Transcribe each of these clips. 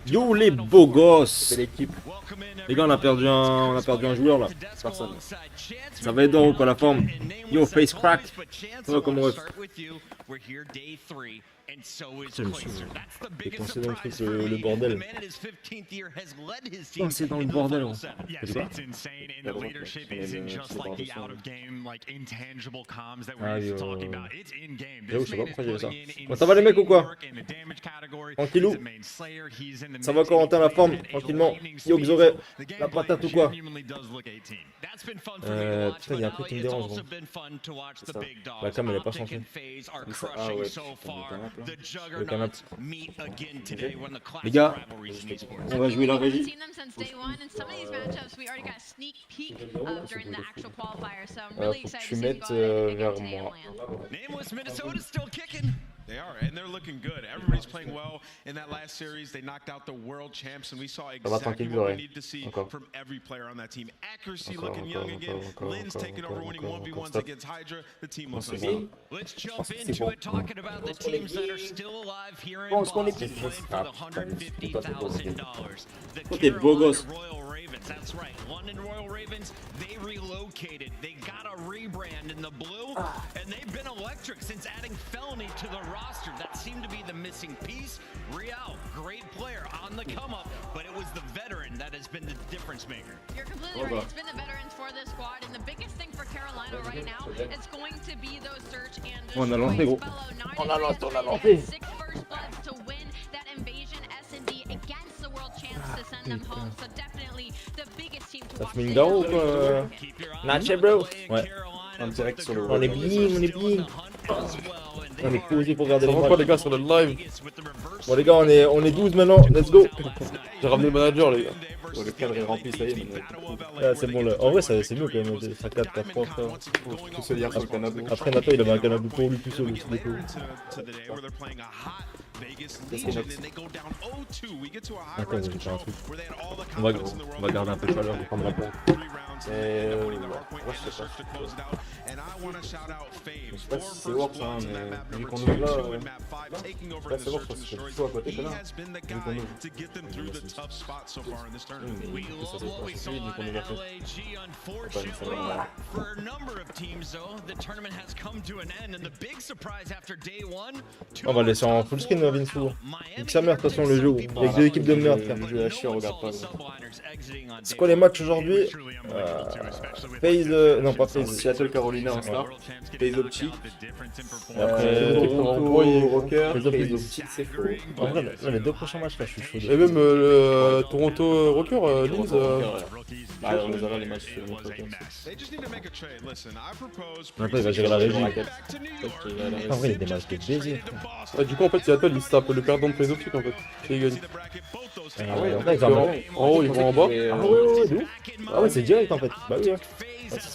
Yo les beaux gosses. C'est l'équipe. Les gars, on a perdu un joueur là. Personne. Ça va être ou quoi la forme? Yo, face crack. Ça va comme ref. Putain, monsieur. J'ai pensé dans le truc, le bordel. Pensé dans le bordel. C'est quoi? Ah yo. Yo, je sais pas pourquoi j'ai ça. Bon, ça va les mecs ou quoi? Tranquillou. Ça va Corentin la forme? Tranquillement. Yo, vous aurez la patate ou quoi? Putain, il y a un truc qui me dérange. Gros. Ça. La cam elle est pas centrée. Ah ouais. Le canapé. Les gars, on va jouer la régie. Faut que tu mettes vers moi. They are, and they're looking good. Everybody's playing well. In that last series, they knocked out the world champs, and we saw exactly what we need to see from every player on that team. Accuracy looking young again. Lynn's taking over winning 1v1s against Hydra. The team looks good. Let's jump into it, talking about the teams that are still alive here in Boston for the $150,000. The Carolina Royal Ravens, that's right. London Royal Ravens, they relocated. They got a rebrand in the blue, and they've been electric since adding Felony to the roster. That seemed to be the missing piece. Real, great player on the come up, but it was the veteran that has been the difference maker. You're completely right. It's been the veterans for this squad, and the biggest thing for Carolina right now is going to be those search and On a lancé gros. On a lancé. 6 first bloods to win that invasion S&D against the world champs to send them home. So definitely the biggest team to watch. Mingaro ou quoi? Natchez bro. Ouais. En direct sur le. On est bien, on est bien. On est posé pour regarder les matchs. Pas les gars sur le live. Bon les gars, on est 12 maintenant, let's go. J'ai ramené le manager les gars. Le cadre est rempli, ça y est. Ah, c'est bon là. En vrai c'est mieux quand même. Ça 4, 4, 3 frère. Tout seul hier sur le canapé. Après Nato il avait un canapé pour lui tout seul aussi. Attends, je vais faire un truc. On va garder un peu de chaleur, on va prendre la pompe. Je sais pas si c'est work ça, mais vu qu'on ouvre là, c'est work parce que c'est plutôt à côté que là. Vu qu'on ouvre. On va laisser en full screen Vinsou. Nique sa mère de toute façon le jeu. Avec deux équipes de merde frère. Le jeu à chier, on regarde pas. C'est quoi les matchs aujourd'hui? FaZe, non pas FaZe. Seattle Carolina en star. FaZe Optic. Après Rocker. FaZe Optic c'est faux. En vrai là, les deux prochains matchs là je suis chaud. Et même le Toronto Rocker, Linz. Bah on les a là les matchs. Après il va gérer la régie. En vrai il y a des matchs de baiser. Du coup en fait Seattle il se tape le perdant de FaZe Optic en fait. C'est égal. Ah ouais, en haut ils vont en bas. Ah ouais c'est direct en fait. Bah oui.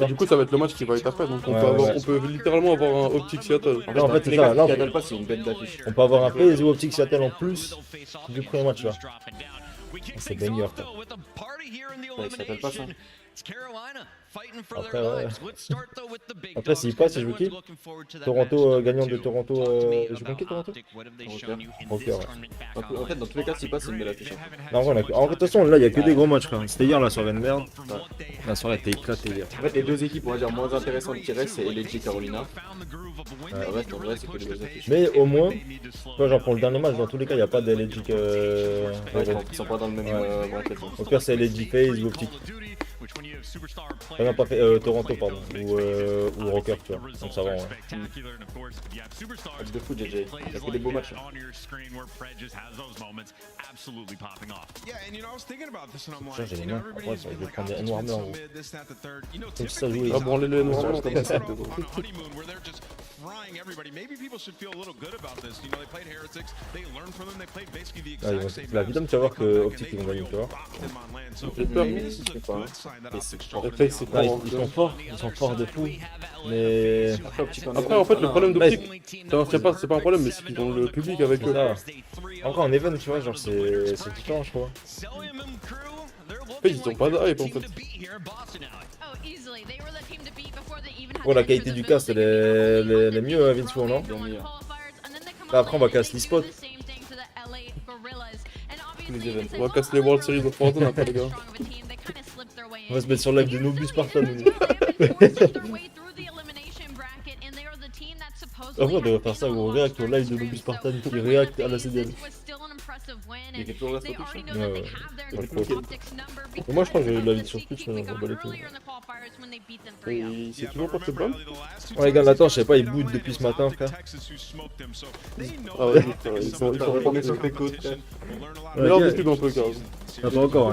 Du coup ça va être le match qui va être après, donc on peut littéralement avoir un Optic Seattle. Là en fait c'est ça, là c'est une bête d'affiche. on peut avoir un FaZe ou Optic Seattle en plus du premier match là. C'est banger. Il s'appelle pas ça. Après, ouais. Après s'il passe, il joue qui? Toronto, gagnant de Toronto. Il joue contre qui Toronto? Rocker. En fait, dans tous les cas, s'il passe, c'est une belle affiche. Non, voilà. En fait, de toute façon, là, il y a que des gros matchs, frère. C'était hier la soirée de merde. La soirée était éclatée hier. En fait, les deux équipes, on va dire, moins intéressantes qui restent, c'est LG Carolina. En vrai, c'est que les deux affiches. Mais au moins, toi, genre pour le dernier match, dans tous les cas, il n'y a pas de LG. Ils sont pas dans le même bracket. Au pire, c'est LG FaZe ou Optic. Non, pas fait Toronto, pardon, ou Rocker, tu vois. Donc ça va, ouais. Match de foot, JJ. Il y a que des beaux matchs. Tiens, j'ai les mains. Ouais, je vais prendre des noirs blancs. Comme si ça jouait. Ah bon, les noirs blancs, comme ça. La vidéo, tu vas voir que Optic ils vont gagner, tu vois. Ils sont forts de fou. Mais après en fait le problème d'Optic, c'est pas un problème, mais c'est qu'ils ont le public avec eux. Encore en event, tu vois, genre c'est différent, je crois. En fait, ils ont pas de hype en fait. Oh, la qualité du cast, elle est mieux à Vinsou, non? Là, après, on va casser l'e-spot. tous les événements. On va casser les World Series de Fortnite après, les gars. On va se mettre sur le live de Nobus Spartan. En vrai, on devrait faire ça où on réacte au live de Nobus Spartan qui réacte à la CDL. Il fait toujours reste au Twitch. Ouais. Moi, je crois que je l'invite sur Twitch, mais on va les couilles. Et c'est toujours pas ce plan. Ouais, les gars, attends, je sais pas, ils bootent depuis ce matin, frère. Ah ouais, ils sont retournés sur tes côtes. Mais là, on discute un peu, carrément. Ah, pas encore,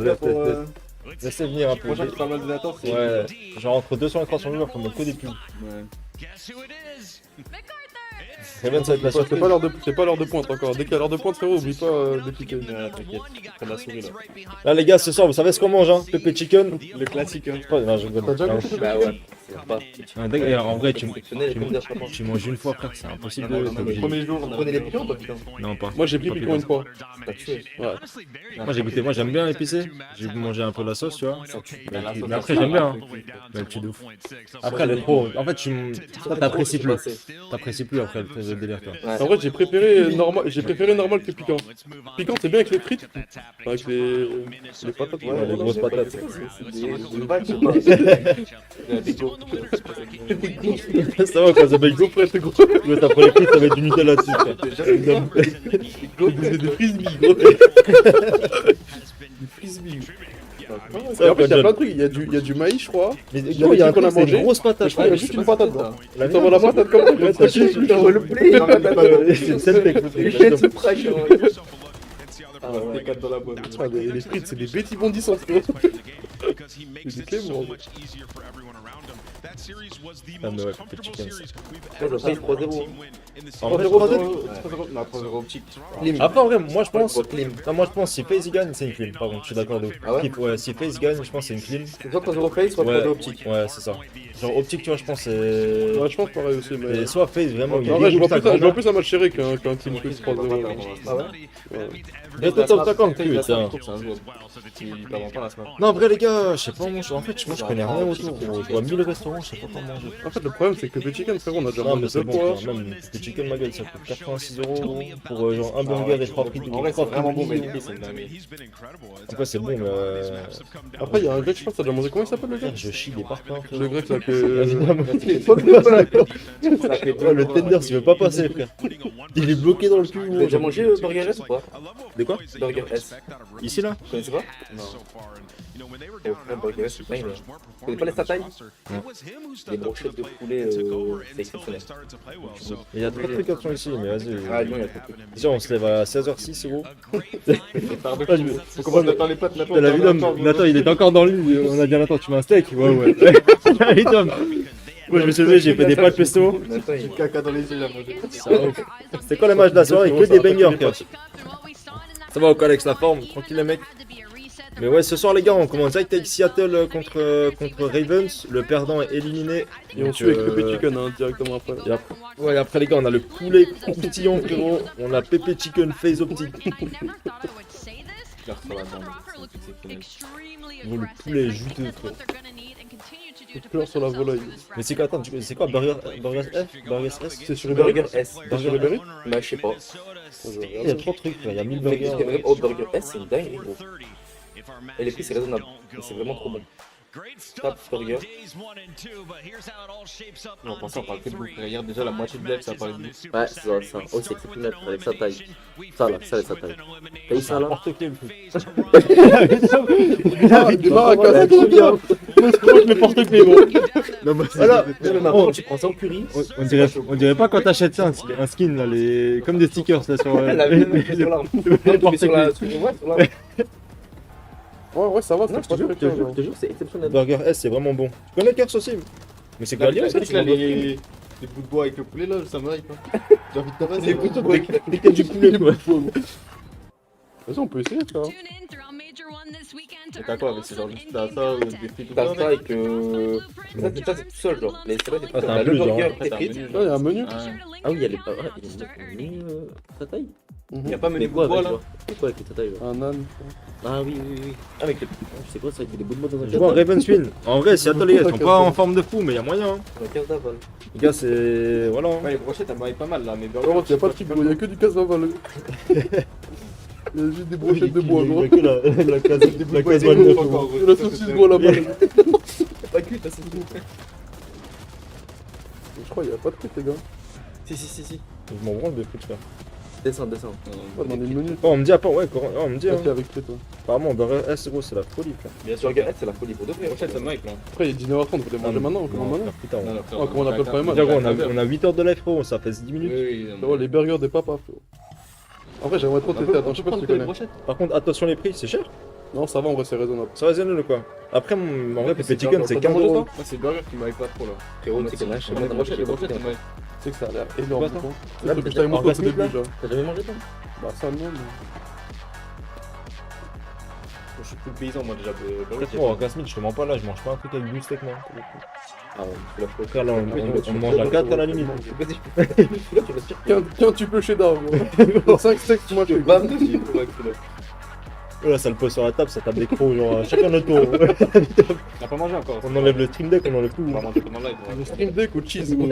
laissez venir un peu. Moi, j'ai pas mal de latence. Ouais, genre entre 200 et 300 joueurs, faut mettre que des pubs. Ouais. Kevin, ça va être la surprise. C'est pas l'heure de pointe encore. Dès qu'il y a l'heure de pointe, frérot, oublie pas de cliquer. T'inquiète, prends la souris là. Là, les gars, ce soir, vous savez ce qu'on mange, hein? Pépé chicken. Le classique, hein. Non, je rigole. T'as déjà Bah ouais. En vrai, tu manges une fois, frère, c'est impossible de. Le premier jour, on prenait les piquants, toi, putain. Non, pas. Moi, j'ai pris piquant une fois. T'as tué. Ouais. Moi, j'ai goûté, moi, j'aime bien épicé. J'ai mangé un peu la sauce, tu vois. Mais après, j'aime bien. Mais le tue de ouf. Après, le trop. En fait, t'apprécies plus. T'apprécies plus après le délire, toi. En vrai, j'ai préféré normal que piquant. Piquant, c'est bien avec les frites. Avec les patates. Ouais, les grosses patates. Ça va quand ça va être gaufret, c'est gros. Ouais, t'as pris les frites, ça va être du Nutella dessus. Des frisbees, gros. Des frisbees. Et en plus, il y a plein de trucs. Il y a du maïs, je crois. Mais il y a un truc, c'est une grosse patate. Je crois qu'il y a juste une patate. T'envoies la patate comme ça. T'as juste le play. C'est une scène avec le play. Ah ouais, 4 dans la boîte. Les frites, c'est des bêtis bondissants, frérot. C'est des cléments. Ah mais ouais, Pépé chicken. Moi, je paye 3-0. En vrai, 3-0 optique. après, en vrai, moi je pense. Non, moi je pense si FaZe gagne, c'est une clean. Par contre, je suis d'accord de ouf. Ouais, si FaZe gagne, je pense que c'est une clean. C'est soit 3-0 face, soit 3-0 optique. Ouais, c'est ça. Genre optique, tu vois, je pense c'est. Ouais, je pense pareil aussi. Mais Soit FaZe vraiment. en vrai, je vois plus un match serré qu'un team plus 3-0. Ah ouais. Et toi, top 50, putain. C'est un joueur. Il perd longtemps la semaine. Non, en vrai, les gars, je sais pas manger. En fait, moi je connais rien autour. Je vois 1000 restaurants, je sais pas comment manger. En fait, le problème, c'est que le chicken, frérot, on a déjà Non, mais mangé c'est 2 bon, fois. frère. Même le chicken, ma gueule, ça coûte 86 € pour genre un burger et 3 frites. En vrai, c'est vraiment bon, mais les prix, c'est dingue. Après, c'est bon, mais. Après, il y a un grec, je pense, t'as déjà mangé. Comment il s'appelle le grec? Je chie des parfums, frère. Le grec, là, que. Le tender, il veut pas passer, frère. Il est bloqué dans le cul. Vous avez déjà mangé Burger S ou pas? De quoi? Burger S. Ici, là? Vous connaissez pas? Non. Burger S, c'est dingue. Vous connaissez pas les satailles? Les brochettes de poulet, c'est exceptionnel. Il y a trop de trucs options ici, mais vas-y. Ah, non, il y a trop de trucs. Déjà, on se lève à 16h06, gros. Faut commencer à faire les pâtes maintenant. T'as la vie d'homme. Nathan, il est encore dans le lit. On a dit, Nathan, tu veux un steak? Ouais, ouais. La vie d'homme. Moi, je me suis levé, j'ai fait des pâtes pesto. Nathan, il caca dans les yeux, il a mangé. C'était quoi la match de la soirée? Que des bangers, frère. Ça va, Alex, la forme? Tranquille, les mecs. Mais ouais, ce soir, les gars, on commence avec Seattle contre Ravens. Le perdant est éliminé. Et on suit avec le Pépé Chicken, hein, directement après. Ouais, après, les gars, on a le poulet croustillant, frérot. On a Pépé Chicken FaZe optique. Bon, le poulet est juteux, frérot. Pleure sur la volaille. Mais c'est quoi, attends, c'est quoi, Burger F? Burger S? C'est sur Uber Burger S. Burger Uber Bah, je sais pas. Il y a trop de trucs, il y a 1000 Mais burgers. oh, Burger S, c'est une dingue, gros. Et les prix, c'est raisonnable. C'est vraiment trop bon. Top burger. Non, pensez, on parle que de bouffe. Hier, déjà, la moitié de l'aide, ça parle de bouffe. Ouais, c'est ça. Oh, c'est exceptionnel avec sa taille. Ça là, ça avec sa taille. T'as eu ça là? Porte-clés, le truc. Trop bien. Le porte-clés, gros. Voilà, tu prends ça au curry. On dirait pas quand t'achètes ça, un skin, là, comme des stickers, là, sur l'arme. Ouais, ça va, Non, je te jure, c'est exceptionnel. Burger S, c'est vraiment bon. Tu connais Kers aussi? Mais c'est quoi Les bouts de bois avec le poulet là, ça me hype. J'ai envie de tabasser. Les bouts de bois avec du poulet, quoi. Vas-y, on peut essayer, ça. T'as quoi avec ce genre de t'as ça, des frites? T'as ça avec. Ça, c'est tout seul, genre. Mais c'est vrai, Ah, t'as un le plus, burger, genre. tes frites. Là, il y a un menu. Ah oui, elle est pas. Il est sa taille. Il y a pas menu Mais de quoi bois avec là. genre? C'est quoi avec sa taille? Un âne. Ah oui. Avec le C'est quoi ça avec des bouts de mots dans un Je vois Ravenswin. En vrai, Seattle, les gars, ils sont pas en forme de fou, mais il y a moyen. Hein. casse d'aval. Les gars, c'est. Voilà. Ouais, les brochettes, elles m'arrivent pas mal là, mais Par contre, il y a pas de truc, il y a que du casse-d'aval. Il y a juste des brochettes de bois, gros. Il y a que la case Waldorf. Et la saucisse bois là-bas. Pas cuite, là, c'est tout. Je crois qu'il n'y a pas de frites, les gars. Si. Je m'en branle des frites, frère. Descends. Ouais, dans les menus. Oh, on me dit, ouais, on me dit, hein. Avec frites, ouais. Apparemment, Burger S, gros, c'est la folie, frère. Bien sûr, regarde, c'est la folie pour de vrai. Prochaine, c'est Mike là. Après, il est 19h30, vous les manger maintenant ou comment maintenant? Putain, Oh, comment on appelle pas les déjà, gros, on a 8 heures de live, frérot, ça fait 10 minutes. Oui, Oh, les burgers des papas, frérot. En vrai, j'aimerais trop tester, attends, je sais pas si tu connais. Par contre, attention les prix, c'est cher. Non, ça va, en vrai, c'est raisonnable. Ça raisonnable quoi. Après, en vrai, Pépé Chicken, c'est 15 €. Moi, c'est Burger qui m'aille pas trop là. Frérot, tu sais que là, je sais Les pas brochettes, ils m'aillent. Tu sais que ça a l'air énorme. Quoi, C'est le but que j'avais montré au tout début, genre. T'as jamais mangé toi? Bah, ça, non, mais. Je suis plus le paysan, moi déjà. Peut-être moi, en casse je te mens pas là, je mange pas un truc avec du steak, non. Ah ouais, tu l'as fait. Frère, là, on mange à 4 à la limite. Tiens, tu peux cheddar, gros. 5 steaks, moi, je fais bam. Oh là, ça le pose sur la table, ça tape des crocs, genre chacun notre tour. T'as pas mangé encore. On enlève le stream deck, on enlève tout. On va manger pendant le live. Le stream deck ou cheese, gros.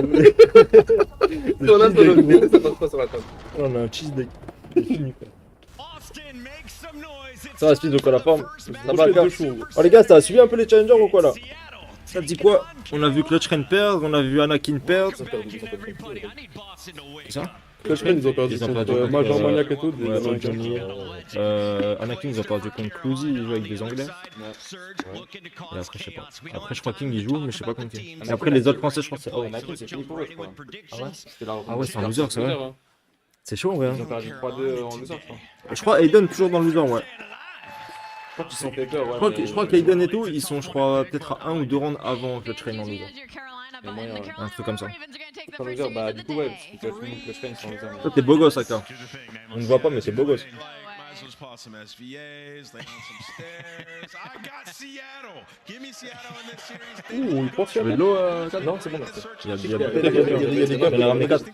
On a ça, le ça passe pas sur la table. On a un cheese deck. Ça va, Speed, donc à la forme. Ça va, gars. Oh les gars, t'as suivi un peu les challengers ou quoi là? Ça te dit quoi? On a vu Clutch Ren perdre, on a vu Anakin perdre. C'est ça? Clutch Ren, ils ont perdu contre Major Maniac et tout. Ouais, Johnny. Anakin, ils ont perdu contre Cluzy, ils jouent avec des Anglais. Et après, je sais pas. Après, je crois King, il joue, mais je sais pas contre qui. Et après, les autres Français, je crois que c'est. Oh, Anakin, c'est fini pour eux, je crois. Ah ouais, c'est un loser, c'est vrai. C'est chaud, ouais. Ils ont perdu 3-2 en loser, je crois. Je crois Aiden toujours dans le loser, ouais. Je crois qu'ils sont fait peur, ouais. Je crois qu'Aiden et tout, ils sont, je crois, peut-être à 1 ou 2 rounds avant que le train en loser. Un truc comme ça. En loser, bah du coup, ouais, parce que le train, ils sont en loser. Toi, t'es beau gosse, Aka. On ne voit pas, mais t'es beau gosse. Ouh, il prend Tu veux de l'eau, Non, c'est bon, merci. Il y a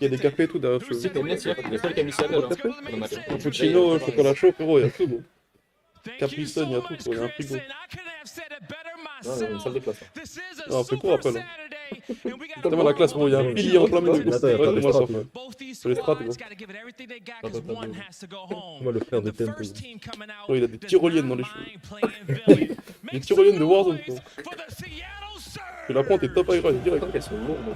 Il y a des cafés et tout derrière. Si, t'as mis Seattle, le seul qui a mis Seattle, hein. Cappuccino, chocolat chaud, frérot, il y a tout, gros. Capricone, il y a tout, il y a un frigo. Non, il y a une salle de classe. Non, c'est court après là. Tellement la classe, gros, il y a un pilier en plein milieu. Attends, il y a pas de Moi, ça strat, fait. C'est les strats, gros. Moi, le frère de Tempo. Oh, il a des tyroliennes dans les cheveux. Des tyroliennes de Warzone, frérot. Tu la prends, t'es top high run, direct. Elles sont lourdes.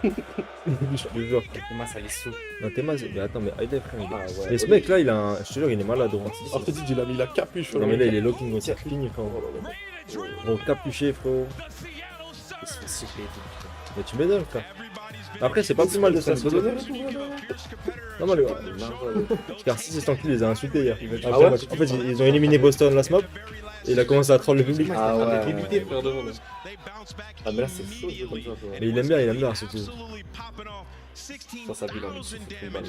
Je te jure. Thomas, ça y est sous. Non, t'es mal. Mais attends, mais Aiden, frère. Mais ce mec là, il a un. Je te jure, il est malade. Après, il a mis la capuche. Non, mais là, il est locking aussi. Frérot. Gros capuché, frérot. Ils se font siffler et tout. Mais tu m'étonnes, frère. Après, c'est pas plus mal de ça. Non, mais car si c'est tranquille, il les a insultés hier. Ah ouais. En fait, ils ont éliminé Boston last mob. Et il a commencé à troll le public. Ah ouais. Débuté, frère de vous. Ah, mais là, c'est chaud, je comme ça. Mais il aime bien, surtout. Ça pue là, mais c'est une balle.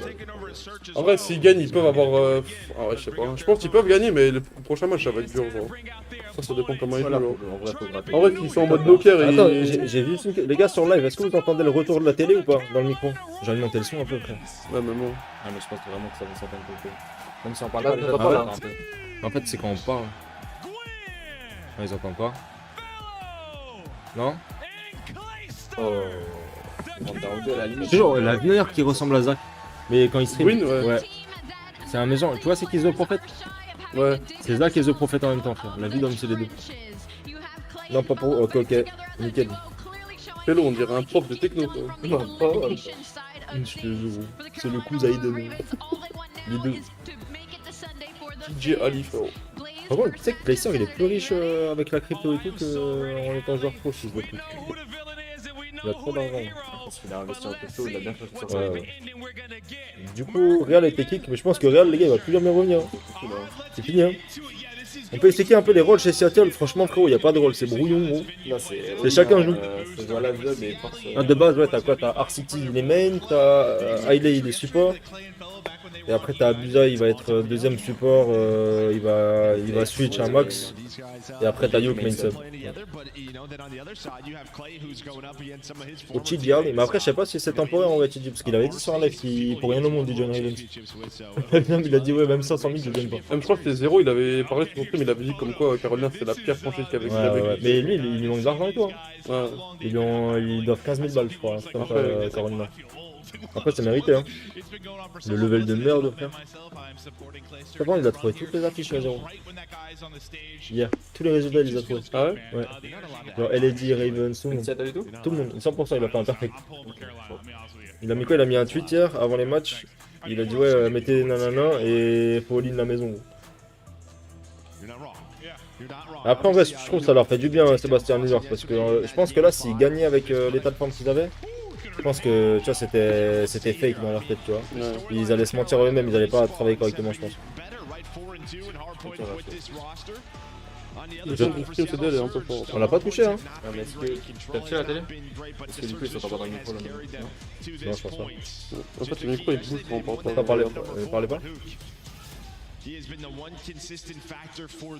En vrai, s'ils gagnent, ils peuvent avoir. Ah ouais, je sais pas. Je pense qu'ils peuvent gagner, mais le prochain match, ça va être dur, genre. Ça dépend comment ils jouent, genre. En vrai, ils sont en mode bloqueur et. Attends, j'ai vu les gars sur live, est-ce que vous entendez le retour de la télé ou pas dans le micro? J'ai envie de monter le son un peu, frère. Ouais, mais bon. Ah, mais je pense vraiment que ça va s'entendre un peu. Même si on parle Là, pas, on déjà, entend ça pas, va là. un peu. En fait, c'est quand on parle. Non, ils entendent pas. Non? Oh. À la limite. Toujours l'avenir qui ressemble à Zach. Mais quand il stream. Win, ouais. C'est un méchant. Tu vois, c'est qui The Prophet? Ouais. C'est Zach et The Prophet en même temps, frère. La vie d'homme, c'est les deux. Non, pas pour. Ok, nickel. Hello, on dirait un prof de techno, quoi. Non, pas. Je te jure. C'est le coup Zaïden. Les deux. DJ Ali, frérot. Par contre, tu sais que Placer il est plus riche avec la crypto et tout qu'en étant joueur pro, si je veux plus. Il a trop d'argent. Parce qu'il a investi en crypto, il a bien fait sur ça. Ouais. Du coup, Real a été kick, mais je pense que Real, les gars, il va plus jamais revenir. C'est fini, hein. On peut expliquer un peu les rôles chez Seattle. Franchement, frérot, il n'y a pas de rôle, c'est brouillon, gros. Là, c'est chacun joue. C'est voilà le jeu, mais force. De base, ouais, t'as quoi? T'as R-City, il est main, t'as Hailey, il est support. Et après, t'as Abusa, il va être deuxième support, il va switch à max. Et après, t'as Yoke main sub. Au TG, mais après, je sais pas si c'est temporaire en vrai, TG, parce qu'il avait dit sur un live qu'il pour rien au monde du John Ravens. Il a dit, ouais, même 500 000, je viens pas. Même je crois que c'était zéro, il avait parlé sur son stream, il avait dit comme quoi Caroline c'était la pire franchise qu'il avait Ouais, ouais. Mais lui, il lui manque d'argent et tout. Hein. Ouais. Ils doivent 15 000 balles, je crois, comme ça, Carolina. Après, c'est mérité, hein. Le level de merde, frère. Avant, il a trouvé toutes les affiches à 0. Hier, tous les résultats, il les a trouvés. Ah ouais? Ouais. Genre LED, Ravens, tout le monde. Tout le monde, 100%, il a fait un perfect. Il a mis quoi? Il a mis un tweet hier, avant les matchs. Il a dit, ouais, mettez nanana et faut all-in la maison. Après, en vrai, je trouve que ça leur fait du bien, Sébastien, New York. Parce que je pense que là, s'ils gagnaient avec l'état de forme qu'ils avaient, je pense que tu vois, c'était fake dans leur tête, tu vois. Ouais. Ils allaient se mentir eux-mêmes, ils allaient pas travailler correctement, je pense. Le CDL est un peu fort. On l'a pas touché, hein. Ah, mais est-ce que t'as touché la télé? Parce que du coup, ils sont pas dans le micro là. Non, je pense pas. En fait, le micro il bouge quand on parle. Parlez pas.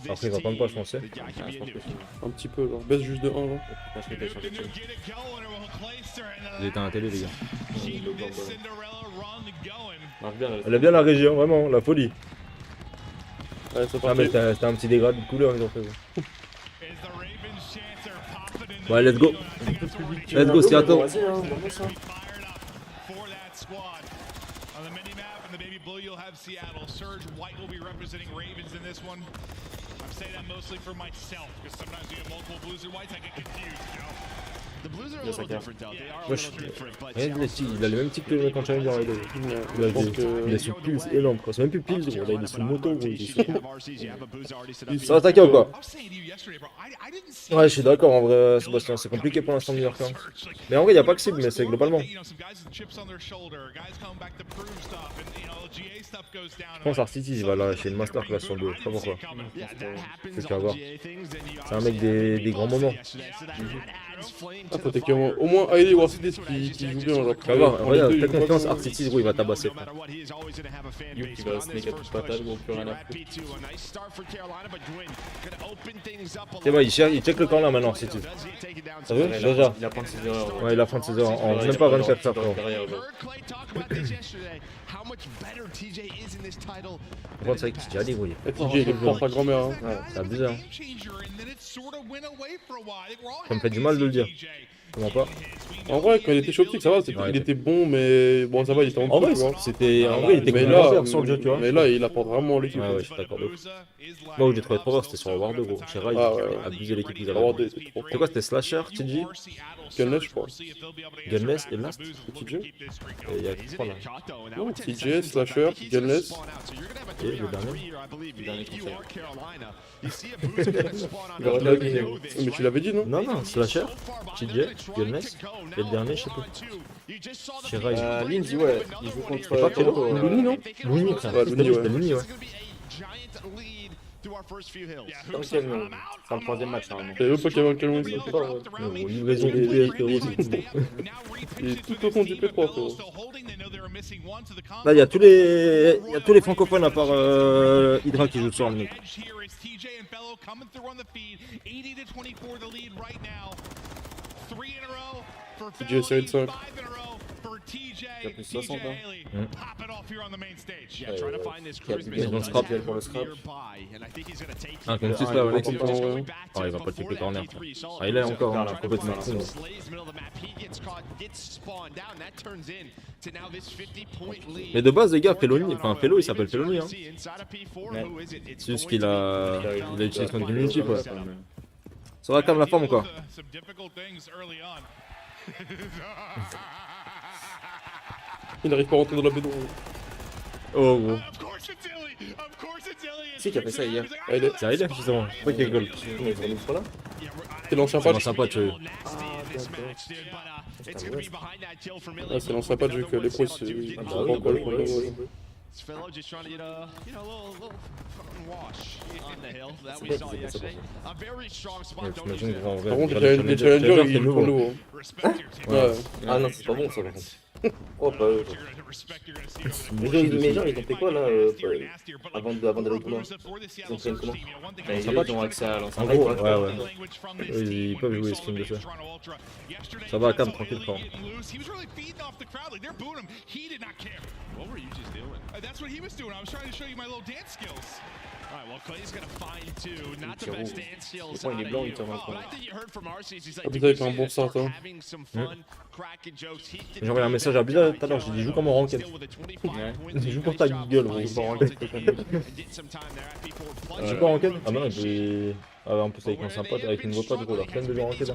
Après, il va prendre pas, je pensais. Un petit peu, genre. Baisse juste de 1, genre. Vous éteint la télé, les gars. Elle a bien la région, vraiment, la folie. Ouais, c'est ah, mais t'as un petit dégradé de couleur, ils ont fait. Ouais, let's go. Let's go, Seattle. Blue, you'll have Seattle. Serge White will be representing Ravens in this one. I'm saying that mostly for myself, because sometimes you have multiple Blues and Whites, I get confused, you know. The Blues are a little different, though. They are a little different, but il a le même type que le mec en Challenger. Il est sous pils énorme, quoi. C'est même plus pils, il est sous moto, gros. Ça va attaquer ou quoi? Ouais, je suis d'accord, en vrai, Sébastien, c'est compliqué pour l'instant de New York. Hein. Mais en vrai, il n'y a pas que cible, mais c'est globalement. Je pense Arcity, il va lâcher une masterclass sur le dos, je sais pas pourquoi. C'est ce qu'il va voir. C'est un mec des grands moments. Ah, faut qu'il y ait au moins Hailey ou Arcity qui joue bien. Genre, tu vas voir, regarde, fais confiance, Arcity, gros, il va tabasser. You qui va snake à toute patate, gros, plus rien à foutre. C'est bon, il check le camp là maintenant, Arcity. Ça veut? Déjà. Il apprend de ses erreurs. Ouais, il apprend de ses erreurs. En même pas 24 heures, frérot. Par contre, c'est vrai que TJ, allez, gros. TJ, il est fort, sa grand-mère. Hein. Ouais, c'est abusé, hein. Ça me fait du mal de le dire. Comment pas? En vrai, quand il était chez Optique, ça va, il était bon, mais bon, ça va, il était en vrai, c'était en vrai, il était complémentaire sur le jeu, tu vois. Mais là, il apporte vraiment l'équipe. Ouais, je suis d'accord. Moi, où j'ai trouvé trop fort, c'était sur le War 2, gros. Chez Rai, abusé l'équipe qu'ils avaient. C'est quoi, c'était Slasher, TJ? Gunless, je crois. Gunless et Last? TJ? Il y a 3 là. Non, TJ, Slasher, Gunless. Et le dernier? Mais tu l'avais dit, non? Non, Slasher, TJ, Gunless, et le dernier, je sais plus. Chez Rai. Lindsay, ouais, il joue contre. C'est pas Kelo? Looney, non? Looney, frère. C'était Looney, ouais. C'est le troisième match, normalement. C'est eux pas qu'il y avait un canon ici. Livraison du P, frérot. Il est tout au fond du P3, frérot. Là, il y a tous les francophones à part Hydra qui joue ce soir, le mec. TJ série de 5. Il y a plus de 60 hein. Ils vont scrap pour le scrap. Ah, comme 6 là, ouais. Ah, il va pas checker le corner. Ah, il est encore hein, complètement fou. Mais de base, les gars, Feloni, enfin Felo, il s'appelle Feloni. Hein. C'est juste qu'il a utilisé son community, quoi. Ça va calme la forme ou quoi? Il n'arrive pas à rentrer dans la bédon. Oh gros. C'est qui a fait ça hier? C'est Aide, justement. C'est pas qu'il rigole. C'est l'ancien patch. C'est l'ancien patch, oui. Ah, c'est l'ancien patch vu que les pros ils sont pas encore le problème. Fellow just trying to get a, little fucking wash on the hill. That we saw yesterday. A very strong spot. Par contre, les challengers, ils font l'eau. Ouais. Ah non, c'est pas bon ça, par contre. Oh, pas eux. Mais genre, ils ont fait quoi là avant d'aller comment? Ils ont fait comment? Ils ont accès à l'ancien. En gros, ouais. Ils peuvent jouer stream de ça. Ça va à cam, tranquille, quand. What were you just doing? That's what he was doing. I was trying to show you my little dance skills. Le point il est blanc, il tire dans le coin. Ah putain, il fait un bon start hein. J'ai envoyé un message à Bila tout à l'heure, j'ai dit joue comme en ranked. Joue pour ta gueule, gros. Joue pas en ranked. Joue pas en ranked. Ah bah non, j'ai... Ah en plus avec un sympa, avec une voix pas du coup, la flemme de jouer en ranked. Ouais,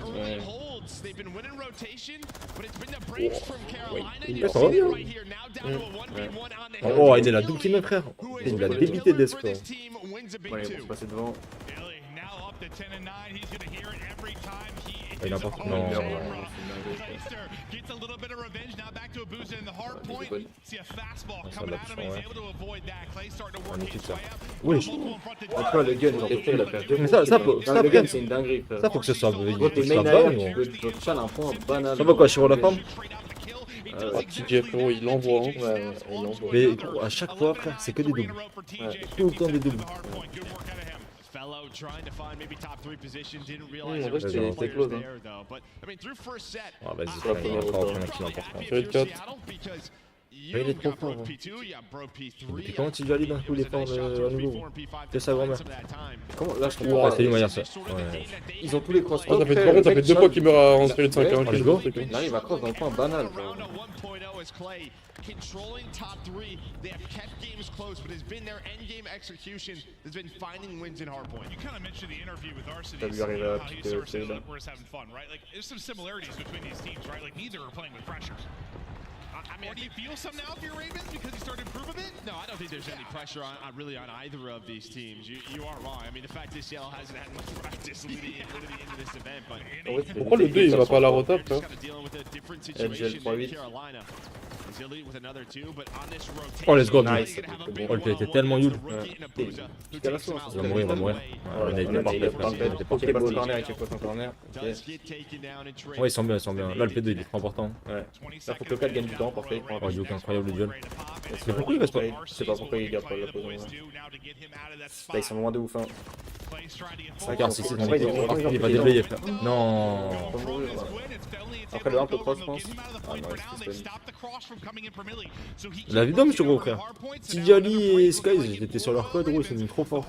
ça va bien. Oh, il est la double team, frère. Il a débité des scores. Ouais, ils vont se passer devant. Il n'importe non. Oui. Après le gun, il a perdu. Mais ça le gun c'est une dinguerie. Ça faut que ce soit bon. Ça un point banal. Ça va quoi, sur la forme? Petit GFO, il l'envoie. Hein. Ouais, il l'envoie. Mais à chaque fois, frère, c'est que des doubles. Tout le temps des doubles. En vrai, c'était close. Ah, vas-y, frère, il va encore prendre un kill important. Tiré de 4. Mais il est trop fort. Depuis quand tu valides un coup l'effort à nouveau? Que sa grand-mère. Comment là je comprends Ouais, pas. c'est lui, ça. Ils ont tous les cross. Ah, ça fait 2 fois qu'il meurt en série de 5 hein. Let's go. Il arrive à cross dans le point banal. Controlling top 3, they have kept games close, but has been their end game execution has been finding wins in hardpoint. You kind of mentioned the interview with Arsenal. Ça lui arrive à How you sort of said that we're just having fun, right? Like there's some similarities between these teams, right? Like neither are playing with pressure. I mean, do you feel some now for your Ravens because you started to improve a bit? No, I don't think there's any pressure on really on either of these teams. You are wrong. I mean, the fact is Seattle hasn't had much practice leading into this event, but Pourquoi le 2 il va pas à la rotap frère? dealing with a different situation in Carolina. Oh, let's go. Nice. Oh, il était tellement nul. Il va mourir, il va mourir. Il a été parfait, frère. Il était parfait. Ok, corner, il check en corner. Ouais, ils sont bien, ils sont bien. Là, le P2 il est trop important. Ouais. Là, faut que le 4 gagne du temps, parfait. Oh, il est incroyable le duel. C'est pourquoi il reste pas. Je sais pas pourquoi il garde pas la pause. Là, ils sont loin de ouf. Hein. Regarde, si c'est ton équipe. Il va déblayer, frère. Non. Après le 1 peut cross, je pense. Ah non, La vidéo, monsieur gros frère. Tidjali et Skies, ils étaient sur leur code, gros, ils sont trop forts.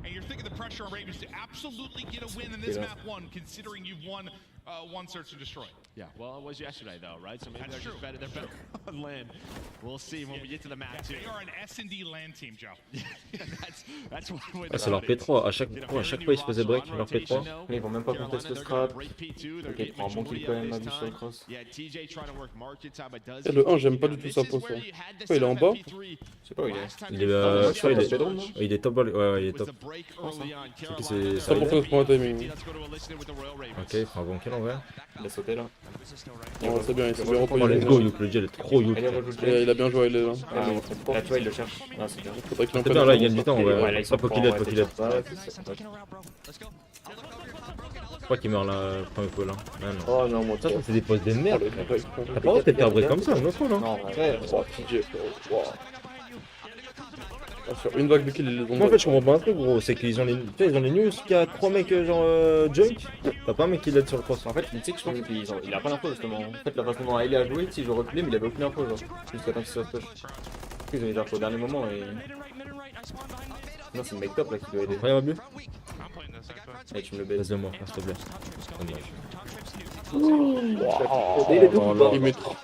And you're thinking the pressure on Ravens to absolutely get a win in this map one, considering you've won one search and destroy. Yeah, well, it was yesterday though, right? So maybe they're just better. They're better on land. We'll see when we get to the map too. They are an S&D land team, Joe. That's one way. Ah, c'est leur P3. À chaque fois, ils se faisaient break leur P3. Mais ils vont même pas contester le scrap. Ok, il prend un bon kill quand même, à vue sur le cross. Et le 1, j'aime pas du tout sa posture. Pourquoi il est en bas? Je sais pas où il est. Il est, je sais pas, il est top ball. Ouais, il est top. C'est Ça pour ça, je prends un timing. Ok, il prend un bon kill en vrai. Il a sauté là. Non, c'est bien, il s'est bien Oh, reposé. let's go, Youk, le duel est trop Youk. Il a bien joué, il est là. Là, tu vois, il le cherche. Ah, c'est bien. Faudrait qu'il en C'est bien, là, il gagne prenne. du temps en vrai. Ça, faut qu'il aide, faut qu'il aide. Je crois qu'il meurt là, premier coup là. Ah, non. Oh non, moi, Ça, c'est des postes de merde. T'as pas honte de faire break comme ça, une autre fois, non? non, après, Oh, TJ, frérot. Sur une vague de kills, ils les ont. Moi en fait je comprends pas un truc gros, c'est qu'ils ont les, ils ont les news qu'il y a 3 mecs genre junk, t'as pas un mec qui l'aide sur le cross. en fait, tu sais que je pense qu'il a pas l'info justement. En fait, la façon dont il a joué, si je reculais, mais il avait aucune info genre. Jusqu'à temps qu'il se push. Ils ont déjà au dernier moment et. Non, c'est le mec top là qui doit aider. Rien va mieux. Allez, tu me le baisses. Laisse-le moi, s'il te plaît.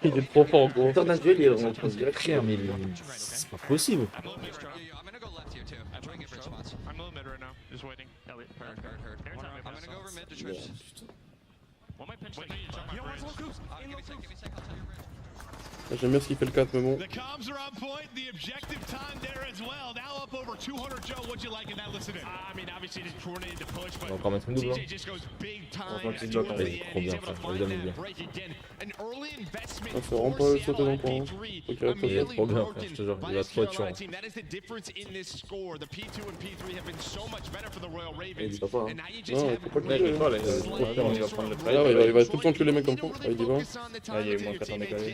Il est trop fort, gros. Sort d'un duel, il rentre direct. Frère, mais c'est pas possible. J'aime bien ce qu'il fait le 4, mais bon. The comms are on point. The objective time there as well. Now up over 200. Joe, what'd you like in that listening? I mean, obviously they coordinated the push, but On va encore mettre une double. TJ just goes big time. qu'il bloque, towards the il est end. trop bien, He's able to frère. find Évidemment, that bien. break again. An early investment Ah, faut vraiment for pas le Seattle sauter dans le at point. P3. Faut qu'il reste Il est Immediately trop bien, frère, broken je te jure, by il va this trop être Carolina chiant. team. That is the difference in this score. The P2 and P3 have been so much better for the Royal Il Ravens. dit pas And now you just Non, have faut pas a le tuer. Il va prendre le Ah, il va tout le temps tuer les mecs comme ça. Ah, il y va. Ah, il y a eu moins 4 ans décalé.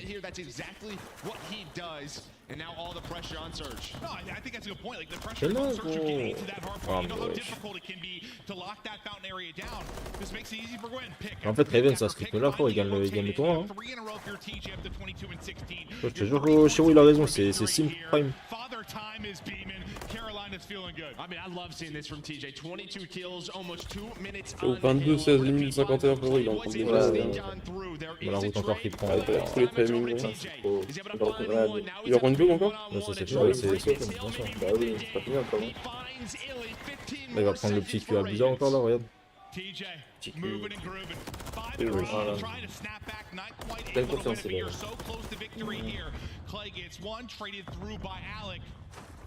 And now all the pressure on Surge. No, I think that's a good point. Like the Mais pressure non, on Surge of getting gros. to that hard point. You know how difficult it can be to lock that fountain area down. This makes it easy for Gwen. Pick. En fait, Raven, ça serait que là, il gagne le tournoi. Hein. Je te jure, Chiro, il a raison, c'est Sim Prime. Father time is beaming. Carolina's feeling good. I mean, I love seeing this from TJ. 22 kills, almost 2 minutes. Au 22, 16, limite 51 frérot, il a encore des Voilà, la route encore qui prend. tous les timings. Ouais. Il y aura une bug encore? Là, ça c'est Ouais, chaud, c'est c'est. bah oui, c'est pas fini encore. Hein. Là, il va prendre le petit cul à bizarre encore là, regarde. TJ, Petit moving cul. and grooving. 5 Oui, in a oui. row, Voilà. trying to snap back, not quite Pleine able to win, confiance, but il you're est. so close to victory here. Clay gets one, traded through by Alec.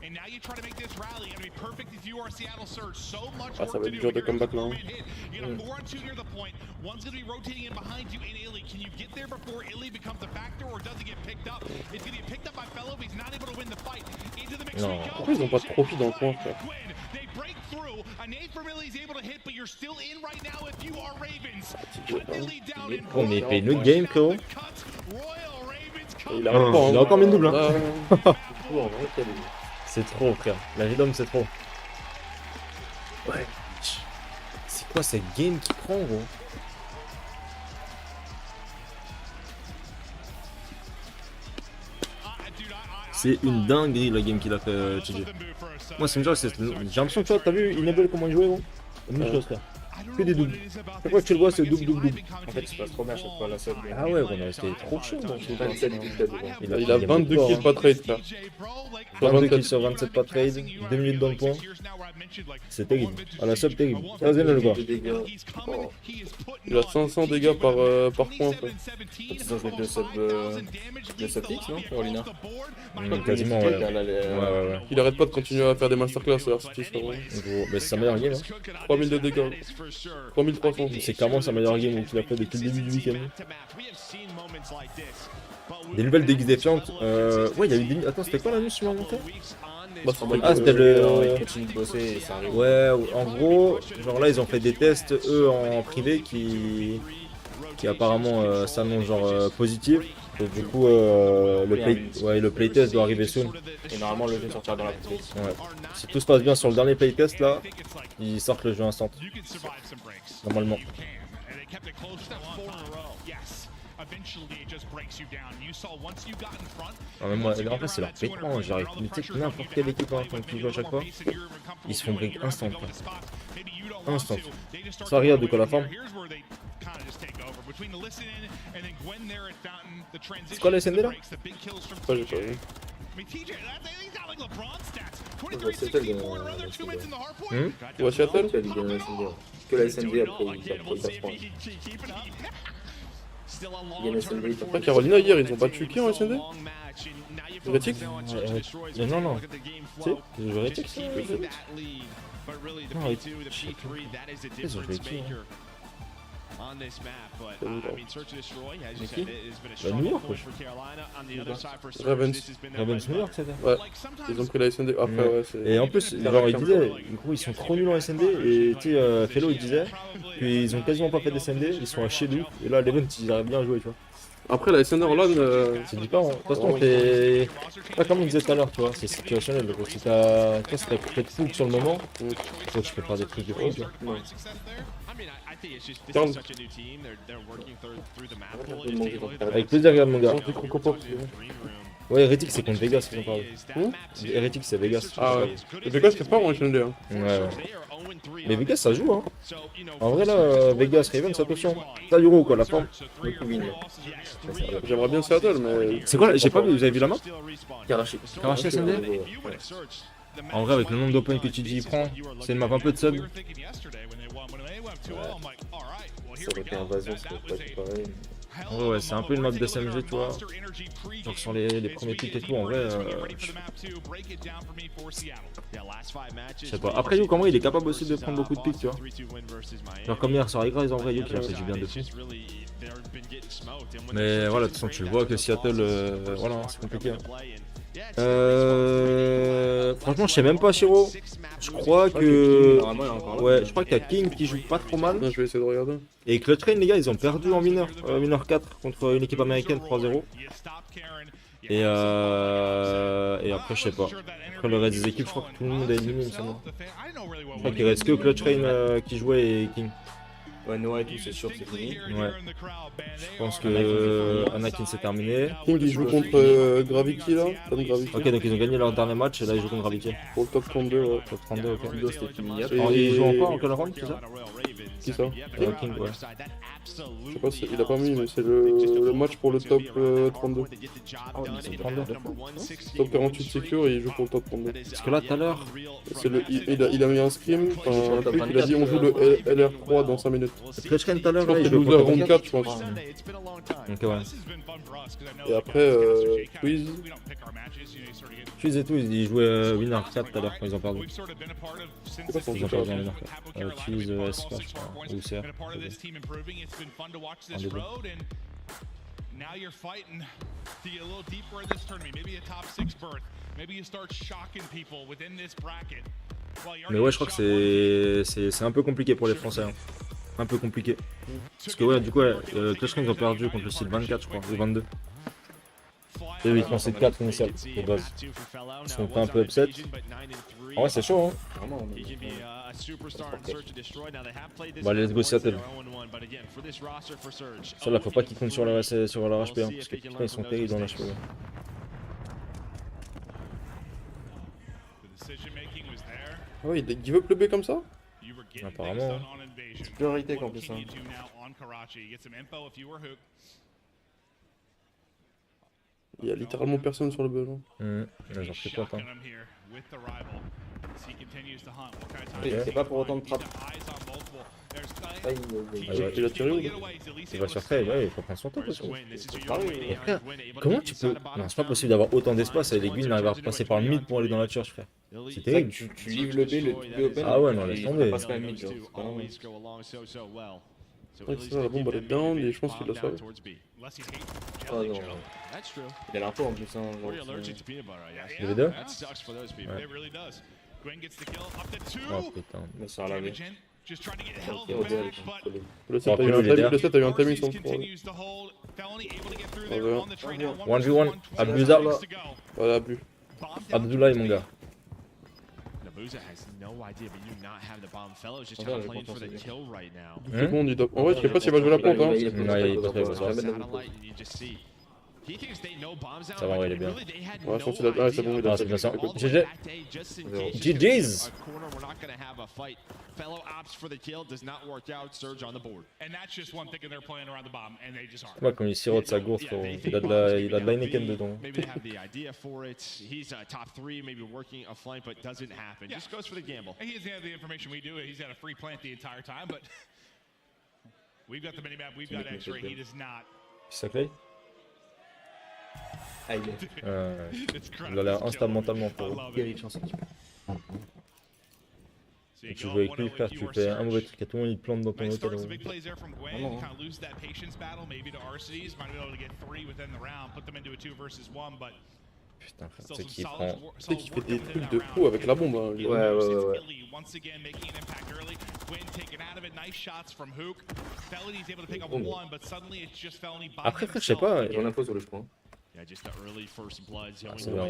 And now you try to make this rally. Gonna be perfect if you are Seattle Surge. So much Ah, ça work va to être do. dur de Here's combattre the là. four-man hit. You got a 4-on-2 near the point. One's gonna be rotating in behind you in Illy. Can you get there before Illy becomes a factor, or does he get picked up? It's gonna get picked up by Fellow if he's not able to win the fight. Into the mix Non. we go. Pourquoi ils ont pas de profit dans le coin, frère? Gwen, they break through. A nade from Illy is able to hit, but you're still in right now if you are Ravens. Cut the lead down in Oh, mais il paye notre game, frérot. Royal Ravens Il come arrive pas, Il a encore mis une double, hein. Ah, Tout en vrai, quel est. C'est trop, frère. La vie d'homme, c'est trop. Ouais. C'est quoi cette game qui prend, gros? C'est une dinguerie la game qu'il a fait, TJ. Moi, c'est une chose, j'ai l'impression que tu vois, t'as vu Enable comment il jouait, gros? La même chose, frère. Que des doubles. Chaque fois que tu le vois, c'est double, double, double. En fait, il se passe trop bien à chaque fois la seule. Ah ouais, gros, c'était trop chaud. Donc. 27 buts dedans. il a 22 kills pas trade, frère. 22 kills sur 27 pas trade, 2 minutes dans le point. C'est terrible. À la sub, terrible. 15e le gars. De dégâts. Oh. Il a 500 dégâts par point, frère. Ils ont joué deux sub X, non, Carolina? Quasiment, ouais. Ouais. Il arrête pas de continuer à faire des masterclass sur RCT, frérot. Gros, bah, c'est sa meilleure game. Hein. 3000 de dégâts. 3300. C'est clairement sa meilleure game qu'il a fait depuis le début du week-end. Des nouvelles déguises défiantes. Ouais, il y a eu des. Attends, c'était quoi l'annonce sur mon monteur? Ah, c'était le. Il continue de bosser et ça arrive. Ouais, en gros, genre là, ils ont fait des tests, eux, en privé qui apparemment s'annoncent genre positif. Et du coup, le playtest doit arriver soon. Et normalement, le jeu sortira dans la foulée. Ouais. Si tout se passe bien sur le dernier playtest là, ils sortent le jeu instant. Normalement. Ah, mais moi, en fait, c'est leur pétement. J'arrive. Mais tu sais que n'importe quelle équipe hein, quand tu joues à chaque fois, ils se font break instant. Quoi. Instant. Ça regarde de quoi la forme. C'est quoi la SND là? Ouais, j'ai pas vu. Ouais, Seattle, tu as dit bien la SND. Que la SND après, il passe point. Il y a la SND. Après Carolina hier ils ont battu qui en SND? Atletec? Mais non, non. Tu sais, ils ont joué Atletec ça? Non, ils ont joué qui hein? Bah, New York, wesh. Ravens New York, c'était. Ouais, ils ont pris la SND. Après, ouais, c'est. Et en plus, genre, il disait, du coup, ils sont trop nuls en SND. Et tu sais, Fellow, il disait qu'ils ont quasiment pas fait de SND, ils sont à chez nous. Et là, les Ravens, ils arrivent bien à jouer, tu vois. Après, la SND en LAN, C'est différent. De toute façon, t'es. Pas comme on disait tout à l'heure, tu vois, c'est situationnel. Donc, si t'as. Tu vois, si t'as peut-être fou sur le moment, faut que tu peux faire des trucs de fou, tu vois. Avec plaisir, regarde mon gars. Ouais, Heretics c'est contre Vegas qu'ils ont parlé. Heretics c'est Vegas. Ah ouais. Vegas c'est pas en SND hein. Ouais. Mais Vegas ça joue hein. En vrai là, Vegas, Ravens, attention. T'as Euro quoi, la forme. J'aimerais bien Seattle mais. C'est quoi, j'ai pas vu, vous avez vu la map? Karachi. Karachi SND? En vrai avec le nombre d'open que TJ prend, c'est une map un peu de sub. Ça aurait été invasion, ça aurait pas été pareil. En vrai ouais, c'est un peu une map de SMG tu vois. Genre sur les premiers pics et tout, en vrai je sais pas. Après Youk en vrai il est capable aussi de prendre beaucoup de pics tu vois. Genre comme hier sur Adresse en vrai Youk il a fait du bien dessus. Mais voilà de toute façon tu le vois que Seattle voilà c'est compliqué hein. Franchement je sais même pas Shiro. Je crois que ouais je crois qu'il y a King qui joue pas trop mal. Non, je vais essayer de regarder. Et que le train les gars ils ont perdu en mineur 4 contre une équipe américaine 3-0. Et après, je sais pas. Après, le reste des équipes, je crois que tout le monde est éliminé, il me semble. Je crois qu'il reste que Clutch Rain qui jouait et King. Ouais, Noah et tout, c'est sûr, c'est fini. Ouais. Je pense que Anakin c'est terminé. King il joue contre Gravity là. Ok, donc ils ont gagné leur dernier match et là ils jouent contre Gravity. Pour le top 32, ouais. Top 32, ok. Windows, c'était fini. Et ils jouent encore en quel round, c'est ça? Qui ça? King, ouais. Je sais pas, il a pas mis, mais c'est le match pour le top 32. Ah ouais, c'est 32. Top 48 secure et il joue pour le top 32. Parce que là, tout à l'heure. Il a mis un scrim, un truc, il a dit on joue le LR3 dans 5 minutes. Clutch Rain tout à l'heure, Je pense là, que il c'est joue loser pour round le 4, je pense. Ok, ouais. Et après, quiz. Fuse et tout, ils jouaient winner 4 tout à l'heure quand ils ont perdu. C'est pas son Ils ont super. perdu en winner 4. Fuse, SK, je crois. Ou CR. Un des deux. Now you're fighting to get a little deeper in this tournament, maybe a top 6 berth. Maybe you start shocking people within this bracket. Mais ouais, je crois que c'est un peu compliqué pour les Français. Hein. Un peu compliqué. Parce que ouais, du coup, ouais, Clutch Rain ils ont perdu contre le style 24, je crois, ou 22. Et oui, ils font 4 initiales de base. Ils sont pas un peu upset. Ah ouais, c'est chaud, hein. Vraiment, Bon, allez, let's go Seattle. Ça là, faut pas qu'ils comptent sur leur HP, hein, parce que putain, ils sont terribles dans l'HP. Ah ouais, il veut pleuber comme ça? Apparemment. c'est priorité qu'en plus. Hein. Il y a littéralement personne sur le besoin. J'en suis content. C'est pas pour autant de trappe. Il a tiré où là? Il va sur trade, ouais, il faut prendre son temps. Comment tu peux. Non, c'est pas possible d'avoir autant d'espace et l'aiguille n'arrive à passer par le mid pour aller dans la church, frère. C'est terrible. Tu livres le B, le open. Ah ouais, non, laisse tomber. Passe quand même mid, genre. Ouais, c'est ça, la bombe elle est down et je pense qu'il l'a sauvé. Ah non. Il a l'info en plus, hein. Genre, Il y avait deux? Ouais. Oh putain. mais ça a lavé. Le set a eu un timing sur le 3. 1v1, Abdullah. Voilà, plus. Abdullah est mon gars. C'est bon, il doit. En vrai, je sais pas s'il va jouer la plante, hein. Non, il est pas très bon. Ça va, ouais, il est bien. Ouais, je pense qu'il a. Ah, c'est bon, il a. Ah, c'est bien ça. GG. GG's. Moi, quand il sirote sa gourde, il a de la Heineken dedans. Ça claye? Aïe. Il a l'air instable mentalement pour eux. Tu joues avec lui, frère, tu fais un mauvais truc à tout le monde, il te plante dans ton hôtel. Putain, frère, c'est qui prend. Tu sais qu'il fait des trucs de fou avec la bombe. Hein, lui. Ouais. Après, frère, je sais pas. J'en impose sur le point. C'est bien,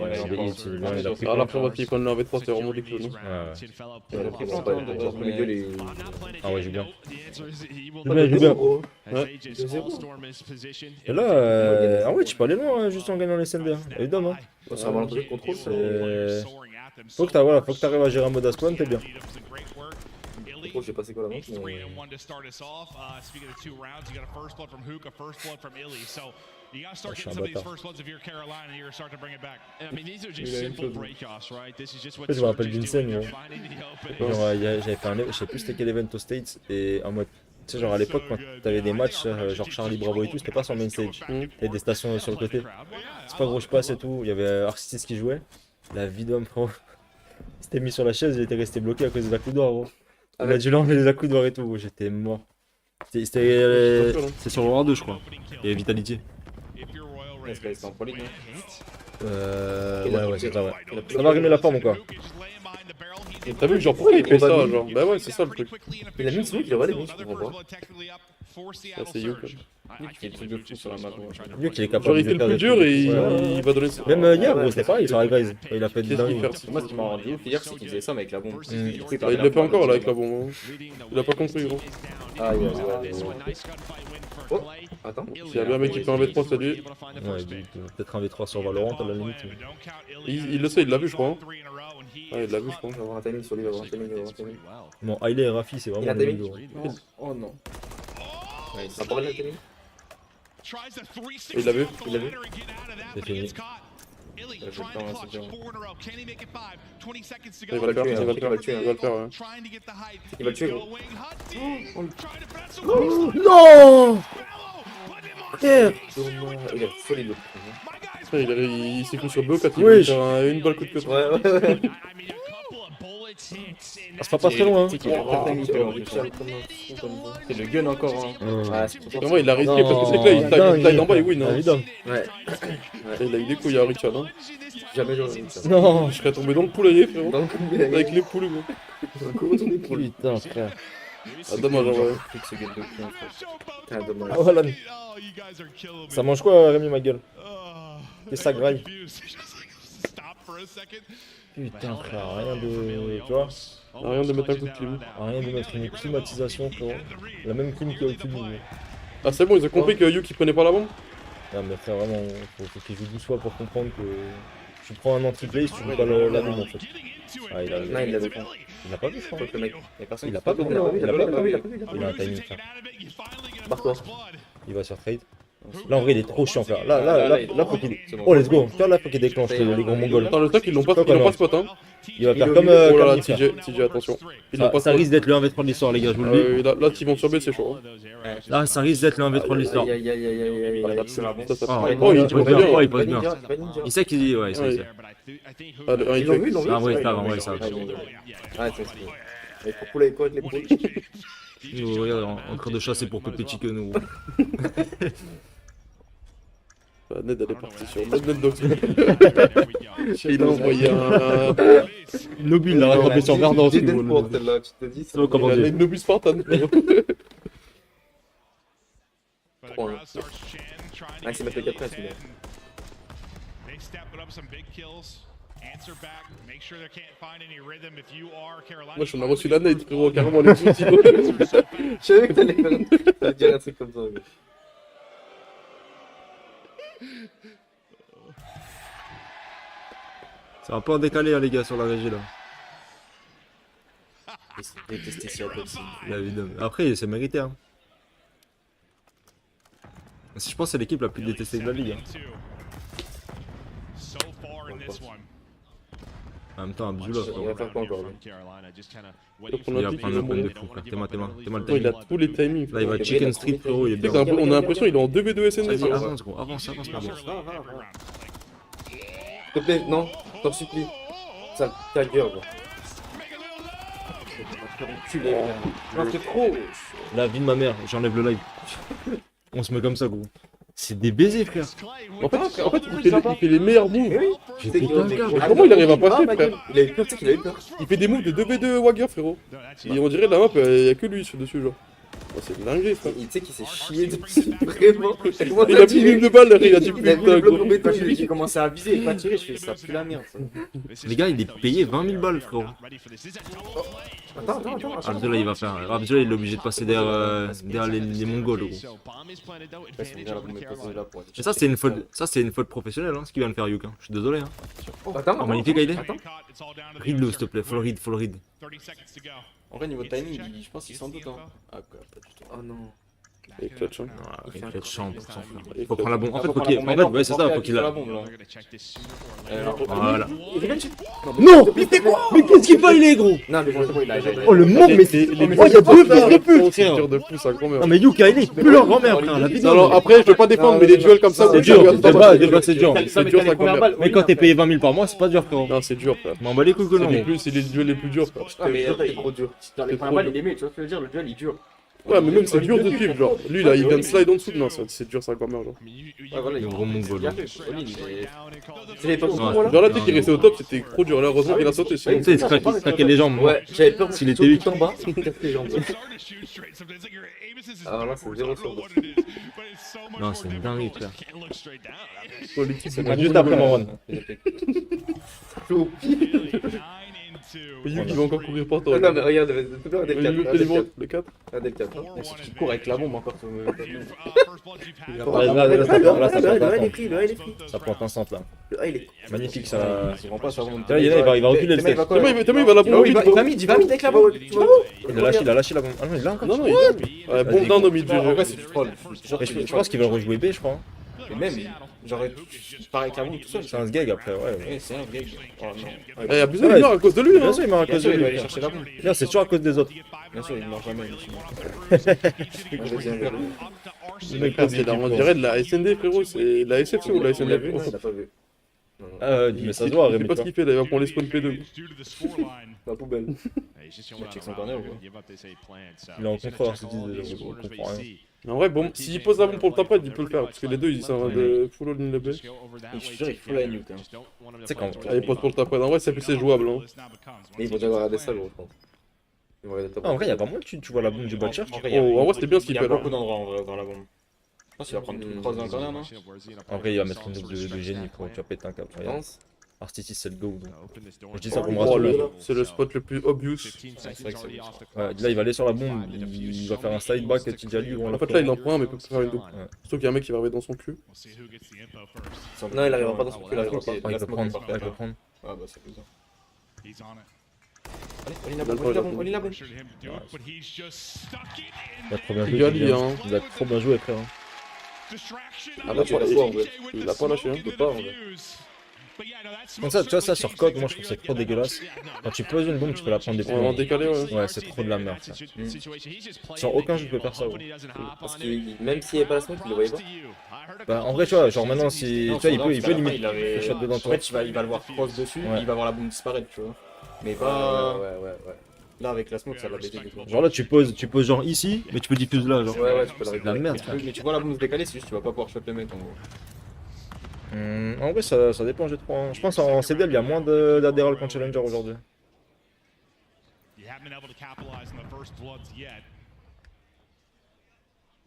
il a pris. Ah, la première qu'il prend le V3, c'était vraiment des clones. Ah ouais, j'ai bien. J'ai bien. Et là, ah ouais, tu peux aller loin juste en gagnant les SNB. Évidemment. Ça va l'entrée de contrôle. Faut que t'arrives à gérer un mode à spawn, t'es bien. Je sais pas c'est quoi la manche, mais... Je suis un bâtard. Je me rappelle d'une scène, genre j'avais fait un, je sais plus c'était quel event aux States, et en mode, tu sais, genre à l'époque quand t'avais des matchs, genre Charlie Bravo et tout, c'était pas sur le main stage, t'avais des stations sur le côté, c'est pas gros je passe et tout, il y avait Arcistis qui jouait, la vidéo pro, il s'était mis sur la chaise, il était resté bloqué à cause des accoudoirs, gros. On a dû l'enlever les accoudoirs et tout, gros. J'étais mort. C'est sur le War 2 je crois, et Vitality. C'est en Pro League, ouais, c'est ça, ouais. Ça va rimer la forme ou quoi? T'as vu, genre, pourquoi il fait ça, genre? Bah ouais, c'est ça le truc. Il a mis ce mec, il aurait les bons, je comprends pas. Ça, c'est You, quoi. Il fait le truc de fou sur la map. Mieux qu'il est capable Genre il fait le plus dur et il va donner... Même hier, gros, c'était pareil sur la Graze. Il a fait des dingues. Moi, ce qui m'a rendu ouf hier, c'est qu'il faisait ça mais avec la bombe. Il l'a fait encore là avec la bombe. Il a pas compris, gros. Ah, oh, attends. S'il y a bien un mec qui fait un V3, c'est lui. Ouais, peut-être un V3 sur Valorant à la limite. Il le sait, il l'a vu, je crois. Ah, il l'a vu, je crois. Il va avoir un timing sur lui, il va avoir un timing. Bon, Hailey et Rafi, c'est vraiment Il a le timing. Oh non. Ouais, ça pourrait le timing. Il l'a vu, C'est fini. Il va le faire, il va le faire, il va le faire, ouais. Il va le tuer, gros. Non! Frère! Il est solide. Il s'est cru sur BO4, il va faire une balle coup de queue. Ouais. Ça sera pas très loin. C'est le gun encore. Vraiment, il l'a risqué parce que c'est que là, il taille d'en bas et win. Ouais. Il a eu des couilles à Richard. Jamais j'aurais vu ça. Non! Je serais tombé dans le poulailler, frérot. Dans le poulailler. Avec les poules, gros. Putain, frère. Ah, dommage, en vrai. Ah, dommage. Ah, voilà. Ça mange quoi, Rémi, ma gueule? Qu'est-ce que ça graille? Putain, frère, rien de. Tu vois? Rien de mettre un coup de clim. Rien de mettre une climatisation, frérot. La même clim qu'il y a au-dessus de nous. Ah, c'est bon, ils ont compris que Yuki prenait pas la bombe? Non, mais frère, vraiment, faut qu'il joue 12 fois pour comprendre que tu prends un anti-play si tu joues pas la bombe en fait. Ah, il a. Non, il l'avait pas. Il l'a pas vu, je crois. Le mec. Il l'a pas vu, il a un timing, frère. Barre-toi. Il va sur trade. Là, en vrai, il est trop chiant, frère. Là, faut qu'il. Oh, let's go. Tu vois, là, faut qu'il déclenche les gros mongols. Attends, le stack, ils l'ont pas spot, hein. Il va faire comme. Oh là là, comme TJ, attention. ça risque d'être le 1v3 de l'histoire, les gars, je vous le dis. Là, ils vont sur B, c'est chaud. Là, ça risque d'être le 1v3 de l'histoire. Oh, il pose bien. Il sait qu'il dit, ouais, il sait. Ah, le 1, il fait. Ah, ouais, ça va, ouais, ça va. Ah, c'est bon. Il faut couler quoi avec les poules. Nous, regarde, en train de chasser pour Pépé Chicken, nous. Ned, elle est partie sur Ned Dog. Il a envoyé un. Nobi, il l'a rattrapé sur Verdant. Tu te dis, c'est comment dire. Une Nobi Spartan. Ah, il s'est mettre le 4 celui-là. Moi, j'en ai reçu la Ned, frérot, carrément les outils. Je savais que t'allais dire un truc comme ça. C'est un peu en décalé, hein, les gars, sur la régie là. Détesté si aussi. Après, c'est mérité. Hein. Je pense que c'est l'équipe la plus détestée de la ligue. Hein. En même temps, Abdullah, il va faire quoi encore? Il va prendre un point de fou, frère. T'es mal le timing. Il a tous les timings. Là, il va Chicken Street, frérot. Il est bien. On a l'impression qu'il est en 2v2 SND. Avance, gros. Avance, pardon. S'il te plaît, non, t'en supplie. Ça, ta gueule, gros. Non, c'est trop. La vie de ma mère, j'enlève le live. On se met comme ça, gros. C'est des baisers, frère. En fait, il fait les meilleurs moves. J'ai pété un câble. Comment il arrive à passer, frère? Il a eu peur, tu sais qu'il a eu peur. Il fait des moves de 2v2 Wagger, frérot. Et on dirait la map, il n'y a que lui dessus, genre. Oh, c'est dingue, frère. Tu sais qu'il s'est chié dessus, vraiment. Il a pris une de balle, il a dit putain, gros. J'ai vu qu'il commençait à viser et pas tirer, je fais ça pue la merde. Les gars, il est payé 20 000 balles, frérot. Attends. Abdullah, il va faire. Abdullah, il est obligé de passer derrière les Mongols, gros. Et ça, c'est une faute professionnelle, hein, ce qu'il vient de faire, Yuk. Je suis désolé. Hein. Attends, magnifique, Hailey. Read-le, s'il te plaît. Faut le read. En vrai, niveau timing, je pense qu'il s'en doute. Hein. Ah, quoi, pas du tout. Oh non. Il clutch, hein. Il clutch champ, il faut prendre la bombe. En fait, ouais, c'est ça, faut qu'il a. Voilà. Non! Mais qu'est-ce qu'il fait, il est gros? Non, mais bon, il a. Oh, le monde, mais c'est. Oh, il y a deux fils de pute, c'est dur de fou, sa grand-mère. Non, mais Yuka, il est plus leur grand-mère, frère. Non, après, je veux pas défendre, mais les duels comme ça, c'est dur. C'est dur. C'est dur, sa grand-mère. Mais quand t'es payé 20 000 par mois, c'est pas dur, frère. Non, c'est dur, frère. M'en bats les couilles que non. En plus, c'est les duels les plus durs, frère. Ah, mais c'est trop dur. Dans les premières balles, il aimait, tu vois ce que je veux dire? Le duel, il dure. Ouais, mais même c'est dur de suivre, genre. Lui là, il vient de slide en dessous. Non, c'est dur, ça, Gormer, genre. Ouais, voilà, Le gros mongol. C'est les pas Ouais. Genre là, dès qu'il restait au top, c'était trop dur. Là, heureusement qu'il a sauté. Sinon, Tu sais, il se craquait les jambes. Ouais, j'avais peur S'il était 8 en bas, il me casse les jambes. Alors là, c'est 0 sur 2. Non, c'est une dinguerie, frère. oh, l'équipe, c'est Ah, juste après mon run. Il va encore courir pour toi. Non, mais regarde, tout le Le 4. Le 4. Regardez le 4. Tu cours avec la bombe encore. Ça prend instant là. Le A, il est. Magnifique, ça. Il rend pas sa bombe. Là, il va reculer le step. Thomas, il va la bombe. Il va mid avec la bombe. Il a lâché la bombe. Ah non, il l'a encore. Non, non, il a. Bombe d'un homme, il En vrai, dit. c'est du troll. Je pense qu'il va rejouer B, je crois. Et même, j'aurais pareil avec la bombe tout seul. C'est un sgag après, ouais. Ouais, c'est un gag. Oh non. Eh, abusé, il meurt à cause de lui, hein. Bien sûr, il meurt à Bien cause de sûr, il lui. va aller chercher la bombe. Bien, c'est toujours à cause des autres. Bien sûr, il meurt jamais. Le mec, c'est la, on dirait de la SND, frérot. C'est la SFC ou la On l'a SND? vu, il l'a pas vu. Mais ça se voit, Je sais Rémi. pas ce qu'il fait là, il va prendre les spawns P2. La poubelle. Il check son corner ou quoi? Il est en contrôle, c'est dit, je comprends rien. En vrai, bon, s'il pose la bombe pour le tapad, il peut le faire. Parce que les deux, ils sont en train de full all in le B. Je suis sûr, il faut la nuke. Tu sais, quand. Ah, il pose pour le tapad. En vrai, c'est jouable. Hein. Mais ils vont déjà regarder ça, gros, je pense. Ils vont regarder Ah, en vrai, y'a pas moins que tu vois la bombe du butcher. Oh, en vrai, c'était bien ce Il qu'il y fait a là. beaucoup d'endroits en vrai dans la bombe. Je pense qu'il va prendre tout le cross dans le corner, non? En vrai, il va mettre une double de génie pour tu vas péter un câble. Je Regarde. pense. Artitis, c'est le go. Donc. Je dis Oh, ça pour me rassurer. c'est le spot le plus obvious. C'est vrai que c'est Ouais, là, il va aller sur la bombe, il va faire un slide back et tu dis à lui. En fait, là, il en prend un, mais il peut faire une double. Ouais. Surtout qu'il y a un mec qui va arriver dans son cul. Non, il arrivera pas dans son cul, il arrivera pas. Ah, il peut prendre. Ouais, il peut prendre. Ah bah c'est plus ça. He's on it. Allez, on lit la bombe, on lit la bombe. Pressured him to do it, but he's just stuck it in. Il a trop bien Il joué. gagne, hein. Il a trop bien joué, frère. Distraction. Ah bah tu l'as pas en vrai. Il a pas lâché, hein. Il peut pas en vrai. But yeah, no, that's Comme ça, tu vois, ça sur code, moi je trouve que c'est trop dégueulasse. Quand tu poses une bombe, tu peux la prendre des On va en points. décaler, ouais. Ouais, c'est trop de la merde. Ça. Sur aucun jeu, tu peux faire ça. Ouais. Parce que même s'il n'y avait pas la smoke, il le voyait pas. Bah, en vrai, tu vois, genre maintenant, si. Non, Tu vois, il peut il limite. avait. Le shot dedans, En toi. fait, il va le voir cross dessus, Ouais. il va voir la bombe disparaître, tu vois. Mais pas. Ouais. Là, avec la smoke, ça l'a pété du coup. Genre là, tu poses genre ici, mais tu peux diffuser là, genre. Ouais, tu peux C'est de la merde, frère. Mais tu vois la bombe se décaler, c'est juste tu vas pas pouvoir shot le mec en gros. En vrai, ça dépend, je trouve. Je pense en CDL, il y a moins d'adhérents qu'en Challenger aujourd'hui. You haven't been able to capitalize on the first bloods yet.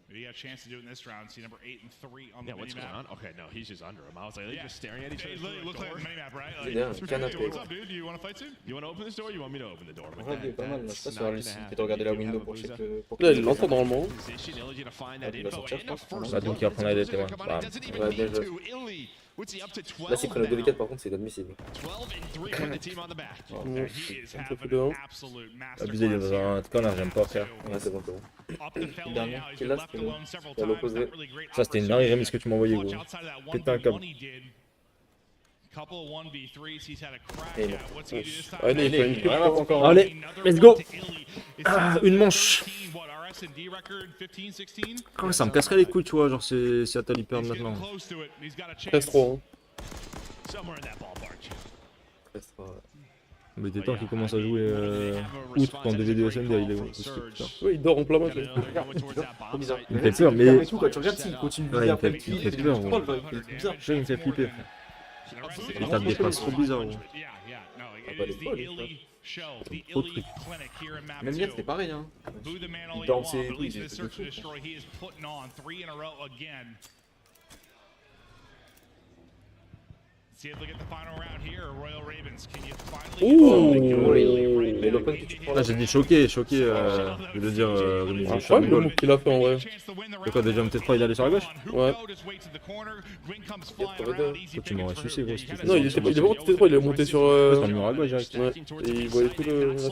Maybe you got a chance to do it in this round. See number 8 and 3 on the Yeah, what's going minimap. on? Okay, no, he's just under him. I was like, they're just staring at each Hey, other. it looks like a minimap, right? Like, Yeah, hey, cannot what's be. up, dude? Do you want to fight soon? You want to open this door or you want me to open the door? En vrai, il est pas mal, là. Je sais pas si on va That's réussir. not Peut-être regarder la gonna window happen. pour check. Là, il l'entend normalement. Position, Illy's gonna find Ah, that il va info sortir, and a je pense. first Bah, donc il va prendre la DT, ouais. Bam. Ouais, bien joué. Illy, what's he up to 12 Là, s'il prend le 2v4, par contre, c'est inadmissible. 12 and 3 put the team on the back. Ouais, He is un peu plus having an devant. absolute Abusé, il est masterclass dans un corner, j'aime pas, frère. Ouais, c'est bon, c'est bon. Up the Felony dernier, now, he's qui been l'a, left c'était le- alone several à times. l'opposé. Not really great Ça, c'était une dinguerie, Rémi, ce que tu m'as envoyé, gros. Watch outside of that Pété un câble. 1v1 he did. Couple of 1v3s he's had a crack Et at. What's he gonna do this time? Allez, il fait une Ouais, clip. pas encore. Allez, Another let's go. one to Illy. It says Une manche. 15, what, our S&D record, 15, 16? Quand même, ça me casserait les couilles, tu vois, genre c'est Atali perd He's getting maintenant. close to it. He's got a chance. 13-3. Somewhere in that ballpark. Mais des temps qu'il commence à jouer août quand DVD SND, il est où putain. Ouais, il dort en plein match. là. Trop bizarre. Il me fait peur, mais. Et tout, quand tu regardes, s'il continue de Ouais, viser il après me le fait kill, peur, c'est gros. bizarre. Je sais, il me fait flipper. Il tape des passes trop bizarres, gros. Yeah, yeah. No, Ah it bah, is les the folles, Illy show, the Trop de Illy trucs. clinic here in map Même 2. hier, c'était pareil, hein. Boo the man all Il you want, dansait et but at tout, least il this faisait search tout. and destroy, he is putting on 3 in a row again. See if they get the final round here, or Royal Ravens. Can you finally Ouh. Mais l'open que tu prends Là, j'ai dit choqué, je vais le dire, Rémi, je suis Incroyable le move qu'il a fait en vrai. C'est quoi déjà, peut-être pas il allait sur la gauche? Ouais. Toi, tu m'aurais sucé, gros, si tu fais Non, ça. il était pas T3, il est monté sur. Ouais, c'est un mur à gauche direct. Ouais. Et il voyait tout le reste.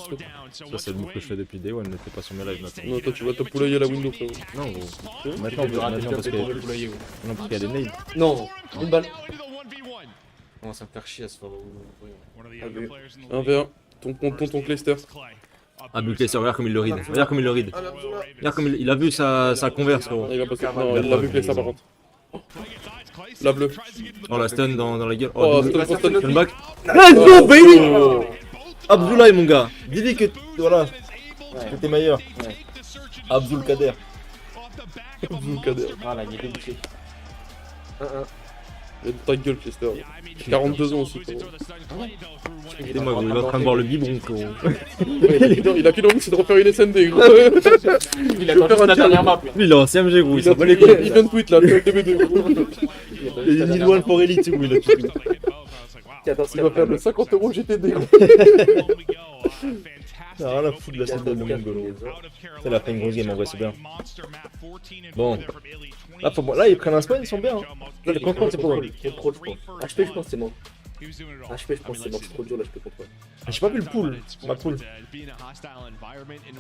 Ça, c'est le move que je fais depuis Day One, mais t'es pas sur mes lives maintenant. Non, toi, tu vas te poulailler à la window, frérot. Non, gros. Maintenant, parce qu'il y a des nades. Non, une balle. On va se faire chier à se faire. 1v1. Ton Clayster. Ah, Buckley, regarde comme il le read. Regarde comme il le read. Regarde comme il a vu sa converse, gros. Il a pas non, il a vu Clayster par contre. La bleue. Oh, la stun dans la gueule. Oh, Oh, stun. le back. Let's go, baby! Abdoulaye, mon gars. Dis-lui que. Voilà. Que t'es meilleur. Abdul Kader. Abdul Kader. Ah là, il est débouché. 1-1. Il a de ta gueule, Chester. 42 ans aussi, frérot. Et moi, il est en train de boire le biberon, frérot. Il a qu'une envie, c'est de refaire une SND, gros. Il a fait la dernière map. Lui, il est en CMG, gros. Il s'en bat les couilles. Il vient de tweet là, le TB2, gros. Il est Nidouane pour Elite, gros. Il a tout. Il va faire le 50 € GTD, gros. Ça a rien à foutre de la scène de Moulin Golo. Ça, il a fait une grosse game en vrai, c'est bien. Bon. Là, ils prennent un spawn, ils sont bien. Hein. Là, le contrôle, c'est pour eux. Contrôle, je pense. HP, je pense, c'est bon. HP, je pense, c'est bon. C'est trop dur, l'HP contrôle. J'ai pas vu le pool. Ma pool.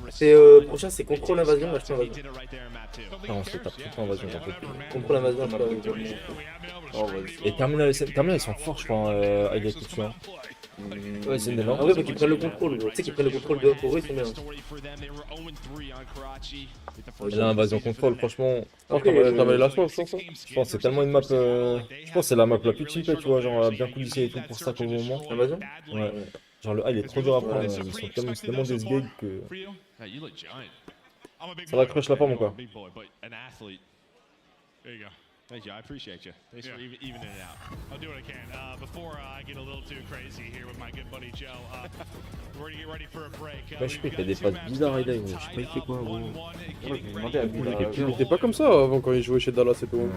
C'est prochain, c'est contrôle invasion, HP invasion. Non, on se tape tout le temps invasion. Contrôle invasion, HP invasion. Oh, vas-y. Et Terminal, ils sont forts, je crois, avec tout ça. Ouais, c'est énorme. Ah ouais, faut qu'ils prennent le contrôle, gros. Tu sais qu'ils prennent le contrôle de pour eux, ils sont bien. Et là, invasion contrôle, franchement. Travailler la soif, je pense. Je pense que c'est tellement une map. Je pense que c'est la map la plus typée, tu vois, genre bien coulissée et tout pour ça qu'au moment. Invasion? Ouais. Genre le A il est trop dur à prendre, ils sont tellement des gigs que. Ça va crush la forme ou quoi? Thank you. I appreciate you. Thanks for evening it out. I'll do what I can. Before I get a little too crazy here with my good buddy Joe, we're gonna get ready for a break. Ouais, je sais pas, il fait des passes bizarres, Ida, gros. Je sais pas, il fait quoi, gros. Il était pas comme ça avant quand il jouait chez Dallas et tout.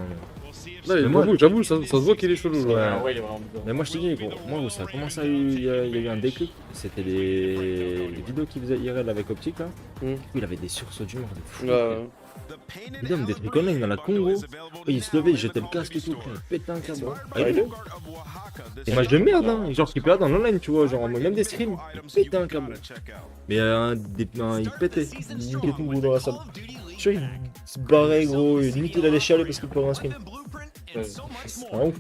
Là, j'avoue, ça se voit qu'il est chelou. Ouais, il est vraiment bizarre. Mais moi, je te dis, gros, moi, ça a commencé à il y a eu un déclic. C'était des vidéos qu'il faisait IRL avec Optique, là. Il avait des sursauts d'humour, des fous. Il donne des trucs online dans la con, gros. Il se levait, il jetait le casque et tout, il pétait un câble. Des matchs de merde, hein. Genre qui perdent en online, tu vois, genre même des streams, il pétait un câble. Mais il pétait, il niquait tout gros dans la salle. Je sais, il se barrait, gros, et limite il allait chialer parce qu'il pleurait un stream. Ah ouf.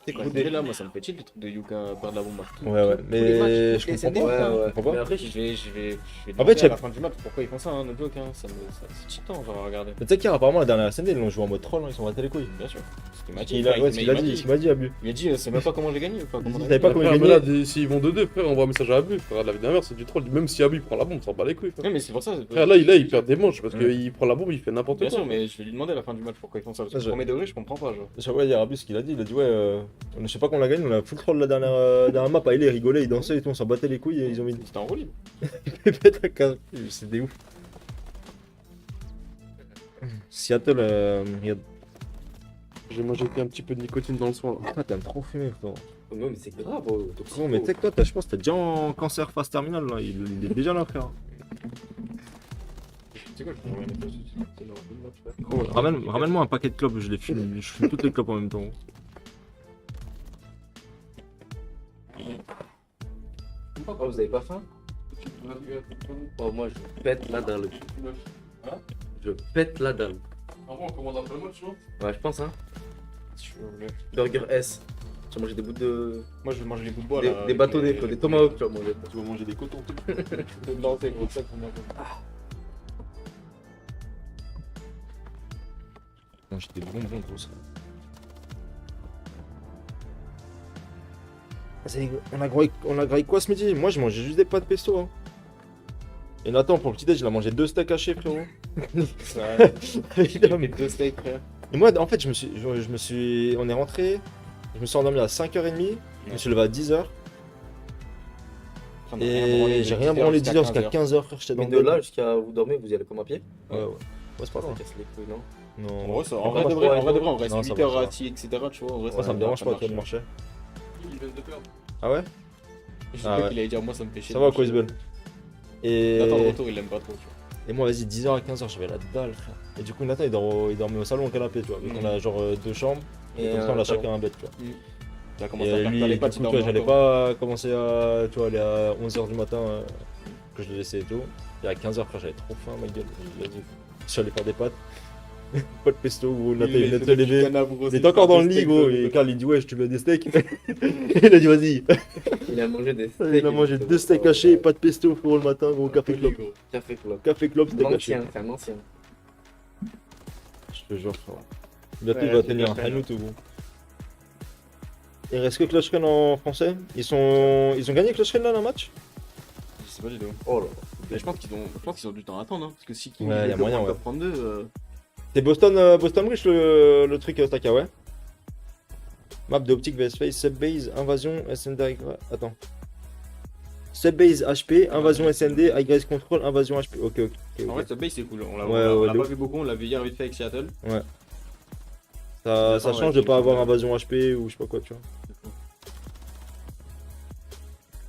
C'est quoi là, moi ça me fait chill le truc de Yuka perdre la bombe. Ouais, mais je comprends pas. Ouais. Comprends pas. Mais après, je vais En fait, à la fin du match pourquoi ils font ça, hein, no joke, hein. C'est cheatant, genre, regardez. Mais tu sais qu'apparemment la dernière SND, ils l'ont joué en mode troll, hein, ils sont battus les couilles. Bien sûr. Ce qu'il m'a dit, Abu. Il m'a dit, c'est même pas comment j'ai gagné ou pas. Il savait pas comment il Mais là, gagnait. s'ils vont 2-2, frère, on voit un message à Abu. Frère, la vie d'inverse, c'est du troll. Même si Abu prend la bombe, ça s'en bat les couilles. Non, mais c'est pour ça. Frère, là, il perd des manches parce qu'il prend la bombe, il fait n'importe quoi. Bien sûr, mais je vais lui demander à la fin du match pourquoi ils font ça. Parce que premier degré, je comprends pas, genre. Je vois, il y a Abu ce qu'il a dit, il a dit ouais, je sais pas qu'on l'a gagné, on a full troll la dernière map, il rigolait, il dansait et tout, on s'en battait les couilles et ils ont mis. C'était en roue libre. C'était ouf. Seattle, regarde. J'ai mangé un petit peu de nicotine dans le soin là. Toi t'aimes trop fumer, frère. Non, mais c'est grave, Non, mais tu sais que toi, je pense que t'es déjà en cancer phase terminale là, il est déjà là, frère. C'est quoi, Ramène-moi un paquet de clopes, je fume toutes les clopes en même temps. Oh, vous avez pas faim? Oh, moi je pète la dalle. Je pète la dalle. En vrai, on commande après le match, tu vois? Ouais, je pense, hein. Burger S. Tu vas manger des bouts de. Moi je vais manger les bouts de bois Des bâtonnets, des tomahawks, tu vas manger. Tu vas manger des cotons. Tu vas me lancer, gros, ça pour moi. Manger des bonbons, gros ça. On a graillé quoi ce midi? Moi je mangeais juste des pâtes pesto. Hein. Et Nathan pour le petit déj il a mangé 2 steaks hachés, frérot. Ouais. Il a mis 2 steaks, frère. Et moi en fait on est rentré, je me suis endormi à 5h30, je me suis levé à 10h. Et j'ai rien branlé 10h jusqu'à 15h, frère, j'étais dans le bed. Mais de là jusqu'à vous dormez, vous y allez comme à pied? Ouais. Ouais, c'est pas grave. Ça casse les couilles, non? Non. En vrai, de vrai, on reste 8 heures assis, etc. Tu vois, en vrai, moi ça me dérange pas toi de marcher. Ah ouais? Je sais pas qu'il allait dire, moi ça me fait chier. Ça va quoi, Isbel? Et. Nathan, le retour, il l'aime pas trop, tu vois. Et moi, vas-y, 10h à 15h, j'avais la dalle, frère. Et du coup, Nathan, il dormait au salon au canapé, tu vois. Donc, on a genre 2 chambres, et comme ça, on a chacun un bed, tu vois. Tu as commencé à faire lui, les pattes, du coup, j'allais pas commencer à, tu vois, aller à 11h du matin, que je le laissais et tout. Et à 15h, frère, j'avais trop faim, ma gueule. J'allais faire des pâtes. Pas de pesto, gros. Nathan, il venait de te lever. Il était encore dans le lit, gros. Et Carl, il dit, ouais, tu veux des steaks? Il a dit, vas-y. Il a mangé des steaks. Il a mangé 2 steaks hachés, pas de pesto, frérot, le matin, gros. Café club. Café club, steak haché. C'est un ancien. Je te jure, frérot. Bientôt, il va tenir un Hanou tout, gros. Il reste que Clash Royale en français. Ils ont gagné Clash Royale là, un match? Je sais pas du tout. Oh là. Mais je pense qu'ils ont du temps à attendre, hein, parce que si King Ouais, y a moyen, ouais. top 32, C'est Boston Bridge le truc Staka, ouais. Map de optique vs face, subbase, invasion, SND, attends. Subbase HP, invasion SND, high control, invasion HP. Ok. en vrai, Subbase c'est cool. On l'a Ouais, pas vu beaucoup, on l'a vu hier vite fait avec Seattle. Ouais. Ça change de pas avoir invasion HP ou je sais pas quoi, tu vois.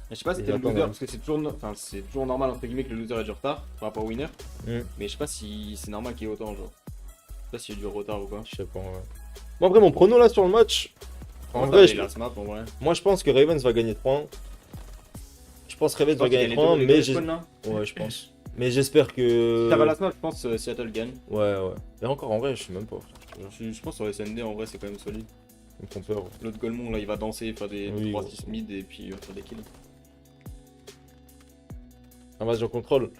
Je sais pas si c'était le loser, parce que c'est toujours normal entre guillemets que le loser ait du retard par rapport au winner. Mais je sais pas si c'est normal qu'il y ait autant, genre. Je sais pas s'il y a du retard ou quoi. Je sais pas, ouais. Bon, après, mon prono là sur le match. En vrai, moi je pense que Ravens va gagner 3-1. Je pense que Ravens va gagner 3-1, mais ouais, je pense. Mais j'espère que. Si ça va la snap, je pense Seattle gagne. Ouais. Et encore en vrai, je sais même pas. Je pense sur les SND en vrai, c'est quand même solide. Ils me font peur. L'autre Golemon là, il va danser, faire des 3-6 mid et puis il va faire des kills. Invasion contrôle.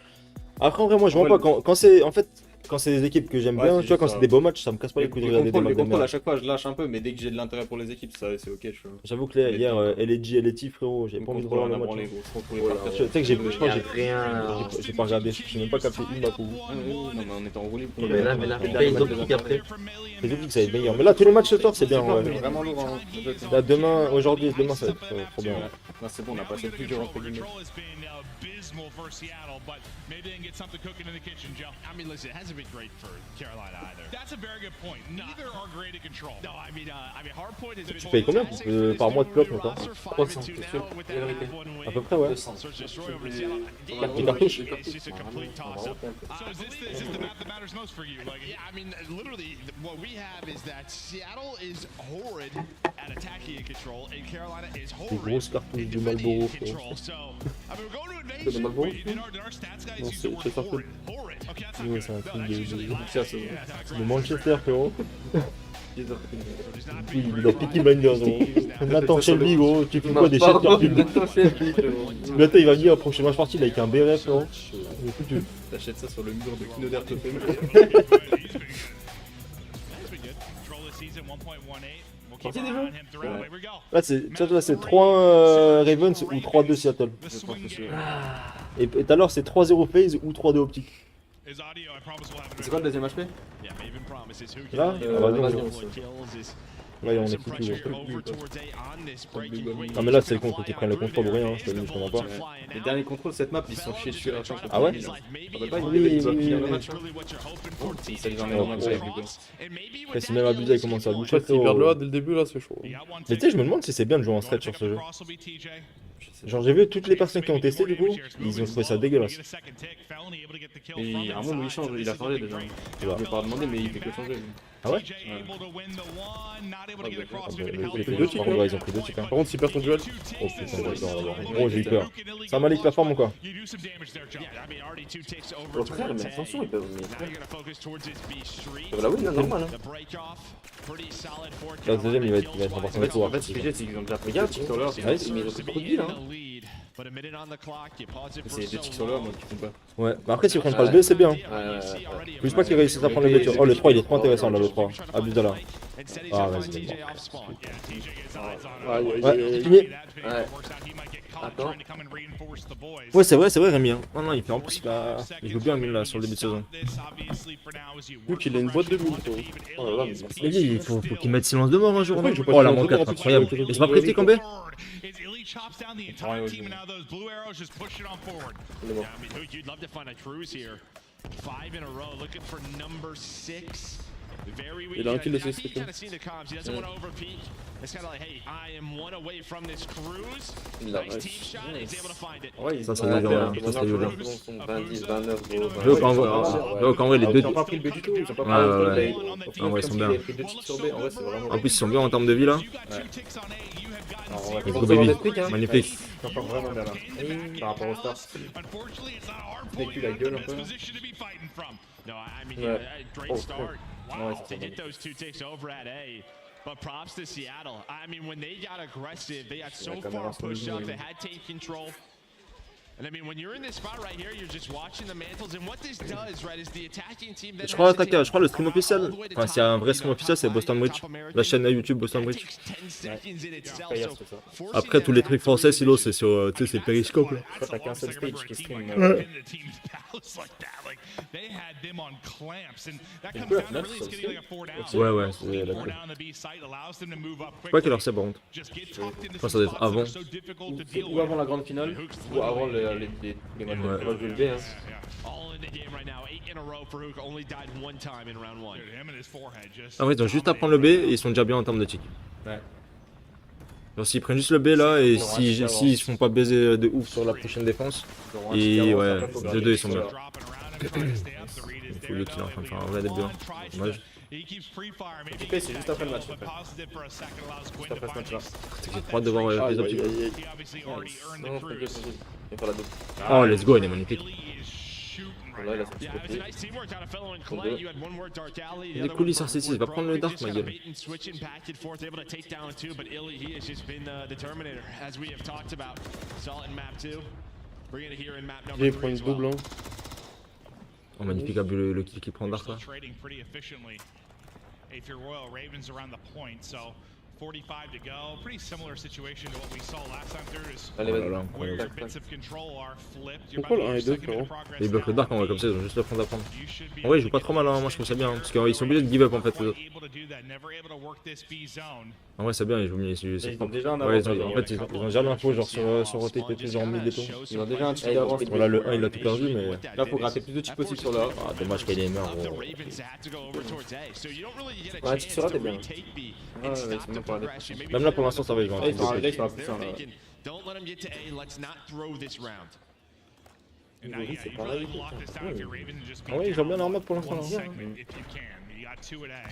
Après, en vrai, moi je vois pas quand c'est. En fait, quand c'est des équipes que j'aime bien, tu vois, quand c'est des beaux matchs, ça me casse pas les couilles de regarder des matchs. Les contrôles, à chaque fois, je lâche un peu, mais dès que j'ai de l'intérêt pour les équipes, c'est ok. J'avoue que hier, LG, frérot, j'ai pas envie de voir le match. Tu sais que j'ai pas regardé, j'ai même pas capté une map pour vous. Non, mais on était enroulé. Mais là, les optiques après. Les optiques, ça va être meilleur. Mais là, tous les matchs ce soir, c'est bien. Vraiment lourd. Là, demain, aujourd'hui et demain, ça va être trop bien. Là, c'est bon, on a passé plus dur entre guillemets. Abysmal for Seattle, but maybe they can get something cooking in the kitchen, Joe. I mean, listen, it hasn't been great for Carolina either. That's a very good point. Neither are great at control. No, I mean, Hardpoint has been. Tu payes combien par mois de clope maintenant? 300, c'est sûr. À peu près, ouais. 200. Les cartouches. It's just a complete toss-up. So is this the map that matters most for you? Like, yeah, I mean, literally, what we have is that Seattle is horrid at attacking in control, and Carolina is horrid grosses cartouches du Malboro. So, I mean, we're going to invasion. Did our stats guys use the word horrid? Okay, that's not good. C'est un truc Yeah, de Manchester, frérot. Il est Peaky Blinders, gros. Nathan Shelby, gros. Tu fais quoi des Chesterfield? Bientôt, il va venir au prochain match party avec un BRF, frérot. T'achètes ça sur le mur de Kinoder Totem. Là, c'est 3 Ravens ou 3-2 Seattle. Et tout à l'heure, c'est 3-0 FaZe ou 3-2 optique. C'est quoi le deuxième HP? Là, Là, on est foutu. Non, mais là, c'est le contre qui prennent le contrôle ou rien, je te le dis, je comprends pas. Les derniers contrôles de cette map, ils sont chiés dessus à la fin. Ah ouais? Oui. Ça les emmène en match avec lui. Après, si même abusé, il commence à boucher. S'ils perdent le A dès le début, là, c'est chaud. Mais tu sais, je me demande si c'est bien de jouer en stretch sur ce jeu. Genre, j'ai vu toutes les personnes qui ont testé, du coup, ils ont trouvé ça dégueulasse. Et à un moment où il change, il a changé déjà. Je vais pas demander, mais il fait que changer. Ah ouais? Ils ont pris 2 tickets. Par contre, s'ils perdent ton duel, Oh putain, gros, j'ai eu peur. Ça m'a liqué la forme ou quoi? Au frère, mais attention, ils peuvent. La win, là, normal. Là, le deuxième, il va être en partant de tour. En fait, ce que j'ai, c'est qu'ils ont déjà pris Regarde, des tics sur leur. mais ils ont fait beaucoup de kills, hein. C'est des tics sur leur, moi, qui font pas. Ouais, bah après, s'ils prennent pas le 2, c'est bien. Ouais. Plus pas qu'ils réussissent à prendre le voiture. Oh, le 3, il est trop intéressant là, le 3. Abuse de là. Ah, vas-y. Ouais, fini. Ouais. Attends. Ouais, c'est vrai, Rémi. Hein. Non, il fait en plus, il joue bien là sur le début de saison. vu qu'il a une boîte de bulles. Oh là là, Mais lui, il faut qu'il mette silence de mort un jour. Oh, la manque 4, incroyable. Mais c'est pas prêté, Cambé? Il a un kill de 6 secondes. Ouais, Ça va bien. Ça, c'est violent. 20, 29, En vrai, les deux. Ils ont pas pris le B du tout. Ils ont pas pris Ouais. En vrai, ils sont bien. pris 2 tics sur B. En vrai, c'est vraiment. En plus, ils sont bien en termes de vie là. Ils Go baby. Magnifique. sont pas vraiment bien là. Par rapport au start. Vécu la gueule un peu. Ouais. Great start. Wow, Ouais, to get those 2 ticks over at A. But props to Seattle. I mean, when they got aggressive, they got so far pushed up, they had take control. Je crois attaquer, je crois le stream officiel. Enfin, s'il y a un vrai stream officiel, c'est Boston Bridge. La chaîne YouTube Boston Bridge. Ouais. Après, tous les trucs français, sinon, c'est sur tu sais, c'est Periscope. Là. Je crois que t'as qu'un seul stage qui stream. Ouais, ouais, c'est la cool. Je sais pas quelle heure c'est par contre. Je pense que ça doit être avant. Ou avant la grande finale, ou avant les matchs. Ouais. Moi je vais le B, hein. Ah ouais, ils ont juste à prendre le B et ils sont déjà bien en termes de tick. Ouais. Genre s'ils prennent juste le B là et s'ils se font pas baiser de ouf sur la prochaine défense, et ouais, 2-2 ils sont bien. Il faut le kill en train de faire un vrai début. Dommage. TP c'est juste après le match. Juste après ce match là. J'ai trop hâte de voir les objectifs. Non, t'inquiète, il va faire la double. Oh, let's go, il est magnifique. Là, il a sorti côté. Il est cool, il sort C6, il va prendre le dark, ma gueule. Il prend une double. Hein. Oh, magnifique, le kill qui prend dark là. If you're Royal Ravens around the point, so 45 to go. Pretty similar situation to what we saw last time through is Allez, Oh là là, where your incroyable. bits of control are flipped. You're Pourquoi about le to 1 get et 2 your second bit of frérot? progress Ils bloquent le now. dark en vrai comme ça, ils ont juste le prendre à prendre. You should be En vrai, ils jouent pas trop mal, hein. Moi je trouve ça bien, hein, parce qu'ils sont obligés de give up en fait les autres. able to do that, never able to work this B zone. En vrai, c'est bien, ils jouent mieux. Ils ont déjà un Ouais, avantage. en fait, ils ont déjà l'info, genre sur rotate et tout, genre mid et tout. Ils ont déjà un petit d'avance. Voilà, le 1 il a tout perdu, mais. Là, faut gratter plus de chips possible sur le A. Ah, dommage qu'il ait mort, gros. Ouais, tu seras, t'es bien. Ouais, ouais, c'est même pas aller. Même là pour l'instant, ça va, ils vont Ah, ils sont un là, ils sont à plus 1 là. And now, yeah, you really lock this down if you're Ravens and just be Ah ouais, ils jouent bien en mode pour one l'instant. segment if you can. You got 2 at A.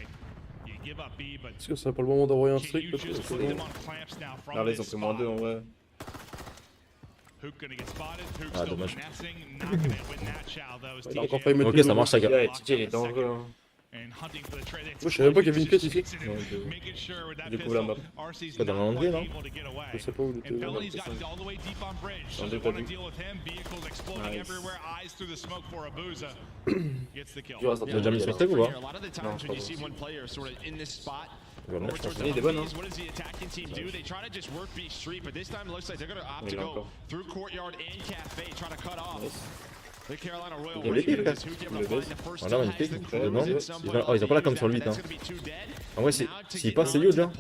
You give up B, but Est-ce que c'est pas le moment d'envoyer un can streak you parce que just c'est put bon. them on clamps now from Là, ils ont this pris moins 2 spot? en vrai. Hook gonna get spotted. Hook Ah, still dommage. finessing. Not gonna win that chow though. Il a encore failli mettre Ok, une ça double. marche, ça gars. Ouais, TJ il est dangereux. Hein. And hunting for the trade. Moi je savais même pas qu'il y avait une pièce ici. Making sure with that J'ai couvert la map. pistol, RC's Pas dans la not laundry, quite non? able to get away. Je sais pas où il était. And Felony's got all the way deep on bridge, so On they deux want to pas deal with him. Vehicles exploding Nice. everywhere. Eyes through the smoke for Abuza. Gets the kill. Tu vois, ça T'as déjà mis sur tag ou pas? Non, je pense pas. Je vais le mettre, je pense. Il est des bonnes, hein. What does the attacking team do? They try to just work B Street, but this time it looks like they're going to opt to Il est go encore. through Courtyard and Cafe, try to cut off. The Carolina Royal Il est libre, Ravens is who able to find the first Voilà, two magnifique. has the Non, crew. Is it ils ont pas la com sur le 8. Hein. that's going to be 2 dead? En vrai, s'il passe, c'est huge. Hein.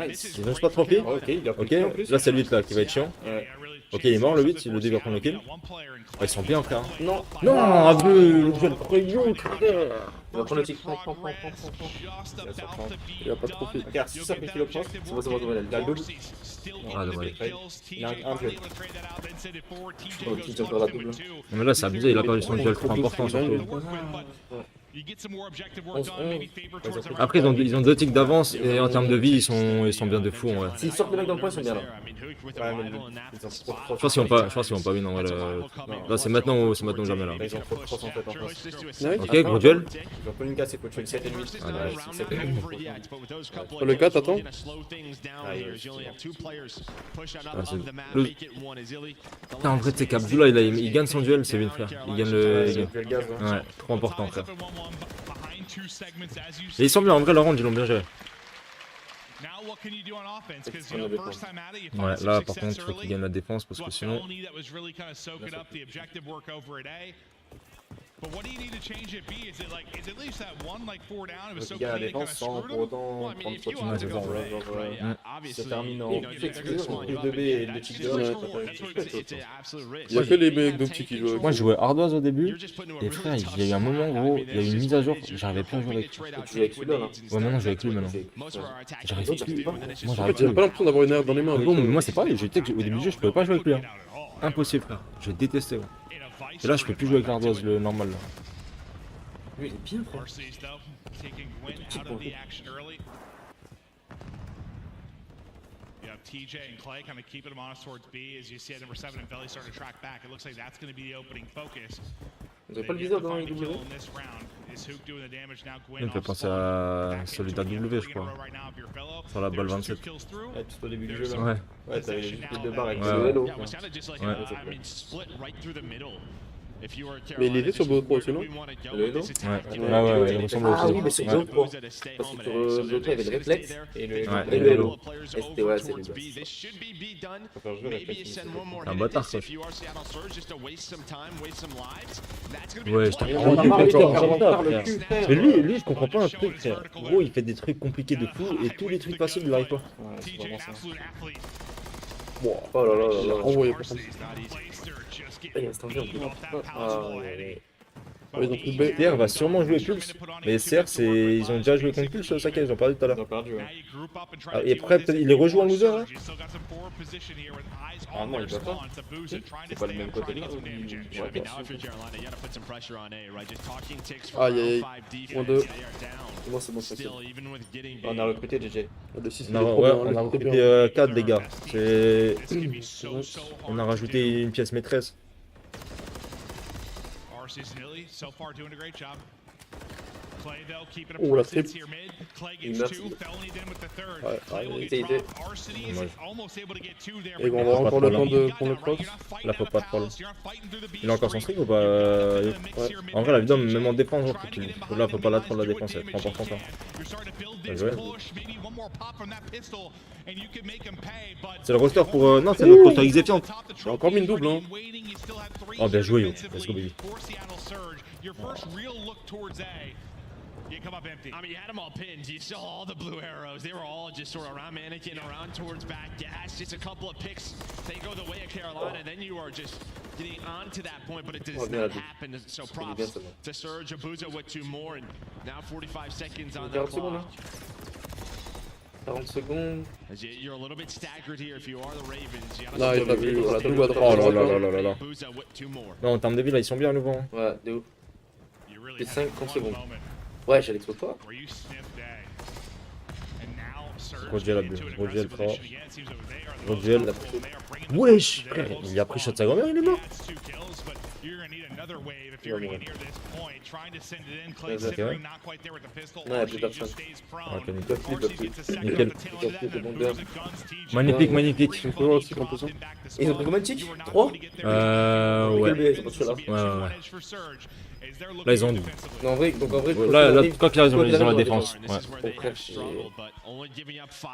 Nice. Ils ont pas trop pris. Ok, il a pris Ok, le en plus. là c'est le 8 là qui va être chiant. Ouais. Ok, il est mort le 8, il le début va prendre le kill. Ils sont bien, frère. Non, Non, Abel, le duel crayon, frère. il va prendre le tic. Il a pas de profil. Regarde, si ça fait le cross, C'est bon, il a le double. Ah, dommage. Il a un duel. Oh, qui tient encore la double. Mais là, c'est abusé, il a perdu son duel trop important surtout. Après, ils ont 2 ticks d'avance et en termes de vie, ils sont bien de fou en vrai. S'ils sortent les mecs dans le point, ils sont bien là. Ouais, mais ils ont trop de Je pense qu'ils vont pas win en vrai. Là, c'est maintenant ou jamais là. Là, ils ont trop de cross en fait en face. Ok, gros duel. Ils ont pas une casse, il faut tuer le 7 et demi. Ah, ouais. Le 4, attends. Putain, en vrai, tu sais qu'Abdullah, il gagne son duel, c'est win, frère. Il gagne le. Ils ont tué le gaz. hein. Ouais, trop important, frère. Et ils sont bien, en vrai, leur round, ils l'ont bien géré. Ouais, là, par contre, il faut qu'il gagne la défense parce que sinon. But what do you need to change at B? Is it at least that one, 4 down? It was so Il y a la clean, it kind défense of sans screwed pour him. autant prendre trop de Ouais, c'est ça, temps. ouais. Genre, ça termine en plus de B et de chick de Il y a que les mecs d'optique qui jouent. Moi, je jouais ardoise au début. Et frère, il y a eu un moment, gros, il y a eu une mise à jour, j'arrivais plus à jouer avec. Tu joues avec celui-là là. Ouais, maintenant, je joue avec lui maintenant. J'arrive plus. Moi, En j'arrive fait, j'ai plus. pas l'impression d'avoir une air dans les mains. Mais avec bon, lui. moi, c'est pareil, au début du jeu, je pouvais pas jouer avec lui. Hein. Impossible, frère. Je détestais. Ouais. Et là, je peux plus jouer avec l'ardoise, le normal. Là. Lui, il est bien, frère. RC's though taking Win out of the action early. You have TJ and Clay kind of keeping them honest towards B as you see at number 7 and Belly starting to track back. It looks like that's going to be the opening focus. Vous avez pas le viseur dans IW? Il me fait penser à celui d'AW, je crois. Sur la balle 27. Ouais, tout au début du jeu là. Ouais. Ouais, t'avais juste les deux barres avec Ouais, le ouais. hello. Mais il était sur BO3 aussi, non? Le hello? Ouais, il ressemble Ah aussi. oui, mais c'est Ouais. BO3. Parce que sur BO3, il y avait le réflexe Et le Ouais. et le hello. ST, ouais, c'est les deux. Faut faire jouer réflexe. Un bâtard, ça. On Ouais, je va t'en pas parler de encore. 40 le cul, frère. Mais lui, je comprends pas un truc, frère. Gros, il fait des trucs compliqués de fou et tous les trucs faciles, il arrive pas. Ouais, c'est vraiment ça. Bon, Oh là là là là. envoyé pour ça. Il reste un jeu, on peut pas. Ah, ouais. Ils ont pris B. SR va sûrement jouer Pulse, mais SR, ils ont déjà joué contre Pulse, ça, ils ont perdu tout à Ils l'heure. ont perdu, ouais. Ah, et après, peut-être il les rejoue en loser, là. Ah non, il doit pas. C'est pas le même côté là. Ouais, Aïe aïe aïe. Moins 2. Moi, c'est bon, c'est facile. on a recruté JJ. Le 6, il est Non, trop ouais, bien. on a il est trop bien. recruté 4, les gars. On a rajouté une pièce maîtresse. Oh, la triple. Il meurt. Ouais, Il était. Et bon, on va encore le temps de prendre le cross. Là, faut pas trop long. Il a encore son string ou pas ouais. En vrai, la vidéo, même en défense, genre, là, faut pas la trop la défense, elle est trop importante. Bien joué. C'est le roster pour. Non, c'est notre roster Xéfiant. J'ai encore mis une double, hein. Oh, bien joué, yo. Let's go, baby. You come up empty. I mean, you had them all pinned. You saw all the blue arrows. They were all just sort of around mannequin, around towards back gas. Just a couple of picks. They go the way of Carolina. Then you are just getting on to that point, but it does not happen. So props to Serge Abuza with 2 more. And now 45 seconds on the 40 secondes, clock. hein. 40 secondes. You're a little bit staggered here if you are the Ravens. You Non, il a pas vu. On a double à droite. Oh là là là là là là. Abuza with 2 more. Non, en termes de vie, là, ils sont bien à nouveau. Hein. Ouais, de ouf. C'est 50 secondes. Ouais, j'ai l'exploit pas. Gros gel à but. Gros gel, frère. Gros gel. Wesh, frère, il a pris shot de sa grand-mère, il est mort. Ouais, plus personne. Ok, nickel. Ils peuvent plus. Nickel. Ils peuvent plus de bomber. Magnifique, magnifique. Ils sont toujours aussi comme ça. Ils ont pris combien de tics? 3? Ouais. Quel BS, c'est pas celui-là. Ouais. Là, ils ont. Non, en vrai, donc en vrai. Là, quoi qu'il arrive, ils ont la défense. Ouais. Bon, frère,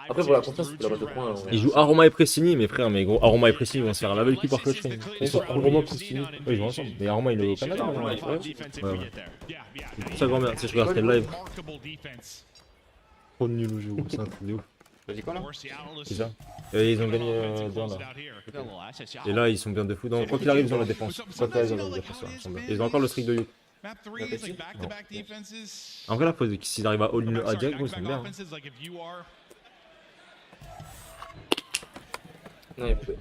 après, pour la confiance, c'est la base de points. Ils jouent Aroma et Pressini, mais frère, mais gros, Aroma et Pressini vont se faire laver le cul par Clutch. Ils sont vraiment Pressini. Ouais, ils jouent ensemble. Mais Aroma, il est au Canada. Ouais. C'est sa grand-mère, tu sais, je regarde quel live. Trop nul au jeu, c'est un truc de ouf. T'as dit quoi là? C'est ça. Et ils ont gagné 2 là. Et là, ils sont bien de fou. Donc, quoi qu'il arrive, ils ont la défense. Quoi qu'il arrive, ils ont la défense. Ils sont bien. Ils ont encore le streak de You. En vrai, là, s'ils arrivent à all-in le Adiak, ils sont bien. Non, il peut.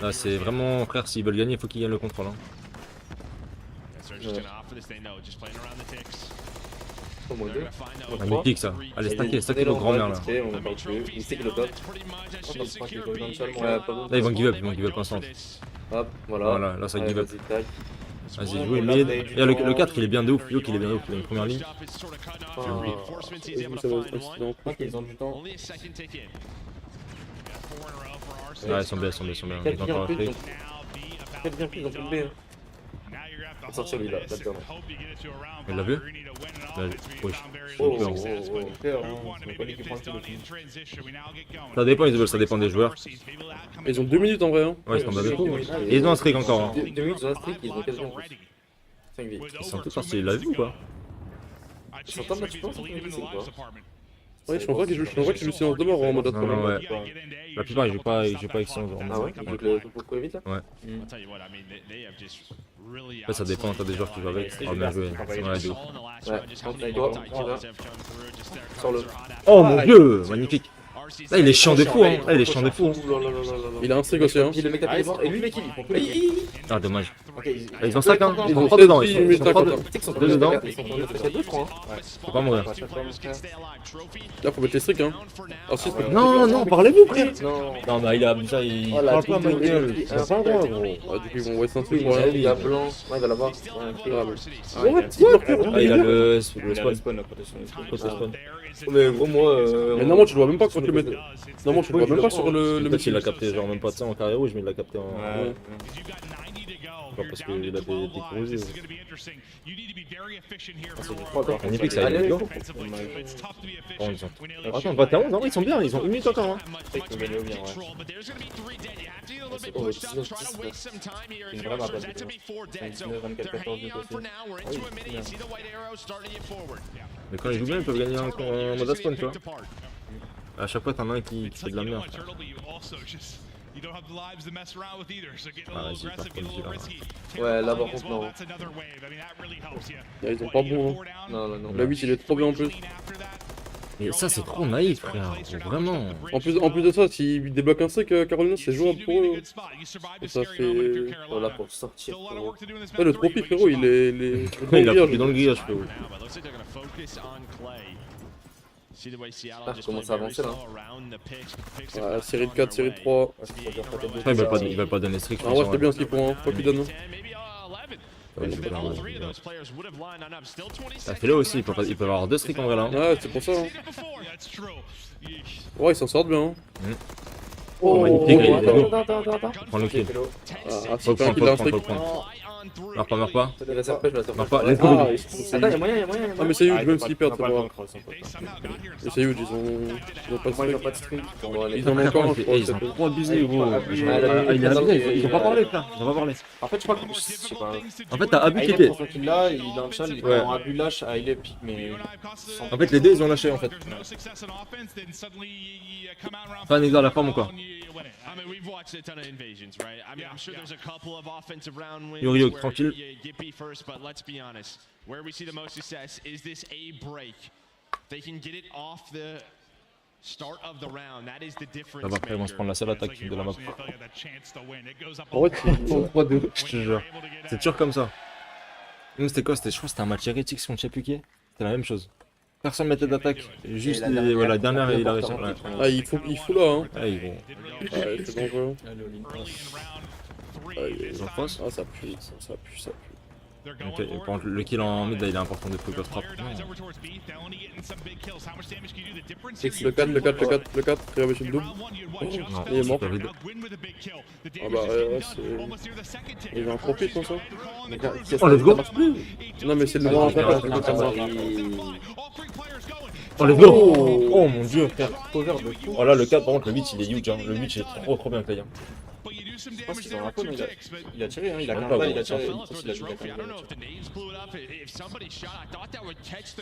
Là, c'est vraiment, frère, s'ils veulent gagner, il faut qu'ils gagnent le contrôle. Hein. Au moins 2. Magnifique ça. Allez, stacker le grand-mère là. On en parle plus. Il sait qu'il est top. Là, ils vont give up instant. Hop, voilà. Voilà, là, ça give up. Vas-y, tac. Vas-y, jouez mid. Et le 4, il est bien de ouf. Yo, il est bien de ouf. Il a une première ligne. Ils ont du temps. Ouais, ils sont bien, ils sont bien. Ils ont encore un truc. Très bien pris, ils ont pris le B. On va sortir lui là, là-dedans. Il l'a vu? Wesh. Ça dépend, Isabelle, ça dépend des joueurs. Ils ont 2 minutes en vrai. Hein. Ouais, ils sont bien de fou. Et ils ont un streak encore. Hein. 2 minutes, ils ont un streak, ils ont quasiment plus. 5 vies. Ils sont tous sortis, il l'a vu ou pas? Ils sont pas mal, tu penses, en 5 vies, c'est quoi? Ouais, je pense pas qu'ils jouent silence de mort en mode Non, non, ouais. La plupart, ils jouent pas avec silence. Ah ouais? Ils jouent le trop vite là? Ouais. Après, ça dépend, t'as des joueurs qui jouent avec. Oh, bien joué. Ouais, de ouf. Ouais, quand NayKo, tu vas. Sors-le. Oh mon dieu! Magnifique! Là, il est chiant de fou, hein. Là, il est chiant de fou. Il a un streak aussi, hein. Puis le mec tape les bords, et lui, mec, il prend plus les kills. Ah, dommage. Ok, Ils ont 5, hein. Ils ont 3 peut-être dedans. six Ils minutes sont 3 50, dedans. Ils sont 2, je crois. Faut pas mourir. Là, faut mettre les streaks, hein. Ah, si, Non, non, parlez-vous, frère. Non. Non, mais il a ça, il Oh, la parle pas, petite ma gueule. petite- Il a pas le droit, gros. Ah, du coup, ils vont waste un truc, Il voilà. y a blanc. Ouais, il va l'avoir. Ah, il a le spawn. spawn, la protection. Mais gros, moi. Mais normalement, tu le vois même pas quand tu le mets. Normalement, tu le vois même pas sur le Peut-être qu'il missile. l'a capté, genre même pas de ça en carrière rouge, mais il l'a capté en. Ouais. Pas parce qu'il a des corrosés. Magnifique, ça, allez, go. Attends, 21, non, ils sont bien, ils ont 1 minute encore. Hein. Une vraie map, 24, 14, Mais quand ils jouent bien, ils peuvent gagner en mode spawn, tu vois. À chaque fois, t'en as un qui fait de la merde. Ah, vas-y, par contre, Ouais, là, par contre, non. Ils sont pas bons, hein. Non, non, non. La 8, il est trop bien en plus. Mais ça, c'est trop naïf, frère. Vraiment. En plus de ça, s'il débloque un streak, Carolina, c'est jouable pour eux. Et ça fait. Voilà, pour sortir. Ouais, le trophy, frérot, il est. Il a pris dans le grillage, frérot. Ah, je commence à avancer là. Ouais, série de 4, série de 3. Il va pas donner strict. Ah ouais, c'était bien ce qu'ils font, hein. Faut qu'ils donnent. Ça fait là aussi, il peut avoir 2 streaks en vrai là. Ouais, c'est pour ça. Hein. Ouais, ils s'en sortent bien. Hein. Oh, magnifique, Attends. Prends le kill. Ah, c'est pas un kill, un streak. Meurs pas, meurs pas. Meurs pas, Ah, let's go. Attends, il y a moyen. Ah, mais c'est huge, même s'ils perdent, c'est pas grave. Mais c'est huge, ils ont pas de Moi, il a streak. pas de stream. Ils en ont encore un, je crois. Ils ont trop abusé, gros. Il est Ah, abusé, ils ont pas parlé, frère. Ils ont pas parlé. En fait, je crois que. Je sais pas. En fait, t'as Abu qui Il était. est pour qu'il l'a, il est dans le chat, il Ouais. est en Abu lâche, il est pique, mais. En fait, les deux, ils ont lâché en fait. Pas un exercice à la forme ou quoi? Yorio, tranquille. Ça va, après, ils vont se prendre la seule attaque de la map. En fait, Ils font 3-2, je te jure. C'est toujours comme ça. Nous, c'était quoi? Je crois que c'était un match hérétique si on ne sait plus qui. C'était la même chose. Personne mettait d'attaque. Juste la dernière, il a réussi. Ouais. ah, il faut là, hein. Ah, ils vont. Ouais, c'est dangereux. Ils ont face. Ah, ça pue, ça pue. Ok, et par contre, le kill en mid, là, il est important de focus trap. Le 4, réaction double. Non, Il est mort. super vide. Ah bah ouais, c'est... Il y avait un profit comme ça. Oh, let's go! Non mais c'est le noir en fait, Oh, let's go! Oh mon dieu, frère. Oh là, le 4, par contre, le 8, il est huge. Hein. Le 8, il est trop bien payé. Je pense qu'ils ont un peu, mais il a tiré, hein, il a Ouais, 15 pas balles, gros. il a tiré. Il a joué à 15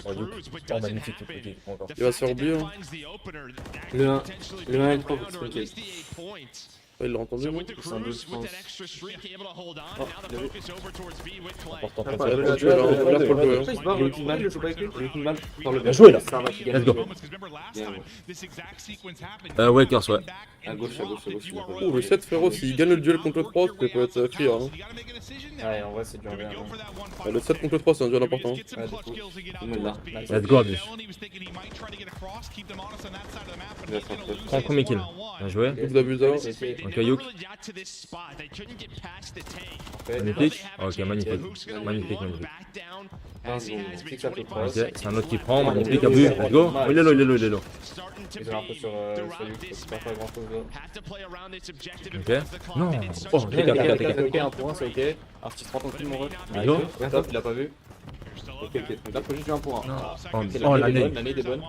Oh, oh magnifique, ok, encore. il va se faire oublier. Hein. Le 1 et le 3, vous expliquez. Ouais, il l'a entendu, non? C'est un 12, je pense. Important, Ouais, important. là, faut le jouer. Il se barre, il joue mal, il joue pas avec lui. Il joue mal. Dans le Bien joué, là. C'est un match qui gagne. Let's go. Wakers, ouais. À gauche. Oh, le 7 frérot, s'il gagne le duel contre le 3, ça peut être criard. Hein. Ouais, en vrai, c'est dur. Ouais, le 7 contre le 3, c'est un duel important. Let's go, Abus. Prends le premier kill. Bien joué. Double d'abus hein. Ok, Youk. Magnifique. Ok, magnifique. Magnifique. Ok, c'est un autre qui prend. Magnifique, Abu. Let's go. Oh, il est low. Ils ont un peu sur Salut, c'est pas grand chose là. Ok. Non. Oh, TK. Ok, 1 pour 1, c'est ok. Artiste, prends ton kill, mon ref. Let's go. Top, il a pas vu. Là, faut juste du 1 pour 1. Oh, l'année. L'année est bonne.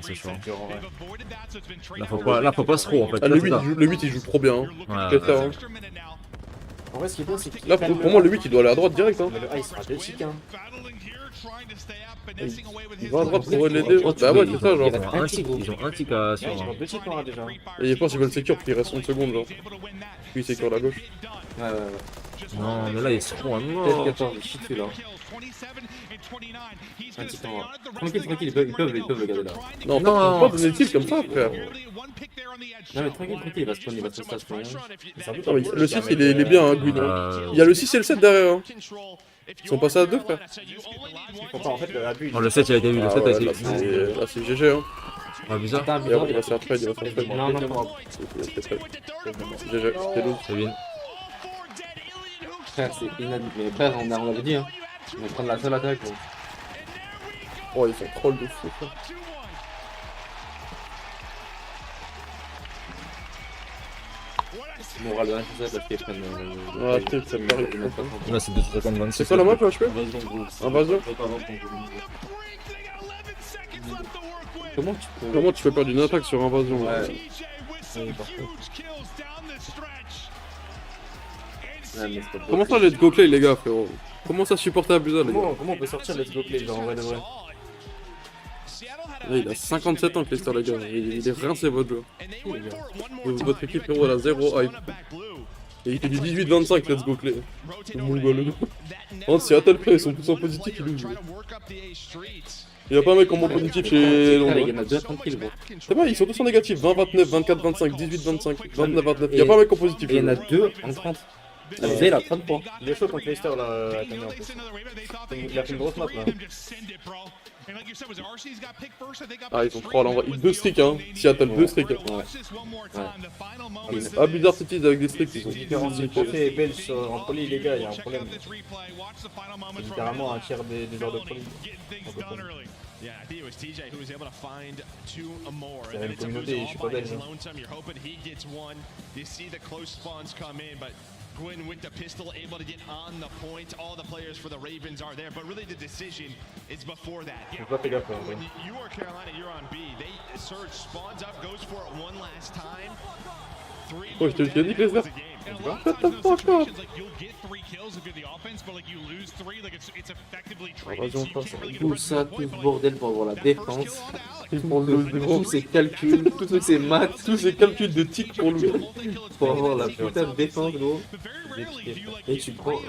C'est chaud. En Là, vrai. faut pas se trop en fait. Ah, le 8 il joue trop bien. Hein. Ouais, Hein. En vrai, ce qui est bien, c'est que Là, pour moi, le 8 il doit aller à droite direct. Hein. mais le A il sera athlétique. Hein. Ils vont à droite pour l'aider. Bah ouais, c'est ça, genre. Ils ont un tick à sur. Ils ont 2 tickets déjà. Et je pense qu'ils veulent secure, puis il reste 30 secondes, genre. Puis il secure la gauche. Ouais. Non, mais là, ils seront à Peut-être mort. 14, je suis dessus là. Un petit temps. Tranquille, ils peuvent le garder là. Non, pas donner de tilt comme ça, frère. Non, mais tranquille, il va se prendre, Non, mais le 6 il est bien, hein, Guido. Il y a le 6 et le 7 derrière. Hein. Ils sont passés à 2, frère. En fait, l'abus. Oh, le 7 il a été vu, le 7 a été Là, c'est GG. Hein. Ah, bizarre. Et après, il va se faire trade, Non, GG, c'était lourd. C'est bien. frère, c'est inadmissible. Mais frère, on l'avait dit, hein. Ils vont prendre la seule attaque. Donc. Oh, ils sont trolls de fou, frère. Moral de la chose parce qu'ils prennent. Ah, peut-être ça parie. Là, c'est 2,26. C'est quoi la map, HP? Invasion. Comment tu fais perdre une attaque sur invasion? Comment ça, let's go play, les gars, frérot? Comment ça supporter Abusa, les gars? Comment on peut sortir let's go play, genre en vrai de vrai? Là, il a 57 ans, Clayster, les gars. Il est rincé, votre jeu. Votre équipe, frérot, elle a 0 hype. Et il fait du 18-25, let's go play. C'est mon gars, le gars. Oh, si Atletec, ils sont tous en positif, ils losent. Il y a pas un mec en bon positif chez Londres. Il y en a deux tranquilles, gros. C'est vrai, ils sont tous en négatif. 20-29, 24-25, 18-25, 29-29. Il y a pas un mec en positif. Il y en a deux en 30. Vous avez là, 30 points. Il est chaud contre Leicester là, en plus. Il a fait une grosse map là. Ah, ils sont 3 à l'envoi. 2 streaks, hein. Seattle, 2 streaks. Ouais. Ah, bizarre, cette avec des streaks, ils sont différents. Si le trophée est belge en Pro League, les gars, il y a un problème. C'est littéralement un tiers des joueurs de Pro League. C'est la même communauté, je suis pas belge. Gwyn with the pistol, able to get on the point. All the players for the Ravens are there, but really the decision is before that. When you are Carolina, you're on B. They surge, spawns up, goes for it one last time. Oh, je te l'ai dit, Clayster. Shut the fuck up. Tout ça, tout ce bordel pour avoir la défense. Tous ces calculs, tous ces maths, tous ces calculs de tic pour lui. Pour avoir la putain de défense, gros. Et tu prends.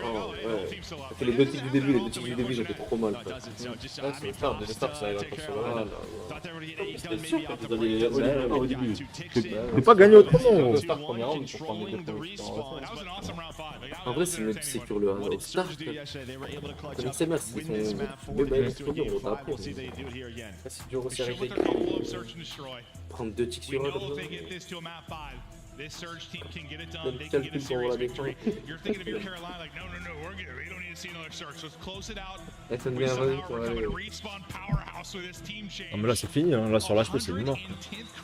Oh, ouais. C'est les deux tics du début, j'ai fait trop mal. C'est start, ça arrive à faire C'était sûr que tu donnais les gars au début. T'es pas gagné autrement. Start premier round pour prendre les deux premiers. En vrai, c'est mieux de sécure le au start. Comme c'est merci, ils sont. Mais bah, ils sont durs, on t'a appris. C'est dur aussi à régler. Prendre 2 tics sur un comme ça. This surge team can get it done. Quel They can get a calcul pour series la victory. défense. You're thinking of your Carolina like, no, we're good. We don't need to see another surge. Let's close it out. FNB We somehow invasion, are coming to respawn powerhouse with this team change. Ah, mais là, c'est fini, hein. Là, sur l'HP, c'est mort.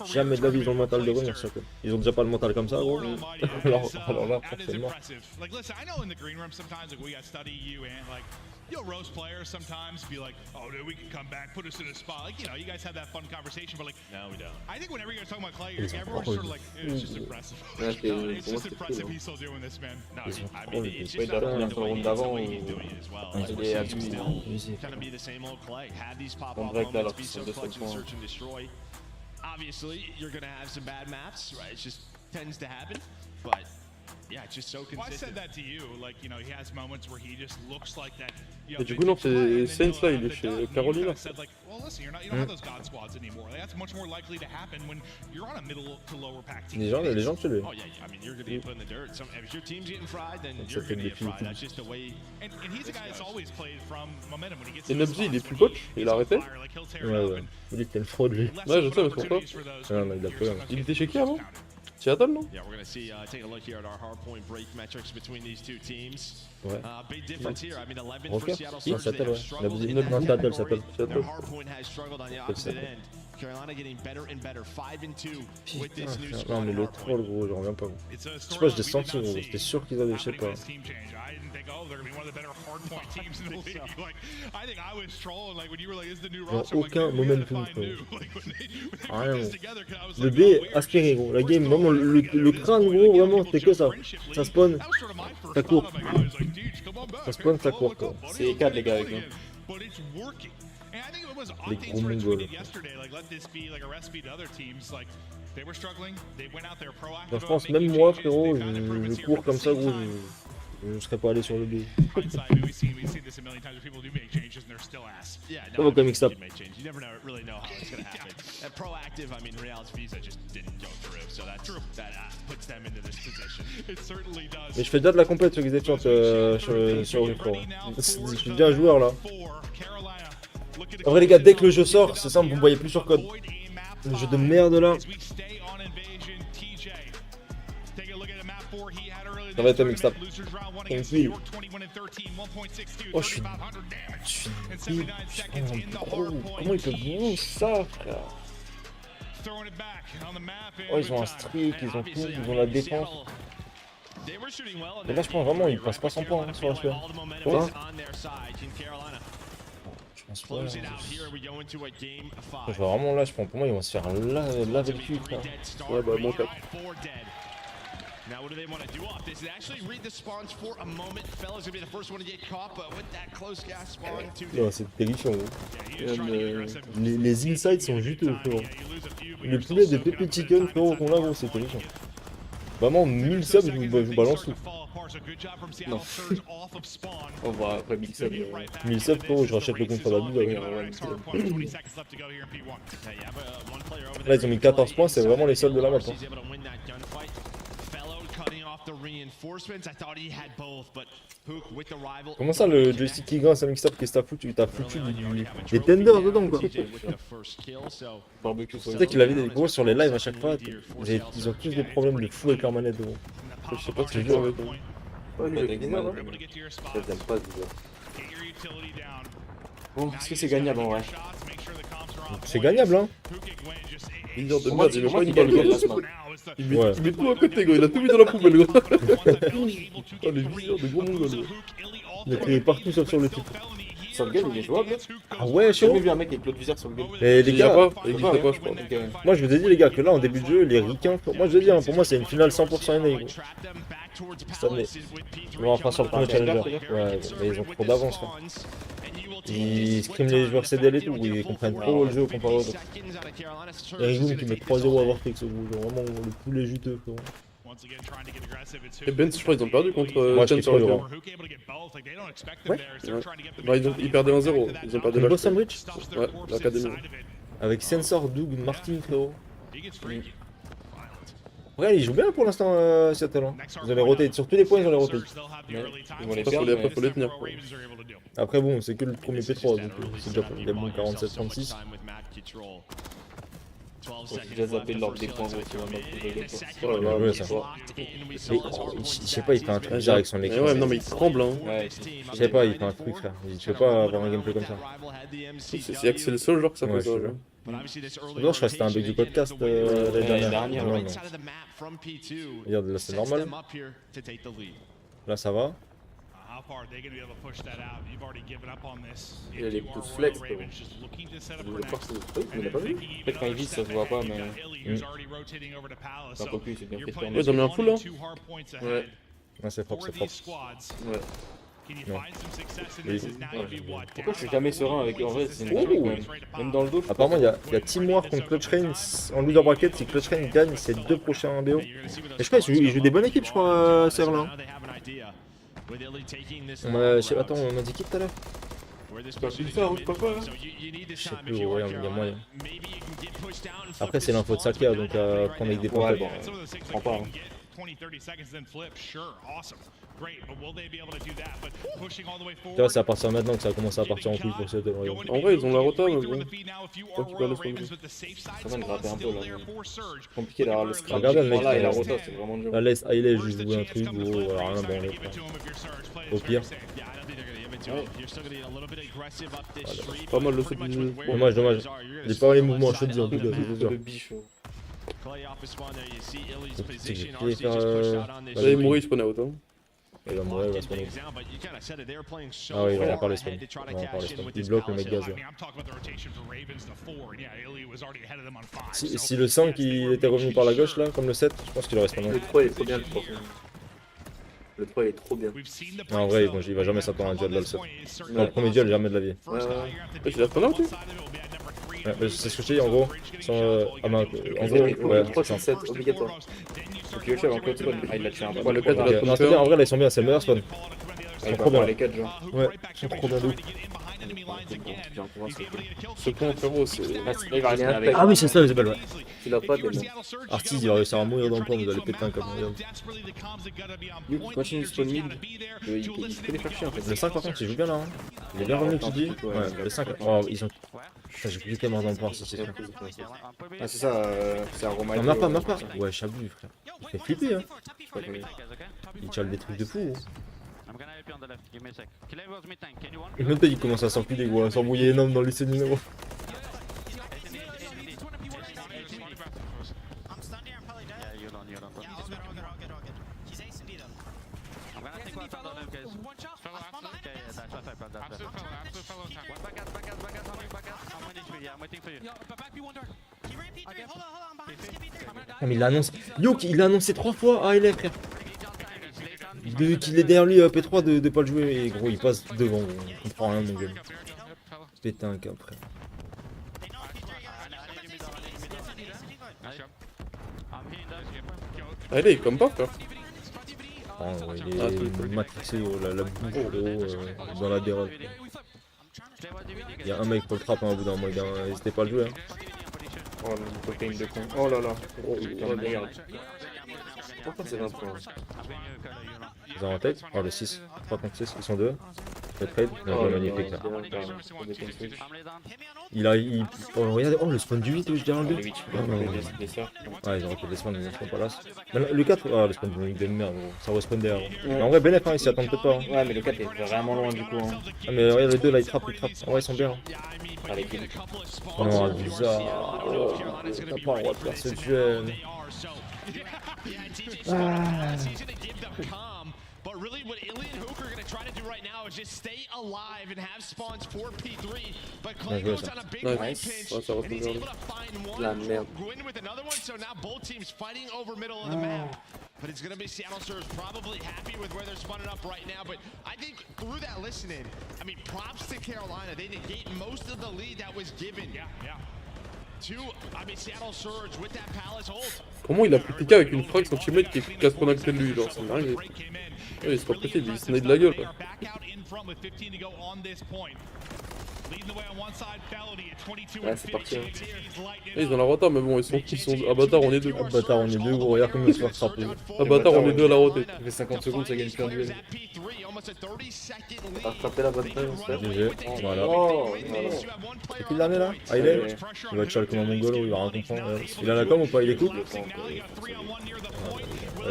Jamais de la vie, ils ont le mental de revenir, ça. Ils ont déjà pas le mental comme ça, gros. Alors là, forcément. Like, listen, I know in the green room sometimes like we got study you and like you'll roast players sometimes, be like, oh, dude, we can come back, put us in a spot. Like, you know, you guys have that fun conversation, but like, no, we don't. I think whenever you guys talking about Clay, everyone's sort of like, it's just impressive. It's just impressive he's still doing this, man. No, I mean, it's just Il a revenir sur le round d'avant. he's doing it as well. Il est abusé. It's gonna be the same old Clay. Have these pop-off moments, be so clutch and search and destroy. Obviously, you're gonna have some bad maps, right? It just tends to happen, but. Yeah, just so consistent. Well, I said that to you, like, you know, he has moments where he just looks like that. Et du coup, non, c'est Saints là, il est chez Carolina. Well, listen, you don't have those god squads anymore. That's much more likely to happen when you're on a middle to lower pack team. Les gens chez lui. Oh yeah, I mean, you're gonna be put in the dirt. If your team's getting fried, then you're gonna get fried. That's just the way. And he's a guy that's always played from momentum when he gets. Et Nubsy, il est plus coach, il a arrêté. Ouais. Vous dites que t'es une fraude, lui. Ouais, je sais, mais c'est pour ça. Non, il a peu. Il était chez qui avant? Seattle, non? Yeah, we're going to see, take a look here at our hardpoint break metrics between these two teams. Ouais. Big difference here. I mean, 11 Ok. for Seattle Non, Surge. They Seattle, have ouais. struggled in Non, Seattle. their hardpoint has struggled on the opposite end. Carolina getting better and better, 5-2 with this new Non, squad mais at le hardpoint. troll, gros, j'en reviens pas. Je sais pas, je l'ai senti, gros. J'étais sûr qu'ils avaient, je sais pas. Aucun momentum, rien, gros. Le B aspiré, gros. La game, vraiment, le crâne, gros, vraiment, c'était que ça. Ça spawn, ça court. Ça spawn, ça court, quoi. C'est 4 les gars avec nous. but it's working. And I think it was Les Octane gros sort of mongols. tweeted yesterday, like let this be like a recipe to other teams. Like they were struggling, they went out there proactive. Donc, je pense même moi, frérot, je cours comme ça, gros, je serais pas allé sur le dos. Hindsight, I mean, we've seen this a million times where people do make changes and they're still ass. Yeah, Ça va comme mixed up. You never really know how it's gonna happen. Proactive, I mean, Real's visa just didn't go through, so that's true. That puts them into this position. It certainly does. Mais je fais déjà de la compète sur Xdefiant sur Record. Je suis déjà un joueur là. En vrai les gars, dès que le jeu sort, c'est simple, vous me voyez plus sur code. Le jeu de merde là. Ça va être un mixed up. Tranquille. Oh, je suis comment il peut bouger ça, frère? Oh, ils ont un streak, ils ont tout, ils ont la défense. Mais là, je pense vraiment, ils passent pas 100 points hein, sur la sueur. Quoi? Je pense pas. Je vois vraiment là, je pense pour moi, ils vont se faire laver le cul, frère. Ouais, bah, mon cap. Now, what do they want to do off this? They actually read the spawns for a moment. Fella's gonna be the first one to get caught, but with that close gas spawn, Non, c'est terrifiant, gros. Les insides sont juteux, frérot. Le poulet de Pepe Chicken, frérot, qu'on a, gros, c'est terrifiant. Vraiment, 1000 subs, je vous balance tout. Non. On va après 1000 subs. 1000 subs, frérot, je rachète le contrat d'abus. Là, ils ont mis 14 points, c'est vraiment les soldes de la map. Hein. Comment ça, le joystick qui grince à mix-up, qu'est-ce que t'as foutu? T'as foutu des tenders dedans, quoi. Tu sais qu'il avait des gros sur les lives à chaque fois. Ils ont tous des problèmes de fou avec leur manette, gros. Je sais pas ce que je dis avec eux. Ouais, mais avec moi, j'aime pas ce jeu. Bon, est-ce que c'est gagnable en vrai? C'est gagnable, hein. Leader de merde, il veut pas une balle, gros. Il met tout à côté, gros, il a tout mis dans la poubelle, gros. Oh, les viseurs de gros mongols, gros. Il a crié partout sauf sur le titre. Sur le game, il est jouable. Ah ouais, J'ai chaud. jamais vu un mec avec l'autre viseur sur le game. Et les Il y a gars, pas, il existe pas, je crois. moi je vous ai dit les gars que là en début de jeu, les ricains, moi je vous ai dit, hein, pour moi c'est une finale 100% NA, gros. Cette année. Bon, enfin sur le premier challenger. Ouais, mais ils ont trop d'avance, quoi. Ils screament les joueurs CDL et tout, ils comprennent trop le jeu comparé aux autres. Et Rigoum qui met 3-0 à Vortex au bout, genre vraiment le poulet juteux, frérot. Et Ben, je crois qu'ils ont perdu contre Moi, Chen je sur le trop camp. Ouais. Bah, ils ont perdu 1-0. Ils ont perdu Le la Boss Ambridge. Ouais, l'académie. Avec Sensor, Doug, Martin, frérot. Ouais, ils jouent bien pour l'instant, Seattle. Hein. Ils ont les rotés, sur tous les points ils ont les rotés. Ils vont les Après, perdre. faut les tenir. Quoi. Après bon, c'est que le premier P3, donc c'est déjà il y a bon 47-36. J'ai déjà zappé l'ordre des points, gros, c'est vraiment Ouais, ouais, ça. Mais, je sais pas, il fait un truc bizarre avec son écran. Ouais, non, mais il tremble, hein. Ouais, Je sais pas, il fait un truc, frère. Je peux pas avoir un gameplay comme ça. C'est le seul joueur que ça fait ça. Non, je crois que c'était un bug du podcast l'année dernière. Non, non. Regarde, là c'est normal. Là ça va. il a les pouces flex, gros. Il est partout. Oui, mais il a pas vu. Peut-être quand il vise, ça se voit pas, mais. Un peu plus, c'est bien fait tourner. Ouais, ils ont mis un full là. Ouais. Ouais, c'est propre, c'est propre. Ouais. Non. Pourquoi je suis jamais serein avec eux en vrai? C'est une dinguerie, quand même. Même dans le dos. Apparemment, il y a Teamwork contre Clutch Rain en loser bracket. Si Clutch Rain gagne ses 2 prochains BO. Et je crois qu'ils jouent des bonnes équipes, je crois, Serlin. Attends, on a dit qui tout à l'heure? C'est pas plus ça, ou pas quoi là? Je sais plus, ouais, il y a moyen. Après, c'est l'info de Sakia, donc à prendre avec des points. Ouais, bon, je prends pas. Hein. 20-30 seconds then flip, sure, awesome, great, but will they be able to do that? But pushing all the way Tu vois, forward. c'est à partir de maintenant que ça a commencé à partir en couille pour cette En vrai, ils ont la rota, mais bon. Faut qu'ils perdent le spawn. Ça va me gratter un peu là. C'est compliqué d'avoir le scrap. Regarde, le mec, Voilà, et la rota, c'est vraiment dur. la laisse Hailey juste jouer un truc, gros, rien branler. Au pire. Pas mal le fait du jeu. Dommage, dommage. J'ai pas les mouvements à shotzi en tout cas, c'est sûr. Le bichot. C'est que j'ai failli faire. Là, il mourit, il spawn out. Hein. Il va mourir, il va spawner. Ah oui, il va en parler spawn. Il va en parler spawn. Il bloque le mec gaz. Si le 5 il était revenu par la gauche là, comme le 7, je pense qu'il aurait spawné. Le 3 il est trop bien le 3. Le 3 il est trop bien. Non, en vrai, il va jamais s'attendre à un duel de l'Alset. Dans le premier duel, jamais de la vie. Ouais. Tu l'as pas là, tu Ouais, c'est ce que je t'ai dit en gros. En gros, Le 3 c'est 7, obligatoire. Ok, je suis avant que spawn. Ah, il l'a tué un peu. Le 4 Ok, non, c'est-à-dire, en vrai, là, ils sont bien, c'est le meilleur spawn. Ah, il peut avoir les 4 genre. Ouais, ils sont trop bien de ouf. Ce point, frérot, c'est. Là, il va rester avec. Ah oui, c'est ça, Isabelle, ouais. Tu l'as pas, t'es bon. Artiste, il va réussir à mourir dans le plan, vous allez péter un câble. Yo, continue de spawn mid. Il peut les faire chier en fait. Le 5 par contre, il joue bien là. Hein. Il est bien revenu, tu dis. Ouais, le 5. Oh, ils ont. Putain, j'ai plus tellement dans le plan, c'est sûr. Ah, c'est ça, c'est un Roma. Non, meurs pas, meurs pas. Ouais, Chablu, frère. Il fait flipper, hein. Il tire des trucs de fou. Et même il commence à s'enculer, gros, à s'embrouiller énorme dans le lycée du numéro. Ah, mais il l'a annoncé. Yo, il l'a annoncé 3 fois à LF, frère. Qu'il est derrière lui, P3 de pas le jouer. Et gros, il passe devant. Gros. On comprend rien, mon gars. Péter un câble, frère. Allez, il comme pas, frère. Ah, ouais, il est matrixé, la bouffe, dans la dérobe. Il y a un mec pour le trap, hein, au bout d'un moment, les gars. N'hésitez pas à le jouer. Hein. Oh, le protéine de con. Oh là là. Oh, merde. Pourquoi c'est 20 points? Ils ont en tête. Oh, le 6. 3 contre 6, ils sont 2. Le trade. Non, magnifique là. Oh, regardez, oh, le spawn du 8, je dirais le 2. Ouais, ils auraient fait des spawns, mais ils sont pas là. Le 4, oh, le spawn du 8 de merde, ça respawn derrière. Mais en vrai, Benef, hein, ils s'y attendent peut-être pas. Hein. Ouais, mais le 4 est vraiment loin du coup. Hein. Ah, mais regarde, les deux là, ils trappent. En vrai, ils sont bien. Hein. Allez, kill. Oh, bizarre. Oh, t'as pas le droit de faire ce duel. But really, what Illy and Hook are going to try to do right now is just stay alive and have spawns for P3. But Clay goes on a big pinch, and he's able to find one, win with another one. So now both teams fighting over middle of the map. But it's going to be Seattle Surge probably happy with where they're spawning up right now. But I think through that listening, I mean, props to Carolina. They negate most of the lead that was given. Comment il a pris TK avec une frag son teammate qui est casse connecté de lui, genre, ça m'est arrivé. Ouais, c'est pas possible, il se naît de la gueule, quoi. Ouais, c'est parti. Hein. Ils ont la rota, mais bon, ils sont Avatar, on est deux. Avatar, on est deux, gros, regarde comme ils se font frapper. Avatar, on est deux à la roté. Ça fait 50 secondes, ça gagne plus un duel. Rattraper la bonne taille, on se fait. GG, voilà. C'est qui l'année là? Ah, il est? Il va être chial comme un mongolo, il va rien comprendre. Il a la com ou pas? Il écoute? Ouais,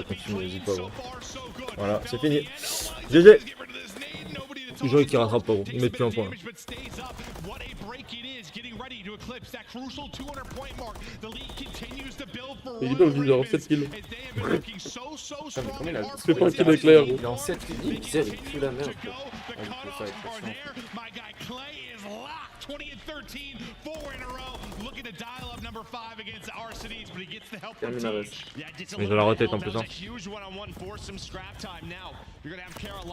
continue, n'hésite pas, gros. Voilà, c'est fini. GG! Toujours qui rattrape pas, gros. Ils mettent plus un point. Il est bien le viseur, 7 kills. Comment il a C'est pas un kill éclair, gros. Il est en 7 kills. Il sait, il pue la merde. Termine Adresse. Mais ils ont la retête en plus. Hein.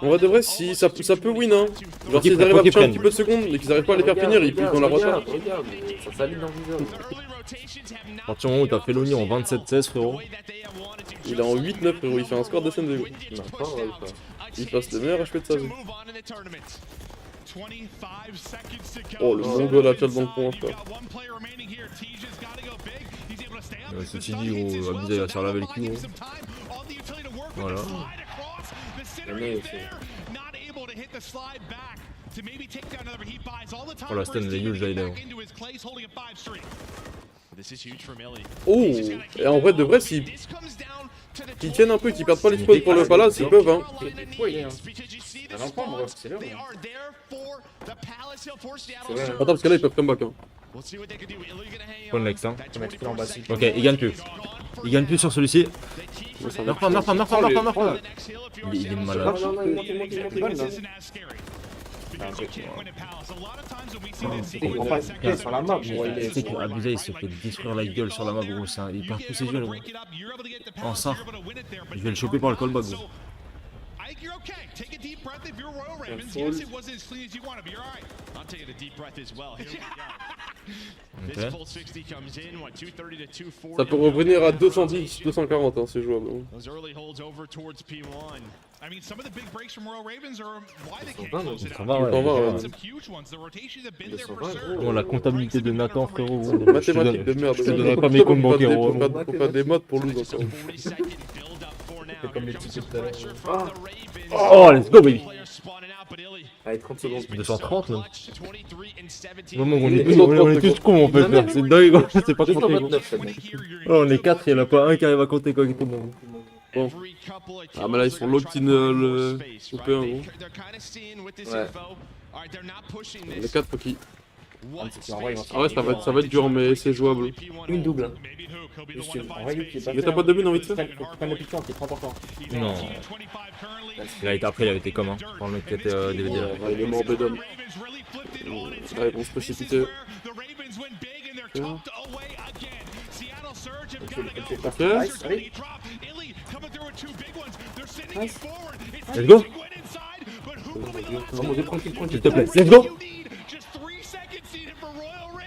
En vrai de vrai, si ça peut win, hein. Genre s'ils arrivent à faire un petit peu de secondes et qu'ils arrivent pas à les faire finir, ils dans la rota. Regarde, ça s'aligne dans le viseur. À partir du moment où t'as fait l'ONI en 27-16, frérot. Il est en 8-9, frérot, il fait un score SND, gros. Il passe le meilleur HP de sa vie. Oh, le mongol a dans le pont, frère. Ceci dit, gros, Abisa il va se faire laver le cul, gros. Voilà. Oh la stun, les gueules, j'ai l'air. Oh, et en vrai de vrai, s'ils tiennent un peu, qu'ils perdent pas les spots pour le palace, ils peuvent, hein. Attends, parce que là ils peuvent come back, hein. Point next, hein. Ok, il gagne plus. Il gagne plus sur celui-ci. Meurs pas. Il est malade. Sur la map, c'est que Abisa il se fait détruire la gueule sur la map, gros. Il perd tous ses duels, gros. En ça, je vais le choper par le callback, gros. like you're okay. Take a deep breath if you're Royal Ravens. Yes, it wasn't as clean as you want to be. You're all right. I'll take a deep breath as well. Here we go. Okay. This full 60 comes in, what, 230 to 240. Ça peut revenir à 210, 240, hein, c'est jouable. Those early holds over towards P1. I mean, some of the big breaks from Royal Ravens are why they can't 120, close it out. ouais. Some huge ones. The rotations have been there for 220, certain. Bon, la comptabilité de Nathan, frérot. Mathématiques de merde. Je te donnerai pas mes comptes bancaires. Faut faire des maths pour lose encore. C'est comme les tickets tout à l'heure. Oh, let's go, baby. Allez, 30 secondes. 230 là. Vraiment, Vraiment, on est tous cons en fait là. C'est dingue, gros. C'est pas compté, gros. 229, ça dit. Oh, on est 4, il y en a pas un qui arrive à compter quand il tourne. Bon. Ah, mais là, ils sont locked-in le OP1, gros. Ouais. Les 4, faut qu'ils. En vrai, Ah ouais, ça va être dur, mais c'est jouable. Une double. Hein. juste une. En vrai, Luke, il est pas Mais fait, t'as pas de but, non, vite Faut fait prendre le piquant qui est trop important. Non. Après, il avait été comment pour le mec qui était DVD là. Ouais, il est mort bedom. Là, ils vont se précipiter. Ok. Nice, allez. Let's go. Vraiment, tranquille, tranquille. S'il te plaît, let's go.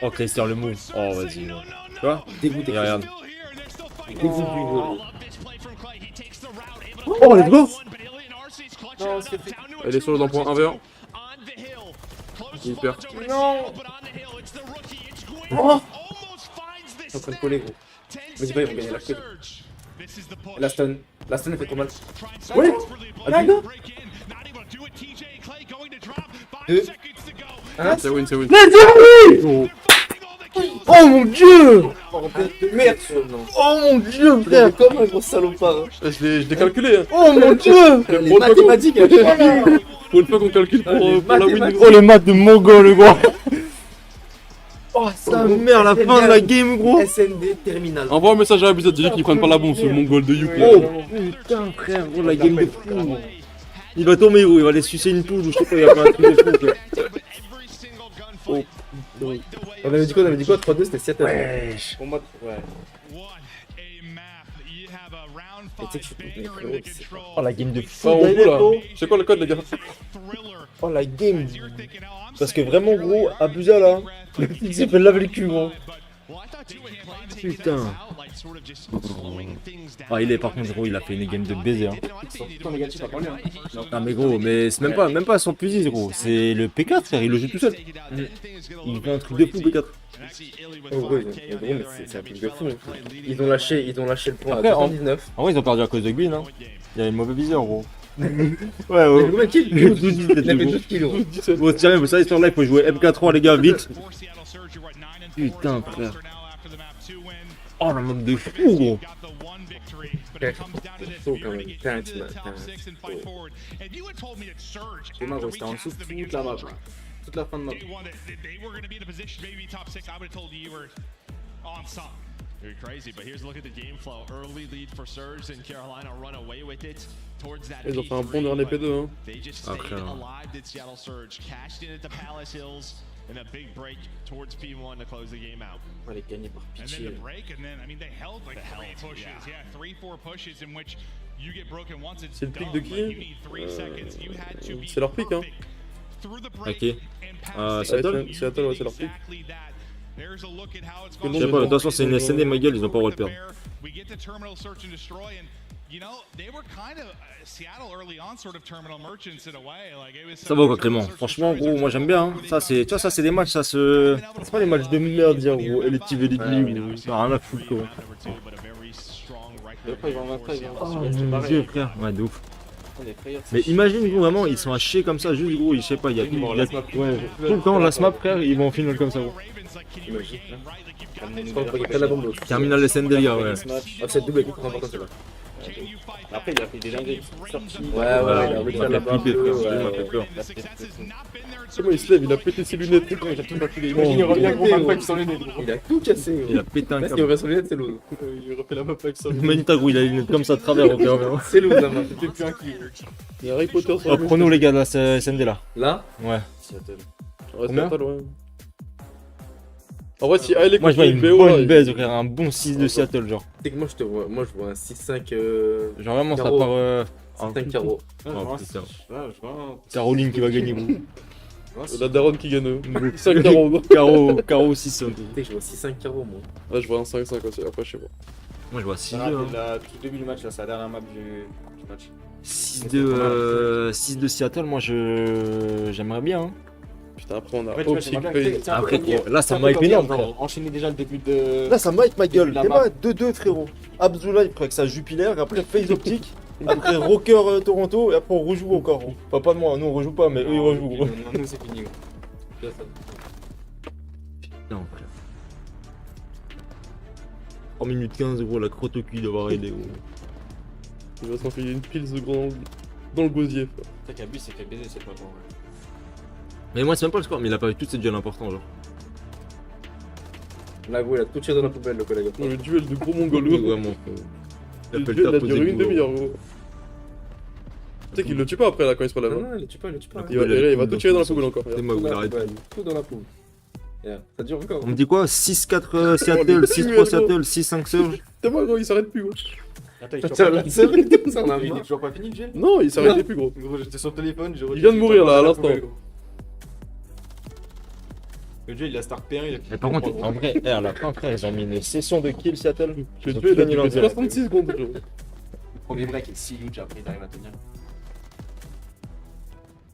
Oh, Christian, le move. Oh, vas-y. Tu vois Dégoûté. Et regarde. Dégoûté. Oh, let's go. Elle est sur le dans point 1v1. Il perd. Non. Oh. Je suis en train de coller, gros. Mais c'est pas, ils vont gagner la queue. La stun. La stun, elle fait trop mal. Oui. Ah, non. 2. C'est win, c'est win. Oh. Oh mon dieu. Oh, merde. Oh mon dieu, Vous avez comme un gros salopard. Hein. Je l'ai calculé. Hein. Oh mon dieu. Les mathématiques, hein. Pour une fois qu'on calcule pour la win. Oh les maths de mongol, gros. Oh sa mère, la fin de la game, gros. SND terminal. Envoie un message à Abusat, dis-lui qu'ils prennent pas la bombe sur le mongol de Yuki. Oh putain, frère, gros, la game de fou. Il va tomber, gros, il va aller sucer une poule ou je sais pas, il va faire un truc de fou, quoi. Oh. On avait dit quoi? 3-2, c'était Seattle. Wesh. Pour moi, ouais. Et tu sais que je suis mes frérots, c'est- Oh la game de fou. Ah, on joue là. C'est quoi le code, les gars? Oh la game. Parce que vraiment, gros, Abusa là, il s'est fait laver le cul, gros. Putain. Ah, il est par contre, gros, il a fait une game de baiser. Hein. Putain, négatif à parler. Hein. Non, mais gros, mais c'est même pas son fusil, gros. C'est le P4, frère, il le joue tout seul. Il fait un truc de fou, P4. Oh, gros, mais c'est un truc de fou. Ils ont lâché le point Après, à en 219. vrai, ils ont perdu à cause de Gwyn, hein. Il y avait une mauvaise viseur, gros. Ouais, Il a ouais. fait combien de kills? 12-17, Il a fait gros. 12 kills. Gros. Bon, si jamais vous savez sur live, faut jouer MK3, les gars, vite. Putain, frère. Oh, la mode de fou, gros. Chaud quand même. Putain, tu m'as. C'est marrant, c'était en dessous de toute la map. Toute la fin de map. Very crazy, but here's a look at the game flow. Early lead for Surge and Carolina run away with it towards that. Ils ont fait un bon dernier P2, hein. They just Après, stayed hein. alive, did Seattle Surge. Cashed in at the Palace Hills and a big break towards P1 to close the game out. On va les gagner par And then pitié. the break, and then I mean they held like three pushes, yeah, 3-4 pushes in which you get broken once it's C'est le done. pic de Like, qui you need 3 seconds. You had to be C'est leur pic, hein. perfect through the break Ok. and pass C'est it. Seattle. You Seattle, ouais, c'est leur pic. exactly that. There's a look at how it's Je gone. Je sais pas, de toute façon, c'est une SND, ma gueule, ils ont pas le droit de perdre. We get to terminal search and destroy, and you know they were kind of Seattle early on, sort of terminal merchants in a way. Like it was. Ça va quoi, Clément? Franchement, gros, moi j'aime bien. Hein. Ça, c'est, tu vois, ça, c'est des matchs, ça se. C'est pas des matchs de merde, dire, gros. Elective Elite League, ou ça a rien à foutre, quoi. Après, ils vont en après, ils vont en Oh mon dieu, frère. Ouais, de ouf. Les frayeurs, Mais imagine, gros, vraiment, ils sont à chier comme ça, juste, gros, je sais pas, il y a tout le temps, la smap, frère, ils vont en finale comme ça, gros. Imagine. Je crois qu'il y a pas de la bombe l'autre. Terminal SND, les gars, ouais. Ah, cette double est plus importante celle-là. Après, il a fait des dingueries. Sorti. Ouais, il a réussi à la m'a fait flipper, frère, il m'a fait peur. Comment il se lève, il a pété ses lunettes. Il a tout battu. Imagine, il revient gros map sans lunettes. Il a tout cassé. Il a pété un Là, ce qui câble. aurait son lunette, c'est l'autre. Il refait la map avec ça. Manita, gros, il a les lunettes comme ça de travers, ok, ouais. C'est l'autre, la main. C'était plus un kill. Il y a Harry Potter sur Oh, prenons les gars de la SND là. Là, Ouais. Ouais, Combien Seattle, ouais. En vrai, si elle est Moi je vois une BO, bonne là, baise, frère, un bon 6 de Seattle, genre. c'est que moi je vois un 6-5. Genre vraiment, ça Carreau. part. 5 carreaux. Oh, putain. Caroline qui va gagner, gros. La daronne qui gagne 5 carreaux. Carreau 6. Je vois 6-5 carreaux, moi. Ouais, je vois un 5-5 aussi, après je sais pas. Moi je vois 6-2. Tout début du match, là, c'est la dernière map du match. 6-2 Seattle, moi j'aimerais bien. Hein. Putain, après on a Ouais, tu vois, j'aimerais bien que- Après, comme là ça comme m'hype comme énorme, hier, frère. genre, enchaîner déjà le début de. Là ça m'hype ma gueule. la T'es map. pas 2-2 frérot. Abzulai avec sa Jupiler, après Phase Optique, après Rocker Toronto et après on rejoue encore. Gros. Enfin pas de moi, nous on rejoue pas mais eux ils rejouent gros. Non, nous c'est fini. Gros. Tu vois ça. Non frère. 3 minutes 15 gros, la crotte au cul d'avoir aidé gros. Il va s'enfiler une pile de gros dans le gosier. C'est qu'Abus s'est fait baiser cette fois. Mais moi c'est même pas le score, mais il a pas eu toutes ces duels importants genre. Là, gros, il a tout tiré dans la poubelle, le collègue. Non, le duel de gros mongols. Oui, vraiment. Il Le appelle duel ta a pose duré des une coups, demi-heure, gros. Tu sais qu'il le tue pas après là quand il se prend la Non, main. non, il tue pas, il tue pas. La Il va, poubelle, elle est il va cool, tout tirer dans la donc, poubelle encore. C'est moi où il arrête. Tout dans la poubelle. Ça dure encore. On me dit quoi 6-4 Seattle, 6-3 Seattle, 6-5 Surge. T'es moi gros, il s'arrête plus gros. Attends, Tiens, là, c'est vrai que ça en a il est marre. toujours pas fini le jeu. Non, il s'arrêtait plus gros. Gros, j'étais sur le téléphone, j'ai Il vient de mourir, là, à l'instant. Le jeu il a start P1, il a Mais par contre, en vrai, à la fin, frère, ils ont mis une session de kill Seattle. Le Ils ont duel tout a gagné leur duré duel. 66 secondes gros. le premier break est si huge, après il arrive à tenir.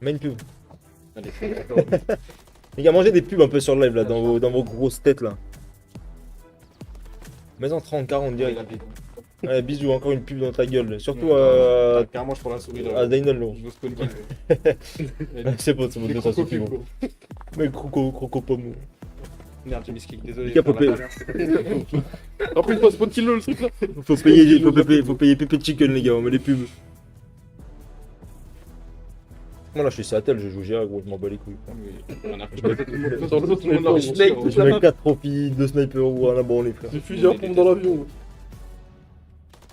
Main pub. Allez, Les gars, mangez des pubs un peu sur le live là, dans vos grosses têtes là. Mets-en 30, 40 direct. rapide. Allez, bisous, encore une pub dans ta gueule. Surtout Carrément, je prends la souris à Daniel là. Je veux spawn kill. C'est bon, de ça suffit gros. Mais croco pomme. Merde, j'ai mis skill, désolé. Cap, pour la popé. dernière. Après une fois spawn kill le truc là. Faut payer Pépé Chicken les gars, on met les pubs. Moi là je suis Seattle, je joue GA gros, je m'en bats les couilles. On a Sur l'autre on a sniper. enregistré, Je mets 4 profils, 2 snipers ou un bon les frères. Des fusils à pompe dans l'avion.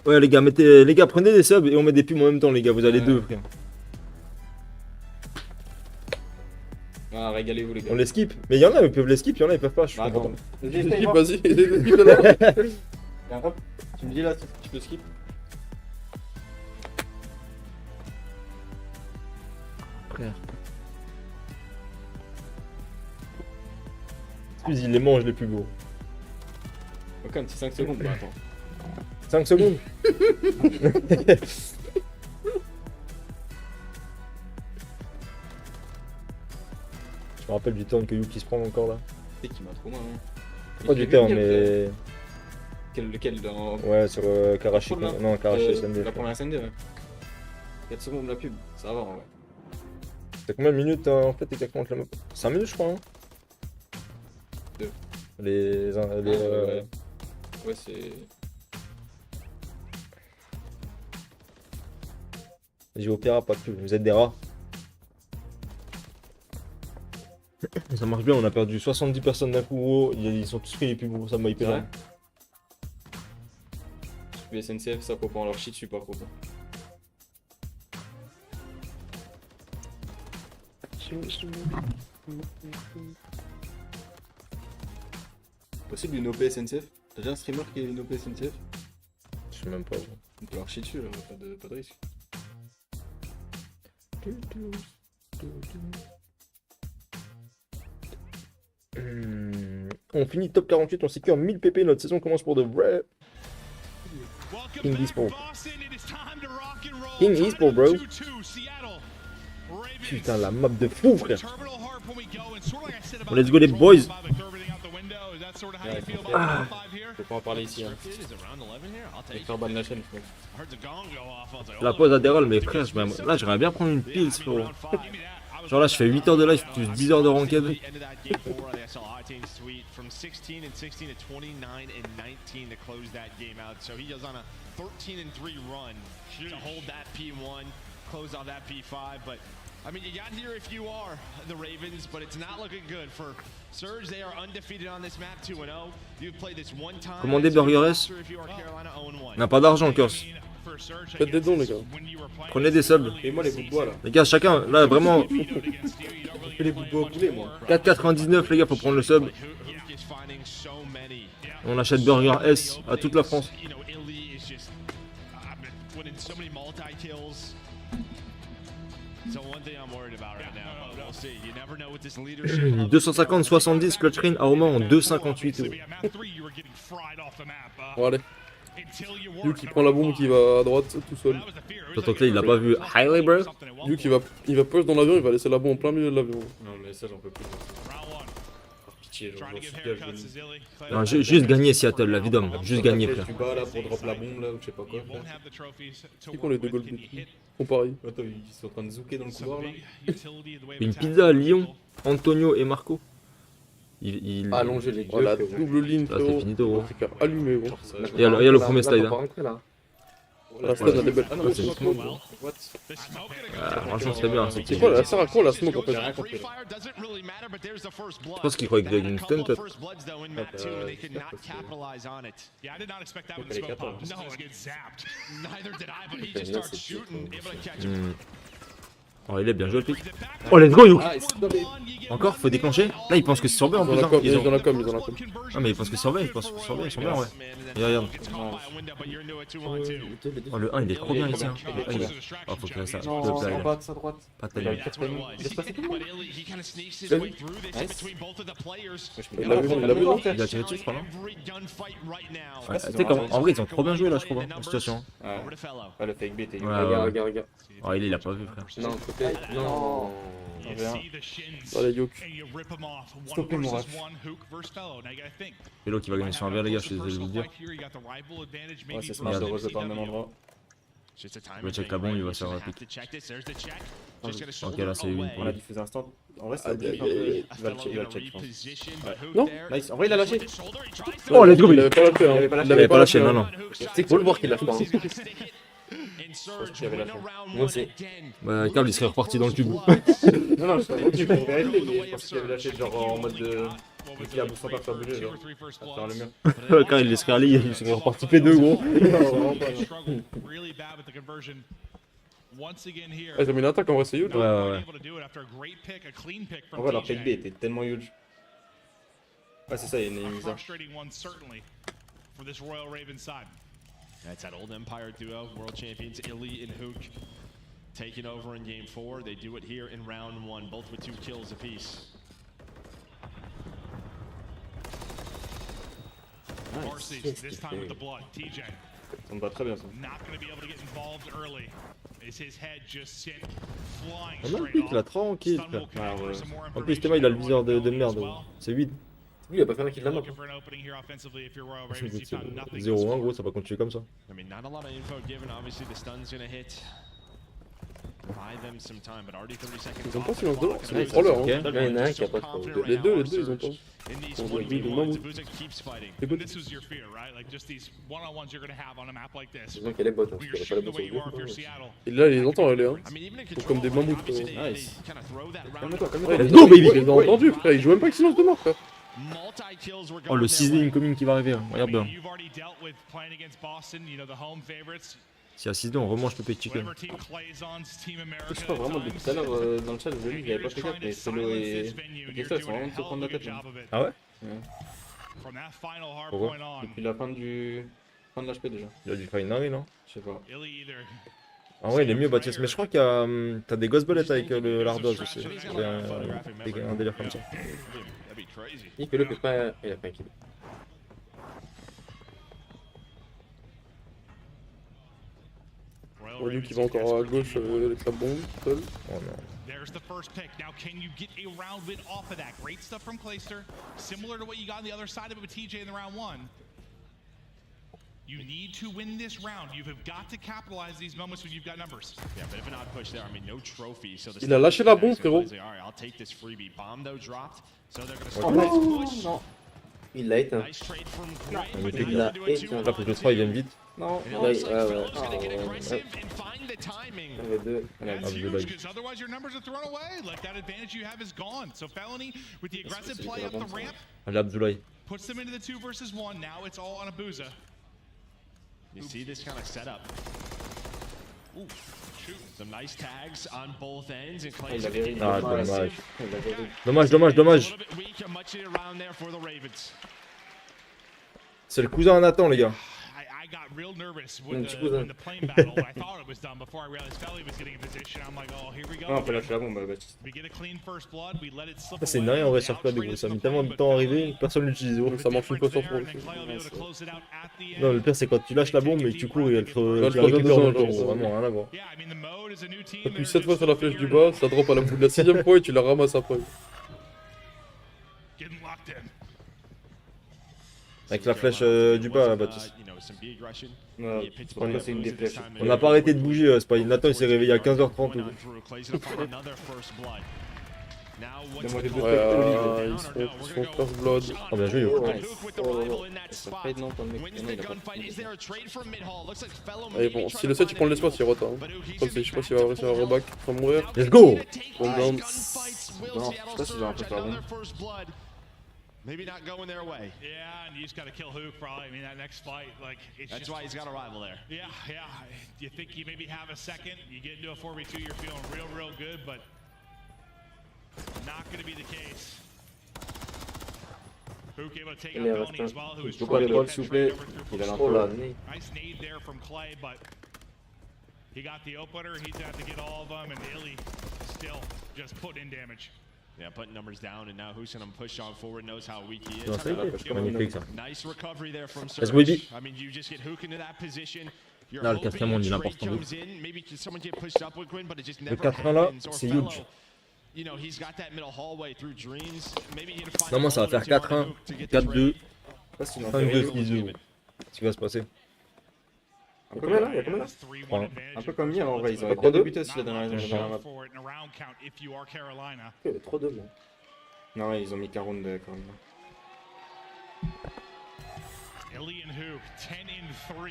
Ouais les gars, prenez des subs et on met des pubs en même temps les gars, vous allez deux frère. Ah, régalez-vous les gars. On les skip. Mais il y en a, ils peuvent les skip, il y en a, ils peuvent pas, je suis Bah, content. attends. Vas-y, skip là. Hop, tu me dis là si tu peux skip. Frère. Excuse, il les mange les plus beaux. Ok, un petit 5 secondes, bah attends. 5 secondes. Je me rappelle du turn que Yuki se prend encore là. C'est qui m'a trop mal. Hein. Pas du turn, mais. Lequel dans. Ouais, sur Karachi. Première. Non, Karachi SND. La première SND, ouais. 4 secondes la pub, ça va en vrai. T'as combien de minutes en fait exactement avec la map 5 minutes je crois hein. 2. Ouais, c'est. J'ai opéra, pas de pub, vous êtes des rats. Ça marche bien, on a perdu 70 personnes d'un coup gros, ils sont tous pris les pubs gros, ça m'a hyper C'est bien. Le SNCF, ça faut pas en leur chier dessus par contre. Possible une OP SNCF? T'as déjà un streamer qui est une OP SNCF? Je sais même pas. On peut leur chier dessus là, pas de risque. On finit top 48, on sécure 1000 pp, notre saison commence pour de vrai. King Eastport. King Eastport, bro. Putain, la map de fou, frère. Bon, let's go les boys. Ah. Je peux pas en parler ici. Hein. Avec faire ban de la chaîne, je pense. La pause à Derol, mais frère, là j'aimerais bien prendre une pile, frérot. Genre là, je fais 8 heures de live plus 10 heures de ranked. From 16 and 16 to 29 and 19 to close that game out. So he goes on a 13 and 3 run to hold that P1, close out that P5. But I mean, you got here if you are the Ravens, but it's not looking good for Surge. They are undefeated on this map, 2-0. You've played this one time. Commandez Burger S. On n'a pas d'argent, Kurs. Faites des dons, les gars. Prenez des subs. Et moi les bouts de bois là. Les gars, chacun, là vraiment. Je fais les bouts de bois au poulet moi. 4,99 les gars, faut prendre le sub. On achète Burger S à toute la France. winning so many multi-kills. So one thing I'm worried about right now, we'll see. You never know with this leadership. 250-70 clutch screen, Aoma en 2,58. Bon allez. Yu qui prend la bombe qui va à droite tout seul. Surtout que là il l'a pas vu. Highly bro. Yu qui va push dans l'avion, il va laisser la bombe en plein milieu de l'avion. Non mais ça j'en peux plus. Par pitié, genre Non, juste gagner Seattle, la vie d'homme. Juste gagner frère. Tu bats là pour drop la bombe là ou je sais pas quoi. C'est quoi les deux goals comparés? Attends, ils sont en train de zooker dans le couloir là. Une pizza à Lyon, Antonio et Marco. Il... Allonger les Oh la double ligne là, c'est frérot. finito gros. C'est clair, allumé gros. Il y a le premier slide. Hein. La stade a des belles. Ah non mais c'est une smoke. What? Franchement c'est bien. C'est quoi, elle sert à quoi la smoke en fait? Je pense qu'il croyait qu'il y avait une stun peut-être. Yeah, I did not expect that one to smoke pop. Just to get zapped. Neither did I, but he just starts shooting, able to catch him. Oh il est bien joué le pic. Oh let's go Youk. Ah, c'est pas des... Encore faut déclencher. Là ils pensent que c'est sur B en plus. Hein. Ils ont la com, ils ont la com. Ah mais ils pensent que c'est sur B, ils pensent que c'est sur B, ils sont bien ouais. Et regarde. Oh le 1 il est trop bien ici. Hein. Oh faut qu'il y ait ça. Non, Deux à plays. droite, à droite. Pas de timing. Laisse passer tout le monde. Il l'a vu, il l'a vu non? Il a tiré dessus je crois non. Ouais, tu sais qu'en vrai ils ont trop bien joué là je trouve hein, la situation. Ouais, le fake B était Regarde. Oh il a pas vu frère. Non, côté. Non. Allez Youk. Stoppez mon ref. C'est l'eau qui va gagner sur un verre les gars, je suis désolé de vous le dire. Ouais, c'est smart de rejeter par le même endroit. Il va check la bombe, il va se faire un pic. Ok là c'est une On l'a diffusé instant. En vrai, ça il va le check, je pense. Non? Nice. En vrai, il a lâché. Oh let's go Il avait pas lâché hein. il avait pas lâché non non. C'est cool de voir qu'il lâche pas. Moi aussi. Bah Carl il serait reparti dans le tube. Non, je savais pas pour vérifier, mais je pense qu'il avait lâché genre en mode de... Il a boosté pas faire bouger, genre. À faire le mur. Quand il laisserait aller, il serait reparti P2 gros. Ah, ils ont mis une attaque en vrai, c'est huge. Ouais. En vrai, leur fake B était tellement huge. Ouais, c'est ça, il y a une mise. That's that old Empire duo, world champions Illy and Hook, taking over in game 4. They do it here in round 1, both with 2 kills apiece. This time with the blood. TJ. Ça me va très bien ça. Not going to be able to get involved early. Is his head just sent flying On a le straight pic là, off. tranquille frère. En plus Théma il a le viseur de merde. C'est 8. Lui, il a pas fait un kill de la map. 0-1 gros, ça va continuer comme ça. I mean, not a lot of info given. Obviously, the stun's gonna hit. Buy them some time, but already 30 seconds. Ils ont pas silence de mort, c'est les trollers hein. Il y en a un qui a pas trop. Les deux ils ont pas. In these On voit 1v1s, lui de mammouth. Buzik keeps fighting. C'est good. This was your fear, right? Like just these one-on-ones you're going to have on a map like this. Disons qu'il y a les bots, hein, When parce you're qu'il y a pas shooting the way les you are if bots. you're Seattle. Et là, il les entend aller hein. I mean, even in Ils sont comme des control, mammouths. obviously, they Nice. kind of throw that round. Calme-toi, Ouais, calme-toi. let's go baby! Ils les ont entendus frère, ils jouent même pas avec silence de mort frère. Multi-kills were Oh going le their 6D way. incoming qui va arriver, regarde bien. You've already dealt with playing against Boston, you know, the home favorites. Si à 6D on remange Pepe Chicken. Whatever team Clay's on, Team America. Je sais pas vraiment depuis tout à l'heure dans le chat, je l'avais pas fait gaffe, mais Solo et Kessa sont vraiment de se prendre la tête. Là. Ah ouais? From that final hard Pourquoi? point on, Depuis la fin de l'HP déjà. Il a dû faire une dinguerie non? Je sais pas. Illy either En vrai il est mieux Baptiste, mais je crois qu'il y a t'as des ghost bullets avec le l'ardoise aussi. C'est un délire comme ça. That'd be crazy. Il fait le fait pas. Il a pas un kill. On lui qui va encore à gauche avec sa bombe seul. Oh non. There's the first pick. Now, can you get a round win off of that? Great stuff from Clayster. Similar to what you got on the other side of it with TJ in the round 1. You need to win this round. You have got to capitalize these moments when you've got numbers. Yeah, but if an odd push there, I mean, no trophy. So the Il a lâché la bombe, All frérot. right, I'll take this freebie. Bomb though dropped, so they're gonna Oh start non, this push. non. Il l'a éteint. Nice trade from Quinn, Il but est now il l'a they're doing éteint. 2-on-1. Là faut que le 3 il vienne vite. Non, And it Ouais, looks like ouais, Flo's gonna ouais. get aggressive and find the timing. Il y avait deux. That's Ah, huge, good because otherwise your numbers are thrown away. Like, that advantage you have is gone. So Felony, with the aggressive play up the ramp, Allez Abdoulaye. puts them into the 2 versus 1. Now it's all on Abuza. You see this kind of setup. Ooh, shoot. Some nice tags on both ends. And il l'avait ri. Ah dommage. Il l'avait ri. Dommage. a little bit weak and much around there for the Ravens. C'est le cousin à Nathan les gars. I I got real nervous when the plane battle. I thought it was done before I realized Felly was getting in position. I'm like, oh, here we go. Non, on peut lâcher la bombe, Baptiste. We get a clean first blood. We let it slip. C'est une dingue en vrai sur code, gros. Ça a mis tellement de temps à arriver, personne l'utilise. Ça marche une fois sur trois. Non, le pire c'est quand tu lâches la bombe et que tu cours et elle te récupère dedans, dedans, genre, vraiment rien à voir. Appuie 7 fois sur la flèche du bas, ça drop à la bout de la 6ème fois et tu la ramasses après. Avec la flèche du bas, Baptiste. Non, c'est une des flèches. On n'a pas arrêté de bouger, c'est pas Nathan il s'est réveillé à 15h30. Ouais, ils sont first blood. Oh bien joué, yo. Allez bon, si le 7 il prend l'espace il rota. Comme ça, je sais pas s'il va réussir à reback sans mourir. Let's go! Bon down. Non, je sais pas si j'ai un peu faire bon. Maybe not going their way. Yeah, and you just got to kill Hook probably. I mean, that next fight, like, it's That's just, why he's got a rival there. Yeah, yeah. You think you maybe have a second, you get into a 4v2, you're feeling real good, but not going to be the case. Hook able to take out Felony as well, who is Faut pas les balles, s'il vous plaît. Il a Oh là, l'intro. nice nade there from Clay, but he got the opener. He's going to have to get all of them, and Illy still just putting in damage. Yeah, putting numbers down, and now who's gonna push on forward knows how weak he is. Non, ça y est, magnifique ça. Nice recovery there from Let's go, baby. I mean, you just get Hook into that position. Là, le 4ème on dit n'importe quoi. Maybe someone get pushed up with Gwyn, but it just Le never 4-1 là, happens. Or c'est Fellow, huge. you know, he's got that middle hallway through dreams. Maybe he can find Normalement ça va faire 4-1, 4-2, Je sais pas 5-2, 6-2. Ce qui va se passer. Il y a combien là? Il y a combien là? 3-1. Un peu comme hier en vrai, ils auraient Pas bien 3-2. débuté aussi la dernière map. 3-2 là. Non, ouais, ils ont mis 40 de quand même. Illy and Hook, 10-3.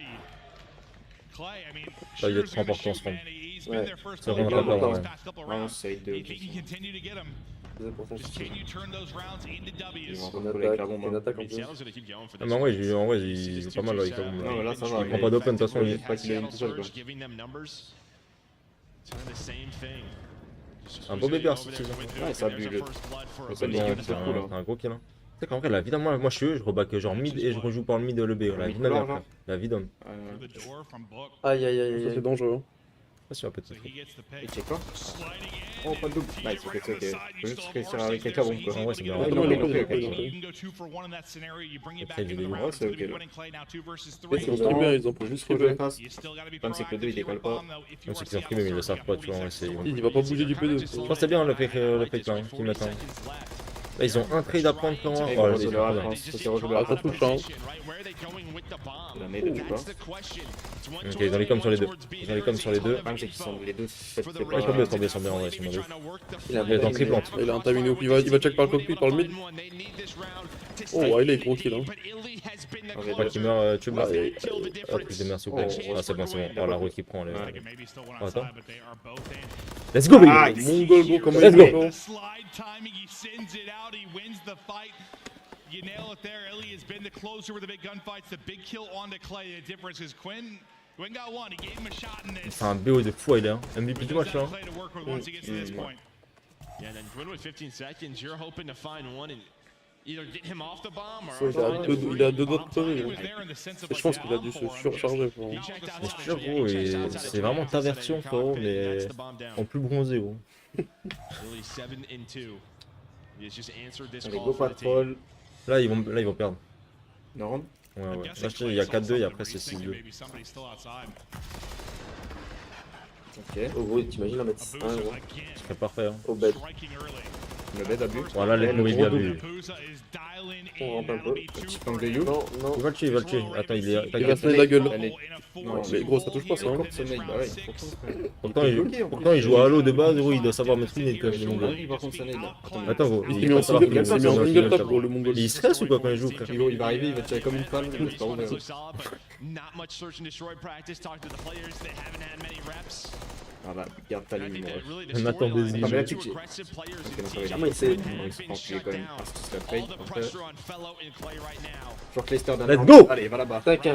Clay, I mean, Ça y est, trop important ce round. Ça rendra pas perdre, ouais. Non, c'est 2. If he can continue to get them, can you turn those rounds into Ils vont W's? contrôler avec la bombe. Une attaque en I mean, plus. Seattle's gonna keep going for Ah this. mais en vrai, il joue pas mal avec la bombe. Non, mais là ça va. Il prend pas d'open, de toute façon, il Pas qu'il a une tout seul quoi. Giving them numbers. It's kind of the same thing. Un beau bébé cette saison. Ouais, ça a bu le. C'est un gros kill. Hein. Tu sais qu'en vrai, la vie d'homme, moi je suis eux, je reback genre mid et je rejoue par le mid le B. La vie de ma mère, frère. La vie d'homme. Aïe aïe aïe Ça c'est aïe. dangereux. Ça c'est un petit truc. Et check quoi? Oh, pas de double. Nice, ok, ok. Faut juste réussir avec les cabons quoi. En vrai, c'est bien. Ouais, Ouais, non, ouais, il est ouais, pas, il est pas. Après, il est libre. Ouais, c'est ok là. Ils sont très bien, ils ont pas juste Faut que je rejouer. le fasse. Le problème c'est que le 2 il décolle pas. Non, c'est qu'ils ont pris, mais ils le savent pas, tu vois. Il va pas bouger du P2. Je pense que c'est bien le fake là, qu'ils mettent. Hein. Là, ils ont un trade à prendre pour moi. Et Oh, gros, là, c'est c'est le pas A, je bien. pense. Faut qu'il rejoue le Ah, A. ça touche hein. La nade ou pas? Ok, ils ont les coms sur les deux. Ils ont les coms sur les deux. Le problème c'est qu'ils sont les deux. Ouais, ils sont bien, en vrai, ils sont bien. Il a Il est en triplante. Il a un timing up, il va check par le cockpit, par le mid. Oh, ouais, il est gros kill hein. Pas qui meurt, tu Ah, me plus de merde s'il vous plaît. Ah, c'est bon, c'est bon. Oh, la route qui prend. Elle est... Oh, attends. Let's go, baby! Mongol gros, comment Let's il go. est gros. Slide timing, he sends it out, he wins the fight. You nail it there. Illy has been the closer with the big gunfights. The big kill onto Clay. The difference is Quinn got one. He gave him a shot in this. C'est un BO de fou, il est. MVP du match là. Clay to work with once he gets to this point. Yeah, and then Gwyn with 15 seconds, you're hoping to find one and either get him off the bomb or Il a deux doigts de tonner. He was there in the sense of Je pense qu'il a dû se surcharger. Frérot. C'est sûr, gros, et c'est vraiment ta version, frérot, mais en plus bronzé, gros. Really 7-2. He has just answered this Allez, call go for the team. patrol. Là, ils vont perdre. No round. Ouais, ouais. Là, je te dis, il y a 4-2 et après, c'est 6-2. Ok. Oh gros, t'imagines la mettre 1 gros. Ce serait parfait, hein. Au bed. Le bed a bu. Voilà, les Louis bien vu. On rentre un peu. Petit punk de You. Non, non. Il va le tuer, il va le tuer. Attends, il est. Il va se mettre la gueule. Elle est- Non, Mais gros, ça touche pas ça hein. ce mec, bah ouais. Pourtant, il joue à Halo de base, gros, il doit savoir mettre une quand même, le mongol. Il va contre sa nade là. Attends, gros. Il s'est mis en single tap gros le mongol. Il stresse ou quoi quand il joue, frère? Il va arriver, il va tirer comme une femme. C'est pas ouvert. Not much search and destroy practice. Talk to the players. They haven't had many reps. Ah bah, garde ta And I ligne, think moi. that really On the attend des storyline images. is Mais two là, aggressive players Ok, in donc ça va team. être- Comment il sait? Il se prend tuer quand même. Parce que c'est la All fake. the Après, pressure on Fellow and Clay right now. genre Clayster d'un. Let's go! Allez, va là-bas. Tac.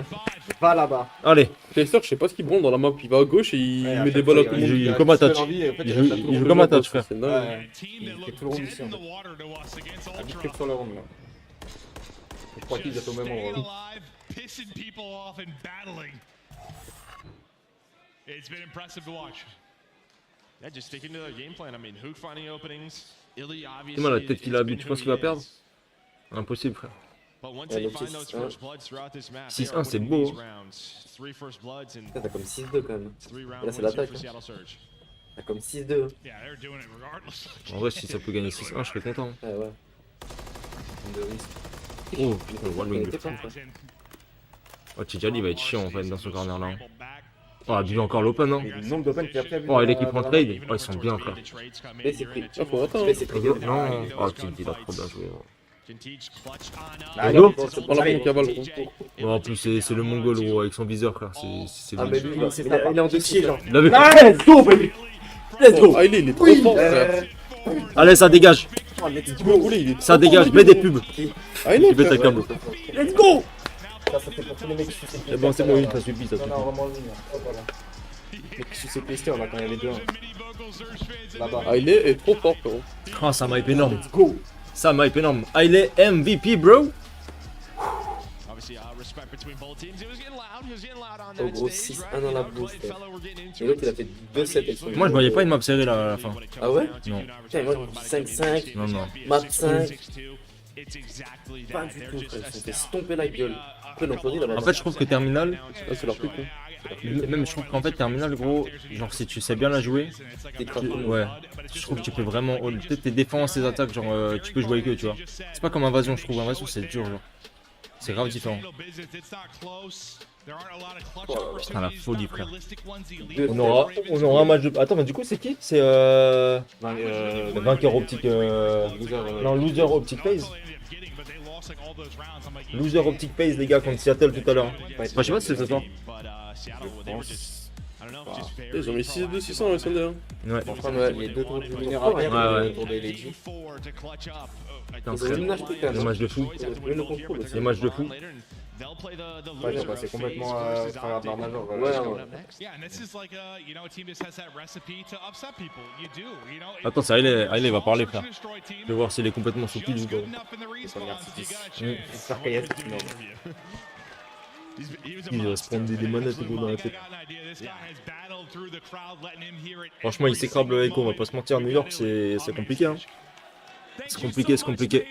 Va là-bas. Allez, Clayster, je sais pas ce qu'il branle dans la map. Il va à gauche et il Ouais, met après, des balles à il tout le il monde. joue comme un touch. Il joue comme un touch, frère. C'est dingue. Ouais. Il fait tout le round ici en fait. Il a vite fait sur le round là. Je crois qu'ils étaient au même endroit. pissing people off and battling. It's been impressive to watch. Yeah, just sticking to their game plan. I mean, Hook finding openings. Illy obviously. Dis-moi la tête qu'il a bu, tu penses qu'il va perdre? Impossible, frère. But once they find those first bloods throughout this map, 6-1, c'est beau. T'as comme 6-2 quand même. Là, c'est l'attaque. T'as comme 6-2. En vrai, si ça peut gagner 6-1, je serais content. Ouais, ouais. Oh, putain, le one wing. Oh, Tijali il va être chiant en fait dans ce corner là. Oh, a vu encore l'open, hein. Le nombre d'open qu'il a pris. Oh, et l'équipe en trade. Oh, ils sont bien, frère. Mais c'est pris. Ah, faut attendre. Non, oh, Tijali il a trop bien joué. Allô? C'est pas la bonne cavale, gros. Oh, en plus, c'est le mongol, gros, avec son viseur, frère. C'est Ah, mais lui, il est en dossier, genre. Il avait... Ah, let's go, baby! Let's go! Ah, il est trop fort, frère. Allez, ça dégage. Ça dégage, mets des pubs. Ah, il est mets ta câble. Let's go! C'est bon, ça suffit, ça suffit. Mais qui s'est pesté, on a quand même les deux. Là-bas. Ah, il est trop fort, frérot. Oh, ça m'a hype énorme. Ça m'a hype énorme. Ah, il est MVP, bro. Oh gros, 6-1 dans la boost. Et l'autre il a fait 2-7 avec son. Moi je voyais pas une map serrée là à la fin. Ah ouais? Non. Putain, moi 5-5. Non, non. Map 5. Pas du tout, frère. Ils se sont fait stomper la gueule. En fait, je trouve que Terminal, c'est leur plus con. Même je trouve qu'en fait Terminal, gros, genre si tu sais bien la jouer, ouais, je trouve que tu peux vraiment peut-être tes défenses, tes attaques, genre tu peux jouer avec eux, tu vois. C'est pas comme Invasion, je trouve. Invasion c'est dur, genre. C'est grave différent. Oh, putain, la folie, frère. On aura un match de... Attends, mais du coup, c'est qui? C'est vainqueur optique... Non, loser optique phase. Loser optique phase, les gars, contre Seattle tout à l'heure. Enfin, je sais pas si c'est ce soir. Ils ont mis 6-2, 600 avec Sunday. Ouais. Ouais, les deux tours du mineur ouais. Autour des Lady. Putain, c'est des matchs de fou. Des matchs de fou. Ouais, j'ai passé complètement à travers leur major. Ouais, Attends, c'est Hailey va parler, frère. Je vais voir s'il est complètement stupide ou pas. J'espère qu'il y a tout le monde. Il va se prendre des manettes dans la tête. Franchement, il s'écrable le NayKo, on va pas se mentir. New York, c'est compliqué, hein. C'est compliqué, c'est compliqué.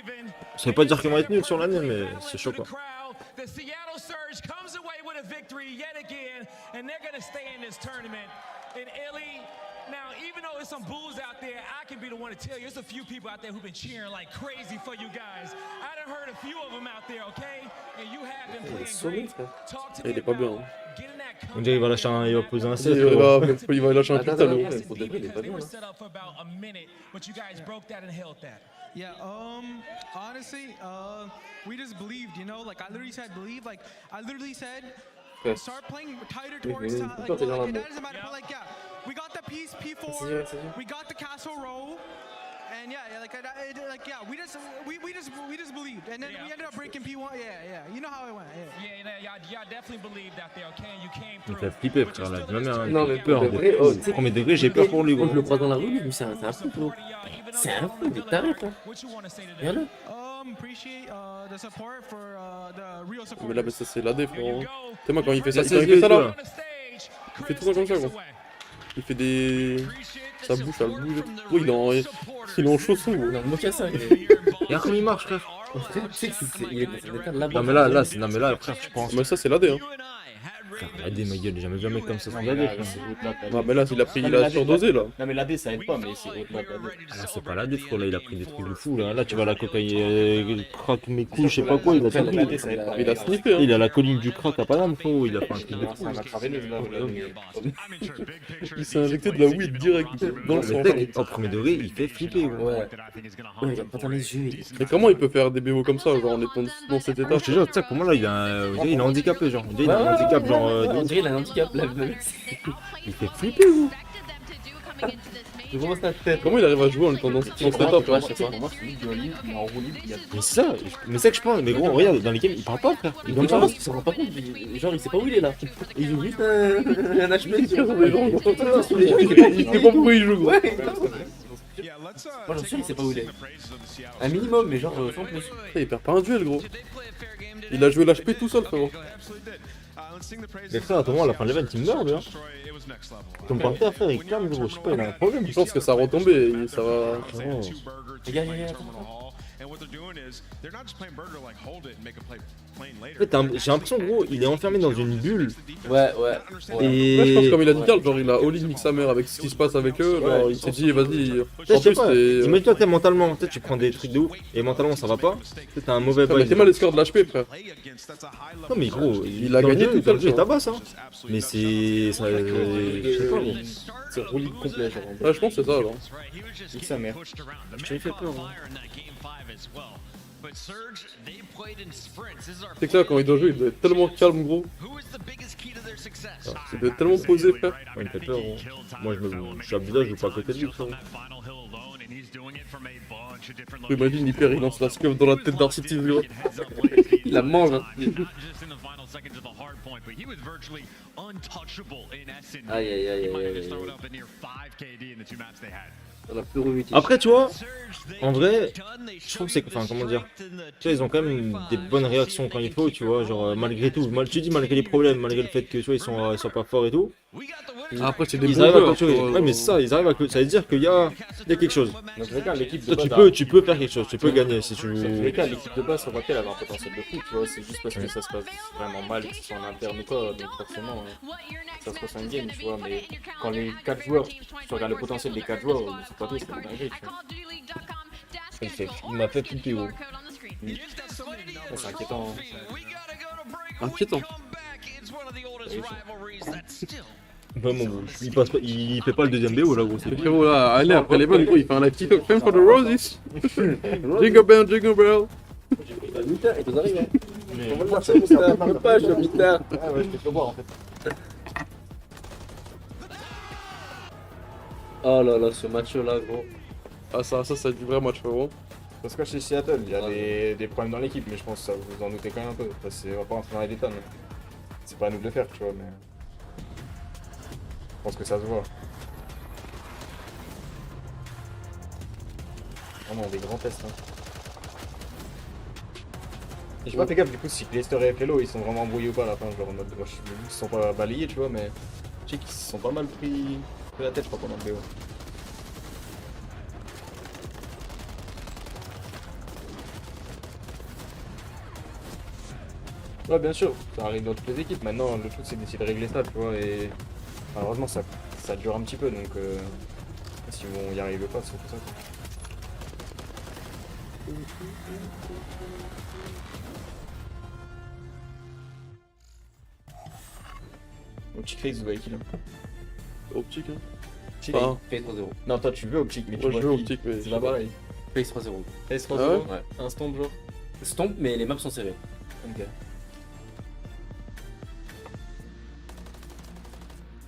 Ça veut pas dire qu'ils vont être nuls sur l'année, mais c'est chaud, quoi. The Seattle Surge comes away with a victory yet again, and they're going to stay in this tournament. And Illy, now even though there's some bulls out there, I can be the one to tell you, there's a few people out there who've been cheering like crazy for you guys. I done heard a few of them out there, okay? And you have been playing great. Talk to me about getting that comeback. On dirait qu'il va lâcher un, il va poser un set. Il va lâcher un putain de They were set up for about a minute, but you guys broke that and held that. Yeah, honestly, we just believed, you know, like I literally said believe, like I literally said start playing tighter towards time, like it doesn't matter, but like yeah, we got the piece P4, we got the castle row, and yeah, yeah, we just believed, and then we ended up breaking P1, yeah, you know how it went, yeah, y'all definitely believed out there, okay, and you came Il through. fait flipper, frère, là. Même non, mais peur. Au premier degré, j'ai peur pour lui, gros. Je le croise dans la rue, mais c'est un fou, gros. C'est un fou, mais t'arrêtes, hein. Viens là. Appreciate the support for the real support. Mais là, ça c'est l'AD, frérot. Tu moi quand il fait ça, quand il fait ça là, il fait tout ça comme ça, gros. Il fait des... Sa bouche, elle bouge. Oh, il est en chausson, gros. Il est en mocassin. Regarde comme il marche, frère. Il est dans un état de là-bas. Non mais là, frère, tu penses. Mais ça c'est l'AD, hein. Frère, l'AD, ma gueule, j'ai jamais vu un mec comme ça sans l'AD, frère. Ah, mais là, il a surdosé, là. Non, mais l'AD ça aide pas, mais c'est autre l'AD. Ah, c'est pas l'AD, frère, là, il a pris des trucs de fou, là. Là, tu vois la cocaïne, il craque mes couilles, je sais pas quoi, il a tout pris. Il a sniffé, hein. Il a la colline du crack à Paname, frérot, il a fait un truc de fou. Il s'est injecté de la weed direct dans le sang. Au premier degré, il fait flipper, gros. Ouais, il a pas dans les yeux. Mais comment il peut faire des BO comme ça, genre en étant dans cet état? Je te jure, tu sais, pour moi, là, il est handicapé, genre. Il a un handicap, genre. On dirait qu'il a un handicap, là. Il fait flipper, gros. Je vois sa tête. Comment il arrive à jouer en étant dans cet état? Pour moi, c'est lui qui il est en roue libre. Mais c'est ça que je pense. Mais gros, regarde, dans les games, il parle pas, frère. Il donne pas parce qu'il se rend pas compte. Genre, il sait pas où il est là. Il joue juste un HP sur les gens. Il sait pas pourquoi il joue, gros. Moi j'en suis sûr, il sait pas où il est. Un minimum, mais genre sans plus. Il perd pas un duel, gros. Il a joué l'HP tout seul, frérot. Mais frère, attends, à la fin de l'event, il meurt, lui. Hein. Ton partenaire, frère, il clame, gros. Je sais pas, il a un problème. Je pense que ça a retombé et ça va. Oh. Les gars, En fait, j'ai l'impression, gros, il est enfermé dans une bulle. Ouais. Et... Là, je pense comme il a dit Karl, genre il a all-in mix sa mère avec ce qui se passe avec eux, genre il s'est dit vas-y. En plus imagine-toi que mentalement, peut-être tu prends des trucs de ouf et mentalement ça va pas. Peut-être t'as un mauvais vibe. T'es mal les scores de l'HP, frère. Non mais gros, il a gagné tout seul. Il tabasse hein. Mais c'est... ça... je sais pas gros. C'est roulis complet genre. Ouais, je pense que c'est ça, genre. Nique sa mère. Je lui fais peur hein. C'est que là, quand il doit jouer, il doit être tellement calme, gros. Il doit être tellement posé, frère. Ouais, il me fait peur, gros. Moi, je suis Abdullah, je joue pas à côté de lui, frère. Imagine, il perd, il lance la scuf dans la tête d'Arcity, gros. Il la mange. Hein. Aïe. Après, tu vois, en vrai, je trouve que c'est... Enfin, comment dire, tu vois, ils ont quand même des bonnes réactions quand il faut, tu vois, genre, malgré tout. Tu dis malgré les problèmes, malgré le fait que, tu vois, ils sont pas forts et tout. Après, c'est des bons Ils arrivent à joueurs. clôturer. Ouais, mais c'est ça, ils arrivent à clôturer. Ça veut dire qu'il y a quelque chose. Dans tous les cas, l'équipe de Toi, base. tu peux faire quelque chose, tu peux gagner si tu Dans tous veux. les cas, l'équipe de base sur papier elle avait un potentiel de fou, tu vois. C'est juste parce que ça se passe vraiment mal, que ce soit en interne ou quoi. Donc forcément, ça se passe en game, tu vois. Mais quand les 4 joueurs, tu regardes le potentiel des 4 joueurs, c'est pas tout, c'est une dinguerie, tu vois. Il m'a fait flipper, gros. C'est inquiétant. Inquiétant. Vraiment, gros. Il fait pas le deuxième BO là, gros. Le frérot là, allez, après les bonnes, gros, il fait un live TikTok. Fame for the roses. Jingle bell, jingle bell. Putain, il nous arrive, hein. Mais On va le voir, c'est pas, je suis putain. ah ouais, je peux le voir en fait. Oh là là, ce match là, gros. Ah, ça, c'est du vrai match, frérot. Parce que chez Seattle, il y a des problèmes dans l'équipe, mais je pense que ça vous en doutez quand même un peu. Parce qu'on va pas rentrer dans les détails, mais c'est pas à nous de le faire, tu vois, mais je pense que ça se voit. Vraiment des grands tests. Hein. Et j'ai pas fait gaffe du coup si Lester et Fellow ils sont vraiment embrouillés ou pas à la fin, genre en mode ils se sont pas balayés, tu vois, mais je sais qu'ils se sont pas mal pris la tête, je crois, pendant le BO. Ouais, bien sûr, ça arrive dans toutes les équipes. Maintenant, le truc c'est d'essayer de régler ça, tu vois, et malheureusement ça dure un petit peu, donc si on y arrive pas, c'est tout ça. Quoi. Optic Face, vous voyez qui là? Optique, hein. Ah. Face 3-0. Non, toi tu veux Optic, mais tu Moi je vois veux qui Optique, mais. c'est pas pareil. Face 3-0. Face 3-0, Ah ouais. un stomp genre. Stomp, mais les maps sont serrées. Ok.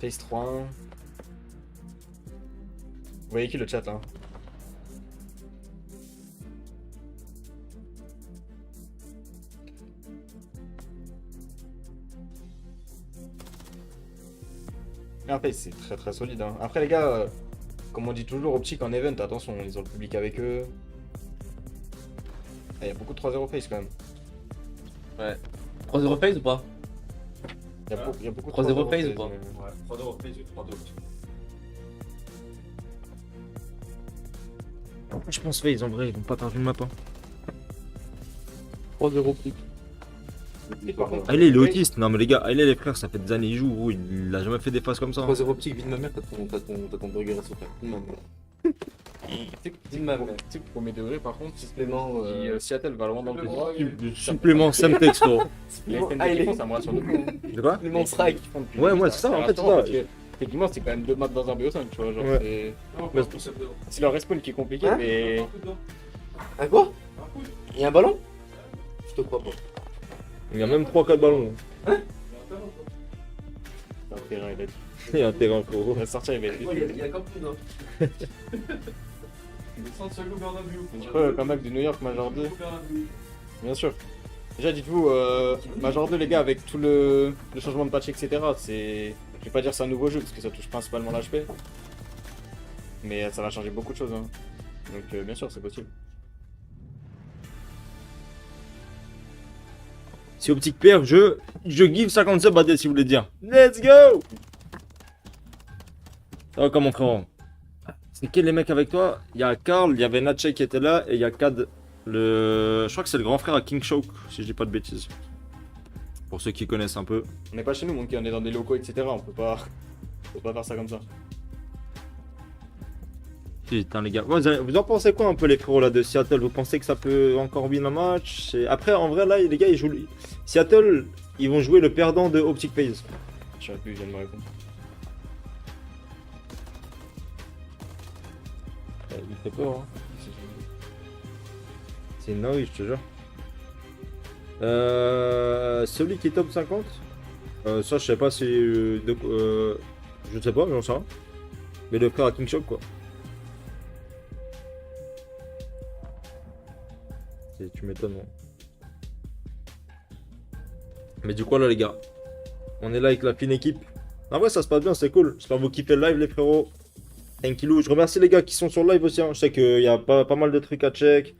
Face 3-1. Vous voyez qui le chat là? En fait, c'est très très solide. Hein. Après, les gars, comme on dit toujours, Optic en event, attention, ils ont le public avec eux. Il y a beaucoup de 3-0 face quand même. Ouais. 3-0 face ou pas? Il y a beaucoup de 3-0 face ou pas? Ouais, 3-0 face ou 3-2 Je pense FaZe en vrai, ils vont pas perdre une map. Hein. 3-0 Optique. Ah, il est autiste. Non, mais les gars, les frères, ça fait des années qu'ils jouent, gros. Il a jamais fait des phases comme ça. 3-0 Optique, vite ma mère, t'as ton burger à souffrir. Dis ma mère. Tu sais que premier degré, par contre, Supplément. Seattle va loin dans le droit. Supplément Semtex, gros. Les FND qui font, ça me rassure de fou. De quoi? Supplément strike. Ouais, c'est ça, en fait, c'est ça. Techniquement, c'est quand même 2 maps dans un BO5, tu vois. Genre, Ouais. c'est leur respawn qui est compliqué, Hein mais. Un quoi? Il y a un ballon? Je te crois pas. Il y a même 3-4 ballons. Hein? C'est un terrain, il a dit. Il y a un terrain, gros. Il va sortir, il va être vite. Il y a comme tout, hein. Un peu le comeback du New York Major 2. Bien sûr. Déjà, dites-vous, Major 2, les gars, avec tout le changement de patch, etc., c'est. Je vais pas dire c'est un nouveau jeu parce que ça touche principalement l'HP. Mais ça va changer beaucoup de choses. Hein. Donc bien sûr, c'est possible. Si Optique perd, je give 50 subs à Adresse si vous voulez dire. Let's go! Ça va comme mon frérot. C'est quels les mecs avec toi? Il y a Karl, il y avait Natche qui était là et il y a Kad. Je crois que c'est le grand frère à King Show, si je dis pas de bêtises. Pour ceux qui connaissent un peu. On n'est pas chez nous, mon gars, on est dans des locaux, etc. On peut pas faire ça comme ça. Putain les gars, vous en pensez quoi un peu les frérots là de Seattle? Vous pensez que ça peut encore win un match? Après en vrai là les gars ils jouent... Seattle ils vont jouer le perdant de Optic Phase. Je sais plus, je viens de me répondre. Il fait peur hein. C'est une dinguerie je te jure. Celui qui est top 50 ça je sais pas si... je sais pas, j'en sais rien. Mais le frère à King Shock quoi. Tu m'étonnes. Mais du coup là les gars, on est là avec la fine équipe. En vrai ça se passe bien, c'est cool. J'espère que vous kiffez le live les frérots. Tranquillou. Je remercie les gars qui sont sur le live aussi. Hein. Je sais qu'il y a pas mal de trucs à check.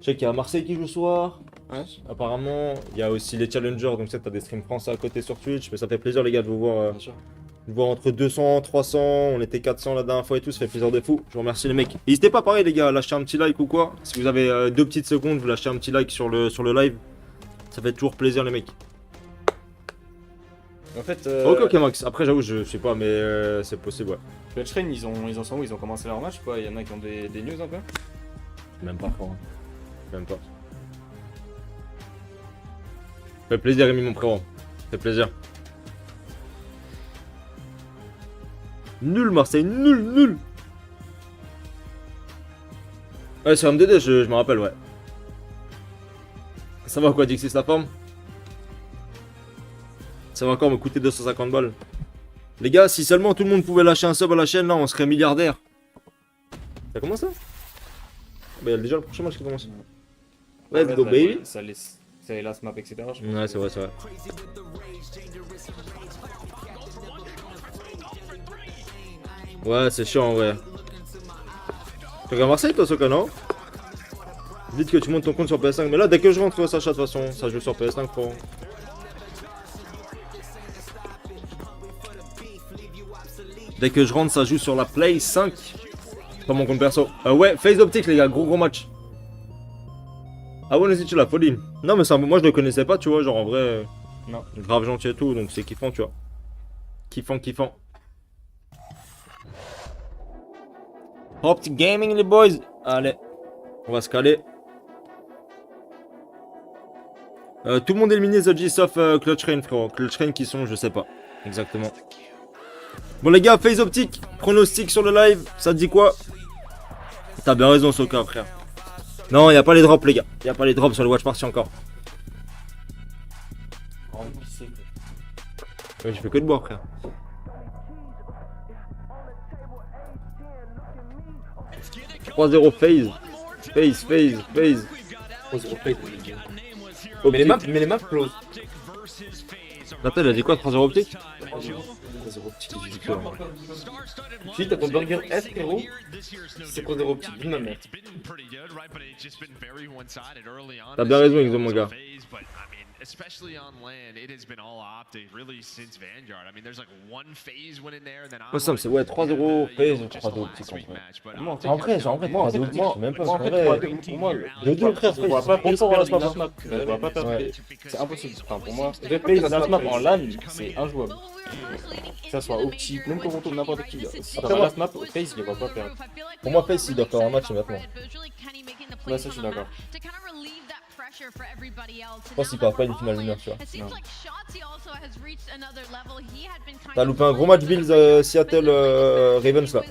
Je sais qu'il y a Marseille qui joue ce soir. Hein, apparemment. Il y a aussi les challengers. Donc tu as des streams français à côté sur Twitch. Mais ça fait plaisir les gars de vous voir. De voir entre 200, 300, on était 400 la dernière fois et tout, ça fait plaisir de fou. Je vous remercie les mecs. N'hésitez pas pareil les gars à lâcher un petit like ou quoi. Si vous avez 2 petites secondes, vous lâchez un petit like sur le live. Ça fait toujours plaisir les mecs. En fait... Ok Max, après j'avoue je sais pas mais c'est possible ouais. Le train ils en sont où? Ils ont commencé leur match quoi? Il y en a qui ont des news un peu? Même pas fort. Hein. Même pas. Ça fait plaisir Rémi mon frérot. Ça fait plaisir. Nul Marseille, nul. Ouais sur MDD je me rappelle ouais. Ça va quoi Dixie la forme? Ça va encore me coûter 250 balles. Les gars si seulement tout le monde pouvait lâcher un sub à la chaîne là on serait milliardaire. Ça commence là? Bah il y a déjà le prochain match qui commence. Let's go baby. C'est la map etc. Ouais c'est vrai. Ouais, c'est chiant en vrai. Tu regardes Marseille toi, Soka, non? Vite que tu montes ton compte sur PS5. Mais là, dès que je rentre, Sacha, de toute façon, ça joue sur PS5, frérot. Dès que je rentre, ça joue sur la Play 5. Pas mon compte perso. Ouais, Phase Optique, les gars, gros match. Ah ouais, tu la folie. Non, mais ça, moi, je le connaissais pas, tu vois. Genre en vrai, non, grave gentil et tout, donc c'est kiffant, tu vois. Kiffant. Optic Gaming les boys. Allez, on va se caler. Tout le monde éliminé Zodji sauf Clutch Rain frérot. Clutch Rain qui sont je sais pas exactement. Bon les gars, Phase Optique, pronostic sur le live, ça te dit quoi? T'as bien raison Soka frère. Non, y a pas les drops les gars. Y a pas les drops sur le Watch Party encore. Ouais, je fais que de boire frère. « 3-0 Phase. 3-0 Phase. Oh, mais les maps close. Attends, il a dit quoi 3-0 Optique? 3-0 Optique, j'ai dit quoi? Tu t'as ton burger F, frérot? C'est 3-0 Optique, dis ma mère. T'as bien raison, Exo, mon gars. Especially on land, it has been all optic really since Vanguard. I mean, there's like one phase win in there, then ouais, ça c'est ouais 3-0 Phase, 3-0 Optique en vrai. En vrai, 3-0 Optique, je sais même pas. En vrai, pour moi, le 2 frère, je vois pas perdre la map. Je vois pas perdre. C'est impossible. Enfin, pour moi, la map en LAN, c'est injouable. Que ça soit Optique, même quand on tourne n'importe qui. Après, la map, Phase, je les vois pas perdre. Pour moi, Phase, il doit faire un match maintenant. Ouais, ça, je suis d'accord. Je pense qu'il perd pas une finale winner, tu vois. T'as loupé un gros match Bills Seattle Ravens là.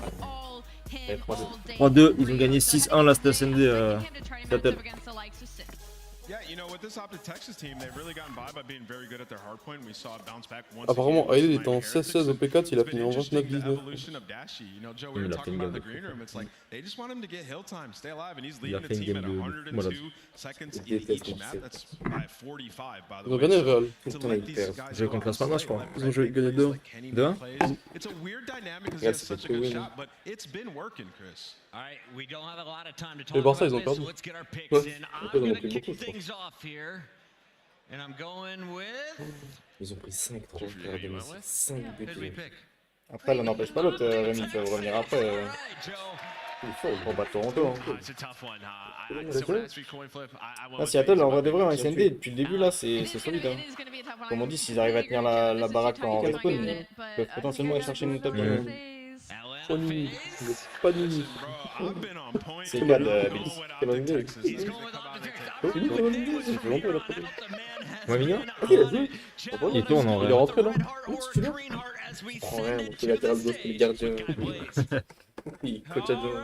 3-2, ils ont gagné 6-1 là cette SND Seattle. Apparemment, Aide était en 16-16 au P4, il a fini en 29-19. Il a fait une game de Il a fait une game de malade. Ils ont gagné le Real. Je vais contre la Spalma, je crois. Ils ont joué gagné 2-1. 2-1. Les Barça, ils ont perdu. Ouais. Ils ont pris beaucoup, je Ils ont pris 5 trop, frère, 5 buts. Après, l'un n'empêche pas l'autre, Rémi, il peut revenir après. Il faut, pour battre Toronto. Seattle, en vrai de vrai, en SND, depuis le début, là, c'est solide. Hein. Comme on dit, s'ils arrivent à tenir la baraque en respawn, ils peuvent potentiellement aller chercher une top. Pas nul. C'est pas de Billy. C'est bonne idée. Ouais, Mignon. Il tourne en vrai. Il est rentré là. Ouais, on fait latéral gauche pour les gardiens. Il coach à deux.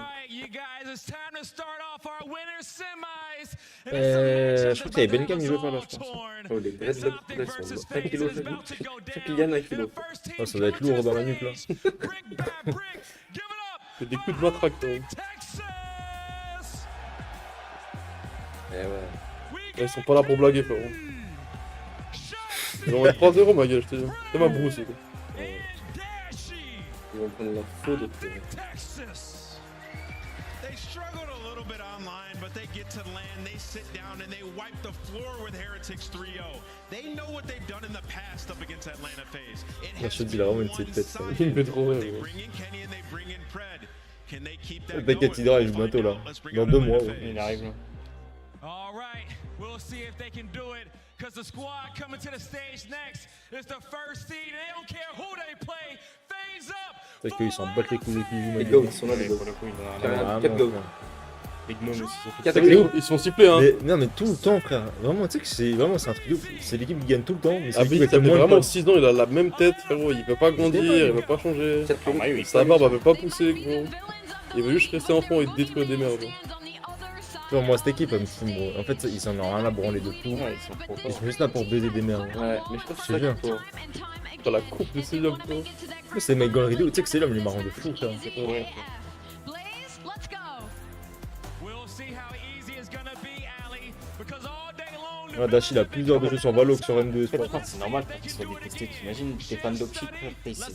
Je crois qu'il y avait Benham qui jouait pas là, je pense. Oh, les dreadlocks, là, sont 1 kg chaque gagne 1 kg. Oh, ça doit être lourd dans la nuque là. C'est des coups de matraque, toi. Eh ouais. Ils sont pas là pour blaguer, frérot. Ils vont mettre 3-0, ma gueule, je te dis. C'est ma brousse, quoi. Ils vont prendre la faute de tout. They struggled a little bit online, but they get to land, they sit down, and they wipe the floor with Heretics 3-0. They know what they've done in the past up against Atlanta FaZe. Je te dis, il a vraiment une petite tête. Il me fait trop rire. T'inquiète, Hydra, il joue bientôt là. Dans 2 mois, ouais. Il arrive là. Alright, we'll see if they can do it. Because the squad coming to the stage next is the first seed. They don't care who they play. FaZe up. C'est qu'ils s'en battent les couilles qui jouent. Les go, ils sont là, les go. Pour le coup, il y a 4 go. Big Mom aussi. Ils se font siffler, hein. Non, mais tout le temps, frère. Vraiment, tu sais que c'est vraiment un truc de ouf. C'est l'équipe qui gagne tout le temps. Mais Ah, ça fait vraiment 6 ans, il a la même tête, frérot. Il veut pas grandir, il veut pas changer. Sa barbe, elle veut pas pousser, gros. Il veut juste rester enfant et détruire des merdes. Tu vois, moi, cette équipe, elle me fout, gros. En fait, ils s'en ont rien à branler de tout. Ouais, Ils sont juste là pour baiser des merdes. Ouais, mais je trouve que C'est bien. T'as la coupe de ces hommes, frérot. C'est mec Gold Rideau, tu sais que c'est l'homme, il est marrant de fou, frère. Ouais. Ouais, Dashi, il a plus d'heures de jeu sur Valo que sur M2. C'est normal pour qu'ils soient détestés. T'imagines, t'es fan d'Optic, déjà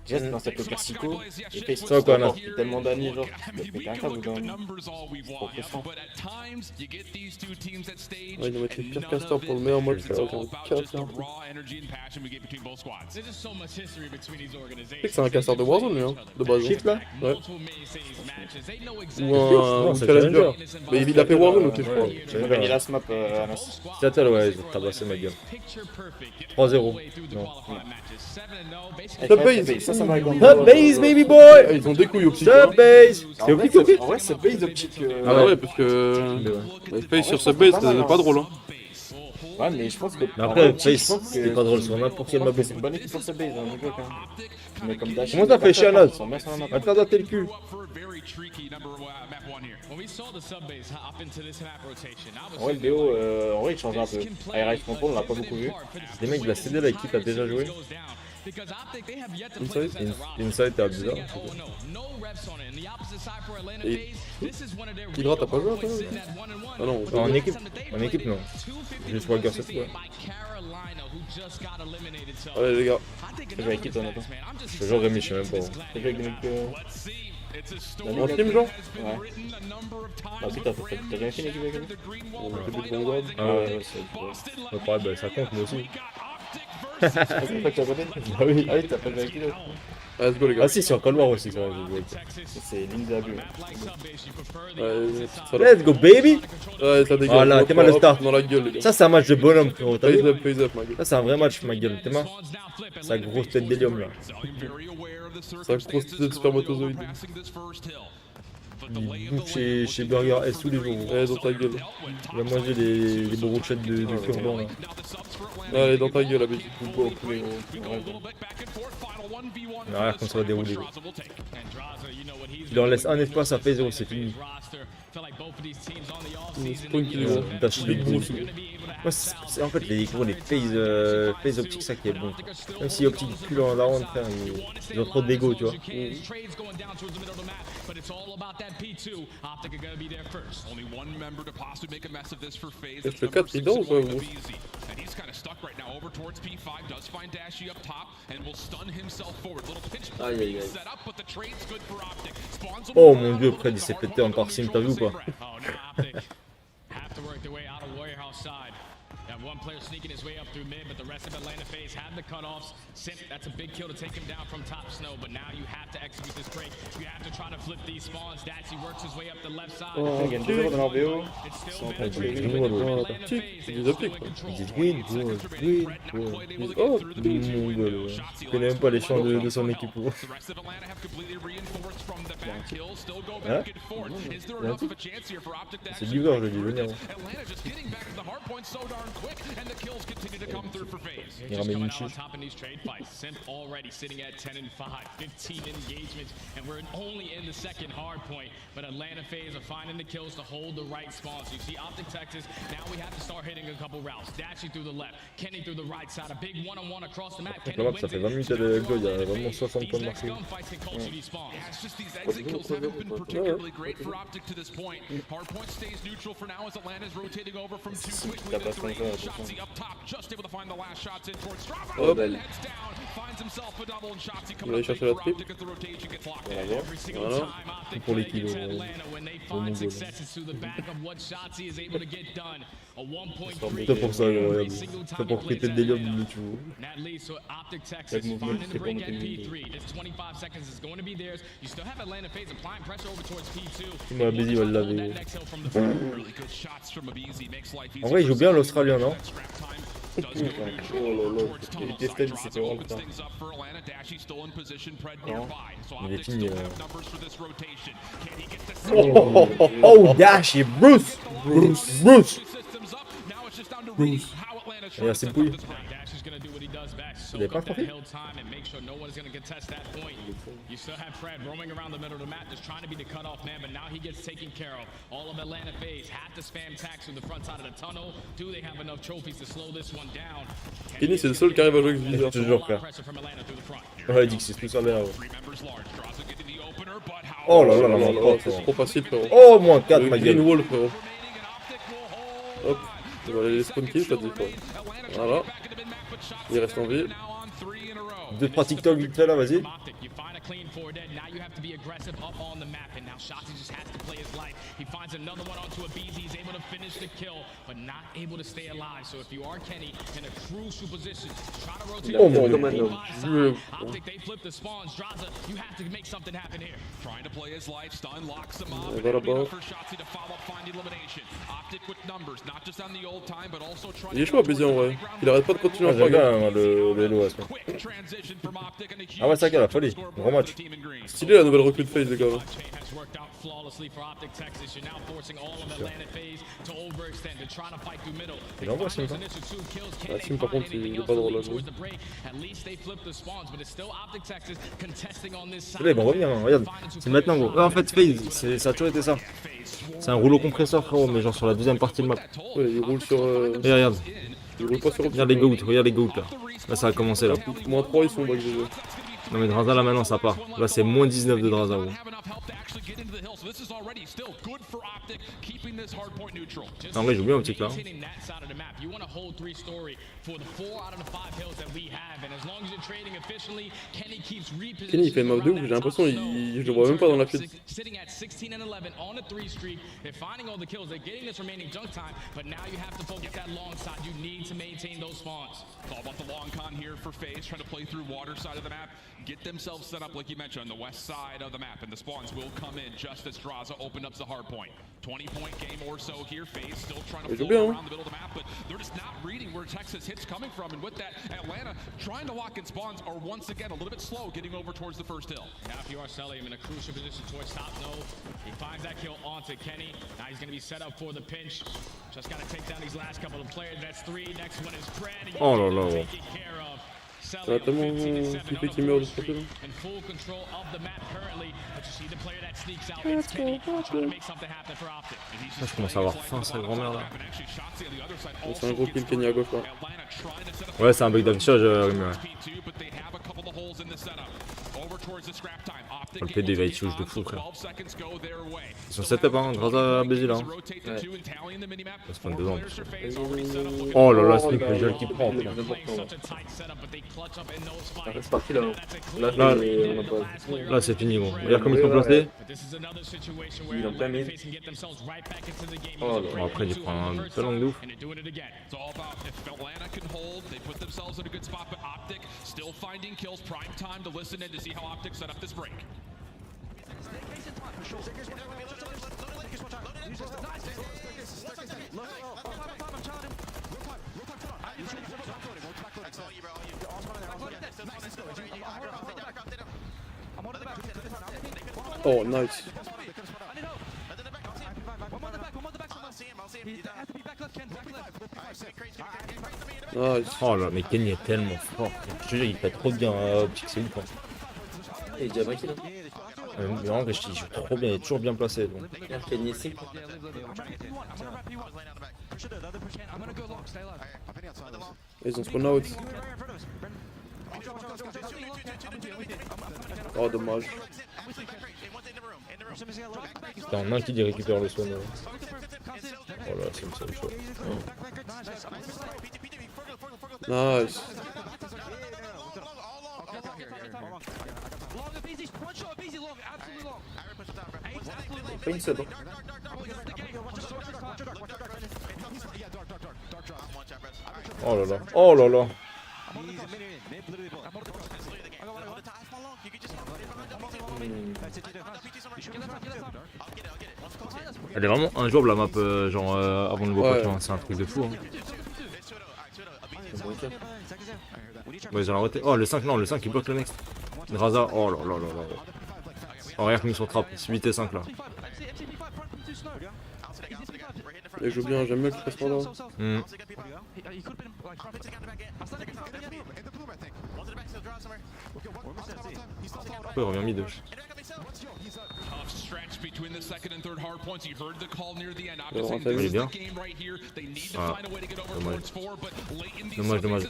c'est dans cette Persico, et puis Ça, quoi, là. tellement d'années, genre, tu dois péter un câble dans le. Trop frustrant. Ouais, ils vont mettre les pires casters pour le meilleur mode, ça va casser un peu. Tu sais que c'est un caster de Warzone, lui, hein, de base. Shift là. Ouais. Ou un challenger. Mais il a fait Warzone aussi, je crois. J'ai gagné la map à Nas. Seattle, ouais, ils ont tabassé ma gueule. 3-0. Non. Top base. Ça m'a Top base, baby boy! Ils ont des couilles au petit. Top base! C'est Optic ou En vrai, c'est base d'Optic. Ah ouais, parce que. Face sur ce base, c'est pas drôle, hein. Ouais, mais je pense que. Mais après, Face, c'est pas drôle sur n'importe quel map. C'est une bonne équipe pour ce base, hein, je vois quand même. Mais comme Dash. Comment t'as fait chier à Naz? On met sur la map. Va te faire doigter le cul. En vrai, le BO, en vrai, il change un peu. ARF Control, on l'a pas beaucoup vu. Des mecs de la CDL avec qui t'as déjà joué? Inside, t'es bizarre. Et Hydra, t'as pas joué toi? Ah non, En équipe non. Juste Swagger cette fois. Allez les gars. Je joue avec qui toi, Nathan? Je joue Rémi, je sais même pas. Tu joues avec des mecs. En team, genre? Ouais. Bah, ok, t'as jamais fait une équipe avec eux? On a fait des bons grades. Ah ouais, c'est pareil, bah ça compte moi aussi. C'est pas que tu as voté? Ah oui. Ah oui, t'as pas joué avec qui d'autre? Let's go les gars. Ah si, sur Cold War aussi, ça va, j'ai joué. C'est l'une des abus. Let's go baby! Ouais, ça dégage. Voilà, t'es mal le start. Dans la gueule les gars. Ça c'est un match de bonhomme frérot, t'as vu? Face up ma gueule. Ça c'est un vrai match ma gueule, t'es mal? Sa grosse tête d'hélium là. Sa grosse tête de spermatozoïde. Il bouffe chez Burger S tous les jours. Ouais, dans ta gueule. Il va manger des brochettes de cure-dent là. Allez, dans ta gueule, Abedi. Regarde comme ça va dérouler. Il leur laisse un espace à FaZe, c'est fini. C'est pas une kilo. Big Bruce. Moi, c'est en fait les FaZe optiques, ça qui est bon. Même si optique pue dans la ronde, frère, ils ont trop d'ego, tu vois. Est-ce que le 4 il dort ou quoi, Bruce? Aïe aïe aïe. Oh mon dieu, Fred il s'est pété en par sim, t'as vu ou pas? One player sneaking his way up through mid, but the rest of Atlanta FaZe have the cutoffs. Simp, that's a big kill to take him down from top snow, but now you have to execute this break. You have to try to flip these spawns. Daxi works his way up the left side. Oh, il gagne 2-0 dans leur BO. C'est des optiques. Ils disent win, oh, mon gueule. Je connais même pas les chants de son équipe. Hein? C'est du gars, je dis, venez. Il ramène une chiche. Simp already sitting at 10 and 5, 15 engagements, and we're only in the second hard point. But Atlanta FaZe are finding the kills to hold the right spawns. You see Optic Texas, now we have to start hitting a couple routes. Dashing through the left, Kenny through the right side, a big one-on-one across the map. La map, ça fait 20 minutes de go, il y a vraiment 60 points de marqué. It's just these exit kills haven't been particularly great for Optic to this point. Hardpoint stays neutral for now as Atlanta's rotating over from 2 quickly to 3. Shotzzy up top, just able to find the last shots in towards Strava. Heads down, finds himself a double, and Shotzzy coming up big for Optic as the rotation gets locked in. Every single time Optic Pour les kilos. Atlanta when they find successes through the back of what Shotzzy is able to get done. A 1.3. C'est pour ça, regarde. C'est pour prêter le délire du tu vois. That leads to Optic Texas finding the break at P3. This 25 seconds is going to be theirs. You still have Atlanta FaZe applying pressure over towards P2. Il m'a baisé, il va le laver. En vrai, il joue bien l'Australien, non? Oh là là, il était stable, c'était vraiment putain. Il est fini. Oh, Dash et Bruce! Bruce! Regarde ses pouilles. Il est pas trop fait. You still have Fred roaming around the middle of the map, just trying to be the cutoff man, but now he gets taken care of. All of Atlanta FaZe have to spam tax through the front side of the tunnel. Do they have enough trophies to slow this one down? Kenny, c'est le seul qui arrive à jouer avec ce viseur. Toujours, frère. Ouais, il dit que c'est tout ça là. Oh là là là là, c'est trop facile, frérot. Oh, moins 4, ma gueule. Green wall, frérot. Hop, il va aller les spawn kills, t'as dit, frérot. Voilà. Il reste en vie. 2-3 TikTok vite fait là, vas-y. Clean forward dead. Now you have to be aggressive up on the map, and now Shotzzy just has to play his life. He finds another one onto a BZ. He's able to finish the kill, but not able to stay alive. So if you are Kenny in a crucial position, try to rotate. Oh mon dieu. Optic, they flip the spawns. Draza, you have to make something happen here. Trying to play his life, stun locks him up. For Shotzzy to follow up, find elimination. Optic with numbers, not just on the old time, but also trying. Il est chaud à baiser en vrai. Il arrête pas de continuer à faire. J'aime bien le LOS. Ah ouais, ça la folie. Gros match. Stylé la nouvelle recrue de FaZe, les gars. Il envoie Sim, hein. Ah, Sim, par contre, il est pas drôle à jouer. Là, ils vont revenir, hein. Regarde. C'est maintenant, gros. Ouais, en fait, FaZe, ça a toujours été ça. C'est un rouleau compresseur, frérot, mais genre sur la deuxième partie de map. Ouais, il roule sur. Regarde. Il roule pas sur. Regarde les goats, regarde les goats là. Là, ça a commencé là. Moins 3, ils sont bas que j'ai joué. Non mais Draza là maintenant ça part. Là c'est moins 19 de Draza gros. En vrai il joue bien optique là. Kenny il fait une map de ouf, j'ai l'impression je le vois même pas dans la fuite. Get themselves set up like you mentioned on the west side of the map, and the spawns will come come in just as Draza opened up the hard point. 20-point game or so here. FaZe still trying to Il joue float bien, around the middle of the map, but they're just not reading where Texas hits coming from. And with that, Atlanta trying to lock in spawns are once again a little bit slow getting over towards the first hill. Now if you are Selly, in a crucial position towards top node. He finds that kill onto Kenny. Now he's going to be set up for the pinch. Just got to take down these last couple of players. That's 3. Next one is Fred. Oh là là. Ça va tellement flipper qu'il meurt de ce côté-là. Je commence à avoir faim, sa grand-mère là. C'est un gros kill Kenny à gauche là. Ouais, c'est un bug d'affichage, le PD va être huge de fou, frère. Ils sont setup, hein, grâce à BG là. Ouais. Ça se prend dedans. Oh là là, c'est le gel qui prend. C'est parti là. Là c'est fini, gros. Regarde comme ils sont placés. Il est en plein mid. Oh là. Après, il prend un talent de ouf. Oh, nice. Nice. Oh là, mais Kenny est tellement fort. Je te jure, il fait trop bien optique, c'est ouf. Il est déjà breaké là. Vraiment que je joue trop bien, il est toujours bien placé. Donc. Kenny ici. Ils ont spawn out. Oh, dommage. T'as un qui dit récupère le spawn. Oh là, c'est une seule chose. Nice. Pas une sub. Oh là là. Oh là là. Elle est vraiment injouable la map, genre avant le watch, ouais. C'est un truc de fou. Hein. Ouais, ils ont arrêté. Oh, le 5, non, le 5 il bloque le next. Draza, oh là là là là. Oh, regarde comme ils sont trap, 8 et 5 là. Il joue bien, j'aime bien qu'il fasse par là. Pourquoi il revient mid? Il est bien. Ah, dommage. Dommage.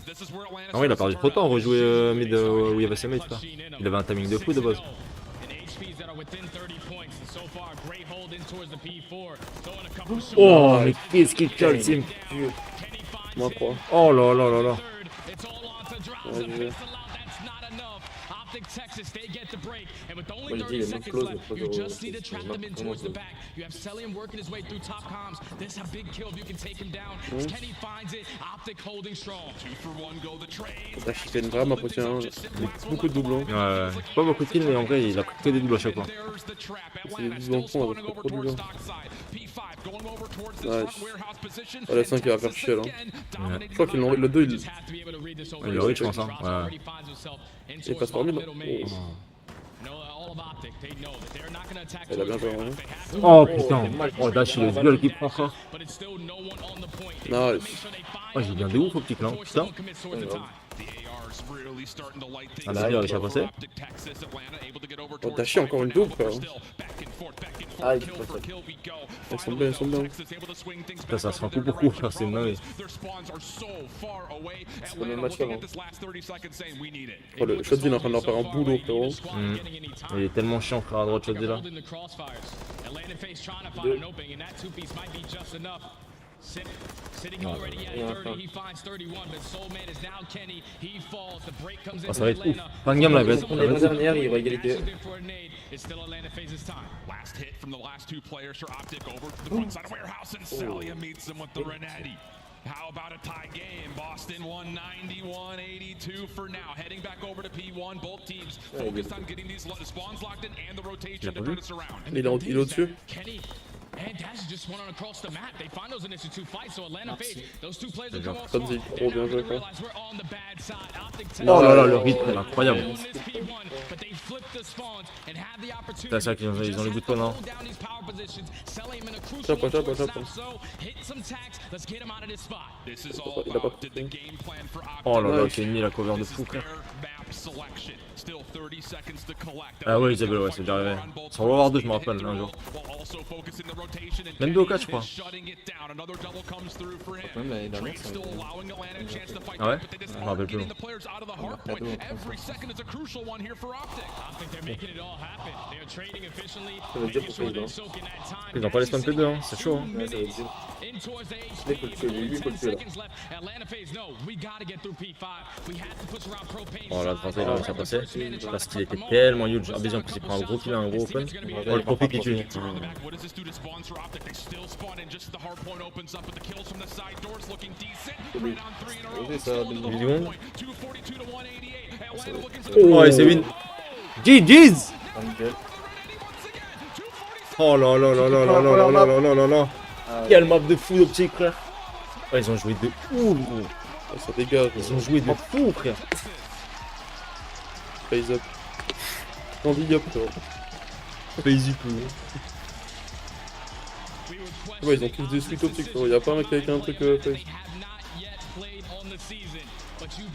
Ah ouais, il a perdu trop de temps à rejouer mid où il y avait ses mates là. Il avait un timing de fou de base. Oh, mais qu'est-ce qu'il cale, Sim? Moi, quoi. Oh là là là là. Ouais, moi je dis il est même close La chicane vraiment potier, hein. Beaucoup de doublons. Ouais, pas beaucoup de kills, mais en vrai il a que des doubles à chaque fois. C'est des doublons con avec trop doublons. Nice. Oh, le 5 il va faire chier là. Ouais. Je crois qu'il l'ont le 2 il le reach je pense hein. Ouais. Il passe par lui là. Elle a bien joué hein. Oh putain. Oh dash le duel qui prend ça. Nice. Oh j'ai bien de ouf au petit clan. Putain. Ah là il a réussi à passer. Oh t'as chié encore une double quoi. Ah il faut ça. Ils sont bien, ils sont bien. Putain ça sera coup pour coup frère, c'est une dinguerie. C'est le même match qu'avant. Oh le Shotzi il est en train de leur faire un boulot frérot. Il est tellement chiant frère à droite Shotzi là. Oh, ça va être ouf. Fin de game là, guys. On est la dernière, il y aura égalité. How about a tie game? Boston 191-82 for now. Heading back over to P1. Both teams focused on getting these spawns locked in and the rotation to turn us around. Il est au-dessus. Kenny and Dash just went on across the map. They find those initial two fights, so Atlanta face those two players will come off. Trop bien joué, quoi. Oh là là, le rythme est incroyable. C'est ça qu'ils ont les bouts de poing, non? Tape. Il a pas pris. Oh là là, Kenny, la cover de fou, frère. Ah ouais, Isabelle, ouais, c'est déjà arrivé. Sur World War 2, je me rappelle, un jour. Même 2 au 4, je crois. Même l'année dernière, ça Ah ouais? Je me rappelle plus. veut dire pourquoi il est Ils ont pas les spams P2, hein, c'est chaud. Hein. Ouais, ça veut dire. Il faut le tuer, lui, il faut le tuer là. Oh là, le il a réussi à passer. Parce qu'il était tellement huge. Ah, bien, en plus, il prend un gros kill, un gros open. Oh, le profit qui tue. Oh, et c'est win. GG's! Oh là là là là là là là là là là là. Quelle map de fou d'optique, frère. Oh, ils ont joué de fou, gros. Ça dégage. Ils ont joué de fou, frère. Phase up. On big up, toi. Phase up. Ouais, ils ont tous des suites optiques, il y a pas un mec avec un truc phase.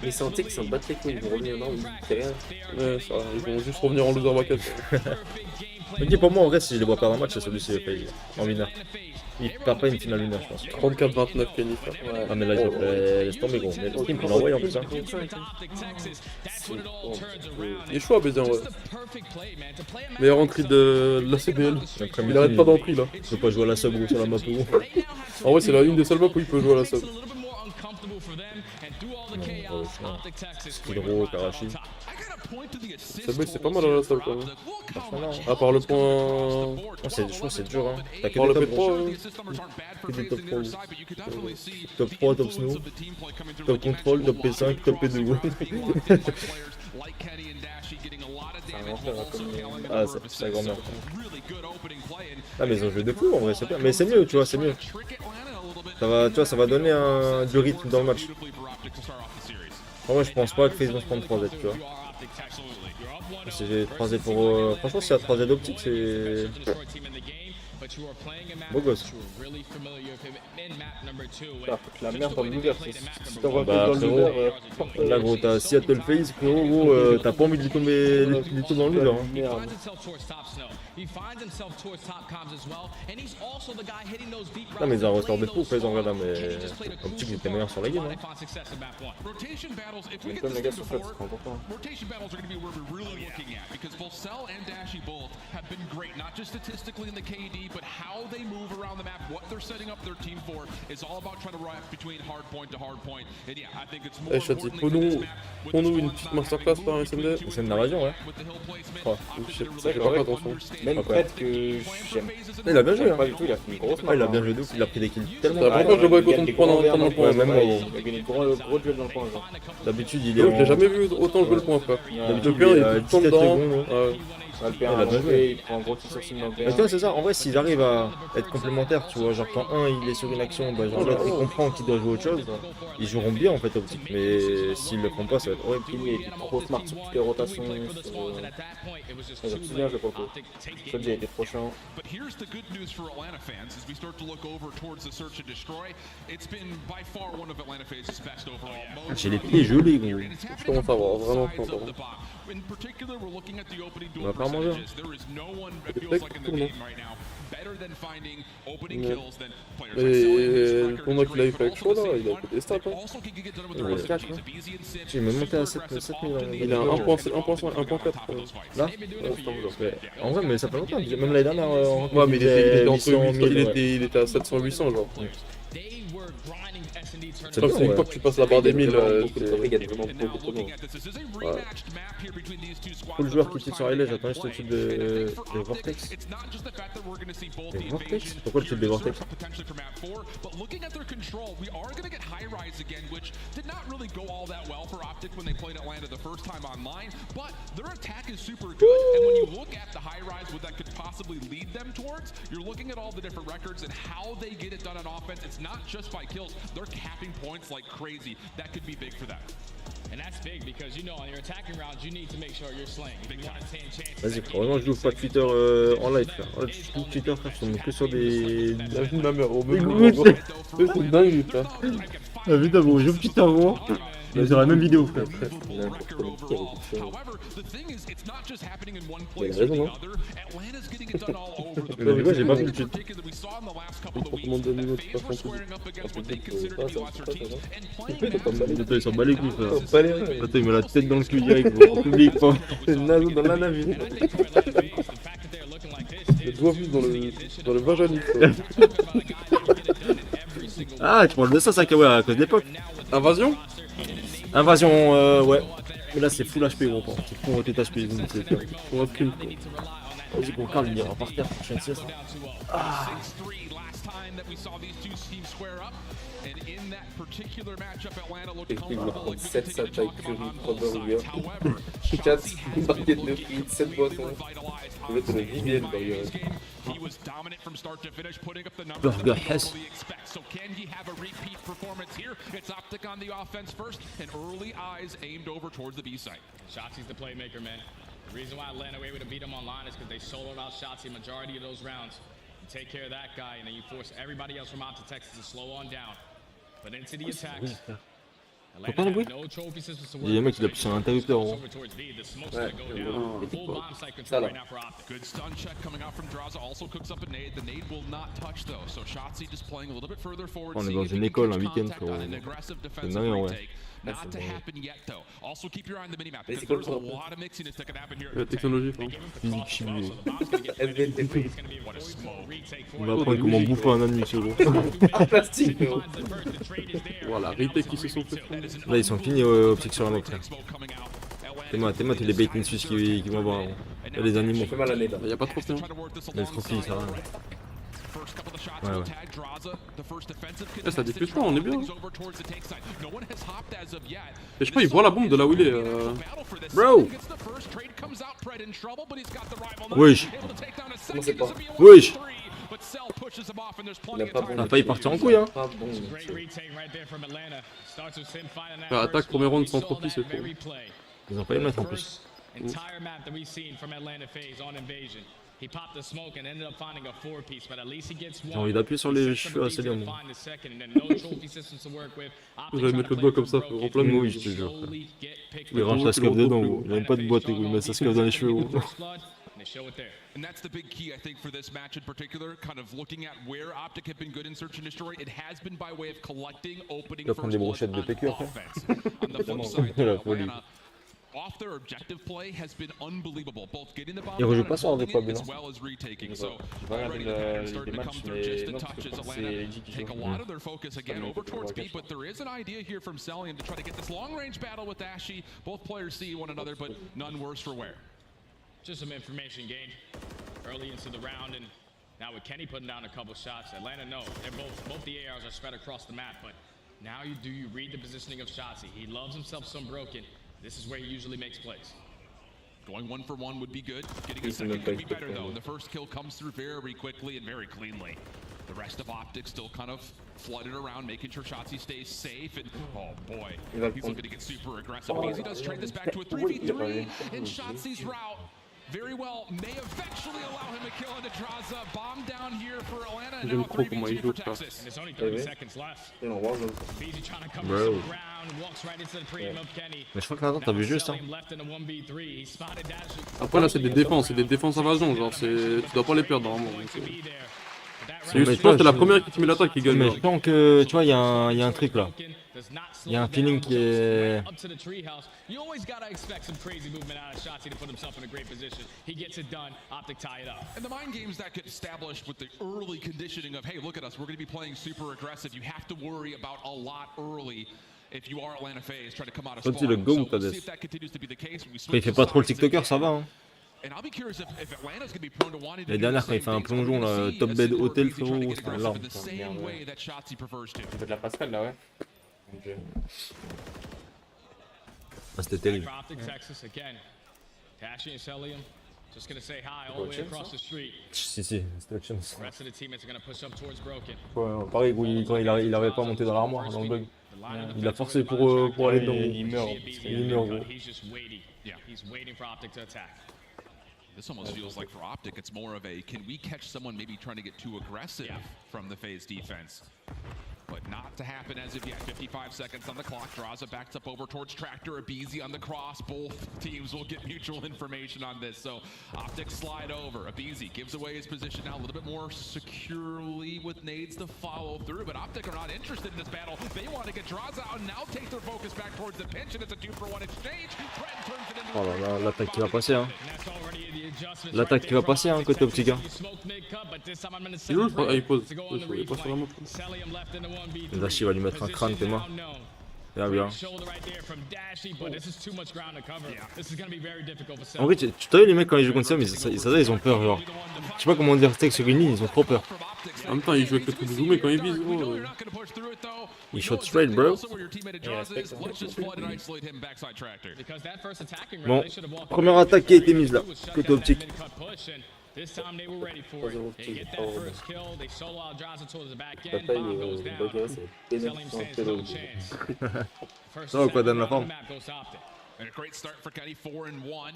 Mais c'est un tic, c'est un bad tech, ils vont revenir là, c'est rien. Ouais, ça, ils vont juste revenir en loser bracket. Ok, pour moi, en vrai, si je les vois perdre un match, c'est celui-ci, phase. En winner. Il perd pas une finale winner, je pense. 34-29 Kenny, frère. Ouais. Ah, mais là, laisse tomber, gros. Mais le stream, il l'envoie en plus, hein. Il est chaud à baiser en vrai. Meilleure entrée de la CDL. Il arrête pas d'entrée là. Il peut pas jouer à la sub ou sur la map ou. En vrai, c'est une des seules maps où il peut jouer à la sub. Skidro, Karachi. C'est pas mal à la sub quand même. À part le point. Je trouve que c'est dur, hein. T'as que Par le des top P3, que des top 3. Top 3, top snow. Top control, top P5, top P2. Ah, c'est la grand-mère. Ah, mais ils ont joué de fou en vrai, c'est bien. Mais c'est mieux, tu vois, c'est mieux. Ça va, tu vois, ça va donner du rythme dans le match. En vrai, je pense pas que FaZe vont se prendre 3Z, tu vois. Si j'ai 3Z pour. Franchement, si y a 3Z optique, c'est. Beau gosse. La merde dans le loser, si t'envoies Bah, dans le loser. Là, gros, t'as Seattle FaZe, frérot, gros, t'as pas envie de lui tomber dans le loser. Hein. Merde. Non, mais ils ont un ressort de fou, FaZe en vrai, là, mais. Optique, il était meilleur sur la game. Hein. Mais comme les gars sont faits, c'est important. Rotation battles are going to be where we're really looking at because both Cell and Dashy both have been great, not just statistically in the KD, but how they move around the map, what they're setting up their team for is all about trying to ride between hard point to hard point. And yeah, I think it's more Fons-nous une petite masterclass par un SMD. C'est de l'invasion, ouais. Oh, j'ai pas fait attention. Même prêtre que j'aime. Il a bien joué, hein. Pas du tout, il a fait une grosse Ouais, il a map, bien hein. joué de ouf, il a pris des kills tellement. C'est la première fois que je le vois avec autant de points dans le point. Ouais, même moi. Il a gagné de gros duels dans le point, genre. D'habitude, il est. Je l'ai jamais vu autant jouer le point, frère. D'habitude, Le il P1, il est tout le temps dedans. secondes. Le P1 a joué, il prend un gros kill sur signe dans le Mais tu P1. vois, c'est ça, en vrai, s'ils arrivent à être complémentaires, tu vois, genre quand un il est sur une action, bah, genre l'autre il comprend qu'il doit jouer autre chose, ils joueront bien en fait optique, mais s'ils le font pas, ça va être horrible. Kenny était trop smart sur toutes les rotations. Il a tout bien joué pour le coup. Aujourd'hui, il a été trop chiant. But here's the good news for Atlanta fans as we start to look over towards the search and destroy. It's been by far one of Atlanta FaZe's best overall. J'ai les pieds gelés, gros. Je commence à avoir vraiment faim. In particular, we're looking at the opening On duel va pas manger. percentages. There is no one that feels like in the game right now better than finding opening kills than players like Et le tournoi qu'il a fait avec chaud là, il a fait des stats. Also, can get done with Il the est rest 4, of the easy and sit. Tu m'es monté à 7000. Il a 1.5, 1.4. Là ouais. En vrai, mais ça fait longtemps, même l'année dernière. Ouais, mais il était entre 800, il était à 700-800 genre. C'est pas une fois que tu passes la barre des 1000, il gagne vraiment beaucoup trop loin. Faut le joueur qui tire sur relais, j'attends juste le type de vortex. Des vortex? Pourquoi le type des vortex? You're looking at all the different records and how they get it done on offense. It's not just by kills, they're capping points like crazy. That could be big for them. And that's big because you know on your attacking rounds you need to make sure you're slaying. Vas-y, vraiment je joue pas de Twitter en live, frère. En live, je joue Twitter, frère, je tombe que sur des. La vie de ma mère, on veut c'est dingue, frère. La vie d'abord, je joue Twitter avant. Mais sur la même vidéo, frère. Il a raison, non? Mais quoi, j'ai pas vu le tweet. Comportement de niveau, tu passes en Attends, il s'en bat les couilles, frère. Attends, il met la tête dans le cul direct, en public, quoi. C'est naze dans la navire. Le doigt vu dans le vaginique. Ah, tu parles de ça, ouais, à cause de l'époque. Invasion? Invasion, ouais. Mais là, c'est full HP, gros, quoi. C'est full rotate HP, donc c'est clair. On va kill. Vas-y, gros, Carl, il ira par terre, prochaine sieste. Ah. Et puis il va prendre 7 sachets curry, 3 burgers, 4 barquettes de frites, 7 boissons. Il va être le vivier le burger. Burger Hess. So can he have a repeat performance here? It's Optic on the offense first, and early eyes aimed over towards the B site. Shotzi's the playmaker, man. The reason why Atlanta were able to beat him online is because they soloed out Shotzi majority of those rounds. You take care of that guy, and then you force everybody else from Atletec to slow on down. But into the attacks. T'entends le bruit? Il y a des mecs qui l'appuient sur un interrupteur. Ouais, ça là. Good stun check coming out from Draza also cooks up a nade. The nade will not touch though. So Shotzi just playing a little bit further forward. On est dans une école un week-end, c'est dingue, ouais. Not to happen yet though. Also keep your eye on the minimap. C'est There's a lot of mixiness that could happen here. La technologie, Physique chimie. SVTP. On va apprendre comment bouffer un ennemi, c'est gros. En plastique, gros. Voilà, retake qui se sont fait. Là, ils sont finis optique sur un autre. T'es moi, t'es les bait and switch qui vont avoir. Il y a les animaux. Fait mal à nez là. Y'a pas trop de Les trophies, ça va. Ouais, ouais. Eh, ça diffuse pas, on est bien. Et je crois qu'il voit la bombe de là où il est. Bro! Wesh! Comment c'est pas? Wesh! Il a pas bon. On a failli partir en couille, hein. Pas bon. Attaque premier round sans trophy, c'est cool. Ils ont pas eu le mettre en plus. J'ai envie d'appuyer sur les cheveux assez bien, moi. J'allais mettre le doigt comme ça, en plein milieu. Oui, je te jure. Il range la scuf dedans, gros. Il a même pas de boîte, gros. Il met sa scuf dans les cheveux, gros. And that's the big key, I think, for this match in particular. Kind of looking at where Optic have been good in search and destroy. It has been by way of collecting opening first blood on offense. On the flip side, Atlanta, off their objective play has been unbelievable. Both getting the bomb down as well as retaking. So already the pattern starting to come through just the touches. Atlanta take a lot of their focus again over towards B, but there is an idea here from Sellian to try to get this long-range battle with Ashy. Both players see one another, but none worse for wear. Just some information gained early into the round, and now with Kenny putting down a couple shots, Atlanta know they're both the ARs are spread across the map, but now you read the positioning of Shotzi. He loves himself some broken. This is where he usually makes plays. Going 1 for 1 would be good. Getting a second could be better though. The first kill comes through very quickly and very cleanly. The rest of Optic still kind of flooded around, making sure Shotzi stays safe. And oh boy, he's looking to get super aggressive. Because he does trade this back to a 3v3, and Shotzi's route very well may eventually allow him to kill into Draza. Bomb down here for Atlanta, and now 3v2 for Texas. And there's only 30 seconds left. BZ trying to come Bro. around, walks right into the premium of Kenny. Mais je crois que là, t'as vu juste, hein. Après là c'est des défenses invasion, genre tu dois pas les perdre normalement. Je pense que c'est la première qui te met l'attaque qui gagne. Mais tant que, tu vois, il y a un truc là. Il y a un feeling qui est... You always gotta expect some crazy movement out of Shotzi to put himself in a great position. He gets it done. Optic tie it up. And the mind games that get established with the early conditioning of, hey, look at us, we're going to be playing super aggressive. You have to worry about a lot early. If you are Atlanta FaZe trying to come out of spawn. le go ou Adresse. Il fait pas trop le TikToker, ça va hein. La dernière quand il fait un plongeon là, top bed hôtel frérot, c'est un larme. Il fait de la passerelle là, ouais. Ah, c'était terrible. Si, c'était autre chose. Ouais, pareil, quand il arrivait pas à monter dans l'armoire, dans le bug. Il a forcé pour aller dedans. Il meurt gros. This almost feels like for Optic, it's more of a, can we catch someone maybe trying to get too aggressive from the FaZe defense? But not to happen as of yet. 55 seconds on the clock. Draza backs up over towards Tractor. Abizi on the cross. Both teams will get mutual information on this. So Optic slide over. Abizi gives away his position now a little bit more securely with nades to follow through. But Optic are not interested in this battle. They want to get Draza out and now take their focus back towards the pinch. And it's a 2-for-1 exchange. Fred turns it into oh là là, l'attaque qui va passer hein. L'attaque qui va passer hein, côté optique hein. C'est où il pose. Il pose sur la mot. Dashi va lui mettre un crâne, t'es mort. Bien, bien. En vrai, tu t'as vu les mecs quand ils jouent contre ça, mais ça ils ont peur, genre. Je sais pas comment dire, steak sur une ligne, ils ont trop peur. En même temps, ils jouent avec le truc de zoom, mais quand ils visent, gros. Ils shot straight, bro. Bon, première attaque qui a été mise là, côté optique. This time they were ready for it. They get that first kill, they solo out Draza towards the back end, bomb goes down. Sellium stands no chance. First Oh, quoi, donne la forme. And a great start for Kenny, 4-1.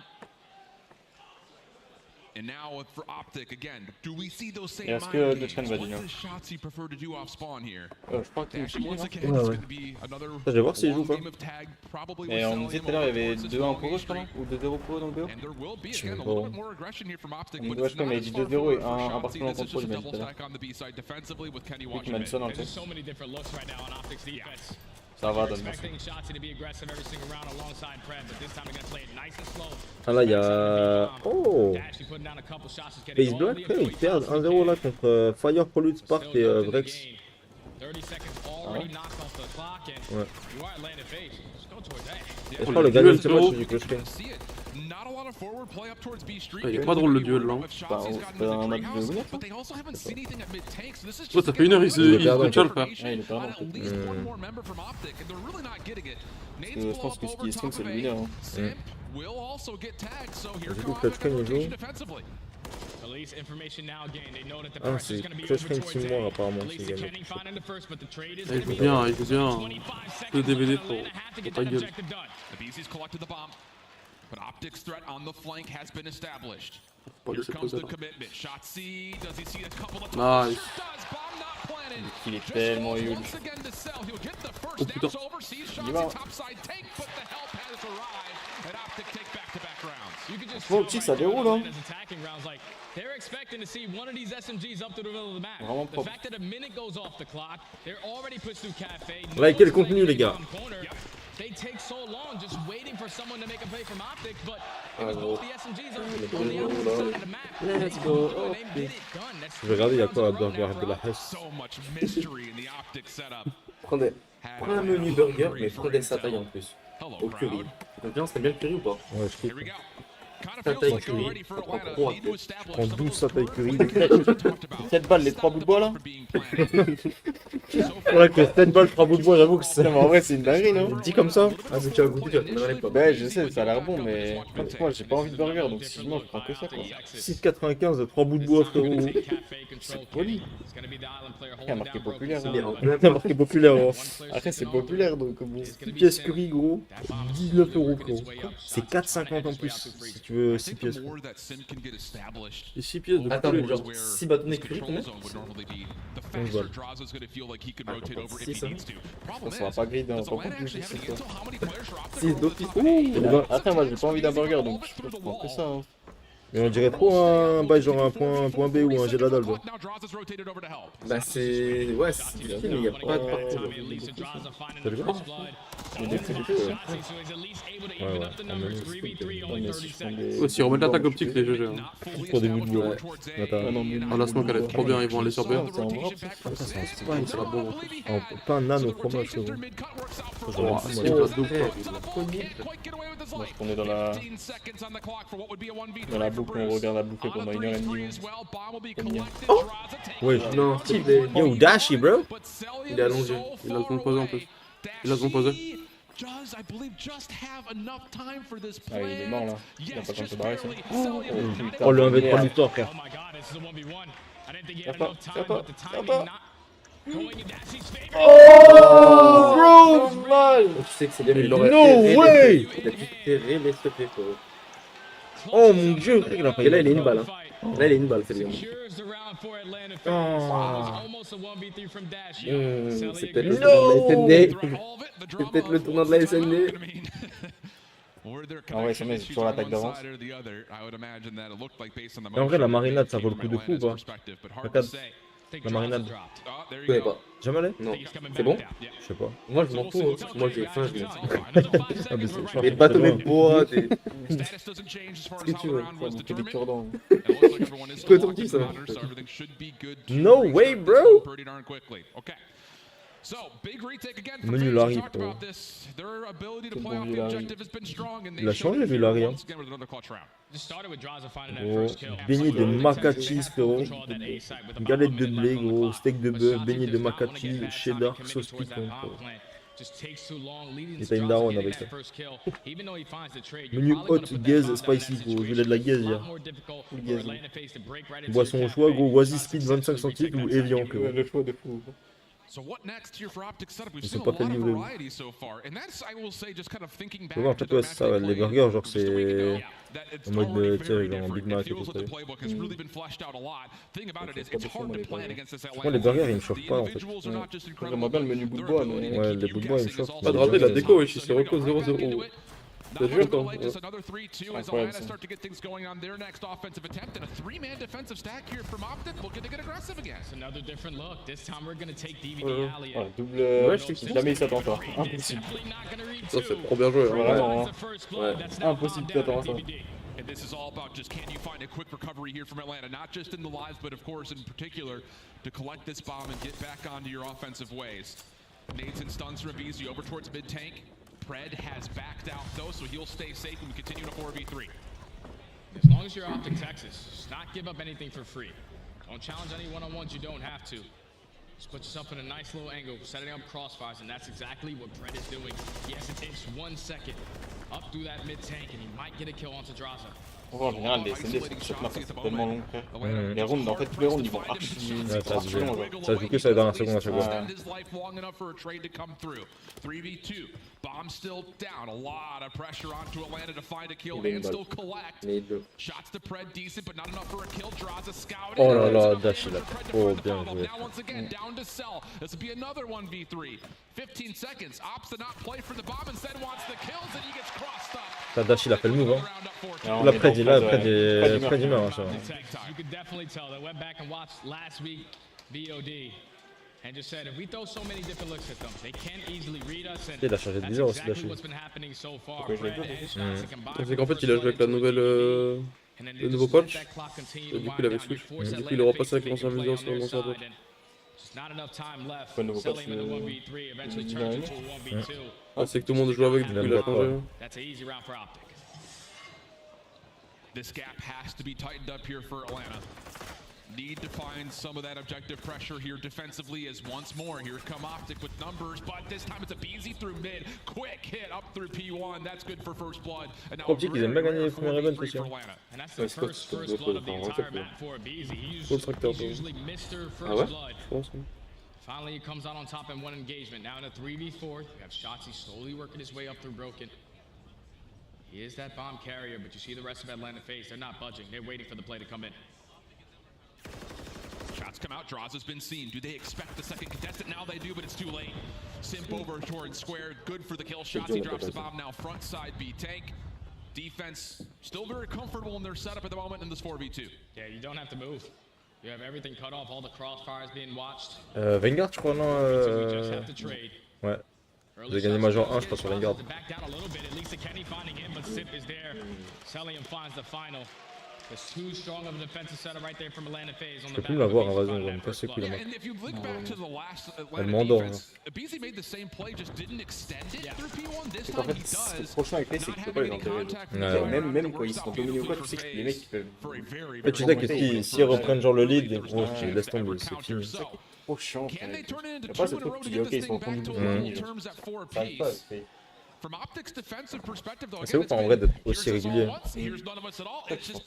And now for Optic again, do we see those same mind games? What does Shotzi prefer to do off spawn here? Je crois qu'il joue. Je vais voir s'il joue pas. Et on me disait tout à l'heure, il y avait 2-1 pour eux, je crois, ou 2-0 pour eux dans le BO. Je sais pas. Ouais, je crois, mais il dit 2-0 et un particulier en contrôle, il m'a dit tout à l'heure. Lui qui m'a dit ça dans le test. Ça va, donne-moi ça. Ah là, il y a... Oh Face Black, ils perdent 1-0 là contre Fire, Pollute, Spark et Vrex. Ah ouais. Ouais. Et je crois le gagnant de ce match, c'est du close screen. Il est pas drôle le duel là. Bah, on a de winner. Oh, ça fait une heure, il se tchal, frère. Ouais, il est perdant. Je pense que ce qui est string, c'est le winner. Du coup, clutch screen, il joue. Ah, c'est clutch screen 6 mois apparemment, c'est gagné. Il joue bien, il joue bien. Le DVD pour ta gueule. But Optic's threat on the flank has been established. Here comes the commitment. Shotzi, does he see a couple of nice. Bomb not planted. Il est tellement huge. Once again to sell. He'll get the first down. So overseas Shotzi topside take, but the help has arrived. And Optic take back-to-back rounds. You can just Bon, petit, ça déroule, hein. They're expecting to see one of these SMGs up to the middle of the map. The fact that a minute goes off the clock, they're already pushed through cafe. Likez le contenu, les gars. They take so long just waiting for someone to make a play from Optic, but it was both the SMGs on the opposite side of the map. Let's go, Je vais regarder, il y a quoi à burger de la Hesse. Prends un menu burger, mais prends des satailles en plus. Au curry. Donc bien, c'est bien le curry ou pas? Ouais, je kiffe. Satailles curry, on prend 3 têtes. Je prends 12 satailles curry. 7 balles, les 3 bouts de bois là. Ouais, que 7 balles, 3 bouts de bois, j'avoue que c'est... Non, mais en vrai, c'est une dinguerie, non? Dit comme ça. Ah, si tu as goûté, tu vas te mettre dans les pommes. Bah, je sais, ça a l'air bon, mais moi, j'ai pas envie de burger, donc si je mange, je prends que ça, quoi. 6,95 de 3 bouts de bois, frérot. C'est poli. Il y a marqué populaire. Il y a marqué populaire. Après, c'est populaire, donc bon. 6 pièces curry, gros. 19 €, frérot. C'est 4,50 en plus, si tu veux 6 pièces. Et 6 pièces de Attends, poulet. genre 6 bâtonnets curry, combien? 11 balles. 6, hein. Ça va pas grid, on va pas bouger, c'est quoi. 6 d'office. Après, moi, j'ai pas envie d'un burger, donc je prends que ça. Hein. Mais on dirait trop un bail genre un point B ou un G d'Adal. Bah c'est... Ouais, c'est bien, mais il n'y a pas de partie. T'as vu quoi? Il est fou. Ouais, s'ils remettent l'attaque optique, les GG. Pour des buts de Ouais. Ah, la smoke elle est trop bien, ils vont aller sur B. C'est la bombe. Pas un nano fromage, c'est bon. On est dans la boucle, on regarde la boucle pendant 1h30. Oh ouais, non, yo, Dashi, bro. Il est allongé, il a le temps de poser en plus. Il a le temps de poser. Ah, il est mort là. Il a pas le temps de se barrer, ça. Oh, le 1v3 de l'histoire, frère. Y'a pas. Oh, bro! Tu sais que c'est bien, il No way! Il a dû terrer les secrets, quoi. Oh mon dieu, frère, il a failli. Et là, il est une balle. Hein. Là, il est une balle, c'est bien. C'est peut-être le tournant de la SND. C'est peut-être le tournant de la SND. Ah ouais, ça met sur l'attaque d'avance. Mais en vrai, la marinade, ça vaut le coup de fou ou pas? Regarde, la marinade. Je connais pas. Jamais allé? Non. C'est bon? Je sais pas. Moi, je m'en fous. Hein. Moi, j'ai faim, je viens. Ah, mais c'est Des bateaux de bois, des... Ce que tu veux, faut bouffer des cure-dents. Coton-tige, ça va. No way, bro! Menu Larry, frérot. Il a changé, lui, Larry. Hein. Gros, beignet de maca cheese, frérot. Galette de blé, gros. Steak de bœuf, beignet de maca cheese, cheddar, sauce piquante, frérot. Et t'as une daronne avec ça. Menu hot, gaze, spicy, gros. Je voulais de la gaze, hier. Boisson au choix, gros. Oasis speed 25 centilitres ou Evian, frérot. Le choix de fou. Ils sont pas fait livrer. Tu vois, en fait, ouais, c'est ça, les burgers, genre, c'est en mode, tu sais, genre, Big Mac et tout ça. Moi, les burgers, ils me chauffent pas, en fait. J'aimerais bien le menu bout de bois, mais... Ouais, les bouts de bois, ils me chauffent. Pas de rappeler la déco, wesh, il se repose 0-0. T'as vu encore? Incroyable, ça. Ouais, double... Ouais, je sais que jamais il s'attend pas. Impossible. Ça, c'est trop bien joué. Hein. Vraiment, hein. Ouais, impossible de t'attendre à ça. And this is all about just can you find a quick recovery here from Atlanta, not just in the lives, but of course in particular to collect this bomb and get back onto your offensive ways. Nathan stuns from Easy over towards mid-tank. Pred has backed out though, so he'll stay safe and we continue to 4v3. As long as you're Optic Texas, just not give up anything for free. Don't challenge any one-on-ones you don't have to. Just put yourself in a nice little angle, setting up crossfires, and that's exactly what Pred is doing. Yes, it takes 1 second up through that mid-tank, and he might get a kill onto Draza. En général, les SND, c'est tellement long, frère. Les rounds, en fait, tous les rounds, ils vont archi longs. Ça joue que ça dans la seconde à chaque fois. 3v2. Bomb still down. A lot of pressure onto Atlanta to find a kill and still collect. Shots to Pred decent, but not enough for a kill. Draws a scout. Oh là là, Dash, il a trop bien joué. Now once again down to Cell. This will be another 1v3. 15 seconds. Opts to not play for the bomb, instead wants the kills and he gets crossed up. Ça, Dash, il a fait le move, hein. Là, Pred, il meurt, hein, ça va. You could definitely tell. They went back and watched last week VOD. And just said, if we throw so many different looks at them, they can't easily read us. And il a changé de viseur aussi, exactly what's been happening so far. C'est qu'en fait, il a joué avec la nouvelle, le nouveau patch. Et du coup, il avait switch. Du coup, il est repassé avec l'ancien viseur sur l'ancien patch. Pas de nouveau patch, Ah, c'est que tout le monde joue avec, du coup, il a changé. This gap has to be tightened up here for Atlanta. Need to find some of that objective pressure here defensively as once more here come Optic with numbers, but this time it's a BZ through mid. Quick hit up through P1. That's good for first blood. And now Optic, ils aiment bien gagner les premiers events, c'est sûr. And that's the first blood of the entire map for BZ. He's usually Mr. First Blood. Finally, he comes out on top in one engagement. Now in a 3v4, you have Shotzi slowly working his way up through Broken. He is that bomb carrier, but you see the rest of Atlanta face. They're not budging. They're waiting for the play to come in. Shots come out. Draws has been seen. Do they expect the second contestant? Now they do, but it's too late. Simp over towards square. Good for the kill shots. He drops the bomb now. Front side B tank. Defense still very comfortable in their setup at the moment in this 4v2. Yeah, you don't have to move. You have everything cut off, all the crossfires being watched. Vanguard, je crois, non Ouais. Vous avez gagné Major 1, je crois, sur Vanguard. Je peux plus me la voir, vas-y, on va me casser les couilles là. Elle m'endort. C'est qu'en fait, le prochain avec les, c'est que tu peux pas les enterrer. Même quand ils sont dominés ou quoi, tu sais que les mecs ils peuvent. Et tu sais que s'ils reprennent genre le lead, tu laisses tomber, c'est fini. Trop chiant. Y'a pas ce truc où tu dis ok, ils sont au fond du bouton. Ça arrive pas. C'est ouf en vrai d'être aussi régulier.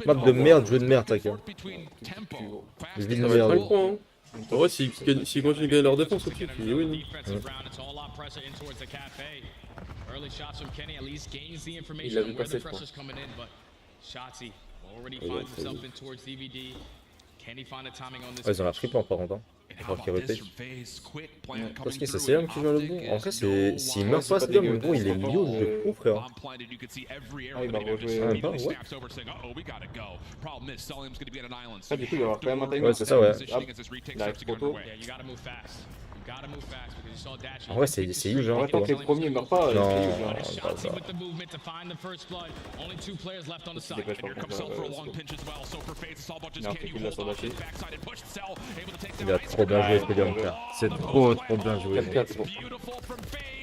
Map de merde, jeu de merde, t'as qu'à. Je vis de merde. En vrai, s'ils continuent de gagner leur défense aussi, ils win. Il l'a vu passer, je crois. Ils ont la fripe par contre. Il va falloir qu'il repêche. Parce que c'est Selim qui joue le bon. En fait, s'il meurt pas, Selim, le bon, il est mieux de fou, frère. Ah, il va rejouer. Ouais. Ça, du coup, il va y avoir quand même un timing. Ouais, c'est ça, ouais. Il arrive trop tôt. En vrai, c'est huge, genre. Tant que les premiers meurent pas, non, c'est pas ça. Il dépêche par contre. Il a un truc, il l'a surlâché. Il a trop bien joué, Selim, frère. C'est trop bien joué.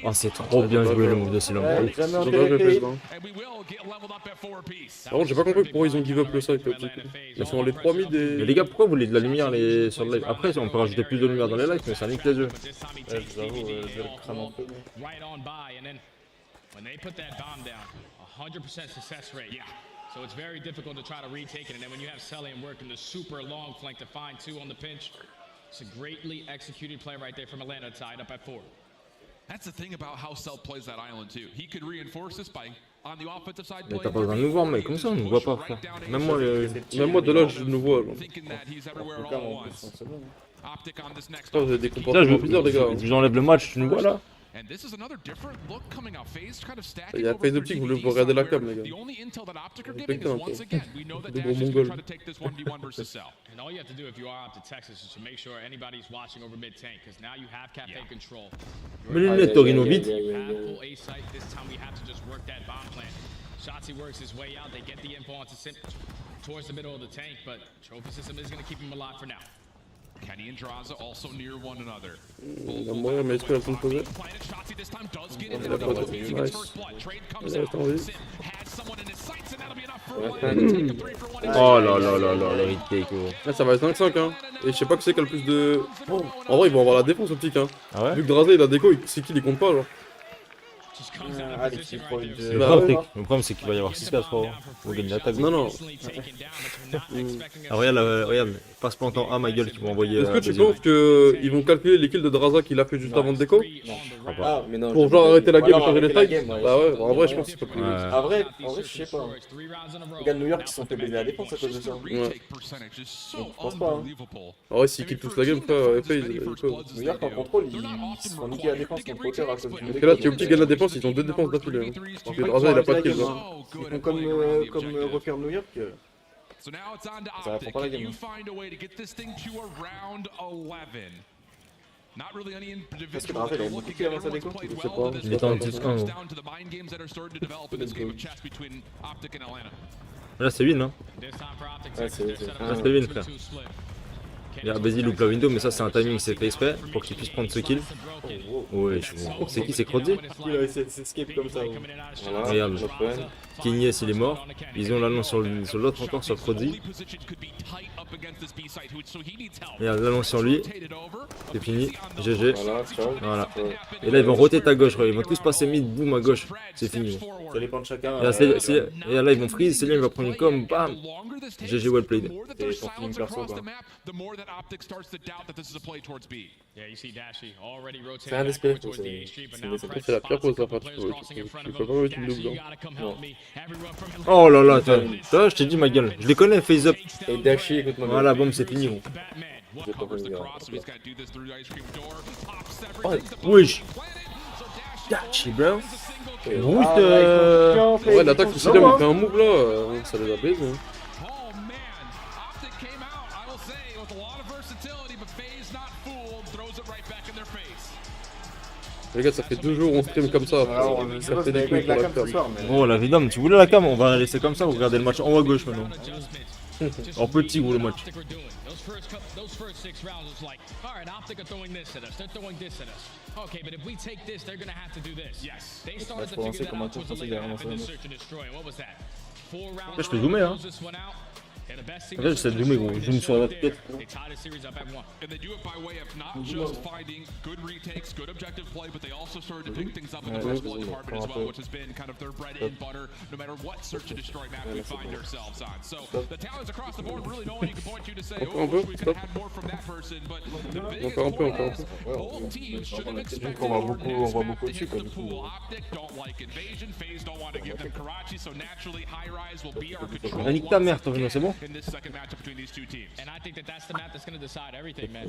Oh, c'est trop bien joué le move de Selim. Par contre, j'ai pas compris pourquoi ils ont give up le sac. Ils sont les 3 mid et. Mais les gars, pourquoi vous voulez de la lumière sur le live? Après, on peut rajouter plus de lumière dans les lives, mais ça nique les yeux. Ouais, je vous avoue, je vais le cramer un peu. So it's very difficult to try to retake it, and then when you have Celium working the super long flank to find 2 on the pinch, it's a greatly executed play right there from Atlanta tied up at 4. That's the thing about how Cell plays that island too. He could reinforce this by on the offensive side. Mais t'as pas besoin de nous voir, mec. Comme ça, on nous voit pas, frère. Même moi de là, je nous vois. Putain, vous avez des comportements bizarres, les gars. J'enlève le match, tu nous vois là? Il y a phase optique, vous regardez la cam, les gars. Putain, des gros mongols. And all you have to do if you are Atletec is to make sure anybody's watching over mid tank, because now you have cafe control. Mais les lunettes, Torino, vite. Full A site. This time we have to just work that bomb plan. Shotzi works his way out. They get the info onto towards the middle of the tank, but trophy system is going to keep him alive for now. Kenny and Draza also near one another. Il a moyen, mais est-ce qu'elle peut me poser? Il a pas de nice. Il a envie. Oh là là là là, le retake, gros. Là, ça va être 5-5, hein. Et je sais pas qui c'est qui a le plus de. En vrai, ils vont avoir la défense optique, hein. Ah ouais? Vu que Draza il a déco, c'est qui les compte pas, genre. Le problème, c'est qu'il va y avoir 6-4 frérot. Faut gagner l'attaque. Non. Ah, regarde, passe pas en temps A, ma gueule, qui vont envoyer. Est-ce que tu penses qu'ils vont calculer les kills de Draza qu'il a fait juste avant de déco? Ah, mais non. Pour genre arrêter la game et changer les tags? Bah ouais, en vrai, je pense que c'est pas plus. En vrai, je sais pas. Les gars de New York qui sont fait baiser à la défense à cause de ça. Ouais. Je pense pas. En vrai, s'ils kill tous la game, frère, FA, ils peuvent. New York en contrôle, ils se font niquer la défense contre Potter à cause du. Parce que là, tu es obligé de gagner la défense, ils ont 2 défenses d'affilée. Parce que Draza il a pas de kill. Ils font comme refaire New York. So now it's on to Ça Optic. répond pas la Can game. you find a way to get this thing to around 11? Not really any individual that are looking at. Everyone's played well to this Il est en point. dessous, It's down to the mind games that are starting to develop in this game of chess between Optic and Atlanta. Là, c'est win, hein. Ouais, c'est Là, c'est win, frère. Il y a Bézi loupe la window, mais ça, c'est un timing, c'est fait exprès pour qu'il puisse prendre ce kill. Ouais, je vois. C'est qui? C'est Crozzy? Il a essayé de s'escape comme ça. Voilà. Regarde, Kignès il est mort. Ils ont l'annonce sur l'autre encore, sur Crozzy. Regarde, l'annonce sur lui. C'est fini. GG. Voilà. Et là, ils vont roter ta gauche. Ils vont tous passer mid, boum à gauche. C'est fini. Ça dépend de chacun. Et là, ils vont freeze. Céline va prendre une com. Bam. GG, well played. Et son feeling perso, quoi. C'est un esprit. C'est la pire pause, là, tu peux pas mettre une double. Oh là là, toi, je t'ai dit ma gueule. Je les connais, face up. Et Dashi, écoute-moi. Voilà, bon, c'est fini. Gros. Oh, Wesh. Dashi, bro. Ouais, l'attaque du CDL a fait un move là, ça les a baisés. Les gars, ça fait 2 jours on stream comme ça. Ça fait des couilles pour la cam. Oh la Vidam, tu voulais la cam, on va la laisser comme ça, vous regardez le match en haut à gauche maintenant. En petit gros le match. Je peux lancer comme un tour français derrière moi. Là je peux zoomer hein. Là j'essaie de zoomer gros, je zoome sur la tête. And they do it by way of not just finding good retakes, good objective play, but they also started to pick things up in the first blood department as well, which has been kind of their bread and butter, no matter what search and destroy map we find ourselves on. So the talents across the board, really no one you can point to say, oh, we could have more from that person, but the biggest point is both teams should have expected the pool. Optic don't like invasion, FaZe don't want to give them Karachi, so naturally high rise will be our control. Nique ta mère, Torino, c'est bon? In this second matchup between these two teams. And I think that's the map that's going to decide everything, man.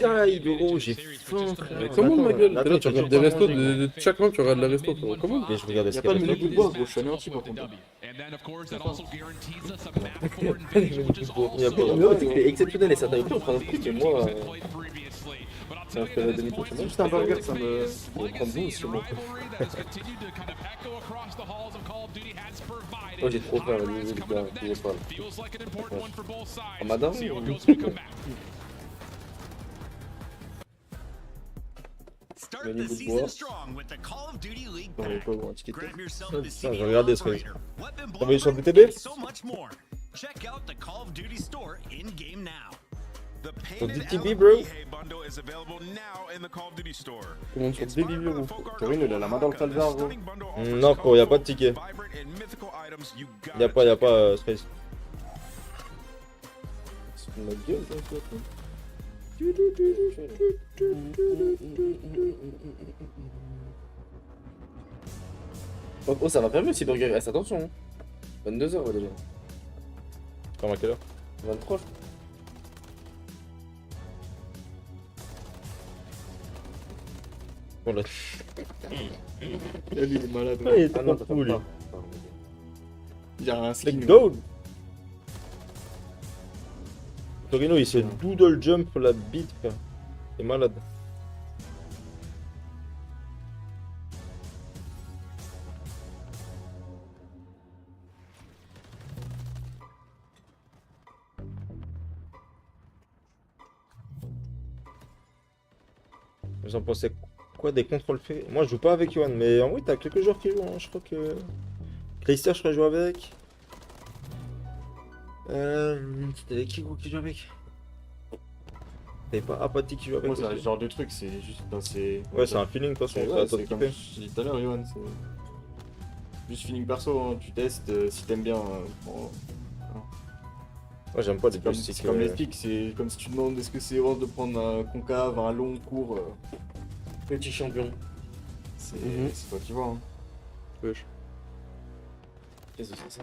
Aïe gros, j'ai faim frère. Mais comment ma gueule? Là tu regardes des restos, de chaque round tu regardes les restos, frérot. Comment? Mais je regardais ce qu'il y a pas qu'il y de avait. menu de bois, gros, je suis anéanti par contre. And then of course that also guarantees us a map for invasion, which is C'est exceptionnel et ça t'avait pris en train de prix, mais moi. played previously. But I'll Ça tell fait you, demi-tour, c'est Juste un burger, ça me. prend vous aussi, bon. rivalry that has continued to kind of echo across the halls of Call of Duty has provided. Oh, j'ai trop peur, le niveau Coming up de next pas. feels like an important one for both sides. Madame, See how it goes when we come back. le niveau de bois. Non, mais pas bon, un ticket. Putain, j'ai regardé ce truc. T'as vu sur le BTB? Sur DTB bro. Comment sur Deliveroo? Torino, il a la main dans le calvaire, gros. Non gros, y'a pas de ticket. Y'a pas Space. C'est une gueule, ça. Oh, ça va pas mieux si Burger reste, attention. Hein. 22h déjà. Comme à quelle heure? 23. Bon là. Lui, il est malade. Ah, il est Ah non, trop t'as fou lui. pas. Il y a un skin. Let's go! Torino il se doodle jump la bite frère. Il est malade. Vous en pensez quoi des contrôles faits? Moi je joue pas avec Yohan, mais en vrai t'as quelques joueurs qui jouent, hein. Je crois que... Clayster je crois jouer avec. C'était avec qui gros qui joue avec? T'avais pas Apathy qui joue avec? Moi, c'est un genre de truc, c'est juste. C'est. Ouais, c'est un feeling de toute façon, c'est à toi de comme kiffer. je dit tout à l'heure, Yohan, c'est. Juste feeling perso, hein. Tu testes si t'aimes bien. Bon. Moi j'aime pas les Comme, joysticks. c'est comme les sticks, c'est comme si tu demandes est-ce que c'est worth de prendre un concave, un long court. Petit champion. C'est toi qui vois. Hein. Wesh. Qu'est-ce que c'est ça?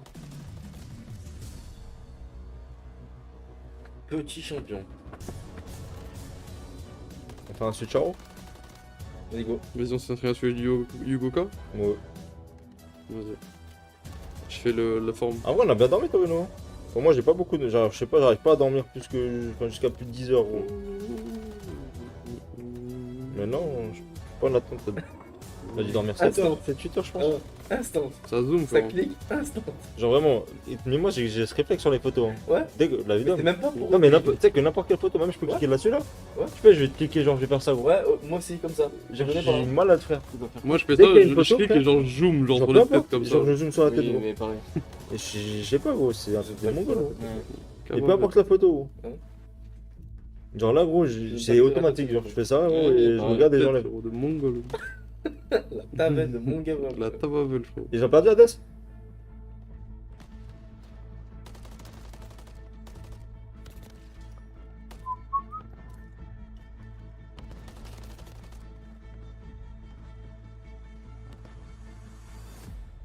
Petit champion. On fait un switch out? Vas-y, go. Vas-y, on s'entraîne sur Yugoka? Ouais. Vas-y. Je fais la forme. En vrai on a bien dormi Torino. Hein. Pour moi j'ai pas beaucoup de... Genre, je sais pas, j'arrive pas à dormir plus que... Enfin, jusqu'à plus de 10 heures gros. Mais non, je peux pas en attendre. On a dû dormir 7 heures, 7-8 heures je pense. Instant. Ça zoom, Ça frérot. clique, instant. Genre vraiment, mais moi j'ai ce réflexe sur les photos. Hein. Ouais. Dès que la vidéo. C'est même pas pour. Non mais tu sais que n'importe quelle photo, même je peux cliquer là-dessus là. Ouais. Tu fais, je vais te cliquer, genre je vais faire ça gros. Ouais, moi aussi, comme ça. J'ai J'ai du mal à le faire. Moi je fais Dès ça, qu'il y a une je photo, clique et genre je zoome, genre Genre sur peu la tête importe, comme ça. genre je zoome sur la tête Oui, gros. mais pareil. Et je sais pas gros, c'est un truc de mongol gros. Et Carrément. peu importe la photo gros. Ouais. Genre là gros, c'est automatique, genre je fais ça gros et je regarde et Tête, j'enlève. frérot, de mongol. La taverne de mon gamin. La tabavel, frérot. Ils ont perdu Adresse? «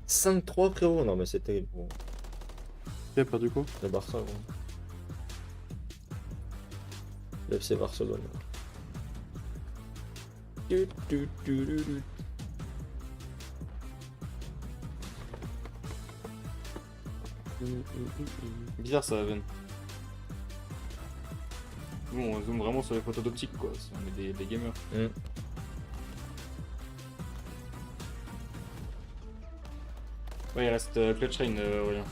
5-3 frérot, non mais c'est terrible gros. Qui a perdu quoi? Le Barça gros. Le FC Barcelone. Bizarre ça, Aven. Nous on zoome vraiment sur les photos d'optique quoi, on est des gamers. Ouais, il reste clutch rain, rien.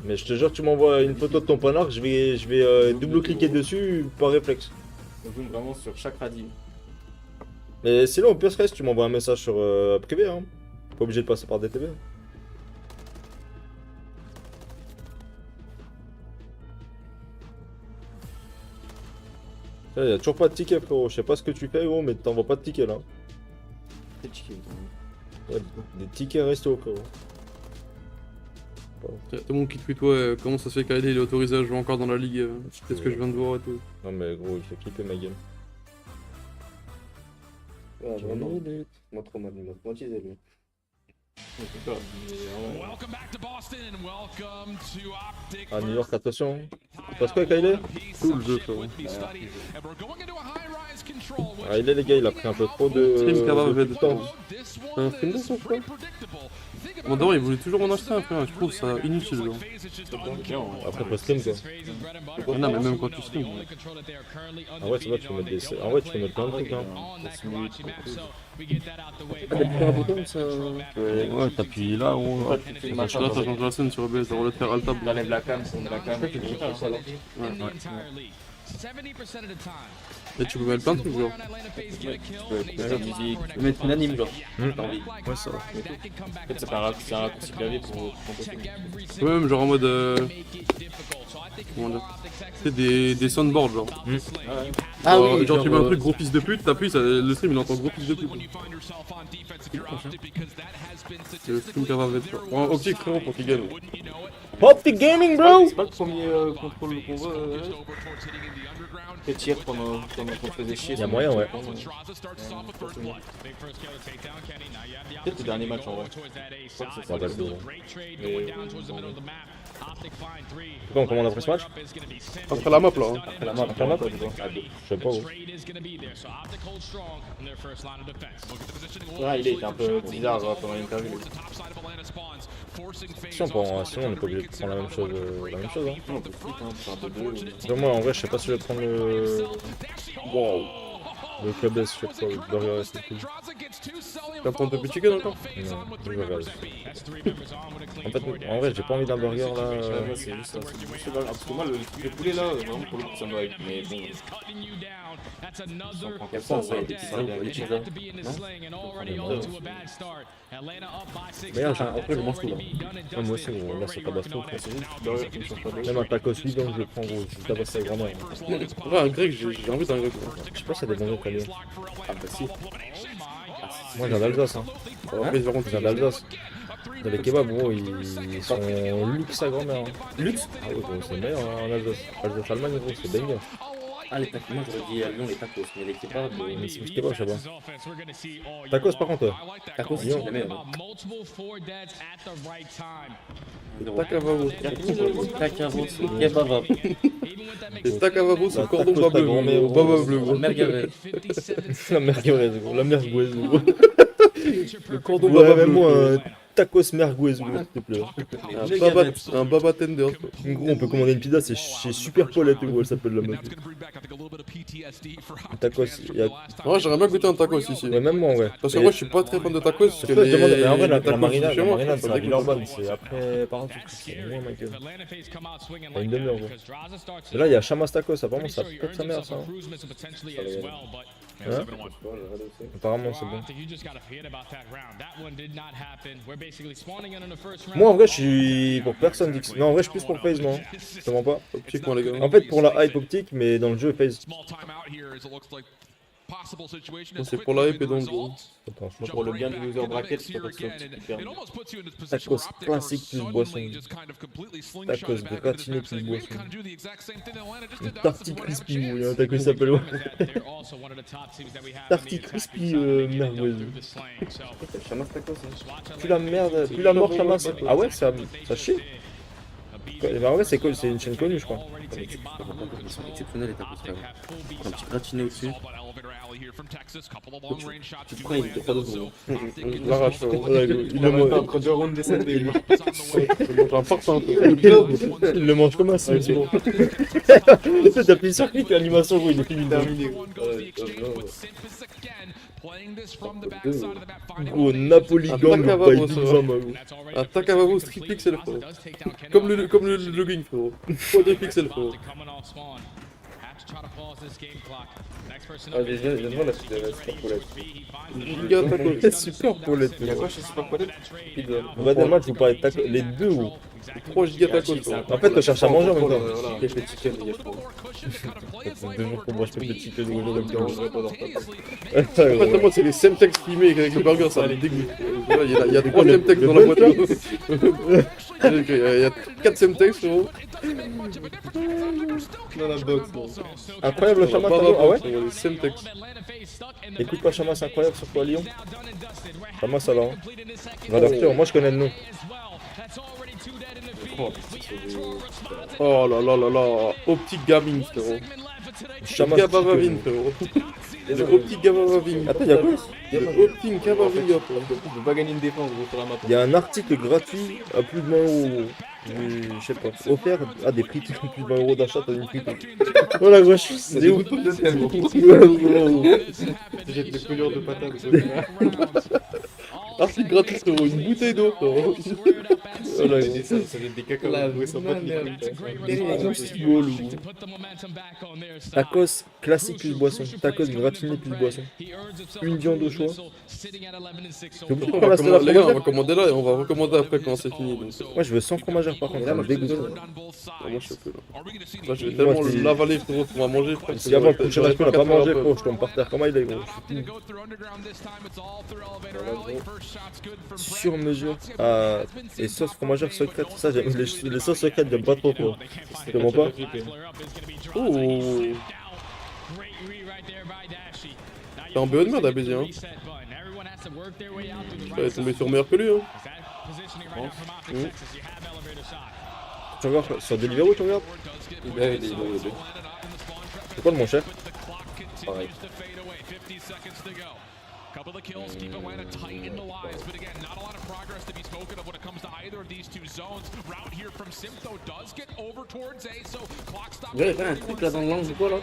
Mais je te jure, tu m'envoies une photo de ton panard, je vais double-cliquer dessus par réflexe. On zoome vraiment sur chaque radis. Mais sinon, au pire, tu m'envoies un message sur privé, hein. Pas obligé de passer par DTB. Il y a toujours pas de ticket, frérot. Je sais pas ce que tu fais, gros, mais t'envoies pas de ticket là. Des tickets, ouais, des tickets resto, frérot. Tout le monde qui tweet, ouais, comment ça se fait qu'Aide il est autorisé à jouer encore dans la ligue. C'est ce que je viens de voir et tout. Non, mais gros, il fait flipper ma game. Ouais, vraiment. Moi, trop mal, il m'a traumatisé lui. Ah, New York, attention. Tu passes quoi, Kyle? Cool jeu, frérot. Ah, il est, les gars, il a pris un peu trop de temps. Un film de son frère. Bon, d'abord, il voulait toujours en acheter un frère, je trouve ça inutile. Genre. Après, faut stream quoi. Non, mais même quand tu stream. En vrai, tu vois, tu peux mettre des. En vrai, tu peux mettre plein de trucs, hein. Ah, t'as plus un bouton, ça. Ouais, t'appuies là, gros. Là, t'as changé la scène sur OBS, t'as le faire alt tab. T'enlèves la cam, c'est la cam. Et tu peux mettre plein de trucs, genre. Tu peux mettre une anime, genre. T'as envie. Ouais, ça va. En fait, c'est un raccourci clavier pour ton Ouais, même genre en mode. Comment dire? C'est des soundboards, genre. Ah oui, genre tu mets un truc gros fils de pute, t'appuies, le stream il entend gros fils de pute. C'est le stream qu'elle va mettre. Optique, frérot, pour qu'il gagne. Optic Gaming, bro! C'est pas le premier contrôle qu'on voit. Les tirs pendant qu'on faisait chier. Il y a moyen, ouais. Peut-être le dernier match en vrai. On va pas le dire. Pourquoi on commande après ce match? Après la map là. Hein. Après la map, je sais pas où. Ouais, il était un peu bizarre pendant l'interview. Sinon, on est pas obligé de prendre la même chose. Hein. Non, on peut flip, hein, Moi, en vrai, je sais pas si je vais prendre le. Wow. Le club S, je sais pas, le burger S, c'est cool. Tu vas prendre ton petit chicken encore? Non, je vais regarder. En fait, en vrai, j'ai pas envie d'un burger là. Ouais, c'est juste ça. Parce que moi, le poulet là, vraiment pour le coup, ça me va. Mais bon. Si on prend 400, ça va être ça bien vite, ça. Non? Mais après, je mange tout là. Ouais, moi aussi, gros, là, ça tabasse tout. Même un tacos vide, je le prends, gros. Je tabasse ça vraiment. Ouais, un grec, j'ai envie d'un grec. Je sais pas s'il y a des bons grecs à Ah, bah si. Moi, je viens d'Alsace, hein. Par contre, je viens d'Alsace. Dans les kebabs, gros, ils sont luxe à grand-mère. Luxe? Ah oui, gros, c'est meilleur en Alsace. Alsace-Allemagne, gros, c'est banger. Ah, les tacos, moi j'aurais dit à Lyon les tacos, mais les kebabs. Mais c'est kebab, je sais pas. Tacos, par contre, tacos, c'est les meilleurs. Takavavo. Takavavo, kebab. Et Takavavo, c'est cordon baba bleu. Baba bleu, gros. Merguez. La merguez, gros. La merguez, gros. Le cordon baba bleu. Moi, tacos merguez, gros, s'il te plaît. Un baba tender. Gros, on peut commander une pizza, c'est chez Super Paulette, gros, elle s'appelle la meuf. Tacos, il y a. Ouais, j'aimerais bien goûter un tacos ici. Ouais, même moi, ouais. Parce que moi, je suis pas très fan de tacos. Parce que mais en vrai, la tacos marinade, chez moi, c'est à Villeurbanne. C'est après, par contre, c'est loin, ma gueule. Il y a une demi-heure, gros. Et là, il y a Chamas Tacos, apparemment, ça pète sa mère, ça. Hein? Apparemment, c'est bon. Moi, en vrai, je suis pour personne. Non, en vrai, je suis plus pour FaZe, moi. Je te mens pas. Optique, moi, les gars. En fait, pour la hype optique, mais dans le jeu, FaZe. C'est pour la hype et donc. Attends, Pour le bien du loser bracket, c'est pour que ça tacos classique plus boisson. Tacos gratiné plus boisson. Une tarty crispy, il y a un tacos qui s'appelle ouais. Tarty crispy merguez. Chamas tacos, Plus la merde, plus la mort Chamas. Ah ouais, ça chie. Mais en vrai, c'est une chaîne connue, je crois. Ils sont exceptionnels les tacos, frère. Un petit gratiné au-dessus. Tu prends, il te fait 2 secondes. Il l'arrache, il le mange. Quand tu round descendé, il mange un parfum. Il le mange comme un son. T'appuies sur clic, l'animation, gros, il est fini. terminé. Gros, Napoli gang by Big Mama. Attaque à Vavo, street pixel, frérot. Comme le logging, frérot. 3D pixel, frérot. Ah, j'aime bien la super poulette. Giga tacos. Super poulette. Il y a quoi chez super poulette? On va des matchs, vous parlez de tacos. Les deux ou 3 giga tacos, frérot. en fait, on cherche à manger en même temps. Pépé chicken, il y a trop. Ça fait 2 jours qu'on mange pépé chicken ou le En fait, moi, c'est les Semtex primés avec le burger, ça me dégoûte. Il y a 3 Semtex dans la voiture. Il y a 4 Semtex, frérot. Dans la box. Incroyable le Chama, ah ouais? Les Semtex. Écoute pas Chama, c'est incroyable, surtout à Lyon. Chama, ça va. Hein. Valeur, moi je connais le nom. Oh là là là là. Optique gaming, frérot. Chama, Gabavavine, frérot. Le optique Gabavavine. Attends, y'a quoi? Le optique Gabavine, frérot. On peut pas gagner une défense, gros, sur la map. Il y a un article gratuit à plus de 20 €. Je sais pas, offert à des prix de plus de 20 € d'achat, t'as une prix. Voilà, gros, c'est où? J'ai des couleurs de patates. Article gratuit, frérot. Une bouteille d'eau, frérot. Voilà, ça va être des cacao. Ouais, sans pas Tacos classique plus boisson. Tacos gratiné plus boisson. Une viande au choix. Les gars, on va commander là et on va recommander après quand c'est fini. Donc. Moi je veux 100 fromagères par contre, ça me dégoûte. Moi je sais plus là. Là je vais tellement l'avaler, frérot, on va manger, frère. Si avant le prochain resto on a pas mangé, frérot, je tombe par terre. Comment il est, gros? Sur mesure. Et sauce fromagère secrète. Ça, j'aime les sauces secrètes, j'aime pas trop, quoi. Comment pas? Oh. T'es en BO de merde à baiser, hein. Tu vas tomber sur meilleur que lui, hein. Tu regardes sur Deliveroo, tu regardes? C'est quoi le mon cher? Pareil. Couple of kills keep Atlanta tight in the lives, but again, not a lot of progress to be spoken of when it comes to either of these two zones. Route here from Simp though does get over towards A, so clock stop. Il y a un truc là dans le langue, c'est quoi là?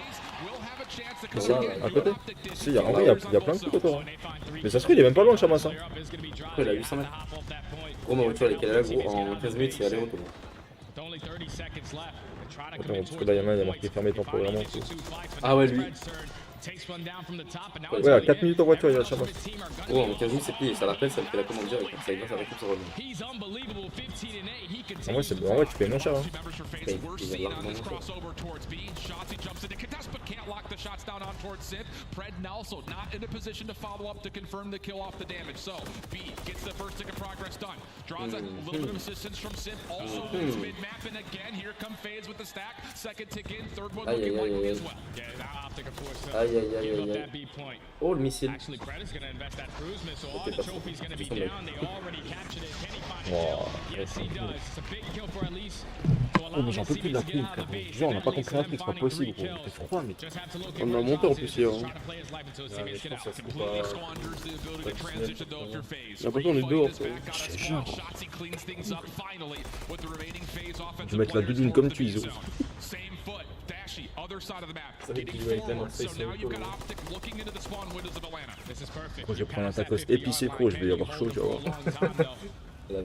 À côté? Si, en vrai, il y a plein de trucs autour. Mais ça se trouve, il est même pas loin, Chamas. Il a 800 mètres. Gros, ma voiture, elle est là, gros, en 15 minutes, c'est aller-retour. Attends, parce que là, il y en a un, il a marqué fermé temporairement. Ah ouais, lui. Ouais, à 4 minutes en voiture, il y a Chamas. Oh, en 15 minutes, c'est plié. Ça l'appelle, ça me fait la commande direct. Ça y va, ça récupère sur le en vrai, tu payes moins cher. Hein. Aïe aïe aïe aïe. Aïe aïe aïe aïe. Oh le missile. Oh, mais j'en peux plus de la clim, frère. Genre, on n'a pas compris un truc, c'est pas possible, gros. T'es froid, mais. On a monté en plus hier. Hein. J'ai l'impression qu'on est dehors. Je vais mettre la doudoune comme tu dis. Quand je vais prendre un tacos épicé, gros, je vais y avoir chaud, tu vas voir. Je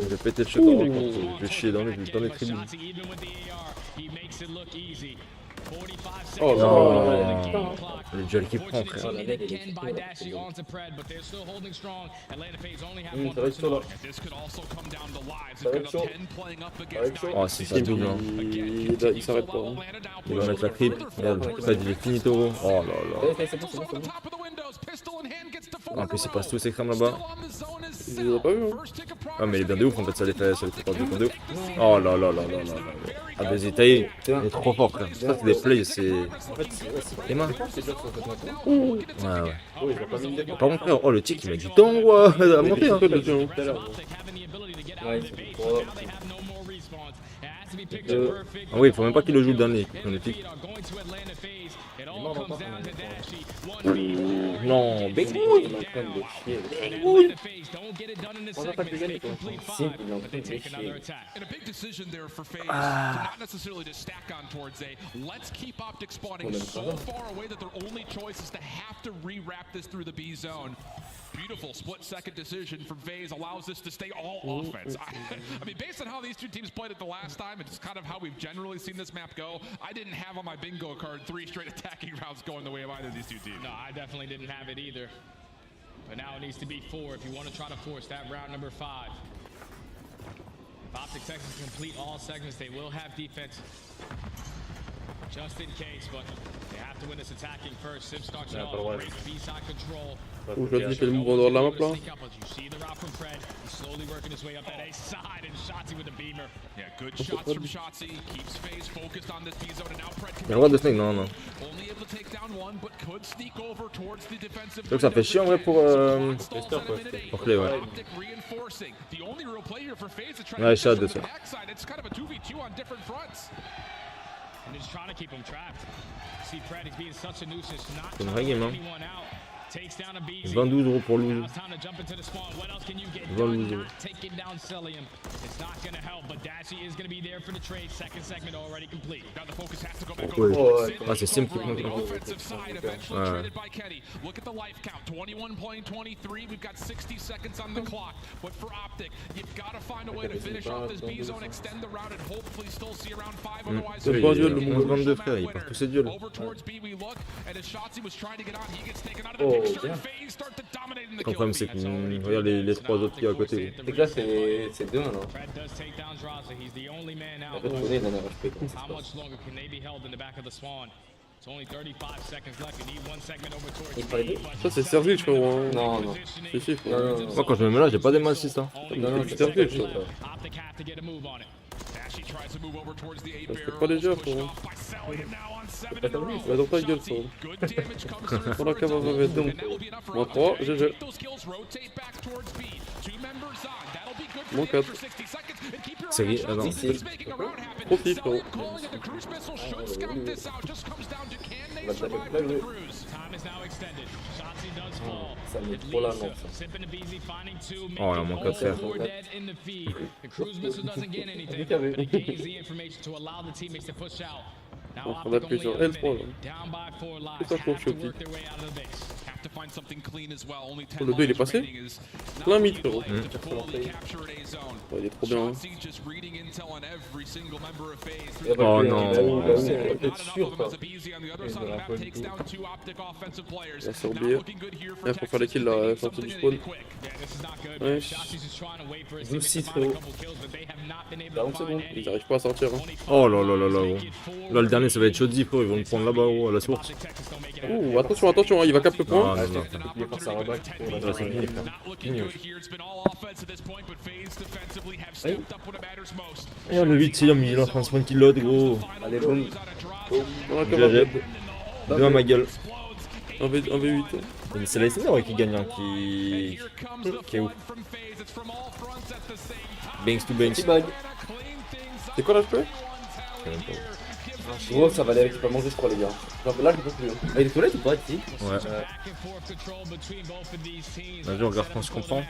vais péter le chocolat, je vais chier dans les tribunes. Oh là, le duel qui prend, frère. Oh, c'est ça double. Hein. Il s'arrête pas. Hein. Il va mettre la crib. Regarde, ça il est fini, Toro. Oh là là. En plus, il passe tous ces crèmes là-bas. Je l'ai pas vu. Hein. Ah, mais il est bien de ouf en fait, ça les fait pas de ouf. Oh là là là là là. Ah, mais Zetaï, il est trop fort, frère. Ça, c'est des plays, c'est. Les mains. Ouais, ouais. Par contre, frère, oh le tic, il met du temps, ouais, à monter. Hein. Ah oui, il faut même pas qu'il le joue le dernier. ball comes down to Dashy. Non, Big Il est en train de chier. Don't get it done in the segment. They complete 5, but they take another attack. And a big decision there for FaZe to not necessarily just stack on towards A. Let's keep Optic spawning so far away that their only choice is to have to rewrap this through the B zone. Beautiful split-second decision from FaZe allows this to stay all offense. I mean, based on how these two teams played it the last time, it's kind of how we've generally seen this map go. I didn't have on my bingo card 3 straight attacking rounds going the way of either of these two teams. No, I definitely didn't have it either. But now it needs to be 4 if you want to try to force that round number 5. If Optic Texas complete all segments, they will have defense. Just in case, but they have to win this attacking first. Sim starts it off, great B-side control. Aujourd'hui, fait le mouvement dans la map là. See the route from Fred. He's slowly working his way up that A side, and Shotzi with the beamer. Yeah, good shots from Shotzi. Keeps FaZe focused on this B zone, and now Fred Il a le droit de snake, non, non. only able to take down one, but could sneak over towards the defensive. Donc ça fait chier en vrai pour Clé, ouais. Optic reinforcing. The only real play here for FaZe is trying Ouais, to shot de push ça. from the backside. It's kind of a 2v2 on different fronts. And he's trying to keep him trapped. See Fred, he's being such a nuisance, not C'est une trying vraie to game, let hein. anyone out. Takes down a BZ. 22 € pour Now Lou. it's time to jump into the spawn. What else can you get 22 done? €. Not taking down Celium. It's not going to help, but Dashy is going to be there for the trade. Second segment already complete. Now the focus has to go back Ouais. over. Ah, c'est simple. On the offensive side, eventually Ouais. traded by Kenny. Look at the life count. 21 playing 23. We've got 60 seconds on the clock. But for Optic, you've got to find a way to finish off this B zone, extend the route, and hopefully still see around 5. Otherwise, C'est pas un duel, le monde 22 frère, il part tous ses duels. over towards B we look, and as Shotzi was trying to get on, he gets taken out of the picture, and FaZe start to dominate in the Le kill problème c'est feed. que regarde les 3 autres qui sont à côté. C'est que là, c'est 2-1 là. Fred does take down Draza. He's the only man En out. fait, on connaît, il en a HP. How much longer can they be held in the back of the spawn? It's only 35 seconds left. You need one segment over towards Il fallait B, deux. but Ça, c'est Sergi, frérot. Hein. Non, non. Si, si, frérot. Moi quand je me mets là, j'ai pas des masses assist. Hein. Non, non, C'est c'est Sergi, Sergi, frérot. Optic have to get a move on it. Dashy tries to move over towards the 8 Ça se fait barrel. pas léger, Almost pushed frérot. off by Celium now on 7 in a row. Va dans ta gueule, frérot. Good damage comes through Pour la for cave, on va mettre donc. and that will be enough for Moins Optic. 3, They GG. take those kills, rotate back towards B. 2 members on. That'll be good for Moins the 4. extra 60 seconds. And keep your C'est eye qui? on Ah non. Shotzi. He's making a route happen. Profite, Celium frérot. calling it the cruise missile should scout this out. Just comes down to can they survive with the cruise. Time is now extended. Shotzi does fall. Ça met It trop la leaves mode, him. ça. Sipping the BZ, finding 2, Oh, là, making mon code all fer. 4 dead in the feed. The cruise missile doesn't get anything, Bien but vu. it gains the information to allow the teammates to push out. Now On Optic appuie only sur a L3 minute, là. down by 4 lives, C'est ça qu'on have to chope. work their way out of the base. Have to find something clean as well. Only 10 Oh, le 2 il est lives passé. remaining is not Plein mid, what frérot. you'd like to fully capture A zone. Ouais, il est trop bien. Hein. Shotzi just reading intel on every single member of FaZe. Il y a pas Oh de- non. Bah oui, bah oui, Not t'es enough sûr, of them quoi. as a BZ on the other side of the map takes down 2 Optic offensive players. Là, c'est Not oublié. looking good here for Là, faut faire les Texas. kills là, à They la need sortie du something spawn. quick. Yeah, this is not good. Ouais. Shotzi's just trying to wait for his Nous teammates aussi, to find a frérot. couple kills, but they have not been able Bah, to on sait find bon. any. Ils arrivent pas à sortir. Hein. Oh là là là là. Gros. Là le dernier ça va être Chodzi frérot, ils vont le prendre là-bas gros, à la source. Ouh, attention, attention, hein, il va cap le point. Ah non, non. Il est forcé à reback pour la Not looking good here. It's been all offense at this point, but FaZe defensively have stepped up when it matters most. Regarde le 8 Celium, il est en train de se prendre kill lot gros. Allez, boum. Dans la GG. cave. Deux à ma gueule. 1v8. C'est la SNR ouais, qui gagne, hein, qui est ouf. Banks to Banks. Petit bug. C'est quoi l'HP? Oh, ça va aller avec pas manger, je crois, les gars. Genre, là, je peux plus. Ah, il est toilette ou pas, ici? Ouais. Vas-y on regarde quand je comprends.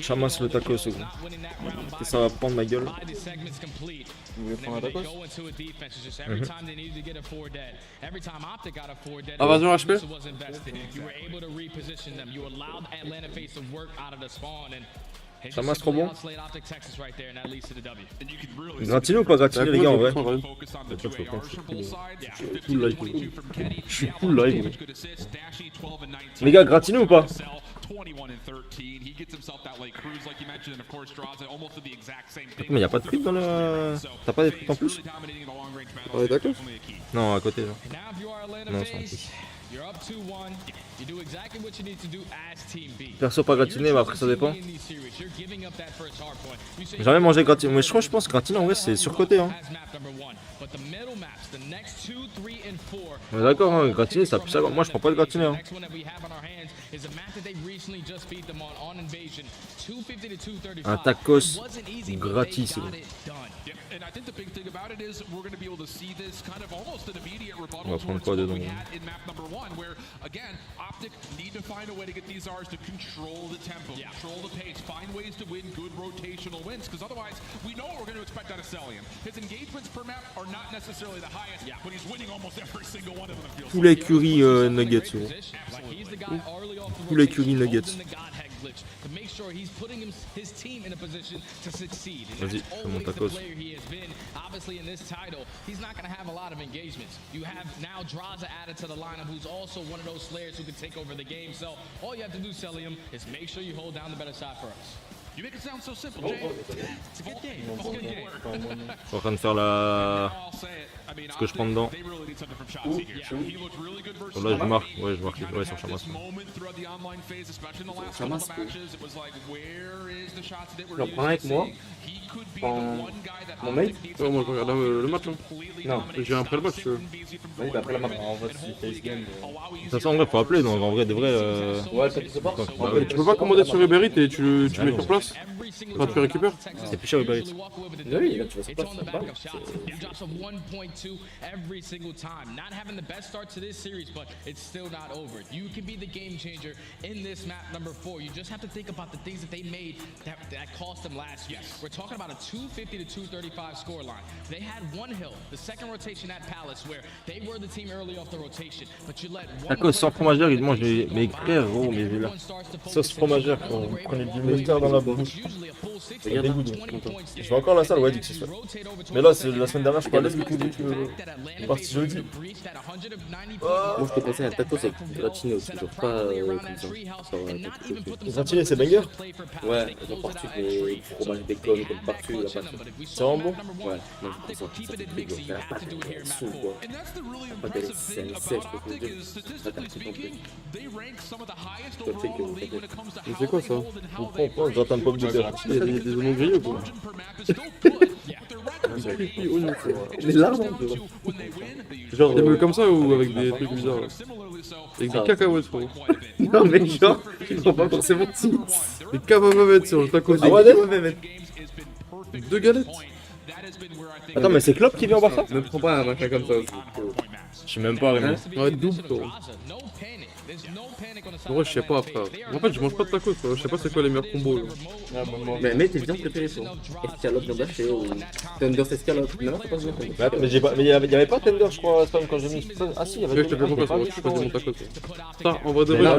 Chamasse le taco second. Et ça va prendre ma gueule. Vous voulez prendre un tacos? Ah, vas-y, en HP. Chamasse trop bon. Gratiné ou pas gratiné les gars en vrai? Je suis full live. Les gars, gratiné ou pas? Mais y'a pas de frites dans le... T'as pas des frites en plus? Ouais, d'accord. Non, à côté là. Non, c'est en plus. Perso pas gratiné, mais après ça dépend. J'ai jamais mangé gratiné, mais je pense gratiné en vrai c'est surcoté hein. On est d'accord, hein, gratiner ça pue ça. Moi je prends pas le gratiné. Hein. Un tacos gratis. On va prendre quoi dedans? Need to find a way to get these R's to control the tempo, control the pace, find ways to win good rotational wins, because otherwise we know what we're going to expect out of Celium. His engagements per map are not necessarily the highest, but he's winning almost every single one of them. Tous les curry nuggets. Tous les curry nuggets. Vas-y, fais mon tacos. Obviously in this title, he's not going to have a lot of engagements. You have now Draza added to the lineup, who's also one of those slayers who can take over the game. So all you have to do, Celium, is make sure you hold down the better side for us. You make it sound so simple, Jay. It's a good game. It's a good game. Je suis en train de faire la... ce que je prends dedans. Oh, là je marque, ouais je marque, ouais sur Chamas. Chamas, j'en prends un avec moi. Mon mate. Ouais, moi je regarde le match. Hein. Non, j'ai un après le match. Oui, bah après la match. En vrai, si face game. De toute façon, en vrai, faut appeler, donc en vrai, de vrai. Ouais, ça se passe. Tu peux pas commander sur Uber Eats et tu mets sur place. Quand tu récupères. C'est plus cher Uber Eats. Oui, là tu vas sur place. Every single time. Not having the best start to this series, but it's still not over. You can be the game changer in this map number 4. You just have to think about the things that they made that cost them last year. We're talking about a 250 to 235 score line. They had one hill, the second rotation at Palace, where they were the team early off the rotation, but you let one. Tacos sans fromagère, il mange mes frérot, mais là. Sauce fromagère, quand vous prenez du monteur dans la bouche. Ça dégoûte. Je vais encore à la salle, ouais, dit que c'est ça. Mais là, c'est la semaine dernière, je parlais de tout. Je suis parti jeudi. Moi, je te conseille un tacos avec gratiné aussi, genre pas comme ça. Gratiné, c'est banger? Ouais, genre partout, les fromages bacon, comme partout, la pâte. C'est vraiment bon? Ouais, moi je prends ça, ça fait plus genre, la pâte elle est sous quoi. La pâte elle est sèche, je peux te dire. Ça t'as un petit peu plus. Toi, tu sais que... C'est quoi ça? Je prends, gratte un pomme de terre. Il y a des oignons grillés ou quoi? Les larmes, genre comme ça ou avec des trucs bizarres? Avec des cacahuètes, frérot. Non, mais genre, ils sont pas forcément petits. Des cacahuètes sur le tacos. Ah ouais, deux galettes. Attends, mais c'est Klopp qui vient au Barça? Ne prends pas un machin comme ça aussi. Je sais même pas, rien. Ouais, double, frérot. Ouais, je sais pas, frère. En fait, je mange pas de tacos, frère. Je sais pas c'est quoi les meilleurs combos. Mais tes viandes préférées sont escalope viande hachée ou tenders escalope. Non, c'est pas ça. Mais il y avait pas tender, je crois, quand j'ai mis. Ah si, il y avait. Je te fais confiance, je choisis mon tacos. Ça, en vrai de vrai,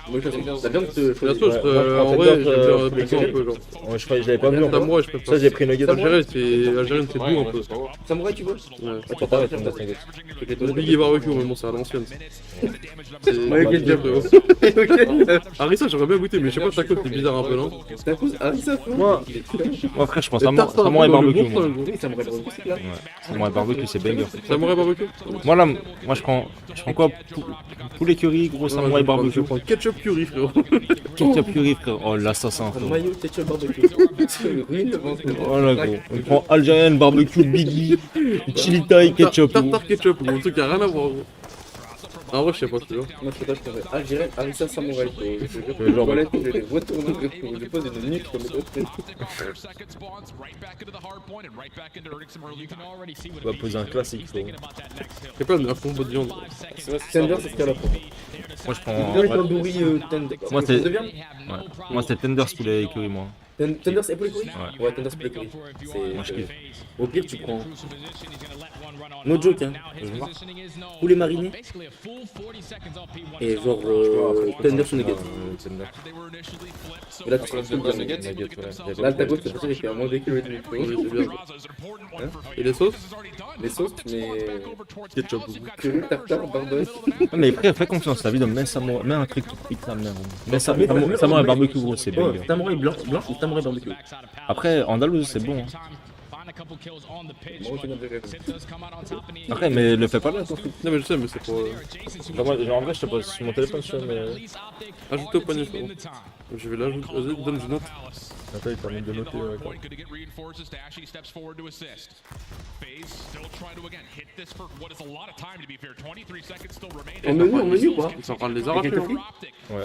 moi je la viande te. La sauce, en vrai, j'aime bien un peu, genre. Ouais, je l'avais pas vu. Samouraï, je préfère. Ça, j'ai pris nugget. Algérienne, c'est doux un peu. Samouraï, tu veux? Ouais. Attends, t'arrêtes, on a nugget. Biggie barbecue, mais bon, c'est à l'ancienne. Ouais, ok, déjà, frérot. Harissa, j'aurais bien goûté, mais je sais pas, tacos, c'est bizarre un peu, non? Tacos, Harissa, moi frère, je pense samouraï barbecue. Oui, samouraï barbecue, c'est là. Samouraï barbecue, c'est banger. Samouraï barbecue? Moi là, je prends quoi? Poulet curry, gros samouraï barbecue. Je prends ketchup curry, frérot. Ketchup curry, frère. Oh, l'assassin, frérot. Mayo, ketchup barbecue. Oh là, gros. On prend algérienne, barbecue, biggie, chili thai, ketchup. Tartare ketchup, gros. Un truc qui a rien à voir, gros. En vrai, je sais pas, tu vois. Moi, je sais pas, je ferais Algérien, Harissa, samouraï. Genre, voilà, je les retourne, je pose une nuque comme on va poser un classique, frérot. C'est pas un combo de viande. Tender, c'est ce qu'elle a pour moi. Je prends. Tandoori, tender. Moi, c'est tenders poulet curry, moi. Tender, c'est poulet curry? Ouais, tender, c'est poulet curry. Moi, je kiffe. Au pire, tu prends. No joke, hein. Poulet mariné. Et genre tender sur nugget. Et là, tu prends le nugget. Là, le tacos, c'est pour ça qu'il fait un moins de kilos et demi. Et les sauces? Les sauces, mais. Ketchup. Curry, tartare, barbecue. Mais frère, fais confiance, la vie de mets un truc qui pique la merde. Mais samouraï barbecue, gros, c'est banger. Samouraï blanc ou samouraï barbecue? Après, andalouse, c'est bon. Après, mais le fais pas là, ton truc. Non, mais je sais, mais c'est pour. En vrai, je te pose sur mon téléphone, je sais, mais. Ajoute au panier, frérot. Je vais l'ajouter. Vas-y, donne, je note. Attends, il termine de noter. En menu ou quoi? Ils sont en train de les arracher. Ouais.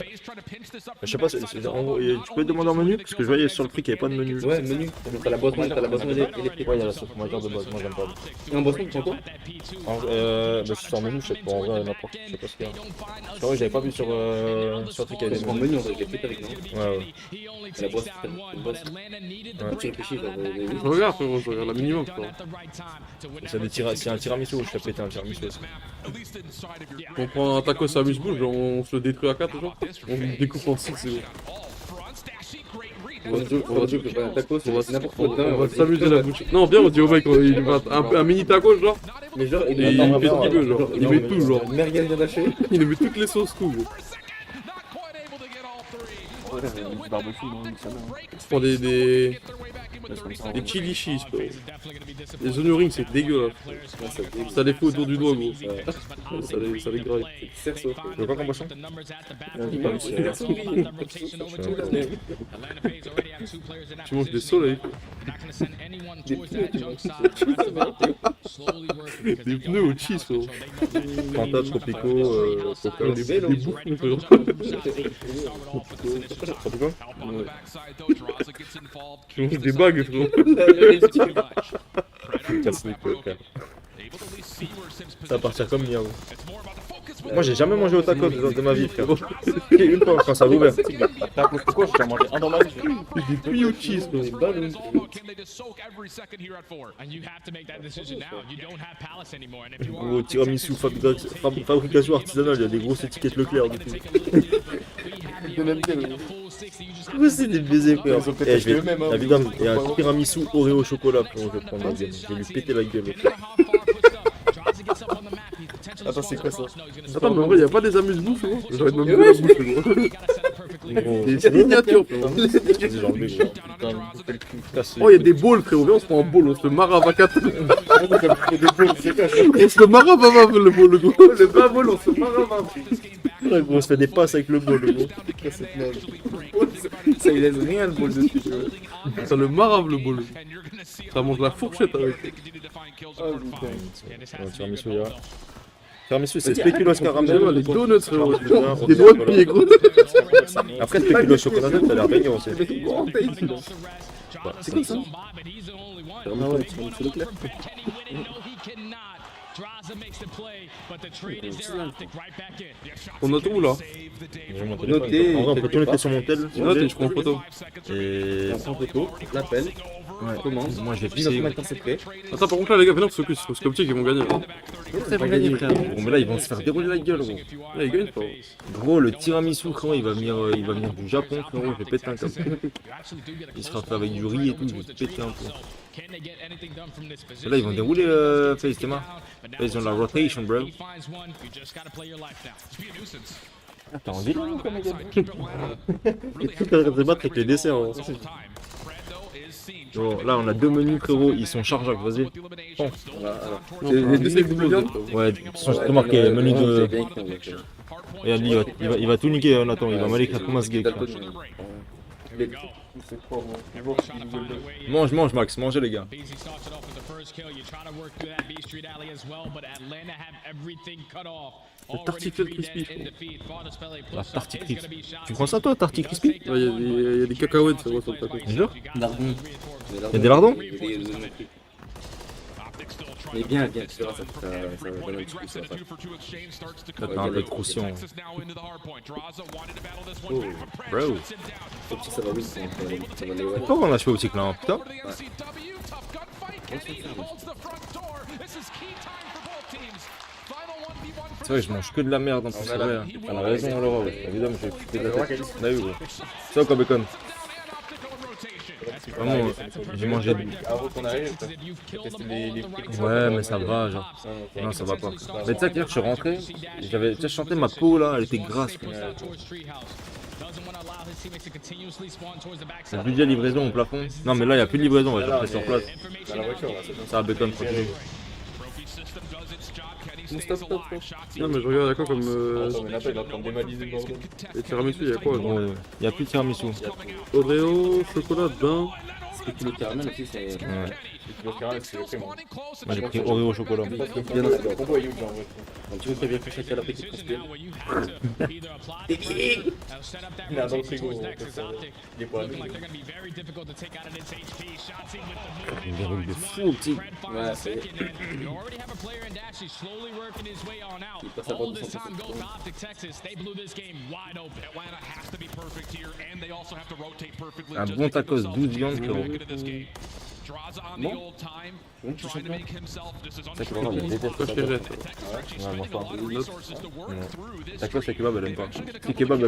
Je sais pas, en gros, tu peux demander en menu parce que je voyais sur le prix qu'il n'y avait pas de menu. Ouais, menu. T'as la boîte électrique. Ouais, il y a la sauce moteur de base, moi j'aime pas. Et en boisson, tu prends quoi? Bah, c'est en menu, je sais pas, en vrai, n'importe, je sais pas ce qu'il y a. C'est vrai, j'avais pas vu sur le truc qu'il y avait des en menu, on dirait peut-être avec, non? Ouais. La boîte, tu réfléchis, je regarde, frérot, je regarde la minimum, frérot. C'est un tiramisu, je fais péter un tiramisu aussi. On prend un taco amuse-bouche, on se le détruit à 4, genre. On le découpe en 6, c'est bon. On va s'amuser la bouche. Non, bien, on dit au mec, il va un mini taco, genre. Mais genre, il fait ce qu'il veut, genre. Il met tout, genre. Merguez bien haché. Il met toutes les sauces, tout, gros. Barbecue, non, ça va. Je prends des chili cheese, frérot. Les onion rings, c'est dégueulasse. Ça les fait autour du doigt, gros. Ça les graille. Tu veux quoi comme boisson? Tu manges des soleils. Des pneus au cheese, frérot. Fanta, Tropico, Coca. Des bouffons, frérot. Tropico? Tu manges des bagues, frérot. Ça va partir comme Miao. Moi j'ai jamais mangé au taco de ma vie, frérot. Une fois quand ça a ouvert. Pourquoi j'ai mangé un dans ma vie? Des pluies au cheese, frérot. Gros tiramisu fabrication artisanale, il y a des grosses étiquettes Leclerc du coup. C'est des baisers, frère. Et je vais, évidemment, il y a un tiramisu Oreo au chocolat, frérot, je vais prendre la gueule. Je vais lui péter la gueule. Attends, c'est quoi ça? Attends, mais en vrai, y'a pas des amuse-bouches, frérot. J'aurais de me la bouche, frérot. Des miniatures, frérot. Oh, y'a des balls, frérot. Viens, on se prend un ball, on se le marave à 4. On se le marave à 20, le ball, le gros. Le bas ball, on se marave. On se fait des passes avec le bol, le gros. Ça, il laisse rien le bol dessus. Ça le marave, le ball. Ça mange la fourchette avec. Oh putain. Tiramisu, y'a. Tiramisu, c'est spéculoos caramel. Les donuts, frérot. Des doigts de pied, gros. Après, spéculoos chocolat, t'as l'air baignant aussi. C'est quoi ça? C'est Leclerc. On a tout où là? Notez. En vrai, on peut tout noter sur mon tel. Note et je prends photo. Et. On prend photo, l'appel. Ouais. Commande. Moi je vais Dis dans pisser. combien de temps c'est prêt. Attends, par contre là les gars, venez on se focus, c'est optique, ils vont gagner. Ils vont gagner, frère. Bon, mais là ils vont se faire dérouler la gueule, gros. Là ils gagnent, frérot. Gros, le tiramisu, frérot, il va venir du Japon, frérot. Je vais péter un câble. Il sera fait avec du riz et tout, je vais péter un peu. Et là ils vont dérouler Face Tema. Là ils ont la rotation, bro. Ah, t'as envie là, quoi, mec? Et tout à se battre avec les desserts. Hein. Bon, là on a deux menus, frérot, ils sont chargeables, vas-y. Bon. Les deux c'est double viande. Ouais, ils sont juste marqués, menu de. Regarde, lui, il va tout niquer, Nathan, il va mal écrire comme un sgeg. Mange, Max, mangez les gars. Le tartiflette crispy. La tarty crispy. Tu prends ça toi, tarty crispy? Ouais, y a des cacahuètes, ça va sur le taco. Jure? Lardon. Y'a des lardons? Mais bien, tu verras, ça va donner un petit coup, ça va. Là t'as un peu de croustillant. Oh, bro. Ça va vite, ça va aller, ouais. Pourquoi on a acheté au boutique là, hein, putain? C'est vrai, je mange que de la merde en plus, c'est vrai. T'as la raison, Laura, ouais. Évidemment, j'ai foutu de la tête. On a eu, gros. C'est ça quoi, bacon? Vraiment, j'ai mangé de. Avant qu'on arrive, tester les prix. Ouais, mais ça va, genre. Non, ça va pas. Mais tu sais, hier, je suis rentré, je chantais ma peau là, elle était grasse. Y'a plus de livraison au plafond. Non, mais là, y'a plus de livraison, on va chercher sur place. Dans la voiture, là, c'est bon. Ça va, bacon, tranquille. Non, mais je regarde, il y a quoi comme. Attends, mais là, il est en train de démaliser le bordel. Et tiramisu, il y a quoi genre Il n'y a plus de tiramisu. Oreo, chocolat, bain. Parce que le caramel aussi, c'est. Ouais. Le caramel, c'est ok, moi. Moi j'ai pris Oreo au chocolat. Parce que bien, c'est un combo à Yuji en vrai. Donc, tu veux prévenir que chacun la pique presque. Il est dans le frigo. Il est pas allé. Une verrouille de fou, petit. Ouais, c'est. Il passe à bord de son Un bon tacos, 12 viandes, frérot. Bon. Tu sais quoi? Ça, je me déteste Quoi, ça. je te jette. Ouais, moi pas. Tacos, la kebab, elle aime pas. Si kebab,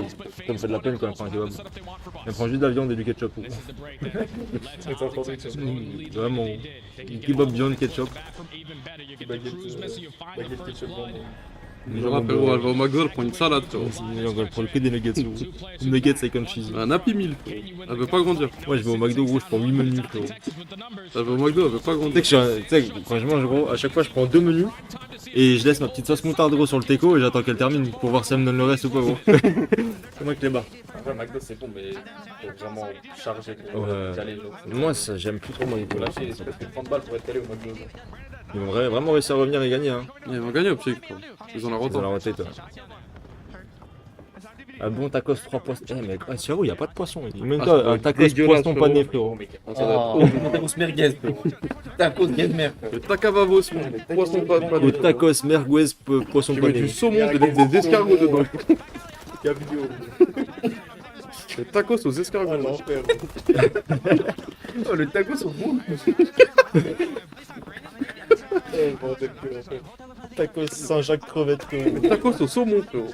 ça me fait de la peine quand elle prend un kebab. Elle prend juste de la viande et du ketchup. Vraiment. Kebab, viande, ketchup. Baguette ketchup blanc. Genre, frérot, elle va au McDo, elle prend une salade, frérot. Elle prend le prix des nuggets. Nuggets avec un cheese. Un Happy Meal, frérot. Elle veut pas grandir. Moi, je vais au McDo, gros, je prends 8 menus, frérot. Elle va au McDo, elle veut pas grandir. Tu sais que quand je mange, gros, à chaque fois, je prends 2 menus. Et je laisse ma petite sauce moutarde, gros, sur le teco et j'attends qu'elle termine pour voir si elle me donne le reste ou pas, gros. C'est moi qui les bats. En vrai, McDo, c'est bon, mais faut vraiment charger. Ouais. Moi, ça, j'aime plus trop, moi, les Lâcher, c'est presque 30 balles pour être allé au McDo. Ils vont vraiment réussir à revenir et gagner, hein. Ils vont gagner au pied, ils ont la Ils ont la route. roté, toi. Un bon tacos 3 poissons. Eh, mais sérieux, il n'y a pas de poisson. Même toi, un tacos poisson pané, frérot. Tacos merguez, frérot. Tacos merguez. Le tacavavos, poisson pané. Au tacos merguez poisson Tu mets pané. du saumon et des escargots dedans. Il y a vidéo. Le tacos aux escargots. L'enfer. Oh, le tacos au bout. Tacos Saint-Jacques crevette, frérot. Tacos au saumon, frérot.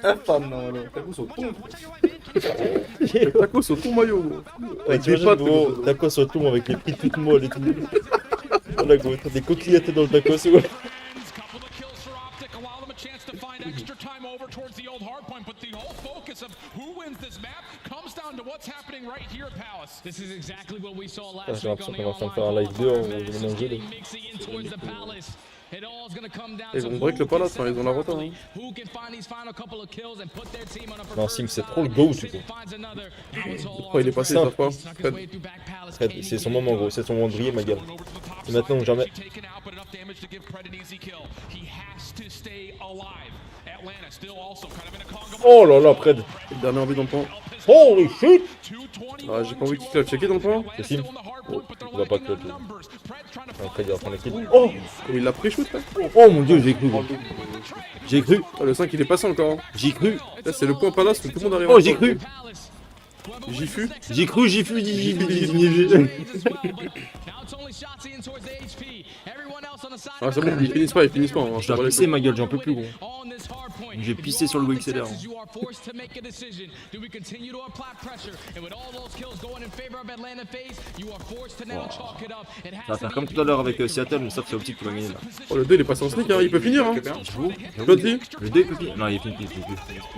Infâme, non, non. Tacos au thon. Tacos au thon maillot, gros. Avec des pâtes, gros. Tacos au thon avec les frites toutes molles et tout. Voilà, gros, t'as des coquillettes dans le tacos, ouais. Extra time over towards the old hard point, but the whole focus of who wins this map comes down to what's happening right here at Palace. This is exactly what we saw J'ai last week l'impression on qu'on the est en train de online faire un live football. dehors, je vais manger. Mixing in towards the Palace. It all is going to come down Ils to vont break le palace, ils ont la retard. Hein. who can find these final couple of kills and put their team on a Non, Sim, c'est trop le go, tu sais. Pourquoi il est passé cette fois Fred. Fred, c'est son moment, gros, c'est son moment de briller, ma gueule. C'est maintenant ou jamais. Oh là là, Fred. Dernier envie dans le point. Holy shit. Ah, j'ai pas envie qu'il clutch. C'est qui dans le point? C'est Sim. Oh, il va pas clutch. Fred, il va prendre les kills. Oh, il l'a pris shoot là. Oh mon dieu, j'ai cru. J'ai cru. Ah, le 5 il est passé encore. J'ai cru. Là, c'est le point palace où tout le monde arrive. Oh, j'ai cru. J'y fus. J'ai cru, j'y fus. Ah, c'est bon, ils finissent pas. Hein. Je dois pisser, ma gueule, j'en peux plus, gros. J'ai pissé sur le go XLR. Ça va faire comme tout à l'heure avec Seattle, mais sauf que c'est Optique qui va gagner là. Oh, le 2 il est passé en sneak, hein. Il peut finir. Hein. Le 2 il peut finir. Non, il est fini.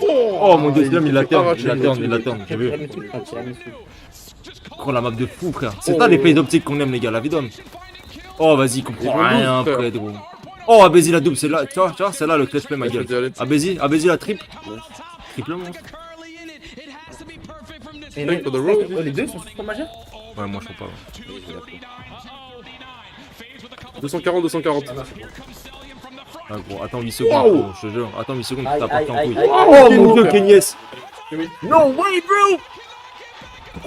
Oh mon dieu, il la turn, j'ai vu. Oh la map de fou, frère. C'est ça les plays d'Optique qu'on aime, les gars, la vie d'homme. Oh, vas-y, comprends rien, Fred, gros. Oh, Abézi la double, c'est là, tu vois, c'est là le clutch play, ma gueule. Abézi la triple. Triple monstre. Et là, les deux sont super majeurs. Ouais, moi je trouve pas. 240. Ah, gros, attends 8 secondes, je te jure. Attends 8 secondes, t'as parti en couille. Oh mon dieu, Kenyes. No way, bro.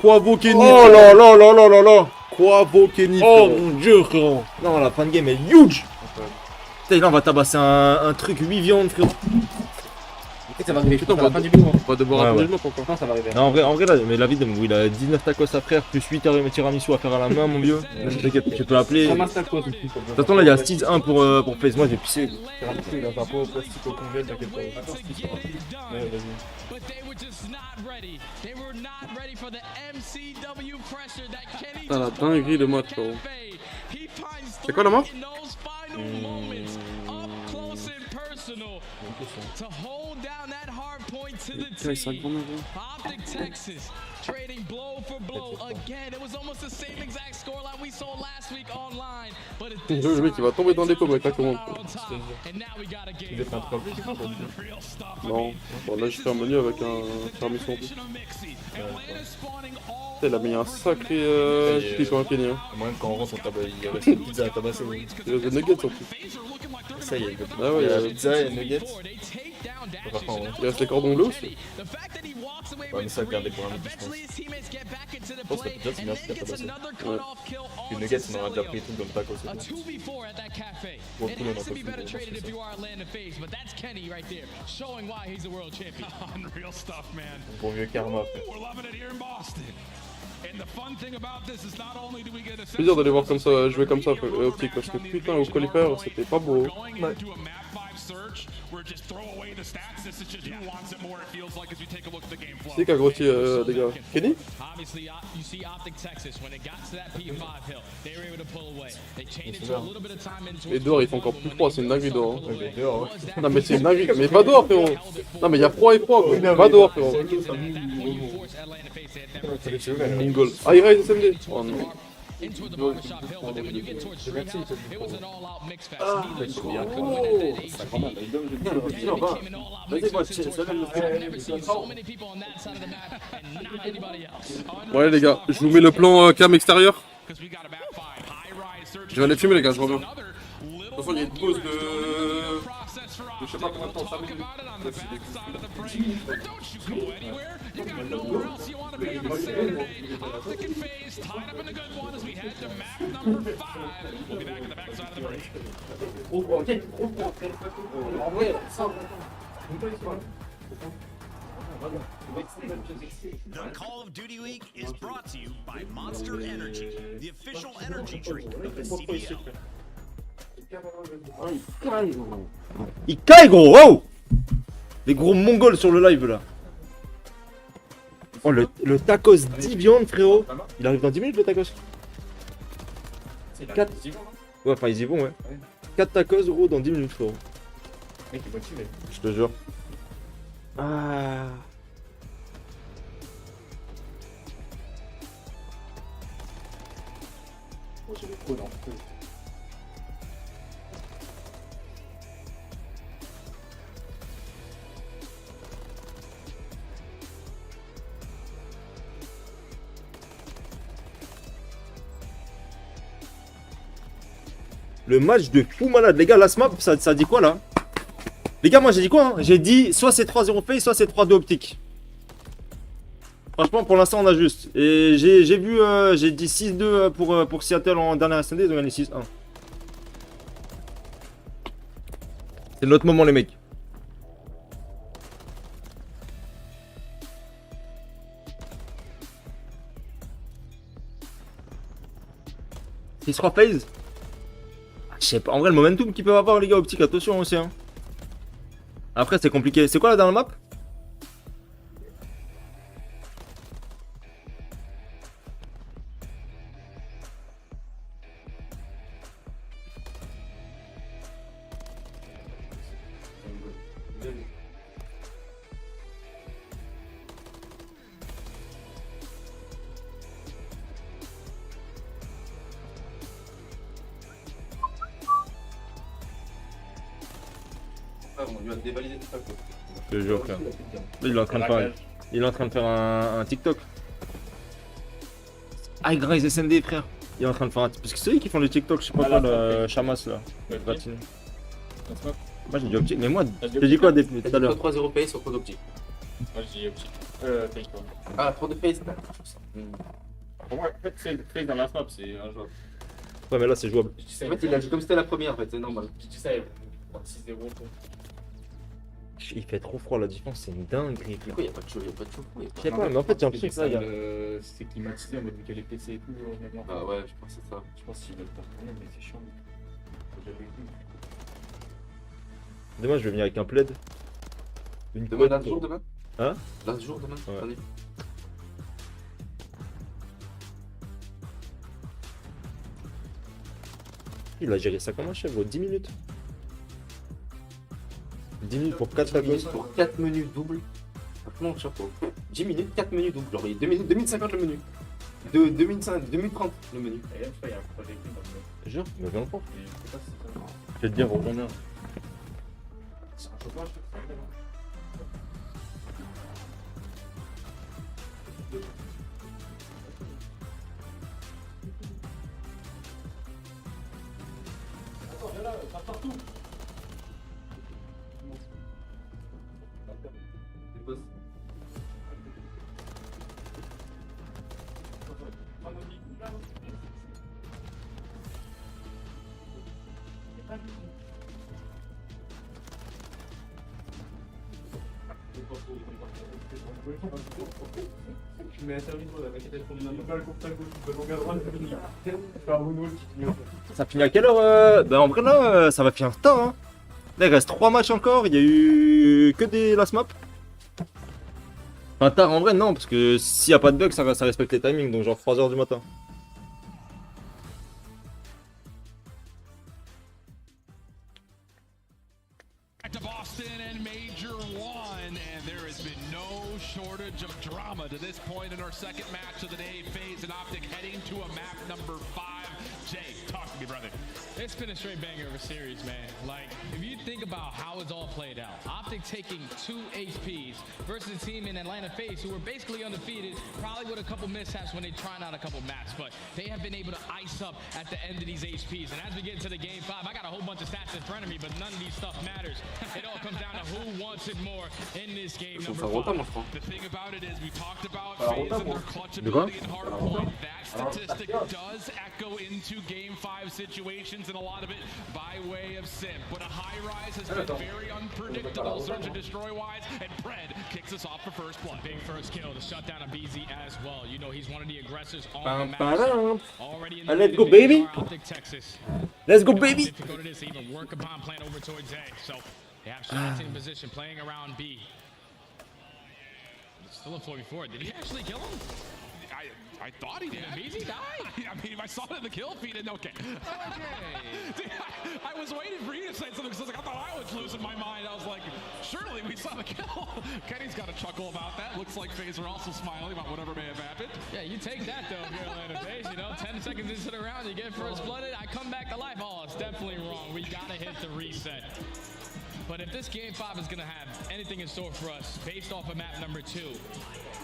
Quavo Kenny. Oh là là là là là là. Quavo Kenny. Oh mon dieu, frérot. Non, la fin de game est huge. Putain, là on va tabasser un truc 8 viandes, frérot. Ça va arriver, putain, on va fin du vidéo. On va devoir attendre le moment pourquoi. Non, ça va arriver. Non, en vrai, là, mais la vie de il a 19 tacos à frère, plus 8 tiramisu à faire à la main, mon vieux. T'inquiète, tu peux l'appeler. De toute façon, là, il y a Steez 1 pour Face. Moi, j'ai pissé. Il a un pot au plastique au congèle, t'inquiète pas. Ouais, vas-y. Putain, la dinguerie le match, frérot. C'est quoi la map? trading blow for blow again. It was almost the same exact scoreline we saw last week online, but Le mec il va tomber dans les pommes avec la commande. Il est un peu plus. Non, bon là je fais un menu avec un Remerciement. Il a mis un sacré clip en Kenya. Moi quand on rentre il y a la pizza à tabasser. Il y a des nuggets en plus. Ça y est, ah ouais, il y a la pizza et les nuggets. Il reste les cordons bleus aussi. Ouais mais ça regardez pour un mec je pense. Je pense que la pizza c'est bien ce qu'il y a tabasser. Ouais. Les nuggets on aura déjà pris tout comme taco c'est bon. Bon tout le monde en peut pour mieux karma après. C'est dur d'aller voir comme ça, jouer comme ça optique parce que putain au qualifier c'était pas beau. Ouais. C'est qui a grossi les gars? Kenny? Et dehors ils font encore plus froid, c'est une dinguerie dehors. Hein. Non mais c'est une dinguerie, mais va dehors frérot. Non mais il y a froid et froid quoi. Va dehors frérot. Mongol. Ah il reste SMD. Oh non. Into the barbershop hill, but they when you get towards street house, it was an all-out mix fest. Neither squad could win at that HCP. It became an all-out mix fest towards house. I've never seen so many people on that side of the map and not anybody else. Ouais les gars, je vous mets le plan cam extérieur. Je vais aller fumer les gars, je reviens. De toute façon il y a une pause de... Je sais pas combien de temps, 5 minutes. The Call of Duty Week is brought to you by Monster Energy, the official energy drink of the CDL. Il caille gros, oh! Les gros mongols sur le live là. Oh le tacos 10 viandes frérot. Il arrive dans 10 minutes le tacos. 4. Ouais enfin ils y vont ouais. 4 tacos gros dans 10 minutes frérot. Je te jure. Ah. Le match de fou malade. Les gars, la smap, ça dit quoi là? Les gars, moi j'ai dit quoi hein? J'ai dit soit c'est 3-0 face, soit c'est 3-2 optique. Franchement, pour l'instant, on a juste. Et j'ai vu, j'ai dit 6-2 pour Seattle en dernière SND, ils ont gagné 6-1. C'est notre moment, les mecs. Il sera phase. Je sais pas, en vrai, le momentum qu'ils peuvent avoir, les gars, optique, attention aussi. Hein. Après, c'est compliqué. C'est quoi la dernière map? On lui a dévalisé tout ça quoi. Je te jure frère. Il est en train de faire, un TikTok. Ah il grince SND frère. Il est en train de faire un... Parce que c'est eux qui font les TikTok, je sais pas quoi, le Chamas là. Moi j'ai dit optique, mais moi j'ai dit quoi tout à l'heure? 3-0 face au code optique. Moi j'ai dit optique. Face quoi. Ah, trop de face. Pour moi, en fait, face dans la map c'est injouable. Ouais mais là c'est jouable. En fait il a dit comme c'était la première en fait, c'est normal. J'ai dit ça, il y a 6-0 quoi. Il fait trop froid, la différence c'est une dinguerie. Pourquoi il n'y a pas de chaud, il n'y a pas de chaud. Je sais pas, mais en fait j'ai l'impression que ça, c'est climatisé en mode vu qu'elle est PC et tout. Ah ouais, je pense que c'est ça. Je pense qu'il veut le faire tourner, mais c'est chiant. Demain je vais venir avec un plaid. Demain, là, jour demain? Hein? Là, jour demain? Ouais. Il a géré ça comme un chef, 10 minutes. 10 minutes pour 4 tacos. Pour 4 menus doubles. Franchement, chapeau. 10 minutes, 4 menus doubles. Genre, il y a 2 minutes, 2050 le menu. 2030 le menu. Je jure, mais viens pas. Je vais te dire, combien. C'est un chauffage. Attends, viens là, ça part partout. Dépose. Je mets un service pour la maquette Ça finit à quelle heure Ben en vrai là, ça va finir tard. Hein. Là il reste 3 matchs encore, il y a eu que des last maps. Enfin tard en vrai non, parce que s'il n'y a pas de bug ça respecte les timings, donc genre 3h du matin. Drama to this point in our second match of the day. FaZe and Optic heading to a map number 5. Jay, talk to me, brother. It's been a straight banger of a series, man. Like, if you think about how it's all played out, Optic taking 2 HPs versus a team in Atlanta FaZe who were basically undefeated, probably with a couple mishaps when they trying out a couple maps, but they have been able to ice up at the end of these HPs. And as we get into the game 5, I got a whole bunch of stats in front of me, but none of these stuff matters. It all comes down to who wants it more in this game number 5. The thing about it is we talked about FaZe and their clutch ability and hard point. That statistic does echo into game 5 situations, and a lot of it by way of simp. But a high rise has been very unpredictable, search and destroy wise, and Pred kicks us off for first blood. Big first kill to shut down a BZ as well. You know he's one of the aggressors on the map. Already in the let's go baby. Optic Texas. Let's go baby. Difficult it is to even work upon plan over towards A. So they have shots in position playing around B. Still a 4v4. Did he actually kill him? I thought he did. Did BZ die? I mean, I saw it in the kill feed and okay. Dude, I was waiting for you to say something because I thought I was losing my mind. I was like, surely we saw the kill. Kenny's got a chuckle about that. Looks like FaZe are also smiling about whatever may have happened. Yeah, you take that though if you're Atlanta FaZe, you know, 10 seconds into the round, you get first blooded, I come back to life. Oh, it's definitely wrong. We gotta hit the reset. But if this game 5 is gonna have anything in store for us based off of map number 2,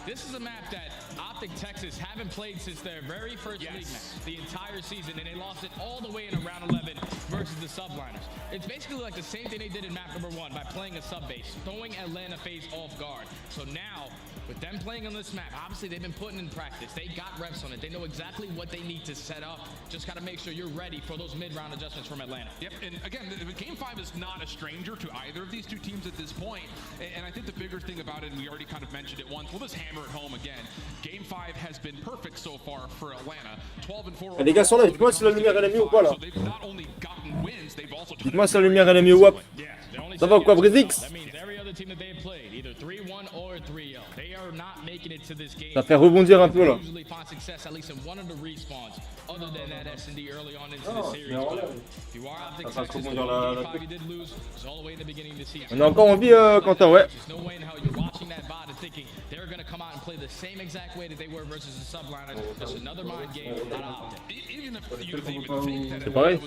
this is a map that Optic Texas haven't played since their very first league match, the entire season, and they lost it all the way in round 11 versus the subliners. It's basically like the same thing they did in map number 1 by playing a sub base, throwing Atlanta FaZe off guard. So now, with them playing on this map, obviously they've been putting in practice. They got reps on it. They know exactly what they need to set up. Just got to make sure you're ready for those mid-round adjustments from Atlanta. Yep, and again, game 5 is not a stranger to either of these two teams at this point. And I think the bigger thing about it, and we already kind of mentioned it once, we'll just hammer it home again. Game 5 has been perfect so far for Atlanta. 12-4. Les gars sont là, dites-moi si la lumière elle est mieux ou pas là. Dites-moi si la lumière elle est mieux ou pas. Ça va ou quoi, Brizix? Ça fait rebondir un peu là. Ça fait rebondir la On est encore en vie, Quentin, ouais. C'est pareil.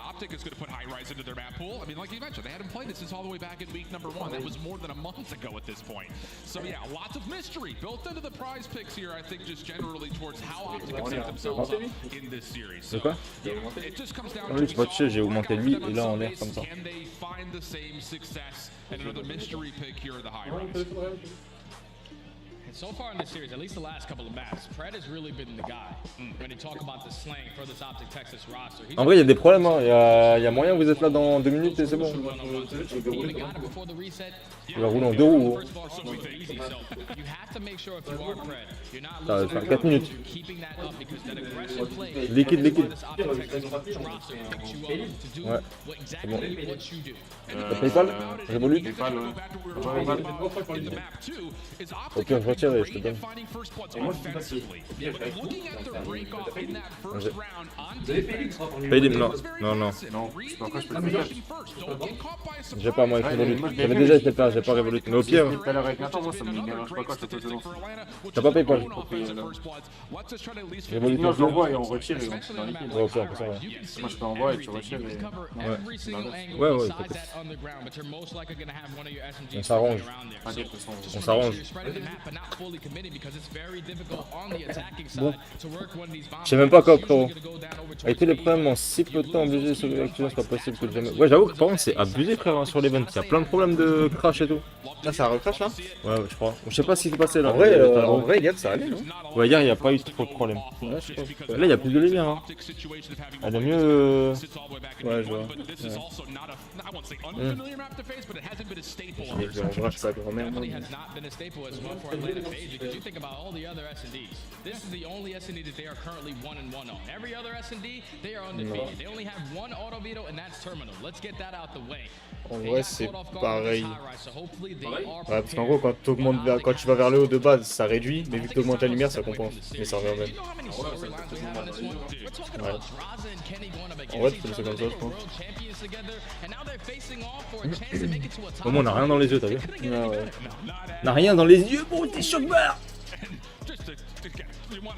Optic is going to put high rise into their map pool. I mean, like you mentioned, they hadn't played it since all the way back in week number 1. That was more than a month ago at this point. So yeah, lots of mystery built into the prize picks here, I think, just generally towards how Optic can set themselves up in this series. So it just comes down to j'ai augmenté lui et là en l'air comme ça. Can they find the same success? And another mystery pick here at the high rise. So far in this series, at least the last couple of maps, Pred has really been the guy. When you talk about the slang for this Optic Texas roster. En vrai, il y a des problèmes, hein. Il y a moyen, vous êtes là dans 2 minutes et c'est bon. Il va rouler en 2 roues. Ça va faire 4 minutes. Liquide, liquide. Ouais, c'est bon. T'as PayPal? Révolu? Ok, je retire et je te donne. Paye des... Non, non, non. Non, je sais pas quoi, je peux le faire. J'ai pas moi avec Révolu. J'avais déjà été page. j'ai pas révolu. Mais au pire. Tout à l'heure avec Nathan, moi ça me énerve, je sais pas quoi, je te lance. T'as pas PayPal. Révolu Non, ton je l'envoie et on retire et on fait un liquide. Ouais, ok, on fait ça, ouais. Moi je t'envoie et tu retires et. Ouais, ouais, peut-être. On s'arrange. On s'arrange. Bon. Je sais même pas quoi, frérot. Avec tous les problèmes en si peu de temps, obligé de sauver l'actuellement, c'est pas possible que jamais. Ouais, j'avoue que par contre, c'est abusé, frère, hein, sur l'event. Il y a plein de problèmes de crash et tout. Là, ça recrache là? Ouais, je crois. Je sais pas ce qui s'est passé là. En vrai, hier, ça allait, non? Ouais, hier, il n'y a pas eu trop de problèmes. Ouais, je pense. Là, il y a plus de lumière. Hein. Elle est mieux. Ouais, je vois. Ouais. Je vais sa grand-mère. En vrai, c'est pareil. Ouais, parce qu'en gros, quand tu vas vers le haut de base, ça réduit, mais vu que tu augmentes la lumière, ça compense. Mais ça revient au même. Ouais. En vrai, tu peux laisser comme ça, je pense. Au moins, on a rien dans les yeux, t'as vu? Ouais, ouais. On a rien dans les yeux, bon, t'es choc-barre!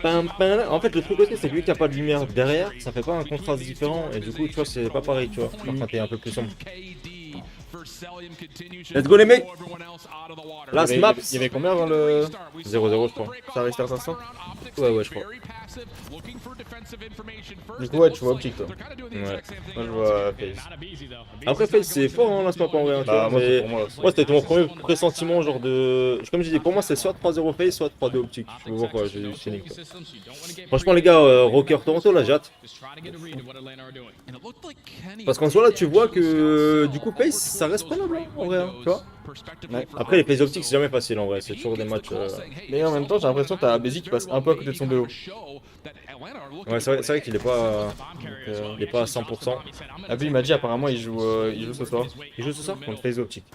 En fait, le truc aussi, c'est que vu qu'il n'y a pas de lumière derrière, ça fait pas un contraste différent, et du coup, tu vois, c'est pas pareil, tu vois, quand t'es un peu plus sombre. Let's go les mecs! Last map! Il y avait combien avant le 0-0 je crois. Ça restait à 500? Ouais, je crois. Du coup, ouais, tu vois optique toi. Ouais. Moi, je vois Face. Après Face c'est fort hein, last map en vrai. Hein, Bah, moi, mais... pour moi, moi c'était mon premier pressentiment genre de... Comme je dis, pour moi c'est soit 3-0 Face, soit 3-2 optique. Je veux voir quoi, j'ai eu feeling. Franchement les gars, Rocker Toronto là j'ai hâte. Parce qu'en soi là tu vois que du coup Face ça reste prenable hein, en vrai, hein, tu vois. Ouais. Après les plays optiques c'est jamais facile en vrai, c'est toujours des matchs... Mais en même temps j'ai l'impression que t'as Bézi qui passe un peu à côté de son BO. Ouais c'est vrai qu'il est pas... il est pas à 100%. Ah puis il m'a dit apparemment il joue ce soir. Il joue ce soir contre plays optiques.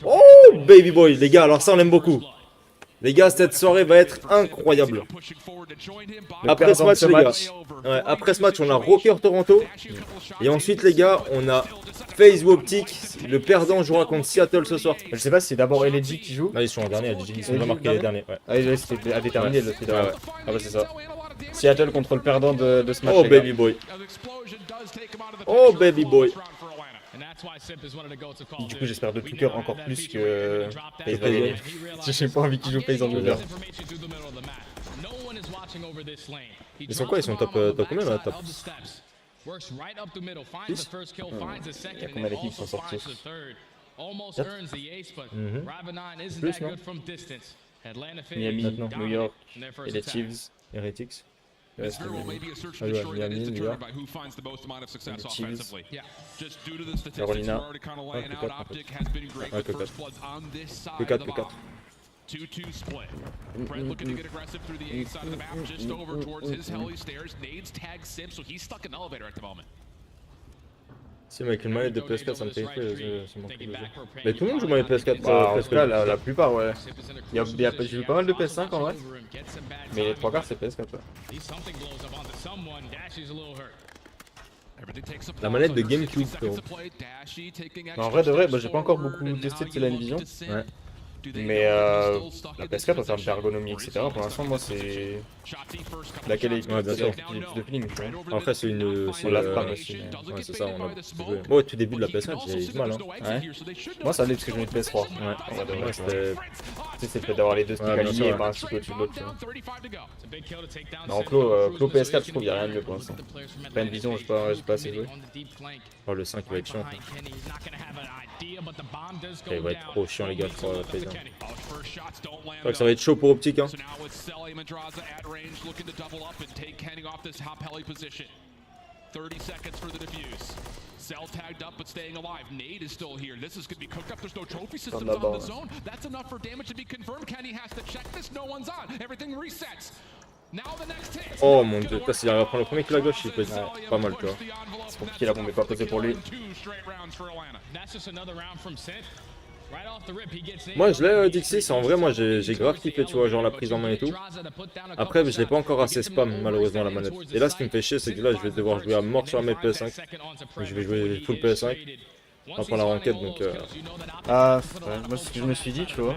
Oh baby boy les gars, alors ça on l'aime beaucoup. Les gars, cette soirée va être incroyable. Après ce match, les gars, ouais, après ce match, on a Rocker Toronto. Et ensuite, les gars, on a FaZe ou Optic. Le perdant jouera contre Seattle ce soir. Je sais pas si c'est d'abord LG qui joue. Ah, ils sont en dernier, LG. Ils sont déjà marqués les derniers. Ouais. Ah, c'était à déterminer le truc. Ouais. Ah, bah c'est ça. Seattle contre le perdant de ce match. Oh baby boy. Oh baby boy. Du coup, j'espère de tout cœur encore plus que FaZe va gagner. J'ai pas envie qu'ils jouent FaZe en deux heures. Ils sont quoi? Ils sont top combien là? Top 6? Il y a combien d'équipes qui sont sorties? 4 Plus, non? Miami, New York, et les Chiefs, Heretics. Ouais, c'est Miami. Miami, New York. Les Chiefs. Carolina. Ouais, P4 en fait. Ouais, P4. P4, P4. 2-2 split. Brett looking to get aggressive through the east side of the map, just over towards his heli stairs. Nades tag Sim, so he's stuck in the elevator at the moment. Si, mais avec une manette de PS4, ça me fait effet, c'est mon truc de jeu. Mais tout le monde joue manette PS4, En tout cas, la plupart, ouais. J'ai vu pas mal de PS5 en vrai. Mais les 3 quarts, c'est PS4. Ouais. La manette de GameCube, frérot. En vrai de vrai, j'ai pas encore beaucoup testé de la Vision. Ouais. Mais la PS4 en termes d'ergonomie, etc. Pour l'instant, moi c'est laquelle est ouais, bien sûr. J'ai plus de feeling. Après, c'est une. On l'a pas aussi. Ouais, c'est ça, on a joué. Moi, au tout début de la PS4, j'ai eu du mal. Hein. Ouais. Moi, ça allait parce que j'ai une PS3. Ouais, c'était. Tu sais, c'est le fait d'avoir les deux sticks alignés et pas un stick au-dessus de l'autre. En clos PS4, je trouve qu'il n'y a rien de mieux pour l'instant. Pas une vision, j'ai pas assez joué. Oh, le 5 il va être chiant. Okay, il va être trop chiant, les gars, je crois. Je crois que ça va être chaud pour Optic. Hein. 30 seconds for the defuse. Cell tagged up but staying alive. Nade is still here. This is going to be cooked up. There's no trophy systems on the zone. That's enough for damage to be confirmed. Kenny has to check this. No one's on. Everything resets. Now the next hit. Oh mon dieu, s'il arrive à prendre le premier kill à gauche, il peut être pas mal, tu vois. C'est compliqué, la bombe est pas posée pour lui. Moi je l'ai Dixis, en vrai moi j'ai grave kiffé tu vois, genre la prise en main et tout. Après je l'ai pas encore assez spam malheureusement la manette. Et là ce qui me fait chier c'est que là je vais devoir jouer à mort sur la manette PS5. Je vais jouer full PS5. On prend la ranked donc. Ah, ouais, moi c'est ce que je me suis dit, tu vois.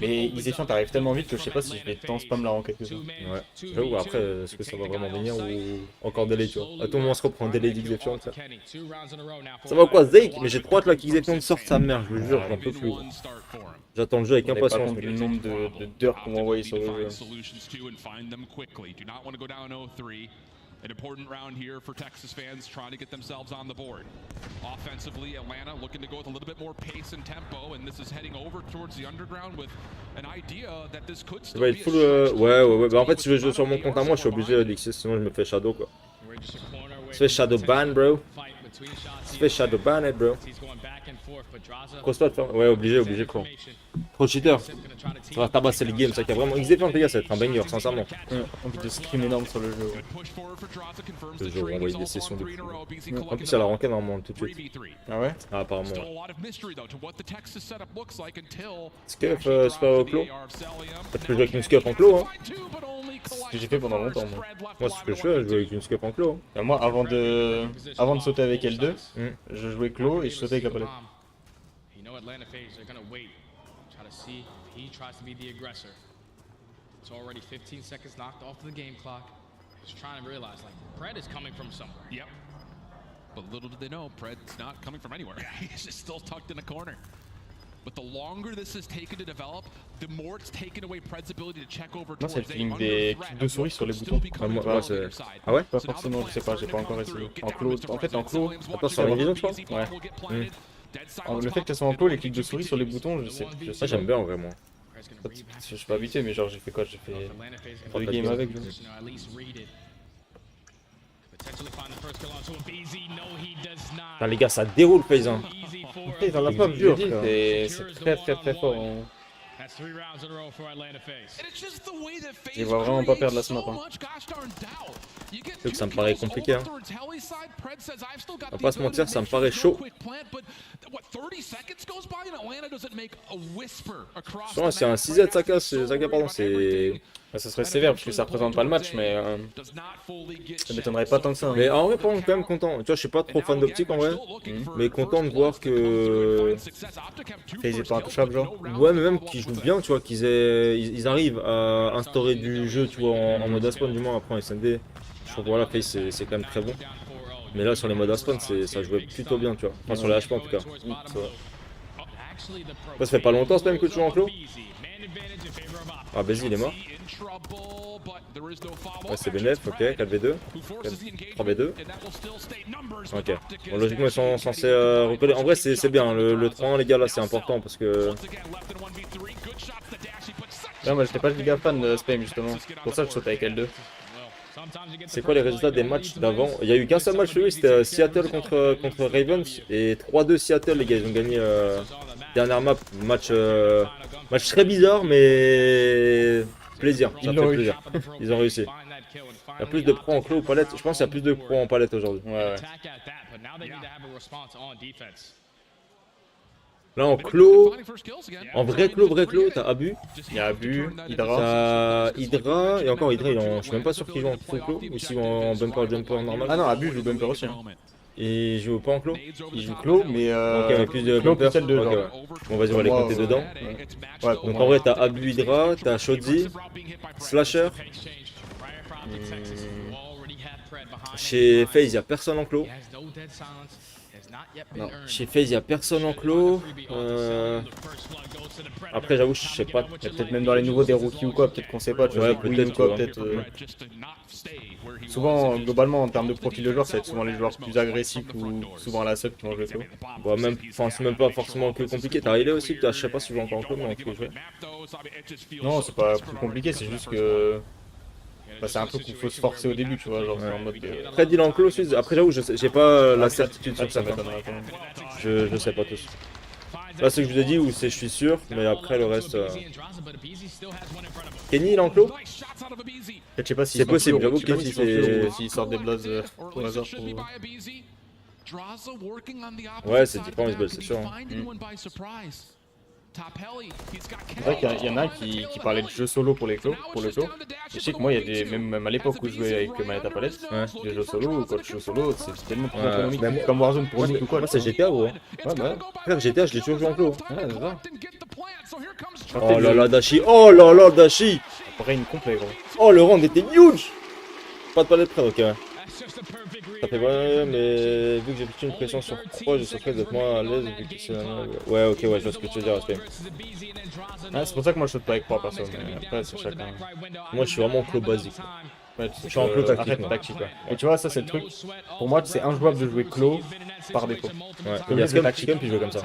Mais Xéfiant t'arrives tellement vite que je sais pas si je vais tant spam la ranked que ça. Ouais. J'avoue, après, est-ce que ça va vraiment venir ou encore délai, tu vois. À tout moment, on se reprend un délai d'Xéfiant, ça. Ça va quoi, Zeke? Mais j'ai trop hâte là qu'Xéfiant sorte sa mère, je vous jure, j'en peux plus. J'attends le jeu avec impatience. Le nombre d'heures qu'on m'a envoyé sur le jeu. An important round here for Texas fans trying to get themselves on the board. Offensively, Atlanta looking to go with a little bit more pace and tempo, and this is heading over towards the underground with an idea that this could still be a full, ouais. Bah en fait, si je veux jouer sur mon compte à moi, je suis obligé d'XC, sinon je me fais shadow quoi. Je fais shadow ban, bro. Je fais shadow ban, bro. Cross-toi de faire. Ouais, obligé quoi. Trop cheater. Ça va tabasser le game, ça qui a vraiment Xéfiant, les gars, ça va être un banger, sincèrement. En plus de scream énorme sur le jeu. Le jeu, on va envoyer des sessions de fou. En plus, il y a la ranked normalement tout de suite. Ah ouais? Ah, apparemment. Scuf, super clos. Tu peux jouer avec une scuf en clos, hein. C'est ce que j'ai fait pendant longtemps, moi. Moi, c'est ce que je fais, je joue avec une scuf en clos. Hein. Moi, avant de sauter avec L2, je jouais clos et je sautais avec la palette. He tries to be the aggressor. It's already 15 seconds knocked off the game clock. He's trying to realize, like, Pred is coming from somewhere. Yep. But little did they know, Pred's not coming from anywhere. He's just still tucked in a corner. But the longer this is taken to develop, the more it's taken away Pred's ability to check over towards c'est le feeling des clics de souris sur les boutons. Ah ouais? Pas forcément, je sais pas, j'ai pas encore essayé. En clos, attends, sur la vision, je pense. Ouais. Le fait qu'elles soient en clos, les clics de souris sur les boutons, je sais. Ça, j'aime bien en vrai, moi. Je suis pas habitué, mais genre j'ai fait quoi? J'ai fait 3 games avec. Putain, les gars, ça déroule, paysan. Il en a pas dur, c'est très fort. Je vois vraiment pas perdre la snap. Que ça me paraît compliqué. Hein. On va pas se mentir, ça me paraît chaud. C'est un 6Z, Saka, pardon, c'est... Ça serait sévère parce que ça représente pas le match, mais ça m'étonnerait pas tant que ça. Hein. Mais en vrai, par contre, quand même content. Tu vois, je suis pas trop fan d'optique en vrai, mais content de voir que. Ils étaient intouchables, genre. Ouais, mais même qu'ils jouent bien, tu vois, ils arrivent à instaurer du jeu, tu vois, en mode Aspawn, du moins après en SND. Je trouve que voilà, Face c'est quand même très bon. Mais là, sur les modes Aspawn, ça jouait plutôt bien, tu vois. Enfin, sur les HP en tout cas. Ça fait pas longtemps, c'est même que tu joues en clos. Ah, Bézi, il est mort. Ouais, c'est BNF, ok, 4v2. 3v2. Ok. Bon, logiquement, ils sont censés recoller. En vrai, c'est bien. Le 3-1, les gars, là, c'est important parce que. Non, moi, j'étais pas giga fan de Spam, justement. Pour ça, je saute avec L2. C'est quoi les résultats des matchs d'avant? Il y a eu qu'un seul match, lui, c'était Seattle contre Ravens. Et 3-2 Seattle, les gars, ils ont gagné dernière map. Match très bizarre, mais plaisir. Ça fait plaisir. Ils ont réussi. Il y a plus de pros en clos ou palette. Je pense qu'il y a plus de pros en palette aujourd'hui. Ouais. Là en clos, en vrai clos, t'as Abu. Il y a Abu, Hydra. T'as Hydra, et encore Hydra, je suis même pas sûr qu'il joue en full clos, ou s'il joue en bumper jumper normal. Ah non, Abu joue bumper aussi. Hein. Et il joue pas en clos? Il joue clos, mais ok, mais plus de bumper. Okay, ouais. Bon, vas-y, on va les compter dedans. Ouais, donc en vrai, t'as Abu Hydra, t'as Shodzi, Slasher. Chez FaZe, y'a personne en clos. Non, chez FaZe, il n'y a personne en clos. Après, j'avoue, je sais pas. Il y a peut-être même dans les nouveaux des rookies ou quoi, peut-être qu'on sait pas. Tu vois, peut-être quoi, peut-être. Souvent, globalement, en termes de profil de joueur, ça va être souvent les joueurs plus agressifs ou souvent à la sub qui vont jouer clos. Bon, même, c'est même pas forcément plus compliqué. T'as Riley aussi, je sais pas si je joue encore en clos, mais en clos, jouer. Non, c'est pas plus compliqué, c'est juste que. Bah, c'est un peu qu'il faut se forcer au début, tu vois, genre en mode. Après, il en clos, après, j'avoue, j'ai pas la certitude sur ça. Je sais pas tous. Là, c'est ce que je vous ai dit, ou c'est je suis sûr, mais après, le reste. Kenny, il est en clos? Je sais pas si c'est possible, j'avoue que Kenny, s'il sort des blazes au hasard Ouais, c'est différent, c'est sûr. Hein. C'est vrai qu'il y en a un qui parlait de jeu solo pour le clos. Je sais que moi, il y a des, même à l'époque où je jouais avec manette à palette, des jeux solo, ou quand je joue solo, c'est tellement plus économique. Même comme Warzone pour nous ou quoi. Moi, c'est GTA, gros. Ouais, bah. Frère, GTA, je l'ai toujours joué en clos. Ouais, c'est ça. Oh là là, Dashi. Oh là là, Dashi. Brain complet, gros. Oh, le round était huge. Pas de palette près, ok. Ouais. Ça fait ouais, mais vu que j'ai plutôt une pression sur 3, je serais d'être moins à l'aise vu que c'est ouais, ok, ouais, je vois ce que tu veux dire, respect. Ah, c'est pour ça que moi je saute pas avec 3 personnes, mais après c'est chacun. Moi je suis vraiment en clos basique. Ouais, je suis en clos tactique. Ouais. Et tu vois, ça c'est le truc. Pour moi, c'est injouable de jouer clos par défaut. Ouais, il y a Scum qui joue comme ça.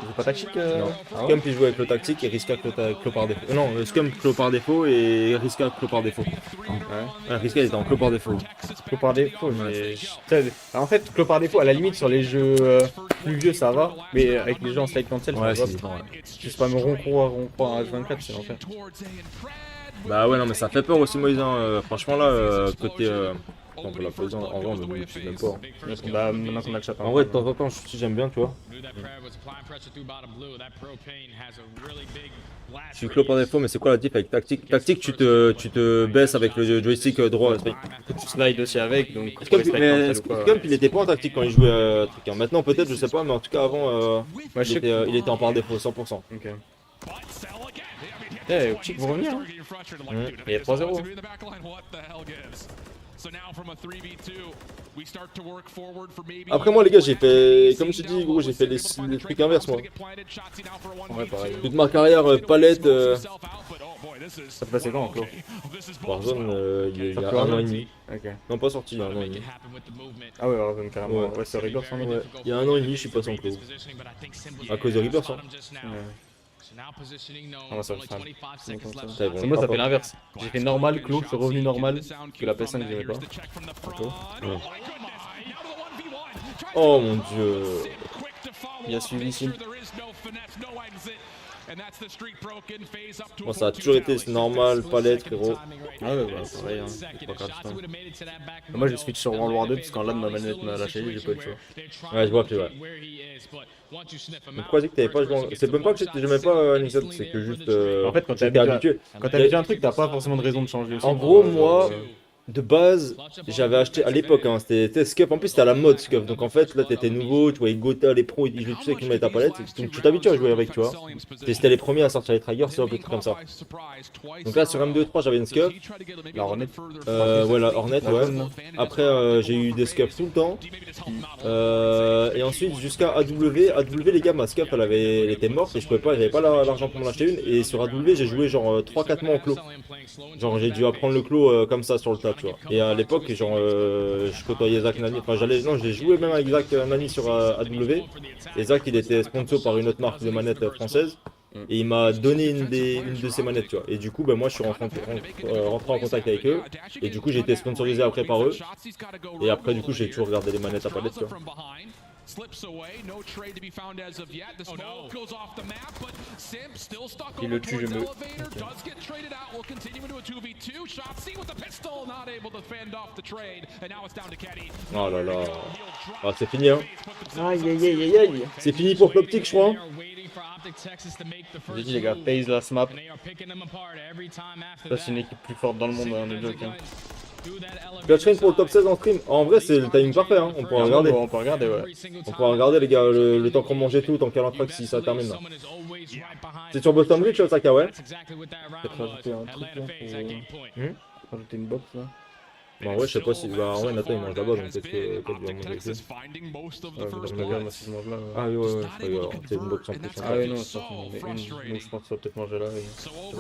Il joue pas tactique Non, Scum il joue avec le tactique et Riska clos par défaut. Non, Scum clos par défaut et Riska clos par défaut. Ouais, Riska il était en clos par défaut. Clos par défaut, mais. En fait, clos par défaut, à la limite sur les jeux plus vieux ça va, mais avec les jeux en slide cancel, tu spammes rond croix à H24, c'est l'enfer. Bah ouais, non, mais ça fait peur aussi, Moïse. Franchement, là, côté. On peut la poser en vrai, on ne l'utilise même pas. Bah, maintenant qu'on a le chat. En vrai, de temps en temps, j'aime bien, tu vois. Je suis clos par défaut, mais c'est quoi la diff avec tactique? Tactique, tu te baisses avec le joystick droit. Tu slides aussi avec, donc. Scump, il était pas en tactique quand il jouait truc. Maintenant, peut-être, je sais pas, mais en tout cas, avant, il était en par défaut, 100%. Ok. Eh, Chic, vous revenez, hein. Il y a 3-0. Après moi les gars j'ai fait, comme je te dis gros, j'ai fait les trucs inverses moi. Ouais pareil. Toute ma carrière palette. Ça te passait quand en clos? Warzone il y a 1 an et demi. Ok. Non pas sorti il y a 1 an et demi. Ah ouais Warzone carrément. Ouais c'est Reaper sans ouais. Il y a 1 an et demi je suis passé en clos. À cause de Reaper ça. Ah, ça moi ça fait l'inverse. J'ai fait normal, clos, je suis revenu normal, que la PS5 j'aimais pas. Ouais. Oh mon dieu. Il a suivi ici. Moi ça a toujours été normal, palette frérot. Ah ouais bah pareil hein, c'est pas grave. Moi j'ai switch sur World War 2 parce qu'en LAN ma manette m'a lâché, j'ai pas eu le choix. Ouais je vois plus ouais. Mais pourquoi dire que t'avais pas joué? C'est même pas que j'aimais pas Nixon, c'est que juste en fait quand t'es habitué, quand t'as habitué un truc t'as pas forcément de raison de changer aussi. En gros moi de base, j'avais acheté à l'époque, hein, c'était scuf, en plus c'était à la mode scuf, donc en fait là t'étais nouveau, tu voyais Gotha, les pros, ils jouaient tous avec une manette à palette, donc tu t'habitues à jouer avec, tu vois. C'était les premiers à sortir les triggers, c'est un peu comme ça. Donc là sur M2-3 j'avais une scuf, la Hornet, ouais la Hornet, ouais. Après j'ai eu des scufs tout le temps, et ensuite jusqu'à AW les gars ma scuf elle était morte et je pouvais pas, j'avais pas l'argent pour m'en acheter une, et sur AW j'ai joué genre 3-4 mois en clos. Genre j'ai dû apprendre le clos comme ça sur le tas. Tu vois. Et à l'époque, genre, je côtoyais Zach Nani, enfin j'ai joué même avec Zach Nani sur AW, et Zach il était sponsor par une autre marque de manettes française, et il m'a donné une de ses manettes, tu vois. Et du coup, ben, moi je suis rentré en contact avec eux, et du coup j'ai été sponsorisé après par eux, et après du coup j'ai toujours regardé les manettes à palette, tu vois. Il le tue, je me... Oh là là. Ah, c'est fini hein. Aïe aïe aïe aïe. C'est fini pour Cloptic je crois. J'ai dit les gars, phase last map. Ça c'est une équipe plus forte dans le monde, hein, de joke. Catchrain pour le top 16 en stream. En vrai c'est le timing parfait hein. On pourra regarder. On peut regarder ouais. On pourra regarder les gars le temps qu'on mangeait tout, tant qu'à l'entraque si ça termine là. C'est sur Boston Bridge Osaka ouais. Peut-être rajouter un truc là pour... Rajouter une box là. Bah ouais je sais pas si... Bah en vrai Nathan il mange là-bas donc peut-être qu'il va manger ici. Ah oui ouais c'est une box en plus. Ah oui non c'est pas une, donc je pense que ça va peut-être manger là. C'est bon on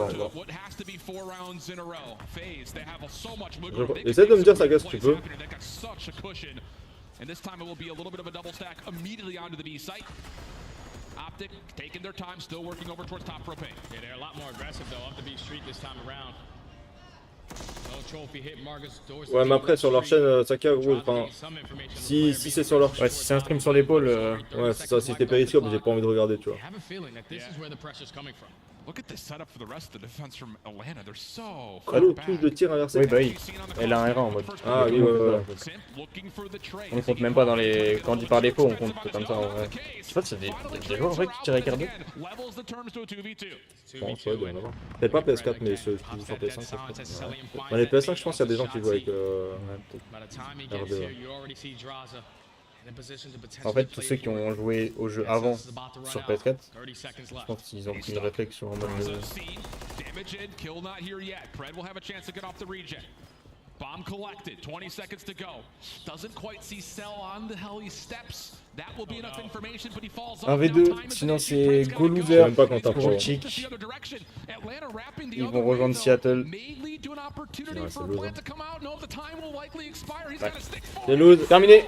va. Essaye de me dire ça gueule si tu peux. Optic taking their time, still working over towards top propane. Yeah, they're a lot more aggressive though off the B street this time around. Ouais mais après sur leur chaîne Saka gros, enfin si c'est sur leur chaîne. Ouais si c'est un stream sur l'épaule ouais c'est ça, si c'était périscope j'ai pas envie de regarder tu vois. Salut, touche de tir inversé. Oui, bah oui. Elle a un R1 en mode. Ah oui, ouais. On compte même pas dans les. Quand on dit par défaut, on compte comme ça. Ouais. Je sais pas si il y a des joueurs en vrai qui tirent avec R2. Bon, ouais, doit y en avoir. Peut-être pas PS4, mais ceux qui jouent sur PS5, je crois. Dans les PS5, je pense qu'il y a des gens qui jouent avec R2. En fait, tous ceux qui ont joué au jeu avant sur PS4, je pense qu'ils ont pris une réflexion en mode. Bomb collected, 20 seconds to go. Doesn't quite see Cell on the hell he steps. That will be enough information, but he falls off. 1v2, sinon c'est go loser. Même pas quand t'as pro. Chic. Ils vont rejoindre Seattle. C'est loose. Terminé.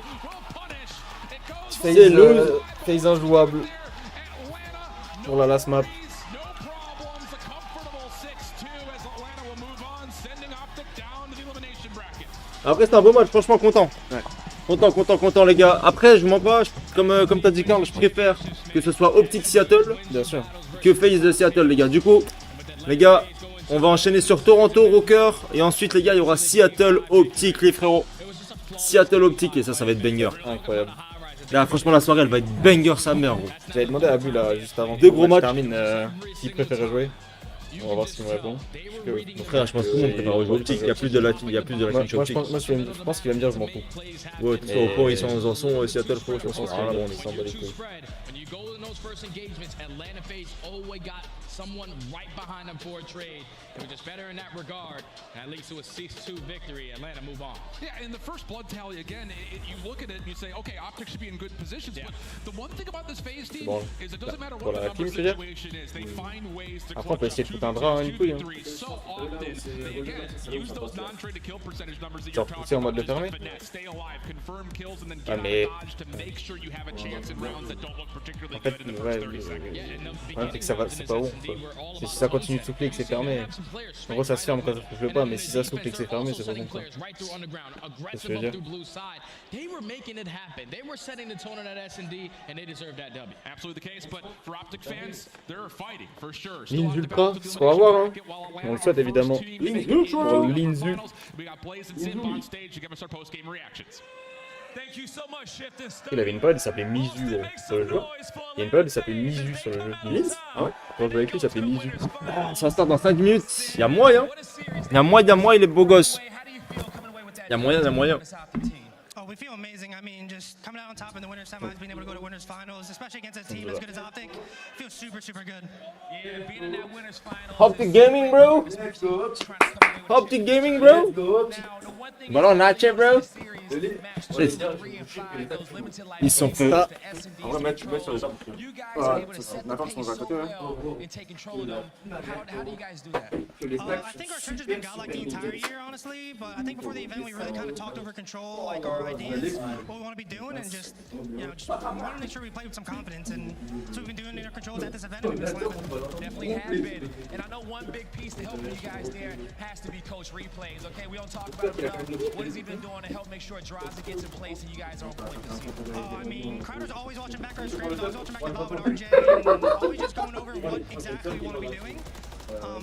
C'est loose. Phase injouable. Pour la last map. Après, c'est un beau match, franchement content. Ouais. Content les gars. Après, je mens pas, comme t'as dit Karl, je préfère que ce soit Optic Seattle, bien sûr, que FaZe de Seattle les gars. Du coup, les gars, on va enchaîner sur Toronto, Rocker, et ensuite les gars, il y aura Seattle Optic les frérots. Seattle Optic, et ça va être banger. Incroyable. Là, franchement, la soirée, elle va être banger sa mère, gros. J'avais demandé à Abu là, juste avant. Deux gros matchs. Termine, qui préférait jouer. On va voir ce qu'il me répond. Mon frère, je pense que tout le monde préfère jouer Optic, il y a plus de la team Optic. Je pense qu'il va me dire je m'en fous. Ouais, de toute façon, au point, ils sont en son, Seattle, frérot, je pense que on est sans les couilles. Someone right behind them for a trade. It was just better in that regard. And that leads to a 6-2 victory. Atlanta move on. Yeah, in the first blood tally again, you look at it and you say, okay, Optic should be in good positions. Yeah. But the one thing about this FaZe team is it doesn't matter what the number situation is. They find ways to après, on peut essayer de foutre un drap, une couille. So often, they again use those non-trade to kill percentage numbers that you're talking about. Stay alive, confirm kills, and then get out dodge to make sure you have a chance in rounds that don't look particularly good in the first 30 seconds. C'est que ça va, c'est pas bon. Si ça continue de souffler et que c'est fermé, en gros ça se ferme quand ça souffle pas, mais si ça souffle et que c'est fermé, c'est pas bon quoi. C'est ce que je veux dire. They were making it happen. They were setting the tone at S&D and they deserved that W. Absolutely the case, but for Optic fans, they're fighting for sure. Lins Ultra, c'est ce qu'on va voir hein. On le souhaite évidemment. Lins Ultra. Il avait une pod, il s'appelait Mizu sur le jeu. Il y a une pod, il s'appelait Mizu sur le jeu. Lins. Ah ouais. Quand je jouais avec lui, il s'appelait Mizu. Ça start dans 5 minutes. Il y a moyen. Il y a moyen, il est beau gosse. Il y a moyen. We feel amazing. I mean, just coming out on top in the winners semis, being able to go to winners finals, especially against a team as good as Optic, feels super good. Yeah, being in that winners finals. Optic Gaming, bro. Optic Gaming, bro. Ballon nache, bro. Ils sont fait. On va mettre sur les arbres. Maintenant, ils sont à côté. I think our search has been godlike the entire year, honestly. But I think before the event, we really kind of talked over control, like our ideas, what we want to be doing, and just want to make sure we play with some confidence. And so we've been doing inner controls at this event, and we've been slapping. Definitely have been. And I know one big piece to helping you guys there has to be coach replays. Okay, we don't talk about what has he been doing to help make sure Draza gets in place and you guys are on point this season. I mean, Crowder's always watching back our scripts, always watching back the ball with RJ, and always just going over what exactly we want to be doing.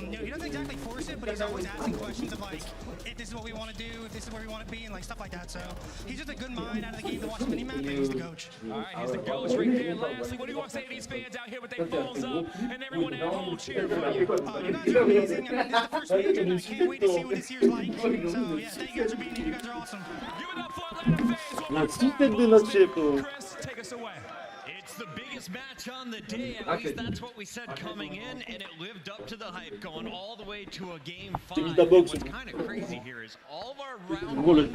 He doesn't exactly force it, but he's always asking questions of like, if this is what we want to do, if this is where we want to be, and like stuff like that. So he's just a good mind out of the game to watch the mini map, and he's the coach. All right, he's the coach right there. Lastly, what do you want to say to these fans out here with their phones up and everyone at home cheering for you? You guys are amazing. I mean, this is the first major, and I can't wait to see what this year's like. So yeah, thank you guys for being here. You guys are awesome. Give it up for Atlanta fans. Chris, take us away. It's the biggest match on the day, at least that's what we said coming in, and it lived up to the hype, going all the way to a game 5. And what's kind of crazy here is all of our round 1s,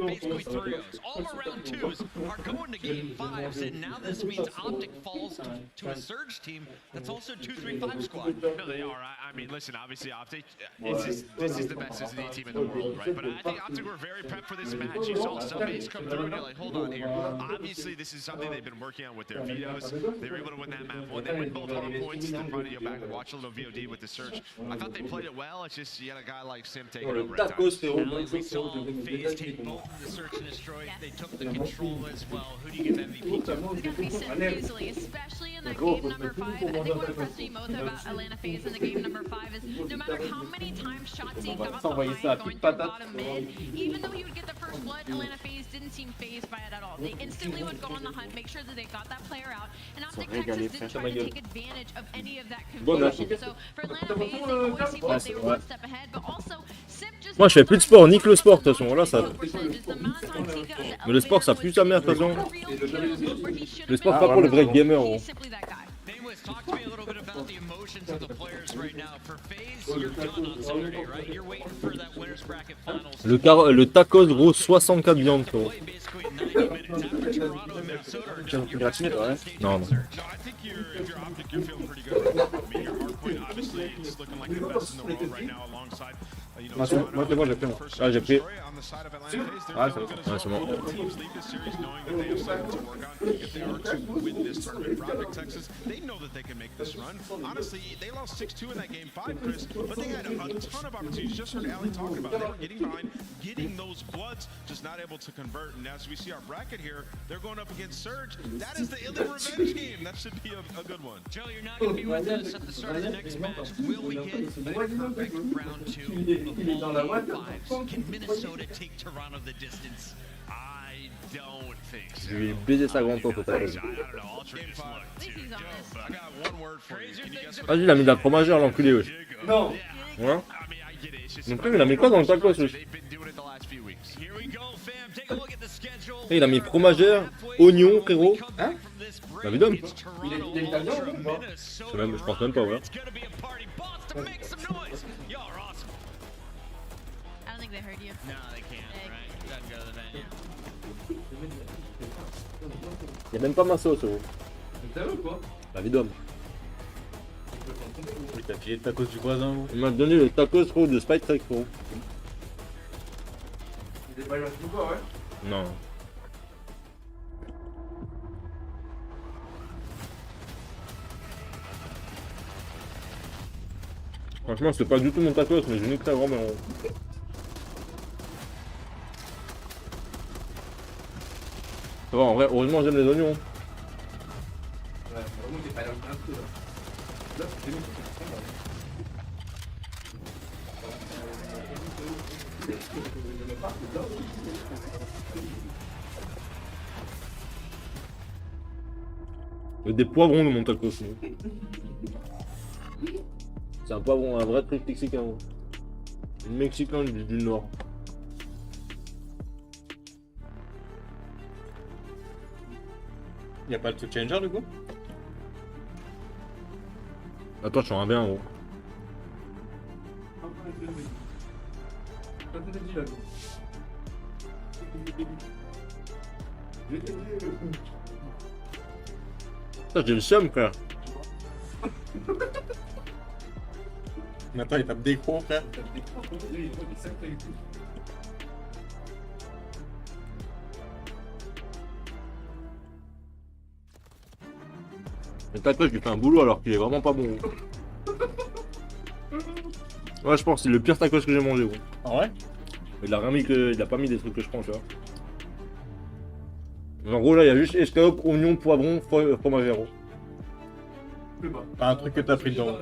basically 3-0s, all of our round 2s are going to game 5s, and now this means Optic falls to a Surge team that's also 2-3-5 squad. No, they are. I mean, listen, obviously Optic, this is the best SD team in the world, right? But I think Optic were very prepped for this match. You saw some base come through, and you're like, hold on here. Obviously, this is something they've been working on with their vetoes. They were able to win that map. When they win both hard points, they'll probably go back and watch a little VOD with the search. I thought they played it well. It's just you had a guy like Sim taking over at times. Now, as we saw FaZe take both of the search and destroy, they took the control as well. Who do you give MVP to? It's gonna be Sim easily, especially in that game number 5, I think what impressed me most about Atlanta FaZe in the game number 5 is no matter how many times Shotzi got behind going through bottom mid, even though he would get the first blood, Atlanta FaZe didn't seem phased by it at all. They instantly would go on the hunt, make sure that they got that player out, and Optic Texas didn't try to take advantage of any of that confusion. So for Atlanta FaZe, they always seemed like they were one step ahead, but also moi je fais plus de sport, nique le sport de toute façon, là ça... Mais le sport ça pue sa mère de toute façon. Le sport c'est pas pour les vrais gamers gros. Le tacos gros 64 viandes gros. Tu gratiné toi, ouais? Non, non. Moi c'est bon, j'ai pris. Ah j'ai pris. Ouais, c'est bon. They know that they can make this run. Honestly, they lost 6-2 in that game 5, Chris, but they had a ton of opportunities. Just heard Ali talking about they were getting behind, getting those bloods, just not able to convert. And as we see our bracket here, they're going up against Surge. That is the Illy revenge game. That should be a good one. Joe, you're not going to be with us at the start of the next match. Will we get a perfect round 2 of all 5s? Can Minnesota take Toronto the distance? I don't think so. Je vais baiser sa grande tante au tacos. Vas-y, il a mis de la fromagère l'enculé wesh. Non. Ouais. Donc il a mis quoi dans le tacos wesh? Et il a mis fromagère, oignon frérot. Hein? La vidéo. Il est italien ou pas? Je pense même pas ouais. Y'a même pas ma sauce gros. T'as vu ou quoi? La vidéo. Oui, t'as filé le tacos du voisin ou? Il m'a donné le tacos gros de Spike Trek gros. Il est pas ou quoi, ouais? Non. Franchement c'est pas du tout mon tacos mais je nique ta grand-mère. Ça va en vrai, heureusement j'aime les oignons. Ouais, vraiment t'es pas allé un peu là. Là, c'est mieux. Il y a des poivrons dans mon tacos. C'est un poivron, un vrai truc mexicain. Mexicain du Nord. Y'a pas le tout changer du coup? Attends, je suis un bien gros. Ça j'ai le seum frère. Mais attends, il tape des crocs frère. Le tacos, je lui fais un boulot alors qu'il est vraiment pas bon. Ouais, je pense que c'est le pire tacos que j'ai mangé gros. Ah ouais? Il a rien mis que. Il a pas mis des trucs que je prends, tu vois. En gros là il y a juste escalope, oignon, poivron, fromage gros. Pas un truc que t'as pris dedans.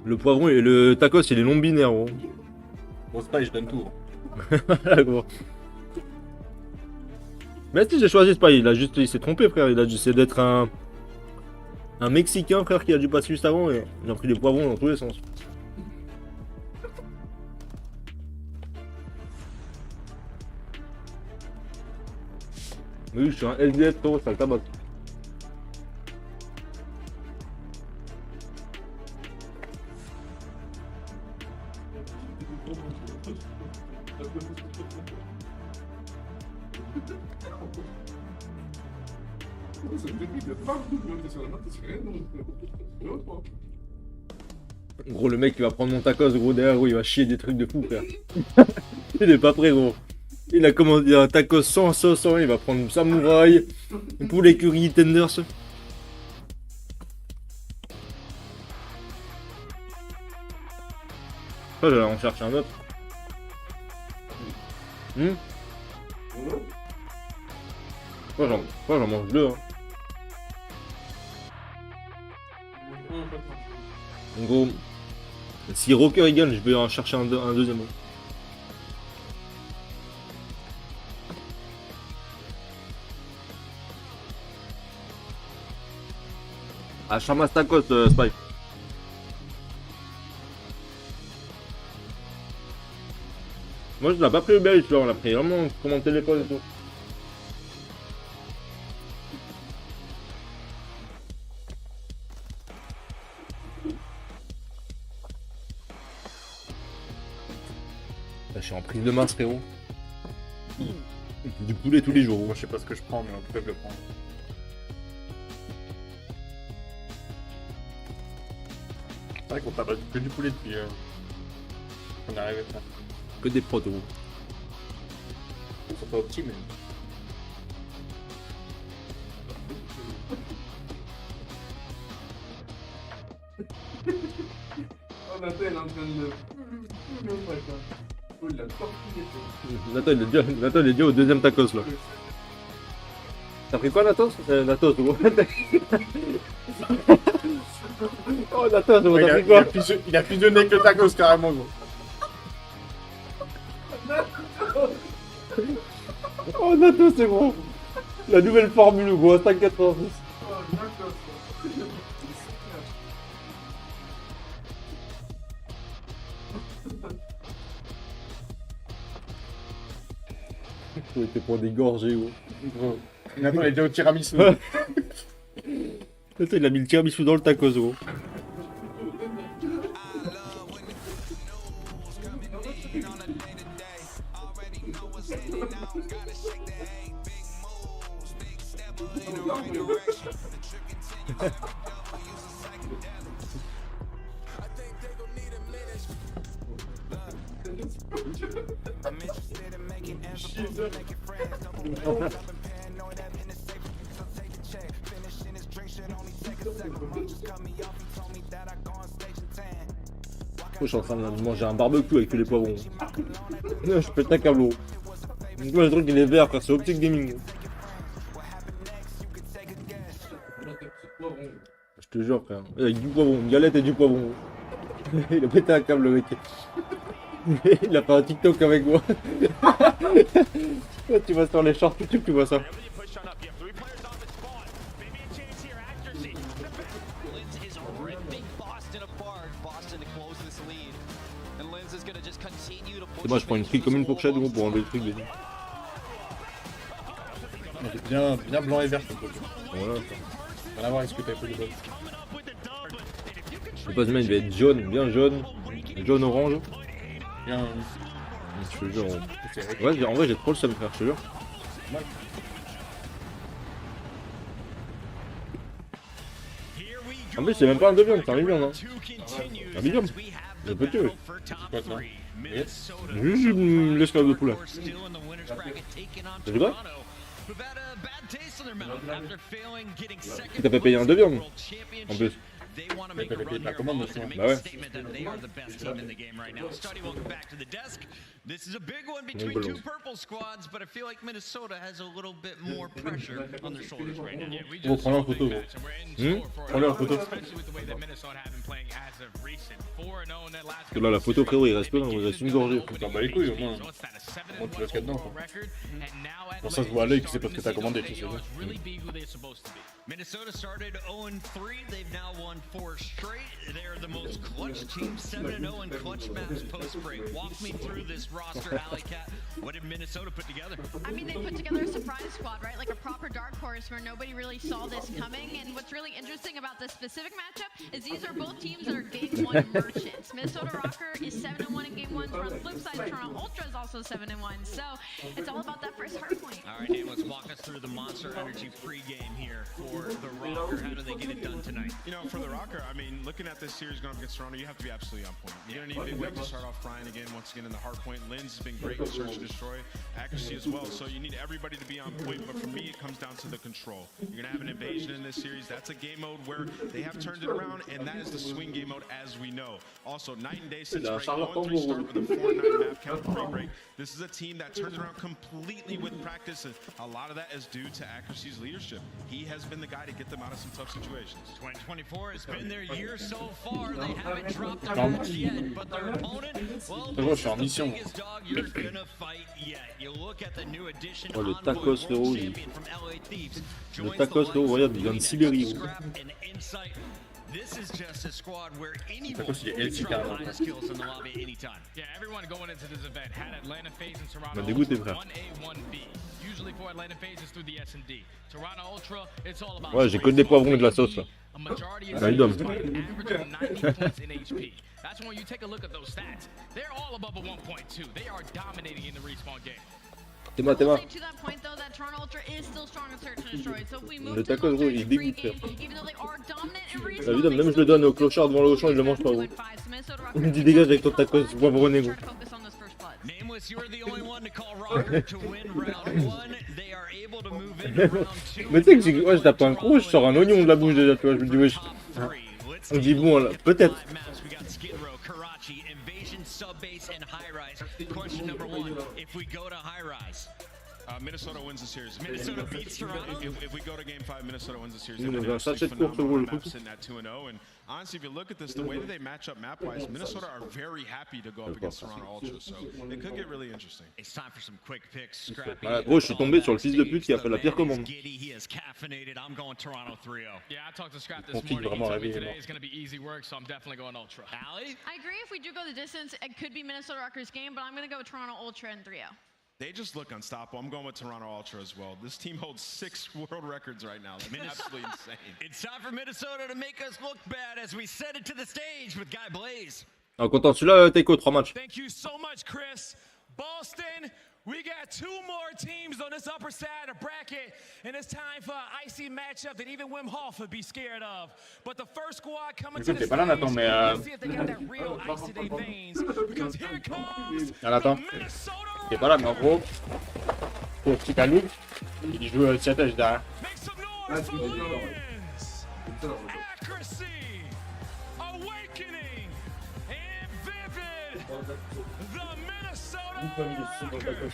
Le poivron et le tacos il est non binaire gros. Bon c'est pas, je donne tout. Gros. Mais si j'ai choisi Spy, il s'est trompé frère, il a essayé d'être un Mexicain frère qui a dû passer juste avant et il a pris des poivrons dans tous les sens. Oui je suis un SDF frérot, ça le tabac. Gros le mec il va prendre mon tacos gros derrière gros il va chier des trucs de fou frère. Il est pas prêt gros. Il a commandé un tacos sans sauce, il va prendre samouraï, poulet curry, tenders. Ça j'allais en chercher un autre. Moi j'en mange deux hein. En gros, si Rocker il gagne, je vais en chercher un deuxième. Ah, Charmas Tacos, Spike. Moi, je l'ai pas pris au belge, on l'a pris vraiment comme un téléphone et tout. Là, je suis en prise de masse, frérot. Du poulet tous les jours. Moi, je sais pas ce que je prends, mais en tout cas, je le prends. C'est vrai qu'on parle que du poulet depuis qu'on est arrivé. Que des protos. Ils sont pas optimes. Oh, Nathan, il est en train de... Oh, il a tortillé. Nathan, il est déjà au deuxième tacos là. T'as pris quoi, Natos? Natos, gros. Oh, Natos, gros, t'as pris quoi? Il a fusionné avec le tacos carrément, gros. Oh, Natos, c'est gros. La nouvelle formule, gros, à 5,86. Oh, Natos. Il était pour dégorger, gros. Nathan, il est déjà au tiramisu. Nathan, il a mis le tiramisu dans le tacos, gros. Je suis en train de manger un barbecue avec tous les poivrons. Je pète un câble. Moi le truc il est vert, frère, c'est Optic Gaming. Je te jure, frère. Avec du poivron, une galette et du poivron. Il a pété un câble, le mec. Il a fait un TikTok avec moi. Tu vas sur les shorts YouTube, tu vois ça. Et moi je prends une frite comme une fourchette gros pour enlever le truc. Bien blanc et vert. Voilà. Rien à voir avec ce que t'as fait de base. Le passe-main il va être jaune, bien jaune. Jaune orange. Bien. Je te jure. Ouais, en vrai j'ai trop le seum frère, je te jure. Ouais. En plus c'est même pas un 2 viande, c'est un million hein. Un million. C'est petit oui. Quoi ça? Juste une l'esclave de poulet. C'est vrai? Tu t'as pas payé un 2 viande en plus. Mais t'avais payé ta commande aussi. Bah ouais. This is a big one between two purple squads, but I feel like Minnesota has a little bit more pressure on their shoulders right now. Oh, prends-le en photo, gros. Prends-le en photo. Parce que là, la photo, frérot, il reste peu, il reste une gorgée. Tu t'en bats les couilles au moins. Moi, tu vois ce qu'il y a dedans. Pour ça, se voit à l'œil que c'est parce que t'as commandé, tu sais. Minnesota started 0-3. They've now won 4 straight. They're the most clutch team, 7-0 in clutch maps post-break. Walk me through this roster, Alley Cat. What did Minnesota put together? I mean, they put together a surprise squad, right? Like a proper dark horse where nobody really saw this coming. And what's really interesting about this specific matchup is these are both teams that are Game 1 merchants. Minnesota Rocker is 7-1 in Game 1. On the flip side, Toronto Ultra is also 7-1. So it's all about that first hard point. All right, Dan, let's walk us through the Monster Energy pregame here for the Rocker. How do they get it done tonight? You know, for the Rocker, I mean, looking at this series going up against Toronto, you have to be absolutely on point. You're going to need Big Wig to start off frying again, once again in the hard point. Linz has been great in search and destroy, accuracy as well. So you need everybody to be on point, but for me, it comes down to the control. You're going to have an invasion in this series. That's a game mode where they have turned it around, and that is the swing game mode as we know. Also, night and day since break, 0-3 start with a 4-9 map count pre-break. This is a team that turns around completely with practice, and a lot of that is due to Accuracy's leadership. He has been the guy to get them out of some tough situations. 2024 has been their year so far. They haven't dropped a match yet, but their opponent, well, this is the biggest dog you're gonna fight yet. You look at the new addition, le tacos le rouge. Le tacos le rouge, regarde, il vient de Sibérie. This is just a squad where anyone can try to find his skills in the lobby at any time. Yeah, everyone going into this event had Atlanta FaZe and Toronto M'a dégoûté, frère. 1A, 1B. Usually for Atlanta FaZe it's through the S&D. Toronto Ultra, it's all about. Ouais, j'ai que des poivrons et de la sauce là. A majority of Bah, il averaging 90 points in HP. That's when you take a look at those stats. They're all above a 1.2. They are dominating in the respawn game. T'es moi, t'es moi. To that point though, that Toronto Ultra is still strong in search and destroy. So if we move Le to tacos rouge, il dégoûte. even though they are dominant in respawn, La vidéo, même je le donne au clochard devant le Auchan, il le mange pas gros. Il me dit dégage avec ton tacos poivronné gros. Nameless, you're the only one to call Rocker to win round 1. They are able to move into round 2. Mais tu sais que ouais, je tape un gros, je sors un oignon de la bouche déjà, tu vois, je me dis wesh. On dit bon là, peut-être. Sub-base and high-rise. Question number 1, if we go to high-rise. Minnesota wins the series. Minnesota beats Toronto. If we go to Game 5, Minnesota wins the series. Nous, on a un sachet de course au gros, le truc. Sitting at 2-0, and honestly, if you look at this, the way that they match up map-wise, Minnesota are very happy to go up against Toronto Ultra, so it could get really interesting. It's time for some quick picks. Scrappy. Voilà, gros, je suis tombé sur le fils de pute qui a fait la pire commande. He is caffeinated. I'm going Toronto 3-0. Yeah, I talked to Scrap this morning. He told me today is going to be easy work, so I'm definitely going Ultra. Allie? I agree. If we do go the distance, it could be Minnesota Rockers game, but I'm going to go Toronto Ultra in 3-0. They just look unstoppable. I'm going with Toronto Ultra as well. This team holds 6 world records right now. That's absolutely insane. It's time for Minnesota to make us look bad as we set it to the stage with Guy Blaze. Ah, content, celui-là, NayKo, 3 matchs. Thank you so much, Chris. Boston, we got 2 more teams on this upper side of bracket, and it's time for an icy matchup that even Wim Hof would be scared of. But the first squad coming to the stage, let's see if they got that real ice in their veins, because here comes the Minnesota. T'es pas là, mais en gros, pour petit Kalouk, il joue Seattle derrière. Make some noise for Lions. Accuracy, awakening, and vivid. The Minnesota Rockers.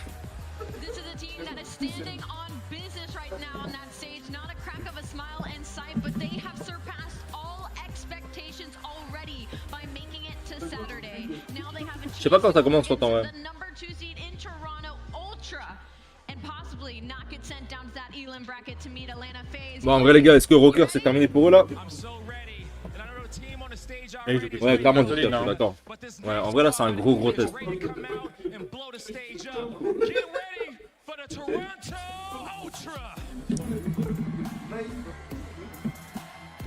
This is a team that is standing on business right now on that stage. Not a crack of a smile in sight, but they have surpassed all expectations already by making it to Saturday. Now they have a Je sais pas quand ça commence pourtant, ouais. the number 2 seed in Toronto Ultra and possibly not get sent down to that Elam bracket to meet Atlanta FaZe. Bon, en vrai, les gars, est-ce que Rocker c'est terminé pour eux là? Ouais, clairement, tout à fait, d'accord. Ouais, en vrai, là, c'est un gros test.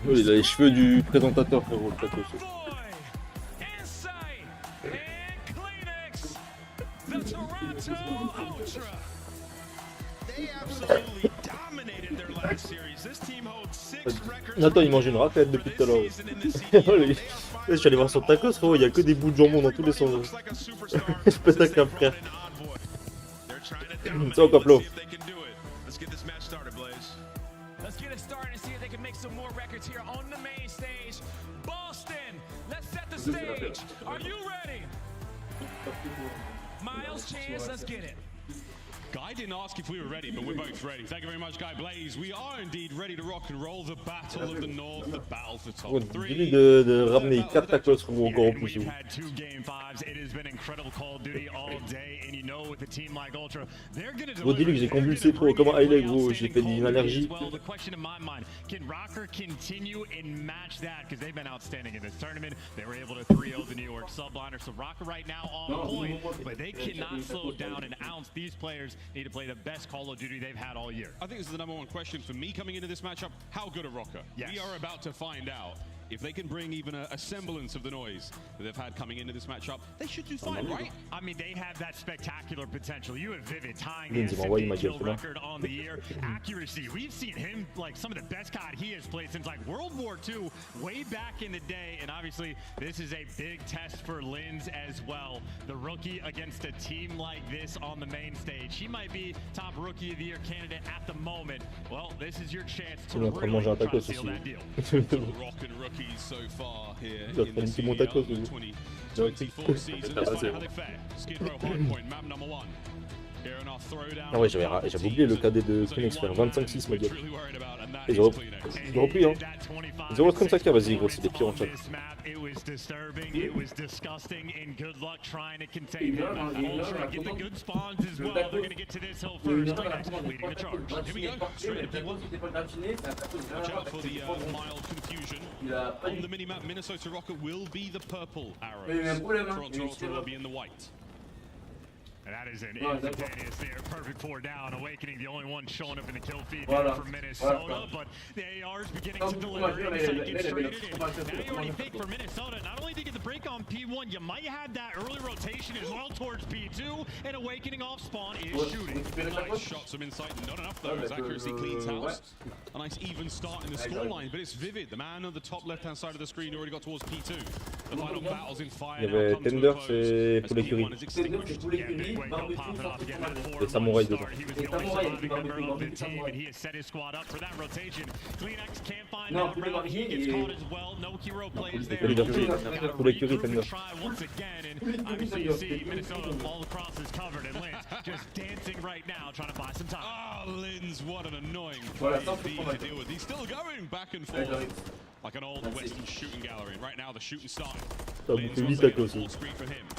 Oh, il a les cheveux du présentateur, frérot, le plateau. Nathan il mange une raclette depuis tout à l'heure. Je suis allé voir son tacos, frérot, il y a que des bouts de jambon dans tous les sens. Je pète un câble, frère. C'est au complot. Miles, Chance, let's get it. Guy didn't ask if we were ready, but we're both ready. Thank you very much, Guy Blaze. We are indeed ready to rock and roll. The battle of the north, the battle for top 3. Dis-lui de ramener 4 tacos encore en plus. We've had 2 game 5s. It has been incredible Call of Duty all day, and you know with a team like Ultra, they're going to Gros, dis-lui que j'ai convulsé trop, comme un highlight, gros, j'ai fait une allergie. Well, the question in my mind, can Rocker continue and match that? Because they've been outstanding in this tournament. They were able to 3-0 the New York Subliner. So Rocker right now on point, but they cannot slow down an ounce. These players need to play the best Call of Duty they've had all year. I think this is the #1 question for me coming into this matchup. How good are Rocker? Yes. We are about to find out. if they can bring even a semblance of the noise that they've had coming into this matchup, they should do fine, right? I mean, they have that spectacular potential. You have Vivid tying the S&P kill record on the year. Accuracy, we've seen him like some of the best COD he has played since like World War II, way back in the day. And obviously, this is a big test for Linz as well. The rookie against a team like this on the main stage. He might be top rookie of the year candidate at the moment. Well, this is your chance to really try to seal that deal. Rockin' rookies so far here in the CDL 2024 season. Despite how they fare. Skid Row hardpoint, map number 1. Ah ouais, j'avais oublié le KD de Kleenex, faire 25-6 ma gueule. Et j'ai repris, hein. 0,35k, vas-y gros, c'est des pires en chat. It was disturbing, it was disgusting, and good luck trying to contain him. Ultra get the good spawns as well. They're going to get to this hill first. Kleenex leading the charge. Here we go, straight to P1. Watch out for the mild confusion. On the minimap, Minnesota Rocket will be the purple arrows. Toronto Ultra will be in the white. And that is an instantaneous there. Perfect 4 down. Awakening, the only one showing up in the kill feed from Minnesota. But the AR is beginning to deliver. Get straight in. Now you already think for Minnesota, not only did you get the break on P1, you might have that early rotation as well towards P2. And Awakening off spawn is shooting. Nice shot, some insight. Not enough though, as accuracy cleans house. A nice even start in the scoreline, but it's Vivid, the man on the top left-hand side of the screen, already got towards P2. The final battles in fire. Il y avait Tender, c'est pour l'écurie. Et Samouraï dedans. Pour l'écurie, Tender. Ah, Linz, what an annoying play to deal with. He's still going back and forth. Like an old Western shooting gallery. Right now, the shooting started. Ça me fait 8 tacos aussi.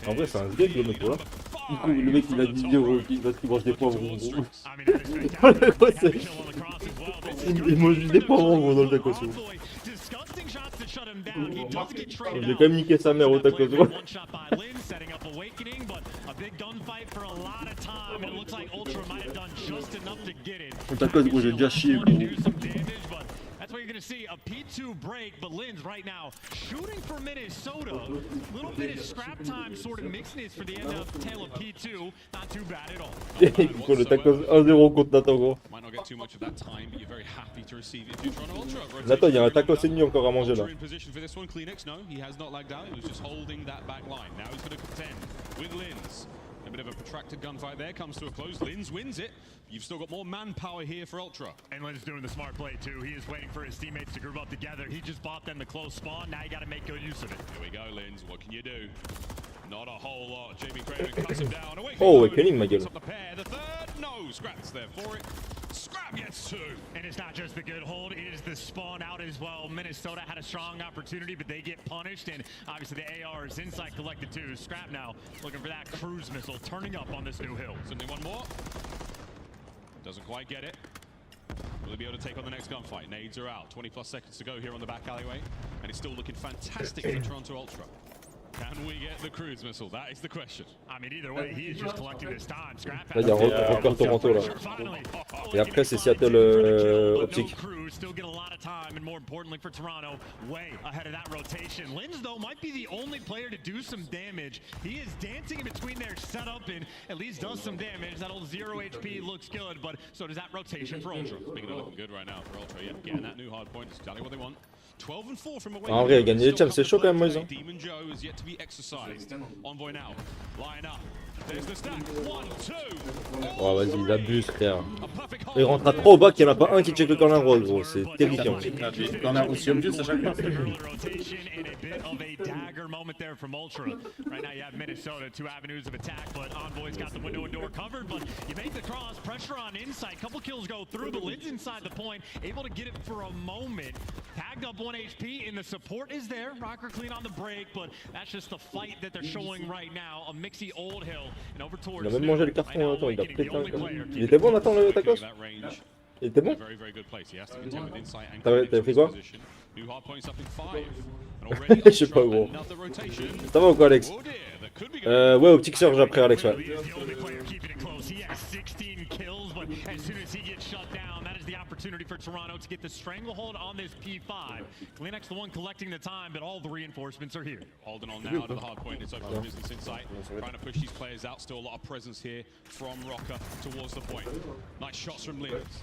En vrai, c'est un gag le mec là. Du coup, le mec il a dit parce qu'il mange des poivrons gros. Il mange juste des poivrons gros dans le tacos. J'ai quand même niqué sa mère au tacos. Au tacos gros, j'ai déjà chié gros. That's what you're going to see, a P2 break, but Linz right now shooting for Minnesota. A little bit of scrap time sort of mixing it for the end of tail of P2. Not too bad at all. Pour le tacos 1-0 contre Nathan gros. Nathan, il y a un tacos ennemi encore à manger là. A bit of a protracted gunfight there comes to a close. Linz wins it. You've still got more manpower here for Ultra. And Linz doing the smart play too. He is waiting for his teammates to group up together. He just bought them the close spawn. Now you got to make good use of it. Here we go, Linz. What can you do? Not a whole lot. Jamie Craven cuts him down. Oh, Awakening ma gueule. The third, no, Scrap's there for it. Scrap gets 2. And it's not just the good hold, it is the spawn out as well. Minnesota had a strong opportunity, but they get punished. And obviously the AR is inside collected too. Scrap now looking for that cruise missile, turning up on this new hill. Suddenly one more. Doesn't quite get it. Will he be able to take on the next gunfight? Nades are out. 20+ seconds to go here on the back alleyway. And it's still looking fantastic for Toronto Ultra. Can we get the cruise missile? That is the question. I mean, either way, he is just collecting this time. Scrap là, il y a encore Toronto là. Et après, c'est Seattle optique. Still get a lot of time, and more importantly for Toronto, way ahead of that rotation. Linz, though, might be the only player to do some damage. He is dancing in between their setup and at least does some damage. That old 0 HP looks good, but so does that rotation for Ultra. Speaking of looking good right now for Ultra, yeah, getting that new hard point is exactly what they want. 12 and 4 from away. En vrai, gagner les champs, c'est chaud quand même, Moïse. Demon Joe is yet to be exercised. Envoy now. Line up. There's the stack. 1, 2. Oh, vas-y, il abuse, frère. Il rentre à 3 au bac, il n'y en a pas un qui check le corner droit, gros. C'est terrifiant. Le corner aussi obvious à chaque fois. Dagger moment there from Ultra. Right now you have Minnesota, 2 avenues of attack, but Envoy's got the window and door covered, but you make the cross, pressure on inside, couple kills go through, but Linz inside the point, able to get it for a moment. Tagged up 1 HP, and the support is there. Rocker clean on the break, but that's just the fight that they're showing right now. A mixy old hill, and over towards... Il a même mangé le carton, attends, il a pété un carton. Il était bon, Nathan, le tacos? Il était bon? T'avais fait quoi? Je sais pas gros. Ça va ou quoi Alex? Ouais, optique surge après Alex, ouais. opportunity for Toronto to get the stranglehold on this P5. Kleenex the one collecting the time, but all the reinforcements are here. Holding on now to the hard point. It's open business inside. Trying to push these players out. Still a lot of presence here from Rocker towards the point. Nice shots from Lins.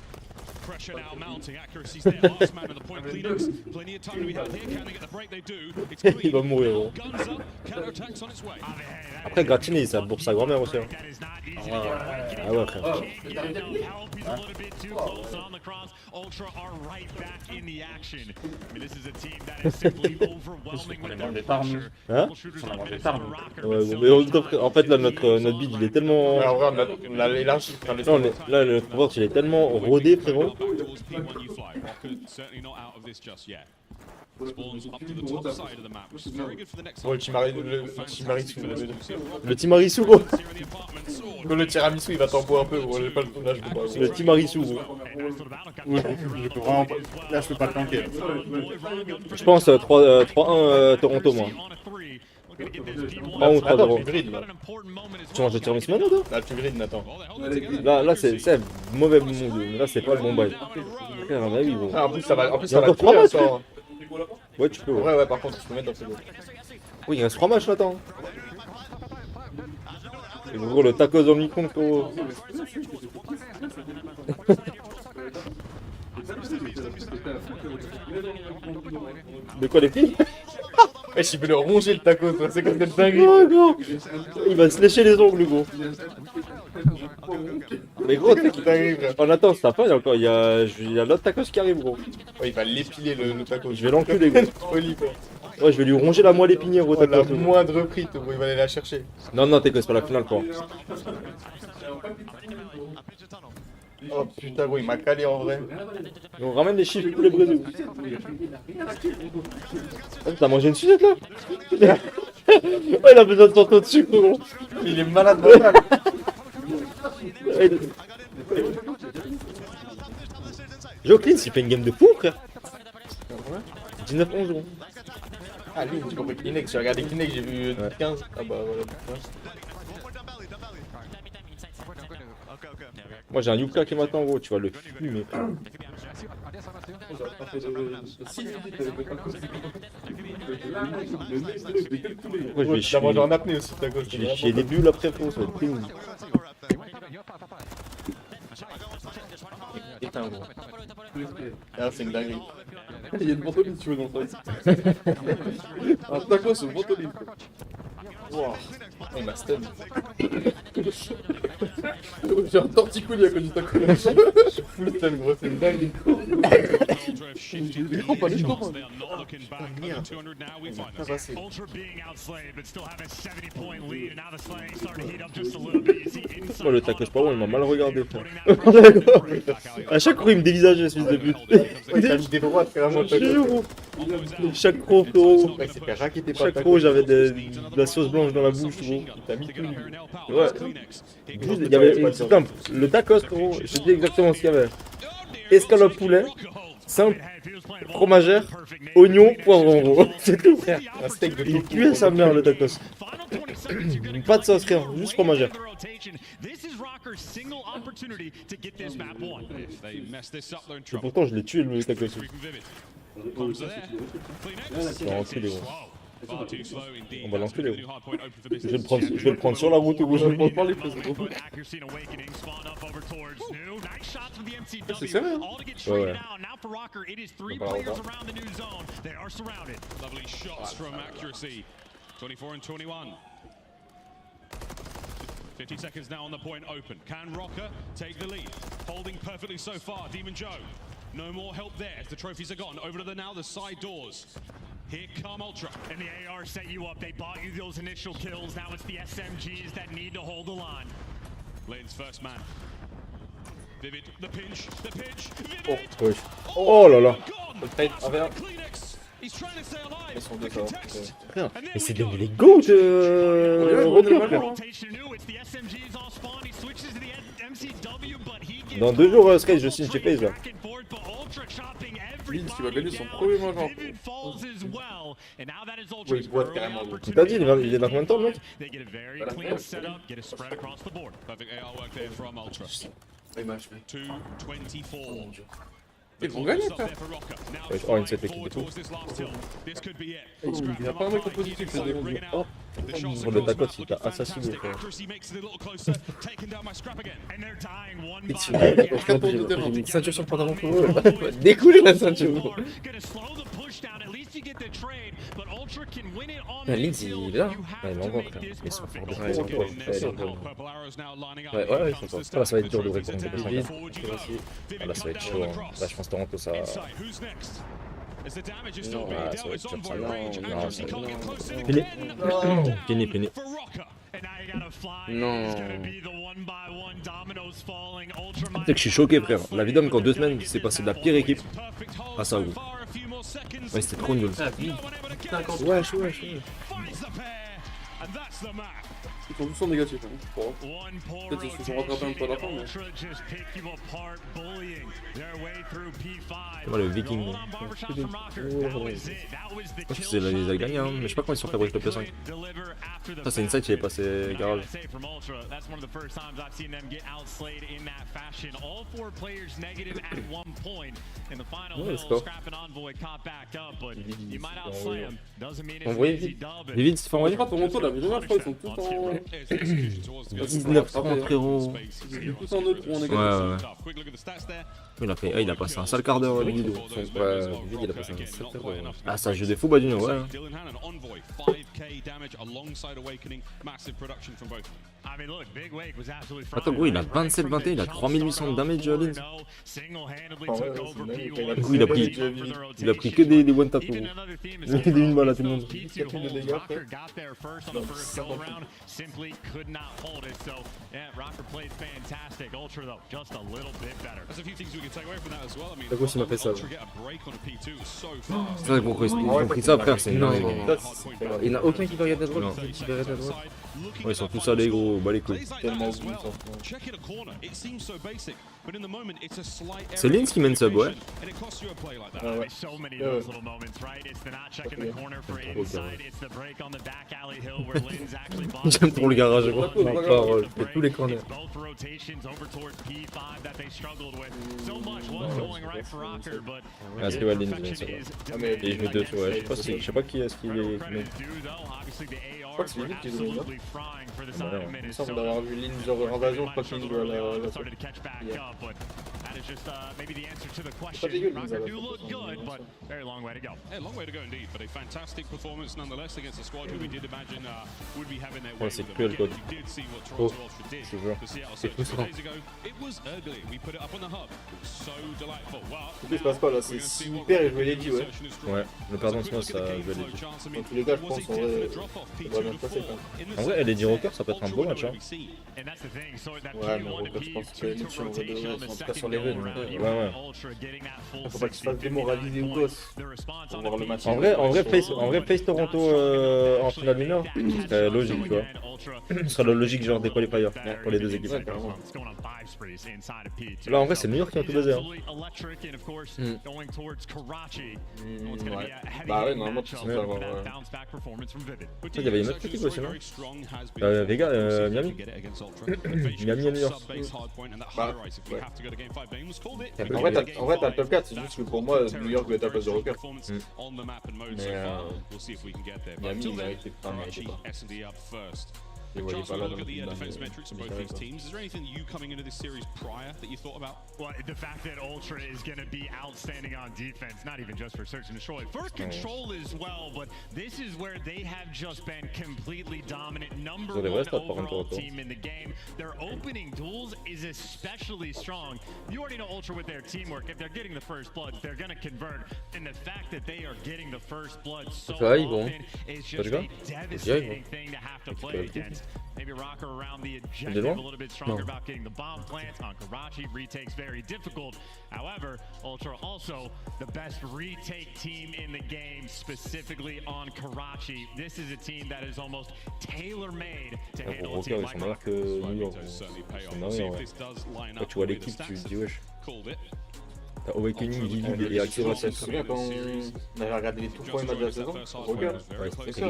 Pressure now mounting. Accuracy's there. Last man on the point. Kleenex. Plenty of time to be had here. Can they get the break? They do. It's Il va mourir, gros. Guns up. Counter-attacks on its way. Après, Gratini, ça bourse sa grand-mère aussi. Hein. Ah ouais, frère. Ultra are right back in the action. I mean, this is a team that is simply overwhelming with their pressure. Hein? Ouais, mais en fait, là, notre bid, il est tellement... Là, le pouvoir, il est tellement rodé, frérot. Oh, le tiramisu. Le Timarisu, gros. Le tiramisu, il va t'emboire un peu, gros. J'ai pas le tournage. Le Timarisu, gros. Oui, je peux vraiment pas. Là, je peux pas le tanker. Je pense 3-1 Toronto, moi. 3 ou 3-0. Tu manges le tiramisu maintenant, toi? Là, tu grides, Nathan. Là c'est mauvais mood. Là, c'est pas le bon bail. Frère, à ma vie, gros. En plus, ça va. Il y a encore 3 matchs, frère. Ouais, tu peux. Ouais, par contre, tu peux mettre dans ce jeu. Oui, il reste 3 matchs, Nathan. Et gros, le tacos dans le micro, gros. De quoi, les filles? Wesh, il peut le ronger le tacos, c'est comme cette dinguerie. Oh, gros. Il va se lécher les ongles, gros. Mais gros, tu sais qu'il t'arrive. Oh, attends, c'est ta fin, il y a l'autre tacos qui arrive, gros. Ouais, il va l'épiler le tacos. Je vais l'enculer, gros. Ouais, je vais lui ronger la moelle épinière, gros. La moindre prix, gros, il va aller la chercher. Non, t'es c'est pas la finale, quoi. Oh putain, gros, il m'a calé en vrai. On ramène les chiffres pour les Brésil. T'as mangé une sucette là? Ouais, il a besoin de tenter dessus, gros. Il est malade mental. Joe Clean, il fait une game de fou, frère. 19-11, gros. Ah, lui, tu comprends Kleenex, j'ai regardé Kleenex, j'ai vu 15. Ah bah voilà. Moi j'ai un Yuka qui m'attend, gros, tu vas le fumer. Moi je vais chier. en apnée aussi, ta gauche. Je vais chier des bulles après, frérot, ça va être pénible. Putain, gros. Ah, c'est une dinguerie. Il y a une ventoline si tu veux dans le fight. Un tacos, une ventoline. Wow. Il m'a stun. J'ai un torticolis à cause du taco. Je suis full stun, gros, c'est une dingue. Oh, pas les gens. Merde. Ça va, c'est. Moi le tacos pas bon, il m'a mal regardé, frère. À chaque fois il me dévisageait, ce fils de pute. Il t'a mis des droites, carrément, le tacos. Chaque croc, frérot. Ouais, c'est fait raqueter pas. Chaque croc, j'avais de la sauce blanche dans la bouche, gros. Il t'a mis tout nu. Ouais. Juste, il y avait, c'est simple, le tacos, gros, je te dis exactement ce qu'il y avait. Escalope poulet, simple, fromagère, oignon, poivron, gros. C'est tout, frère. Un steak de Il puait sa mère, le tacos. Pas de sauce, rien, juste fromagère. Et pourtant, je l'ai tué, le tacos. C'est enculé, gros. On va l'enculer, gros. Je vais le prendre sur la route, gros. Je vais le prendre par les fesses, gros. C'est sérieux? Ouais, ouais. Lovely shots from accuracy. 24 and 21. 50 seconds now on the point open. Can Rocker take the lead? Holding perfectly so far, Demon Joe. No more help there as the trophies are gone. Over to the side doors. Here come Ultra. And the AR set you up. They bought you those initial kills. Now it's the SMGs that need to hold the line. Lane's first man. Vivid, the pinch. Vivid. Oh, oh là là. He's trying to stay alive. Ils sont deux, ça va. Mais c'est devenu les GOAT de Rocker, frère. Dans 2 jours, Sky, je signe chez FaZe là. Lins qui va gagner son premier match en oui, il boite carrément. Tu t'as dit, il est dans combien de temps, le mec? Perfect AR work there from Ultra. 2-24. Ils vont gagner, frère. Oh, une 7 équipe et tout. Il n'y a pas un mec en positif, c'est des bons. Oh, sur le tacote, il t'a assassiné, frère. J'ai mis une ceinture sur le pantalon pour eux. Découler la ceinture. Linz, il est là. Ouais, il l'envoie, frère. Ils sont forts de fou. Ouais, ils sont forts. Là, ça va être dur de répondre. Là, ça va être chaud. Là, je pense que Toronto, ça. Non, ça va être dur. Non, ça va être Péné, péné. Non. Tu sais que je suis choqué, frère. La vidéo, même qu'en 2 semaines, c'est passé de la pire équipe à ça, gros. Ouais, c'était trop nul. Wesh. Ils sont tous en négatif. Peut-être qu'ils se sont rattrapés un peu à la fin, mais. C'est moi le Viking. Je pense qu'ils les a gagnés, hein. Mais je sais pas comment ils sont fait avec le P5. Ça, c'est une site qui est passé garage. Ouais, le score. Envoyez vite. Vite, se fait envoyer. Pas Toronto, la dernière fois, ils sont tous en. 19-30, frérot. Ils sont tous en neutre ou en négatif. Ouais. Il a passé un sale quart d'heure de vidéo. Ouais, il a passé un sale quart d'heure. Ah, ça joue des fous, Badino, ouais. Attends, gros, il a 27-21, il a 3800 de damage, Linz. Du coup, il a pris que des one tap, gros. Il a fait des 1 balle à tout le monde. T'as quoi s'il m'a fait ça? C'est vrai qu'on a pris ça, frère, c'est énorme. Il n'y en a aucun qui va regarder à droite. Ouais, ils sont tous allés, gros, bah les couilles. Tellement C'est Linz qui mène sub, ouais. J'aime trop le garage, gros. Je fais tous les corners. Ah, c'est ouais, Linz, et je mets 2, ouais. Je sais pas qui est-ce qu'il est. Je crois que c'est vite qu'ils ont mis. Il me semble d'avoir vu Linz genre invasion, je crois que Linz doit la pas dégueu, Linz, Yeah, long way to go indeed, but a fantastic performance nonetheless against a squad who we did imagine would be having their way. C'est cruel, code. C'est frustrant. It was ugly. We put it up on the hub. It was so delightful. En plus, il se passe pas là, c'est si il perd et jouer Lady, ouais. Ouais, le perdant de ça joue Lady. Dans tous les cas, je pense en vrai, ça va bien se passer quand même. En vrai, Lady Rocker, ça peut être un beau match, hein. Ouais, mais Rocker, je pense que Mitch, en tout cas sur les runs. Ouais. Faut pas qu'il se fasse démoraliser ou quoi. Pour voir le match. En vrai, face Toronto en finale mineure, ce serait logique, tu vois. Ce serait la logique genre des qualifiers pour les deux équipes. Là, en vrai, c'est New York qui a tout basé. Hein. Ouais. Bah ouais, normalement, tu sais avoir. Il y avait une autre équipe aussi, non Vega, Miami. Miami à New York. Bah, ouais. En vrai, t'as le top 4, c'est juste que pour moi, New York doit être à la place de Rocker. Mais Miami, il méritait pas. But Johnson, when we look at the defense metrics of both these teams, is there anything that you coming into this series prior that you thought about? Well, the fact that Ultra is going to be outstanding on defense, not even just for search and destroy. First control as well, but this is where they have just been completely dominant. Number one overall team in the game. Their opening duels is especially strong. You already know Ultra with their teamwork. If they're getting the first blood, they're going to convert. And the fact that they are getting the first blood so often is just a devastating thing to have to play against. Maybe Rocker around the objective a little bit stronger about getting the bomb plants on Karachi. Retake's very difficult. However, Ultra also the best retake team in the game, specifically on Karachi. This is a team that is almost tailor-made to handle a team like Rocker. Quand tu vois l'équipe, tu te dis wesh. T'as Awakening, Vivid et Axel. Tu te souviens quand on avait regardé les tout premiers matchs de la saison? Rocker. Ouais, c'était ça.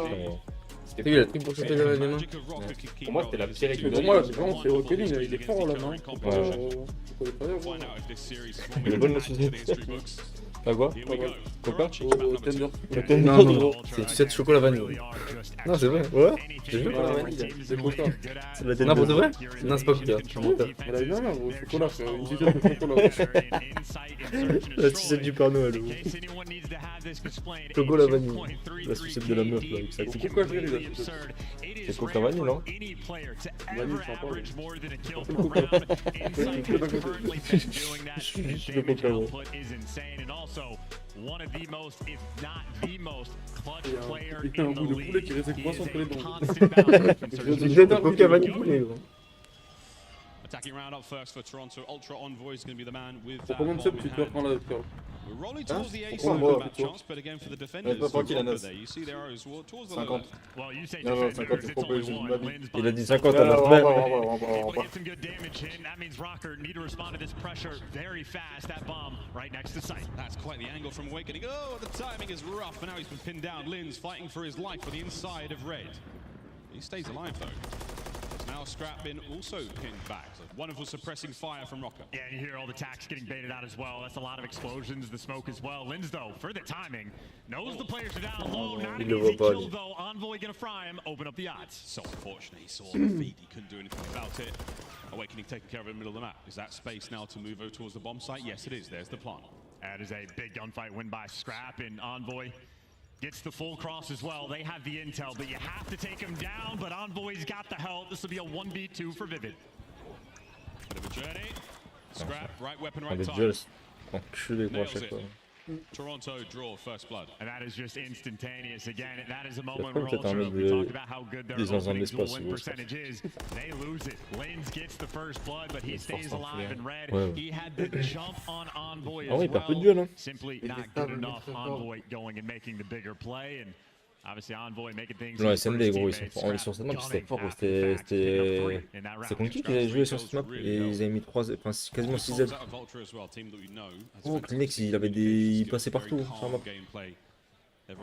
T'as vu la triple pour sauter les mains? Pour moi, c'était la pire équipe. Pour moi, c'est vraiment, c'est Rocker, il est fort là, non? Il est bonne la société. Pas quoi? Coca? Non, c'est 7 chocolat vanille. Non, c'est vrai. Ouais? C'est vrai? C'est Coca. Non, pour de vrai? Non, c'est pas Coca. Non, gros, chocolat, frère. Une sucette de chocolat. La sucette du Père Noël. Chocolat vanille. La sucette de la meuf, là, avec sa coupe. Pourquoi je ris là? C'est Coca vanille, non? Vanille, je sens pas. Je suis juste le Coca, gros. One of the most, if not the most, clutch player Il y a un in the bout de poulet qui league. restait coincé entre les dents. J'ai de Coca vanille poulet, gros. Attacking round up first for Toronto. Ultra Envoy is going to be the man with Pour combien de subs tu te prends là, frère? We're rolling towards the ace Pourquoi of moi, that plutôt? chance, but again for the defenders. Pas tranquille, Anas. You see there is towards the 50. Well, you say Non, non, defenders, 50, c'est it's trop peu, only j'ai one. ma vie. Lynn's Il a by dit himself. 50 à la On fin. Able to get some good damage in. That means Rocker need to respond to this pressure very fast. That bomb right next to sight. That's quite the angle from Awakening. Oh, the timing is rough, but now he's been pinned down. Lynn's fighting for his life on the inside of Red. He stays alive though. There's now Scrap been also pinned back. So wonderful suppressing fire from Rocker. Yeah, and you hear all the tacks getting baited out as well. That's a lot of explosions, the smoke as well. Lynn's, though, for the timing, knows the players are down low. Not an easy kill, though. Envoy gonna fry him, open up the odds. So unfortunate, he saw the feed, he couldn't do anything about it. Awakening taking care of it in the middle of the map. Is that space now to move over towards the bomb site? Yes, it is. There's the plant. That is a big gunfight win by Scrap, and Envoy gets the full cross as well. They have the intel, but you have to take him down, but Envoy's got the help. This will be a 1v2 for Vivid. Bit of a journey. Scrap, right weapon, Ah, right des time. duels. Enculé, gros, à chaque fois. Toronto draw first blood. And that is just instantaneous. Again, that is a Il y a moment pas where peut-être un Ultra, mec we talked about how good their dans un opening dual espace, win gros, percentage is. They lose it. Lynn's gets the first blood, but he stays force alive in red. Ouais. He had the jump on Envoy Ah as ouais, il perd peu de well. duels, hein. Simply not good enough. Envoy going and making the bigger play, and obviously Envoy making things. Non, SND, gros, ils sont forts. Sur cette map, c'était fort, gros. C'est contre qui avait joué sur cette map et ils avaient mis 3, enfin quasiment 6 Z. Oh, Kleenex, il passait partout sur la map. Je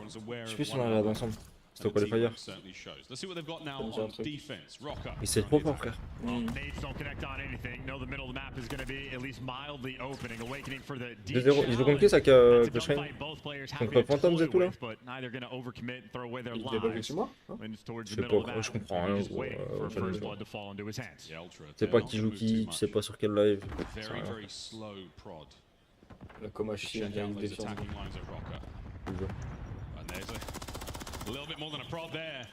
sais plus si on a regardé ensemble. C'était au qualifier. Mais c'est trop fort, frère. Nades don't connect on anything. No, the middle of the map is going to be at least mildly opening. Awakening for the deep 2-0. Ils jouent contre qui ça, Clash Rain? Contre Phantoms et tout là? Neither going to overcommit and throw away their Il est pas lives. chez moi? Je sais pas, je comprends rien, gros. Tu sais pas qui joue qui, tu sais pas sur quel live. La Komachi, il vient de défendre. A little bit more than a prod there.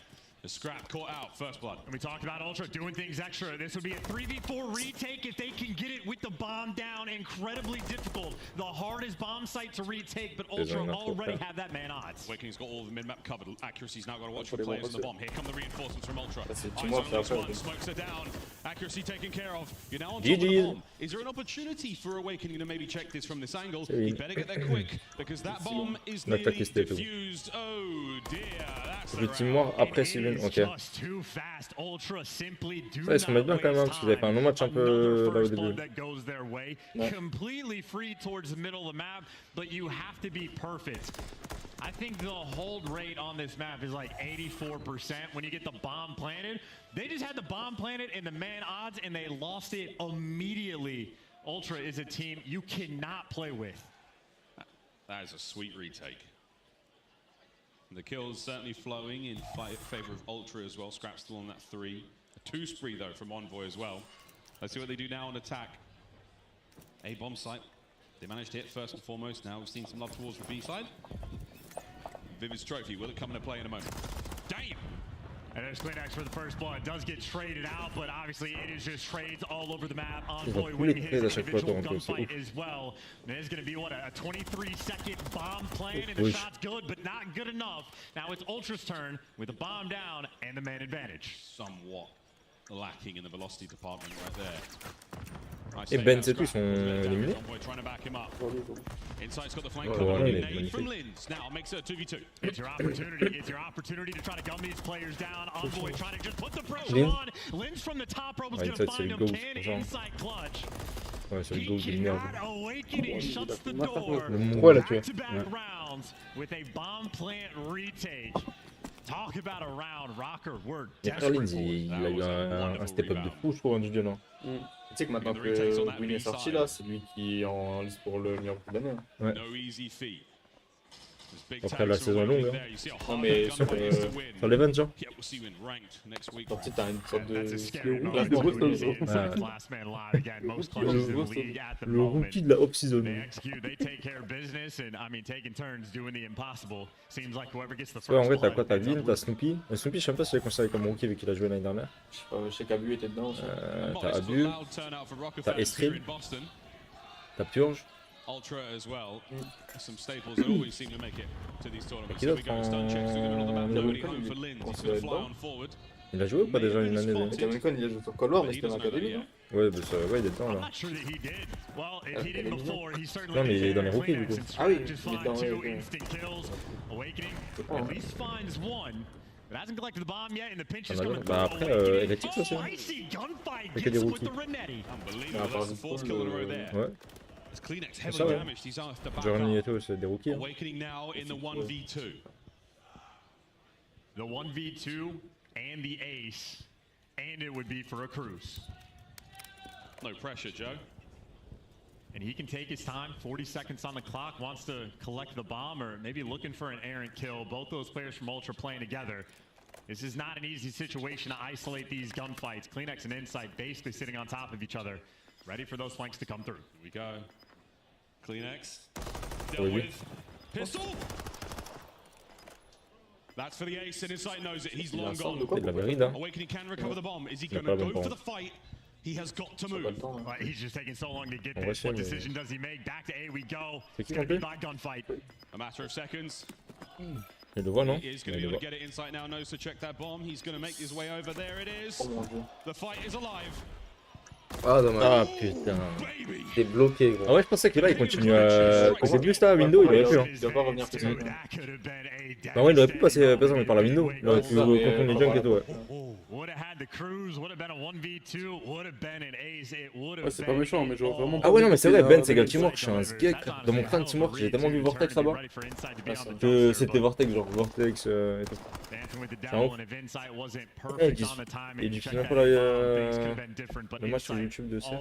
The Scrap caught out, first blood. And we talked about Ultra doing things extra. This would be a 3v4 retake if they can get it with the bomb down. Incredibly difficult. The hardest bomb site to retake, but Ultra already have that man odds. Awakening's got all of the mid-map covered. Accuracy's now got to watch for players on the bomb. Here come the reinforcements from Ultra. Smokes are down. Accuracy taken care of. You're now on top of the bomb. Is there an opportunity for Awakening to maybe check this from this angle? You better get there quick, because that bomb is nearly defused. Oh dear, that's the round. Après Steven, ok. Ça, ils se remettent bien quand même, hein, parce qu'ils avaient fait un long match un peu là au début. Completely free towards the middle of the map, but you have to be perfect. I think the hold rate on this map is like 84% when you get the bomb planted. They just had the bomb planted and the man odds, and they lost it immediately. Ultra is a team you cannot play with. That is a sweet retake. The kills certainly flowing in favor of Ultra as well. Scrap still on that 3. A 2 spree though from Envoy as well. Let's see what they do now on attack. A bomb site. They managed to hit first and foremost. Now we've seen some love towards the B side. Vivid's trophy, will it come into play in a moment? Damn! And there's Kleenex for the first blood. Does get traded out, but obviously it is just trades all over the map. Envoy winning his individual gunfight as well. And it's going to be, what, a 23-second bomb plan, and the shot's good, but not good enough. Now it's Ultra's turn with the bomb down and the man advantage. Somewhat lacking in the velocity department right there. Et Ben, c'est tout, ils sont éliminés. Insight's got the flank covered. Nade from Lynn's now makes it a 2v2. It's your opportunity. It's your opportunity to try to gun these players down. Envoy trying to just put the pressure on. Lynn's from the top rope is going to find him. Can inside clutch. Ouais, c'est le go de merde. Awakening shuts the door. Le Mongol l'a tué. Back-to-back rounds with a bomb plant retake. Mais Erlins, il a eu un step-up de fou, je trouve, en Juju, non? Tu sais que maintenant que Win est sorti là, c'est lui qui est en liste pour le meilleur coup d'année. Ouais. Après la saison est longue. Hein. Non mais sur l'event, genre. Sorti, t'as une sorte de le rookie de la off-season. Ouais, en vrai, t'as quoi? T'as Vin, t'as Snoopy. Snoopy, je sais pas si c'est considéré comme rookie avec qui il a joué l'année dernière. Je sais qu'Abu était dedans aussi. T'as Abu, t'as Estrid, t'as Purge. Ultra as well. Some staples that always seem to make it to these tournaments. Qui Here we go, stun check, so middle of the map, nobody home for Linz. He's going to fly on forward. Il a joué ou pas déjà une année? Kamilcon, il a joué sur Color, mais c'était dans l'académie, non? Ouais, bah ça, ouais, il est dedans là. Non, mais il est dans les rookies du coup. Ah oui, il est dans les Bah après, Atletec aussi. Il y a que des rookies. Ouais. C'est ça, ouais. Journey et tout, c'est des rookies. Hein. The 1v2 and the ace, and it would be for a cruise. No pressure, Joe. And he can take his time, 40 seconds on the clock, wants to collect the bomb or maybe looking for an errant kill. Both those players from Ultra playing together. This is not an easy situation to isolate these gunfights. Kleenex and Insight basically sitting on top of each other, ready for those flanks to come through. Here we go. Kleenex. Dealt with. Pistol. That's for the ace, and Insight knows it. He's long gone. Awakening can recover the bomb. Is he going to go for the fight? He has got to move. He's just taking so long to get there. What decision does he make? Back to A we go. It's going to be by gunfight. A matter of seconds. Il le voit, non? He is going to be able to get it. Insight now knows to check that bomb. He's going to make his way over. There it is. The fight is alive. Ah dommage. Ah putain. T'es bloqué gros. Ah ouais je pensais que là il continue à... Côté boost là, window il aurait pu hein. Il doit pas revenir tout seul. Non ouais il aurait pu passer par exemple par la window. Il aurait pu contourner les junks et tout ouais. Ouais c'est pas méchant mais genre vraiment... Ah ouais non mais c'est vrai Ben c'est égal teamwork, je suis un skek. Dans mon crâne teamwork j'ai tellement vu Vortex là-bas. Que c'était Vortex genre Vortex et tout. C'est un ouf. Et du final pour le match sur YouTube de ça.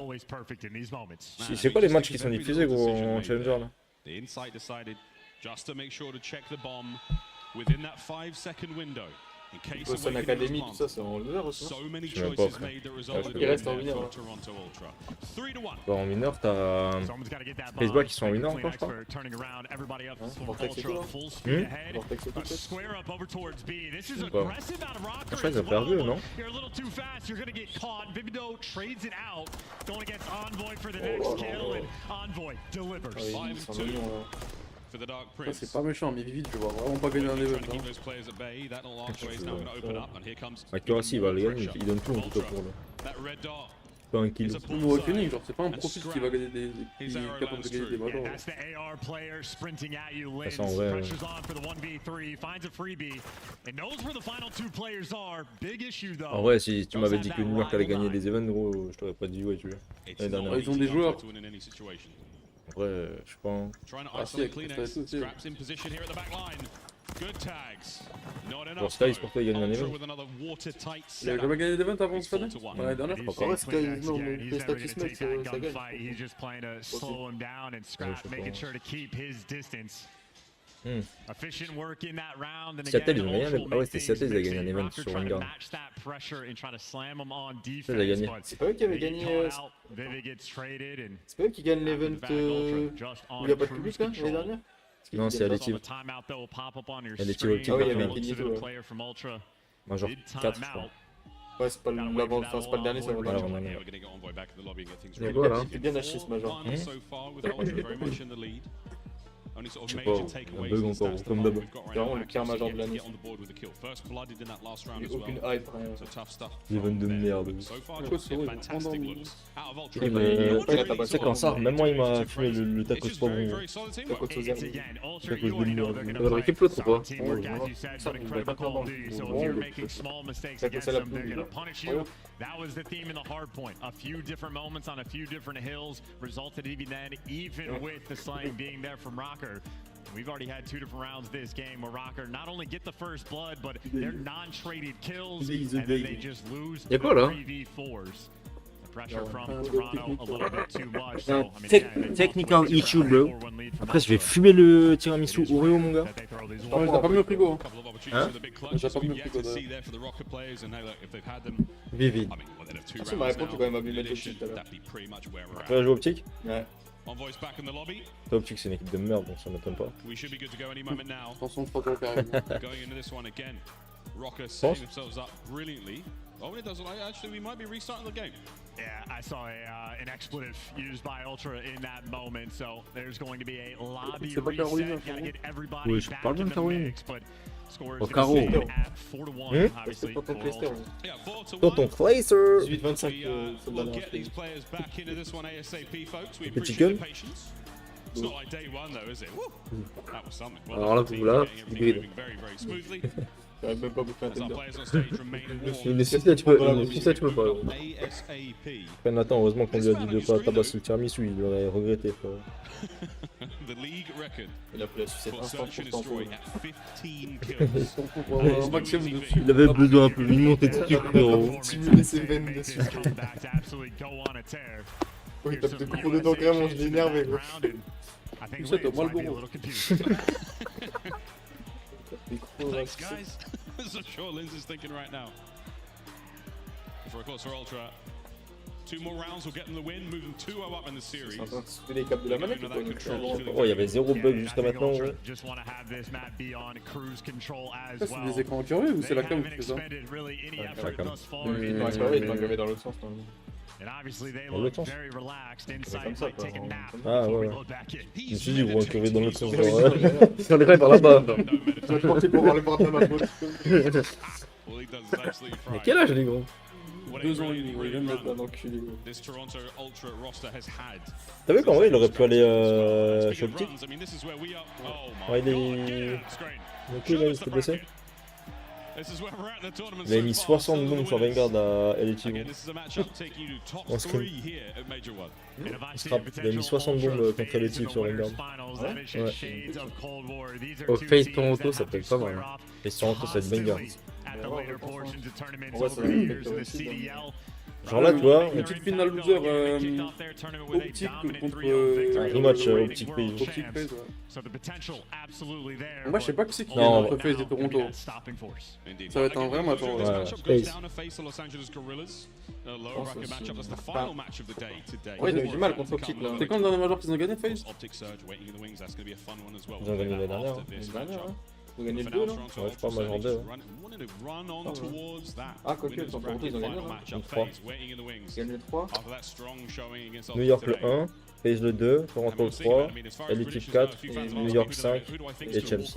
C'est quoi les matchs qui sont diffusés gros en Challenger là? The Insight decided just to make sure to check the bomb within that 5-second window. In case of l'académie, tout ça, c'est en leur aussi. So many choices made that resulted il reste en mineur. Toronto Ultra. 3-1. Bon, en mineur, t'as Facebook qui sont en mineur encore, je crois. Vortex et tout là. Vortex et tout. Je crois qu'ils ont perdu, non? C'est pas méchant, mais Vivid, je vois vraiment pas gagner un event. Accuracy, il va le gagner, il donne tout en tout cas pour le. Pas un kill. Ou Awakening, genre c'est pas un profil qui va gagner des. qui est capable de gagner des majors. Ça en vrai. En vrai, si tu m'avais dit que New York allait gagner des events, gros, je t'aurais pas dit ouais, tu vois. Ils ont des joueurs. Ouais, je pense. Ah si, avec Scraps aussi. Pour Sky, c'est pour toi, il gagne un event. Il avait jamais gagné d'event avant cette année? L'année dernière, je crois pas. Sky, non, les statuts mec, ça gagne. Seattle, ils ont gagné. Ah ouais, c'était Seattle, ils avaient gagné un event sur Vanguard. Ils avaient gagné. C'est pas eux qui avaient gagné. C'est pas eux qui gagnent l'event où il n'y a pas de public là, l'année dernière? Non, c'est Additive. Additive Ultimate. Ah oui, il y avait gagné tout. Major 4, je crois. Ouais, c'est pas le dernier, c'est voilà, l'avant-dernier. Et voilà. C'est bien haché ce Major. Je sais pas, un bug encore, comme d'hab. C'est vraiment le pire Major de l'année. Il n'y a aucune hype, rien. Event de merde. Tu sais quand ça, même moi il m'a fumé le tacos pas bon. Tacos aux herbes. Tacos de merde. Ça va équipe l'autre ou pas? Ça, il va pas trop Tacos à la pluie. That was the theme in the hard point. A few different moments on a few different hills resulted even with the slang being there from Rocker. We've already had 2 different rounds this game where Rocker not only get the first blood, but they're non-traded kills, and then they just lose the 3v4s. The pressure from Toronto a little bit too much. So, I mean, Technical issue, bro. Après, je vais fumer le tiramisu Oreo, mon gars. Oh, t'as pas mis au frigo. Hein? J'ai pas mis au frigo. Vivid. Ah, tu m'as répondu quand même à mettre optique tout à l'heure. Tu vas jouer optique? Ouais. Toi, optique, c'est une équipe de merde, donc ça m'étonne pas. Attention, 3 tours carré. Oh, it doesn't like actually we might be restarting the game. Yeah, I saw an expletive used by Ultra in that moment, so there's going to be a lobby reset. Gotta get everybody back in the mix, but scores at 4-1, obviously. Yeah, 4-1. Dans ton Placer. 18-25 We'll get these players back into this one ASAP, folks. We Petit appreciate gun. the patience. It's not like day one though, is it? Woo! That was something. Alors là, vous là, hybride. Very, very smoothly. J'aurais même pas bouffé un As our tender. players on stage remain warm. Une nécessité, tu peux pas. Gros. ASAP. Nathan, heureusement qu'on lui a dit de pas tabasser le tiramisu, il l'aurait regretté, frère. The league record Il a pris la sucette for instant search and pour destroy temps. at 15 kills. Pour avoir un maximum de sucre. Il avait besoin un peu d'une montée de sucre, frérot. Stimuler ses veines de sucre. Oui, il tape des coups dedans carrément, je l'ai énervé. Tu sais, t'as mal gros. Thanks, guys. That's what sure Linz is thinking right now. For a course for Ultra. 2 more rounds will get them the win, moving 2-0 up in the series. C'est en train de soulever les câbles de la manette ou quoi? Oh, il y avait 0 bug jusqu'à maintenant, ouais. Ça, c'est des écrans curés ou c'est la cam qui fait ça? C'est la cam. Ouais, c'est vrai, il m'a dans l'autre sens quand même. Dans l'autre sens? Comme ça, quoi. Ah ouais. Je me suis dit, vous recurez dans l'autre sens. Si on est par là-bas. Je suis parti pour voir le portable à ma faute. Mais quel âge, les gros? 2 ans et demi, il vient de mettre Dans le cul, les gars. T'as vu qu'en vrai, il aurait pu aller chez Optic? Ouais, il est... Donc là, il s'était blessé. Il a mis 60 bombes sur Vanguard à LTV. En scrim. Il a mis 60 bombes contre LTV sur Vanguard. Ouais. Au Face Toronto, ça peut être pas mal. Face Toronto, ça va être Vanguard. Ouais, ça va être réussi. Genre là, tu vois, une petite finale loser optique contre un rematch optique pays. Optique pays, ouais. Moi, je sais pas qui c'est qui est Non, entre FaZe et Toronto. Ça va être un vrai match en vrai. FaZe. Ouais, ils ont eu du mal contre Optic là. C'est quand le dernier major qu'ils ont gagné, FaZe? Ils ont gagné l'année dernière. Vous gagnez le 2 non? Ouais, je crois, major 2. Ah, quoique, ils ont gagné le 3. Ils gagnent le 3. New York le 1, FaZe le 2, Toronto le 3, LTV 4, New York 5 et Champs.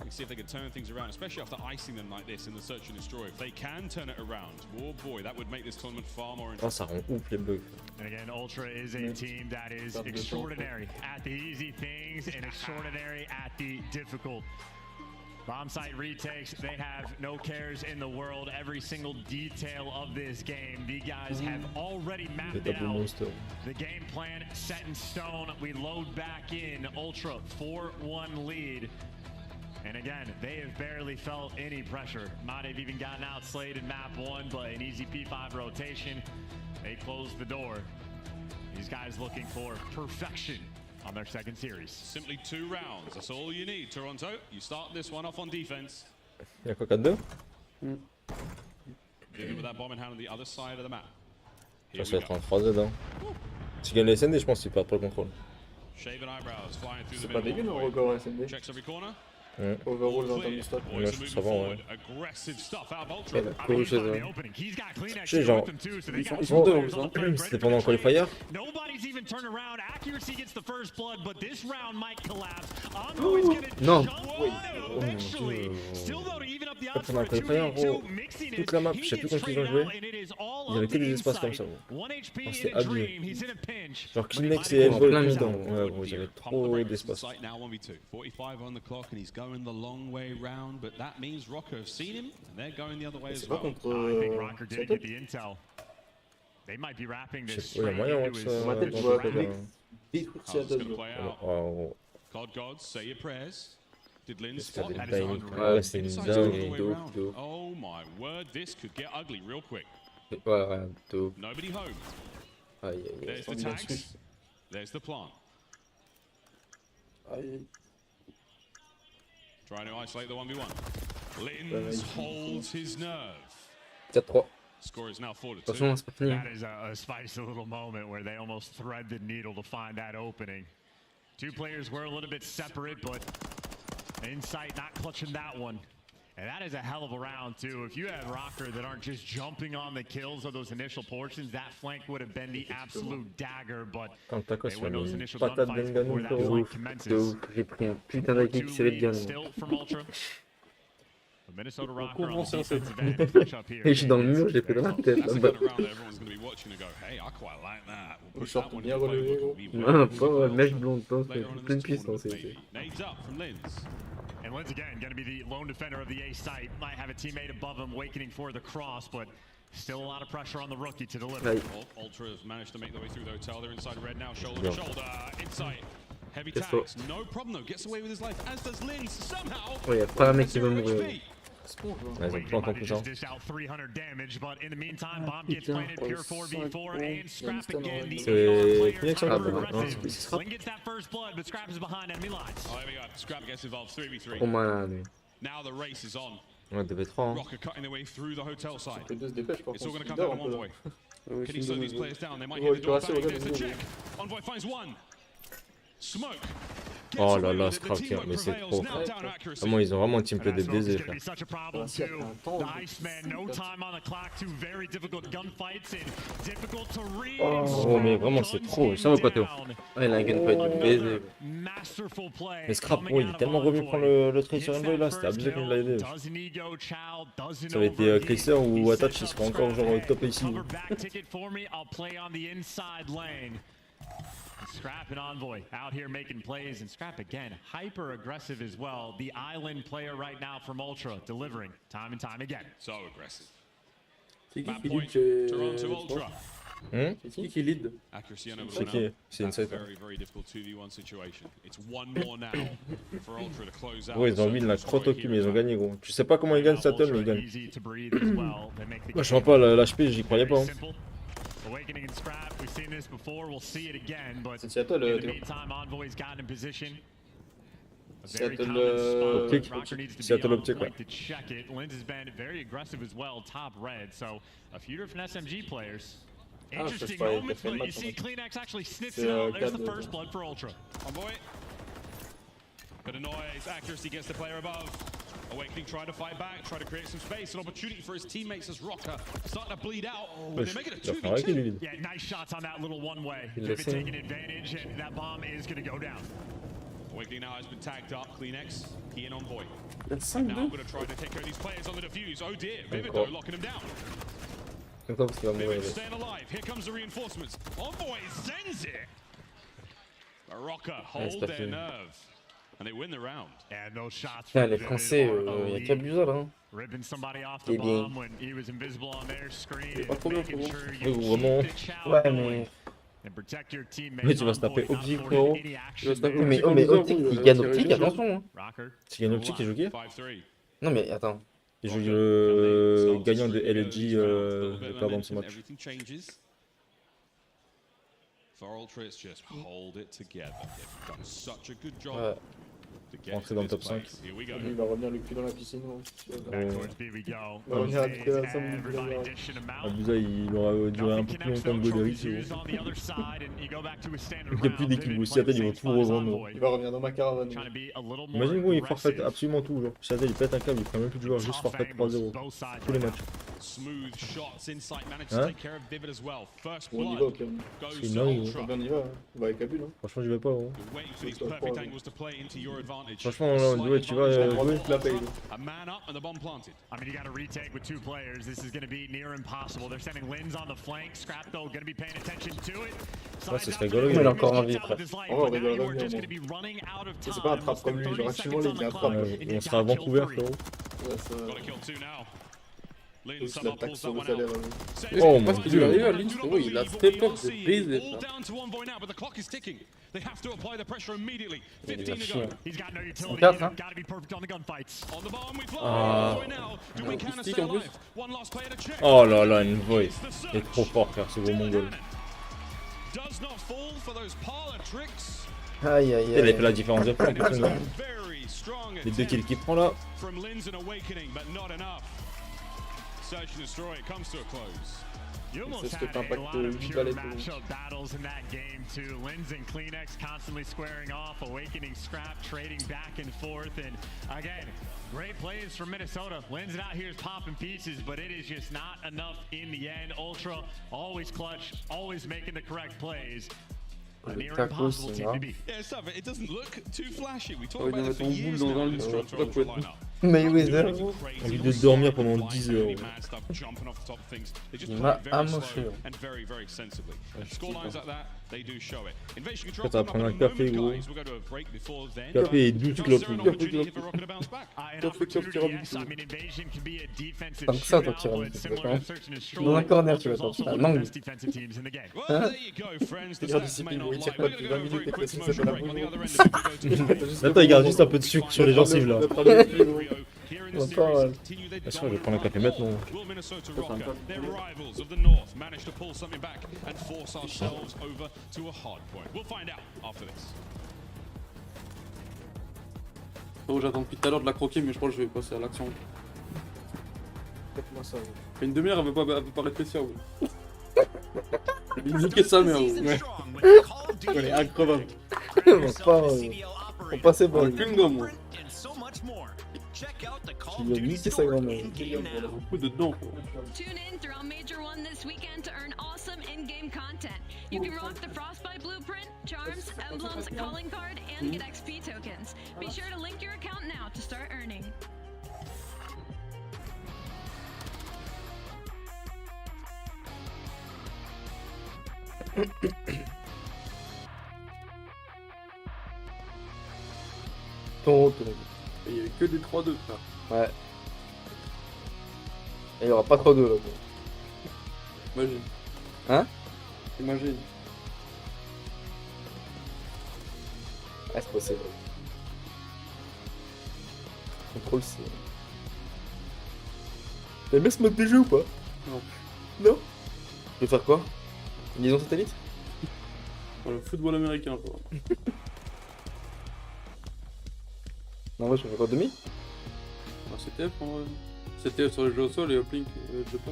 We see if they can turn things around, especially after icing them like this in the search and destroy. If they can turn it around, oh boy, that would make this tournament far more Oh, ça rend ouf les bugs. And again, Ultra is a team that is extraordinary at the easy things and extraordinary at the difficult. Bomb site retakes, they have no cares in the world. Every single detail of this game, the guys have already mapped it out. The game plan set in stone. We load back in. Ultra 4-1 lead. And again, they have barely felt any pressure. Might have even gotten outslayed in map 1, but an easy P5 rotation. They closed the door. These guys looking for perfection on their second series. Simply 2 rounds. That's all you need, Toronto. You start this one off on defense. Y'a quoi 4-2? With that bomb in hand on the other side of the map. Ça va être un 3Z. Hein. Si gagne les SND, je pense qu'il perd pas le contrôle. C'est pas dégueu le record SND. Overall, j'ai entendu ça. Ouais, je trouve ça va, ouais. Elle a couru chez eux. Je sais, genre, Ils sont deux en plus, hein. C'était pendant le qualifier. Non. Oh mon dieu. Pendant le qualifier, gros, toute la map, je sais plus contre qui ils ont joué. Il y avait que des espaces comme ça, gros. C'était abusé. Genre Kinex et Elbow dedans. Ouais, gros, il y avait trop d'espace. Going the long way round, but that means Rocker have seen him, and they're going the other way as well. I think Rocker did get the intel. They might be wrapping Je this sais pas, il y a straight moyen into que his ça. Ma tête, je vois détruire How's this Seattle. gonna play out? Oh, God gods, say your prayers. Did Lynn ça spot? fait That une is dingue. unreal. Ouais, c'est une Inside's all the dingue. way De ouf, around. de ouf. Oh my word, this could get ugly real quick. Ouais, ouais, de ouf. Nobody home. Aïe, aïe, aïe. There's the tags. There's the plant. Aïe. Trying to isolate the 1v1. Lins holds his nerve. 4-3. Score is now 4-2. Attention, c'est pas fini. That is a spicy little moment where they almost thread the needle to find that opening. Two players were a little bit separate, but Insight not clutching that one. And that is a hell of a round, too. If you had Rocker that aren't just jumping on the kills of those initial portions, that flank would have been the absolute dagger, but Quand t'as quoi they sur win those une initial patate gunfights d'Enganou, before that de flank ouf, de commences. ouf. J'ai pris un putain d'acquis qui serait de gagne. Still from Ultra. The Minnesota Rocker on Comment the ça, c'est- defensive end. Push up here. Et je suis dans le mur, j'ai fait dans la tête. That's the Bah, kind of round that everyone's going to be watching and go, hey, I quite like that. We'll push short that one bien in the relevé, playbook gros. and we non, will. pas mèche blonde, Later on in pleine this puissance. tournament, maybe. Nades up from Lins. And Lins again, going to be the lone defender of the A site. Might have a teammate above him awakening for the cross, but still a lot of pressure on the rookie to deliver. Aïe. Ultra have managed to make their way through the hotel. They're inside red now, shoulder Yeah. to shoulder. Insight. Heavy Yes, tags. No problem though. Gets away with his life, as does Lins. Somehow. Ouais, y'a pas un mec qui veut Zero mourir. HP. Ouais, ils ont Wait, he plein might en have plus. just dished out 300 damage, but in the meantime, bomb gets putain, planted, pure 4v4, and Scrap again. The C'est AR player Phoenix, hein, hyper non, aggressive. c'est Scrap. Lynn gets that first blood, but Scrap is behind enemy lines. Oh, here we go. Scrap gets involved. 3v3. Trop malin, lui. Now the race is on. Ouais, 2v3. Hein. Rocker cutting their way through the hotel side. Les deux se dépêchent par It's all contre. going to Ils come dorment down un to peu là. Envoy. Can he slow these players down? They might Ouais, hit the door récupération, bang. regarde, There's the regarde. check. Envoy finds one. Smoke. Oh là là, Scrap, mais c'est trop. Vraiment, ils ont vraiment un teamplay de baiser, frère. Such a problem too. The Iceman, no time on the clock. Two very difficult gunfights and difficult to read. Oh, mais vraiment, c'est trop. Ça va pas, Théo. Ah, il a un gunfight de baiser. Masterful play. Mais Scrap, oh, il est tellement revenu prendre le trade sur Envoy là, c'était abusé qu'il l'a aidé. Ça avait été Chrysler ou Attach, il serait encore genre top ici. Scrap and Envoy out here making plays, and Scrap again hyper aggressive as well. The island player right now from Ultra delivering time and time again. So aggressive. C'est qui Map qui point. lead chez... Toronto Ultra. C'est qui lead? Accuracy on over C'est qui? C'est That's Insight. a very, very difficult 2v1 situation. It's one more now for Ultra to close out. Gros, ils ont mis la crotte au cul, mais ils ont gagné, gros. Tu sais pas comment ils gagnent Seattle, mais ils gagnent. Moi, je vois pas l'HP, j'y croyais pas. Hein. Awakening and Scrap, we've seen this before, we'll see it again, but C'est Seattle, in the Théo. meantime, Envoy's gotten in position. A very Seattle, common spot. optique. Rocker needs to Seattle be on optique, point ouais. to check it. Lins has been very aggressive as well, top red, so a few different SMG players. Ah, je sais Interesting pas, il a moments, fait le but you match, see en fait. Kleenex actually sniffs C'est, it out. There's the cadre, first blood for Ultra. Envoy. Bit of noise. Accuracy gets the player above. Awakening trying to fight back, try to create some space. An opportunity for his teammates as Rocker starting to bleed out. But they make it a Il va faire avec 2v2. lui. Yeah, nice shots on that little one-way. Il They've le been sait. taking advantage, and that bomb is going to go down. Awakening now has been tagged up. Kleenex, he and Envoy. Il y a 5-2. Now going to try to take care of these players on the defuse. Oh dear, Vivid Encore. though locking him down. Comme ça, parce qu'il va mourir. Vivid staying alive. Here comes the reinforcements. Envoy sends it. But Rocker hold pas their fini. nerve. And they win the round. And those shots Putain, from les Vivid Français, are il y a elite. qu'Abusa là. Hein. Ripping somebody off the C'est bien. bomb when he was invisible on their screen. Pas trop bien, Making trop sure Oui, you vraiment. keep the chow Ouais, going mais. and protect your teammates. Oui, tu vas se taper Envoy not Optic, affording frérot. any action Tu vas se taper there. Mais Optic, il gagne Optic, attention. Hein. Rocker. S'il gagne Optic, il joue qui? 5-3. Non, mais attends. Il joue le gagnant de LG perdant de ce match. Everything changes. For Ultra, it's just hold it together. They've done such a good job. Ouais. To get Rentrer to dans le this top 5. place. Here we go. Lui, il va revenir le cul dans la piscine. hein. Back towards B we go. On va revenir à Those la days, 5 minutes de everybody la dishing them out. Abusa, il aura duré un Nothing peu plus connects longtemps que though. Goderic. Trophies used on the other side, and you go back to a standard Il n'y a plus round. d'équipe Vivid où Seattle, playing ils vont the tout same spot as revendre. Envoy. Il va revenir dans ma caravane. Trying to be a little more Imagine gros, il forfait aggressive. absolument tout. Genre. Seattle, il pète un câble, il ferait même plus de joueurs, juste Tough forfait angles, 3-0. both sides Tous les right matchs. Smooth shots. Insight managed Hein? to take care of Vivid as well. First Bon, on y va, blood ok. goes C'est to dingue, Ultra. On y va. Hein. On va avec Abul. Hein. Franchement, j'y vais pas. Gros. You're waiting for these perfect angles to play into your advantage. Franchement, là, on dit, ouais, tu vas jouer. La paye. A man up and the bomb planted. I mean, you got to retake with two players. This is going to be near impossible. They're sending Lins on the flank. Scrap, though, going to be paying attention to it. Ouais, ce Sides serait out there. rigolo, il a encore envie, Gets out frère. with his life, Oh, but on now rigole you are bien, just moi. going to be running out of time. C'est pas un trap Less comme than lui, 30 genre, seconds actuellement, on il the est un trap. clock, Ouais, and on you sera à got kill Vancouver, three. frérot. Ouais, ça... Got to kill two now. Juste la taxe sur le salaire. Oh mon dieu. Il arrive à Lynch, frérot, il a très peur de baiser. On carte, hein. Stick en plus. Oh là là, une voice. Il est trop fort, frère, ce gros mongol. Aïe aïe Il a aïe. fait la différence de points, putain, non. Les 2 kills qu'il prend là. You almost C'est ce que had a t'impactes lot of 8 pure balles et tout. matchup battles in that game too. Linz and Kleenex constantly squaring off, awakening scrap, trading back and forth, and again, great plays from Minnesota. Linz out here is popping pieces, but it is just not enough in the end. Ultra, always clutch, always making the correct plays. A near impossible team to beat. Yeah, it's tough. It doesn't look too flashy. We Oh, talked il about va it for mettre en years boule dans now. un lit, This ça va Ultra pas lineup. Mayweather. Envie de dormir pendant 10 heures. Really mad stuff, jumping off the top of things. They just Il play m'a very amoché. slow and very, very sensibly. Score lines like that, they do show it. Invasion Toi, control ça va coming prendre up un in a café, moment, gros. guys. We'll go to a break before then. Café et 12 clopes. Is there an opportunity for Rocket to bounce back? An Top flip, top opportunity, tirage. yes. I mean, Invasion can be a defensive Tant que ça, toi, shootout, tirage, but c'est similar d'accord. to Search and Destroy, Dans un corner, tu vas Ultra's also sortir. one of the Langue. best defensive teams in the game. Well, there you go, friends. The Il regarde stats ici, may il not tire lie. pas We're depuis going to 20 go to a minutes very et quick que ça commercial la break. On the boue. other end of it, we go to Attends, il garde juste un peu de sucre sur les gencives là. Here in the Pas series, mal. continue their Est-ce que je vais prendre un café maintenant? Will Minnesota Rocket, their rivals of the North, manage to pull something back and force ourselves over to a hard point? We'll find out after this. Oh, j'attends depuis tout à l'heure de la croquer, mais je crois que je vais passer à l'action. Faites-moi ça. vous. Mais une demi-heure, elle veut pas réfléchir. Ouais. Il nous niquait sa mère. Ouais. On est increvable. On passait On bon. a qu'une gomme, moi. Tu lui as niqué sa grand-mère. On a beaucoup de dents, quoi. Tune in throughout Major 1 this weekend to earn awesome in-game content. You can rock the Frostbite blueprint, charms, emblems, calling card, and get XP tokens. Be sure to link your account now to start earning. Ton retour. Et il y avait que des 3-2, frère. Ouais. Et il y aura pas 3-2 là. quoi. Imagine. Hein? Imagine. Ah, c'est possible. Contrôle C. T'aimes bien ce mode de jeu ou pas? Non. Non? Tu veux faire quoi? Une liaison satellite? Pour le football américain, quoi. Non, moi je fais quoi, demi? Ah, CTF, en vrai. CTF sur les jeux au sol et uplink, je pas.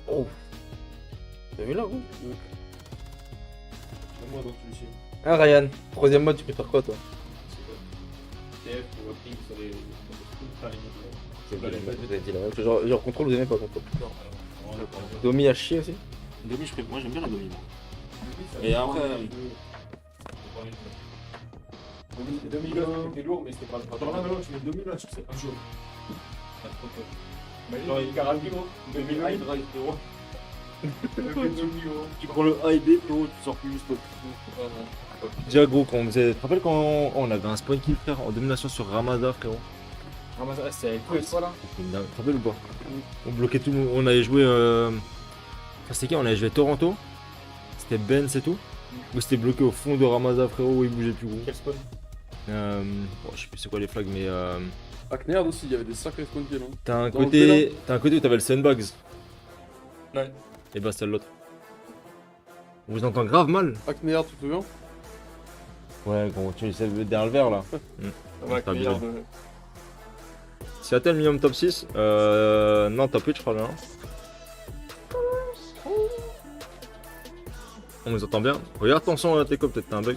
Oh! T'as vu là, gros? Moi dans celui-ci. Ah, Ryan, troisième mode, tu préfères quoi toi? TF ou Uplink sur les. Vous avez dit la même chose. Genre contrôle, vous aimez pas contrôle? Domi à chier aussi? Domi, moi j'aime bien la Domi. Et après. Domi là, c'était lourd, mais c'était pas. Attends, non, tu mets Domi là, tu sais, un jour. Genre, il carabine, gros. Domi high drive, frérot. Tu prends le A et B, frérot, tu sors plus juste le. Déjà gros, quand on faisait... Tu te rappelles quand on avait un spawn kill frère en domination sur Ramada frérot? Ramada, c'est avec toi et toi là? Tu te rappelles ou pas? On bloquait tout le monde, on avait joué... Enfin, c'était qui? On avait joué Toronto. C'était Benz et tout. Ou c'était bloqué au fond de Ramada frérot où il bougeait plus gros. Quel spawn? Bon, je sais plus c'est quoi les flags mais... Aknerd aussi, il y avait des sacrés spawn kills. Hein. T'as un Dans le côté où t'avais le sandbags. Ouais. Et bah c'est l'autre. On vous entend grave mal. Aknerd, tu te souviens? Ouais gros, tu sais derrière le verre là. Ouais, T'as meilleur abusé. de. Seattle minimum top 6. Non top 8 je crois là. On nous entend bien. Regarde ton son NayKo, peut-être t'as un bug.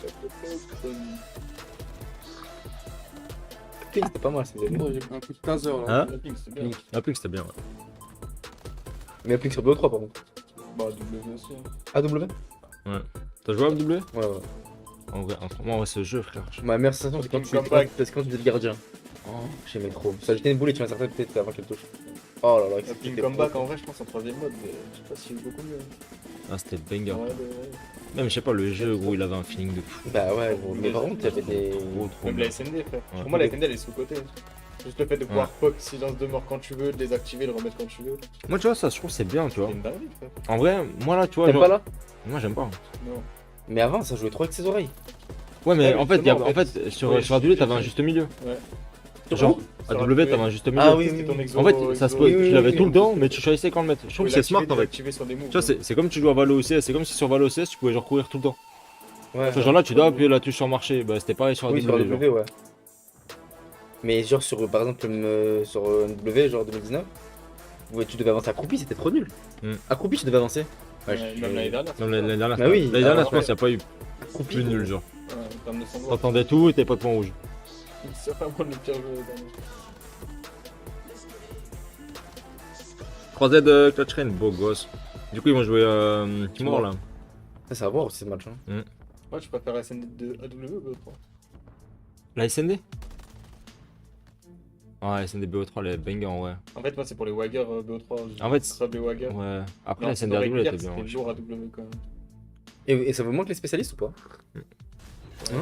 Pink, c'était pas mal, c'était bien. Oh, j'ai pris un coup de 15 heures là. Hein? Uplink, c'était bien. Un Pink c'était bien ouais. Mais Pink sur BO3 par contre. Bah, W aussi. AW? Ouais. T'as joué à W? Ouais, ouais. En vrai, moi ce jeu frère. Ma meilleure sensation c'est quand tu c'est quand tu es le gardien. Oh, j'aimais trop. Ça jetait une boule et tu m'as certaines peut-être avant qu'elle touche. Oh là là, Pink comeback en vrai, je pense en troisième mode, mais je sais pas si beaucoup mieux. Ah c'était banger. Ouais, Même je sais pas, le jeu gros il avait un feeling de fou. Bah ouais, gros. Mais par contre, il y avait des. Trop même la SND, frère. Pour moi, la SND elle est sous-côté. Juste le fait de pouvoir poke silence de mort quand tu veux, de désactiver, le remettre quand tu veux. Moi, tu vois, ça, je trouve c'est bien, tu vois. C'est une dinguerie, frère. En vrai, moi là, tu vois. T'aimes pas là? Moi, j'aime pas. Non. Mais avant, ça jouait trop avec ses oreilles. Ouais, mais en fait, justement, en fait, sur AW, t'avais un juste milieu. Ouais. Genre, AW, t'avais un juste milieu. Ah oui, C'était ton exo. En fait, ça se pose, tu l'avais tout le temps, mais tu choisissais quand le mettre. Je trouve que c'est smart en fait. Tu vois, c'est comme tu joues à Valo OCS, c'est comme si sur Valo OCS, tu pouvais genre courir tout le temps. Ouais. Genre là, tu dois appuyer la touche sur marché. Bah, c'était pareil sur AW. Oui, sur AW, ouais. Mais genre, par exemple, sur W, genre 2019, où tu devais avancer accroupi, c'était trop nul. Accroupi, tu devais avancer. Même l'année dernière. Non, l'année dernière. Bah oui. L'année dernière, je pense qu'il n'y a pas eu plus nul, genre. T'entendais tout et t'avais pas de point rouge. C'est vraiment le pire jeu dernier. 3Z Clutch Rain, beau gosse. Du coup, ils vont jouer Timor là. Ça va voir aussi ce match. Hein. Moi, je préfère SND de AW ou BO3. La SND? Ouais, SND BO3, les bangers en vrai. En fait, moi, c'est pour les Wagger BO3. En fait, c'est pas des Wagger. Ouais. Après, la SND AW était bien. C'était lourd AW quand même. Et ça vous manque les spécialistes ou pas?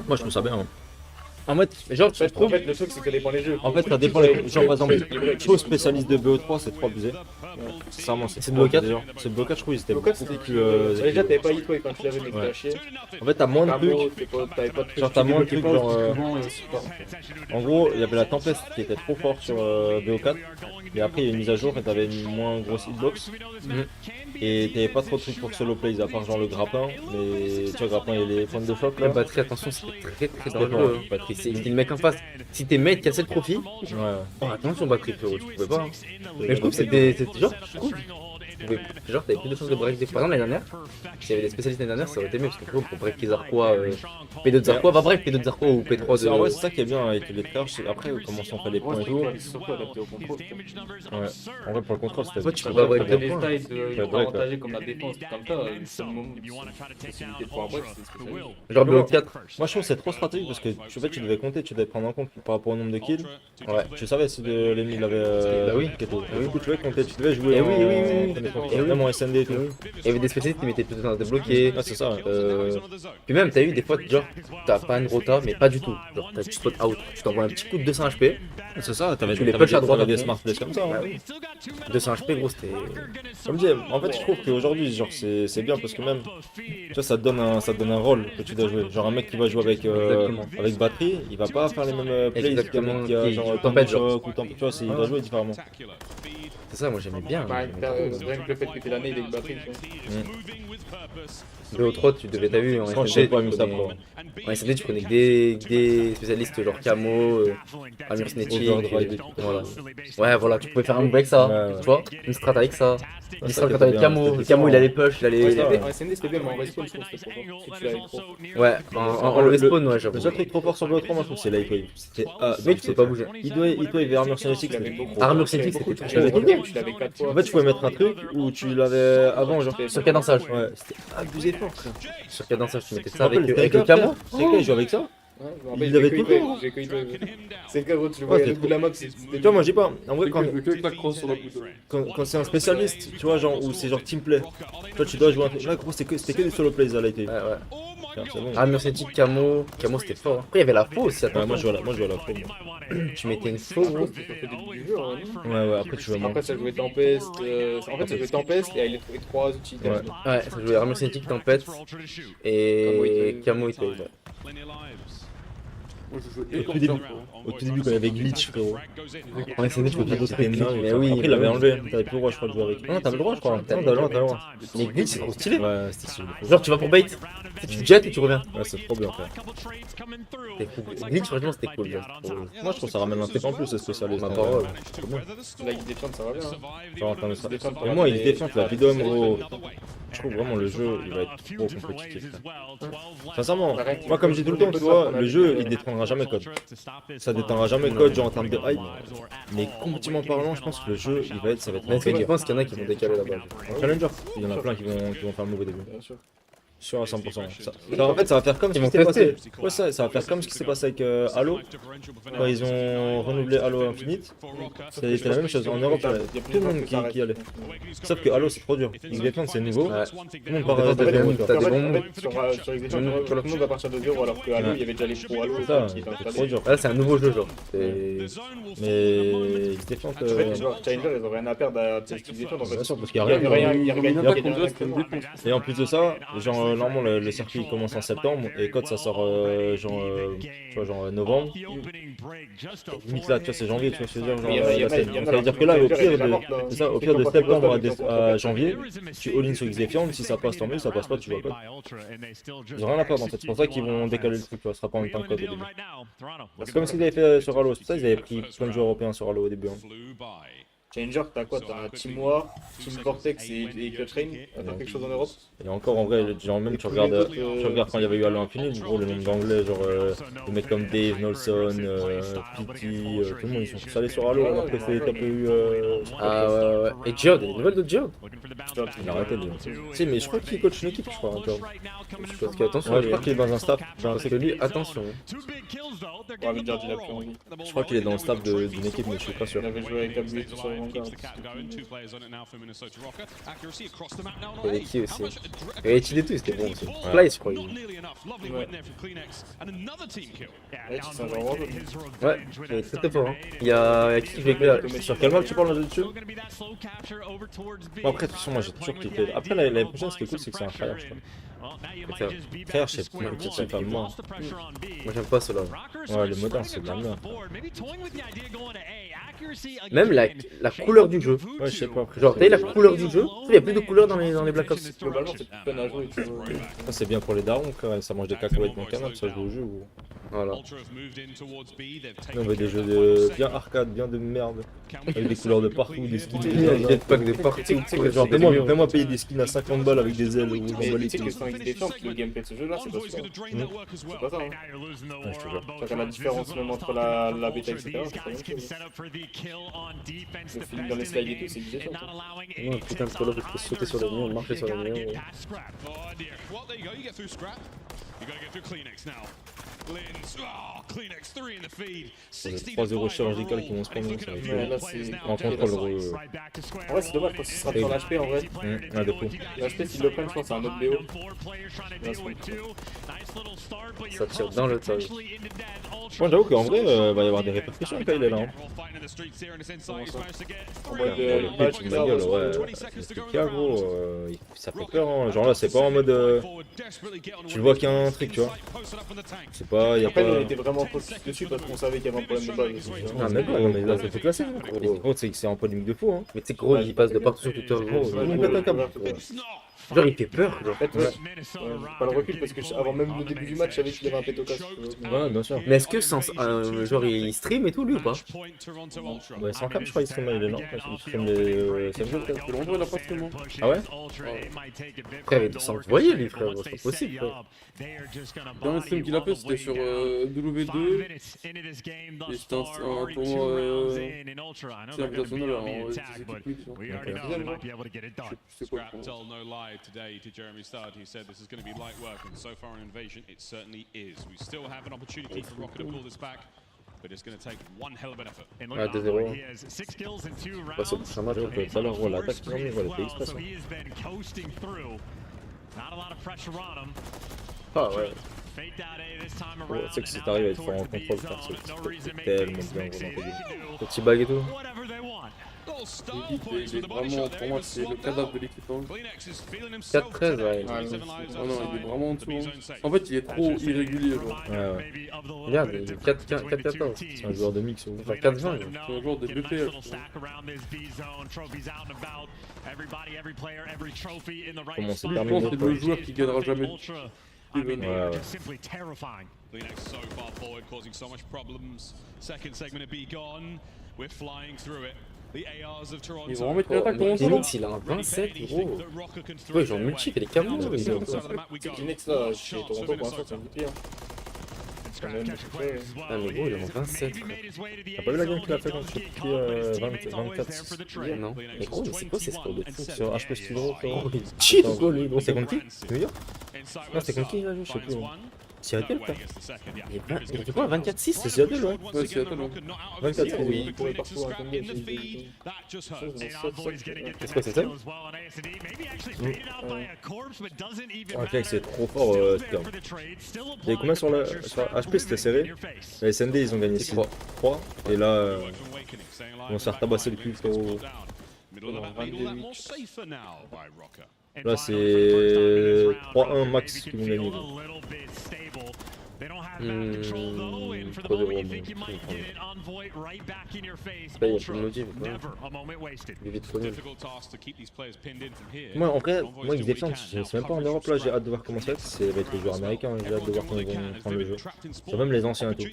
Moi, je trouve ça bien. Hein. En fait, genre, je trouve. En fait, le truc, c'est que ça dépend les jeux. En fait, ça dépend les. Genre, par exemple, chose spécialiste de BO3, c'est trop abusé. Sincèrement, c'est BO4. C'est BO4, je trouve, ils étaient beaucoup plus. Déjà, t'avais pas hitway quand tu l'avais, mais t'as chier. En fait, t'as moins de trucs. Genre, t'as moins de trucs, genre. En gros, il y avait la tempête qui était trop forte sur BO4. Et après, il y a une mise à jour et t'avais une moins grosse hitbox. Et t'avais pas trop de trucs pour solo plays, à part genre le grappin. Mais tu vois, le grappin et les points de choc. La batterie, attention, c'était très dangereux. Si le mec en face, si tes mates cassaient le profil, attention batterie frérot, tu pouvais pas. Mais je trouve que c'était genre, genre t'avais plus de chances de break. Par exemple l'année dernière, s'il y avait des spécialistes l'année dernière, ça aurait été mieux parce que frérot pour break les Zarquois, P2 de Zarquois, va break P2 de Zarquois ou P3 de. En vrai c'est ça qui est bien avec les trash, après comment on fait les points et tout. Ouais. En vrai pour le contrôle c'était. Tu peux pas break les styles avantagés comme la défense, comme ça, possibilité de pouvoir break, c'est spécialiste. Genre BO4. Moi je trouve que c'est trop stratégique parce que tu devais compter, tu devais prendre en compte par rapport au nombre de kills. Ouais. Tu savais si l'ennemi il avait. Bah oui. Du coup tu devais compter, tu devais jouer. Même en SND et tout. Il y avait des spécialistes qui mettaient plus de temps à débloquer. Ah c'est ça. Puis même t'as eu des fois genre t'as pas une rota mais pas du tout. Genre t'as du spot out, tu t'envoies un petit coup de 200 HP. C'est ça, t'avais les punch à droite des smart plays comme ça. Bah oui. 200 HP gros c'était. Comme je dis, en fait je trouve qu'aujourd'hui genre c'est bien parce que même tu vois ça te donne un rôle que tu dois jouer. Genre un mec qui va jouer avec batterie, il va pas faire les mêmes plays qu'un mec qui a genre tempête choc ou tu vois, il va jouer différemment. C'est ça, moi j'aimais bien. Rien que le fait que t'es l'année avec batterie. BO3 tu devais t'as vu en SND tu connais que des spécialistes genre camo, armure cinétique, voilà. Ouais voilà, tu pouvais faire un move avec ça, tu vois, une strat avec ça, une strat quand t'avais le camo il allait push, il allait... En SND c'était bien mais en respawn je trouve que c'était trop fort, si tu l'avais trop. Ouais, en respawn ouais j'avoue. Le seul truc trop fort sur BO3 moi je trouve c'est NayKo. C'était mais tu sais pas bouger. Il avait armure cinétique, armure cinétique c'était tout. Tu l'avais tout. En fait tu pouvais mettre un truc où tu l'avais avant genre sur cadençage. Ouais, c'était abusé fort. Sur cadençage tu mettais ça avec le camo. C'est quoi, il joue avec ça? Il avait tout le temps. C'est le cas où tu le vois, le bout de la map. Tu vois, moi j'ai pas. En vrai, quand c'est un spécialiste, tu vois, genre, ou c'est genre teamplay. Toi, tu dois jouer un truc. Là, gros, c'était que des solo plays à l'été. Ouais. Armure cinétique, camo c'était fort. Après, il y avait la faux aussi. Moi, je jouais à la faux. Tu mettais une faux, gros. Ouais, après, tu jouais moins. Après, ça jouait Tempest. En fait, ça jouait Tempest et il a trouvé 3 outils. Ouais, ça jouait armure cinétique, Tempest et camo, il était. Au tout début quand il y avait glitch frérot. En SND tu peux pas c'était énorme. Mais oui, après il l'avait enlevé, t'avais plus le droit je crois de jouer avec. Non t'avais le droit je crois. Non t'avais le droit. Mais glitch c'est trop stylé. Ouais c'était stylé. Genre tu vas pour bait, tu jettes et tu reviens. Ouais c'est trop bien frère. Glitch franchement c'était cool. Moi je trouve ça ramène un truc en plus ce spécialiste. Ma parole. Là il défend ça va bien. Genre en termes de moi il défend la vidéo gros. Je trouve vraiment le jeu il va être trop compétitif. Sincèrement, moi comme je dis tout le temps tu vois, le jeu il détendra jamais code. Ça détendra jamais code genre en termes de hype. Mais compétitivement parlant je pense que le jeu ça va être mais je pense qu'il y en a qui vont décaler là-bas. Challenger, il y en a plein qui vont faire le move au début. Sûr à 100%. En fait, ça va faire comme ce qui s'est passé. Ouais, ça va faire comme ce qui s'est passé avec Halo. Quand ils ont renouvelé Halo Infinite, c'était la même chose. En Europe, il y a tout le monde qui allait. Sauf que Halo, c'est trop dur. XDefiant, c'est nouveau. Tout le monde part t'as des bons. Sur XDefiant, tout le monde va partir de 0 alors que Halo, il y avait déjà les pros Halo. C'est trop dur. Là, c'est un nouveau jeu, genre. Mais XDefiant. Challenger, ils ont rien à perdre à XDefiant. Bien sûr, parce qu'il n'y a rien. Et en plus de ça, genre. Normalement le circuit commence en septembre et code ça sort genre novembre. Limite là tu vois c'est janvier, tu vois ce que je veux dire, ça veut dire que là au pire de septembre à janvier, tu all-in sur XDefiant, si ça passe tant mieux, ça passe pas tu vois code. Ils ont rien à perdre en fait, c'est pour ça qu'ils vont décaler le truc, tu vois, ce sera pas en même temps que code au début. C'est comme ce qu'ils avaient fait sur Halo, c'est pour ça qu'ils avaient pris plein de jeux européens sur Halo au début. Challenger, t'as quoi? T'as un Team War, Team Vortex et Clutch Rain? T'as quelque chose en Europe? Et encore en vrai, genre même tu regardes quand il y avait eu Halo Infinite, gros le nombre d'anglais, genre des mecs comme Dave, Nolson, Pity, tout le monde ils sont tous allés sur Halo alors que t'as pas eu. Ah ouais. Et Geode, il y a une nouvelle de Geode? Il a arrêté de si mais je crois qu'il coach une équipe, je crois encore. Parce qu'attention, ouais, je crois qu'il est dans un staff. Parce que lui, attention. Je crois qu'il est dans le staff d'une équipe, mais je suis pas sûr. Il avait joué avec Abonne-toi tout ça. Il y avait qui aussi? Il y avait Tid et tout, c'était bon aussi. Fly, je crois. Ouais, il est très fort. Il y a qui je vais sur quel map tu parles là-dessus? Bon, après, de toute façon, moi j'ai toujours cliqué. Après, l'année prochaine, ce qui est cool, c'est que c'est un frère, je crois. Frère, je sais pas, moi. Moi j'aime pas cela. Ouais, le moderne, c'est de la merde. Même la couleur du jeu. Ouais, je sais pas. Genre, t'as la couleur du jeu. Il y a plus de couleurs dans les Black Ops. Globalement, c'est plus fun à jouer. Ça, c'est bien pour les darons, ça mange des cacahuètes dans le canal, ça joue au jeu. Voilà. On veut des jeux bien arcade, bien de merde. Avec des couleurs de partout, des skins. Des jetpacks de partout. Genre, fais-moi payer des skins à 50 balles avec des ailes. Mais tu sais que sans XDefiant, le gameplay de ce jeu là, c'est pas ça. C'est pas ça, hein. Je te jure. T'as la différence même entre la bêta, etc. C'est pas la même chose. Le film dans les slides et tout, c'est XDefiant. Ouais, putain, le solo, je peux sauter sur les murs, marcher sur les murs. C'est 3-0 chirurgical qui vont se prendre. Ouais, là c'est en contrôle. En vrai, c'est dommage parce que ce sera sur l'HP en vrai. Un défaut. L'HP, s'ils le prennent, je pense que c'est un autre BO. Ça tire dans le tas. Moi, j'avoue qu'en vrai, va y avoir des répercussions quand il est là. En mode match, gros, ça fait peur. Hein. Genre là, c'est pas en mode. Tu le vois qu'il y a un truc, tu vois. C'est pas. Après, on était vraiment focus dessus parce qu'on savait qu'il y avait un problème de base. Ah, mais non, mais là, ça fait classer. Gros, c'est en polémique de fou. Hein. Mais tu sais, gros, il passe de partout sur Twitter. Genre, il fait peur. En fait, pas le recul parce que avant même le début du match, je savais qu'il avait un pétocasse. Ouais, bien sûr. Mais est-ce que genre il stream et tout lui ou pas? Ouais, sans cap, je crois qu'il stream, il est lent. Il stream les 7 jours peut-être. Longtemps, il a pas streamé. Ah ouais? Frère, il doit s'envoyer lui, frère, c'est pas possible. Le dernier stream qu'il a fait, c'était sur W2. Et c'était un tournoi c'est invitationnel en je sais pas. Today to Jeremy Studd, who said this is going to be light work, and so far an invasion, it certainly is. We still have an opportunity for Rocket to pull this back, but it's going to take one hell of an effort. Ah, 2-0. C'est le prochain match, on peut pas leur voir l'attaque, on va le pays express. Ah ouais. Tu sais que si t'arrives à être fort en contrôle, c'est tellement bien, vraiment. Petit bag et tout. Il est vraiment, pour moi, c'est le cadavre de l'équipe. 4-13, ouais. Oh non, il est vraiment en dessous. En fait, il est trop irrégulier. Genre. Ouais. Regarde, il est 4-14. C'est un joueur de mix. Enfin, 4-20. C'est un joueur des BPL. Comment c'est Je terminé? pense que c'est le joueur qui gagnera jamais. Kleenex so far forward, causing so much problems. Second segment of B gone. We're flying through it. The ARs of Toronto. Ils vont remettre une attaque pour Kleenex, il a un 27, gros. Ouais, genre multi, il fait des camos. C'est Kleenex là, chez Toronto, pour l'instant, c'est un MVP. Ah mais gros il est en 27. T'as pas vu la game qu'il a fait quand je suis pris 24? Non. Mais gros, mais c'est quoi ces scores de fou? Sur HP Studio, Oh il cheat quoi lui. c'est contre qui? New York? Non, c'est contre qui là, je sais plus. Seattle, quoi. Il était quoi, 24-6? C'est Seattle, ouais. Ouais c'est Seattle. 24, oui. Il pourrait partout à tomber. Qu'est-ce que c'est ça? Ok, c'est trop fort, Stern. Il y avait combien sur HP, c'était serré. La SND, ils ont gagné 6-3. Et là, on s'est retabassé le cul, frérot. Là, c'est 3-1 max qui vont gagner. Pas de Là, il y a plus de motif. Il est vite connu. Moi, en vrai, moi, ils défendent. Je ne sais même pas en Europe, là, j'ai hâte de voir comment ça va être. C'est avec les joueurs américains, j'ai hâte de voir comment ils vont prendre le jeu. C'est même les anciens et tout. Ouais,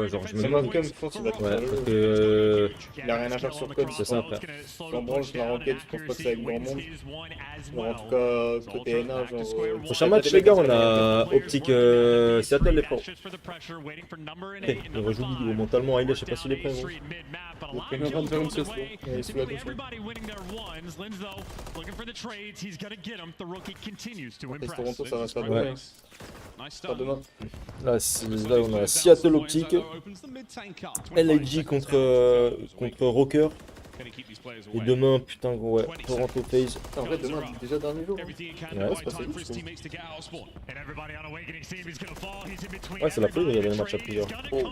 genre, je me demande comme font qu'il va ouais, parce que. Il a rien à faire sur code, C'est ça, frère. Sans branche, la roquette, je pense pas que c'est avec grand monde. Bon, en tout cas, côté NA, genre. Prochain match, les gars, on a Optique Seattle, les pros. Il rejoue Guido mentalement, je sais pas s'il est prêt. Il est en train de faire une sieste. Toronto, ça va se faire Ouais. pas demain. Là, on a Seattle Optique, LG contre Rocker. Et demain, putain, gros, ouais, Toronto FaZe. En vrai, demain, déjà dernier jour. Ouais, c'est pas ça. Ouais, c'est la folie, il y avait le match à plusieurs. Oh.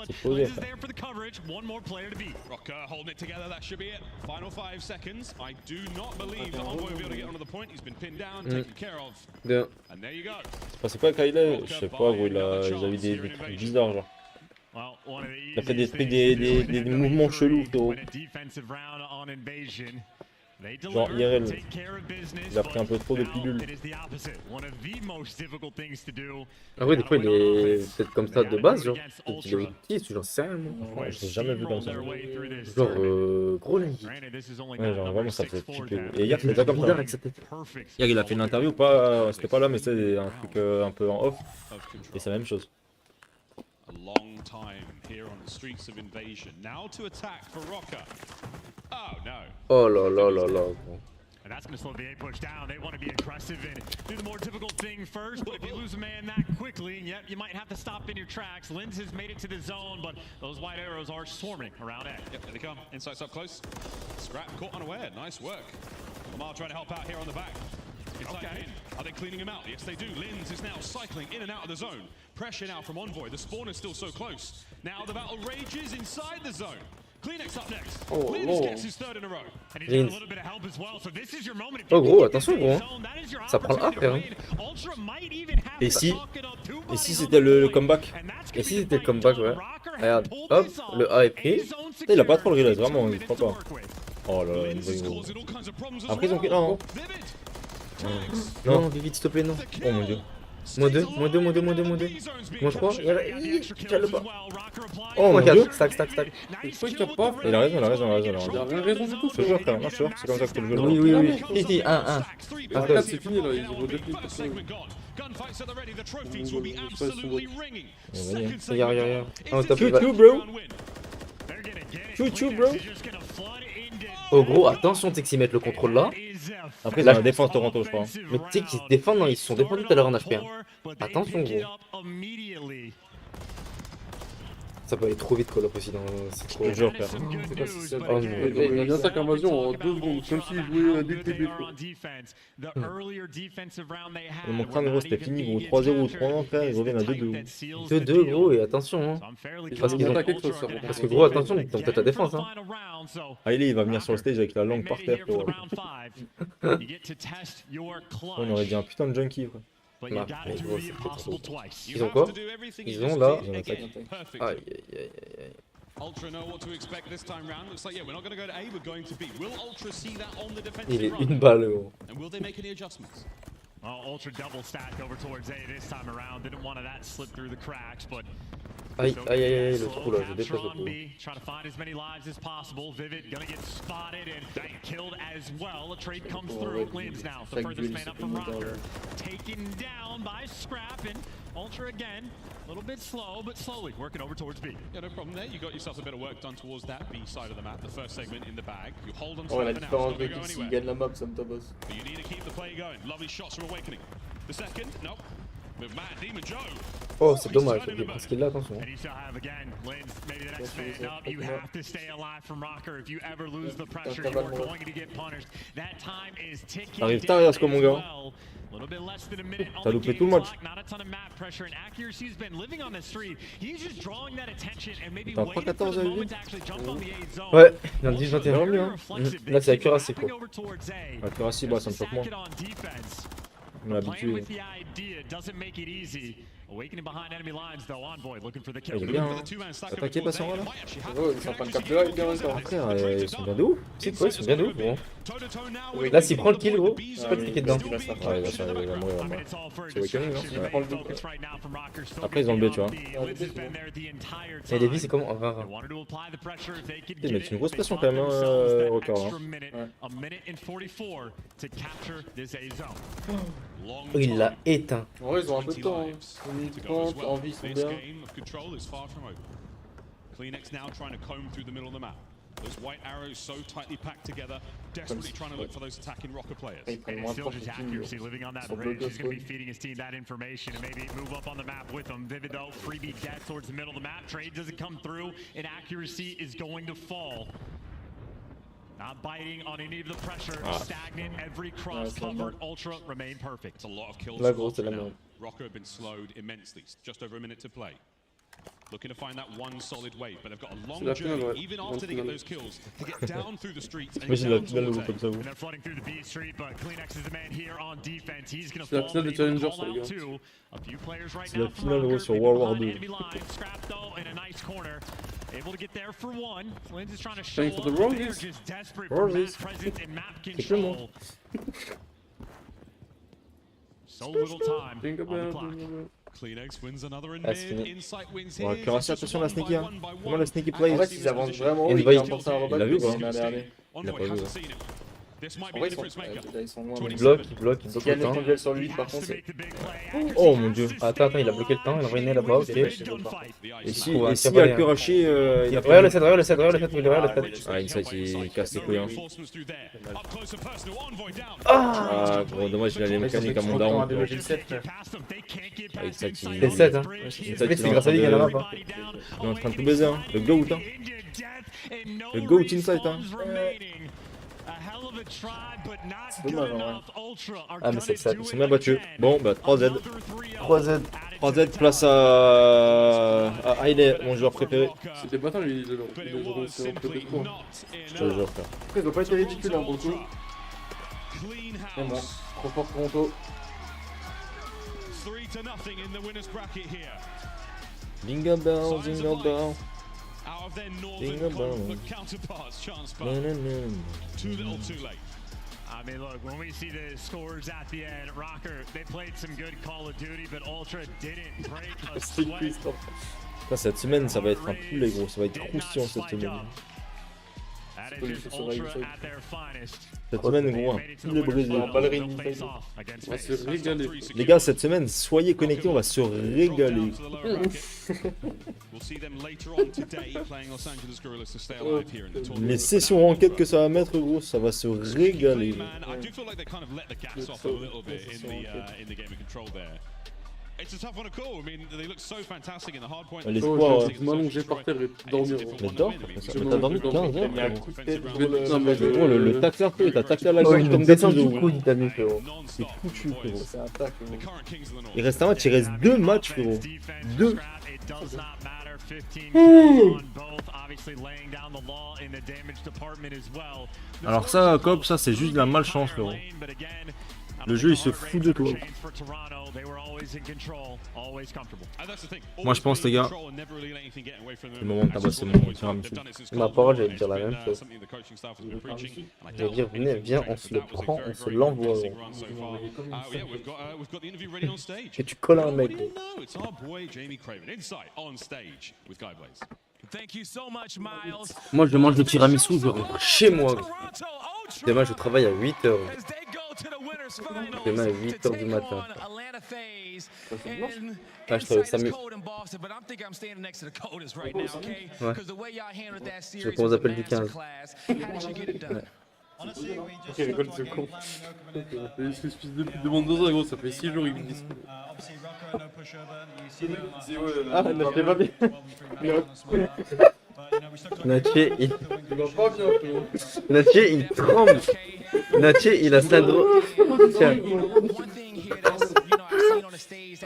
C'est posé, frère. Bien. C'est passé quoi, Kyle? Je sais pas, gros, il a eu des trucs bizarres, genre. Il a fait des trucs, des mouvements chelous, frérot. Genre IRL, il a pris un peu trop de pilules. Ah ouais, des fois il est peut-être comme ça de base, genre. Il est petit, j'en sais rien, moi. Ouais, je l'ai jamais vu comme ça. Genre, gros là, ouais, genre vraiment ça fait flipper. Et hier c'était pas comme ça. Hier il a fait une interview, pas, c'était pas là, mais c'est un truc un peu en off. Et c'est la même chose. A long time here on the streets of invasion. Now to attack for Rocker. Oh no. Oh là là là là. And that's going to slow the A push down. They want to be aggressive and do the more difficult thing first. But if you lose a man that quickly, yep, you might have to stop in your tracks. Linz has made it to the zone, but those white arrows are swarming around A. Yep, there they come. Insights up close. Scrap caught unaware. Nice work. Lamar trying to help out here on the back. Okay. Are they cleaning him out? Yes, they do. Linz is now cycling in and out of the zone. Pressure now from Envoy. The spawn is still so close. Now the battle rages inside the zone. Kleenex up next. Oh, Linz gets his third in a row. And he's got a little bit of help as well. So this is your moment. Oh gros, attention gros. Ça prend le A, frère. Et si c'était le comeback? Et si c'était le comeback, ouais. Regarde, hop, le A est pris. Il a pas trop le realize, vraiment, il prend pas. Oh là là, une vraie gros. Après ils ont pris. Non, non, vite, s'il te plaît, non. oh mon dieu. Moins 2, moins 2, moins 2, moins 2, moins 2. Moins 3, il a le pas. Oh mon dieu. Stack, stack, stack. Pourquoi il tape pas? Il a raison, il a raison, il a raison. Il a rien raison du tout. Je te jure, frère, non, je te jure, c'est comme ça que tu le veux. Oui, oui, oui. Si, 1, 1. Ah, 4, c'est fini là, ils ont redéfini. Regarde, regarde. Oh, t'as Chou chou, bro. Chou chou, bro. Oh gros, attention, tu sais qu'ils mettent le contrôle là. Après, il a la défense Toronto, je crois. Mais tu sais qu'ils se défendent, non, ils se sont défendus tout à l'heure en HP. Attention, gros. Ça peut aller trop vite, Call of aussi dans. C'est trop. Je te jure, frère. Il a une attaque invasion en 2 secondes, comme s'il jouait dès le début. Mon crâne, gros, c'était fini, gros. 3-0 ou 3-1, frère, ils reviennent à 2-2. 2-2, gros, et attention, hein. Parce qu'ils ont. Parce que, gros, attention, ils ont peut-être la défense, hein. Hailey, il va venir sur le stage avec la langue par terre, frérot. On aurait dit un putain de junkie, frère. Bah, mais gros, c'est trop. Ils ont quoi? Ils ont là. Ils ont attaque. Aïe aïe aïe aïe. Ultra know what to expect this time round. Looks like, yeah, we're not going to go to A, we're going to B. Will Ultra see that on the defensive Il est front? une balle, gros. And will they make any adjustments? Ultra double stacked over towards A this time around. Didn't want that slip through the cracks, but Aïe, aïe, aïe, aïe, le trou là, je déplace le trou. Trying to find as many lives as possible. Vivid gonna get spotted and killed as well. A trade comes through. Lins now, the furthest man up from Rocker. Taken down by Scrap and Ultra again. A little bit slow, but slowly working over towards B. Yeah, no problem there. You got yourself a bit of work done towards that B side of the map. The first segment in the bag. You hold on to la it for now. différence It's de not qui going s'il anywhere. gagne la map, ça me tabasse. But you need to keep the play going. Lovely shots from Awakening. The second, nope. With Matt, Demon Joe. Oh, c'est dommage, il est presque là, attention. And you still have again, Lins, maybe the next man up. You have to stay alive from Rocker. If you ever lose the pressure, you are going to get punished. That time is ticking. Arrive tard, Yasko, mon gars. A little bit less than a minute on T'as the loupé game tout le match. clock. Not a ton of map pressure, and accuracy has been living on this street. He's just drawing that attention and maybe T'as waiting for 3-14 the à moment vue. to actually jump on the A zone. Ouais, il y en a 10-21 mieux. Hein. Là, c'est accuracy quoi. Accuracy, bah, ça me choque moins. On est habitué. With the idea doesn't make it easy. Awakening behind enemy lines though. Envoy looking for the kill. Il est bien, hein. Attaqué, pas sans là. Oh, ils sont en train de capturer avec bien encore. Frère, ils sont bien de ouf. C'est quoi, ils sont bien de ouf, gros. Là, s'il prend le kill, gros, je peux pas cliquer dedans. Ouais, il va mourir. C'est Awakening, non ouais. Après, ils ont le B, tu vois. Et les vies, c'est comment? Rare. Mais c'est une grosse pression quand même, hein, record. Oh, il l'a éteint. En vrai, ils ont un peu de temps. 30, en vie, ils sont bien. Kleenex now trying to comb through the middle of the map. Those white arrows so tightly packed together, desperately trying to look for those attacking rocker players. Ils prennent moins de temps que accuracy living on that bridge. He's going to be feeding his team that information and maybe move up on the map with them. Vivid though, freebie death towards the middle of the map. Trade doesn't come through and accuracy is going to fall. Not biting on any of the pressure, stagnant, every cross covered, Ultra remain perfect. It's a lot of kills. Là, gros, c'est la merde. Rocker have been slowed immensely, just over a minute to play. Looking to find that one solid wave, but they've got a long journey, even after they get those kills, to get down through the streets and down towards A. And they're flooding through the B street, but Kleenex is the man here on defense. He's going to fall. Call out too. A few players right now from Rocker, sur World War 2. Scrap though in a nice corner. Able to get there for one. Lins is trying to show Thanks for the up. They're roses. just desperate for map presence and map control. So little time Think on the about clock. Kleenex wins another in Ah, c'est mid. fini. Insight wins Bon, his. accuracy, attention à la sneaky, hein. Comment la sneaky play? En fait, ils avancent vraiment. Il Ils va y- apportent un rebat. Il l'a vu, quoi. On a regardé. Il a pas vu. hasn't seen him. This might En be vrai, the difference maker. ils sont loin. Il bloque, il bloque, il bloque S'il y a le une temps. conduite sur lui, par contre, c'est. Oh mon dieu. Attends, il a bloqué le temps, il a envoyé là-bas, ok. Et si accuracy, il a pas... Regarde le 7, regarde le 7, regarde le 7, regarde le 7. Ah, Insight, il casse les couilles, hein. Ah, gros, dommage, il a les mécaniques à mon daron. À déloger le 7, frère. Ah, Insight, il... C'est 7, hein. Insight, C'est grâce à lui qu'il y en a pas. Il est en train de tout baiser, hein. Le GOAT, hein. Le GOAT Insight, hein. C'est dommage, en vrai. Ah, mais c'est le 7, ils sont bien battus. Bon, bah 3Z. 3Z. 3Z place à Haile, mon joueur préféré. C'était pas tant, lui, il est peut-être trop. Je te jure, frère. Après, ils ont pas été ridicules, hein, beaucoup. Mais bon, trop fort Toronto. Bingo bell, jingle bell. Out of their Bingo northern bell. counterparts, chance Na, but na, na. too little too late. I mean, look, when we see the scores at the end, Rocker, they played some good Call of Duty, but Ultra didn't break a sweat. Putain, cette semaine, ça va être un poulet, gros. Ça va être croustillant cette semaine. That is just Ultra at their finest. Cette semaine, gros, un poulet brisé. Ballerine. On va se régaler. Les gars, cette semaine, soyez connectés, on va se régaler. We'll see them later on today playing Los Angeles Gorillas to stay alive here in the tournament. Les sessions enquête que ça va mettre, gros, ça va se régaler. Man, I do feel like they kind of let the gas off a little bit in the game of control there. It's a tough one to call. I mean, they look so fantastic in the hard point. L'espoir. Je m'allonger par terre et dormir. Mais dors, mais t'as dormi 15 heures. Il y a un coup de tête. Non, mais Gros, le tacler, frérot, t'as taclé à la Oh, gorge il comme nous des descend de du ouf. coup, dit Tanu, frérot. C'est foutu, frérot. C'est un tac. The current kings of the north. Il reste un match, il reste 2 matchs, frérot. 2. Alors ça, Cop, ça c'est juste de la malchance, frérot. Le jeu il se fout de toi. Moi je pense les gars, c'est le moment de tabasser mon tiramisu. Ma parole, j'allais dire la même chose. J'allais dire, venez, viens, on se le prend, on se l'envoie. Et tu colles un mec. Moi je mange le tiramisu, je rentre chez moi. Demain je travaille à 8h. Demain à 8h du matin. Ah, je travaille 5 minutes. Ouais. Je sais comment on appelle du 15. Ok, rigole, c'est con. Ce fils de pute demande 2 ans, gros, ça fait 6 jours, ils me disent. Ah, là, je l'ai pas bien. Nathier, il tremble. Nathier, il a syndrome. Tiens.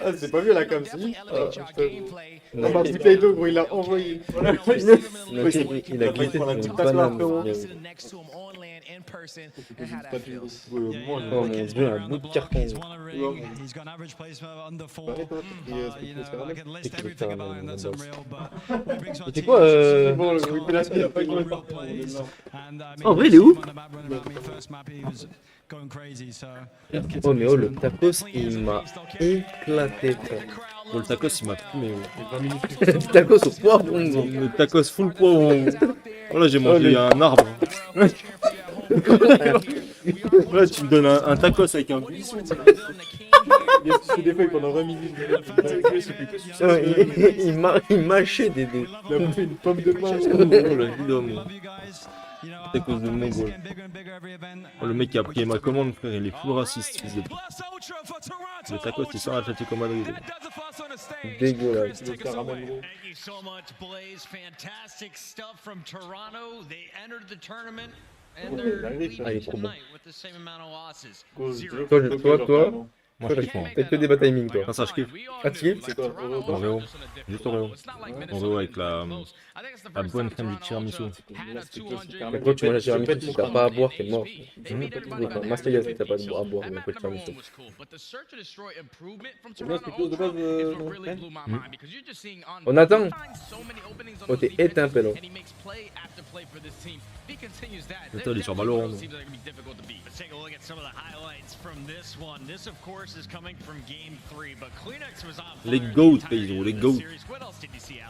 Ah, c'est pas vu la cam, si. Non, ma bouteille d'eau, gros, il l'a envoyé. Nathier, il a glissé sur une banane. Oh mon dieu, un bout de carton. C'était quoi En vrai, il est où? Oh mais oh, le tacos il m'a éclaté. Bon, le tacos il m'a fumé. Le tacos au poivron. Le tacos full poivron. Voilà, j'ai mangé un arbre. Là tu me donnes un tacos avec un buisson. Il a sucé des feuilles pendant 20 minutes. Il mâchait des. Il a fait une pomme de pain. Oh le vidéo. C'est à cause de Mongol. Oh, le mec qui a pris ma commande, frère, il est full raciste. Le tacos, c'est sur Atlético Madrid. Dégueulasse. Ah, il est trop bon. Toi. Moi je kiffe. T'as que des bas timing toi. Ah ça je kiffe. Ah tu kiffes? C'est quoi? Oreo. Juste Oreo. Oreo avec la bonne crème du tiramisu. Mais quand tu manges le tiramisu, si t'as pas à boire, t'es mort. Mastigas, si t'as pas à boire, mais pas le tiramisu. C'est bien, c'est de base. On attend. Oh t'es éteint pélo. Attends, il est sur Valorant. Les GOAT, Pedro, les GOAT.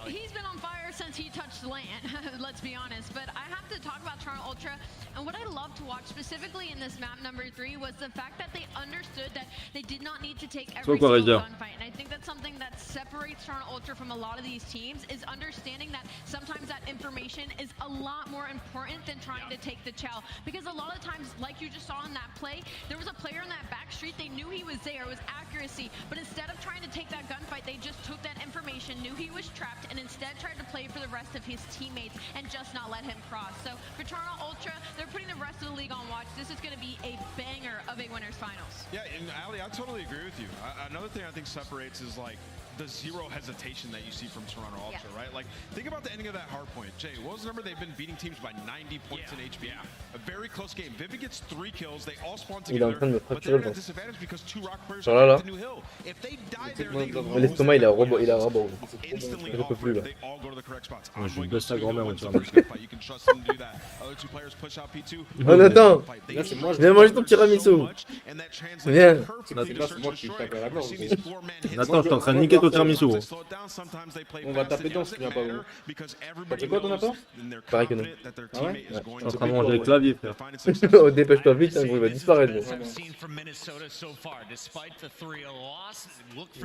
He's been on fire since he touched land, let's be honest. But I have to talk about Toronto Ultra, and what I love to watch specifically in this map number 3 was the fact that they understood that they did not need to take every single gunfight. And I think that's something that separates Toronto Ultra from a lot of these teams, is understanding that sometimes that information is a lot more important than trying to take the chow. Because a lot of times, like you just saw in that play, there was a player in that back street, they knew he was there, it was accuracy, but instead of trying to take that gunfight, they just took that information, knew he was trapped, and instead tried to play for the rest of his teammates and just not let him cross. So for Toronto Ultra, they're putting the rest of the league on watch. This is going to be a banger of a winners finals. Yeah, and Ali, I totally agree with you. Another thing I think separates is like the zero hesitation that you see from Toronto Ultra, right? Like, think about the ending of that hard point. Jay, what was the number? They've been beating teams by 90 points in HB. A very close game. Vivi gets 3 kills. They all spawn together, but they're at a disadvantage because 2 rock players are at the new hill. If they die there, they lose. L'estomac il a robot. Je peux plus là. They all go to the correct spots. Je baisse sa grand-mère en tirant. You can trust them to do that. Other 2 players push out P2. On attend. Viens manger ton tiramisu. Viens. Nathan, je suis en train de niquer ton tiramisu. On va taper dedans si tu viens pas vous. C'est quoi ton apport? Pareil que non. Ah ouais? Je suis en train de manger le clavier, frère. Oh, dépêche-toi vite, hein, il va disparaître.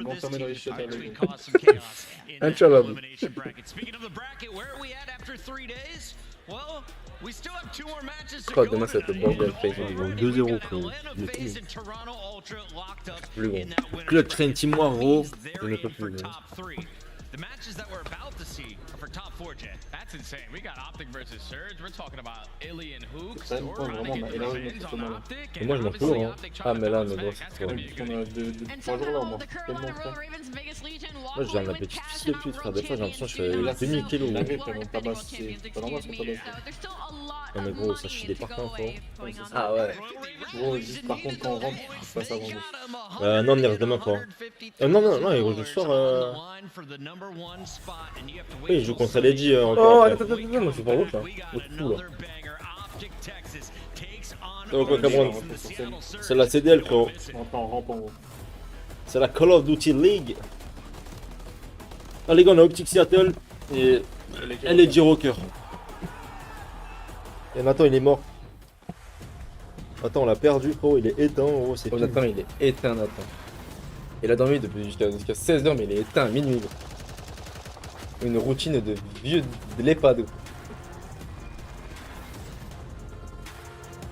Bon, ça met dans les chiottes à l'œil. Inch'Allah. Oh, demain ça va être le bordel. 2-0, frérot. Plus bon. Clutch train Timoir, gros. Je ne peux plus. The matches that we're about to see are for top 4, Jay. That's insane. We got Optic versus Surge. We're talking about Illy and Hooks. Or running into revenge on Optic. Et moi je m'en fous, hein. Ah, mais là, mais bon, c'est trop. On a 3 jours là au moins. Moi j'ai un appétit de plus, frère. Des fois j'ai l'impression que je fais 2000 kilos. La grille, on tabasse, c'est pas normal, c'est pas normal. Non mais gros, ça chie des parfums, frère. Ah ouais. Gros, juste par contre, quand on rentre, je passe avant vous. Non, il reste demain, frère. Non, il rejoue ce soir. Oui, il joue contre Lady encore. Oh, attends, moi je suis pas route là. Fou là. Donc, quoi, Cameron? C'est la CDL, frérot. En rampant, gros. C'est la Call of Duty League. Ah, les gars, on a Optic Seattle et LG Rocker. Et Nathan, il est mort. Attends, on l'a perdu, frérot. Il est éteint, gros. Oh, Nathan, il est éteint, Nathan. Il a dormi depuis jusqu'à 16h, mais il est éteint à minuit. Gros. Une routine de vieux de l'EHPAD.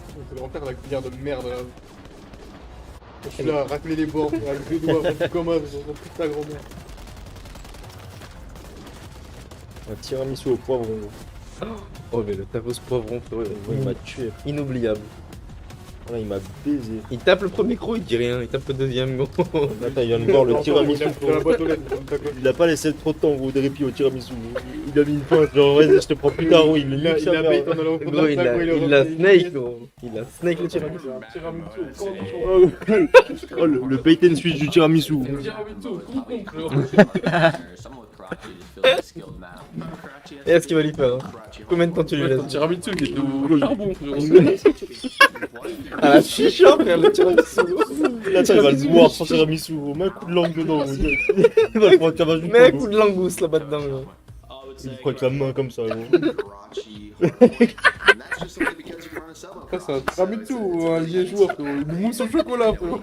C'est le grand-père de la cuillère de merde là. Je suis là à racler les bords, à lever les doigts, comme un toute ta grand-mère. Un tiramisu au poivron. Oh, mais le tacos poivron, frérot, il m'a tué. Inoubliable. Là, il m'a baisé. Il tape le premier croc, il dit rien, il tape le deuxième, gros. Attends, il vient de voir le tiramisu. Il a pas laissé trop de temps, gros, de répit au tiramisu. Il a mis une pointe, genre, vas-y, je te prends plus tard, gros. Il l'a snake, gros. Il a snake le tiramisu. Oh, le bait and switch du tiramisu. Et est-ce qu'il va lui faire? Combien de temps tu lui laisses? Tiramisu qui est au charbon. Ah la chicha, frère, le tiramisu. Là, tiens, il va le boire son tiramisu. Mets un coup de langue dedans. Il va le prendre comme un jus. Mets un coup de langouste là-bas dedans. Gros. Il prend avec la main comme ça. Gros. Ça, c'est un tiramisu ou un liégeois, frérot. Une mousse au chocolat, frérot.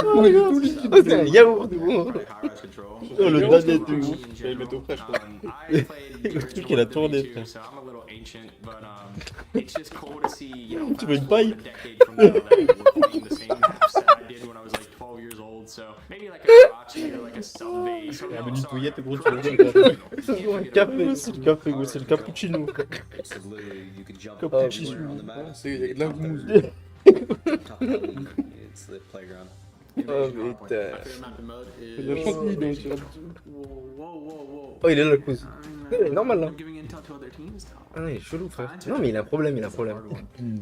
Oh, il est tout liquide. C'est un yaourt, gros. Oh, le dadais, tout. Je vais le mettre au frais, je crois. Le truc, il a tourné, frère. Tu veux une paille? Un menu touillette, gros, tu veux C'est un café. C'est le café, gros, c'est le cappuccino. Cappuccino. Il y a de la mousse. Oh putain. Il y a chantilly dans le tiramisu. Oh, il est là le cousin. Il est normal là. Ah non, il est chelou, frère. Non, mais il a un problème, il a un problème.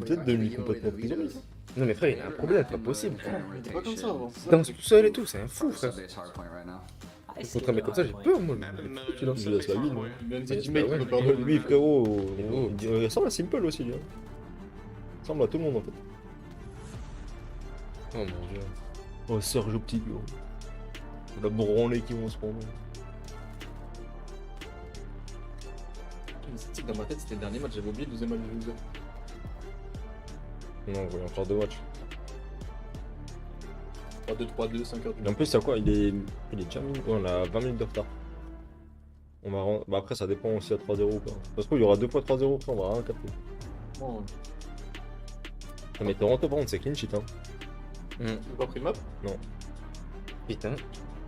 Peut-être de lui complètement prisonnier. Non, mais frère, il a un problème, c'est pas possible. Il était pas comme ça avant. Il danse tout seul et tout, c'est un fou, frère. Contre un mec comme ça, j'ai peur, moi. Tu lances la vie, moi. Même si tu mets, tu peux perdre. Lui, frérot, il ressemble à Simple aussi, lui. Il ressemble à tout le monde en fait. Oh mon dieu. Oh, Serge Optique, gros. La branlée qui vont se prendre. C'est que dans ma tête, c'était le dernier match, j'avais oublié le deuxième match de loser. Non, il y a encore 2 matchs. 3-2, 3-2, 5 heures du Et en plus, c'est quoi? Il est déjà mis. Ouais, on a 20 minutes de retard. On va bah après, ça dépend aussi à 3-0 ou pas. Parce qu'il y aura 2 fois 3-0, après, on va rien capter. Bon, Mais Toronto, par contre, c'est clean sheet, hein. t'as pas pris le map? Non. Putain.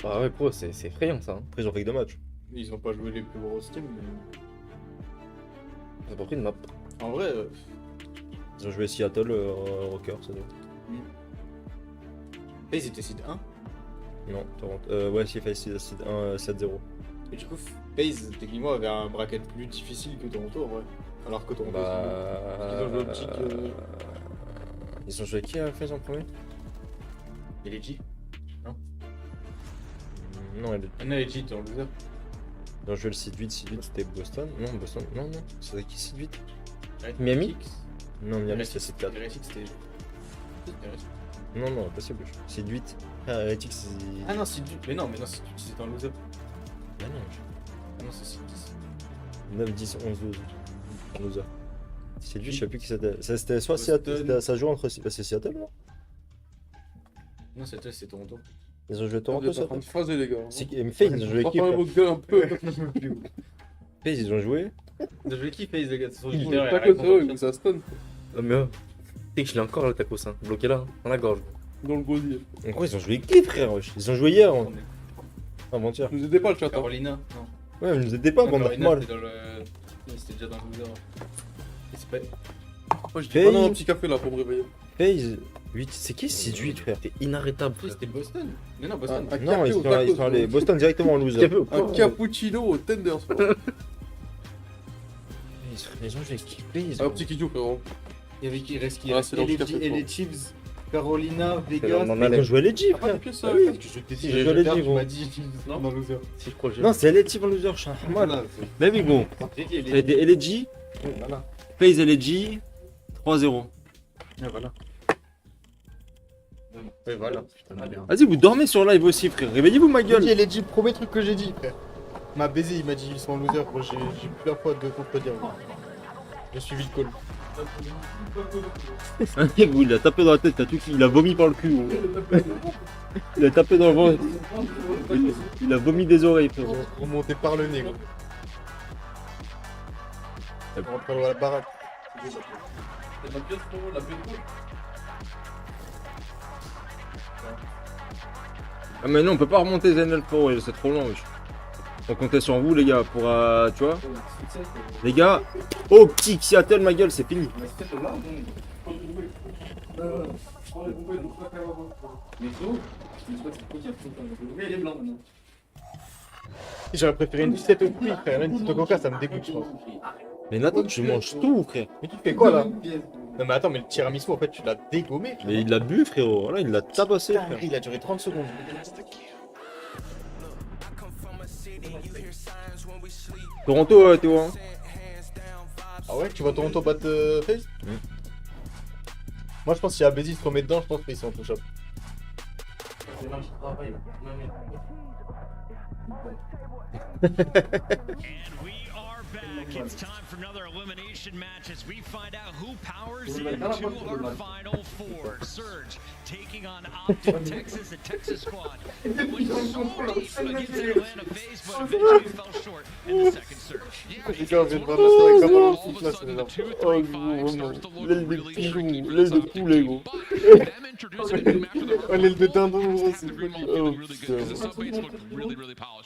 Ah ouais, pro, c'est effrayant ça. Hein. Après, ils ont fait que 2 matchs. Ils ont pas joué les plus grosses teams, mais. Ils ont pas pris de map. En vrai. Ils ont joué Seattle, Rocker, ça doit. Et ils étaient seed 1. Non, Toronto. Ouais, si, fait seed 1, 7-0. Et du coup, FaZe, techniquement, avait un bracket plus difficile que Toronto, en vrai. Alors que Toronto, ils ont joué optique. Ils ont joué qui à FaZe en premier? Et les G. Non. Non, les G, t'es en loser. Ils ont joué le seed 8, c'était Boston. Non, Boston. Non, c'était qui seed 8? Miami? Non, Miami, c'était seed 4. c'était. Non, impossible. Seed 8. Ah, Atletec, c'est. Ah non, seed 8. Mais non, seed 8, c'était en loser. Ah non, ah non, c'est seed 10. 9, 10, 11, 12. En loser. Seed 8, je sais plus qui c'était. C'était soit Seattle. Ça joue entre. C'est Seattle, non? Non, c'est Toronto. Ils ont joué Toronto, Vous êtes en train de phraser, les gars. FaZe, ils ont joué qui? Votre gueule un peu. FaZe, ils ont joué. Ils ont joué qui, FaZe, les gars? Ça stun. Oh, mais tu sais que je l'ai encore le tacos, hein. Bloqué là, dans la gorge. Dans le gosier. En quoi ils ont joué qui, frère? Ils ont joué hier. Avant-hier. Nous aidez pas le chat. Carolina, non. Ouais, mais nous aidez pas, bande Carolina, mal. c'était déjà dans le loser. Et c'est pas. Moi, je dis pas non, un petit café là pour me réveiller. FaZe, 8, c'est qui 6-8 frère? T'es inarrêtable frère. C'était Boston. Non, Boston. Non, ils sont allés Boston directement en loser. Un cappuccino au tender. Les gens, j'ai kiffé. Un petit kikou, frérot. Il y avait qui reste qui Ah, reste c'est dans le café, et les Chiefs, Carolina, Vegas. On a joué les Chiefs frère. Que ça, Oui. Parce que je t'ai dit, J'ai joué les Chiefs, tu gros. m'as dit non, dans loser. Si je crois que j'ai. Non, c'est les Chiefs en loser, je suis un mal. Mais oui, gros. J'ai dit, Ça a été LG, Voilà. FaZe LG, 3-0. Ah, voilà. Ouais, voilà. Putain, bien. Vas-y, vous dormez sur live aussi, frère. Réveillez-vous, ma gueule. Il a dit le premier truc que j'ai dit, frère. Il m'a baisé, il m'a dit ils sont en loser. Moi, j'ai plusieurs fois de contredire. J'ai suivi le call. Un mec, il a tapé dans la tête, t'as tout il a vomi par le cul. Gros. Il a tapé dans le ventre. Il a vomi des oreilles, frérot. Remonté par le nez, gros. Il rentre à la baraque. Ah mais non, on peut pas remonter ZNL Pro, c'est trop long, wesh. On comptait sur vous les gars pour, tu vois. Les gars, oh petit Seattle ma gueule, c'est fini. J'aurais préféré une 17 au fruit, frère. Là, une petite au coca, ça me dégoûte, je pense. Mais Nathan, tu manges tout, frère. Mais tu fais quoi là? Non, mais attends, mais le tiramisu, en fait, tu l'as dégommé. Mais il l'a bu, frérot. Voilà, il l'a tabassé, frère. Il a duré 30 secondes. Toronto, Théo, hein. Ah ouais, tu vois Toronto battre FaZe? Moi, je pense que si Abézi se remet dedans, je pense qu'ils sont en touch-up. It's time for another elimination match as we find out who powers into our final four. Surge taking on Optic Texas, the Texas squad. It went so deep against the Atlanta FaZe, but eventually fell short in the second surge. L'aile de pigeon, l'aile de poulet, gros. Oh, l'aile de dindon, c'est folie. Oh putain.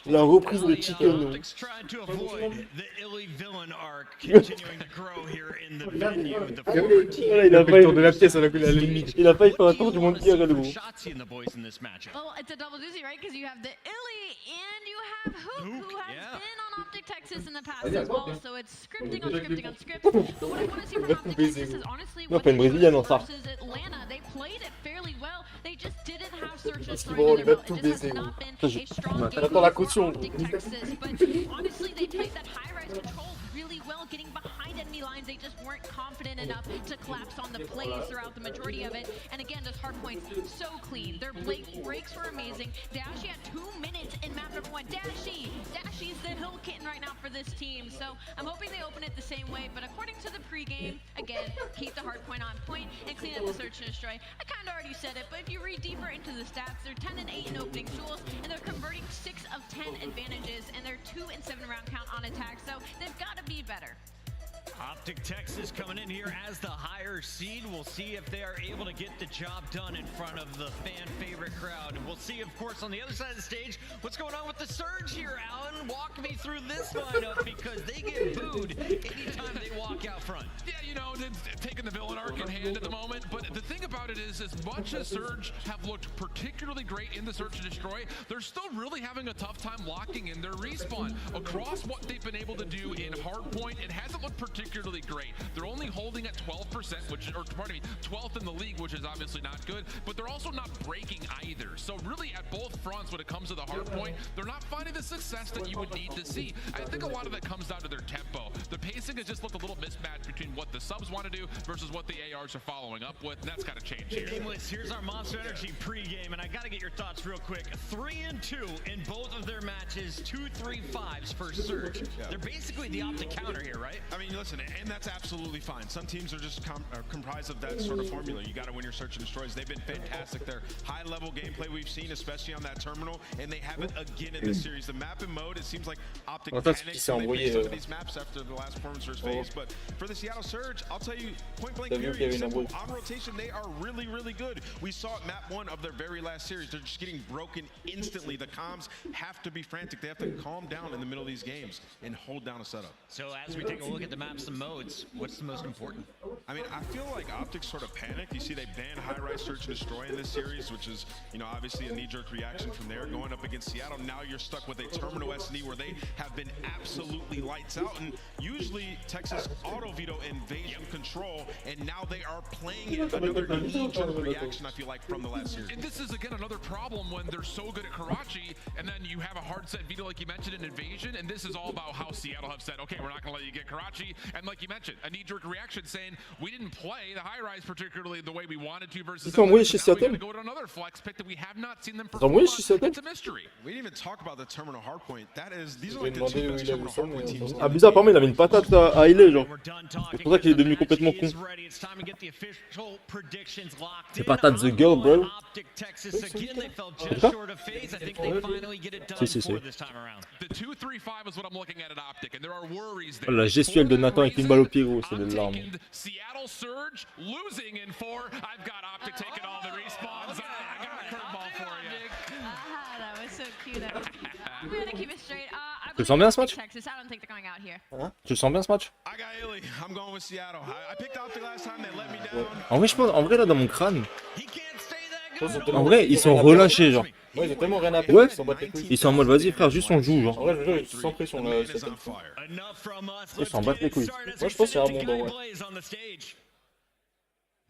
La reprise de chicken. Trying to avoid the illy villain arc continuing to grow here in the venue. The former team. Il a fait le tour de la pièce, on a coulé à la limite. Il a failli faire un tour du monde hier, le gros. Shotzi and the boys in this matchup. Well, it's a double doozy, right? Because you have the Illy and you have Hook, who has been on Optic Texas in the past as well. So it's scripting on scripting on script. But what I want to see from Optic Texas is honestly what they did versus Atlanta. They played it fairly well. They just didn't have searches for it. It just has not been a strong game for Optic Texas. But honestly, they played that high-rise control really well, getting behind enemy lines. They just weren't confident enough to collapse on the plays throughout the majority of it. And again, those hard points, so clean. Their breaks were amazing. Dashy had 2 minutes in map number 1. Dashy's the hill kitten right now for this team. So I'm hoping they open it the same way. But according to the pregame, again, keep the hard point on point and clean up the search and destroy. I kind of already said it, but if you read deeper into the stats, they're 10 and 8 in opening duels, and they're converting 6 of 10 advantages, and they're 2 and 7 round count on attack. So they've got to be better. Optic Texas coming in here as the higher seed. We'll see if they are able to get the job done in front of the fan favorite crowd. And we'll see, of course, on the other side of the stage, what's going on with the Surge here, Alan. Walk me through this lineup because they get booed anytime they walk out front. Yeah, you know, taking the villain arc in hand at the moment. But the thing about it is, as much as Surge have looked particularly great in the Search and Destroy, they're still really having a tough time locking in their respawn. Across what they've been able to do in hardpoint, it hasn't looked particularly great. They're only holding at 12%, which, or pardon me, 12th in the league, which is obviously not good, but they're also not breaking either. So really at both fronts when it comes to the hardpoint, they're not finding the success that you would need to see. I think a lot of that comes down to their tempo. The pacing has just looked a little mismatched between what the subs want to do versus what the ARs are following up with, and that's got to change here. Here's our Monster Energy pregame, and I got to get your thoughts real quick. 3-2 in both of their matches, 2-3-5s for Surge. Yeah. They're basically the Optic counter here, right? I mean, listen, and that's absolutely fine. Some teams are just comprised of that sort of formula. You got to win your search and destroys. They've been fantastic. Their high-level gameplay we've seen, especially on that terminal, and they have it again in this series. The map and mode, it seems like Optic panics when they face some of these maps after the last performance versus phase. But for the Seattle Surge, I'll tell you, point-blank period, simple, on rotation, they are really, really good. We saw it map 1 of their very last series. They're just getting broken instantly. The comms have to be frantic. They have to calm down in the middle of these games and hold down a setup. So as we take a look at the maps the modes, what's the most important? I mean, I feel like Optic sort of panicked. You see, they banned high-rise search and destroy in this series, which is, you know, obviously a knee-jerk reaction from there. Going up against Seattle, now you're stuck with a terminal S&E where they have been absolutely lights out. And usually Texas auto-veto invasion control, and now they are playing it. Another knee-jerk reaction, I feel like, from the last series. And this is, again, another problem when they're so good at Karachi, and then you have a hard set veto, like you mentioned, in invasion, and this is all about how Seattle have said, okay, we're not going to let you get Karachi. And like you mentioned, a knee-jerk reaction saying, we didn't play the high-rise particularly the way we wanted to versus Ils sont envoyés chez now we Seattle. gotta go to another flex pick that we have not seen them Ils sont envoyés perform. chez Seattle. It's a mystery. We didn't even talk about the terminal hardpoint. That is, these Je are vais like the demander two où best il a vu terminal ça, hardpoint mais teams. Ah, bizarre, apparemment, il avait une patate à Hailey, genre. C'est pour ça qu'il est devenu complètement con. C'est patate The Girl, bro. Si, si, si. The 2-3-5 is what I'm looking at Optic, and there are worries there. Oh, la gestuelle de Nathan avec une balle au pied, gros, c'est des larmes. Seattle Surge losing in 4. I've got Optic taking all the respawns. I got a curveball for you. That was so cute. I'm gonna keep it straight. Tu le sens bien ce match? Texas. I don't think they're going out here. Hein? Tu le sens bien ce match? I got Illy. I'm going with Seattle. I picked Optic last time. They let me down. En vrai, je pense, en vrai, là, dans mon crâne, en vrai, ils sont relâchés, genre. Ouais, ils ont tellement rien à Ouais, perdre, ils s'en battent les couilles. ils sont en mode, vas-y, frère, juste on joue, genre. En vrai, je veux dire, ils sont sans pression là. Ils s'en battent les couilles. Moi, je pense qu'il y a un bon dans, ouais.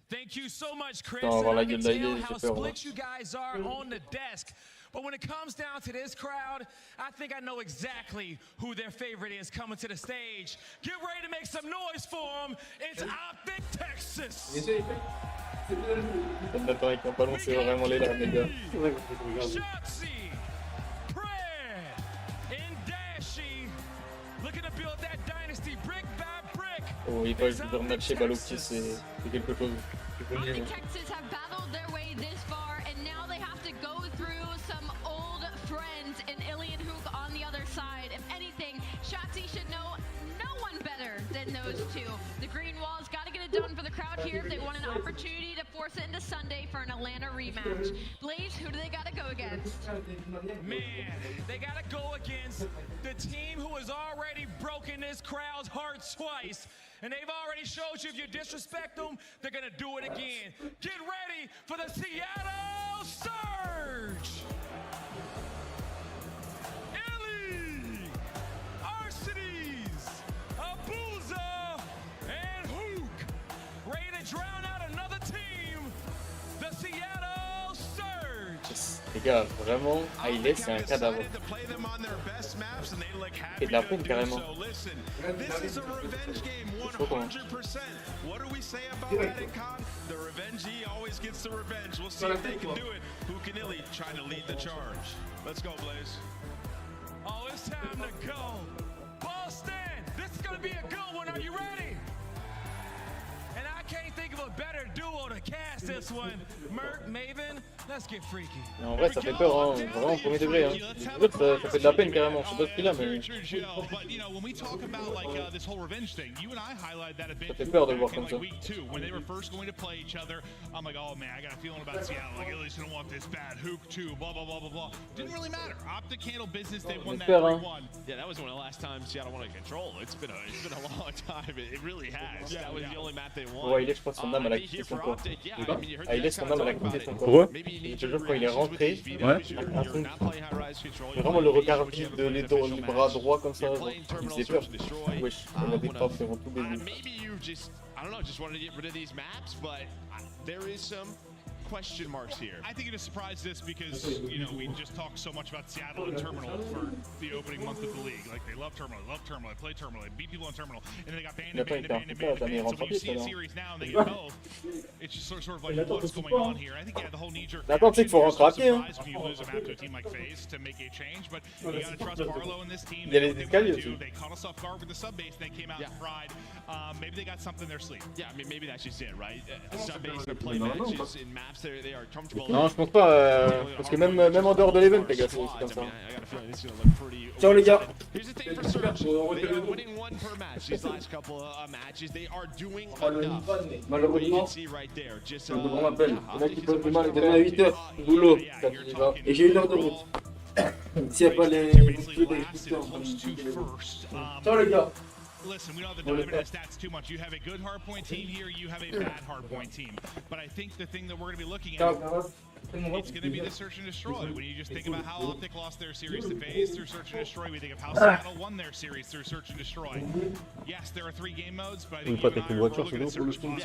Thank you so much, Chris. Putain, on va voir la And I gueule can d'Ailey, tell how j'ai peur, split you guys are on the desk. But when it comes down to this crowd, I think I know exactly who their favorite is coming to the stage. Get ready to make some noise for them. It's Optic Texas. Nathan avec un ballon, c'est vraiment les larmes, les gars. Shotzi, Pred, and Dashi, looking to build that dynasty brick by brick. Oh, il va leur matcher balle au pied, c'est quelque chose. Optic Texas have battled their way this far, and now they have to go through some old friends in Illy and Hook on the other side. If anything, Shotzi should know no one better than those two. The Green Wall's got to get it done for the crowd here if they want an opportunity to force it into Sunday for an Atlanta rematch. Blaze, who do they got to go against? Man, they got to go against the team who has already broken this crowd's hearts twice. And they've already showed you if you disrespect them, they're going to do it again. Get ready for the Seattle Surge! Illy, Arcides, Abuza, and Hook, ready to drown out another team, the Seattle Surge! Les gars, vraiment, Hailey, c'est un cadavre. Et de la peine, carrément. This is a revenge game, 100%. What do we say about that in COD? The revengee always gets the revenge. We'll see if they can do it. Hook and Illy trying to lead the charge. Let's go, Blaze. Oh, it's time to go. Boston, this is going to be a good one. Are you ready? And I can't think of a better duo to cast this one. Merc, Maven, let's get freaky. Mais en vrai, ça fait peur, hein. Vraiment, premier degré. Hein. Ça fait de la peine carrément. Je sais pas ce qu'il a, mais. Ça fait peur de le voir comme ça. When they were first going to play each other, I'm like, oh man, I got a feeling about Seattle. Like, Illy's gonna want this bad. Hook too, blah, blah, blah, blah, blah. Didn't really matter. Optic handled business. They won that 3-1. Yeah, that was one of the last times Seattle won a control. It's been a long time. It really has. That was the only map they won. Ouais, Hailey, je pense son âme, elle a quitté son corps. Hailey, son âme, elle a quitté son corps. Je te jure, quand il est rentré, un truc. Vraiment le regard vide, les bras droits comme ça, genre, il faisait peur. Wesh, on a des frappes, ils vont tout baiser. Maybe you just, I don't know, just wanted to get rid of these maps, but there is some question marks here. I think it is surprised this because, you know, we just talked so much about Seattle and Terminal for the opening month of the league. Like, they love Terminal, they play Terminal, they beat people on Terminal, and then they got banned. So when you see a series now and they get both, it's just sort of like, what's going on here? I think, yeah, the whole knee-jerk Attends, qu'il faut rentrer à pied, hein. when you lose a map to a team like FaZe to make a change, but you gotta trust Barlow in this team. Il y a les escaliers aussi. They caught us off guard with the sub-base, they came out in pride. Maybe they got something in their sleeve. Yeah, I mean, maybe that's just it, right? Sub-base, they play matches in maps, they are comfortable. Non, je pense pas, parce que même en dehors de l'event, les gars, c'est comme ça. Ciao les gars. Here's the thing for Surge. They are winning one per match these last couple of matches. They are doing enough. Malheureusement, on m'appelle. Il y en a qui peuvent du mal, demain à 8h, boulot, quand il y va. Et j'ai 1 heure de route. S'il n'y a pas les écouteurs, ciao les gars. listen, we don't have to dive into the stats too much. You have a good hardpoint team here, you have a bad hardpoint team. But I think the thing that we're going to be looking at, it's going to be the search and destroy. When you just think about how Optic lost their series to FaZe through search and destroy, we think of how Seattle won their series through search and destroy. Yes, there are 3 game modes, but I think you and I were looking at search and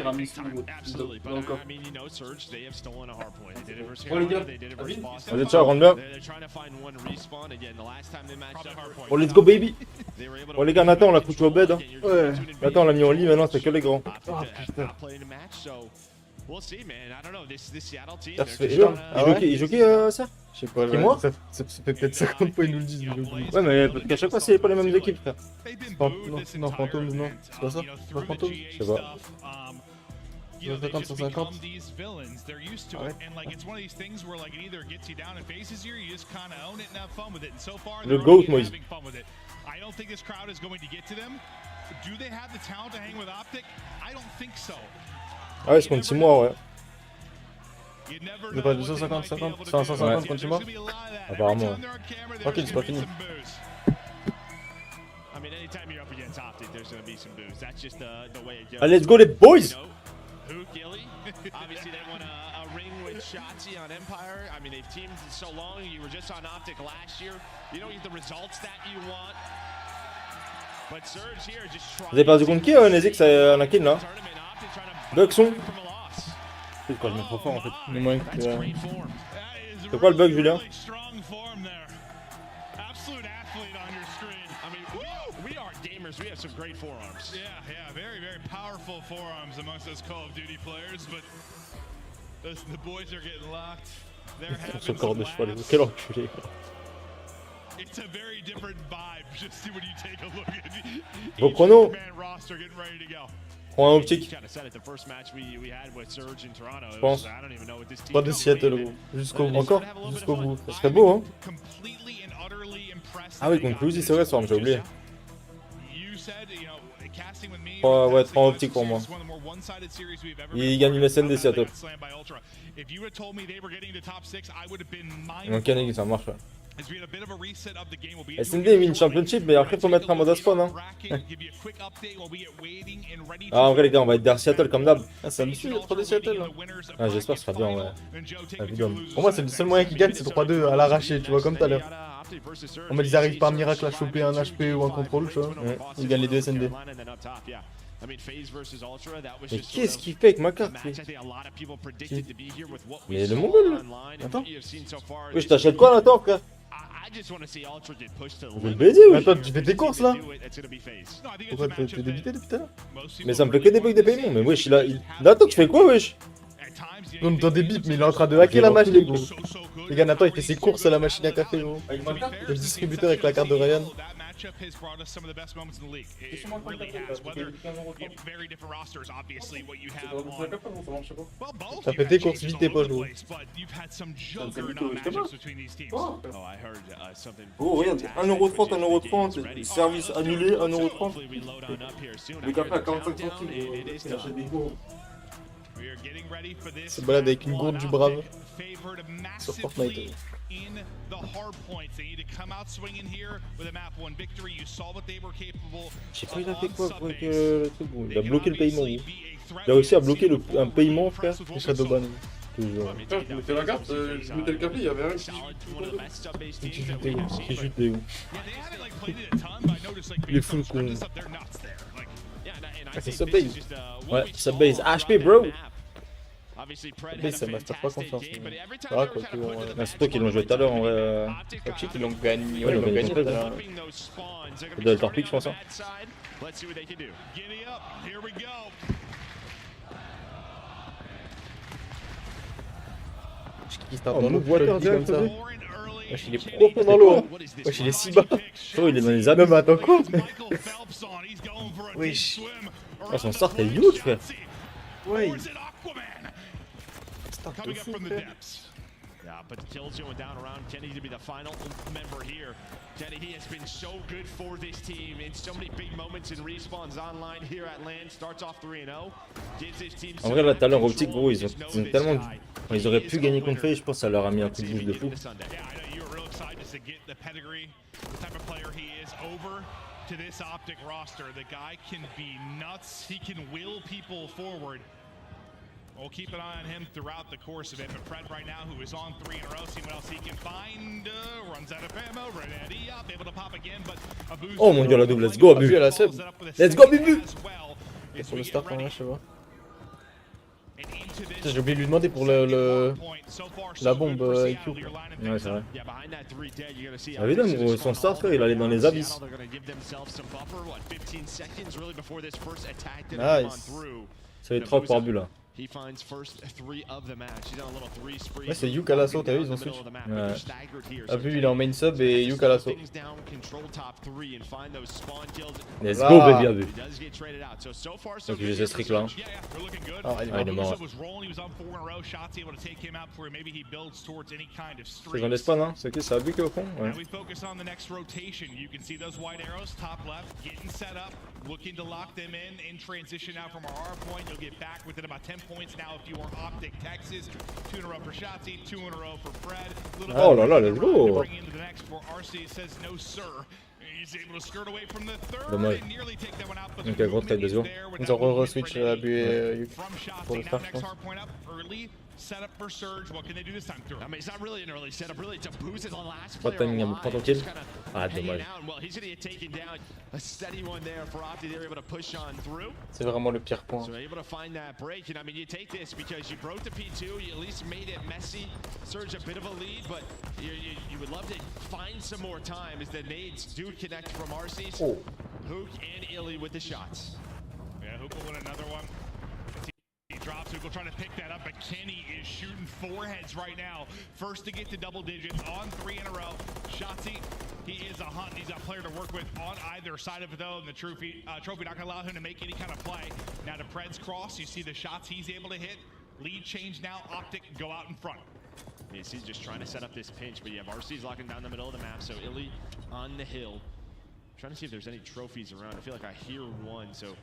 absolutely. But I mean, you know, Surge, they have stolen a hardpoint. They did it versus Carolina, they did it versus Boston. Allez, ciao, rentre bien. They're trying to find one respawn again. The last time they matched up. Oh, let's go, baby. Bon, les gars, Nathan, on l'a foutu au bed. Hein. Ouais. Nathan, on l'a mis en lit, maintenant, c'est que les grands. Oh, putain. We'll see, man. I don't know. This Seattle team. Il joue ça? Je sais pas, moi ça fait peut-être 50 fois ils nous le disent. Ouais, mais parce qu'à chaque fois, c'est pas les mêmes équipes, frère. Non, Fantôme, non. C'est pas ça? C'est pas Fantôme? Je sais pas. 150 sur 50. Le GOAT, moi. I don't think this crowd is going to get to them. Do they have the talent to hang with Optic? I don't think so. Ah ouais, c'est contre 6 mois, ouais. C'est pas 250, 50, 150 contre 6 mois? Apparemment. Tranquille, c'est pas fini. Allez, let's go les boys! Obviously, they won a ring with Shotzi on Empire. I mean, they've teamed so long. You were just on Optic last year. You don't get the results that you want. But Surge here just trying. Vous avez perdu contre qui, Nezik? C'est un kill là? Bugson? C'est quoi, je me trop fort en fait. C'est quoi le bug, Julien? We have some great forearms. Yeah, very powerful forearms amongst those Call of Duty players, but the boys are getting locked. They're having some laughs. Quel enculé. It's a very different vibe just when you take a look at Vos pronos? roster getting ready to go. Prends un optique. Je pense. Pas de Seattle, gros. Jusqu'au bout. Encore? Jusqu'au bout. Ça serait beau, hein? Ah oui, contre Louis, c'est vrai, ça, j'ai oublié. 3 optiques pour moi. Il gagne une SN des Seattle. Il manque un aigu, ça marche. Ouais. SND win championship, mais après faut mettre un mode à spawn. Hein. Ah, en vrai, les gars, on va être derrière Seattle comme d'hab. Ah, ça me suit, le 3-2 Seattle là. Ah, j'espère que ce sera bien, ouais. Pour moi, c'est le seul moyen qu'ils gagnent, c'est 3-2 à l'arraché, tu vois, comme tout à l'heure. En mode, ils arrivent par miracle à choper un HP ou un contrôle, tu vois. Ils gagnent les 2 SND. Mais qu'est-ce qu'il fait avec ma carte? Mais le mongol là. Attends. Oui, je t'achète quoi là, attends, frère? Je vais le baiser ou? Attends, tu fais tes courses là? Pourquoi tu fais débiter depuis tout à l'heure? Mais ça me fait que des bugs de paiement. Mais wesh, là. Nathan, tu fais quoi, wesh? Non, dans des bips, mais il est en train de hacker la machine, gros. Les gars, Nathan, il fait ses courses à la machine à café, gros. Le distributeur avec la carte de Ryan. Ça fait tes courses vite tes poches, gros. Oh, regarde, 1,30€, 1,30€. Service annulé, 1,30€. Le café à 45 centimes. Il achète des cours. Se balade avec une gourde du brave sur Fortnite. Je sais pas, il a fait quoi pour que le truc, gros. Il a bloqué le paiement, gros. Il a réussi à bloquer un paiement, frère. Et Shadowban. Toujours. Putain, je mettais la carte, je mettais le café, il y avait un qui chutait où? Il est full con. Ah, c'est Subbase. Ouais, Subbase. HP, bro! Mais ça master pas confiance. Ah, quoi que bon, c'est toi qui l'ont joué tout à l'heure en vrai. Je sais qu'ils l'ont gagné. Ouais, ils l'ont gagné tout à l'heure. C'est de leur pick, je pense. Hein. Qui start dans l'eau, direct, comme ça. Wesh, il est profond dans l'eau. Wesh, il est si bas. Oh, il est dans les abîmes. Non, mais attends, quoi? Wesh. Oh, son start est huge, frère. Ouais. Coming up from the depths. Yeah, but the kills going down around Kenny to be the final member here. Kenny, he has been so good for this team in so many big moments in respawns online here at LAN. Starts off 3-0. Gives his team. En vrai, là, tout à l'heure, optique, gros, ils ont tellement. Quand ils auraient pu gagner contre FaZe, je pense que ça leur a mis un coup de boost de fou. to this Optic roster. The guy can be nuts. He can will people forward. We'll keep an eye on him throughout the course of it. But Fred right now, who is on 3 in a row, see what else he can find. Runs out of ammo, ready up, able to pop again, but a boost. Oh mon dieu, la double, let's go, Abu. Let's go, Bibu. Sur le start, je sais pas. J'ai oublié de lui demander pour la bombe IQ. Ouais, c'est vrai. Évidemment, son start, frère, il allait dans les abysses. Nice. Ça fait 3 par but là. Ouais, c'est Yuk à l'assaut, t'as vu, ils ont switch. Ouais. Abu il est en main sub et Yuk à l'assaut. Let's go, baby, Abu. Donc j'ai ce streak là. Ah, il est mort. C'est j'en laisse pas, non? C'est qui? C'est Abu qui est au fond? Ouais. Looking to lock them in transition now from our R point. You'll get back within about 10 points now if you are Optic Texas. 2 in a row for Shotzi, 2 in a row for Fred. Oh là là, let's go! Bring into the next for RC says no sir. He's able to skirt away from the third dommage. and nearly take that one out. But Ok, gros tête de jour. Ils ont re-switch Abu et Yuk pour le start, je pense. Set up for Surge. What can they do this time through? I mean, it's not really an early setup, really to boost the last Pas de player timing, alive. prends ton kill. Ah, dommage. Well, he's going to get taken down. A steady one there for Opti. They're able to push on through. C'est vraiment le pire point. So able to find that break. And I mean, you take this because you broke the P2. You at least made it messy. Surge a bit of a lead, but you would love to find some more time as the nades do connect from RC. Oh. Hook and Illy with the shots. Yeah, Hook will win another one. He drops, Hook will try to pick that up, but Kenny is shooting 4 heads right now. First to get to double digits on 3 in a row. Shotzi, he is a hunt. He's a player to work with on either side of it, though. And the trophy not going to allow him to make any kind of play. Now to Pred's cross, you see the shots he's able to hit. Lead change now. Optic go out in front. Yes, he's just trying to set up this pinch, but you have RC's locking down the middle of the map, so Illy on the hill. Trying to see if there's any trophies around. I feel like I hear one, so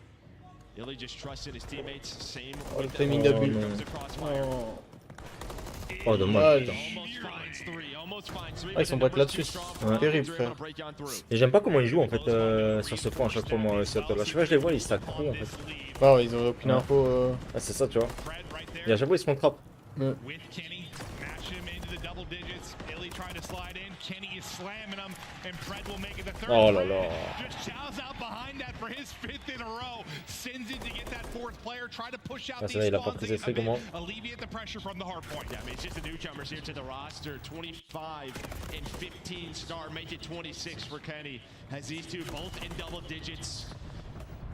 Illy just trusted his teammates. Same Oh, le timing d'Abu. Oh, dommage. Ah, ils sont boîtes là-dessus. Ouais. Terrible, frère. Et j'aime pas comment ils jouent en fait sur ce point à chaque fois, moi, Seattle. À chaque fois, je les vois, ils stackent trop en fait. Ah ouais, ils ont aucune info. Ah, c'est ça, tu vois. Et à chaque fois, ils se font trap. Ouais. Oh là là. Ah, c'est vrai, il a pas pris ses comment. Yeah, I mean, it's just the newcomers here to the roster. 25 and 15 star, make it 26 for Kenny. As these two both in double digits.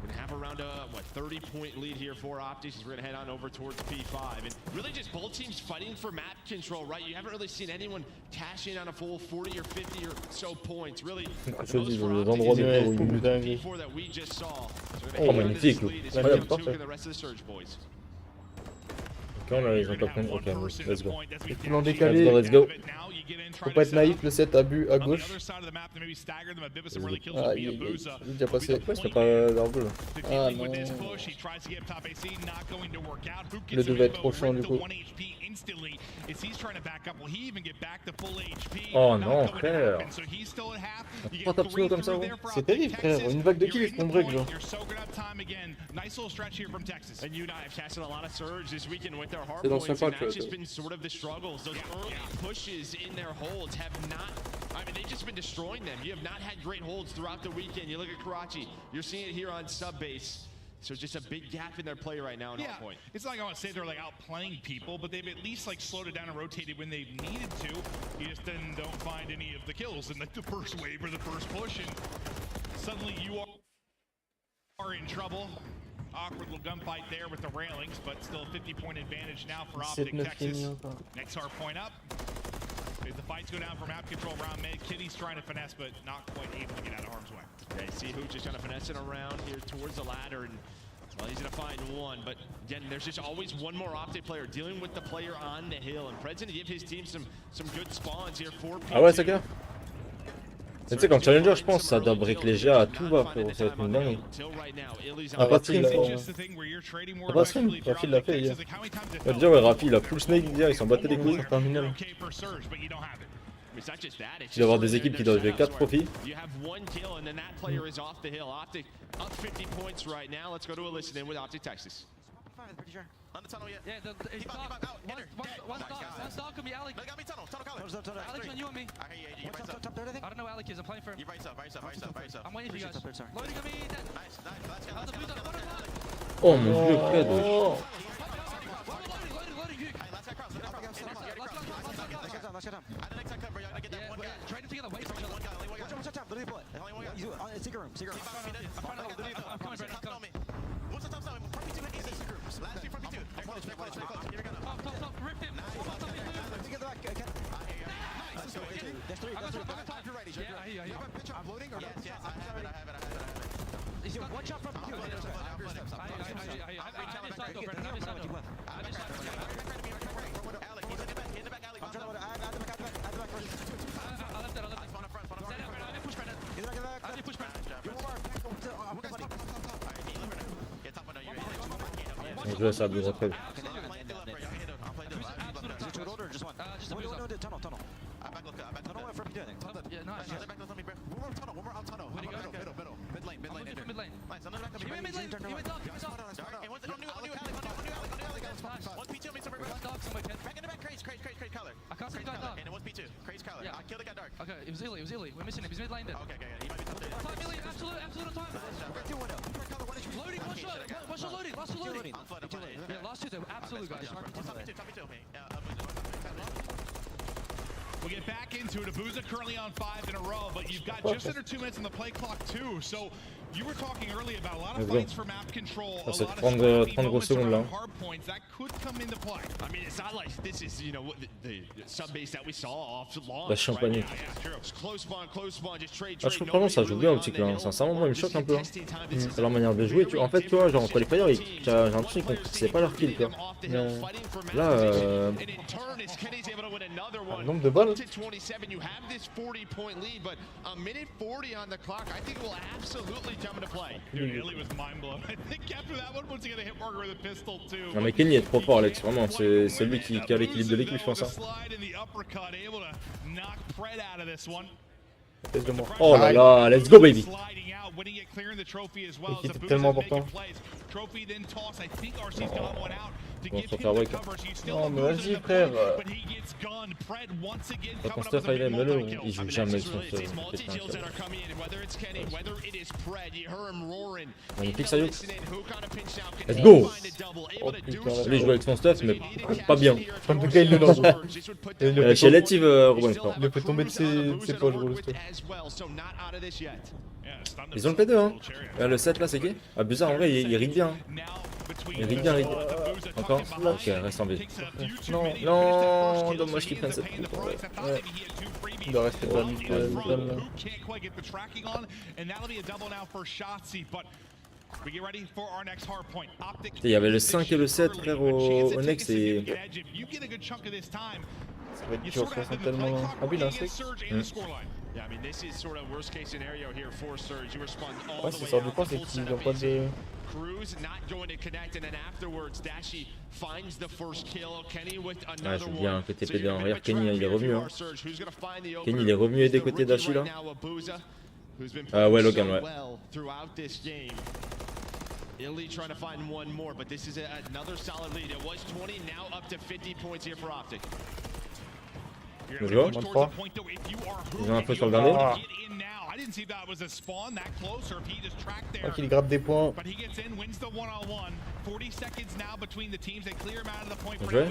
Gonna have around a 30-point lead here for Optics as we're gonna head on over towards P5. And really just both teams fighting for map control, right? You haven't really seen anyone cash in on a full 40 or 50 or so points. Really, Ils ont des endroits de P4 that we just saw. Oh, magnifique. The rest of the Surge boys. Quand là, ils ont pas pris. Ok, let's go. Ils l'ont décalé. Let's go. Faut pas être naïf, le 7 Abu à gauche. Ah, il est déjà passé. Pourquoi c'est pas d'arbre? Ah non. Le devait être trop chiant du coup. Oh non, frère. Pourquoi t'as pseudo comme ça, gros? C'est terrible, frère. Une vague de kills, ils font break, genre. C'est dans ce pack, I mean, they've just been destroying them. You have not had great holds throughout the weekend. You look at Karachi, you're seeing it here on sub base. So just a big gap in their play right now in Hardpoint. It's not like I want to say they're like outplaying people, but they've at least like slowed it down and rotated when they've needed to. You just then don't find any of the kills in the first wave or the first push, and suddenly you are in trouble. Awkward little gunfight there with the railings, but still a 50-point advantage now for Optic Texas. Next hard point up. As the fights go down for map control around mid, Kitty's trying to finesse, but not quite able to get out of harm's way. Okay, see who just kind of finessing around here towards the ladder, and well, he's gonna find one, but again, there's just always one more Optic player dealing with the player on the hill, and Pred's gonna give his team some good spawns here for P2. Ah ouais, c'est clair. Tu sais, comme challenger, je pense ça doit break les GA à tout va, frérot. Ça va être une dinguerie. Ah, Rafi l'a fait hier. Déjà, ouais, Rafi, il a full snake hier, ils s'en battaient les couilles. Terminal. Il doit y avoir des équipes qui doivent jouer 4 profils. You have one kill and then that player is off the hill. Optic up 50 points right now. Let's go to a listen in with Optic Texas. On the tunnel yet? Yeah, it's dark. One dark could be Alec. Got me tunnel color. Alec on you and me. I hear you. What's up, top third, I think? I don't know where Alec is. I'm playing for him. You right up. I'm waiting for you guys. Loading on me. Nice. Let's go. Oh mon dieu, Fred. Loading. Let's get him. I didn't expect cover. Y'all gotta get that one guy. Trading together. Wait for each other. Watch out. Literally bullet. Only one guy. Secret room. I'm coming. Top on me. What's the top side? Front me two. Last two front me two. They're close. Here we go. Top. Rip him. Get the back. Nice. Let's go. There's three. You're ready. Yeah, I hear you. I'm loading or yes. I have it. One shot from you. On joue à ça, deux après. Okay, it was Illy. We're missing him. He's mid lane dead. Okay. He might be top 5 million, absolute time. Loading, one shot loading. Last two loading. Yeah, last two, they were absolute guys. We'll get back into it. Abuza currently on 5 in a row, but you've got just under 2 minutes on the play clock too. So you were talking earlier about a lot of fights for map control, a lot of 30 grosses secondes là. hard points that could come into play. I mean, it's not like this is, you know, the sub base that we saw off launch. La champagne. Close spawn, just trade. Ah, je trouve vraiment ça joue bien Optic là, sincèrement moi il me choque un peu. Leur manière de jouer, en fait tu vois, genre entre les players, j'ai l'impression qu'ils c'est pas leur kill quoi. Là, le nombre de balles. You have this 40-point lead, but a minute 40 on the clock, I think will absolutely come into play. Dude, Illy was mind blown. I think after that one, once he got a hit marker with a pistol too. Non mais Kenny est trop fort Alex, vraiment, c'est lui qui a l'équilibre de l'équipe je pense. Oh là là, let's go baby. L'équipe est tellement important. Bon, faut faire break. Non mais vas-y frère. Ton stuff il aime le, il joue jamais son stuff. Magnifique Salut. Let's go. Lui joue avec son stuff mais pas bien. En tout cas il le lance. Chez Lative Robin je crois. Il le fait tomber de ses poches gros le stuff. Ils ont le P2 hein. Le 7 là c'est qui? Ah bizarre en vrai il rig bien. Il rig bien. Encore? Ok, reste en vie. Non, dommage qu'il prenne cette coupe. Ouais. Il doit rester pas mis il y avait le 5 et le 7 frère au next et... Ça va être dur, ça sent tellement... Ah oui, il a un sec. Ouais, c'est sort du point, c'est qu'ils n'ont pas de... Ouais, je veux bien que TPD en arrière. Kenny il est revenu hein. Kenny il est revenu aider côté Dashi là. Ouais Logan ouais. Illy trying to find one more, but this is another solid lead. It was 20, now up to 50 points here for Optic. Ils ont un peu sur le dernier. Oh, qu'il gratte des points. Joué.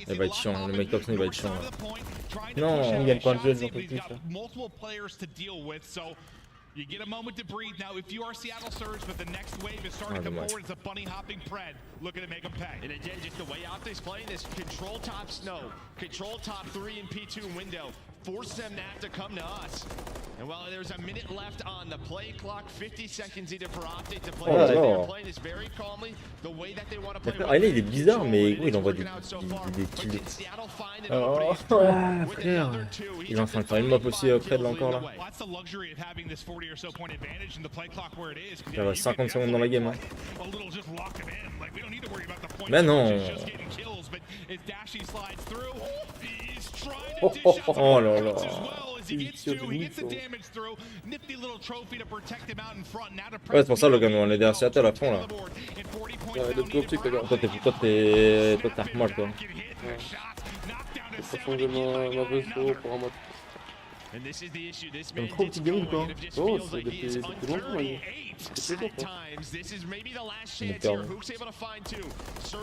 Il va être chiant, le mec top il va être chiant. Non, il gagne pas de jeu, ils ont fait plus. You get a moment to breathe now. If you are Seattle Surge, but the next wave is starting to come forward, it's a bunny hopping Pred looking to make them pay. And again, just the way Optic's playing this, control top snow, control top 3 in P2 window, force them to have to come to us. And while there's a minute left on the play clock, 50 seconds needed for Optic to play. They're playing this very calmly, the way that they want to play. Ah, il est bizarre, mais gros, il envoie des kills. Oh, frère. Il est en train de faire une map aussi près de là encore là. Il y a 50 secondes dans la game. Hein. Mais non. Oh là là. Ouais, c'est pour ça, Logan, on est derrière Seattle à fond là. Ouais, d'autres optiques, les gars. Toi, t'es mal, toi. Faut changer ma vaisseau pour un mode. C'est trop petit game ou quoi? Oh, c'est depuis longtemps, là. C'est toujours quoi.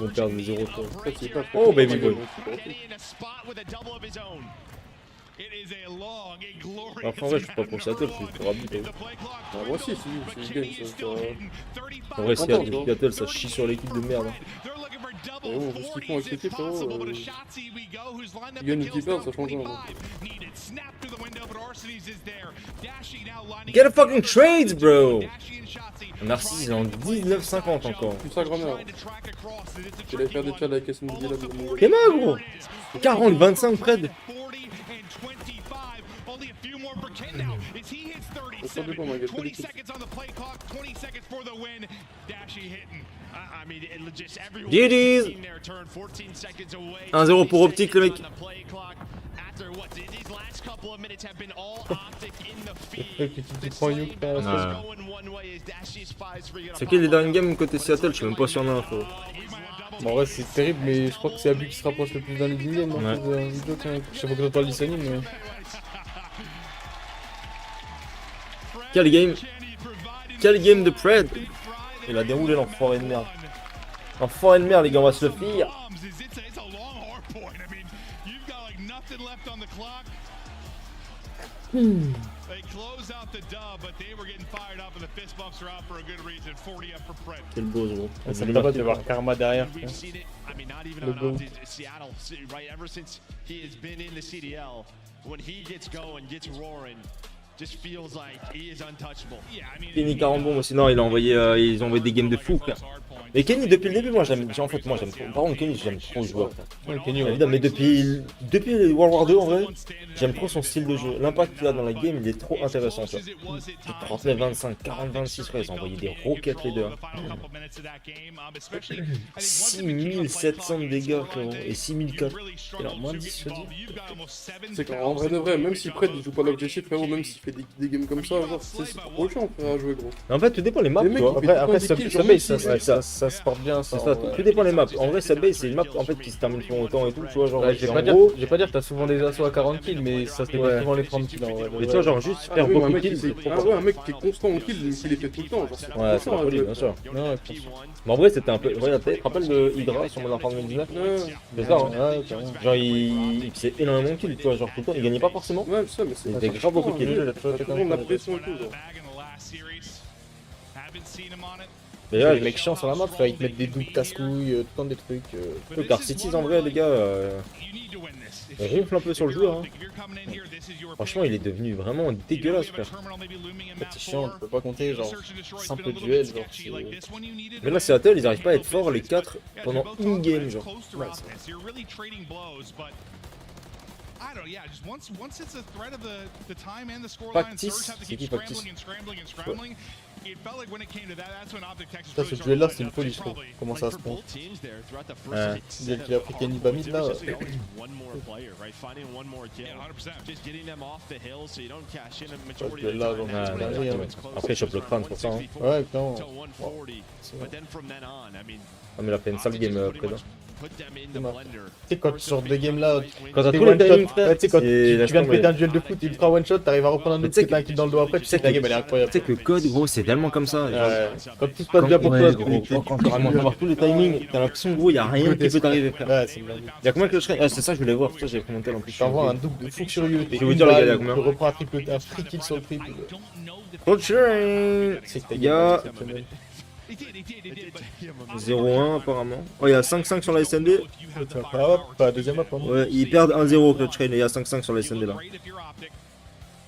On perd de 0 toi. Oh, baby boy. Enfin, ouais, je suis pas pour Seattle, je suis pour Abonne-toi. Moi aussi, si je gagne, ça. En vrai, Seattle, ça chie sur l'équipe de merde. Oh, ce qu'ils font avec l'équipe, ils gagnent ou qu'ils perdent, ça change rien. Get a fucking trades, bro! Narcisse, il est en 19,50 encore. Plus sa grand-mère. Il allait faire des tchals avec SMD là. T'es mal, gros! 40, 25 près. Ça dépend, ma gueule. GG's! 1-0 pour Optique, le mec. C'est qui les derniers games côté Seattle? Je suis même pas sûr d'un info. Bon, en vrai, c'est terrible, mais je crois que c'est Abus qui se rapproche le plus d'un leading game. Ouais. Je sais pas que toi le disponible, mais. Quel game de Pred! Il a déroulé l'enfoiré de merde. L'enfoiré de merde, les gars, on va se le faire. Quel beau gros. Ça fait pas de voir Karma derrière. Le go. Kenny 40 bon, sinon il a envoyé, ils ont envoyé des games de fou. Mais Kenny, depuis le début, moi j'aime trop. Par contre, Kenny, j'aime trop le joueur. Ouais, Kenny, ouais. Mais depuis World War 2, en vrai, j'aime trop son style de jeu. L'impact qu'il a dans la game, il est trop intéressant. 39-25, 40-26, ouais, ils ont envoyé des roquettes les deux. 6700 de dégâts, frérot, et 6004. Et alors, moins 10, je dis. C'est qu'en vrai de vrai, même si Fred il joue pas l'objectif, frérot, même s'il fait des games comme ça, genre, c'est trop chiant à jouer, gros. En fait, tout dépend les maps, tu vois. Après, ça se porte bien, ça. Tout dépend les maps. En vrai, Subway, c'est une map en fait qui se termine plus longtemps et tout, tu vois. Genre, je vais pas dire que t'as souvent des assauts à 40 kills, mais ça se fait souvent les 30 kills en vrai. Mais tu vois, genre, juste faire beaucoup de kills. Un mec qui est constant au kill, il les fait tout le temps. Ouais, c'est pas bien sûr. Mais en vrai, c'était un peu. Regarde, tu te rappelles de Hydra sur mon enfant 2019? C'est ça, hein. Genre, il faisait énormément de kills, tu vois, genre tout le temps. Il gagnait pas forcément. Ouais, ça, mais il faisait grave beaucoup de kills. On a pression et tout, D'ailleurs, les mecs chiants sur la map, ils te mettent des doubles casse-couilles, tout le temps des trucs. Car Cities en vrai, les gars, on ronfle un peu sur le joueur. Hein. Franchement, il est devenu vraiment dégueulasse, frère. C'est chiant, tu peux pas compter, genre, simple duel, genre. Mais là, Seattle, ils arrivent pas à être forts les 4 pendant une game, genre. Ouais, Factice, c'est qui Factice? Ça, ce duel là c'est une folie, je trouve. Comment ça se prend? Duel qu'il a pris Kenny Bamid là. Duel là, genre, après, il chope le crâne pour ça. Hein. Ouais, clairement. Ah, mais il a fait une sale game présent. Tu sais, quand tu sors de game là, quand t'as tous les timings, frère, tu sais, quand tu viens de péter un duel de foot ultra one shot, t'arrives à reprendre un autre, t'as un kill dans le dos après, tu sais que la game elle est incroyable. Tu sais que le code, gros, c'est tellement comme ça. Quand tout se passe bien pour toi, quand tu ramènes avoir tous les timings, t'as l'impression, gros, y'a rien qui peut t'arriver, frère. Ouais, c'est bien. Y'a combien que je serais? Ah, c'est ça, je voulais voir, ça, j'avais pris mon tel en plus. T'envoies un double de fou furieux. Je vais vous dire, les gars, y'a combien? Tu reprends un free kill sur le triple. Il y a 0-1 apparemment. Oh, il y a 5-5 sur la SND. Pas deuxième map. Ouais, ils perdent 1-0 Clutch Rain et il y a 5-5 sur la SND là.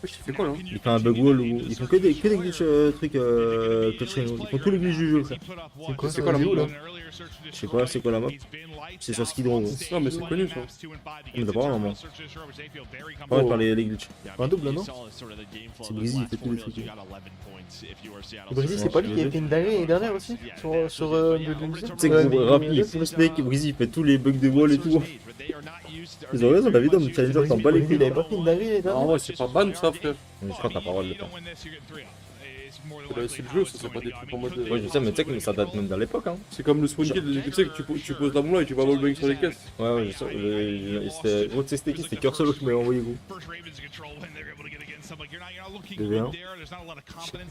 Il fait quoi là? Il fait un bug wall ou. Ils font que des glitch trucs clutch train. Ils font tous les glitch du jeu, frère. C'est quoi la map là? Je sais pas, c'est quoi la map? C'est sur Skidrow. Non, mais c'est connu ça. Mais d'abord, non, moi. Ouais, par les glitch. Un double, non? C'est Breezy, il fait tous les trucs. Breezy, c'est pas lui qui a fait une dinguerie l'année dernière aussi? Sur tu sais que rapide, full spec, Breezy, il fait tous les bugs de wall et tout. Ils ont raison, David, le challenger t'en bat les couilles. Il avait pas fait une dinguerie l'année dernière? Ah ouais, c'est pas ban ça, frère. Mais je crois que t'as pas le droit de le faire. C'est le jeu, ça, c'est pas des trucs en mode. Ouais, je sais, mais tu sais que ça date même dans l'époque, hein. C'est comme le spawn kill, tu sais que tu poses la moula et tu vas wallbang sur les caisses. Ouais, je sais. Gros, tu sais, c'était qui? C'était Cœur Solo qui m'avait envoyé, gros. 2v1.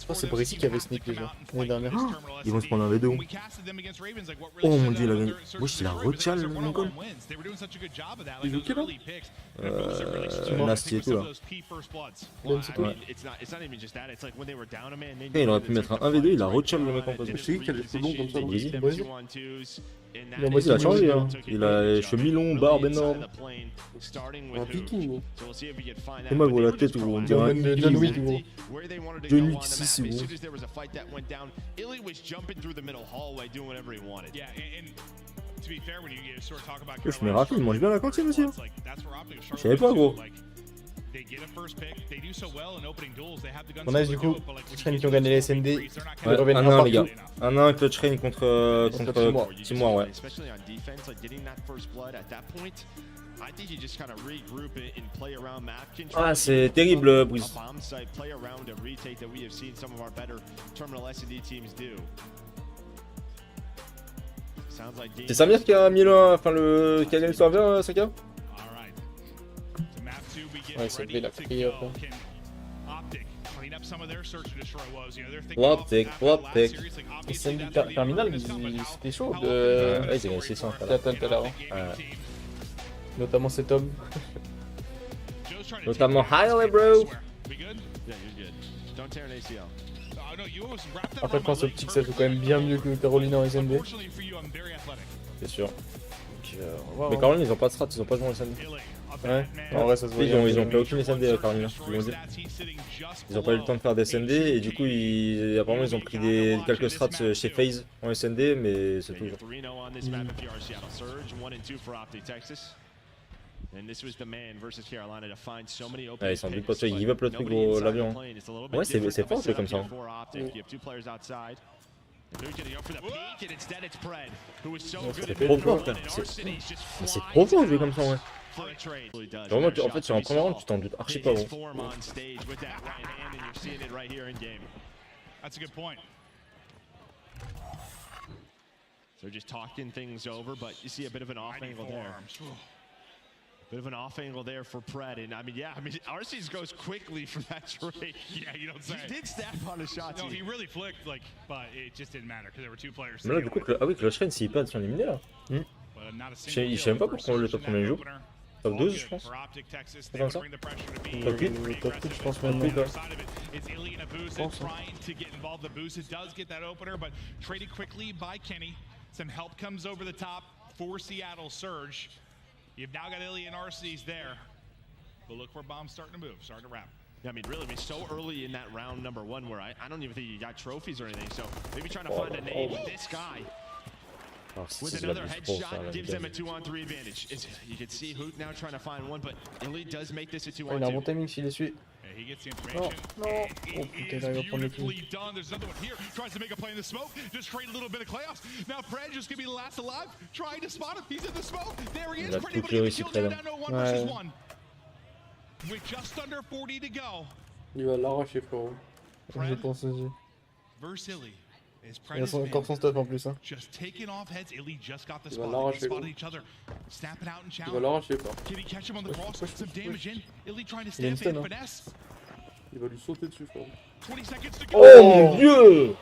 Oh, c'est Breezy qui avait sneak déjà l'année dernière. Ils vont se prendre un V2. Oh mon dieu, il a gagné. Wesh, il a rechal, mon con. Il joue qui là? Nasty et tout là. Ouais. Il aurait pu mettre un 1v2, il a rechal le mec en face. Je sais qui a les cheveux longs comme ça. Breezy. Il a changé, hein. Il a les cheveux mi-longs, barbe énorme. Un viking, gros. Et moi, gros, la tête, gros, on dirait un John Wick, gros. John Wick 6, gros. Je mets rapide, il mange bien la cantine aussi. Je savais pas, gros. On a du coup Clutch Train qui ont gagné les SMD. Ouais, 1-1 les gars. 1-1 Clutch Train contre Timoir, ouais. Ah, c'est terrible, Brice. C'est Samir qui a mis le. Enfin, qui a gagné le serveur, Saka? Ouais, c'est lui, il a pris up. Waptek. SMD Terminal, c'était chaud. Ouais, ils ont gagné 600 tout à l'heure. Notamment cet homme. Notamment Highway, bro. Après, je pense au petit que ça joue quand même bien mieux que Caroline en SMD. C'est sûr. Mais Caroline, ils ont pas de strat, ils ont pas joué en SMD. Ouais, en vrai, ça se voit. Ils ont fait aucune SMD, Caroline. Ils ont pas eu le temps de faire des SMD et du coup, apparemment, ils ont pris quelques strats chez FaZe en SMD, mais c'est tout. Ouais, ils sont but pas ils give up le truc au l'avion. Ouais, c'est fort, c'est comme ça. C'est trop fort, frère. C'est trop fort de jouer comme ça, ouais. Vraiment, en fait, sur un premier round, tu t'en doutes archi pas, gros. They're just talking things over, but you see a bit of an off angle there. Bit of an off angle there for Pred, and I mean, RC's goes quickly for that trade. Yeah, you don't say. He did snap on a shot. No, he really flicked, like, but it just didn't matter because there were two players. Mais là, du coup, ah oui, Clutch Train, s'il perd, ils sont éliminés là. Je sais même pas pourquoi le top combien il joue. Top 12, je pense. C'est comme ça. Top 8. Le top 8, je pense même. It's Illy in a boost and trying to get involved. The boost, it does get that opener, but traded quickly by Kenny. Some help comes over the top for Seattle Surge. You've now got Illy and RC's there. But look where Bomb's starting to move, starting to wrap. Yeah, I mean, really, so early in that round number one where I don't even think you got trophies or anything. So maybe trying to find a name. This guy, with another headshot, gives them a 2-on-3 advantage. You can see Hoot now trying to find one, but Illy does make this a 2-on-2. Il a un bon timing s'il est suit. He gets the information. No. Oh putain, il va prendre le coup. Done. There's another one here. Tries to make a play in the smoke. Just trade a little bit of chaos. Now Fred just gonna be the last alive. Trying to spot him. He's in the smoke. There he is. Pretty much gonna kill down to 1 versus 1. With just under 40 to go. Il va l'arracher, frérot. Je pense aussi. Versus Illy. Il a encore son stuff en plus. Hein. Just taking off heads. Illy just got the Il va spot. l'arracher, Spotted each other. Snapping out and il va challenge. l'arracher, pas. Can he catch him on the cross? Some damage in. Illy trying to Il a une stamp stun, in finesse. Il va lui sauter dessus, frérot. 20 seconds to go. Oh mon dieu!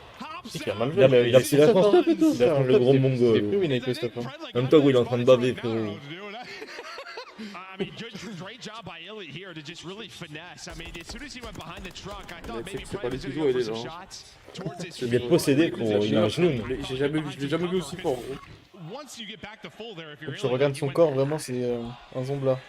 Il a mal joué. Il a pris son stop et tout. Il a pris le gros mongol. Il est plus où il a pris stop. En même temps, il est en train de baver, frérot. I mean, great job by Illy here to just really finesse. I mean, as soon as he went behind the truck, I thought maybe Fred was going to go for some shots towards his. Il est possédé pour il a un genou. Je l'ai jamais vu aussi fort. Once you get back to full there, if you're Quand tu regardes son corps, vraiment, c'est un zombie là.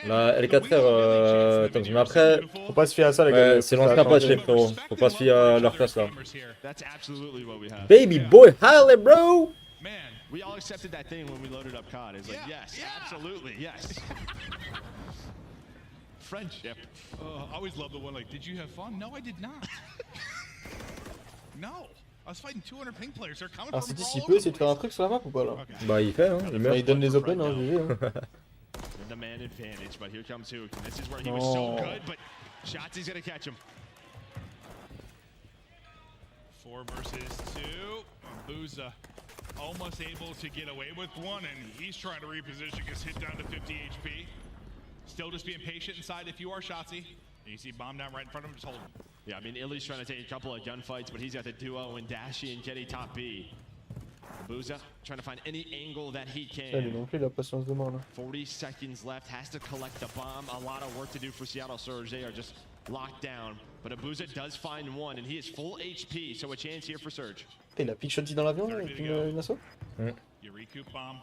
La L4R, attends, mais après. Faut pas se fier à ça, les gars. Ouais, c'est l'ancien patch, les frérots. Faut pas se fier à leur classe là. Baby boy, halle, bro! We all accepted that thing when we loaded up COD. It's like, yes, absolutely, yes. Friendship. I always love the one like, did you have fun? No, I did not. No. I was fighting 200 ping players. They're coming Alors, from c'est all s'il over peut the essayer de faire un truc sur la map ou pas là? Bah, il fait, hein, le meilleur. Il donne les open, hein, GG. The man advantage, but here comes Hook. This is where he was so good, but Shotzi's gonna catch him. 4 versus 2. Booza almost able to get away with one, and he's trying to reposition, gets hit down to 50 HP. Still just being patient inside if you are Shotzi. You see bomb down right in front of him, just hold him. Yeah, I mean, Illy's trying to take a couple of gunfights, but he's got the duo in Dashi and Kenny top B. Booza trying to find any angle that he can. Lui non plus, il a patience de mort là. 40 seconds left, has to collect the bomb. A lot of work to do for Seattle Surge. They are just locked down. But Abuza does find one, and he is full HP, so a chance here for Surge. Il a pick shotty dans l'avion là, avec une asso. You recoup bomb.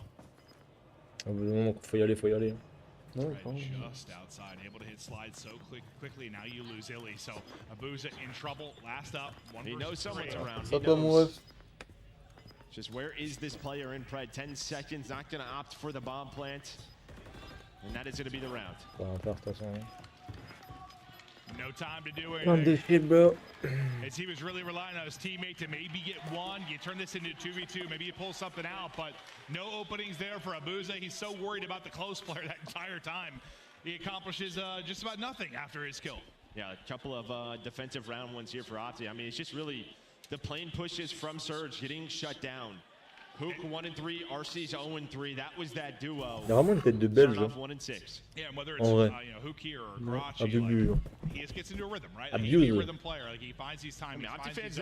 Au bout d'un moment, faut y aller, faut y aller. No, just outside, able to hit slide so quickly. Now you lose Illy, so Abuza in trouble. Last up, one. He knows someone's around. Ça toi mon ref. Just where is this player in Pred? 10 seconds, not going to opt for the bomb plant, and that is going to be the round. No time to do Not this anything. shit, bro. As he was really relying on his teammate to maybe get one. You turn this into 2v2, maybe you pull something out, but no openings there for Abuza. He's so worried about the close player that entire time. He accomplishes just about nothing after his kill. Yeah, a couple of defensive round ones here for Opti. I mean, it's just really the plane pushes from Surge getting shut down. Hook 1-3, RC's 0-3. That was that duo. Il y a vraiment une tête de belge. Yeah, whether it's En vrai. Hook here or Garachi, Abus. he just gets into a rhythm, right? Abuse. He's a rhythm player. Like he finds his time. I mean, Opti fans,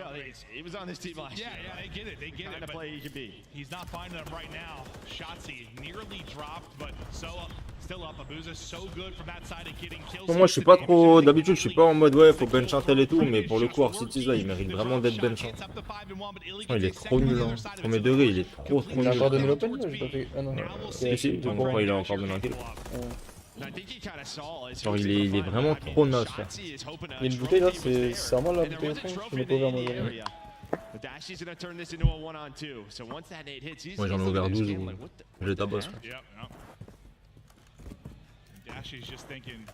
he was on this team last year. Yeah, they get it. They get it. But play he can be. He's not finding them right now. Shotzi nearly dropped, but still up. Abuza so good from that side of getting kills. Moi, je suis pas trop. D'habitude, je suis pas en mode ouais, faut bench un tel et tout, mais pour le coup, Arcitis là, il mérite vraiment d'être bench. Il est trop nul, hein. Premier degré, il est trop nul. Il a encore donné l'open là, j'ai pas fait. Ah non. Si, pourquoi il a encore donné un kill. Genre, il est vraiment trop naze. Il y a une bouteille là, c'est vraiment la bouteille au fond, je l'ai pas ouvert moi. Moi, j'en ai ouvert 12 ou je les tabasse. Dashy's just thinking,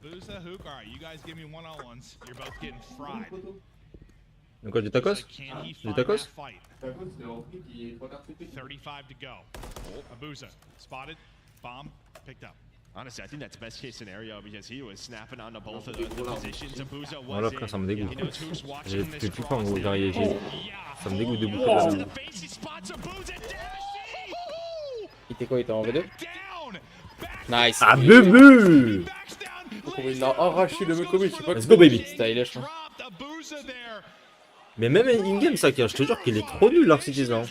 Abuza, Hook, all right, you guys give me one-on-ones. You're both getting fried. Donc quoi, du tacos? Du tacos? 35 to go. Abuza spotted, bomb picked up. Honestly, I think that's best case scenario because he was snapping onto both of the positions. Abuza was Voilà, après ça me dégoûte. He knows who's watching J'ai this plus en gros, cross. ça me dégoûte de boucler la boule. Il était quoi, il était en V2? Nice. Ah, bubu! Il a arraché le mec comme il, je sais pas. Let's go, baby. Stylish, hein. Mais même in-game, ça, je te jure qu'il est trop nul, l'Arcitis là.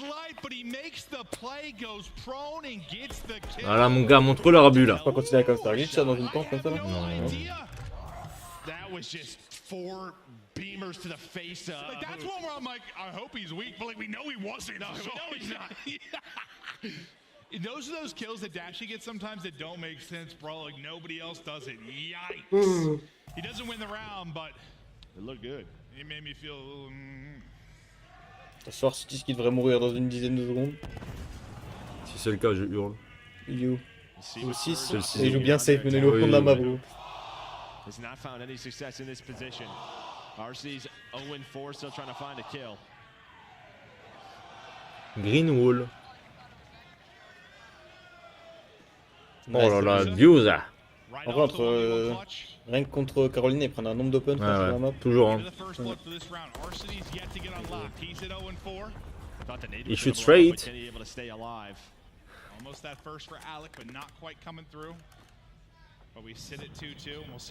Voilà, mon gars, montre-leur à but là. Faut pas continuer comme ça, glitch ça dans une pente comme ça là. Non. That was just 4 beamers to the face. Like, that's one where I'm like, I hope he's weak, but like we know he wasn't. No, we know he's not. Those are those kills that Dashy gets sometimes that don't make sense, bro. Like nobody else does it. Yikes. He doesn't win the round, but it looked good. It made me feel a little. Ce soir, Citis qui devrait mourir dans une dizaine de secondes. Si c'est le cas, je hurle. You. Ou 6. Et il joue bien safe, menez-le au fond de la map, bro. Has not found any success in this position. RC's 0-4, still trying to find a kill. Green wall. Oh là là, Bioza. En vrai, rien que contre Caroline, ils prennent un nombre d'open sur la map. Toujours. Hein. Il shoot straight.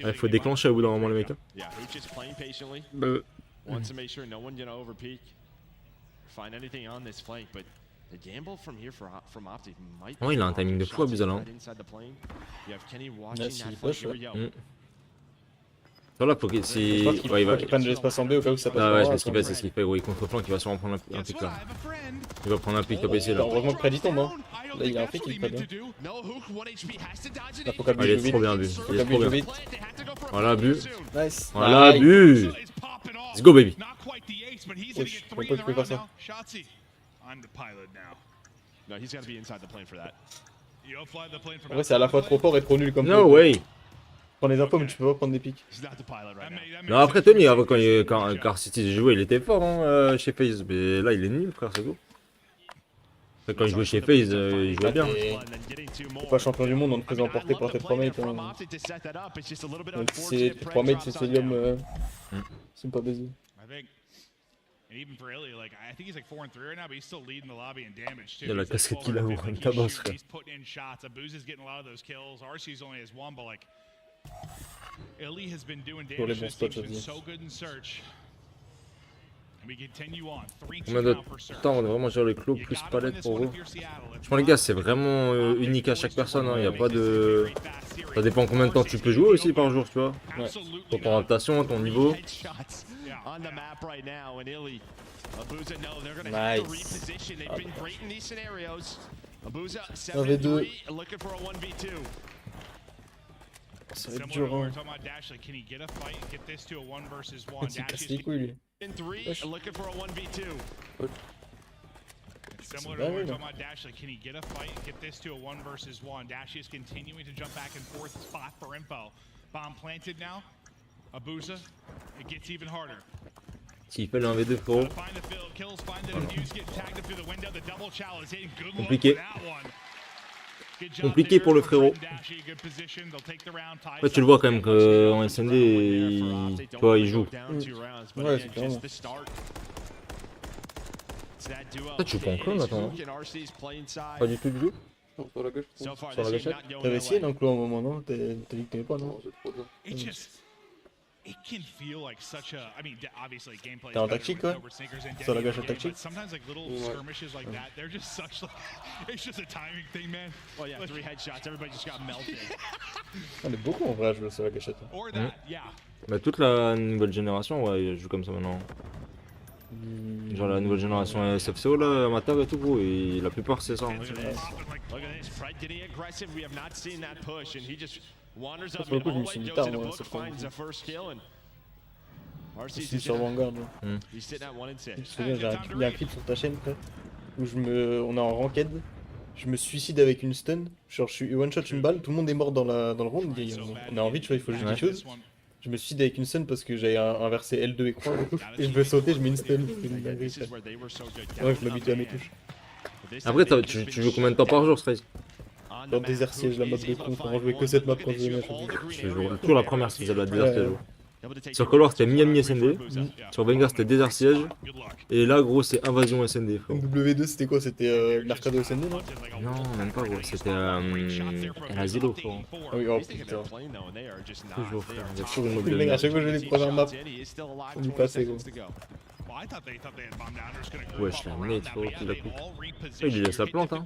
Il faut déclencher au bout d'un moment, les mecs. Oh, il a un timing de fou, Abusal. Là, s'il push, Là, faut qu'il Je pense qu'il faut qu'il prenne de l'espace en B au cas où ça passe. Ah ouais, c'est ce qu'il fait, c'est ce qu'il fait. Gros, il contre-flanque, il va sûrement prendre un pic là. Il va prendre un pic top ici là. Heureusement que Freddy tombe. Là, il y a un pic qui est pas bien. Là, faut Il est trop bien vu. Il est trop bien. Voilà, bu. Nice. Voilà, bu. Let's go, baby. Je sais pas que tu peux faire ça. En vrai, c'est à la fois trop fort et trop nul comme No way. Prends les infos, mais tu peux pas prendre des pics. Non, après Tony, quand Car City jouait, il était fort hein, chez FaZe. Mais là, il est nul, frère, c'est tout. Quand il jouait chez FaZe, il jouait bien. T'es pas champion du monde en te faisant emporter par tes 3 mates. Hein. C'est 3 mates, c'est Celium. C'est pas baisé. And even for Illy, like I think he's like 4-3 right now, but he's still leading the lobby in damage too. Il a la casquette qu'il a où on tabasse, frère. He's putting in shots. Abuza's getting a lot of those kills. RC's only has one, but like Illy has been doing damage. This team's been so good in search. And we continue on. 3-2 Combien de temps on va vraiment gérer les clos plus palette pour vous? Je pense les gars, c'est vraiment unique à chaque personne. Il n'y a pas de. Ça dépend combien de temps tu peux jouer aussi par jour, tu vois. Ouais. Ton orientation, ton niveau. On the map right now, and Illy, Abuza, no, they're going to have to reposition. They've been great in these scenarios. Abuza, 7-3, looking for a 1v2. Ça va être dur, hein. Can he get a fight, get this to a 1 versus 1? Il casse les couilles, lui. 3, looking for a 1v2. Similar to what we're talking about Dashley, can he get a fight, get this to a 1 versus 1? Dashley is continuing to jump back and forth, spot for info. Bomb planted now. Abuza, it gets even harder. S'il fait le 1v2 frérot. Compliqué. Compliqué pour le frérot. Après tu le vois quand même qu'en SND, tu vois, il joue. Ouais, c'est clairement. Toi tu joues pas en clone maintenant, pas du tout du tout. Sur la gauche. Sur la gâchette. T'avais essayé d'un clone à un moment, non? T'as dit que t'aimais pas, non? It can feel like such a, I mean, obviously gameplay. T'es en tactique, quoi? Sur la gâchette tactique? Sometimes like little skirmishes like that, they're just such like, it's just a timing thing, man. Oh yeah, 3 headshots, everybody just got melted. On est beaucoup en vrai à jouer sur la gâchette. Or that, yeah. Bah toute la nouvelle génération, ouais, ils jouent comme ça maintenant. Genre la nouvelle génération SFCO là, amateur et tout gros, et la plupart c'est ça. Hein. Pour le coup, je me suis mis tard, moi, cette fois. Je suis sur Vanguard, là. Je me souviens, il y a un clip sur ta chaîne, frère, où on est en ranked, je me suicide avec une stun, genre je suis one shot une balle, tout le monde est mort dans le round, on a envie, tu vois, il faut juste quelque chose. Je me suicide avec une stun parce que j'avais inversé L2 et croix, et je veux sauter, je mets une stun. Ouais, je m'habitue à mes touches. Après, tu joues combien de temps par jour, Strays? Dans Desert Siege, la map de con, on jouait que cette map quand je venais à chaque fois. Je joue toujours la première si j'avais la Desert Siege. Sur Color c'était Miami SND, sur Vanguard c'était Desert Siege, et là gros c'est Invasion SND. Donc W2 c'était quoi? C'était Mercado SND, non? Non, même pas gros, c'était Asilo, frère. Ah oui, oh putain. Toujours frère, il y a toujours une mobile. Les mecs, à chaque fois que j'ai les premières maps, on y passait gros. Ouais, je l'ai amené, tu vois, il a coupé. Il lui laisse la plante, hein.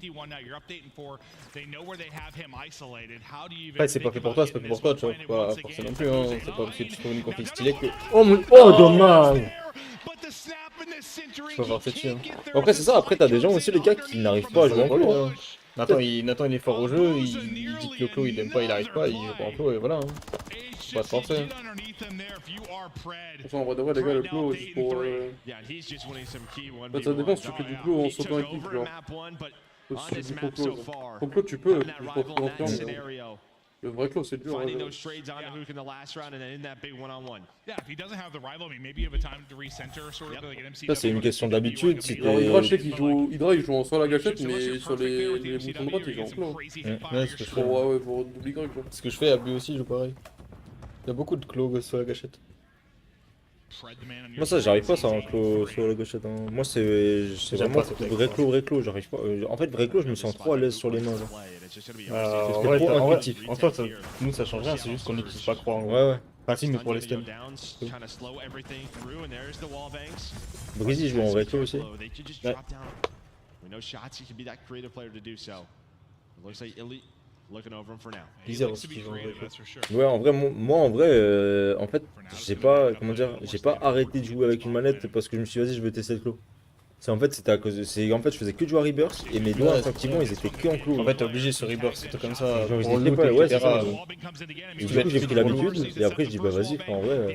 Après, c'est pas fait pour toi, c'est pas fait pour toi, tu vois. Pas forcément non plus, hein. C'est pas parce que tu trouves une config stylée que. Oh mon. Oh, dommage! Tu vas voir cette chien. Après, c'est ça, après, t'as des gens aussi, les gars, qui n'arrivent pas à jouer en clos. Nathan, il est fort au jeu, il dit que le clos il aime pas, il arrive pas, il joue pas en clos, et voilà. Faut pas se forcer. En vrai de vrai, les gars, le clos, juste pour. Ça dépend si tu fais du clos en sautant équipe, genre. Au clos, tu peux, juste pour te rentrer. Le vrai clos, c'est dur. Ça, c'est une question d'habitude. Si Hydra, je sais qu'il joue. Hydra, il joue soit la gâchette, mais sur les boutons droite, il joue en clos. Ouais, ce que je fais. Ouais, pour double Y, quoi. Ce que je fais, Abu aussi, il joue pareil. Il y a beaucoup de clos sur la gâchette. Moi ça j'arrive pas ça en clos sur la gâchette. Hein. Moi c'est vraiment vrai clos, j'arrive pas. En fait vrai clos je me sens trop à l'aise sur les mains. En vrai, trop intuitif. En fait nous ça change rien, c'est juste qu'on n'utilise pas croix. Ouais. Enfin si mais pour les stuns. Breezy joue en vrai clos aussi. Ouais. Bizarre aussi qu'ils ont. Ouais, en vrai, moi en vrai, en fait, j'ai pas, comment dire, j'ai pas arrêté de jouer avec une manette parce que je me suis dit, vas-y, je veux tester le clos. En fait, c'était à cause de. En fait, je faisais que de jouer à Rebirth et mes doigts, effectivement, ils étaient que en clos. En fait, t'es obligé sur Rebirth, c'était comme ça. Genre, ils étaient pas, ouais, c'est ça. Et du coup, j'ai pris l'habitude et après, je dis, bah vas-y, en vrai.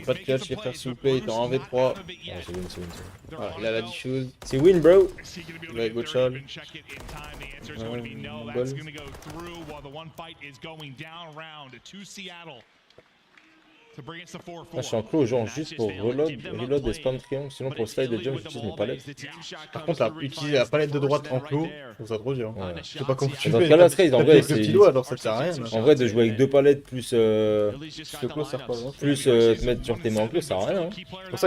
Pas de clutch, les frères, s'il vous plaît, il est en 1v3. C'est win, c'est win. Voilà, il a la 10 choses. C'est win, bro. Il va go Charles. Je suis en clos genre juste pour reload et spam triangle, sinon pour slide et jump j'utilise mes palettes. Par contre, utiliser la palette de droite en clos, je trouve ça trop dur. Ouais. Je sais pas comment tu dans fais. ce cas-là, trade en vrai, c'est le petit doigt, alors ça sert à rien. En vrai, de jouer avec 2 palettes plus le clos sert pas. plus te mettre sur tes mains en clos, ça sert à rien. Hein.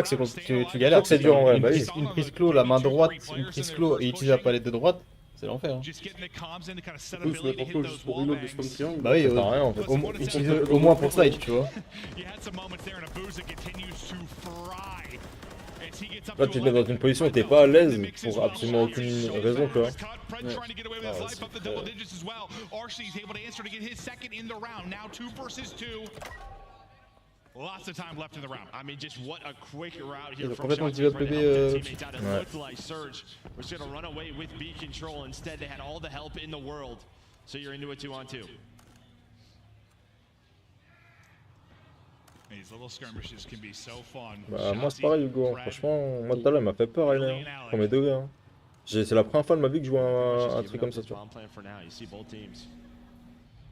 C'est pour ça que tu galères. C'est dur en vrai. Bah, une prise clos, la main droite, une prise clos et utiliser la palette de droite. C'est l'enfer. Hein. Oui, se mettre en clos juste pour reload de spam triangle. Bah oui, ça sert à rien en fait. Au moins pour ça, tu vois. Là, tu te mets dans une position où t'es pas à l'aise pour absolument aucune raison, tu vois. Lots of time left in the round. I mean, just what a quick route Il here a from complètement Shots. divé PB. Like Surge was going to run away with B control. Instead, they had all the help in the world. So you're into a 2-on-2. These little skirmishes can be so fun. Bah, moi c'est pareil, Hugo. Franchement, moi tout à l'heure, il m'a fait peur, elle est. Premier degré. Hein. C'est la première fois de ma vie que je vois un truc comme ça, tu vois.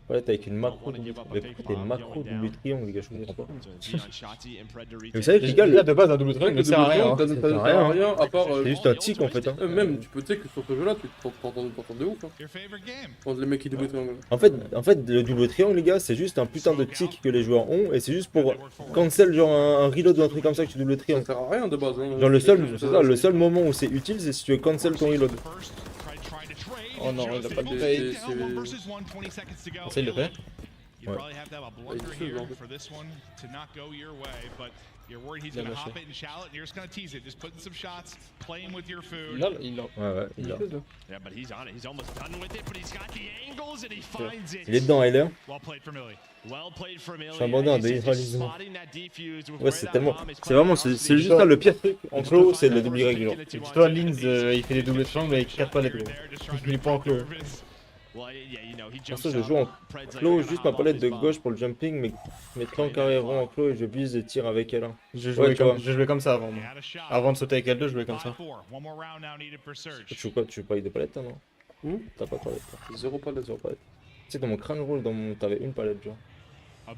Ouais, t'as avec une macro, t'as une macro double triangle, les gars, je comprends pas. Et vous savez, les gars, là de base, un double triangle ne sert à rien. Ça sert à rien, à part. C'est juste un tic en fait. Hein. Même, tu peux, tu sais que sur ce jeu-là, tu t'entends de ouf. Hein. Pense les mecs qui double triangle. En fait, le double triangle, les gars, c'est juste un putain de tic que les joueurs ont et c'est juste pour cancel genre un reload ou un truc comme ça que tu double triangle. Ça sert à rien de base. Hein. Genre le seul moment où c'est utile, c'est si tu veux cancel ton reload. Oh non, il a pas de fade. Ça, il le fait. You probably have to have a blunder here for this one to not go your way, but you're worried he's going to hop it and shallot, and you're just going to tease it, just putting some shots, playing with your food. Il l'a. Ouais, il l'a. Yeah, but he's on it. He's almost done with it, but he's got the angles and he finds it. Il est dedans, Heiler. Well played for Millie. Well played for Millie. Je suis abandonné à déréalisme. Ouais, c'est tellement. C'est vraiment. C'est juste ça le pire truc en clos, c'est le double règle. Toi, Lins, il fait des doubles triangles avec 4 palettes. Il est pas en clos. Pour ça, je joue en clos, juste ma palette de gauche pour le jumping, mes triangles carrés ronds en clos et je vise et tire avec elle. Je jouais comme ça avant. Avant de sauter avec L2, je jouais comme ça. Tu joues quoi? Tu joues pas avec des palettes, toi, non? T'as pas de palette, toi. Zéro palette. Tu sais, dans mon crâne roule, t'avais une palette, genre.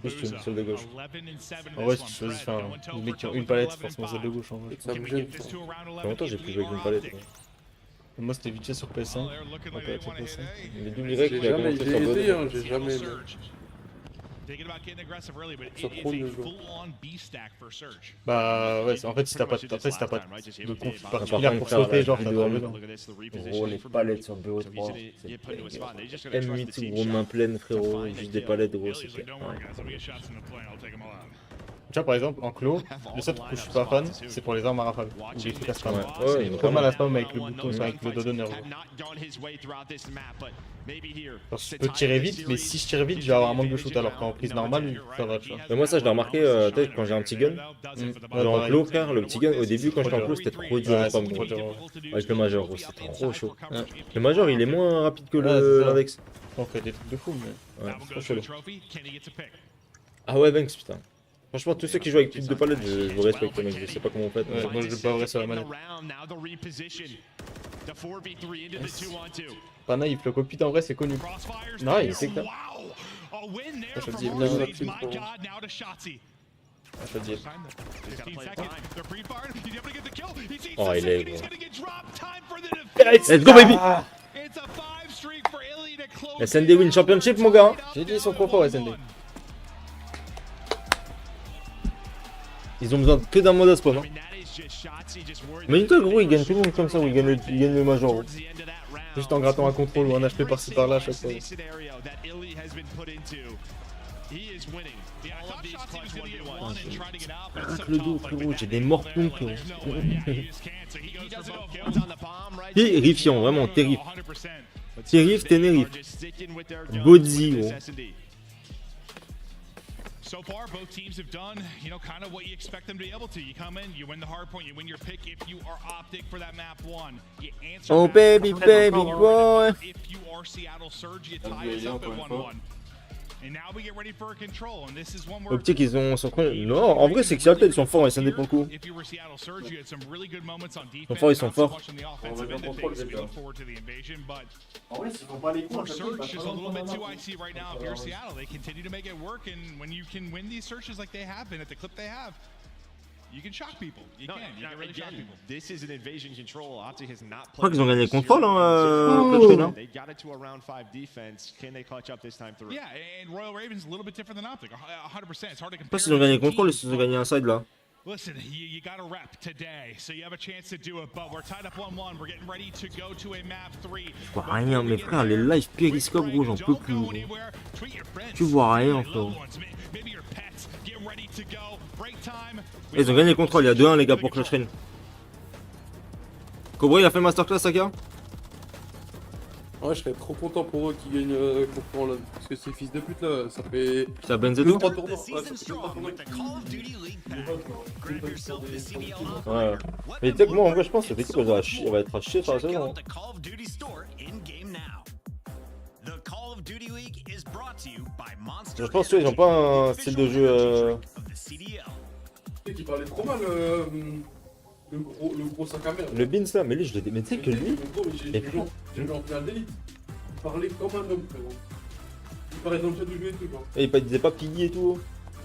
Juste celle de gauche. En vrai, si tu choisis les mecs qui ont une palette, forcément celle de gauche en vrai. Ça me gêne. En même temps, j'ai plus joué avec une palette. Moi, c'était vite fait sur PS5. Les doubles règles, j'ai jamais essayé, hein, j'ai jamais aimé. Ça trop le jeu. Bah ouais, en fait si t'as pas de conf particulière pour sauter, genre t'as besoin. Gros, les palettes sur BO3, c'est M8 gros main pleine frérot, juste des palettes gros, c'est clair. Tu vois par exemple en clos, le seul truc où je suis pas fan, c'est pour les armes à rafale. Ou les trucs à spam. Ouais, pas mal à spam avec le bouton, avec le dos d'honneur. Je peux tirer vite, mais si je tire vite, je vais avoir un manque de shoot alors qu'en prise normale, ça va, tu vois. Mais moi ça je l'ai remarqué peut-être quand j'ai un petit gun. Dans clos frère, le petit gun au début quand j'étais en clos c'était trop dur à spam. Avec le major gros, c'était trop chaud. Le major il est moins rapide que l'index. On fait des trucs de fou mais... Ouais, c'est trop chelou. Ah ouais Banks putain. Franchement, tous ceux qui jouent avec plus de palettes, je vous respecte, mec. Je sais pas comment vous faites. Ouais, moi, je le bavrais sur la manette. Pana, il floque au putain, en vrai, c'est connu. Non, il sait que t'as. Je te dis, bien là-dessus. Je te dis. Oh, il est gros. Let's go, baby! SND Win Championship, mon gars. J'ai dit, ils sont trop forts, SND. Ils ont besoin que d'un mode à spawn. Hein. Mais toi gros, ils gagnent tout le monde comme ça, ou ils gagnent le major. Gros. Juste en grattant un contrôle ou un HP par-ci par-là à chaque fois. Arrête le dos, frérot, j'ai des morpions, frérot. Terrifiant, vraiment, terrifiant. Terrif, Ténérife. Body, gros. So far, both teams have done, kind of what you expect them to be able to. You come in, you win the hard point, you win your pick if you are optic for that map 1. You answer oh, baby, baby boy. If you are Seattle Surge, you tie us up at 1-1. And now we get ready for a control, and this is one where... Optique, ils ont... Non, en vrai, c'est que Seattle, ils sont forts, ils sont pour le coup. If you were Seattle Surge, you had some really good moments on defense. Ils sont forts, ils sont forts. We look forward to the invasion, but... For Surge, just a little bit too icy right now. If you're Seattle, they continue to make it work, and when you can win these searches like they have been at the clip they have, you can shock people. You can really shock people. This is an invasion control. Optic has not Je crois qu'ils ont gagné le contrôle, They got it to a round 5 defense. Can they clutch up this time through? Yeah, and Royal Raven's a little bit different than Optic. 100%. It's hard to compare. Je sais pas s'ils ont gagné le contrôle ou s'ils ont gagné un side là. Listen, you got a rep today, so you have a chance to do it, but we're tied up 1-1. We're getting ready to go to a map 3. Je vois rien, mes frères, les live périscope, gros, j'en peux plus. Gros. Tu vois rien, frérot. Ils ont gagné le contrôle, il y a 2-1 les gars pour Clutch Rain. Cobra il a fait le masterclass, Saka. Ouais, je serais trop content pour eux qui gagnent le concours là. Parce que ces fils de pute là, ça fait. Ça Benzedo. 2-3 tournois. Ouais, ça fait 2-3 tournois. Ouais. Mais tu sais que moi en vrai, je pense que cette équipe elle va être à chier sur la saison. Je pense qu'ils ont pas un style de jeu. Tu sais qu'il parlait trop mal. Le gros sac à merde. Le Beans là, mais lui je l'ai. Mais tu sais que lui. J'ai vu en finale d'élite. Il parlait comme un homme, frérot. Il parlait dans le chat où je lui ai tout, genre. Et il disait pas Piggy et tout.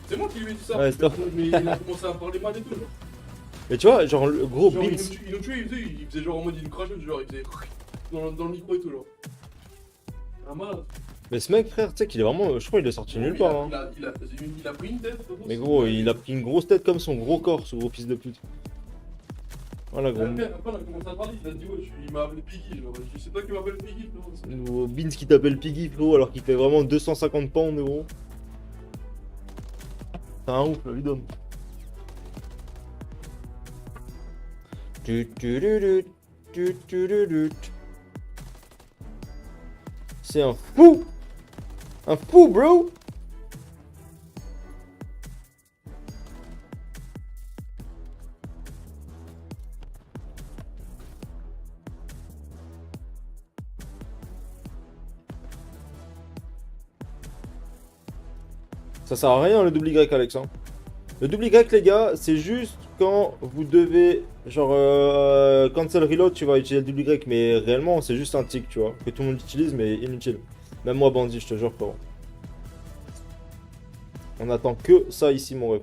C'est moi qui lui ai dit ça. Ouais, c'est mais il a commencé à parler mal et tout, genre. Mais tu vois, genre le gros Beans. Beans. Ils l'ont tué, il faisait genre en mode il crachait, genre il faisait dans le micro et tout, genre. Un malade. Mais ce mec, frère, tu sais qu'il est vraiment. Je crois qu'il est sorti nulle part. Hein. Il a pris une tête. Mais gros, il a pris une grosse tête comme son gros corps, ce gros fils de pute. Voilà, gros. Après, on a commencé à parler, il a dit, ouais, il m'a appelé Piggy. Genre, c'est toi qui m'appelles Piggy, frérot. Beans qui t'appelle Piggy, frérot, alors qu'il fait vraiment 250 pounds, gros. C'est un ouf, là, lui donne. C'est un fou! Un fou, bro! Ça sert à rien le double Y, Alex. Hein. Le double Y, les gars, c'est juste quand vous devez, genre, cancel reload, tu vas utiliser le double Y, mais réellement, c'est juste un tic, tu vois, que tout le monde utilise, mais inutile. Même moi, bandit, je te jure, frérot. On attend que ça ici, mon ref.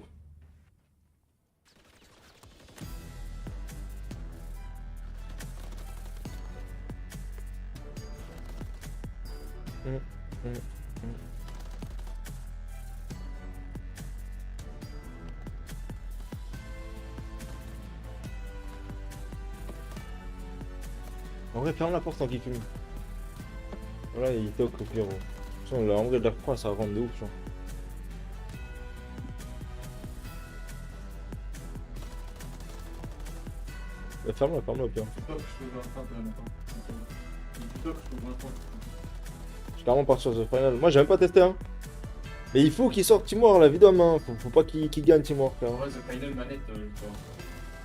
En vrai, ferme la porte tant qu'il fume. Voilà, il toque au pire. En vrai, de la froid, ça rentre de ouf, genre. Bah, ferme-la au pire. Je suis carrément parti sur The Final. Moi, j'ai même pas testé, hein. Mais il faut qu'il sorte Timor la vidéo, hein. Faut pas qu'il gagne Timor, frère. Ouais, The Final manette,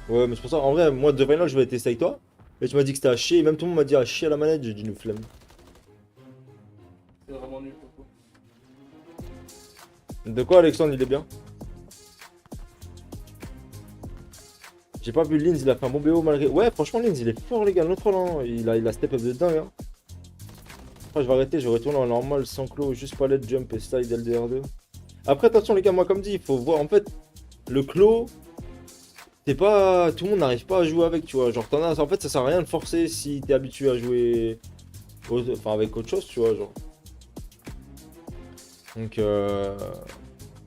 ouais, mais c'est pour ça, en vrai, moi, The Final, je vais tester avec toi. Et tu m'as dit que c'était à chier, et même tout le monde m'a dit à chier à la manette, j'ai dit une flemme. C'est vraiment nul. De quoi, Alexandre, il est bien? J'ai pas vu Linz, il a fait un bon BO malgré. Ouais, franchement, Linz, il est fort, les gars, notre là. Il a step up de dingue. Hein. Après, je vais arrêter, je vais retourner en normal, sans clos, juste palette, jump et slide LDR2. Après, attention, les gars, moi, comme dit, il faut voir, en fait, le clos. C'est pas. Tout le monde n'arrive pas à jouer avec, tu vois. Genre, t'en as. En fait, ça sert à rien de forcer si t'es habitué à jouer. Enfin, avec autre chose, tu vois, genre. Donc,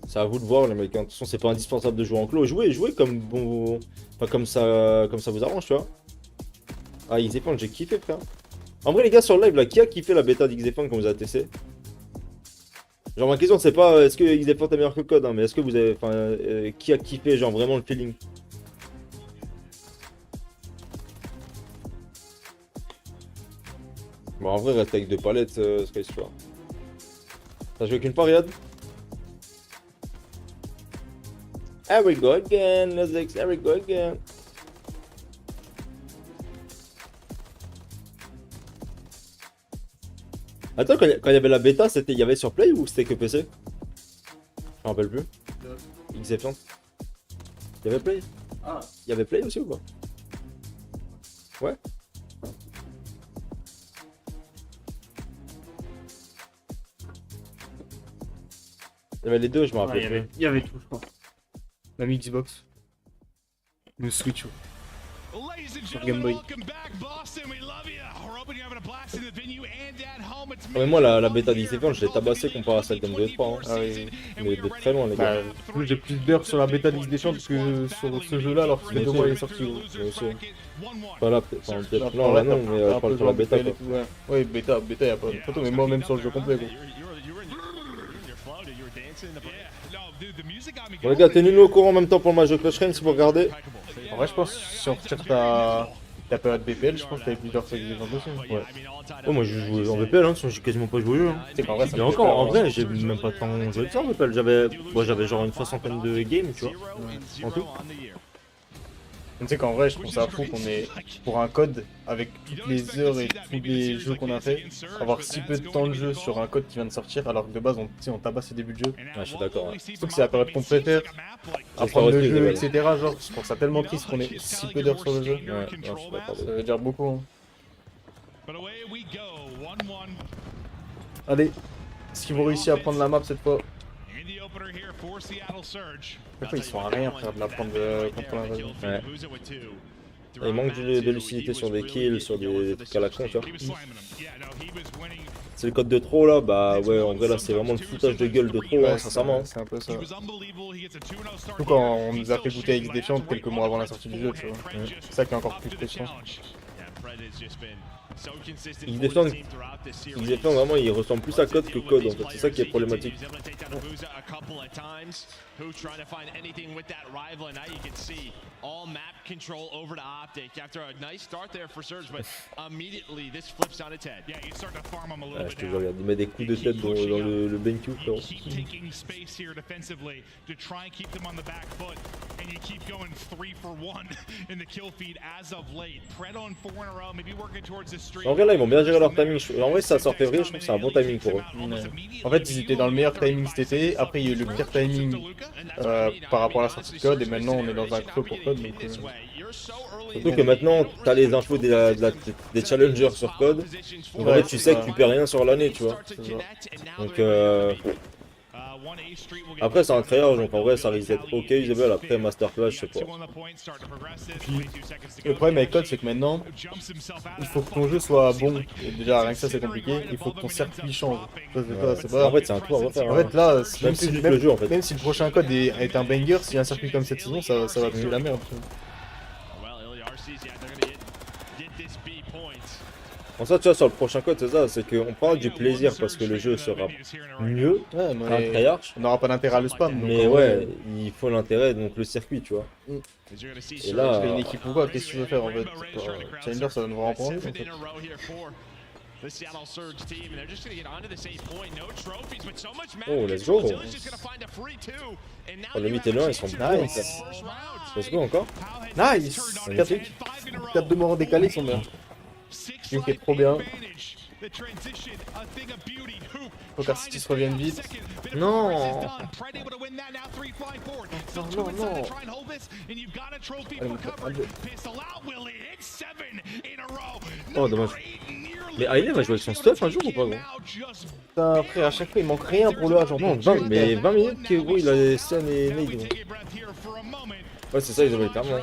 c'est à vous de voir, les mecs. De toute façon, c'est pas indispensable de jouer en clos. Jouez comme bon. Enfin, comme ça vous arrange, tu vois. Ah, Xephan, j'ai kiffé, frère. En vrai, les gars, sur le live, là, qui a kiffé la bêta d'Xephan qu'on vous a testé? Genre ma question c'est pas est-ce que XDFort est meilleur que Code, hein, mais est-ce que vous avez, enfin, qui a kiffé genre vraiment le feeling? Bon en vrai reste avec 2 palettes, Sky Super. T'as joué qu'une pariade? Here we go again, let's here we go again. Attends, quand il y avait la bêta, il y avait sur Play ou c'était que PC? Je me rappelle plus. XF1. Il y avait Play? Ah. Il y avait Play aussi ou pas? Ouais. Il y avait les deux, je me rappelle plus. Il y avait tout, je crois. La Xbox. Le Switch. Sur Game Boy. Mais moi la bêta d'XF1 je l'ai tabassé comparé à celle de M2-3 hein. Ah oui. Mais de très loin les gars. Bah, j'ai plus d'heures sur la bêta d'XF1 que sur ce jeu là alors que 2 mois il est sorti. Pas là, peut-être non là non mais je parle sur la bêta quoi. Ouais bêta y'a pas de photo mais moi même sur le jeu complet quoi. Bon les gars tenez-nous au courant en même temps pour le match de Clash Reigns si vous regardez. En vrai je pense si on retire ta période BPL, je pense que t'avais plus d'heures sur les gens dessus. Ouais. Oh, moi j'ai joué en BPL, hein, j'ai quasiment pas joué au jeu. Hein. C'est pas vrai, ça. Et encore, en vrai, j'ai même pas tant joué de ça en BPL. J'avais genre une 60aine de games, tu vois. Ouais. En tout. Tu sais qu'en vrai, je pense à fou qu'on est pour un code avec toutes les heures et tous les jeux qu'on a fait, avoir si peu de temps de jeu sur un code qui vient de sortir, alors que de base on tabasse les débuts de jeu. Ouais, je suis d'accord. Ouais. Surtout que c'est la période qu'on préfère, apprendre le jeu, etc. Genre, je trouve ça tellement triste qu'on ait si peu d'heures sur le jeu. Ouais, non, je suis d'accord. Ça veut dire beaucoup. Hein. Allez, est-ce qu'ils vont réussir à prendre la map cette fois? Ils sont à rien frère de la prendre contre l'invasion. Ouais. Il manque de lucidité sur des kills, sur des trucs à la con, tu vois. C'est le code de trop là, bah ouais, en vrai là c'est vraiment le foutage de gueule de trop, ouais, hein, sincèrement. C'est un peu ça. Surtout quand on nous a fait goûter à XDFort quelques mois avant la sortie du jeu, tu vois. C'est ça qui est encore plus frustrant. XDFort vraiment il ressemble plus à Code que Code en fait, c'est ça qui est problématique. Je te jure, il met des coups de tête dans le BenQ frérot. En vrai là ils vont bien gérer leur timing, en vrai ça sort février, je trouve que c'est un bon timing pour eux. En fait ils étaient dans le meilleur timing cet été, après il y a eu le pire timing par rapport à la sortie de Code et maintenant on est dans un creux pour Code donc... Surtout que maintenant t'as les infos des challengers sur Code, donc en fait tu sais que tu perds rien sur l'année tu vois. Donc après c'est un tryhard donc en vrai ça risque d'être ok usable, après masterclass je sais pas. Puis, le problème avec Code c'est que maintenant il faut que ton jeu soit bon, et déjà rien que ça c'est compliqué, il faut que ton circuit change. En fait c'est un tour à refaire. En fait là, même si le jeu en fait. Même si le prochain Code est un banger, s'il y a un circuit comme cette saison ça va tuer la merde. En ça tu vois sur le prochain code c'est ça, c'est qu'on prend du plaisir parce que le jeu sera mieux, on n'aura pas d'intérêt à le spam. Mais ouais, il faut l'intérêt donc le circuit tu vois. Et là, tu fais une équipe ou quoi, qu'est-ce que tu veux faire en fait? Challenger ça va nous vraiment prendre en fait. Oh let's go. Oh, le 8 et le 1 ils sont nice. Let's go encore. Nice. 4 de morts décalés sont bien. Qui est trop bien. Faut qu'Ar City se revienne vite. Non. Non. Oh dommage. Mais Aile va jouer avec son stuff un jour ou pas gros? Putain frère, à chaque fois il manque rien pour le A, genre non, 20 minutes que gros il a les scènes et Nade. Ouais c'est ça ils avaient clairement.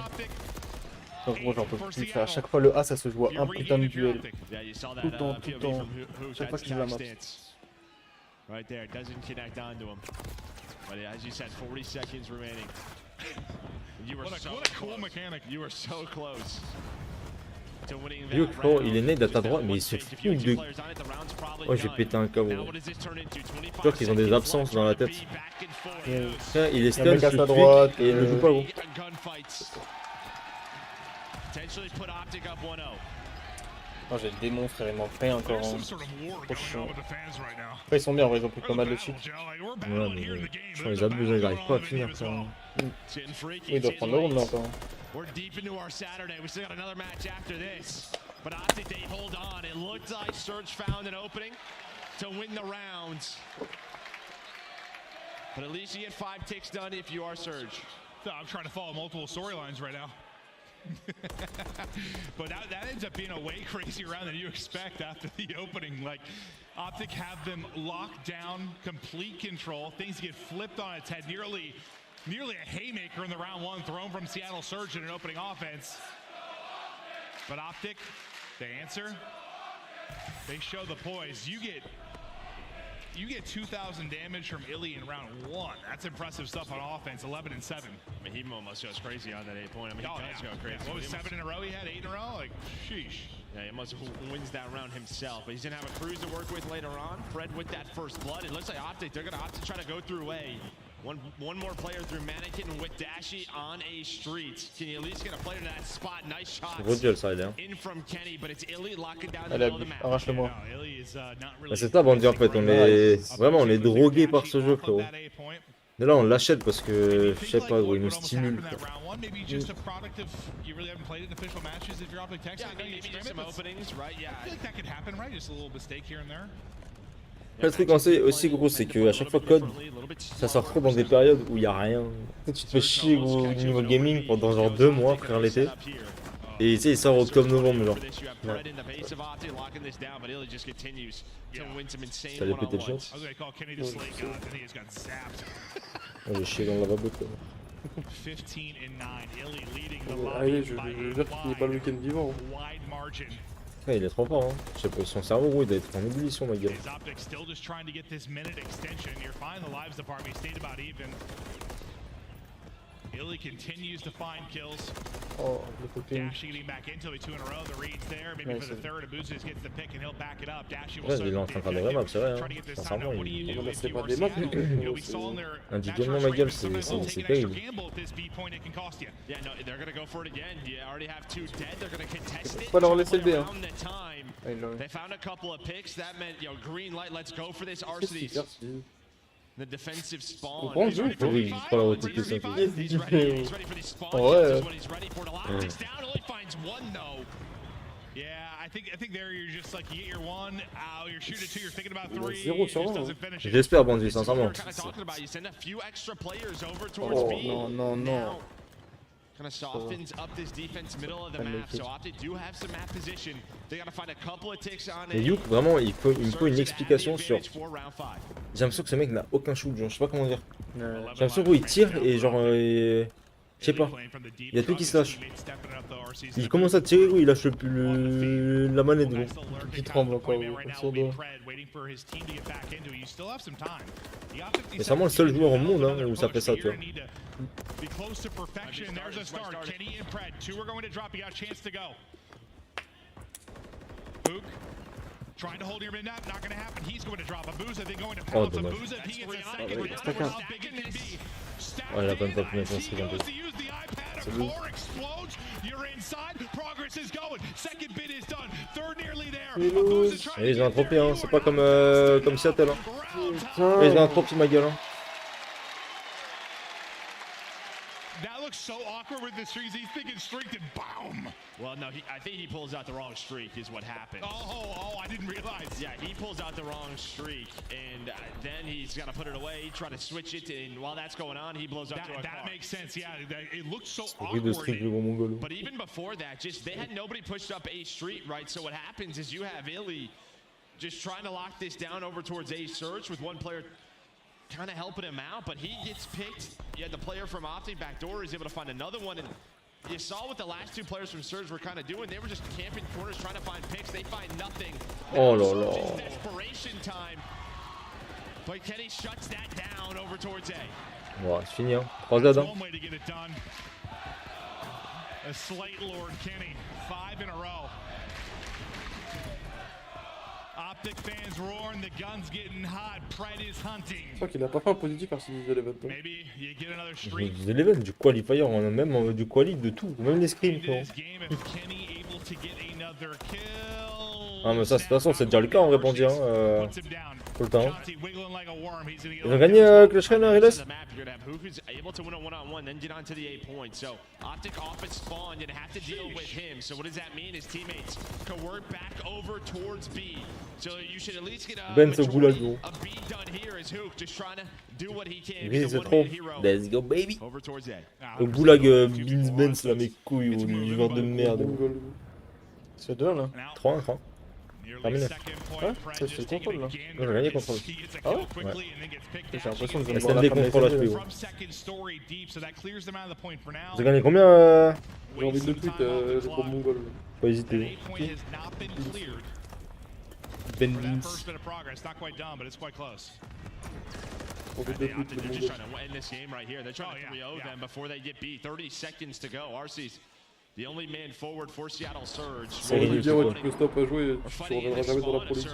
Donc moi j'en peux plus faire, à chaque fois le A ça se joue à un putain de duel. Tout le temps. Chaque fois qu'il joue la map. Right there, doesn't connect onto him. But as you said, 40 seconds remaining. You were so cool mechanic. You were so close to winning that round. Il est né à ta droite, mais il se fout de... Oh, j'ai pété un câble. Je crois qu'ils ont des absences dans la tête. Tiens, il est stun, à sa droite et il ne joue pas gros. Oh, j'ai le démon, frère, il m'en fait encore. Trop chiant. Après, ils sont bien, ils ont pris pas mal de cheats. Ouais, mais je crois qu'ils abusent, ils n'arrivent pas à finir. Ils doivent prendre le round là encore. We're deep into our Saturday. We still got another match after this. But Optic, they hold on. It looked like Surge found an opening to win the rounds. But at least you get 5 ticks done if you are Surge. I'm trying to follow multiple storylines right now. But that ends up being a way crazier round than you expect after the opening. Like, Optic have them locked down, complete control. Things get flipped on its head. Nearly a haymaker in the round 1 thrown from Seattle Surge in an opening offense. But Optic, they answer. They show the poise. You get 2,000 damage from Illy in round 1. That's impressive stuff on offense, 11 and 7. I mean, he almost goes crazy on that 8 point. I mean, he does go crazy. Yeah. What was 7 in a row? He had 8 in a row? Like, sheesh. Yeah, he must wins that round himself. But he's going to have a cruise to work with later on. Fred with that first blood. It looks like Optic, they're going to opt to try to go through A. One more player through Mannequin with Dashy on A street. Can you at least get a player to that spot? Nice shot. In from Kenny, but it's Illy locking down the middle of the map. Arrache-le-moi. C'est ça, Bandit, en fait. Vraiment, on est drogué par ce jeu, frérot. Mais là, on l'achète parce que, je sais pas, gros, il nous stimule. Le truc aussi gros, c'est que à chaque fois code, ça sort trop dans des périodes où il y a rien. Tu te fais chier gros au niveau gaming pendant genre 2 mois frère l'été. Et tu sais il sort octobre-novembre genre. Ouais. Ça allait péter le shot. J'ai chié dans le lavabo quoi. Allez, je veux dire qu'il n'est pas le week-end vivant. Ouais, il est trop fort, hein. Je sais pas, son cerveau, gros, il doit être en ébullition, ma gueule. Illy continues to find kills. Oh, le côté. Dashi getting back into it 2 in a row. The read's there. Maybe for the third, Abuzus gets the pick and he'll back it up. Dashi will start. Il est en train de faire des vraies maps, c'est vrai. Sincèrement, c'est pas des maps. Individuellement, ma gueule, c'est terrible. Yeah, no, they're gonna go for it again. You already have 2 dead. They're gonna contest it. Pas leur laisser le B, hein. They found a couple of picks. That meant, green light. Let's go for this Arceus. The defensive spawn. Oui, il prend la route de ça. He's ready for the spawn. Ouais. He's ready for the lock. This down only finds 1 though. Yeah, I think there you're just like you get your 1, you're shooting 2, you're thinking about 3. J'espère Bandit, sincèrement. Oh non. Kind of softens up this defense middle of the map. So Optic do have some map position. They gotta find a couple of ticks on it. Et Youk, vraiment, il me faut une explication sur. J'ai l'impression que ce mec n'a aucun shoot, genre, je sais pas comment dire. J'ai l'impression qu'il tire et genre. Je sais pas. Il y a tout qui se lâche. Il commence à tirer, gros, il lâche la manette, gros. Il tremble encore, sur dos. Mais c'est vraiment le seul joueur au monde hein, où ça fait ça, tu vois. Be close to perfection. There's a start. Kenny and Pred. 2 are going to drop. You got a chance to go. Book. Trying to hold your mid-nap. Not going to happen. He's going to drop. Abuza. They're going to pounce Abuza. He gets a second. How big can it be? Oh, il a pas même pas pu mettre son streak un peu. Salut. Explodes. You're inside. Progress is going. Second bid is done. Third nearly there. Et j'ai un trophée, hein. C'est pas comme Seattle. Hein. Et j'ai un trophée, ma gueule. Hein. That looks so awkward with the streaks. He's thinking streaked and boom. Well, no, I think he pulls out the wrong streak is what happened. Oh, I didn't realize. Yeah, he pulls out the wrong streak, and then he's got to put it away, try to switch it, and while that's going on, he blows up to a car. That makes sense, yeah. It looks so awkward. But even before that, they had nobody pushed up A street, right? So what happens is you have Illy just trying to lock this down over towards A search with one player kind of helping him out, but he gets picked. You had the player from Optic backdoor is able to find another one, and you saw what the last 2 players from Surge were kind of doing. They were just camping corners trying to find picks. They find nothing. Oh là là. Desperation time. But Kenny shuts that down over towards A. Ouais, c'est fini, hein. 3 dead, hein. One way to get it done. A Slate Lord Kenny, 5 in a row. Je crois qu'il a pas fait un positif par ces events. Des events, du qualifier, on a même du quali, de tout, même les scrims. Ah mais ça, de toute façon, c'est déjà le cas en répondit, hein, tout le temps. Ils ont gagné Clash Royale, Adresse. Ben ce goulag gros. Vince c'est trop. Let's go baby. Le goulag Vince Benz là mes couilles ou le joueur de merde. C'est 2 là. 3-1, 3. Terminé. Ouais, ça c'est le contrôle là. J'ai gagné contrôle. Ah ouais? Ouais. J'ai l'impression que vous allez SND voir la fin de la contrôle SND, HP. Vous avez gagné combien J'ai envie de le tweet, c'est pour mongol. Pas hésiter. Ben Vince. Envie de le tweet, le mongol. The only man forward for Seattle Surge. On va lui dire, ouais, tu peux stop à jouer, tu reviendras jamais dans la police.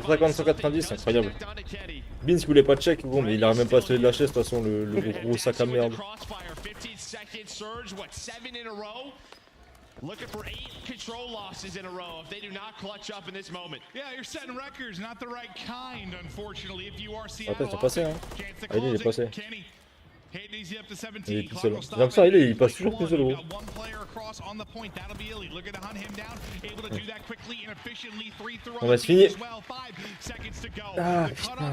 250-190, c'est incroyable. Beans voulait pas de check, bon, mais il a même pas se lâcher de toute façon, le gros sac à merde. Looking for 8 control losses in a row if they do not clutch up in this moment. Yeah, you're setting records, not the right kind, unfortunately. If you are Seattle, attends, c'est passé, hein. Allez, il est passé. Il est tout seul. J'ai l'impression il passe toujours tout seul gros. On va se finir. Ah putain.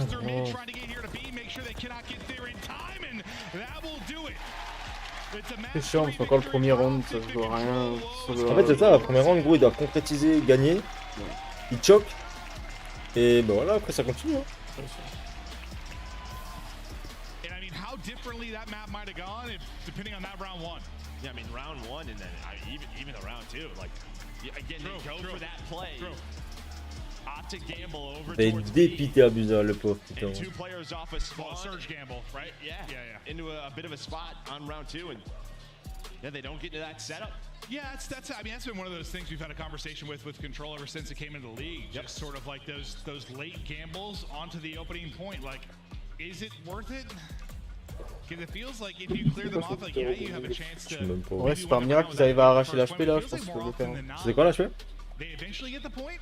C'est chiant, c'est encore le premier round, ça se voit rien. En fait c'est ça, le premier round gros il doit concrétiser, gagner. Il choque. Et bah voilà, après ça continue. Hein. Differently that map might have gone depending on that round 1. Yeah, I mean round 1 and then even the round 2, like again they go for that play. Optic gamble over towards dépité abuseur le pauvre putain. Two players off a spot. Surge gamble, right? Yeah. Into a bit of a spot on round 2 and yeah, they don't get to that setup. Yeah, that's I mean that's been one of those things we've had a conversation with Control ever since it came into the league. Yep. Just sort of like those late gambles onto the opening point. Like, is it worth it? Because it feels like if you clear them off, like yeah, you have a chance to. Ouais, c'est par miracle qu'ils arrivent à arracher l'HP là, je pense qu'il faut le faire. C'est quoi l'HP? They eventually get the point.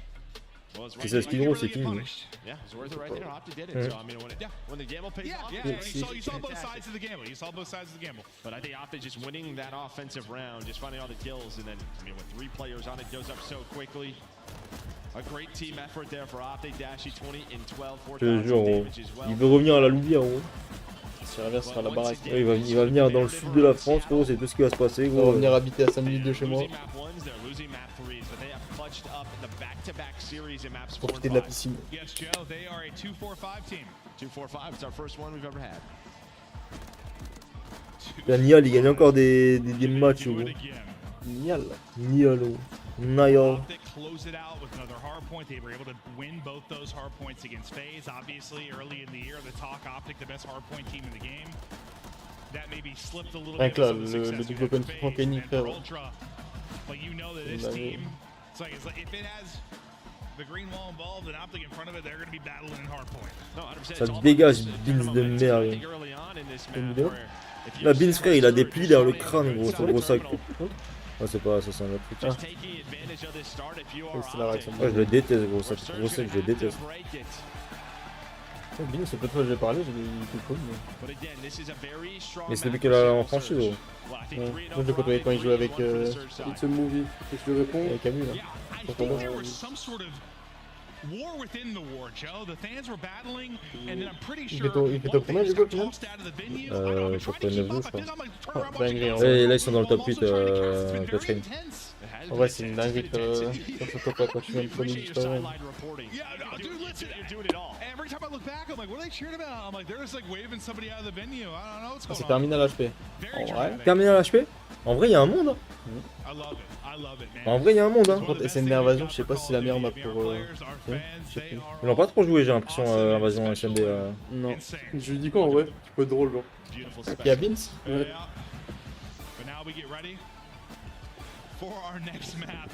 Si c'est ce qui gros, c'est qui? Yeah, it's worth it right there. Optic did it. So I mean, when the gamble pays off, you saw both sides of the gamble. You saw both sides of the gamble. But I think Optic just winning that offensive round, just finding all the kills, and then I mean with 3 players on it, goes up so quickly. A great team effort there for Optic. Dashy 20 and 12, 4,000 damage as well. Il veut revenir à la Louvière gros. Si il revient, ce sera la baraque. Ouais, il va venir dans le sud de la France, gros, c'est tout ce qui va se passer, gros. Il va revenir habiter à 5 minutes de chez moi. Profiter de la piscine. Yes, Joe, they are a 2-4-5 team. 2-4-5, it's our first one we've ever had. Nial, il gagne encore des matchs, gros. Nial. Nial. Nial. Close it out with another hard point. They were able to win both those hard points against FaZe. Obviously, early in the year, the talk Optic, the best hard point team in the game. That maybe slipped a little bit. Là, le double open point Kenny, frère. But you know that this team, it's like if it has the green wall involved and Optic in front of it, they're going to be battling in hard point. Ça dégage, Beans de merde. La Beans, frère, il a des plis derrière le crâne, gros, son gros sac. Ah, c'est pas ça, c'est un autre truc. Ah. C'est la réaction. Ouais, je le déteste, gros sac, je le déteste. Beans, c'est pas toi que j'ai parlé, j'ai dit cool. Mais c'est depuis qu'elle a en franchise, gros. Ouais. Moi, je l'ai côtoyé quand il jouait avec. It's a movie, je lui réponds. Avec Camus, là. War within the war, Joe. The fans were battling, and then I'm pretty Il sure fait top combien du coup, final? Top 9 je crois. Dinguerie, Et là ils sont dans le top 8, Catherine. En vrai, c'est une dinguerie que ce top là quand tu viens de prendre juste avant. Every time I look back, I'm like, what are they cheering about? I'm like, they're just like waving somebody out of the venue. I don't know what's going on. C'est terminal HP. En vrai. Terminal HP? En vrai, il y a un monde. I love it. I love it, man. En vrai, il y a un monde. Par contre, SND Invasion, je sais pas si c'est la meilleure map pour. Ils l'ont pas trop joué, j'ai l'impression, Invasion SND. Non. Je lui dis quoi en vrai? Tu peux être drôle, genre. Il y a Beans? Ouais. But now we get ready for our next map.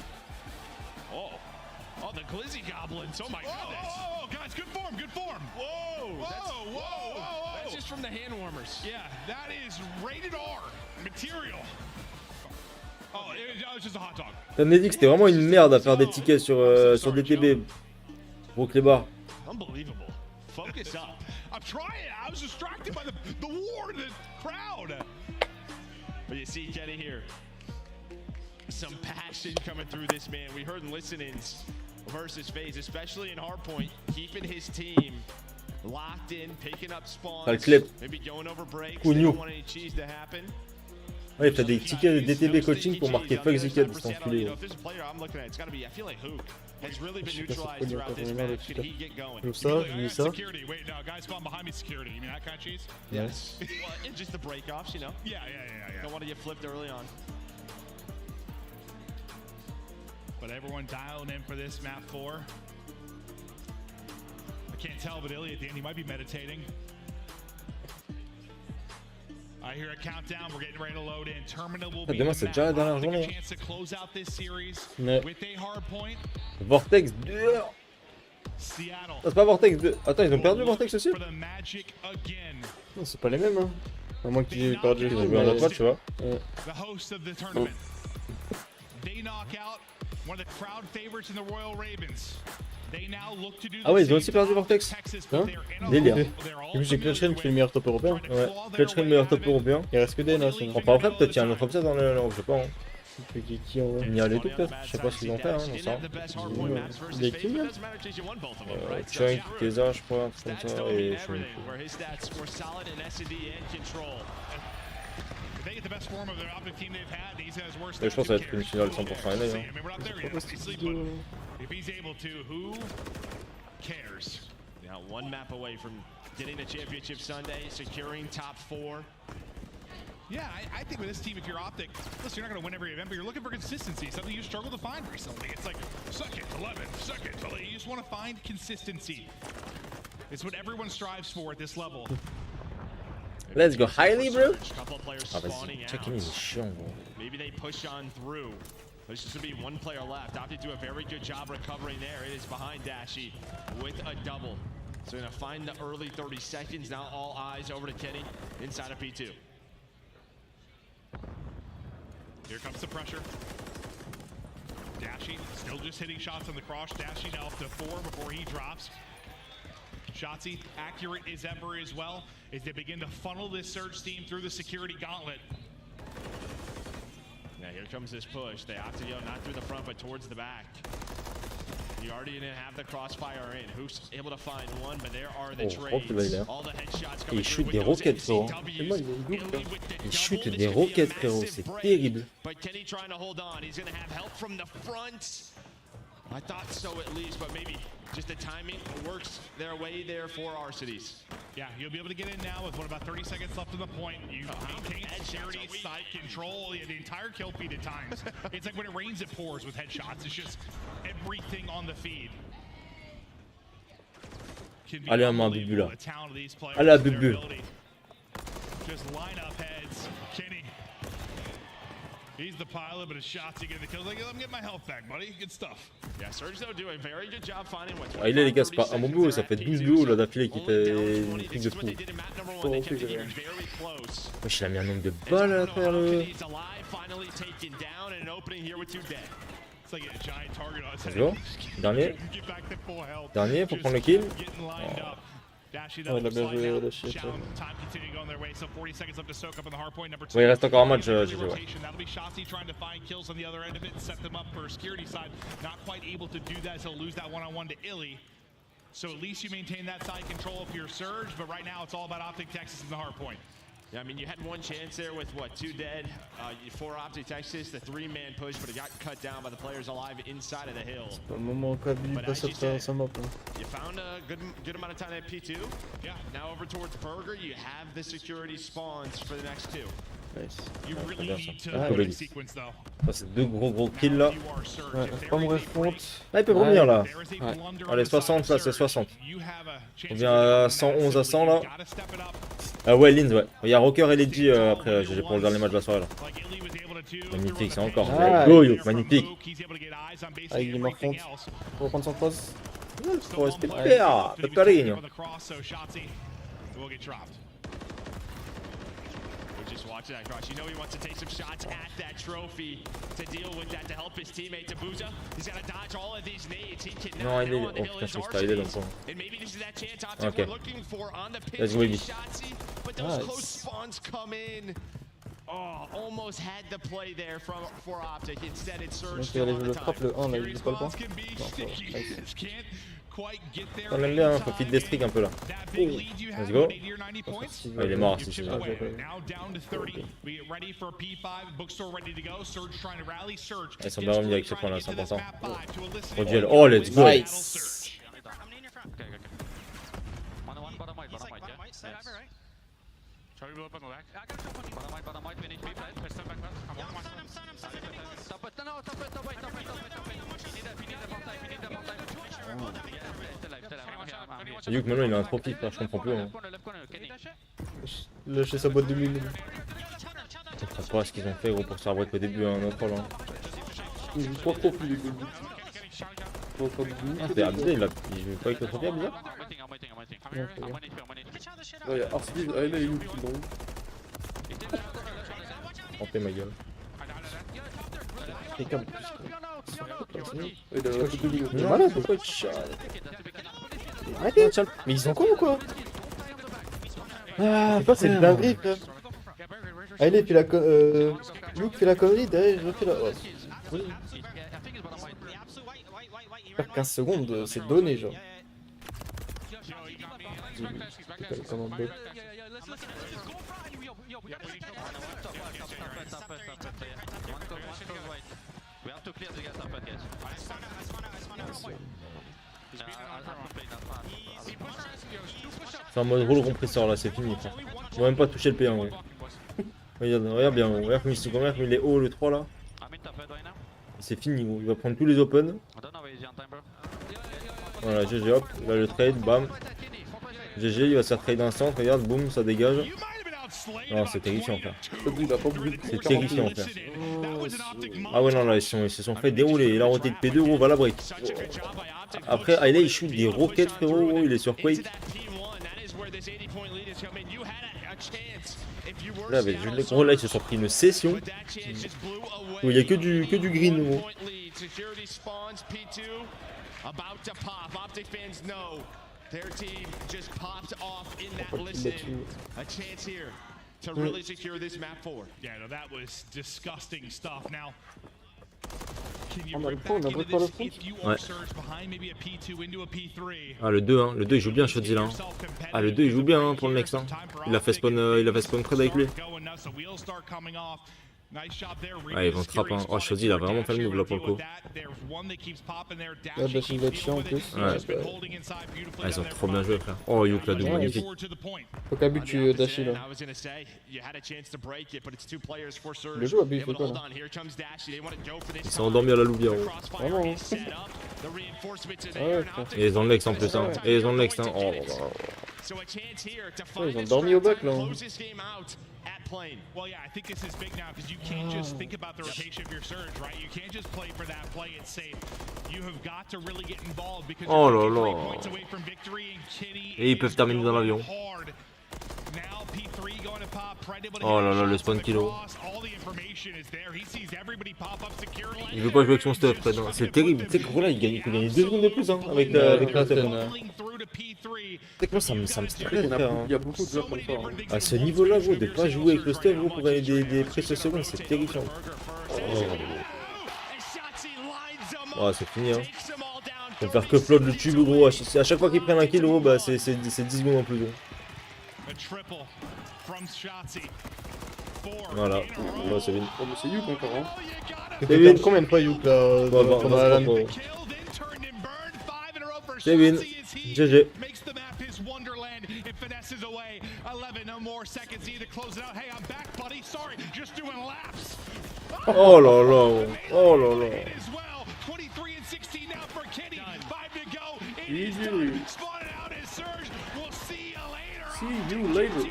Oh. Oh, the Glizzy Goblins. Oh my goodness. Oh, guys, good form, good form. Whoa. Whoa. That's just from the hand warmers. Yeah, that is rated R material. Oh, it's just a hot dog. T'as dit que c'était vraiment une merde à faire des tickets sur DTB. Gros clébard. Unbelievable. Focus up. I'm trying. I was distracted by the war, the crowd. But you see Kenny here. Some passion coming through this man. We heard listenings versus FaZe, especially in hardpoint, keeping his team locked in, picking up spawns, maybe going over breaks. They don't want any cheese to happen. Ouais, il fait des tickets de DTB coaching pour marquer fuck zeeked, c'est enculé. Comme ça, j'ai mis ça. Security. Wait, no, guys spawn behind me. Security. You mean that kind of cheese? Yes. Well, and just the break-offs, you know. Yeah. Don't want to get flipped early on. But everyone dialing in for this map 4. I can't tell, but Illy at the end, he might be meditating. I hear a countdown. We're getting ready to load in. Terminal will be Demain, c'est déjà la dernière journée. chance to close out this series Ouais. with a hard point. Vortex 2. Seattle. Ah, c'est pas Vortex 2. Attends, ils ont perdu Vortex aussi? For the Magic again. Non, c'est pas les mêmes, hein. À moins qu'ils aient perdu. Ils ont eu un autre match, tu vois. The host of the tournament. They knock out one of the crowd favorites in the Royal Ravens. They now look to do Ah ouais, ils ont aussi perdu Vortex. Hein? Délire. Et puis j'ai Clutchrain qui fait le meilleur top européen. Ouais, Clutchrain meilleur top européen. Il reste que des là. Enfin après, peut-être qu'il y a un autre upset dans le. Je sais pas. Hein. Qui en Il y a les deux peut-être. Je sais pas ce qu'ils ont fait, hein, non ça. Des qui là Chunk, Keza, je crois, comme ça, et je sais je pense que ça va être une finale 100% NA. Hein. If he's able to, who cares? Now one map away from getting the championship Sunday, securing top 4. Yeah, I think with this team, if you're Optic, listen, you're not going to win every event, but you're looking for consistency, something you struggle to find recently. It's like second, 11, second, you just want to find consistency. It's what everyone strives for at this level. Let's go highly, bro. Ah, vas-y, check-in, il est chiant, gros. Maybe they push on through. There's just going to be one player left. Optic do a very good job recovering there. It is behind Dashy with a double. So going to find the early 30 seconds. Now all eyes over to Kenny inside of P2. Here comes the pressure. Dashy still just hitting shots on the cross. Dashy now up to 4 before he drops. Shotzzy, accurate as ever as well, as they begin to funnel this Surge team through the security gauntlet. Yeah, here comes this push. They opt to go not through the front, but towards the back. You already didn't have the crossfire in. Who's able to find one, but there are the trades. All the headshots coming Il shoot des roquettes, frérot. Il shoot des roquettes, frérot. C'est terrible. But Kenny trying to hold on. He's going to have help from the front. I thought so at least, but maybe just the timing works their way there for our cities. Yeah, you'll be able to get in now with about 30 seconds left on the point. You maintain security, side control, the entire kill feed at times. It's like when it rains, it pours with headshots. It's just everything on the feed. Allez, à main, Bubu, là. Allez, à Bubu. Just line up heads. Kenny. He's the pilot, but his shots, he getting the kills. Like, let me get my health back, buddy. Good stuff. Yeah, Surge though do a very good job finding what's Ah, il est les gars, c'est pas un bon bout, ça fait 12 duos là d'affilée qui fait une truc de fou. Wesh, il a mis un nombre de balles à travers le. Let's go. Dernier. Dernier pour prendre le kill. Oh. Oh, il a bien joué la shit. Ouais, il reste encore un match, GG, ouais. So at least you maintain that side control for your Surge, but right now it's all about Optic Texas in the hard point. Yeah, I mean, you had one chance there with, what, 2 dead, 4 Optic Texas, the 3-man push, but it got cut down by the players alive inside of the hill. C'est le moment quand il passe à travers sa map. You found a good amount of time at P2. Yeah. Now over towards Burger, you have the security spawns for the next 2. Nice. You really need to Ah, win sequence though. Ça, c'est 2 gros kills là. Ouais, pas me refront. Ah, il peut revenir là. Ouais. Allez, 60 là, c'est 60. On vient à 111 à 100 là. Ah ouais, Linz, ouais. Il y a Rocker et Ledgy après, j'ai pour le dernier match de la soirée là. Magnifique, c'est encore. Go, yo, magnifique. Ah, il est mort compte. Pour reprendre son cross. Oh, super, Peperino. Just watch that cross. You know he wants to take some shots at that trophy to deal with that to help his teammate Tabuza. He's got to dodge all of these nades. He can Non, il est. Oh putain, je crois qu'il est dans le point. And maybe this is that chance we're looking for on the pitch. Let's go, baby. But those close spawns come in. Oh, almost had the play there for Optic. Instead, it surged Donc, le frappe le 1 là, il est pas le point. On aime bien, hein, faut feed des streaks un peu là. Let's go. Ah, il est mort, c'est sûr. Ils sont bien revenus avec ce point là, c'est important. Au duel. Oh, let's go. Nice. Yuk maintenant il a un trophy, je comprends plus. Hein. Lâcher sa boîte de mine. Je comprends pas ce qu'ils ont fait gros pour se faire break au début, un autre là. Ils jouent 3 trophies les gars. Ah, c'est abusé, il joue pas avec le trophy abusé. Ouais, y'a Arcid, Ayla et Yuk qui l'ont eu. Trempé ma gueule. Et comme. Il a fait 2 minutes. Mais voilà, pourquoi il chiale? Arrêtez, chiale. Mais ils sont cons ou quoi? Ah, c'est pas c'est une dinguerie, frère. Allez, puis la Luke fait la connerie, derrière je refais la. Oh, oui. Faire 15 secondes, c'est donné, genre. Comme un bug. C'est en mode rouleau compresseur là, c'est fini. On va même pas toucher le P1. Ouais. Regarde bien, regarde comme il est haut le 3 là. C'est fini gros, il va prendre tous les open. Voilà, GG hop, là le trade, bam. GG, il va se faire trade d'un centre, regarde, boum, ça dégage. Non, c'est terrifiant frère. C'est terrifiant frère. Ah ouais non là, ils se sont fait dérouler, il a roté de P2 gros, va la break. Après, Ayla il shoot des roquettes frérot, il est sur Quake. Là, avec les gros là, ils se sont pris une session où il n'y a que du green gros. To really secure this map forward. Yeah, no, that was disgusting stuff. Now, can you bring back into this if you are surged behind maybe a P2 into a P3? Ah le 2 hein, le 2 il joue bien Shotzi là. Ah le 2 il joue bien hein, pour le next hein. Il a fait spawn trade avec lui. Ah ils vont trap hein. Oh Shotzi il a vraiment fait le move là pour le coup. Là Dash il va être chiant en plus. Ouais. Ah ils ont trop bien joué frère. Oh Yuk là double magnifique. Faut qu'à but tu Dashi là. Le jeu a but il fait quoi là? Il s'est endormi à la louvière. Vraiment hein. Ouais frère. Et ils ont le next en plus hein. Et ils ont le next hein. Oh ils ont dormi au bac là. Well, yeah, I think this is big now because you can't just think about the rotation of your surge, right? You can't just play for that play and safe. You have got to really get involved because oh you're là 3 là. points away from victory and Kitty. Et ils peuvent terminer dans l'avion. Now P3 going to pop, Pred able to oh là là, le spawn kilo. All the information is there. He sees everybody pop up securely. Il veut pas jouer avec son stuff, Fred. C'est terrible. Tu sais que là, il peut gagner 2 secondes de plus hein, avec la stuff. C'est que moi, ça me stresse. Il y a beaucoup de joueurs comme ça. Hein. À ce niveau-là, gros, de pas jouer avec le stuff, gros, pour gagner des précieuses secondes, c'est terrifiant. Oh, c'est fini, hein. Faut faire que flotte le tube, gros. À chaque fois qu'ils prennent un kill, gros, bah, c'est 10 secondes en plus, gros. Voilà. Ouais, c'est bien. Oh, mais c'est Yuk encore, hein. C'est bien. Combien de fois Yuk là pendant la LAN? C'est bien. GG. Oh là là. Oh là là. See you later.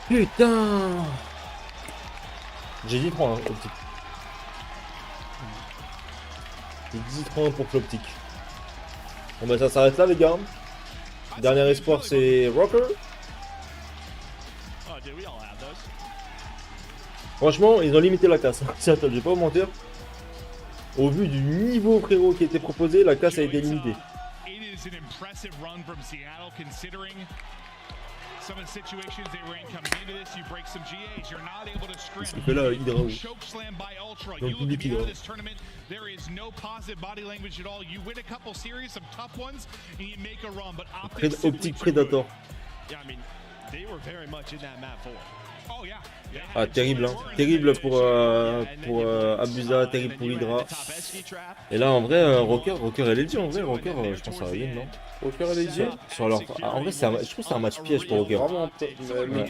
Putain. J'ai dit 3 hein, optique. J'ai dit 3 pour l'optique. Bon bah ça s'arrête là les gars. Dernier espoir c'est Rocker. Franchement ils ont limité la casse. Seattle, je vais pas vous mentir. Au vu du niveau frérot qui était proposé, la casse a été limitée. Ce qu'il fait là, Hydra. Dans le public Hydra. Optique Predator. Ah terrible hein. Terrible pour Abusa, terrible pour Hydra. Et là en vrai Rocker elle est dit en vrai Rocker je pense que ça va bien non. Rocker elle est dit sur leur... En vrai je trouve que c'est un match piège pour Rocker. Vraiment même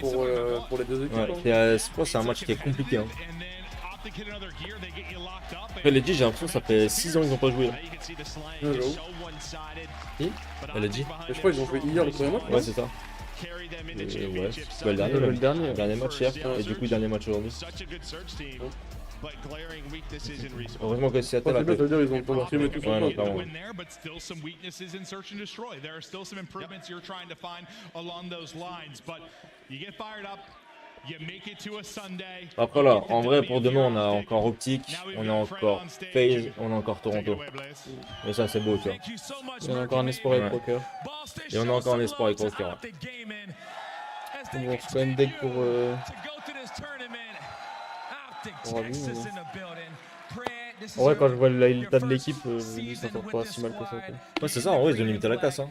pour les deux équipes. Ouais, je pense que c'est un match qui est compliqué hein. Après les dit j'ai l'impression que ça fait 6 ans qu'ils n'ont pas joué là. Elle a dit. Je crois qu'ils ont joué hier le premier match. Ouais c'est ça. Ouais, c'est le dernier match hier et du coup le dernier match aujourd'hui. Heureusement que Seattle a fait. Ils ont pas filmé tout ouais, non, clairement. Après là, en vrai pour demain on a encore Optique, on a encore FaZe, on a encore Toronto. Et ça c'est beau tu vois. Et on a encore un espoir avec Rocker. Et on a encore un espoir avec Rocker. Bon, on se fait une deck pour en vrai quand je vois l'état de l'équipe, ça sort pas si mal que ça. Ouais c'est ça, en vrai ils ont limité la casse hein.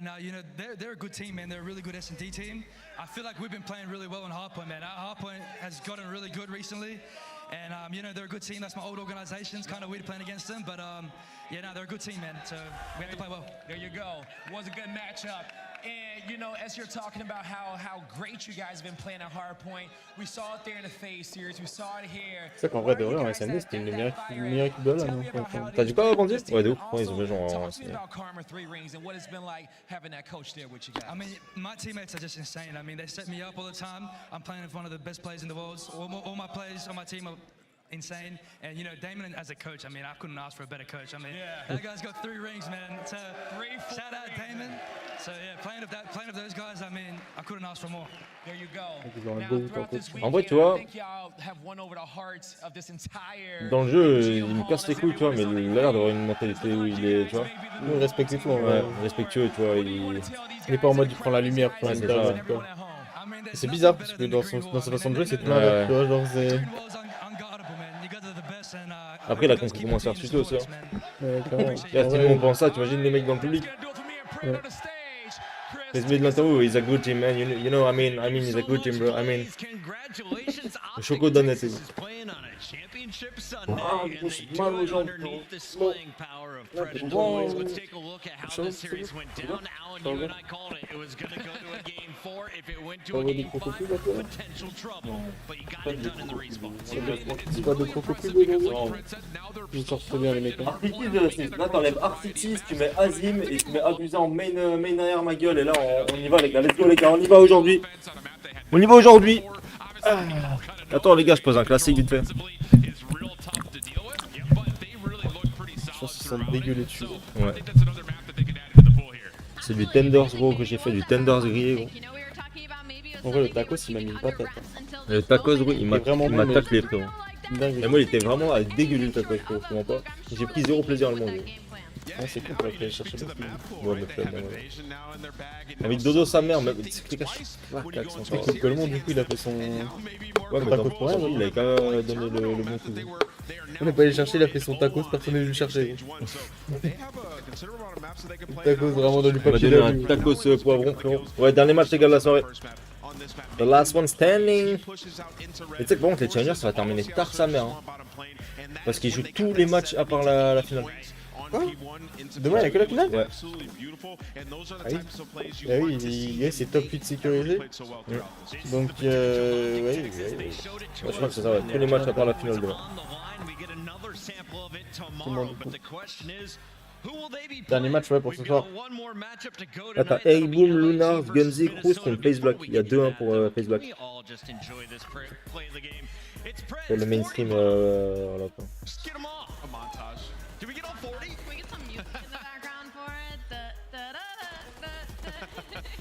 Now, you know, they're a good team, man. They're a really good S&D team. I feel like we've been playing really well on Hardpoint, man. Our Hardpoint has gotten really good recently. And, you know, they're a good team. That's my old organization. It's kind of weird playing against them. But, yeah, no, they're a good team, man. So we have to play well. There you go. Was a good matchup. And, you know, as you're talking about how great you guys have been playing at Hardpoint, we saw it there in the FaZe series, we saw it here. C'est qu'en vrai, de vrai, en SND, c'était une meilleure équipe de là, non? T'as dit quoi, Bandit? Ouais, de ouf. Ouais, ils ont fait genre en SND. I mean, my teammates are just insane. I mean, they set me up all the time. I'm playing with one of the best players in the world. All my players on my team are insane. And, you know, Damon as a coach, I mean, I couldn't ask for a better coach. I mean, that guy's got 3 rings, man. So, shout out Damon. So yeah, playing with those guys, I mean, I couldn't ask for more. There you go. En vrai, tu vois, dans le jeu, il me casse les couilles, tu vois, mais il a l'air d'avoir une mentalité où il est, tu vois, respectueux, ouais, respectueux, tu vois, il est pas en mode il prend la lumière, ouais, c'est ça. C'est bizarre parce que dans sa façon de jouer, c'est tout l'inverse, tu vois, genre c'est. Après, il a compris comment se faire tuto aussi. Ouais, si tout le monde pense ça, tu imagines les mecs dans le public. Ouais. Let's mid l'interview, he's a good team, man. You know, I mean, he's a good team, bro. I mean, le choco donne c'est. Ah, je suis mal aux jambes. C'est pas de crocopile, non. Ils sortent très bien les mecs. Là, t'enlèves Arctic, tu mets Azim et tu mets Abusa en main arrière ma gueule. Et là, on y va, les gars. Let's go, les gars. On y va aujourd'hui. On y va aujourd'hui. Attends, les gars, je pose un classique vite fait. Je pense qu'ils sont dégueulés dessus. Ouais. C'est du tenders, gros, que j'ai fait. Du tenders grillé, gros. En vrai, le tacos, il m'a mis une patate. Le tacos, gros, il m'a taclé, frérot. Et moi, il était vraiment à dégueuler le tacos, frérot. Je comprends pas. J'ai pris 0 plaisir à le manger. Ah, c'est cool pour aller chercher le film. Ouais, mais flemme, ouais. Avec Dodo sa mère, mais c'est que les gars, c'est que le monde, du coup, il a fait son. Ouais, mais tacos pour rien, il avait qu'à donner le bon coup. On n'est pas allé chercher, il a fait son tacos, personne n'est venu le chercher. Tacos vraiment dans du papier. On va donner un tacos poivron, frérot. Ouais, dernier match, les gars, de la soirée. The last one standing. Et tu sais que par contre, les challengers, ça va terminer tard sa mère. Hein. Parce qu'ils jouent tous les matchs à part la finale. Quoi? Demain, il n'y a que la finale? Ouais. Ah oui, c'est top 8 sécurisé. Donc, ouais, je crois que c'est ça, ouais. Tous les matchs à part la finale demain. Dernier match, ouais, pour ce soir. Là, t'as Boom, Lunars, Gunzy, Cruz contre Face Black. Il y a 2-1 pour Face Black. C'est le mainstream. Voilà, quoi.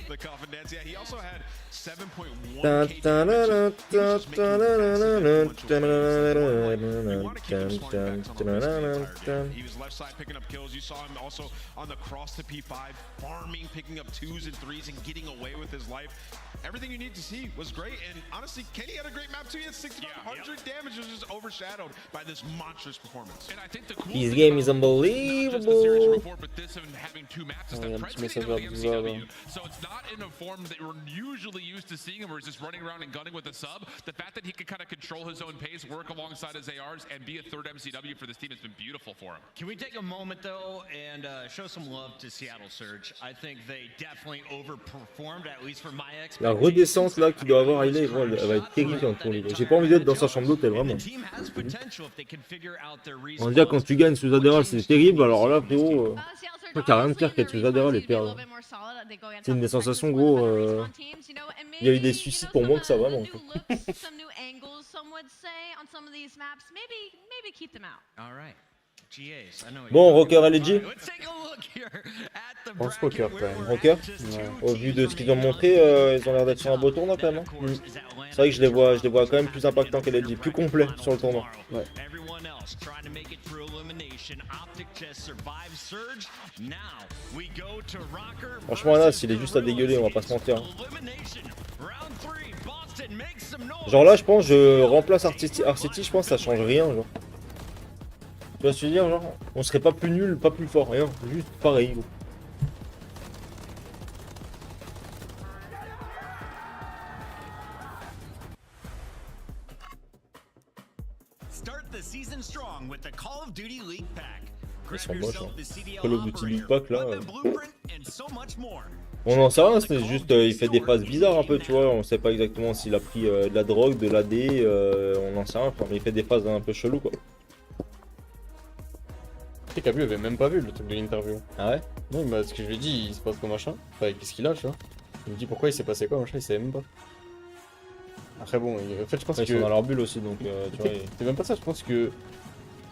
The coffin dance. Yeah, he also had 7.1 He was left side picking up kills. You saw him also on the cross to P5, farming, picking up 2s and 3s and getting away with his life. Everything you need to see was great, and honestly, Kenny had a great map too. He had 6,500 damage. Was just overshadowed by this monstrous performance. And I think the cool His game is unbelievable. But this and having 2 maps is that Pred's taking over the MCW. So it's not in a form that we're usually used to seeing him, where he's just running around and gunning with a sub. The fact that he can kind of control his own pace, work alongside his ARs, and be a third MCW for this team has been beautiful for him. Can we take a moment though and show some love to Seattle Surge? I think they definitely overperformed, at least for my expectations. La redescente là qu'il doit avoir, elle va être terrifiante pour lui. J'ai pas envie d'être dans sa chambre d'hôtel, vraiment. On va dire quand tu gagnes sous Adresse, c'est terrible. Alors là, frérot, je crois qu'il n'y a rien de pire qu'être sous Adresse et perdre. C'est une des sensations, gros. Il y a eu des suicides pour moi que ça, vraiment. Bon, Rocker LG. Je pense Rocker quand même. Rocker ouais. Au vu de ce qu'ils ont montré, ils ont l'air d'être sur un beau tournoi quand même. Hein. C'est vrai que je les vois quand même plus impactants qu'LG, plus complet sur le tournoi. Ouais. Franchement là, s'il est juste à dégueuler, on va pas se mentir. Hein. Genre là, je pense, je remplace Arcity, je pense que ça change rien. Genre. Tu vois ce que je veux dire, genre, on serait pas plus nul, pas plus fort, rien, juste pareil. Gros. Ils sont moches, hein. Call of Duty League Pack là. On en sait rien, c'est juste, il fait des phases bizarres un peu, tu vois, on sait pas exactement s'il a pris de la drogue, de l'AD, on en sait rien, mais il fait des phases un peu chelou quoi. Tu sais qu'Abu avait même pas vu le truc de l'interview. Ah ouais? Non, ce que je lui ai dit, il se passe quoi machin. Enfin, qu'est-ce qu'il a, tu vois. Il me dit pourquoi il s'est passé quoi machin, il savait même pas. Après bon, en fait je pense ils sont dans leur bulle aussi donc tu vois. C'est même pas ça, je pense que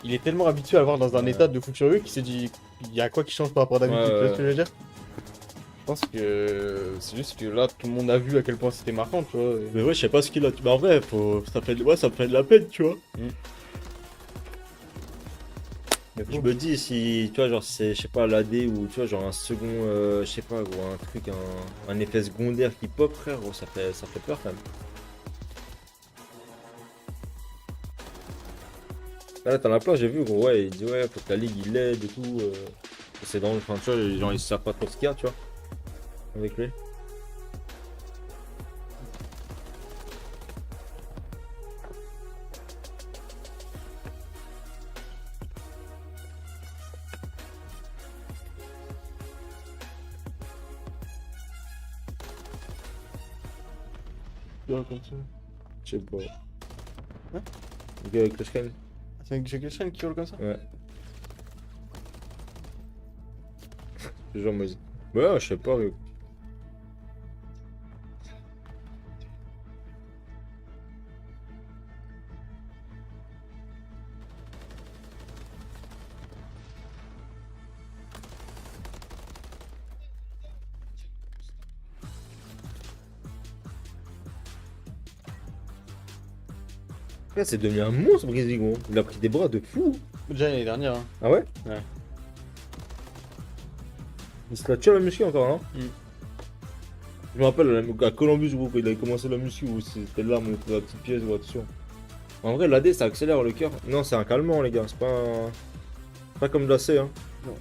il est tellement habitué à le voir dans un état de fou furieux qu'il s'est dit il y a quoi qui change par rapport à d'habitude, tu vois ce que je veux dire. Je pense que c'est juste que là tout le monde a vu à quel point c'était marquant, tu vois. Mais ouais, je sais pas ce qu'il a. Mais en vrai, ça fait de la peine, tu vois. Je me dis si, tu vois, genre c'est, je sais pas, l'AD ou tu vois, genre un second, je sais pas, gros, un truc, un effet secondaire qui pop, frère, gros, ça fait peur quand même. Là, t'en as plein, j'ai vu, gros, ouais, il dit ouais, faut que la ligue il l'aide et tout. C'est dans le, enfin, tu vois, les gens ils savent pas trop ce qu'il y a, tu vois, avec lui. Comme ça. Je sais pas. Hein? Le gars avec le scan. C'est avec Jacques qui roule comme ça? Ouais. Genre moi. Ouais, je sais pas. Mais... C'est devenu un monstre, Brésil, gros. Il a pris des bras de fou. Déjà l'année dernière. Hein. Ah ouais? Ouais. Il se l'a tué à la muscu encore, non? Je me rappelle à Columbus, gros, quand il avait commencé la muscu, c'était là, la petite pièce, gros, attention. En vrai, l'AD, ça accélère le cœur. Non, c'est un calmant, les gars. C'est pas comme de l'AC, hein. Non.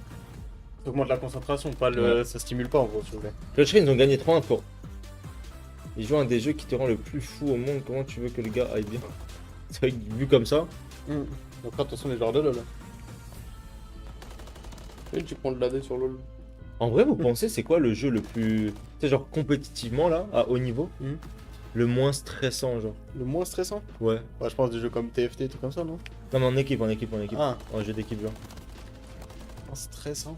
Ça augmente la concentration, pas le... Ouais. Ça stimule pas, en gros, s'il vous plaît. Le Shrine, ils ont gagné 3-1 pour. Ils jouent un des jeux qui te rend le plus fou au monde. Comment tu veux que le gars aille bien? C'est vrai que vu comme ça. Donc attention les joueurs de LoL. Et tu prends de l'AD sur LoL. En vrai, vous pensez c'est quoi le jeu le plus... Tu sais, genre compétitivement là, à haut niveau, le moins stressant, genre? Le moins stressant? Ouais. Ouais, je pense des jeux comme TFT et tout comme ça, non? Non mais en équipe. Ah. En jeu d'équipe, genre. En stress, hein.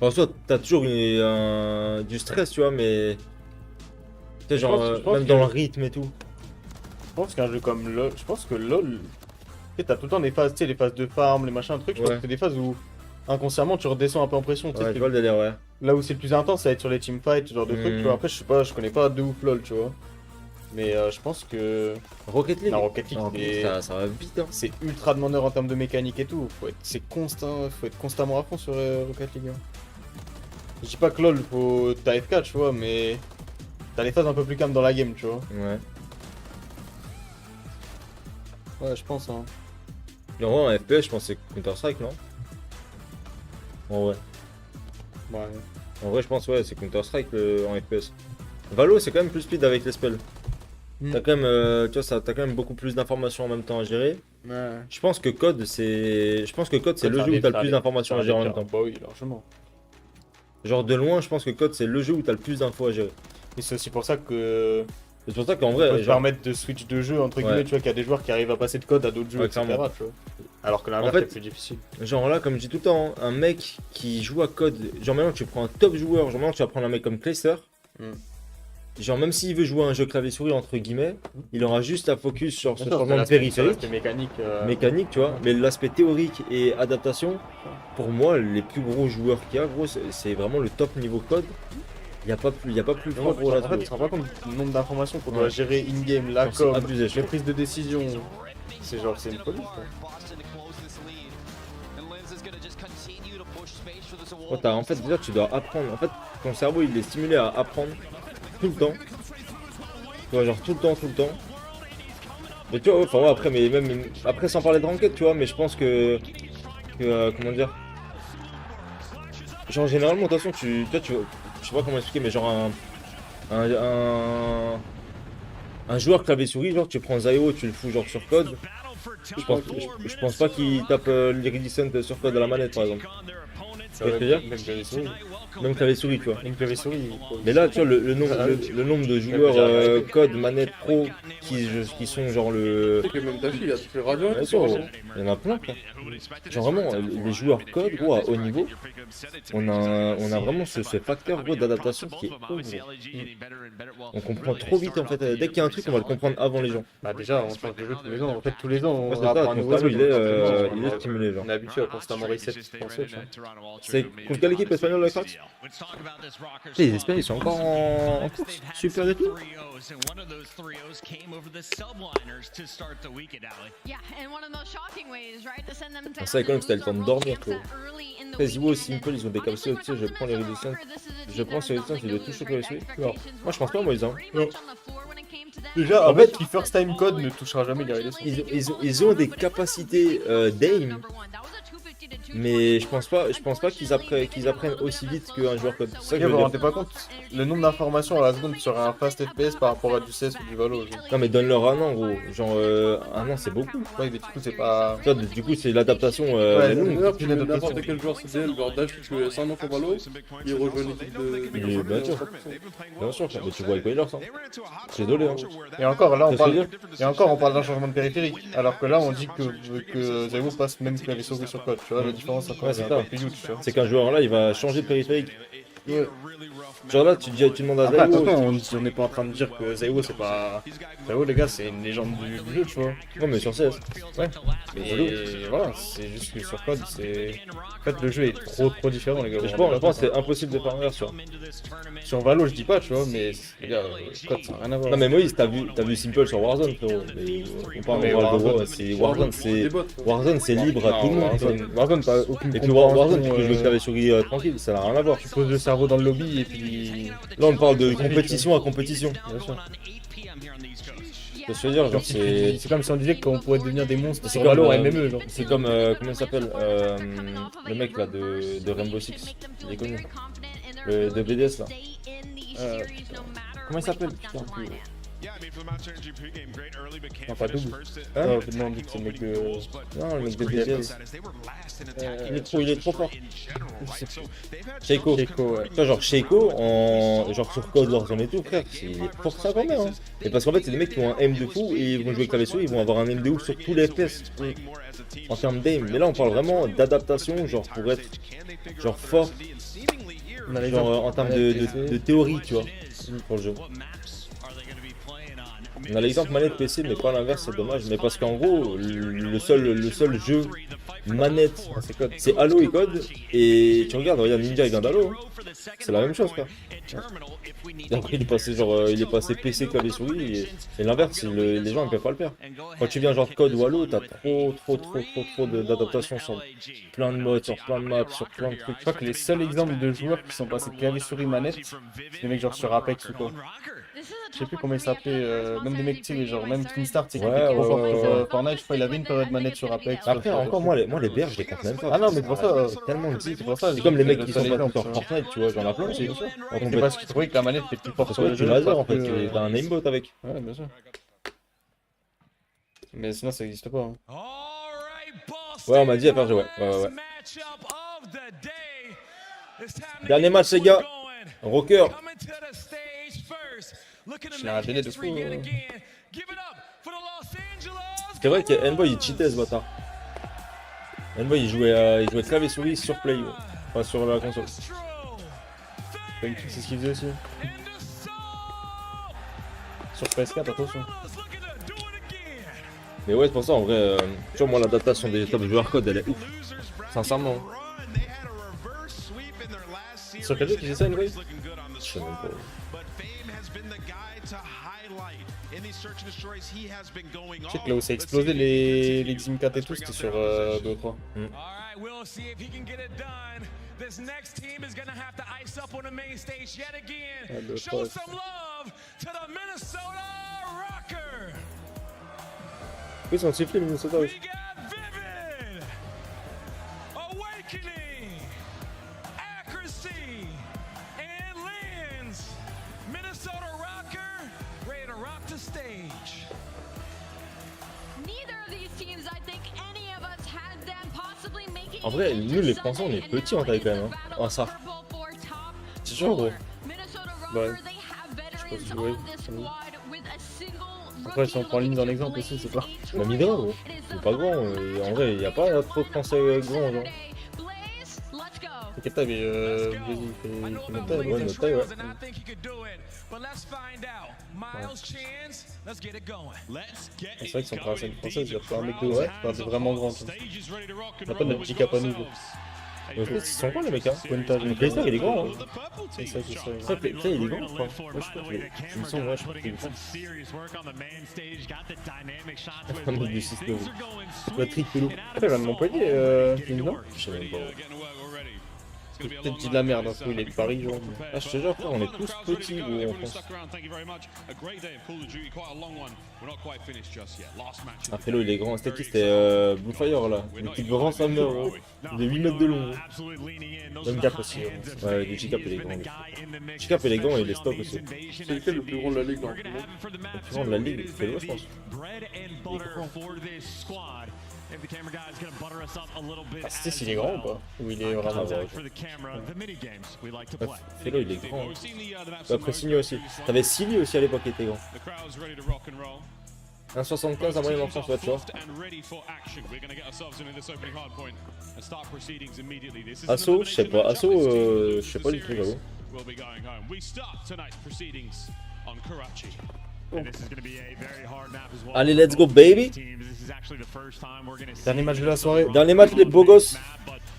En soi, t'as toujours du stress, tu vois, mais. Tu sais, genre, même dans le rythme et tout. Je pense qu'un jeu comme LoL, je pense que LoL, t'as tout le temps des phases, tu sais, les phases de farm, les machins, trucs. Je pense que c'est des phases où inconsciemment tu redescends un peu en pression. Ouais, je vois le délire, ouais. Là où c'est le plus intense, ça va être sur les teamfights, ce genre de trucs. Tu vois. Après, je sais pas, je connais pas de ouf LoL, tu vois. Mais je pense que. Rocket League. Non, Rocket League, ça va vite, hein. C'est ultra demandeur en termes de mécanique et tout. Faut être constamment à fond sur Rocket League. Hein. Je dis pas que LoL, t'as F4, tu vois, mais t'as les phases un peu plus calmes dans la game, tu vois. Ouais. Ouais, je pense, hein. Et en vrai, en FPS, je pense que c'est Counter-Strike, non? En vrai. Ouais. En vrai, je pense, ouais, c'est Counter-Strike en FPS. Valo, c'est quand même plus speed avec les spells. T'as quand même, tu vois, t'as quand même beaucoup plus d'informations en même temps à gérer. Ouais. Je pense que Code, c'est le jeu où t'as le plus d'informations à gérer en même temps. Bah oui, largement. Genre de loin, je pense que Code, c'est le jeu où t'as le plus d'infos à gérer. Et c'est aussi pour ça que. C'est pour ça qu'en vrai, peut te permettre de switch de jeu entre guillemets, tu vois, qu'il y a des joueurs qui arrivent à passer de code à d'autres jeux, etc. Tu vois. Alors que l'inverse, c'est plus difficile. Genre là, comme je dis tout le temps, un mec qui joue à Code, genre maintenant tu prends un top joueur, genre maintenant tu vas prendre un mec comme Clayster. Genre même s'il veut jouer à un jeu clavier-souris entre guillemets, il aura juste à focus sur ce changement de périphérique. Mécanique, tu vois. Mais l'aspect théorique et adaptation, pour moi, les plus gros joueurs qu'il y a, gros, c'est vraiment le top niveau Code. Il n'y a pas plus fort gros là-dedans. En fait, tu te rends pas compte du nombre d'informations qu'on doit gérer in-game, la com, les prises de décision. C'est genre, c'est une folie. En fait, déjà, tu dois apprendre. En fait, ton cerveau, il est stimulé à apprendre tout le temps. Tu vois, genre tout le temps. Mais tu vois, enfin, ouais, après, mais même après, sans parler de ranked, tu vois, mais je pense que comment dire. Genre, généralement, de toute façon, tu je sais pas comment expliquer, mais genre un joueur clavier-souris, genre tu prends Zayo, tu le fous genre sur Code. Je pense pas qu'il tape l'Iridescent sur Code à la manette par exemple. Tu vois ce que je veux dire? Même clavier-souris, tu vois. Même clavier-souris. Mais là, tu vois, le nombre de joueurs Code, manette, pro qui sont genre le. Tu sais que même ta fille, il a fait radio. Il y en a plein, quoi. Genre vraiment, les joueurs Code, gros, à haut niveau, on a vraiment ce facteur gros d'adaptation qui est haut, gros. On comprend trop vite en fait. Dès qu'il y a un truc, on va le comprendre avant les gens. Bah déjà, on change de jeu tous les ans. En fait, tous les ans, on apprend un nouveau jeu. Il est stimulé, genre. On est habitué à constamment reset. C'est contre quelle équipe espagnole la craque? Les Espagnols ils sont encore en course. Super et tout. Ça quand même c'était le temps de dormir quoi. Quasiment simple, ils ont des capsules, tu sais, je prends les réductions. Je prends ces réductions, je les touche au clavier. Moi je pense pas moi ils ont. Déjà, en fait, qui first time code ne touchera jamais les réductions. Ils ont des capacités d'aim. Mais je pense pas qu'ils apprennent aussi vite qu'un joueur code. C'est ça que je vous rendez pas compte le nombre d'informations à la seconde sur un fast FPS par rapport à du CS ou du Valo. Non mais donne-leur un an gros, genre un an c'est beaucoup. Ouais mais du coup c'est pas. Du coup c'est l'adaptation longue. Puis n'importe quel joueur CDL, genre d'âge, que c'est un an pour Valo, il rejoint l'équipe de. Bien sûr, mais tu vois quoi il leur sent. Désolé hein. Et encore là on parle d'un changement de périphérique, alors que là on dit que Zayo passe même clavier souris sur code, tu vois la différence encore c'est qu'un joueur là il va changer de périphérique. Ouais. Genre là tu demandes à Zayo. Attention, on n'est pas en train de dire que Zayo c'est pas. Zayo les gars c'est une légende du jeu tu vois. Non mais sur CS. Ouais. Mais voilà, c'est juste que sur code c'est. En fait le jeu est trop différent les gars. Je pense que c'est impossible de faire l'inverse sur Valo je dis pas tu vois mais les gars code ça n'a rien à voir. Non mais Moïse t'as vu Simple sur Warzone frérot. On parle de Warzone, c'est libre à tout le monde. Warzone pas aucune. Et puis Warzone tu peux jouer clavier souris tranquille, ça n'a rien à voir. Tu poses le cerveau dans le lobby et puis. Là on parle de compétition à compétition. Bien sûr. Je veux dire, genre c'est comme si on disait qu'on pourrait devenir des monstres sur Valo en MME genre. C'est comme comment il s'appelle le mec là de Rainbow Six, il est connu. De BDS là. Comment il s'appelle putain Non, pas double. Ah, non, double, c'est le mec de. Non, le mec de BDS. Il est trop fort. NayKo. Ouais. Tu vois, genre NayKo, genre sur Code Warzone et tout, frère, il est pour ça quand même. Hein. Et parce qu'en fait, c'est des mecs qui ont un aim de fou et ils vont jouer clavier souris, ils vont avoir un aim de ouf sur tous les FPS en termes d'aim. Mais là, on parle vraiment d'adaptation, genre pour être genre fort, genre en termes de théorie, tu vois, pour le jeu. On a l'exemple manette PC, mais pas l'inverse, c'est dommage. Mais parce qu'en gros, le seul jeu manette, c'est Halo et Code. Et tu regardes, regarde Ninja, il vient d'Halo. Hein. C'est la même chose, quoi. Donc il est passé genre, il est passé PC clavier souris et l'inverse, les gens ils peuvent pas le faire. Quand tu viens genre Code ou Halo, t'as trop d'adaptations sur plein de modes, sur plein de maps, sur plein de trucs. Je crois que les seuls exemples de joueurs qui sont passés clavier souris manette, c'est des mecs genre sur Apex ou quoi. Je sais plus comment ils s'appelaient, même des mecs, tu sais, genre même Kingstar, tu sais, qui était trop fort sur Fortnite, je crois, il avait une période manette sur Apex. Après, encore, moi les BR, je les compte même pas. Ah non, mais c'est pour ça, tellement de c'est pour ça. C'est comme les mecs qui sont pas sur Fortnite, tu vois, j'en ai plein, c'est ça. C'est parce qu'ils trouvaient que la manette était plus forte sur le jeu. Laser, en fait, t'as un aimbot avec. Ouais, bien sûr. Mais sinon, ça existe pas. Hein. Ouais, on m'a dit à faire jouer, ouais. Dernier match, les gars. Rocker. J'ai un délai de fou. C'est vrai que Envoy il cheatait ce bâtard. Envoy il jouait clavier souris sur Play, enfin sur la console. C'est ce qu'il faisait aussi. Sur PS4, attention. Mais ouais, c'est pour ça en vrai, tu vois, moi l'adaptation des top joueurs code elle est ouf. Sincèrement. Sur quel jeu qui fait ça, Envoy? Je sais même pas. Je sais que là où ça a explosé les Ximcat et tout, c'était sur 2 ou 3. This next team is going to have to ice up on the main stage yet again. Show some love to the Minnesota Rocker. Ils sont sifflés, les Minnesota aussi. Vivid, Awakening, Accuracy, and Lens. Minnesota Rocker, ready to rock the stage. Neither of these teams, I think any of us had them possibly making. En vrai, nous les Français, on est petits en taille quand même. Hein. En ça. C'est sûr, gros. Ouais. Je pense que oui. Après, si on prend ligne dans l'exemple aussi, c'est pas. On a mis gros, gros. C'est pas grand. En vrai, il n'y a pas trop de Français grands, genre. Quelle taille, mais vas-y, il fait notre taille. Ouais, notre taille, ouais. C'est vrai qu'ils sont très françaises, il y a pas un mec de ouais, c'est vraiment grand. On n'a pas notre handicap à nous. Ils sont quoi les mecs, hein? Plaisir, il est grand. Hein. C'est ça, il est grand, je crois. Ouais, je crois qu'il me semble, ouais, je crois qu'il est grand. Un mec du 6 de Patrick Pelou. Après, il vient de Montpellier, non? Je sais même pas. Peut-être dit de la merde, hein, il est de Paris, genre. Ah, je te jure, frère, on est tous petits en France. Ah, Fellow, il est grand. C'était qui? C'était Bluefire là. Le petit grand Summer, de 8 mètres de long. Même Cap aussi. Ouais, le G-Cap, il est grand. G-Cap, il est grand et il est stock aussi. C'est lequel le plus grand de la ligue là? Le plus grand de la ligue, Fellow, je pense. Ah, Stis, il est grand ou pas? Ou il est vraiment grand? Fellow, il est grand. Après Signy aussi. T'avais Silly aussi à l'époque qui était grand. 1,75 à moyenne en France, ouais, tu vois. Asso, je sais pas. Asso, je sais pas du tout, j'avoue. Allez, let's go, baby! Dernier match de la soirée. Dernier match des beaux gosses.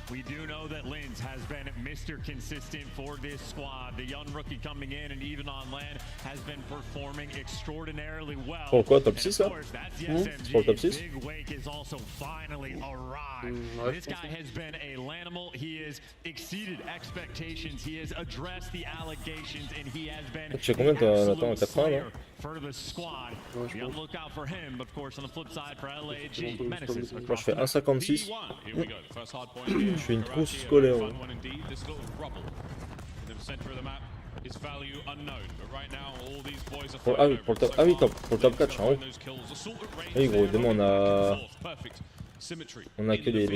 We do know that Lens has been Mr. Consistent for this squad. The young rookie coming in and even on land has been performing extraordinarily well. Pourquoi top 6 là? C'est pour le top 6? Big Wake is also finally arrived. This guy has been a Lanimal. He has exceeded expectations. He has addressed the allegations and he has been Tu sais combien t'attends à 80 là? For the squad. Be on the lookout for him, of course, on the flip side for LAG. Menaces. Moi je fais 1,56. Je fais une trousse scolaire. Ah oui, pour le top 4, je suis en haut. Oui, gros, demain on a que les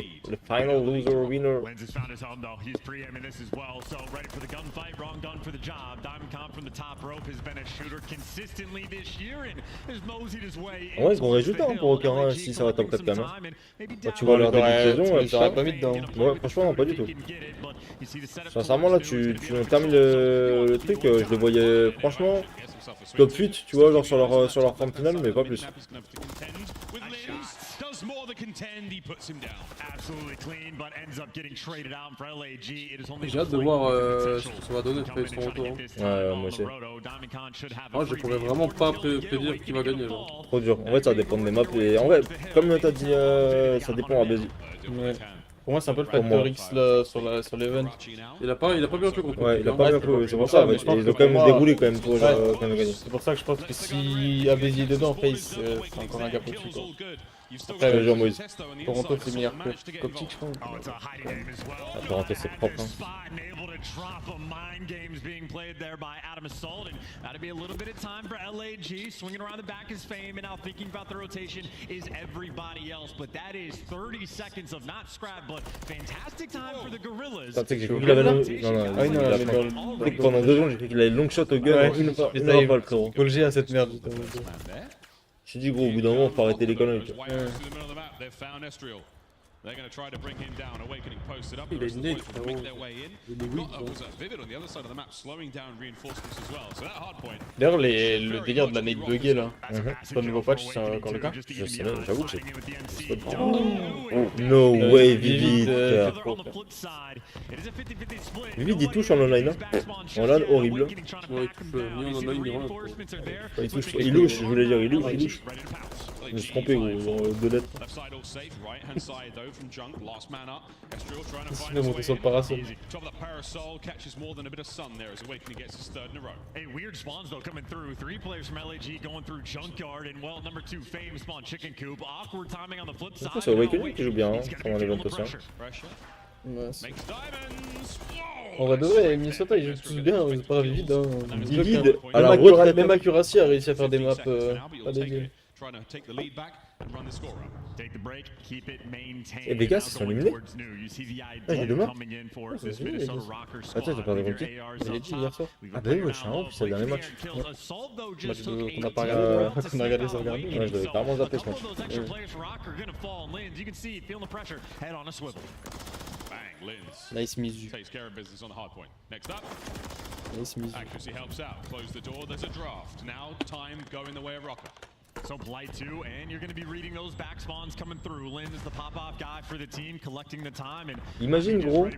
final loser winner. Lenz has found his home though. He's pre-aiming this as well. So ready for the gunfight, wrong gun for the job. Diamond Comp from the top rope has been a shooter consistently this year and has moseyed his way. En vrai, gros résultat hein, pour aucun si ça va top 4 quand même. Quand tu vois leur début de saison, ils auraient pas mis dedans. Ouais, franchement, non, pas du tout. Sincèrement, là, tu termines le truc, je les voyais franchement top 8, tu vois, genre sur leur forme finale, mais pas plus. More than contend, he puts him down. Absolutely clean, but ends up getting traded out for LAG. It is only j'ai hâte de voir ce que ça va donner de son retour. Ouais, moi aussi. Moi, je pourrais vraiment pas prédire qui va gagner. Genre. Trop dur. En fait, ça dépend des maps. Et en vrai, comme t'as dit, ça dépend à Bézi. Ouais. Pour moi, c'est un peu le facteur X là, sur l'event. Il a pas bien fait contre. Ouais, il a pas bien fait. C'est pour ça, ils ont quand même déroulé quand même pour gagner. C'est pour ça que je pense que si Abézi est dedans, Face, c'est encore un gap au-dessus. Après, genre Moïse. Toronto, c'est meilleur qu'Optic, je pense. Toronto, c'est propre. Drop of mind games being played there by Adam Assault, and that'll be a little bit of time for LAG. Swinging around the back is Fame, and now thinking about the rotation is everybody else. But that is 30 seconds of not scrap, but fantastic time for the Gorillas. Tu sais que j'ai cru qu'il avait non, pendant 2 secondes, j'ai cru qu'il avait long shot au gun. Une fois pas le frérot. Faut le G à cette merde. J'ai dit gros, au bout d'un moment, faut arrêter les conneries. They're going to try to bring him down. Awakening posted up. Il est né, make their way in. Was Vivid on the other side of the map, slowing down reinforcements as well. So that hard point. D'ailleurs, le délire de la nade buggée là, c'est pas le nouveau patch, c'est encore le cas. Je sais, j'avoue que j'ai. No way, Vivid. Vivid, il touche en online. En LAN, horrible. Ouais, il touche ni en online ni en LAN. Il louche, je voulais dire, il louche. Je me suis trompé, gros, 2 lettres. Il a monté sur le parasol. Hey, weird spawns though coming through. 3 players from LAG going through Junkyard, and well, number 2 Fame spawn Chicken Coop. Awkward timing on the flip side. C'est Awakening qui joue bien pendant l'événement aussi. En vrai de vrai, Minnesota ils jouent tous bien, c'est pas Vivid. Vivid, même Accuracy a réussi à faire des maps pas dégueu. Trying to take the lead back and run the score up. Take the break, keep it maintained. Et Vegas, ils sont éliminés. Ah, il est demain. Attends, j'ai perdu contre qui? Il est dit hier soir. Ah bah oui, je suis en haut, puis c'est le dernier match. On n'a pas regardé, on a regardé sans regarder. Ouais, je devais carrément zapper ce match. Nice Mizu. Takes care of business on the hard point. Next up, nice Mizu. Accuracy helps out. Close the door. There's a draft. Now time going the way of Rocker. So Blight 2, and you're going to be reading those back spawns coming through. Lynn is the pop-off guy for the team, collecting the time, and imagine gros,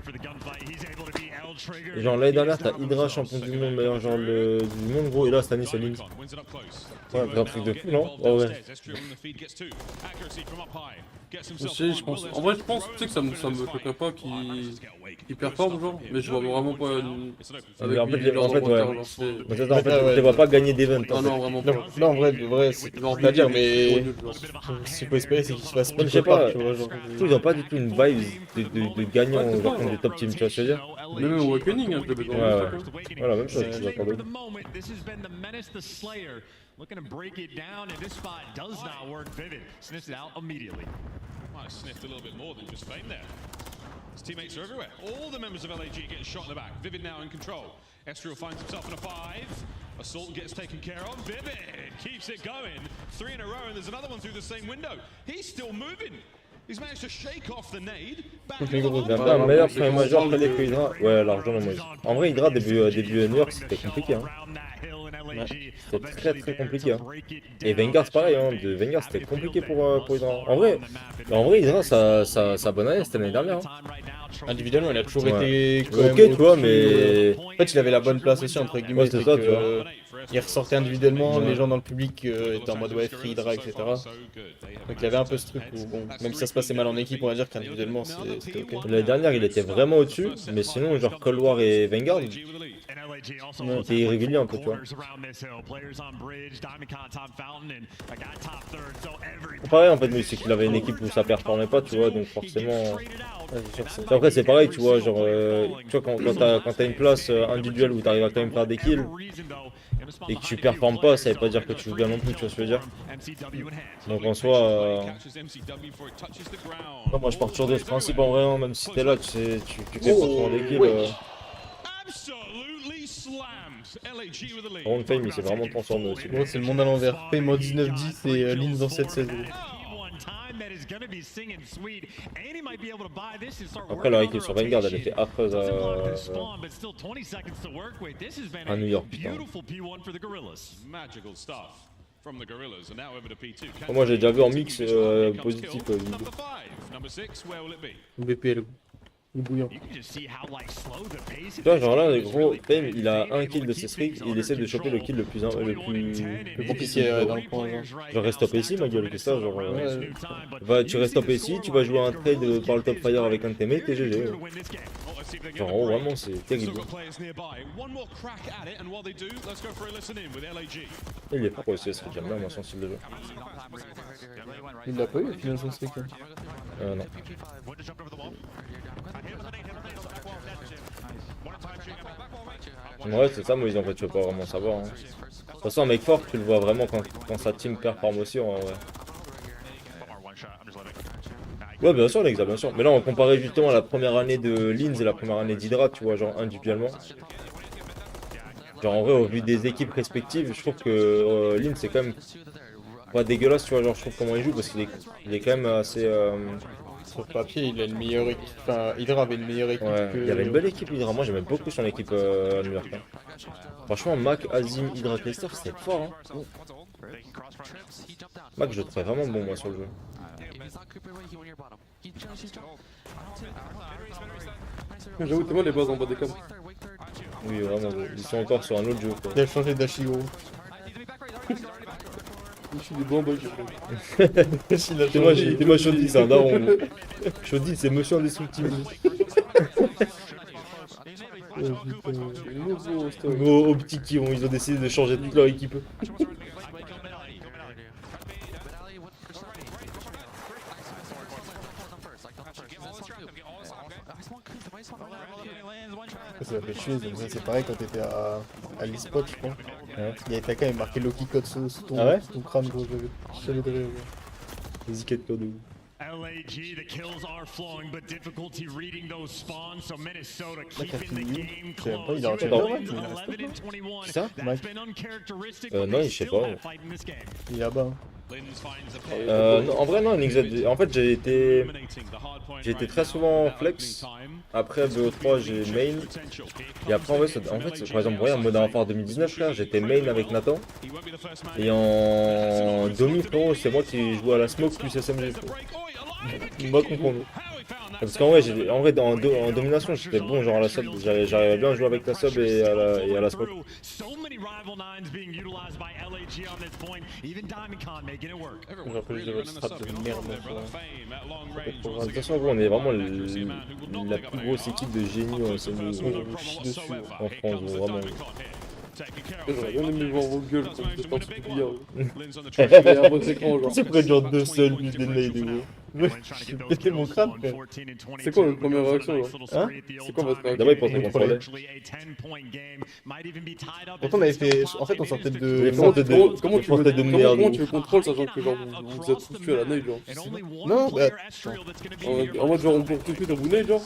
genre l'année dernière t'as Hydra champion du monde, meilleur genre du monde gros, et là cette année c'est Lynn. Ouais, un truc de fou non? Oh ouais. Je pense, en vrai je pense, tu sais que ça me choquerait pas qu'il performe genre, mais je vois vraiment pas avec en fait ouais. Je les vois pas gagner d'event. Ah non vraiment pas. Non en vrai c'est à dire mais ce qu'il faut espérer c'est qu'il se fasse je sais pas, ils ont pas du tout une vibe de gagnant genre contre des top teams, tu vois ce que je veux dire? Même au Awakening, je devais voilà, même chose, je suis d'accord. Looking to break it down, and this spot does not work. Vivid sniffs it out immediately. Might have sniffed a little bit more than just Fame there. His teammates are everywhere. All the members of LAG getting shot in the back. Vivid now in control. Estriel finds himself in a 5. Assault gets taken care of. Vivid keeps it going. 3 in a row, and there's another one through the same window. He's still moving. He's managed to shake off the nade. Un meilleur premier major près des Hydra. Ouais, l'argent de Moïse. En vrai, Hydra début New York c'était compliqué. Hein. Ouais, c'était très compliqué. Hein. Et Vanguard c'est pareil, hein. De Vanguard c'était compliqué pour Hydra. En vrai Hydra sa bonne année c'était l'année dernière. Hein. Individuellement il a toujours été ok tu vois mais... En fait il avait la bonne place aussi entre guillemets, c'est ça, tu vois. Il ressortait individuellement, les gens dans le public étaient en mode ouais free Hydra etc. Donc il y avait un peu ce truc où bon, même si ça se passait mal en équipe on va dire qu'individuellement c'était ok. L'année dernière il était vraiment au-dessus, mais sinon genre Cold War et Vanguard, T'es irrégulier un peu, tu vois. Pareil en fait, mais c'est qu'il avait une équipe où ça performait pas, tu vois, donc forcément. Après, c'est pareil, tu vois, genre, tu vois, quand t'as une place individuelle où t'arrives à quand même faire des kills et que tu performes pas, ça veut pas dire que tu joues bien non plus, tu vois ce que je veux dire. Donc en soi, moi je pars toujours de ce principe en vrai, même si t'es là, tu sais, tu fais forcément des kills. Par contre, Fame il s'est vraiment transformé aussi. Bon, c'est le monde à l'envers. Fame en 19-10 et Lins dans 7-16. Après leur équipe sur Vanguard elle était affreuse à New York, putain. Moi j'ai déjà vu en mix positif BPL. Bouillant. Tu vois, genre là, gros, Fame, il a un kill de ses streaks, il essaie de choper le kill le plus compliqué dans le point. Genre, reste top ici, ma gueule, que ça, genre. Tu restes top ici, tu vas jouer un trade par le top fire avec un de tes mates, t'es GG. Genre, oh, vraiment, c'est terrible. Il est pas quoi, c'est streak, j'aime bien, moi, son style de jeu. Il l'a pas eu, au final, son streak. Non. Ouais, c'est ça, Moïse, en fait, tu peux pas vraiment savoir. Hein. De toute façon, un mec fort, tu le vois vraiment quand sa team performe aussi. En vrai. Ouais, bien sûr, l'exa, bien sûr. Mais là, on comparait justement la première année de Lins et la première année d'Hydra, tu vois, genre individuellement. Genre, en vrai, au vu des équipes respectives, je trouve que Lins, c'est quand même pas dégueulasse, tu vois, genre, je trouve comment il joue parce qu'il est quand même assez. Sur papier, il a une meilleure équipe. Enfin, Hydra avait une meilleure équipe. Ouais, il y avait une belle équipe Hydra. Moi, j'aimais beaucoup son équipe à New York. Hein. Franchement, Mac, Azim, Hydra, Cluster, c'était fort. Hein. Mac, je le trouvais vraiment bon, moi, sur le jeu. J'avoue, t'es mal les bases en bas des câbles. Oui, vraiment, ils sont encore sur un autre jeu. Quoi. Il a changé d'Ashio. Je suis des bons boys, c'est moi Chaudit, c'est un daron. Chaudit, c'est monsieur indestructible. Aux petits qui ils ont décidé de changer toute leur équipe. Ça m'a fait chier, c'est pareil quand t'étais à l'e-spot, je crois. Ouais. Il y avait quand même marqué Loki Code sous ton crâne, gros. J'avais de rire. zeeked.pro. LAG, the kills are flowing, but difficulty reading those spawns, so Minnesota keeping the game close. Il a C'est ça non, je sais pas. Il est là-bas. Non, en vrai, non, NXZ. En fait, j'ai été très souvent flex. Après BO3, j'ai main. Et après, en fait, par exemple, regarde, Modern Warfare 2019, frère, j'étais main avec Nathan. Et en demi, frérot, c'est moi qui jouais à la smoke plus SMG. Moi, comprendre. Parce qu'en vrai, en domination, j'étais bon, genre à la sub, j'arrivais bien à jouer avec la sub et à la smoke. Je rappelle de votre strat de merde. De toute façon, on est vraiment la plus grosse équipe de génie en France, vraiment. J'aurais bien aimé voir vos gueules comme vous êtes en dessous du billard. C'est près de genre 2 seuls plus des nades, gros. J'ai pété mon crâne, frère. C'est quoi votre première réaction là? Hein? C'est quoi votre réaction? D'abord, il pensait qu'on contrôlait. Pourtant, on avait fait. En fait, on sortait de. Comment tu veux contrôle sachant que genre vous êtes tous tués à la nade, genre? Non, bah. En mode genre on court tout de suite au bout nade, genre?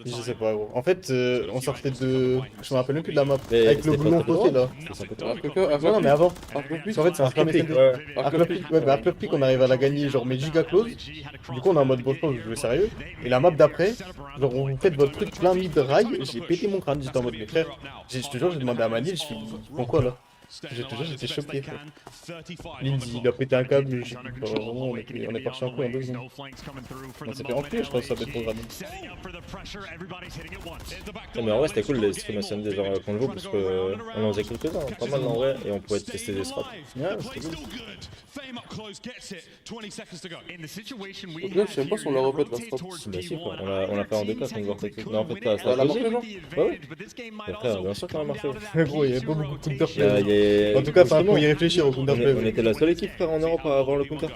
Je sais pas, gros. En fait, on sortait de. Je me rappelle même plus de la map. Avec le boulon côté là. Non, mais avant. En fait, c'est un premier pick. Ouais, mais après le pick, on arrive à la gagner, genre, mais giga close. Du coup, on est en mode bon, je pense que je jouais sérieux. Et la map d'après, genre, on fait votre truc plein mid rail. J'ai pété mon crâne. J'étais en mode, mais frère, je te jure, j'ai demandé à Manil, je fais pourquoi là? J'étais choqué. Lins, il a pété un câble, vraiment, on est parti en couille en 2 secondes. On s'est fait enculer, je pense, ça peut être programmé. Mais en vrai, c'était cool les streams SMD genre qu'on le joue parce qu'on en faisait quelques-uns, pas mal en vrai, et on pouvait tester des strats. Ouais, c'était cool. Donc là, je sais même pas si on l'a refait la strat. Bah si, on l'a fait en 2K quand on l'a fait. Mais en fait, ça a marché, genre. Ouais. Et frère, bien sûr que ça a marché. Gros, il y avait pas beaucoup de counter. En tout cas, faut y réfléchir au counter. On était la seule équipe, frère, en Europe à avoir le counter.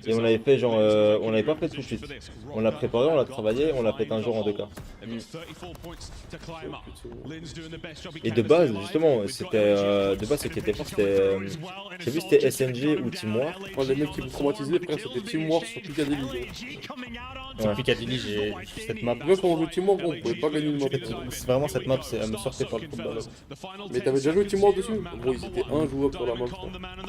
Et on l'avait fait genre, on l'avait pas fait tout de suite. On l'a préparé, on l'a travaillé, on l'a fait un jour en 2K. Et de base, justement, c'était de base ce qui était fort, c'était, je sais plus c'était SNG ou Team War. Oh, les mecs qui me traumatisaient, frère, c'était Team War sur Piccadilly. Sur Piccadilly, j'ai cette map. Même quand on joue Team War, on pouvait pas gagner une map. C'est vraiment cette map, elle me sortait par le coup de balle. Mais t'avais déjà joué Team War dessus? Gros, ils étaient injouables sur la map.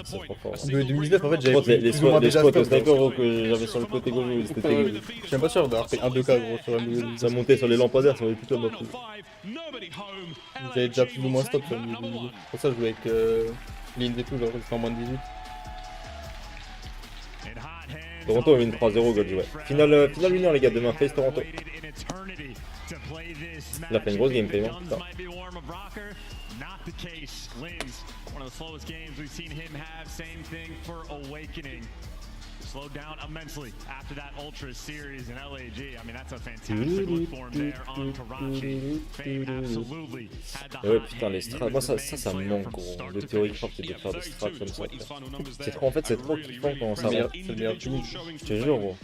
C'est trop fort. En 2019, en fait, j'avais les squats au sniper que j'avais sur le côté gauche, c'était terrible. Je suis même pas sûr d'avoir fait un 2K gros sur un ça montait sur les lampadaires, ça avait toute la map. J'avais déjà plus ou moins stop sur le milieu. Pour ça, je jouais avec Lins et tout, genre, c'était en moins de 18. Toronto a mis une 3-0, God joué. Finale winner les gars, demain face Toronto. Il a fait une grosse gameplay, non? Not the case. Linz, one of the slowest games we've seen him have. Same thing for Awakening. Slowed down immensely after that Ultra series in LAG. I mean, that's a fantastic look for him there on Karachi. Fame absolutely had the ouais, putain, les strats, moi ça me manque, gros. Le théorique craft, c'est de faire des strats comme ça. C'est trop, en fait, c'est trop kiffant quand ça va. C'est le meilleur tuning. Je te jure, gros.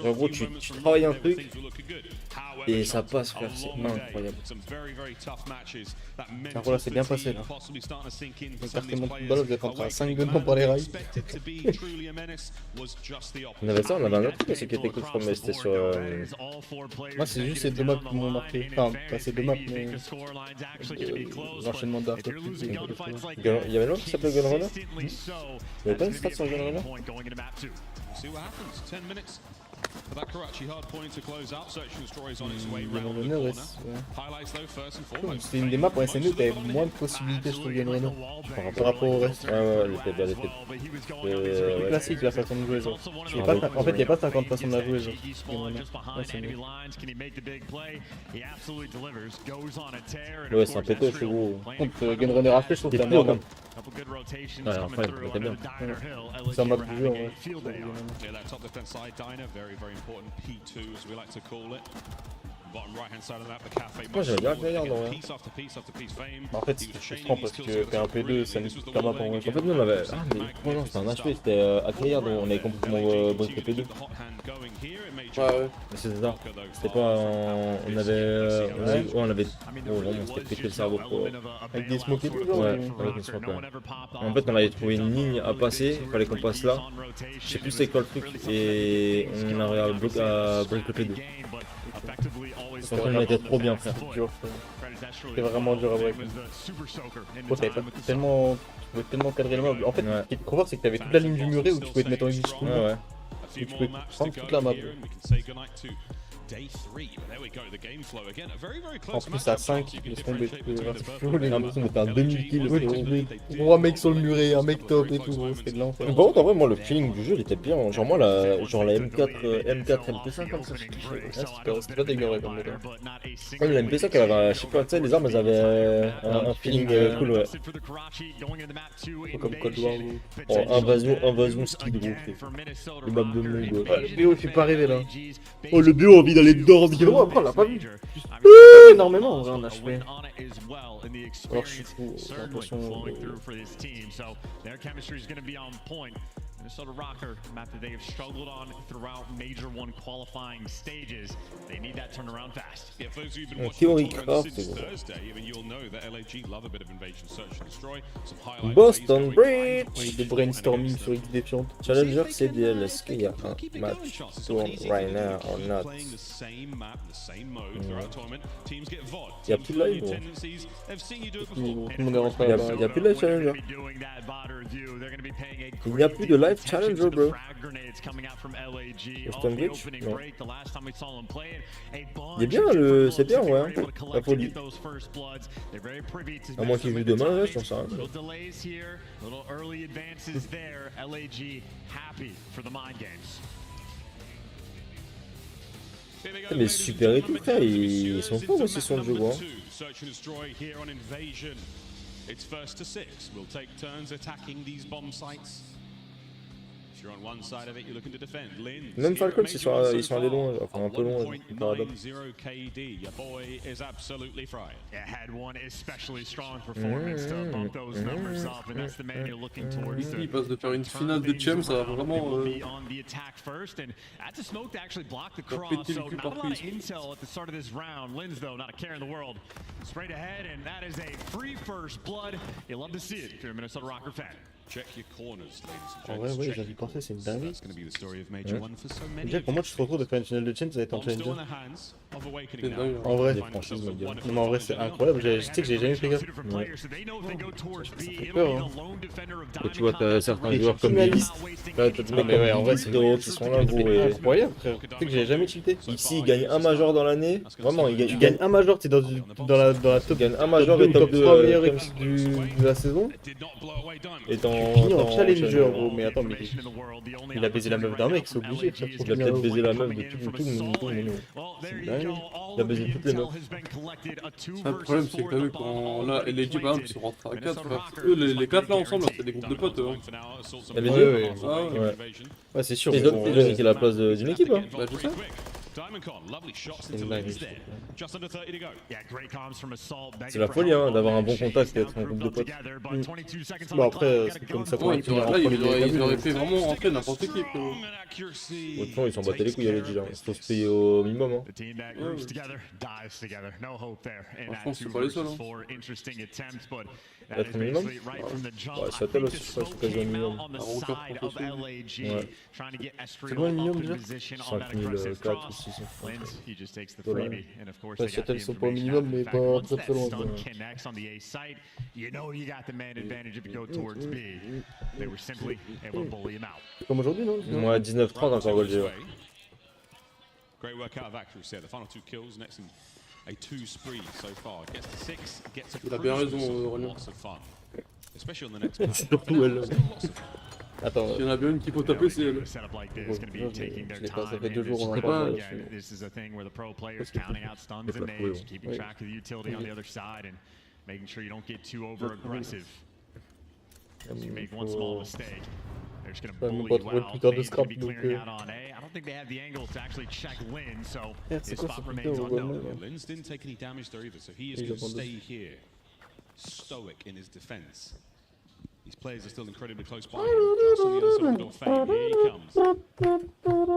En gros, tu travailles un truc et ça passe, frère, c'est incroyable. Alors là, c'est bien passé là. Donc, carte mon coup de balle, vous êtes en train 5 dedans par les rails. On avait ça, on avait un autre truc, ce qui était cool, je crois, mais c'était sur. Moi, c'est juste ces deux maps qui m'ont marqué. Enfin, pas ces deux maps, mais. L'enchaînement d'art. Il y avait l'autre qui s'appelait Gunrunner? Il y avait pas une strat sur Gunrunner? C'était une des maps en SNE où t'avais moins de possibilités sur le Gunrunner par rapport au reste. Ouais, elle était bien, C'est classique la façon de jouer. Genre. En fait, il n'y a pas 50 façons de la jouer. Genre. Ouais, c'est un péto, c'est gros. Contre Gunrunner HP, je trouve que c'est un meilleur. Ouais, enfin, il était bien. C'est un map du jeu en vrai. Moi j'avais bien accueillir dans vrai. En fait c'est frustrant parce que t'es un P2, ça nous coûte la map en vrai. En fait nous on avait... Ah mais non c'était un HP, c'était accueillir dont on avait complètement briqué P2. Ouais. C'est ça. C'était pas... On avait... on avait... Oh vraiment c'était pété le cerveau pour... Avec des smokes et tout genre. Ouais, avec des smokes ouais. En fait on avait trouvé une ligne à passer, il fallait qu'on passe là. Je sais plus c'est quoi le truc et on a réussi à break le P2. On était trop bien frère. C'était vraiment dur à break. Oh, t'avais pas tellement... Tu pouvais tellement cadrer le map. En fait ce qui était trop fort c'est que t'avais toute la ligne du muret où tu pouvais te mettre en exit. Ouais. Tu pouvais prendre toute la map. En plus à 5, laisse tomber. J'ai l'impression d'être un demi-kill. 3 mecs sur le muret, un mec top et tout, c'était de l'enfer. Par contre en vrai moi le feeling du jeu il était bien. Genre moi la M4 MP5 comme ça je kiffais. C'était pas dégueulasse comme méthode. Comme la MP5 elle avait, je sais pas, tu sais les armes elles avaient un feeling cool ouais. Comme Cold War. Oh invasion ski de gros. Le map de monde. Le BO il fait pas rêver là. Oh le BO a envie d'aller dormir. Après on l'a pas vu. Énormément en vrai en HP. Alors je suis fou, j'ai l'impression... Minnesota Rocker, a map that they have struggled on throughout Major 1 qualifying stages. They need that turnaround fast. Yeah, for those who've been watching since Thursday, even you'll know that LAG love a bit of invasion, search and destroy. Some highlights. Boston Bridge. Des brainstorming sur X Defiant. Challenger CDL, est-ce qu'il y a un match tourne right now or not? Il y a plus de live, Tout le monde est rentré là-bas. Il y a plus de live Challenger. Il n'y a plus de live life challenge, bro. Austin Glitch? Non. Il est bien, c'est bien, ouais. La folie. À moins qu'il joue demain, là, je pense ça. Mais super et tout, frère, ils sont forts aussi sur le jeu, quoi. It's first to 6. We'll take turns attacking these bomb sites. If you're on one side of it, you're looking to defend. Même Falcons, ils sont allés loin, enfin un peu loin. 1.90 KD. Your boy is absolutely fried. Yeah, had one especially strong performance to bump those numbers up, and that's the man you're looking towards. Il passe de faire une finale de champs à vraiment. On the attack first, and that's a smoke to actually block the cross. So not a lot of intel at the start of this round. Linz though, not a care in the world. Straight ahead, and that is a free first blood. You love to see it if you're a Minnesota Rocker fan. Check your corners, ladies and gentlemen. Ouais, j'avais pensé, c'est une dinguerie. Ouais. Déjà, pour moi, tu te retrouves de faire une finale de chain, ça va être en challenger. En vrai, des franchises, ma gueule. Non, mais en vrai, c'est incroyable. Je sais que j'ai jamais fait gaffe. Ouais. Ça fait peur, hein. Et tu vois, t'as certains joueurs comme finalistes. Non, mais ouais, en vrai, c'est des qui sont là, gros. Incroyable, frère. Tu sais que j'ai jamais tilté. Ici, ils gagnent un major dans l'année. Vraiment, tu gagnes un major, t'es dans la top. Tu gagnes un major et top 3 meilleures équipes de la saison. Et fini en challenger, gros. Mais attends, mais il a baisé la meuf d'un mec, c'est obligé. Il a peut-être baisé la meuf de tout le monde. C'est dingue. Il a baisé toutes les meufs. Le problème, c'est que t'as vu, quand là, LG par exemple, ils sont rentrés à 4, eux, les 4 là ensemble, c'est des groupes de potes. LG Ouais, c'est sûr. Ils ont niqué la place d'une équipe, hein. Bah, je sais. C'est la folie, hein, d'avoir un bon contact et être en groupe de potes. Bon, après, c'est comme ça qu'on ils auraient fait vraiment rentrer n'importe qui. Autrement, ils s'en battaient les couilles à LG, là. Il faut se payer au minimum, hein. Franchement, c'est pas les seuls, hein. Être minimum? Ouais, Seattle aussi, je crois, c'est quasi un minimum. Ouais. C'est loin le minimum déjà? 5004 ou 600. Ouais, Seattle, ils sont pas au minimum, mais pas très très loin. Comme aujourd'hui, non? Ouais, 19-30 encore Golgier. Great work out of accuracy there. The final 2 kills, next in a 2 spree so far. Gets to 6, gets a Il a bien raison, Renan. lots of fun. Especially on the next map. Surtout elle. Attends, il y en a bien une qu'il faut taper, c'est elle. Je l'ai pas, ça fait 2 jours, on en parle. Making sure you don't get too over aggressive. As you make one small mistake, they're just going to bully you out. Maybe clearing out on A. I don't think they have the angle to actually check Lynn, so his spot remains unknown. Lynn's didn't take any damage there either, so he is going to stay here, stoic in his defense. These players are still incredibly close by him. Just on the other side of the door, Fame. Here he comes.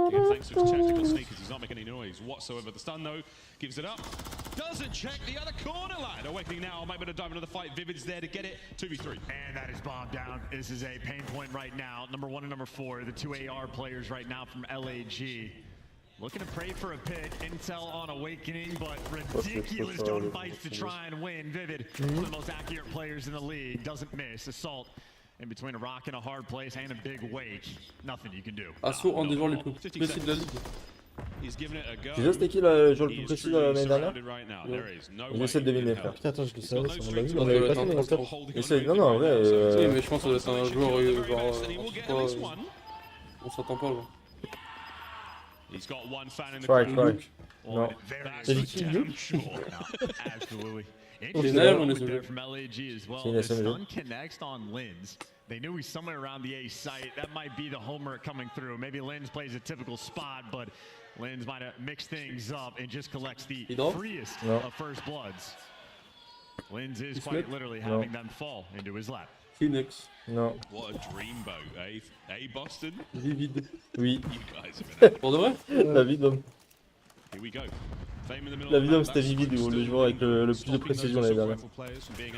Again, thanks to his technical sneakers, he's not making any noise whatsoever. The stun, though, gives it up. Doesn't check the other corner line. Awakening now, might be able to dive into the fight. Vivid's there to get it. 2v3. And that is bombed down. This is a pain point right now. Number 1 and number 4, the 2 AR players right now from LAG. Looking to pray for a pit. Intel on Awakening, but ridiculous dog bites to try and win. Vivid, one of the most accurate players in the league. Doesn't miss. Assault in between a rock and a hard place and a big wake. Nothing you can do. Assaut en des joueurs les plus précis de la ligue. Tu sais c'était qui le joueur le plus précis de l'année dernière? J'essaie de deviner, frère. Putain, attends, je le savais, ça m'en a vu, on avait pas fait dans le top. Non, non, en vrai. Oui, mais je pense que c'est un joueur genre. On s'entend pas là. Try. Non. T'as dit qui, lui? From LAG as well. The stun connects on Linz. They knew he's somewhere around the A site. That might be the homer coming through. Maybe Linz plays a typical spot, but Linz might have mixed things up and just collects the freest of first bloods. Linz is quite literally having them fall into his lap. Phoenix. Non. What a dreamboat, eh? Eh, Boston? Vivide. Oui. You guys have been Pour de vrai? La vie d'homme. Here we go. La vie d'homme c'était Vivid, le joueur avec le plus de précision l'année dernière.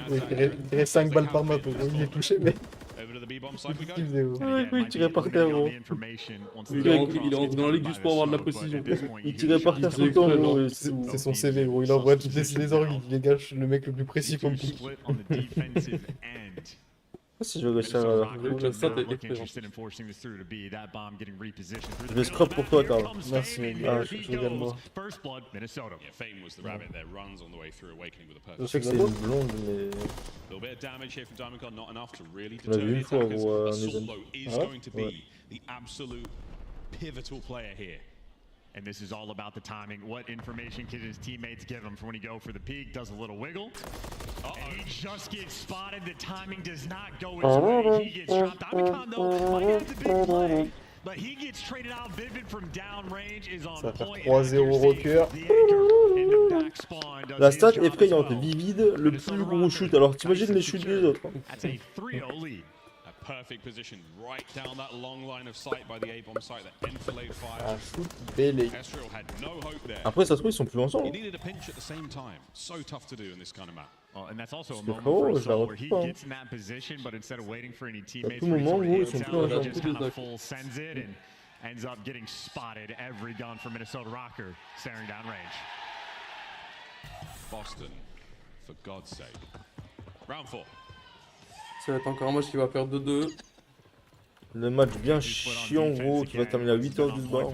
Il tirait 5 balles par map, il est touché, mais. Il tirait par terre, gros. Il est rentré dans la ligue juste pour avoir de la précision. Il tirait par terre tout le temps, gros. C'est son CV, gros. Il envoie toutes les orgues, il dégage le mec le plus précis comme tout. Si je veux réussir à... Je vais scrap pour toi, Carl. Merci, mec. Ah, je regarde moi. Je sais que c'est une blonde, mais... On l'a vu une fois, gros, un event. Ah ouais? And this is all about the timing. What information can his teammates give him for when he go for the peak? Does a little wiggle. And he just gets spotted. The timing does not go his way. He gets dropped. Omicron, though, might have the big play. But he gets traded out. Vivid from downrange is on point. 3-0 rocker. La stat effrayante, Vivid, le plus gros shoot. Alors t'imagines les shoots des autres. That's a 3-0 lead. Perfect position right down that long line of sight by the A-bomb site that enfilade fire. Un shoot belé. Ezreal had no hope there. Après ça se trouve ils sont plus ensemble. He needed a pinch at the same time. So tough to do in this kind of map. Well, and that's also a moment for Assault where he gets in that position, but instead of waiting for any teammates, he just kind of full sends it and ends up getting spotted. Every gun for Minnesota Rocker staring down range. Boston, for God's sake. Round 4. Ça va être encore un match qui va faire 2-2. Le match bien chiant, gros, qui va terminer à 8h du soir.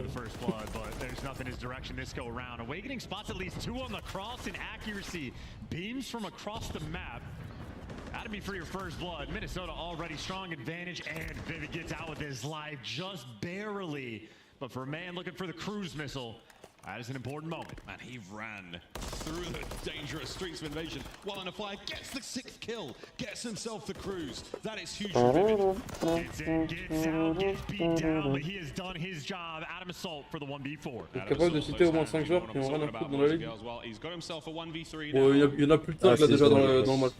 Awakening spots at least 2 on the cross and accuracy. Beams from across the map. That'd be for your first blood. Minnesota already strong advantage, and Vivid gets out with his life just barely. But for a man looking for the cruise missile, that is an important moment. And he ran through the dangerous streets of invasion. While on a fire, gets the 6th kill, gets himself the cruise. That is huge for Vivid. Gets in, gets out, gets beat down, but he has done his job. Adam Assault for the 1v4. Il est capable de citer au moins 5 joueurs qui ont rien à foutre dans la ligue. He's got himself a 1v3 Bon, il y en a plus de 5 là déjà dans le match.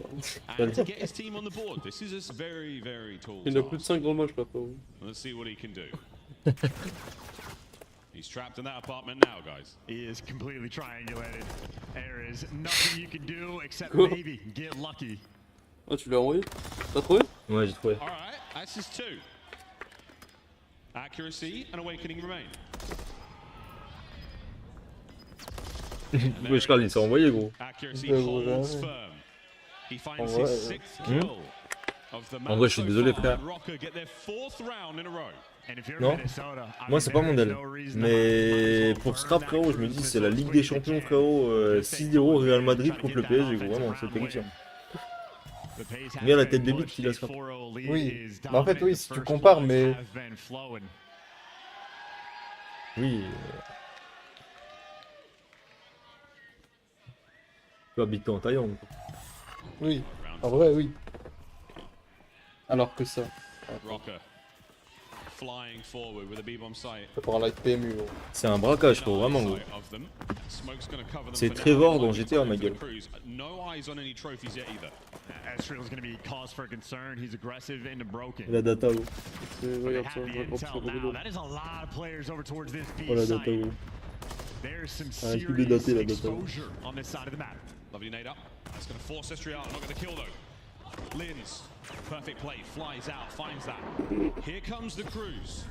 And to get his team on the board, this is a very, very tall Il y en a plus de 5 dans le match là. Let's see what he can do. He's trapped in that apartment now, guys. He is completely triangulated. There is nothing you can do except maybe get lucky. Ah, tu l'as envoyé? T'as trouvé? Ouais, j'ai trouvé. Alright, that's his 2. Accuracy and Awakening remain. Wesh, Carl, il s'est envoyé, gros. Accuracy holds firm. He finds his 6th kill of the match. En vrai, je suis désolé, frère. Rocker get their 4th round in a row. Non, moi c'est pas mon deal. Mais pour Scrap, frérot, je me dis c'est la Ligue des Champions, frérot. 6-0 Real Madrid contre le PSG, gros. Vraiment, c'est terrifiant. Regarde la tête de bite qu'il a, Scrap. Oui, bah en fait, oui, si tu compares, mais. Oui. Tu habites en Thaïlande. Oui, en vrai, oui. Alors que ça. Rocker. Flying forward with a B-bomb site. Ça pour un light PMU. C'est un braquage, gros, vraiment, gros. C'est Trevor dans GTA, ma gueule. La data, gros. Regarde ça, that is a lot of players over towards this B Oh, la data, gros. There's some Un coup de daté, la data. exposure on this side of the map. Lovely nade up. That's going to force Ezreal out. Not going to kill though. Lins. Perfect play. Flies out. Finds that. Here comes the cruise.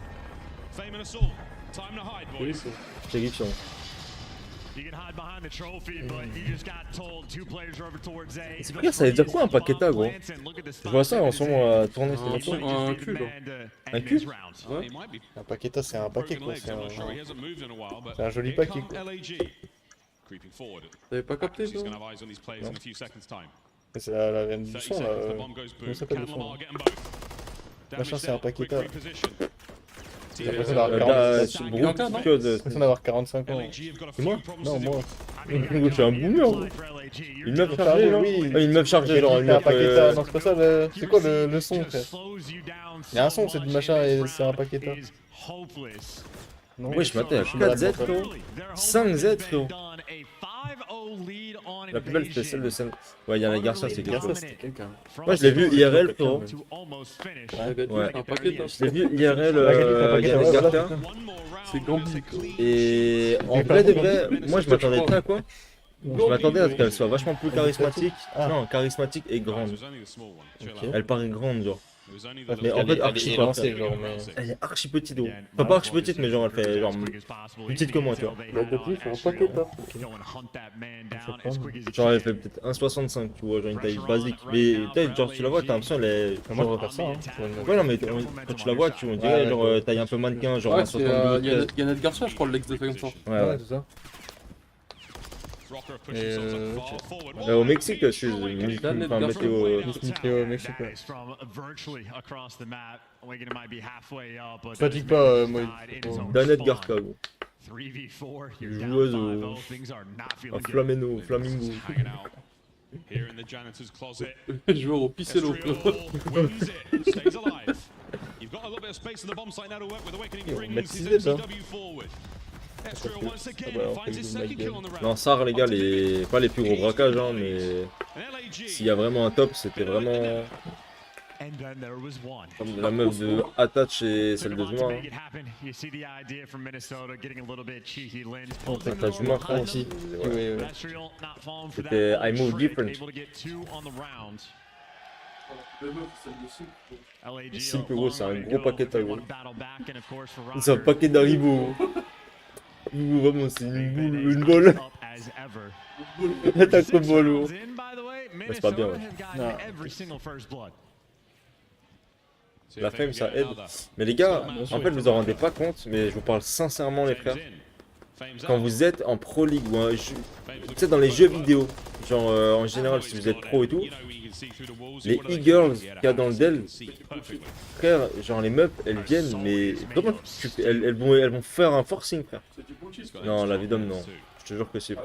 Fame and Assault. Time to hide, boys. Terrifiant. You can hide behind the trophy, but you just got told 2 players are over towards A. C'est clair, ça veut dire quoi un paqueta, gros? Je vois ça en ce moment à tourner sur le truc. Un cul, là. Un cul? Ouais. Un paqueta, c'est un paquet, quoi. C'est un joli paquet, quoi. T'avais pas capté, ça? C'est la reine du son, là. Comment ça s'appelle le son? Machin, c'est un paqueta. J'ai l'impression d'avoir 45 ans. C'est moi? Non, moi. Je suis un boomer. Une meuf chargée, genre? Une meuf chargée, genre. Un paqueta. Non, c'est pas ça. C'est quoi le son, frère? Il y a un son, c'est du machin et c'est un paqueta. Ouais, je m'attends à 4Z, frérot. 5Z, frérot. La plus belle, c'était celle de scène. Ouais, il y a la Garcia, c'est quelqu'un. Moi, je l'ai vu IRL, frérot. Ouais. Je l'ai vu IRL, Yannick Garcia. C'est Gambi. Et en vrai de vrai, moi, je m'attendais très à quoi? Je m'attendais à ce qu'elle soit vachement plus charismatique. Non, charismatique et grande. Elle paraît grande, genre. Mais en fait, archi lancée, genre, mais... Elle est archi petite, gros. Enfin, pas archi petite, mais genre, elle fait genre plus petite que moi, tu vois. Genre, elle fait peut-être 1,65, tu vois, genre une taille basique. Mais peut-être, genre, tu la vois, t'as l'impression, elle est. Moi, je préfère ça, hein. Ouais, non, mais quand tu la vois, on dirait, genre, taille un peu mannequin, genre, ouais, 1,72. Il y a Ned Garcia, je crois, l'ex de comme ça. Ouais, c'est ça. Au Mexique, je suis météo au Mexique. Fatigue pas, moi. Danette Garca, gros. Joueuse au Flamingo. Joueur au Picello. Non, SAR, les gars, pas les plus gros braquages, hein, mais s'il y a vraiment un top, c'était vraiment comme la meuf de Attach et celle de Zuma. Attach Zuma, frère, aussi. Oui. C'était I Move Different. Simple, gros, c'est un gros paquet à gros. C'est un paquet d'Haribo. Vraiment, c'est une bolle. T'as trop de bolle. C'est pas bien, ouais. Non. La fame, ça aide. Mais les gars, en fait, vous en rendez pas compte, mais je vous parle sincèrement, les frères. Quand vous êtes en Pro League ou tu sais, dans les jeux vidéo, genre en général, si vous êtes pro et tout, les e-girls qu'il y a dans le Dell, frère, genre les meufs, elles viennent, mais comment elles vont faire un forcing, frère. Non, la vie d'homme, non. Je te jure que c'est pas.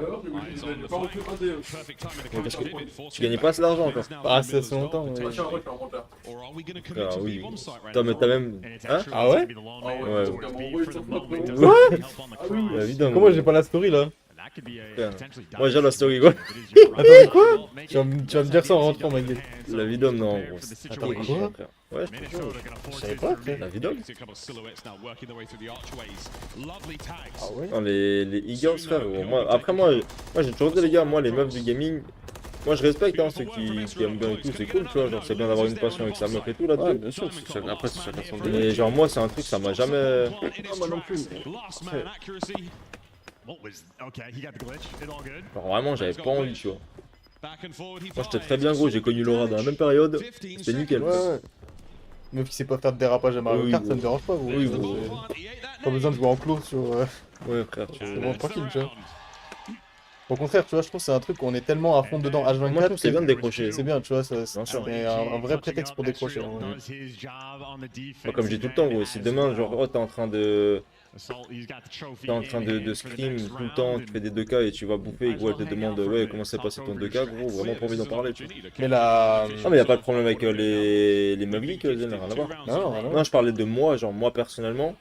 Parce que tu gagnais pas assez d'argent encore. Ah, c'est assez longtemps. Ah oui. T'as même. Hein? Ah ouais? Ouais. La vie d'homme. Comment j'ai pas la story là? Moi j'ai la story, quoi. Attends, quoi? Tu vas me dire ça en rentrant, ma gueule. La vie d'homme, non, gros. Attends, quoi? Ouais, je te jure. Je savais pas, frère. La vie d'homme. Ah ouais? Non, les e-girls, frère, gros. Après, moi j'ai toujours dit, les gars, moi, les meufs du gaming, moi je respecte, hein, ceux qui aiment bien et tout, c'est cool, tu vois. Genre, c'est bien d'avoir une passion avec sa meuf et tout là-dessus. Ouais, bien sûr, après, c'est chacun son délire. Mais genre, moi, c'est un truc, ça m'a jamais. Moi non plus. Genre, vraiment, j'avais pas envie, tu vois. Moi, j'étais très bien, gros, j'ai connu Laura dans la même période, c'était nickel. Ouais. Meuf qui sait pas faire de dérapage à Mario Kart, ça me dérange pas, gros. Oui, gros. Pas besoin de jouer en clos sur. Ouais, frère, c'est bon, tranquille, tu vois. Au contraire, tu vois, je trouve que c'est un truc où on est tellement à fond dedans H24. Moi, je trouve que c'est bien de décrocher. C'est bien, tu vois, c'est un vrai prétexte pour décrocher. Moi, comme je dis tout le temps, gros, si demain, genre, oh, t'es en train de scream tout le temps, tu fais des 2K et tu vas bouffer et gros, elle te demande ouais, comment s'est passé ton 2K, gros, vraiment pas envie d'en parler, tu vois. Mais là. Non, mais y'a pas de problème avec les meufs geeks, rien à voir. Non, je parlais de moi, genre, moi personnellement.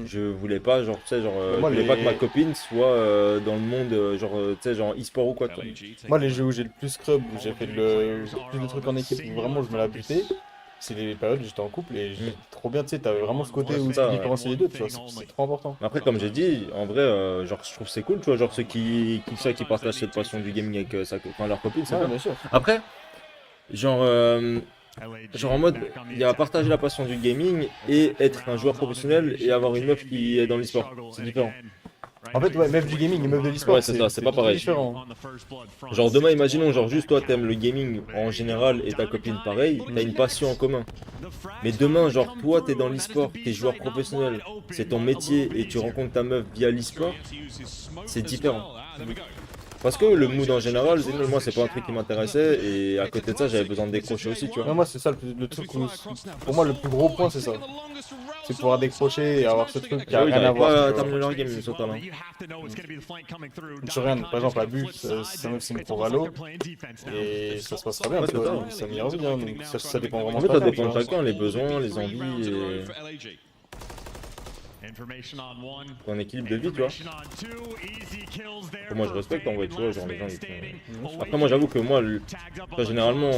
Je voulais pas, genre, tu sais, genre, je voulais pas que ma copine soit dans le monde, genre, tu sais, genre e-sport ou quoi, toi. Moi, les jeux où j'ai le plus scrub, où j'ai fait le plus de trucs en équipe, où vraiment je me la butais, c'est les périodes où j'étais en couple et trop bien, tu sais, t'avais vraiment ce côté où tu différencies les deux, tu vois, c'est trop important. Après, comme j'ai dit, en vrai, genre, je trouve c'est cool, tu vois, genre, ceux qui partagent cette passion du gaming avec leur copine, c'est bien. Sûr. Après, genre en mode, il y a partager la passion du gaming et être un joueur professionnel et avoir une meuf qui est dans l'e-sport. C'est différent. En fait, ouais, meuf du gaming et meuf de l'e-sport. Ouais, c'est ça, c'est pas pareil. Différent. Genre demain, imaginons, genre juste toi t'aimes le gaming en général et ta copine pareil, t'as une passion en commun. Mais demain, genre toi t'es dans l'e-sport, t'es joueur professionnel, c'est ton métier et tu rencontres ta meuf via l'e-sport, c'est différent. Parce que le mood en général, moi c'est pas un truc qui m'intéressait et à côté de ça j'avais besoin de décrocher aussi, tu vois. Non, moi c'est ça le truc où, pour moi le plus gros point c'est ça. C'est pouvoir décrocher et avoir ce truc qui a rien à voir. Pas terminer leur game, ce talent. Je regarde, par exemple, Abus, sa meuf c'est une pro Valo et ça se passe très bien, ça m'y revient, donc ça dépend vraiment. En fait, ça dépend de chacun, les besoins, les envies et ton équilibre de vie, tu vois. Moi je respecte en vrai, tu vois, genre les gens ils font... Après moi j'avoue que moi, généralement,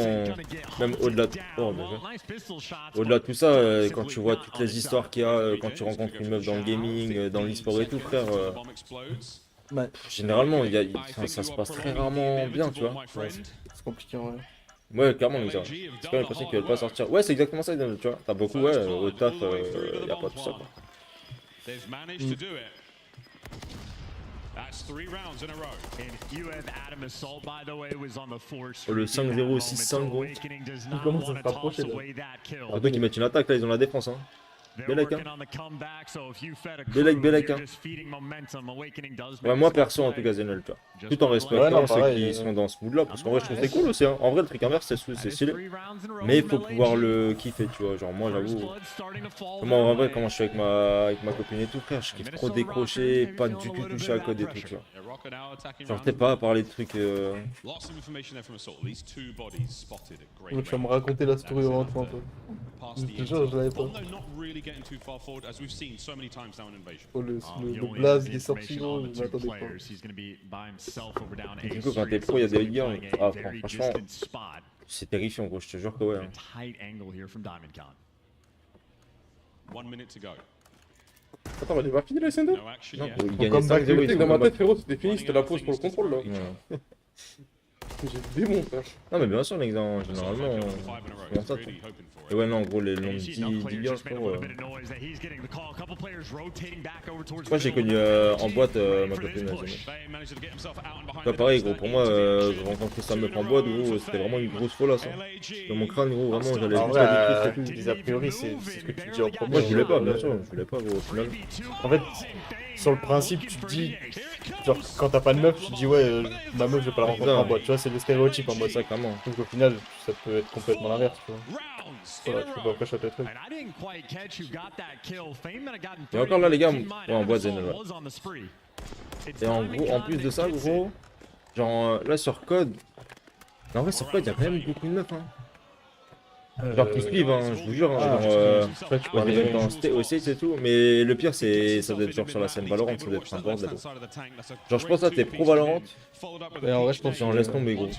même au-delà de tout ça, quand tu vois toutes les histoires qu'il y a, quand tu rencontres une meuf dans le gaming, dans l'e-sport et tout, frère, généralement ça se passe très rarement bien, tu vois. C'est compliqué, ouais. Ouais, clairement, mais c'est quand même l'impression qu'ils veulent pas sortir. Ouais, c'est exactement ça, tu vois. T'as beaucoup, ouais, au taf, y a pas tout ça, quoi. Le 5-0, 6-5, gros. Ils commencent à se rapprocher, là. Alors, toi qui mettent une attaque, là, ils ont la défense, hein. Belek, hein. Belek, hein. Ouais, moi perso en tout cas Zenel, tu vois. Tout en respectant ceux qui sont dans ce mood là, parce qu'en vrai je trouve que c'est cool aussi, hein. En vrai le truc inverse c'est stylé. Mais il faut pouvoir le kiffer, tu vois. Genre moi j'avoue, moi en vrai comment je suis avec ma copine et tout, frère, je kiffe trop décrocher, pas du tout toucher à code et tout, tu vois. Genre t'es pas à parler de trucs... Tu vas me raconter la story en toi un peu. Je l'avais pas. Oh, le blaze qui est sorti, gros, je m'attendais pas. Du coup, quand t'es pro, il y a des gars, ah, franchement, c'est terrifiant, gros, je te jure que ouais. Attends, il est pas fini la SND? Non, il gagnait 5-0. Dans ma tête, frérot, c'était fini, c'était la pause pour le contrôle là. J'ai des bons, frère. Non, mais bien sûr, l'examen, généralement, comment ça, et ouais, non, en gros, les longs 10 gars, frérot. Moi, j'ai connu en boîte ma copine. Pas pareil, gros, pour moi, j'ai rencontré sa meuf en boîte, gros, c'était vraiment une grosse folasse. Dans mon crâne, gros, vraiment, j'allais en vrai, les a priori, c'est ce que tu dis en premier. Moi, je voulais pas, bien sûr, je voulais pas, gros, au final. En fait, sur le principe, tu te dis, genre, quand t'as pas de meuf, tu te dis, ouais, ma meuf, je vais pas la rencontrer en boîte, tu vois, c'est le stéréotype en mode ça, clairement. Donc au final, ça peut être complètement l'inverse, tu vois. Voilà, tu peux pas prêcher tes trucs. Et encore là, les gars, ouais, en boîte, Zen, ouais. Et en gros, en plus de ça, gros, genre là sur code, en vrai, sur code, il y a quand même beaucoup de meufs, hein. Genre qui suivent, hein, je vous jure, hein, genre, dans State et tout, mais le pire, c'est ça doit être genre sur la scène Valorant, ça doit être un bordel. Genre, je pense là, t'es pro Valorant, et en vrai, je pense que j'en laisse tomber, gros.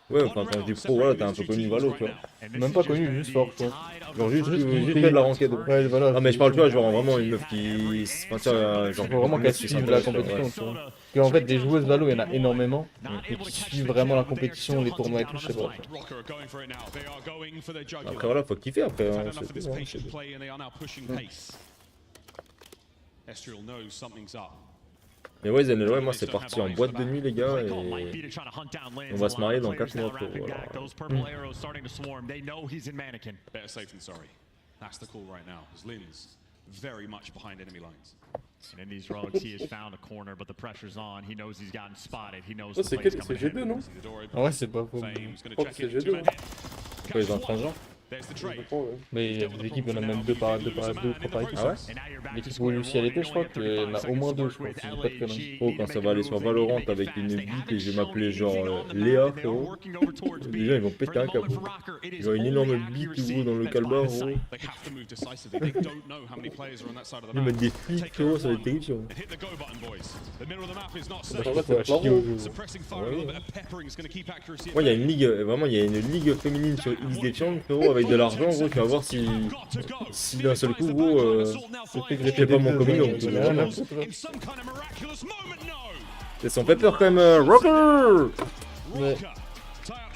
Ouais, enfin, quand je dis pro, voilà, t'es un peu connu Valo, tu vois. Même pas connu, juste fort, tu vois. Genre, juste fait de la ranked. Ouais, voilà. Ah, mais je parle, tu vois, genre vraiment une meuf qui. Enfin, genre, vraiment qu'elle suive la compétition, tu vois. Parce qu'en fait, des joueuses Valo, il y en a énormément. Et qui suivent vraiment la compétition, les tournois et tout, je sais pas. Après, voilà, faut kiffer après. Mais ouais, Zen, ouais, moi c'est parti en boîte de nuit, les gars, et on va se marier dans 4 mois. Ça, c'est quel? C'est G2, non? Ah ouais, c'est pas faux. Je crois que c'est G2. Quoi, ils ont 30 ans? Mais il y a des équipes, il y en a même 2 par équipe. Ah ouais? L'équipe où Lucie elle était, je crois qu'il y en a au moins 2, je crois. Si je dis pas de conneries. Oh, quand ça va aller sur Valorant avec une bite et je vais m'appeler genre Léa, frérot. Les gens ils vont péter un câble. Ils ont une énorme bite gros dans le calbar, gros. Ils mettent des flics, frérot, ça va être terrifiant. Moi, il y a une ligue, vraiment, il y a une ligue féminine sur XDefiant, frérot, avec de l'argent, gros, tu vas voir si d'un seul coup, gros, je fais pas mon coming. Ça me fait peur quand même, Rocker! Ouais.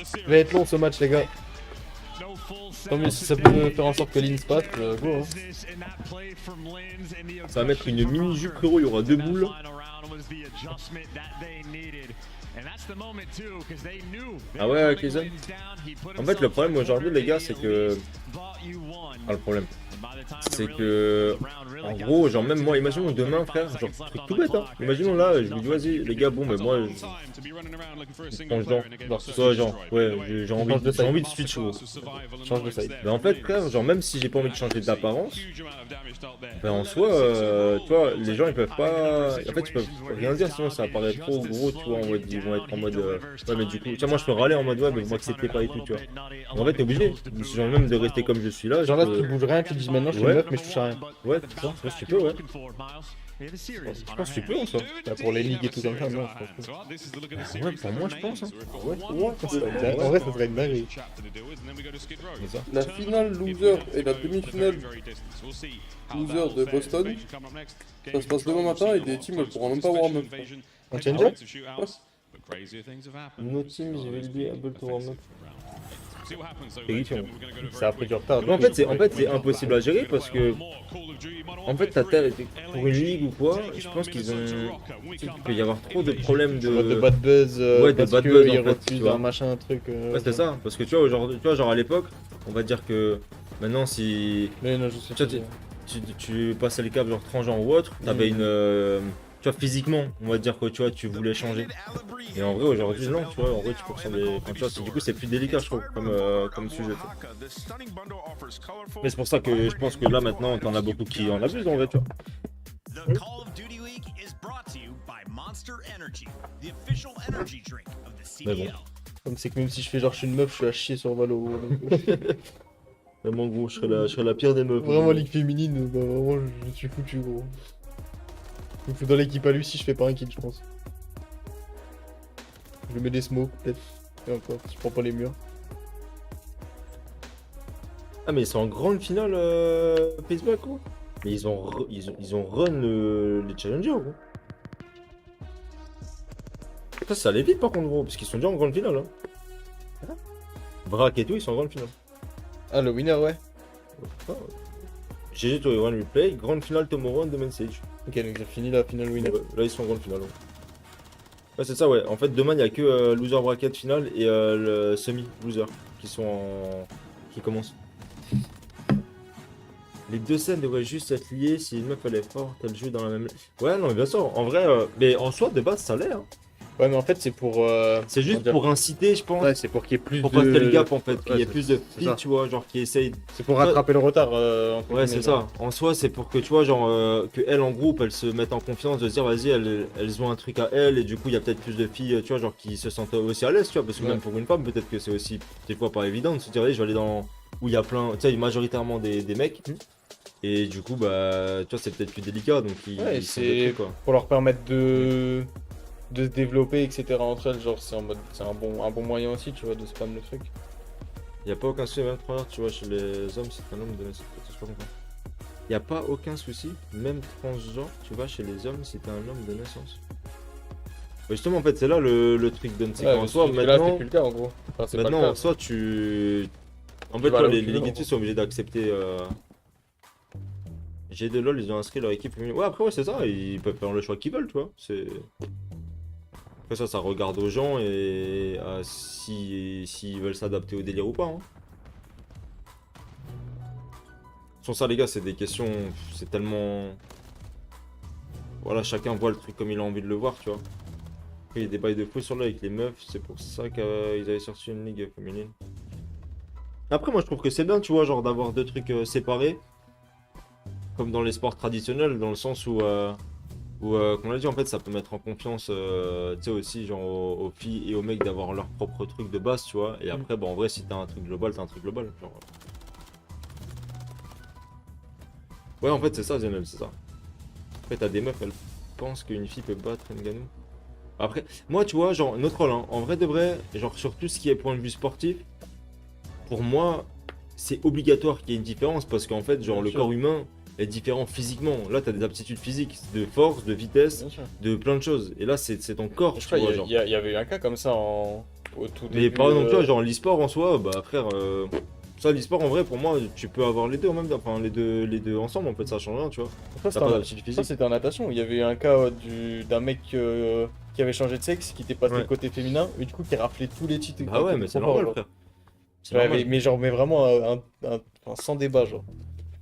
Ça va être long ce match, les gars. Tant mieux si ça peut faire en sorte que Lynn se passe, go. Hein. Ça va mettre une mini-jupe, frérot, il y aura 2 boules. Ah ouais, Kaysen. En fait, le problème aujourd'hui, les gars, c'est que... Ah, le problème, c'est que... En gros, genre même moi, imaginons demain, frère, genre, truc tout bête, hein. Imaginons là, je me dis, vas-y, les gars, bon, mais moi, je change genre, soit genre, ouais, j'ai envie de switch, gros. Change de side. Mais en fait, frère, genre, même si j'ai pas envie de changer d'apparence, ben en soi, tu vois, les gens, ils peuvent pas... En fait, ils peuvent rien dire, sinon ça apparaît trop gros, tu vois, en mode, ils vont être en mode... Ouais, mais du coup, tiens, moi, je peux râler en mode, ouais, mais vous m'acceptez pas et tout, tu vois. En fait, t'es obligé, genre, même de rester comme je suis là. Genre là, tu bouges rien, tu dis maintenant, je suis meuf, mais je touche à rien. Ouais, c'est ça, je pense que tu peux, ouais. Je pense que tu peux en soi. Pour les ligues et tout comme ça, non, je pense que... Ouais, pour moi, je pense. Hein. Ouais, en vrai, ça serait une dinguerie. La finale loser et la demi-finale loser de Boston, ça se passe demain matin et des teams ne pourront même pas warm-up. Un change-up? No team, j'ai validé Abonne-toi. Ça a pris du retard. En fait, c'est impossible à gérer parce que, en fait, pour une ligue ou quoi, je pense qu'ils ont, il peut y avoir trop de problèmes de bad buzz, ouais, de bad buzz en fait, tu vois. un machin, un truc. Ouais, c'est ça, parce que tu vois, aujourd'hui, tu vois, genre à l'époque, on va dire que maintenant, si mais non, je sais tu passais le cap genre transgenre ou autre, t'avais une, tu vois, physiquement, on va dire que tu vois, tu voulais changer. Et en vrai, aujourd'hui, non, tu vois, en vrai, tu peux ressembler. Enfin, tu vois, du coup, c'est plus délicat, je trouve, comme sujet. Mais c'est pour ça que je pense que là, maintenant, t'en as beaucoup qui en abusent, en vrai, tu vois. Mais bon. Comme c'est que même si je fais genre je suis une meuf, je suis à chier sur Valo. Vraiment, gros, je serais la pire des meufs. Vraiment, ligue féminine, bah, vraiment, je suis foutu, gros. Je me fous dans l'équipe à lui si je fais pas un kill, je pense. Je mets des smokes, peut-être. Et encore, je prends pas les murs. Ah, mais ils sont en grande finale Facebook, gros. Mais ils ont run les challengers, gros. Ça allait vite, par contre, gros, parce qu'ils sont déjà en grande finale. Hein. Braque et tout, ils sont en grande finale. Ah, le winner, ouais. GG to One Replay, grande finale tomorrow on the main stage. Ok, donc j'ai fini la finale winner. Ouais, là, ils sont en grande finale. Ouais, c'est ça, ouais. En fait, demain, il n'y a que loser bracket finale et le semi-loser qui sont qui commencent. Les deux scènes devraient juste être liées si une meuf elle est forte, elle joue dans la même. Ouais, non, mais bien sûr, en vrai, mais en soi, de base, ça l'est. Hein. Ouais, mais en fait, c'est pour. C'est juste pour inciter, je pense. Ouais, c'est pour qu'il y ait plus pour de. Pour passer le gap, en fait. Qu'il y ait ouais, plus de filles, tu vois, genre qui essayent. C'est pour rattraper le retard. Ouais, c'est ça. En soi, c'est pour que, tu vois, genre, que elles en groupe, elles se mettent en confiance, de se dire, vas-y, elles ont un truc à elles, et du coup, il y a peut-être plus de filles, tu vois, genre, qui se sentent aussi à l'aise, tu vois, parce que même pour une femme, peut-être que c'est aussi, des fois, pas évident de se dire, allez, je vais aller dans. Où il y a plein, tu sais, majoritairement des mecs. Et du coup, bah, tu vois, c'est peut-être plus délicat, donc ouais, c'est pour leur permettre de se développer, etc. entre elles, genre c'est en mode, c'est un bon moyen aussi, tu vois, de spam le truc. Y a pas aucun souci, même tu vois, chez les hommes, c'est un homme de naissance. Y a pas aucun souci, même transgenre, tu vois, chez les hommes, si t'es un homme de naissance. Ouais, justement, en fait, c'est là le truc de c'est qu'en soi, maintenant. Là, c'est plus le cas, en gros. Enfin, maintenant, pas en soi, tu. En fait, toi, les ligues sont obligés d'accepter. J'ai de LoL, ils ont inscrit leur équipe. Ouais, après, ouais, c'est ça, ils peuvent faire le choix qu'ils veulent, tu vois. C'est. Après, ça regarde aux gens et s'ils veulent s'adapter au délire ou pas. Hein. Sans ça, les gars, c'est des questions. C'est tellement. Voilà, chacun voit le truc comme il a envie de le voir, tu vois. Après, il y a des bails de fou sur là avec les meufs, c'est pour ça qu'ils avaient sorti une ligue féminine. Après, moi, je trouve que c'est bien, tu vois, genre d'avoir deux trucs séparés. Comme dans les sports traditionnels, dans le sens où, comme on l'a dit, en fait, ça peut mettre en confiance, tu sais, aussi, genre, aux filles et aux mecs d'avoir leur propre truc de base, tu vois. Et après, bon, en vrai, si t'as un truc global, t'as un truc global. Genre... Ouais, en fait, c'est ça, Zenel, c'est ça. Après, t'as des meufs, elles pensent qu'une fille peut battre une ganou. Après, moi, tu vois, genre, notre rôle, hein, en vrai de vrai, genre, sur tout ce qui est point de vue sportif, pour moi, c'est obligatoire qu'il y ait une différence parce qu'en fait, genre, le corps humain est différent physiquement. Là, tu as des aptitudes physiques, de force, de vitesse, de plein de choses. Et là, c'est ton corps. Je crois qu'il y avait eu un cas comme ça au tout début. Mais par exemple, toi, genre, l'e-sport en soi, bah frère, ça, l'e-sport en vrai, pour moi, tu peux avoir les deux en même temps. Enfin, les deux ensemble, en fait, ça change rien, tu vois. Ça, c'était en natation. Il y avait eu un cas d'un mec qui avait changé de sexe, qui était passé côté féminin, et du coup, qui raflait tous les titres. Ah ouais, mais c'est normal, frère. Mais genre, mais vraiment sans débat, genre.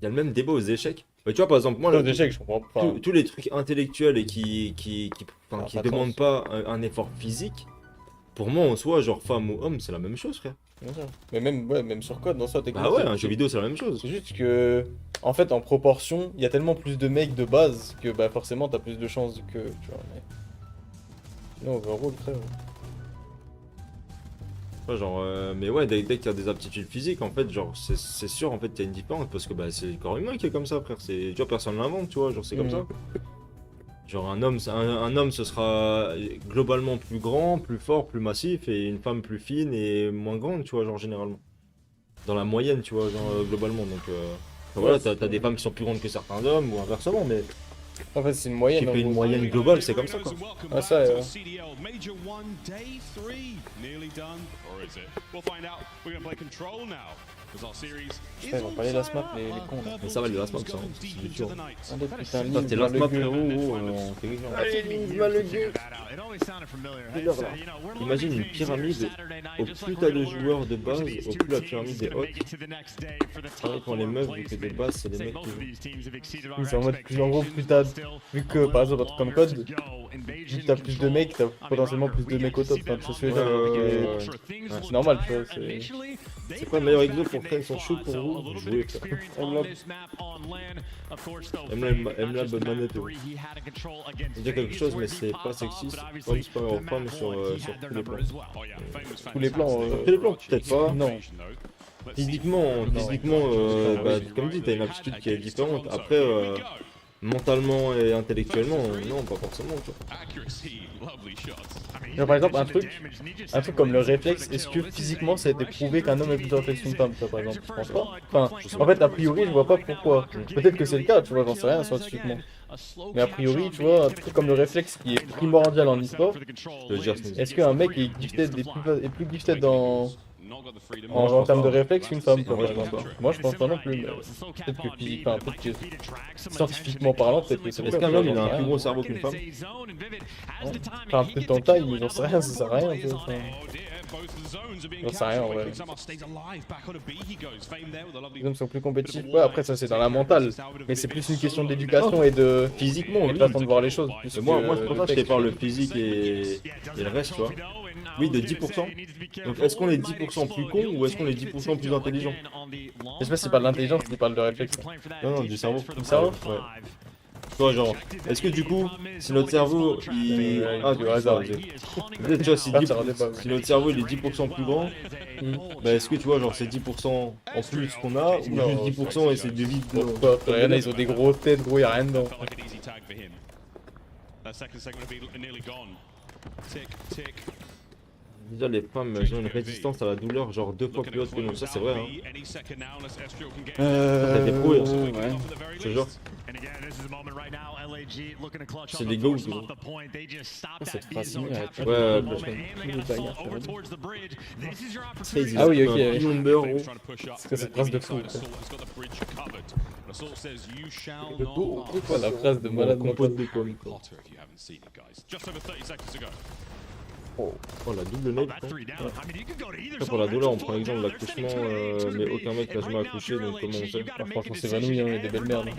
Il y a le même débat aux échecs. Bah, tu vois, par exemple, moi, là, échecs, je comprends pas. Tous les trucs intellectuels et qui demandent pas un effort physique, pour moi, en soi, genre femme ou homme, c'est la même chose, frère. Mais même sur code, dans ça, Ah ouais, un jeu vidéo, c'est la même chose. C'est juste que, en fait, en proportion, il y a tellement plus de mecs de base que bah, forcément, t'as plus de chances que. Tu vois, mais. Non, overall, frère. Ouais, genre, mais ouais, dès qu'il y a des aptitudes physiques, en fait, genre, c'est sûr, en fait, il y a une différence parce que bah, c'est le corps humain qui est comme ça, frère. Tu vois, personne l'invente, tu vois, genre, c'est comme ça. Genre, un homme, ce sera globalement plus grand, plus fort, plus massif, et une femme plus fine et moins grande, tu vois, genre, généralement. Dans la moyenne, tu vois, genre, globalement. Donc, voilà, t'as des femmes qui sont plus grandes que certains hommes, ou inversement, mais En fait, c'est une moyenne. Tu fais une moyenne globale, c'est comme ça quoi. Ah, ça, Putain, ils vont parler de la smap, les cons là. Mais ça va, les last map, ça. C'est du dur. Allez, putain, Ça, c'était last map, frérot. On fait rien. Allez, va le gueux. Imagine une pyramide, au plus t'as de joueurs de base, au plus la pyramide est haute. Pareil pour les meufs, vu que de base c'est les mecs qui jouent. C'est en mode plus en gros, plus t'as. Vu que par exemple, un truc comme code, vu que t'as plus de mecs, t'as potentiellement plus de mecs au top. Enfin, tu sais, c'est normal, tu vois. C'est quoi le meilleur exemple pour créer son show pour vous? Jouer, frère. M-Lab manette. Je veux dire quelque chose, mais c'est pas sexiste. Pas juste par rapport mais sur tous les plans. Tous les plans, tous les plans, peut-être pas. Non. Physiquement, bah, comme dit, t'as une aptitude qui est différente. Après, mentalement et intellectuellement, non, pas forcément. Genre, par exemple, un truc comme le réflexe, est-ce que physiquement ça a été prouvé qu'un homme est plus réflexe qu'une femme, par exemple? Je pense pas. Enfin, en fait, a priori, je vois pas pourquoi. Peut-être que c'est le cas, tu vois, j'en sais rien scientifiquement. Mais a priori, tu vois, un truc comme le réflexe qui est primordial en e-sport, est-ce qu'un mec est gifted, est plus gifted en termes de réflexe qu'une femme, par exemple? Moi, je pense pas non plus. Peut-être que physiquement, peut-être que scientifiquement parlant, peut-être que c'est. Est-ce qu'un homme il a un plus gros cerveau qu'une femme? Enfin, peut-être en taille, j'en sais rien, ça sert à rien. J'en sais rien, ouais. Les hommes sont plus compétitifs. Ouais, après, ça c'est dans la mentale. Mais c'est plus une question d'éducation et de physiquement, et de façon de voir les choses. Moi, je pense que je parle le physique et le reste, tu vois. Oui, de 10%. Donc, est-ce qu'on est 10% plus con ou est-ce qu'on est 10% plus intelligent? Je sais pas si parle d'intelligence, il parle de réflexe. Non, du cerveau. Du cerveau? Ouais. Toi, genre, est-ce que du coup, si notre cerveau il. Ah, du hasard, peut-être, tu vois, si notre cerveau il est 10% plus grand, bah est-ce que tu vois, genre, c'est 10% en plus qu'on a ou juste 10% et c'est de vide? Rien, ils ont des grosses têtes, gros, y'a rien dedans. Déjà les femmes elles ont une résistance à la douleur genre 2 fois plus haute que nous, ça c'est vrai hein. Ça a été prouvé, ouais. Je te jure. C'est des gars cette phrase ouais, ah oui ok. C'est que cette phrase de fou. Quoi la phrase de malade compote de pommes. Oh la double nape. Pour la douleur on prend l'exemple de l'accouchement mais aucun mec n'a jamais accouché donc comment on sait? Franchement c'est évanoui, il y a des belles merdes.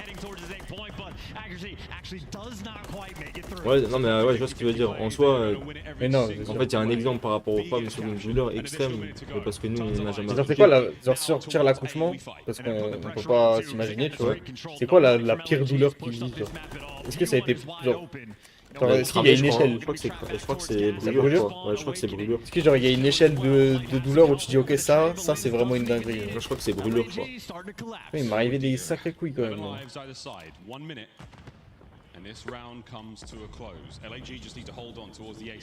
Ouais non mais ouais je vois ce que tu veux dire. En soi mais non, en fait il y a un exemple par rapport aux femmes sur une douleur extrême parce que nous on n'a jamais accouché. C'est quoi genre si on retire l'accouchement parce qu'on peut pas s'imaginer tu vois. C'est quoi la pire douleur qui vit genre? Est-ce que ça a été genre est-ce qu'il y a une échelle? Je crois que c'est brûlure. Ouais, je crois que c'est brûlure. Est-ce que genre il y a une échelle de douleur où tu dis ok ça c'est vraiment une dinguerie? Moi je crois que c'est brûlure quoi. Il m'est arrivé des sacrées couilles quand même. Il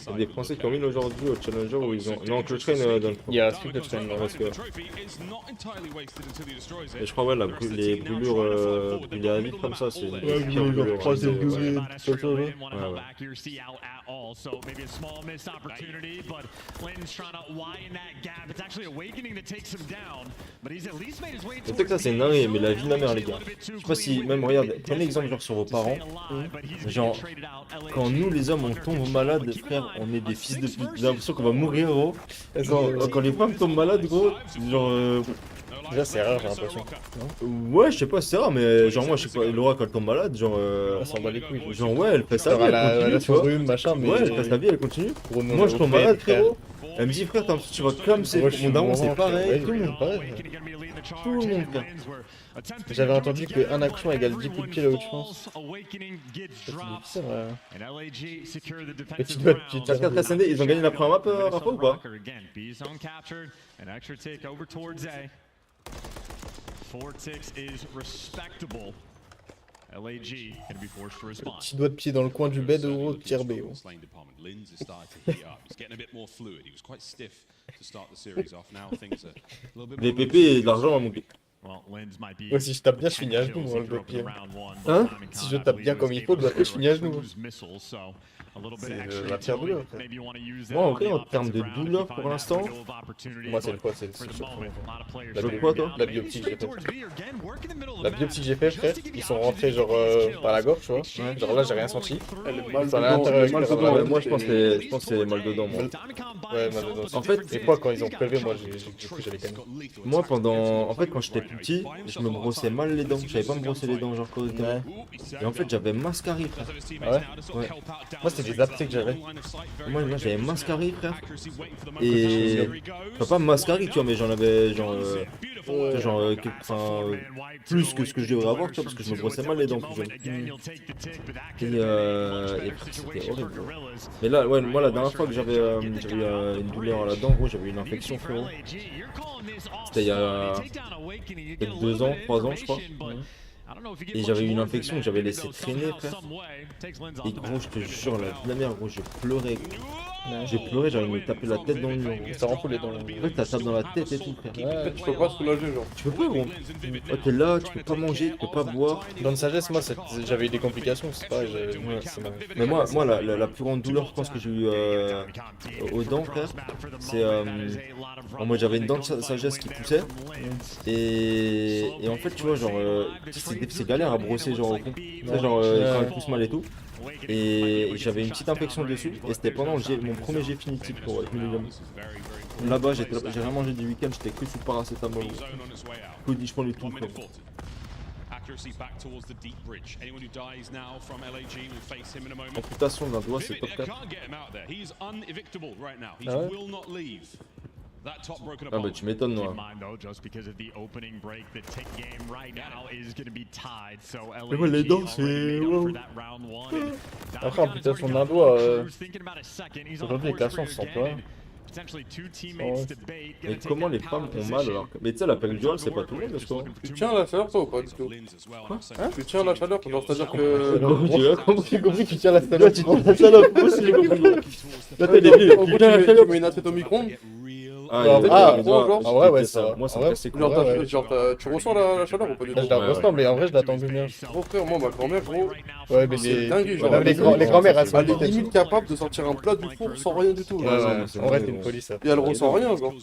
y a des Français qui ont mis aujourd'hui au Challenger où ils ont. Non, que le train donne. Il y a ce que le train parce que. Et je crois, ouais, les brûlures brûlées à vite comme ça, c'est. Ouais, genre 3e degré, tout ça, ouais. Peut-être que ça c'est nain, mais la vie de ma mère, les gars. Je sais pas si, même regarde, prenez l'exemple genre sur vos parents. Genre, quand nous les hommes on tombe malade, frère, on est des fils de pute. J'ai l'impression qu'on va mourir, gros. Quand les femmes tombent malades, gros, genre. Déjà c'est rare, j'ai l'impression. Ouais, je sais pas, c'est rare, mais genre, moi, je sais pas, Laura quand elle tombe malade, genre. Elle s'en bat les couilles. Genre, ouais, elle fait sa vie, elle continue, tu vois. Machin, mais ouais, elle fait sa vie, elle continue. Moi, je tombe malade, frérot. Elle me dit, frère, tu vas clamser. Mon daron, c'est pareil. Tout le monde, pareil. Tout le monde, frère. J'avais entendu qu'un accouchement égale 10 coups de pied là où je pense. C'est vrai. Petit doigt de pied. Ils ont gagné la première map, Rafa, ou pas? Petit doigt de pied dans le coin du bed au tier B. Des PP et de l'argent à mon pied. Ouais, si je tape bien, je finis à genoux, moi, le doigt de pied. Hein? Si je tape bien comme il faut, le doigt de pied, je finis à genoux. C'est la pire douleur. Moi, en vrai, en termes de douleur pour l'instant, moi, c'est le poids, c'est le poids, toi? La biopsie que j'ai faite. La biopsie que j'ai faite, frère, ils sont rentrés genre par la gorge, tu vois. Genre là, j'ai rien senti. Moi, je pense que c'est mal dedans, moi. Ouais, mal dedans. En fait, et quoi, quand ils ont prélevé, moi, j'ai cru que j'allais gagner. Moi, en fait, quand j'étais plus petit, je me brossais mal les dents. Je savais pas me brosser les dents, genre quand j'étais. Et en fait, j'avais mascaré, frère. Ah ouais? Ouais. Moi, c'était des abcès que j'avais. Moi, j'avais mascaré, frère. Et. Enfin, pas mascaré, tu vois, mais j'en avais genre. Plus que ce que je devrais avoir, tu vois, parce que je me brossais mal les dents plus jeune. Et c'était horrible. Mais là, ouais, moi, la dernière fois que j'avais eu une douleur à la dent, gros, j'avais eu une infection, frérot. C'était il y a peut-être 2 ans, 3 ans, je crois. Et j'avais eu une infection que j'avais laissé traîner, frère. Et gros, je te jure, la merde, gros, je pleurais. J'ai pleuré, j'avais me taper la tête dans le mur. Ça rend fou les dents. En fait, t'as tape dans la tête et tout, frère. Ouais, tu peux pas se soulager, genre. Tu peux pas, gros. Ouais, t'es là, tu peux pas manger, tu peux pas boire. Dans le sagesse, moi, j'avais eu des complications, c'est pareil. Mais moi, la plus grande douleur, je pense que j'ai eu aux dents, frère, c'est. Moi, j'avais une dent de sagesse qui poussait. Et en fait, tu vois, genre. C'est galère à brosser, genre au fond. Tu sais, genre, quand elle pousse mal et tout. Et j'avais une petite infection dessus. Et c'était pendant mon premier jet finitif pour là-bas, j'ai rien mangé du week-end, j'étais que sous paracétamol. Je prends les tout. Amputation d'un doigt, c'est top 4. Ah ouais? Ah bah tu m'étonnes, moi. Mais ouais, les dents, c'est... Après, amputation d'un doigt, aujourd'hui, les créations, on se sent pas. Mais comment les femmes ont mal alors que... Mais tu sais, la péridurale, c'est pas tout le monde, n'est-ce pas? Tu tiens la chaleur, toi, ou pas du tout? Quoi? Hein? Tu tiens la chaleur, genre, c'est-à-dire que... Comment j'ai compris que tu tiens la chaleur? Tu tiens la chaleur, moi aussi j'ai compris. Là, t'es des Au bout, tu mets une assiette au micro-ondes. Ouais, ouais, ça. Moi, ça me casse les couilles. Genre, tu ressens la chaleur ou pas du tout? Je la ressens, mais en vrai, je l'attends bien. Gros frère, moi, ma grand-mère, gros. Ouais, mais c'est dingue, genre. Les grand-mères, elles sont elle est limite capable de sortir un plat du four sans rien du tout. Ouais, en vrai, t'es une folie, ça. Et elle ressent rien, genre.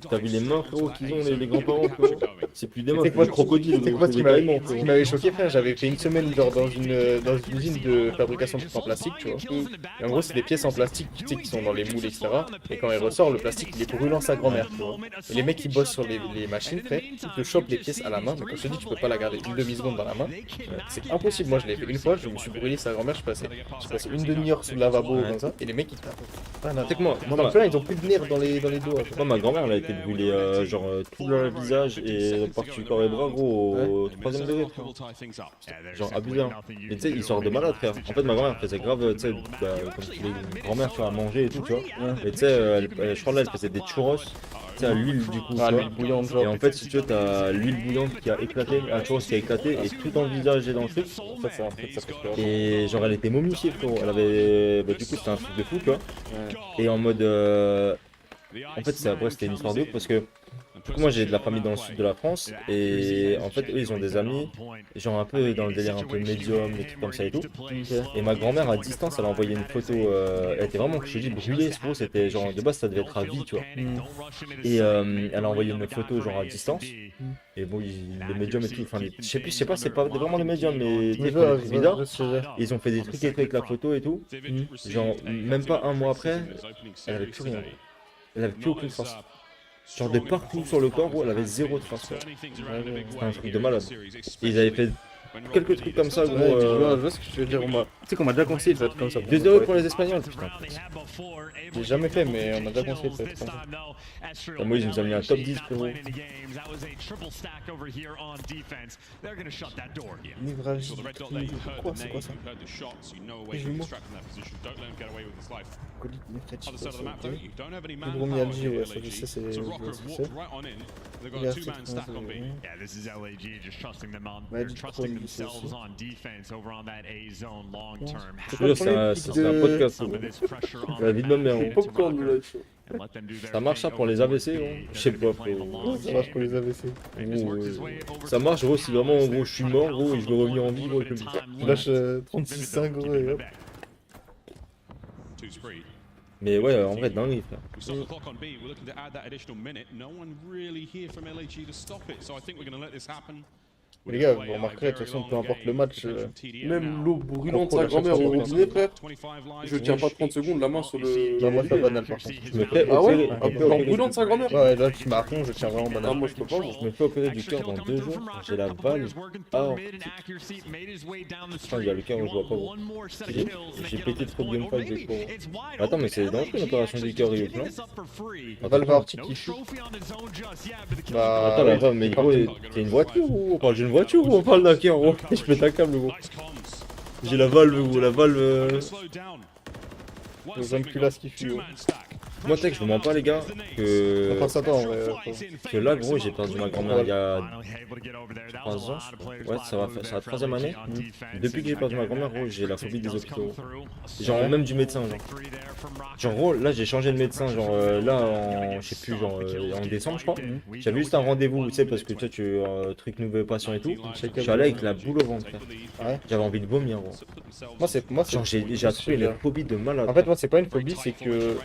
T'as vu les mains, frérot, qu'ils ont, les grands-parents, frérot? C'est plus des mains, c'est quoi des crocodiles. C'est quoi ce qui m'avait choqué, frère? J'avais fait une semaine genre dans une usine de fabrication de trucs en plastique, tu vois. Et en gros, c'est des pièces en plastique, tu sais, qui sont dans les moules, etc. Et quand elle ressort, le plastique, il est brûlant sa grand-mère, tu vois. Et les mecs qui bossent sur les machines, frère, ils te chopent les pièces à la main. Mais quand je te dis, tu peux pas la garder une demi-seconde dans la main, c'est impossible. Moi, je l'ai fait une fois, je me suis brûlé sa grand-mère, je passais une demi-heure sous le lavabo, comme ça, et les mecs, ils tapent. Tu sais que moi, ils ont plus de nerfs dans les doigts. Moi, ma grand-mère, elle a été brûlée, genre, tout le visage et partie du corps et bras, gros, au 3ème degré, frère. Genre, abusé, hein. Et tu sais, il sort de malade, frère. En fait, ma grand-mère faisait grave, tu sais, comme tous les grand-mères, tu vois, à manger et tout, tu vois. Et tu sais, je crois là, elle faisait des churros. À l'huile du coup, l'huile bouillante, genre. Et en fait, si tu veux, t'as l'huile bouillante qui a éclaté, un churros qui a éclaté, et tout dans le visage et dans le truc. Ça, c'est un truc, ça fait peur. Et genre, elle était momifiée, frérot. Elle avait. Bah, du coup, c'était un truc de fou, quoi. Et en mode. En fait, après, c'était une histoire de ouf parce que. Du coup, moi j'ai de la famille dans le sud de la France et en fait eux ils ont des amis genre un peu dans le délire un peu médium, des trucs comme ça et tout. Et ma grand-mère à distance elle a envoyé une photo, elle était vraiment, je te dis, brûlée, c'était genre de base ça devait être à vie, tu vois. Et elle a envoyé une photo genre à distance. Et bon, les médiums et tout, enfin je sais pas, c'est pas vraiment les médiums mais des trucs bizarres. Ils ont fait des trucs et tout avec la photo et tout. Genre même pas un mois après, elle avait plus rien. Elle avait plus aucune trace. Genre de partout sur le corps où elle avait zéro trace. C'était un truc de malade. Et ils avaient fait quelques trucs comme ça, gros. Je vois ce que tu veux dire. Tu sais qu'on m'a déjà conseillé de faire comme ça. 2-0 pour les Espagnols, putain. J'ai jamais fait, mais on m'a déjà conseillé de faire comme ça. Moi, ils nous ont mis un top 10, frérot. Livrage. Quoi, c'est quoi ça? Fibromyalgie, ouais, ça je sais, c'est. C'est un podcast. La vie de ma mère. Popcorn, là, chaud. Ça marche ça pour les AVC, gros? Je sais pas, frérot. Ça marche pour les AVC. Ça marche, gros, si vraiment, gros, je suis mort, gros, et je veux revenir en vie, gros, avec le but. Tu lâches 36,5, gros, et hop. Mais ouais, en vrai, dingue, frère. Les gars, vous remarquerez, de toute façon, peu importe le match, même l'eau brûlante de sa grand-mère au robinet, frère, je tiens pas 30 secondes la main sur le... Non, moi, c'est pas banal, par contre. Je me fais Ah ouais? opérer. En brûlant de sa grand-mère? Ouais, là, tu m'as à fond, je tiens vraiment banal. Ah, moi, je peux pas, Je me fais opérer du cœur dans 2 jours, j'ai la valve aortique. Putain, il y a le cœur, je vois pas, gros. J'ai pété trop de gunfight, j'ai trop. Attends, mais c'est dangereux l'opération du cœur, il est plein. Valve aortique qui chute. Bah, Attends, la valve, mais gros, t'es une voiture ou on parle d'une voiture ou on parle d'un cœur, gros? Je pète un câble, gros. J'ai la valve, gros, la valve. les enculasses qui fuient. Moi, tu sais que je vous mens pas, les gars, que. Enfin, ça va, en vrai. Que là, gros, j'ai perdu ma grand-mère il y a 3 ans. Ouais, ça va faire. C'est la 3e année. Depuis que j'ai perdu ma grand-mère, gros, j'ai la phobie des hôpitaux. Genre, même du médecin, genre. Genre, gros, là, j'ai changé de médecin, genre, là, en. Je sais plus, genre, en décembre, je crois. J'avais juste un rendez-vous, tu sais, parce que tu truc nouveau patient et tout. Je suis allé avec la boule au ventre, frère. J'avais envie de vomir, gros. Moi, c'est. Genre, j'ai attrapé les phobies de malade. En fait, moi, c'est pas une phobie, c'est que.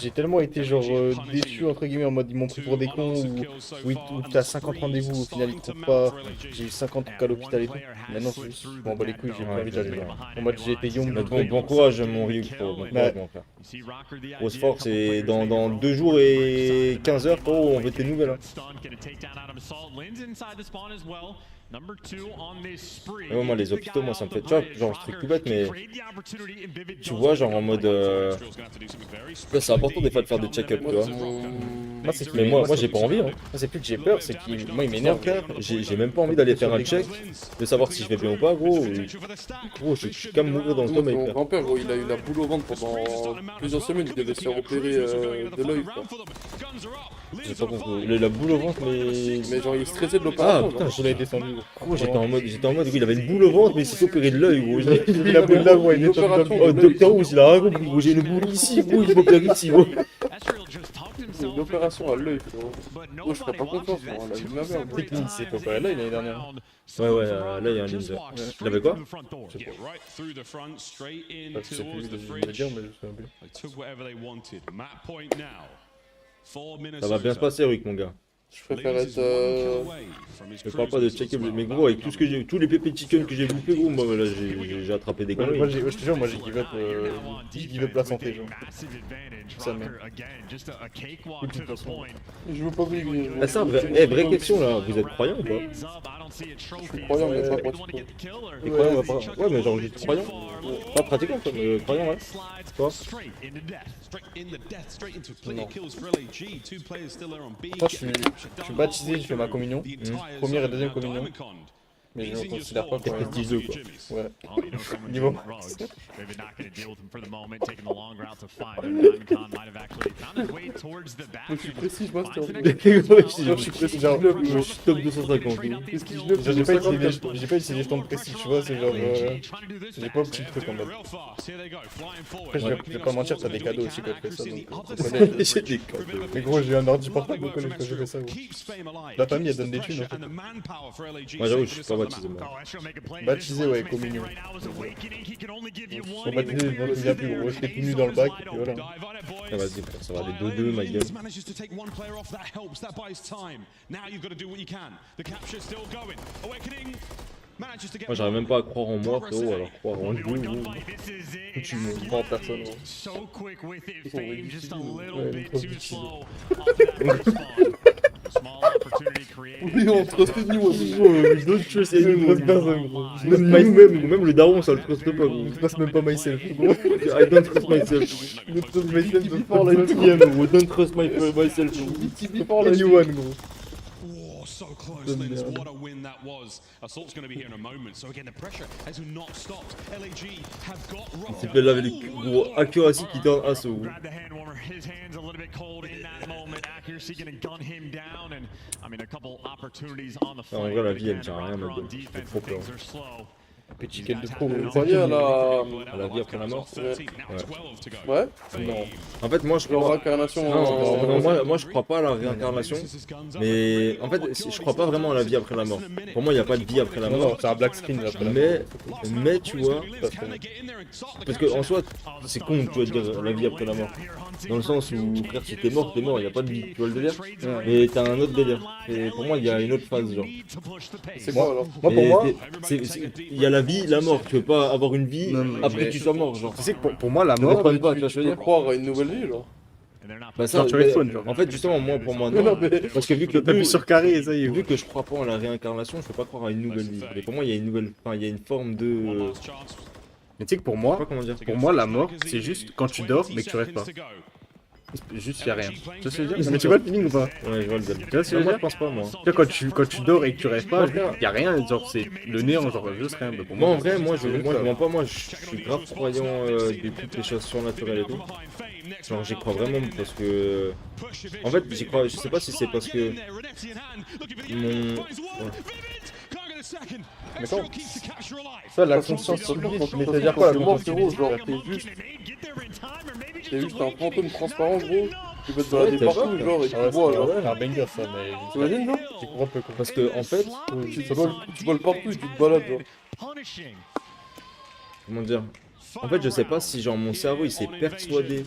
J'ai tellement été genre déçu entre guillemets en mode ils m'ont pris pour des cons ou t'as 50 rendez-vous au final ils te trouvent pas, j'ai eu 50 trucs à l'hôpital et tout. Maintenant je m'en bats les couilles, j'ai pas envie d'aller là. En mode j'ai été young. Bon courage mon Ryuk, bon courage mon frère. Grosse force et dans 2 jours et 15 heures, oh on veut tes nouvelles. Ouais, moi les hôpitaux, moi ça me fait, tu vois, genre ce truc tout bête mais tu vois genre en mode c'est important des fois de faire des check-up, tu vois. Mais moi j'ai pas envie, hein. C'est plus que j'ai peur, c'est qu'il moi il m'énerve. J'ai même pas envie d'aller faire un check, de savoir si je vais bien ou pas, gros. Gros, je suis comme mourir dans le sommeil. Mon grand-père, gros, il a eu la boule au ventre pendant plusieurs semaines, il devait se faire opérer de l'œil. J'ai pas compris. La boule au ventre, mais genre il stressait de l'opération. Ah putain, je l'avais descendu. Gros, j'étais en mode, il avait une boule au ventre, mais il s'est opéré de l'œil, gros. J'ai vu la boule là, gros, il est oh, Docteur House, il a rien compris, gros. J'ai une boule ici, gros, il m'opère ici, gros. C'est une opération à l'œil, gros. Moi, je ferais pas confiance, moi. La vie de ma mère, technique, c'est pas pareil l'œil l'année dernière. Ouais, là, il y a un ninja. Il avait quoi? Je sais plus ce que je voulais dire, mais je sais plus. Ça va bien se passer, Rick, mon gars. Je préfère être. Je parle pas de check-up, mais gros, avec tout ce que j'ai, tous les pépés chicken que j'ai bouffé, gros, moi là j'ai attrapé des conneries. Moi, je te jure, moi j'ai give up la santé, genre. Ça me. Je veux pas vivre. Ah, ça, vraie question là, vous êtes croyant ou pas? Je suis croyant, mais pas pratiquant. T'es croyant, ouais, mais genre juste croyant. Pas pratiquant, quoi, mais croyant, ouais. Quoi? Non. Moi, je suis baptisé, je fais ma communion. Première et deuxième communion. Mais je ne considère pas comme prestigieux, quoi. Ouais. Niveau. Je suis précis, moi, je suis précis, genre, je suis top 250. J'ai pas utilisé les jetons de précis, tu vois, c'est genre. J'ai pas un petit truc en mode. Après, je vais pas mentir, t'as des cadeaux aussi quand tu fais ça. J'ai des cadeaux. Mais gros, j'ai eu un ordi portable au collège quand j'ai fait ça, gros. La famille, elle donne des thunes, en fait. Moi, j'avoue, je suis pas baptisé, moi. Baptisé, ouais, communion. Sont baptisés, je m'en souviens plus, gros. J'étais tout nu dans le bac, et puis voilà. Ah, vas-y, frère, ça va aller 2-2, ma gueule. Moi, j'arrive même pas à croire en moi, frérot, alors croire en vous, tu me prends en personne, gros. Oui, on trust anyone. Je don't trust anyone. Même le daron, ça le truste pas, gros. Je trust même pas myself, gros. I don't trust myself. I don't trust myself before anyone, don't trust myself before anyone, gros. So close, Linz. What a win that was. Assault's going to be here in a moment. So again, the pressure has not stopped. LAG have got rough. S'il te plaît, là, avec les gros accuracy qui turnent à ce haut. Grab the hand warmer. His hands a little bit cold in that moment. Accuracy going to gun him down, and I mean a couple opportunities on the flank. En vrai, la vie, elle tient à rien, mais bon, c'est trop peur. Petit quête de pro. Vous croyez à la vie après la mort? Ouais. Non. En fait, moi je crois. Réincarnation. Non, moi je crois pas à la réincarnation. Mais en fait, je crois pas vraiment à la vie après la mort. Pour moi, il n'y a pas de vie après la mort. C'est un black screen après la mort. Mais tu vois, parce que en soi, c'est con, tu vas dire la vie après la mort. Dans le sens où, frère, si t'es mort, il n'y a pas de vie, tu vois le délire? Mais t'as un autre délire. Et pour moi, il y a une autre phase, genre. C'est quoi alors? Moi, pour moi, il y a la vie, la mort. Tu veux pas avoir une vie après que tu sois mort, genre. Tu sais que pour moi, la mort, tu peux croire à une nouvelle vie, genre. Bah ça, en fait, justement, pour moi, non. Parce que vu que t'appuies sur carré, ça y est. Vu que je crois pas en la réincarnation, je peux pas croire à une nouvelle vie. Et pour moi, il y a une nouvelle, il y a une forme de. Mais tu sais que pour moi, la mort, c'est juste quand tu dors, mais que tu rêves pas. Juste, il y a rien. Tu vois ce que je veux dire? Mais tu vois le feeling ou pas? Ouais, je vois le délire. Tu vois ce que je veux dire? Je pense pas, moi. Tu vois, quand tu dors et que tu rêves pas, il y a rien, genre c'est le néant, genre juste rien. Pour moi, en vrai, moi je mens pas, moi je suis grave croyant de toutes les choses surnaturelles et tout. Genre j'y crois vraiment parce que. En fait, j'y crois, je sais pas si c'est parce que. Mais quand ça, la conscience sur lui, mais c'est-à-dire quoi la conscience? Genre, t'es juste un fantôme transparent, gros. Tu peux te balader partout, genre, et tu vois, genre. C'est un banger ça, mais. T'imagines, non? Tu comprends peu, parce que, en fait. Tu voles partout et tu te balades, genre. Comment dire? En fait, je sais pas si, genre, mon cerveau il s'est persuadé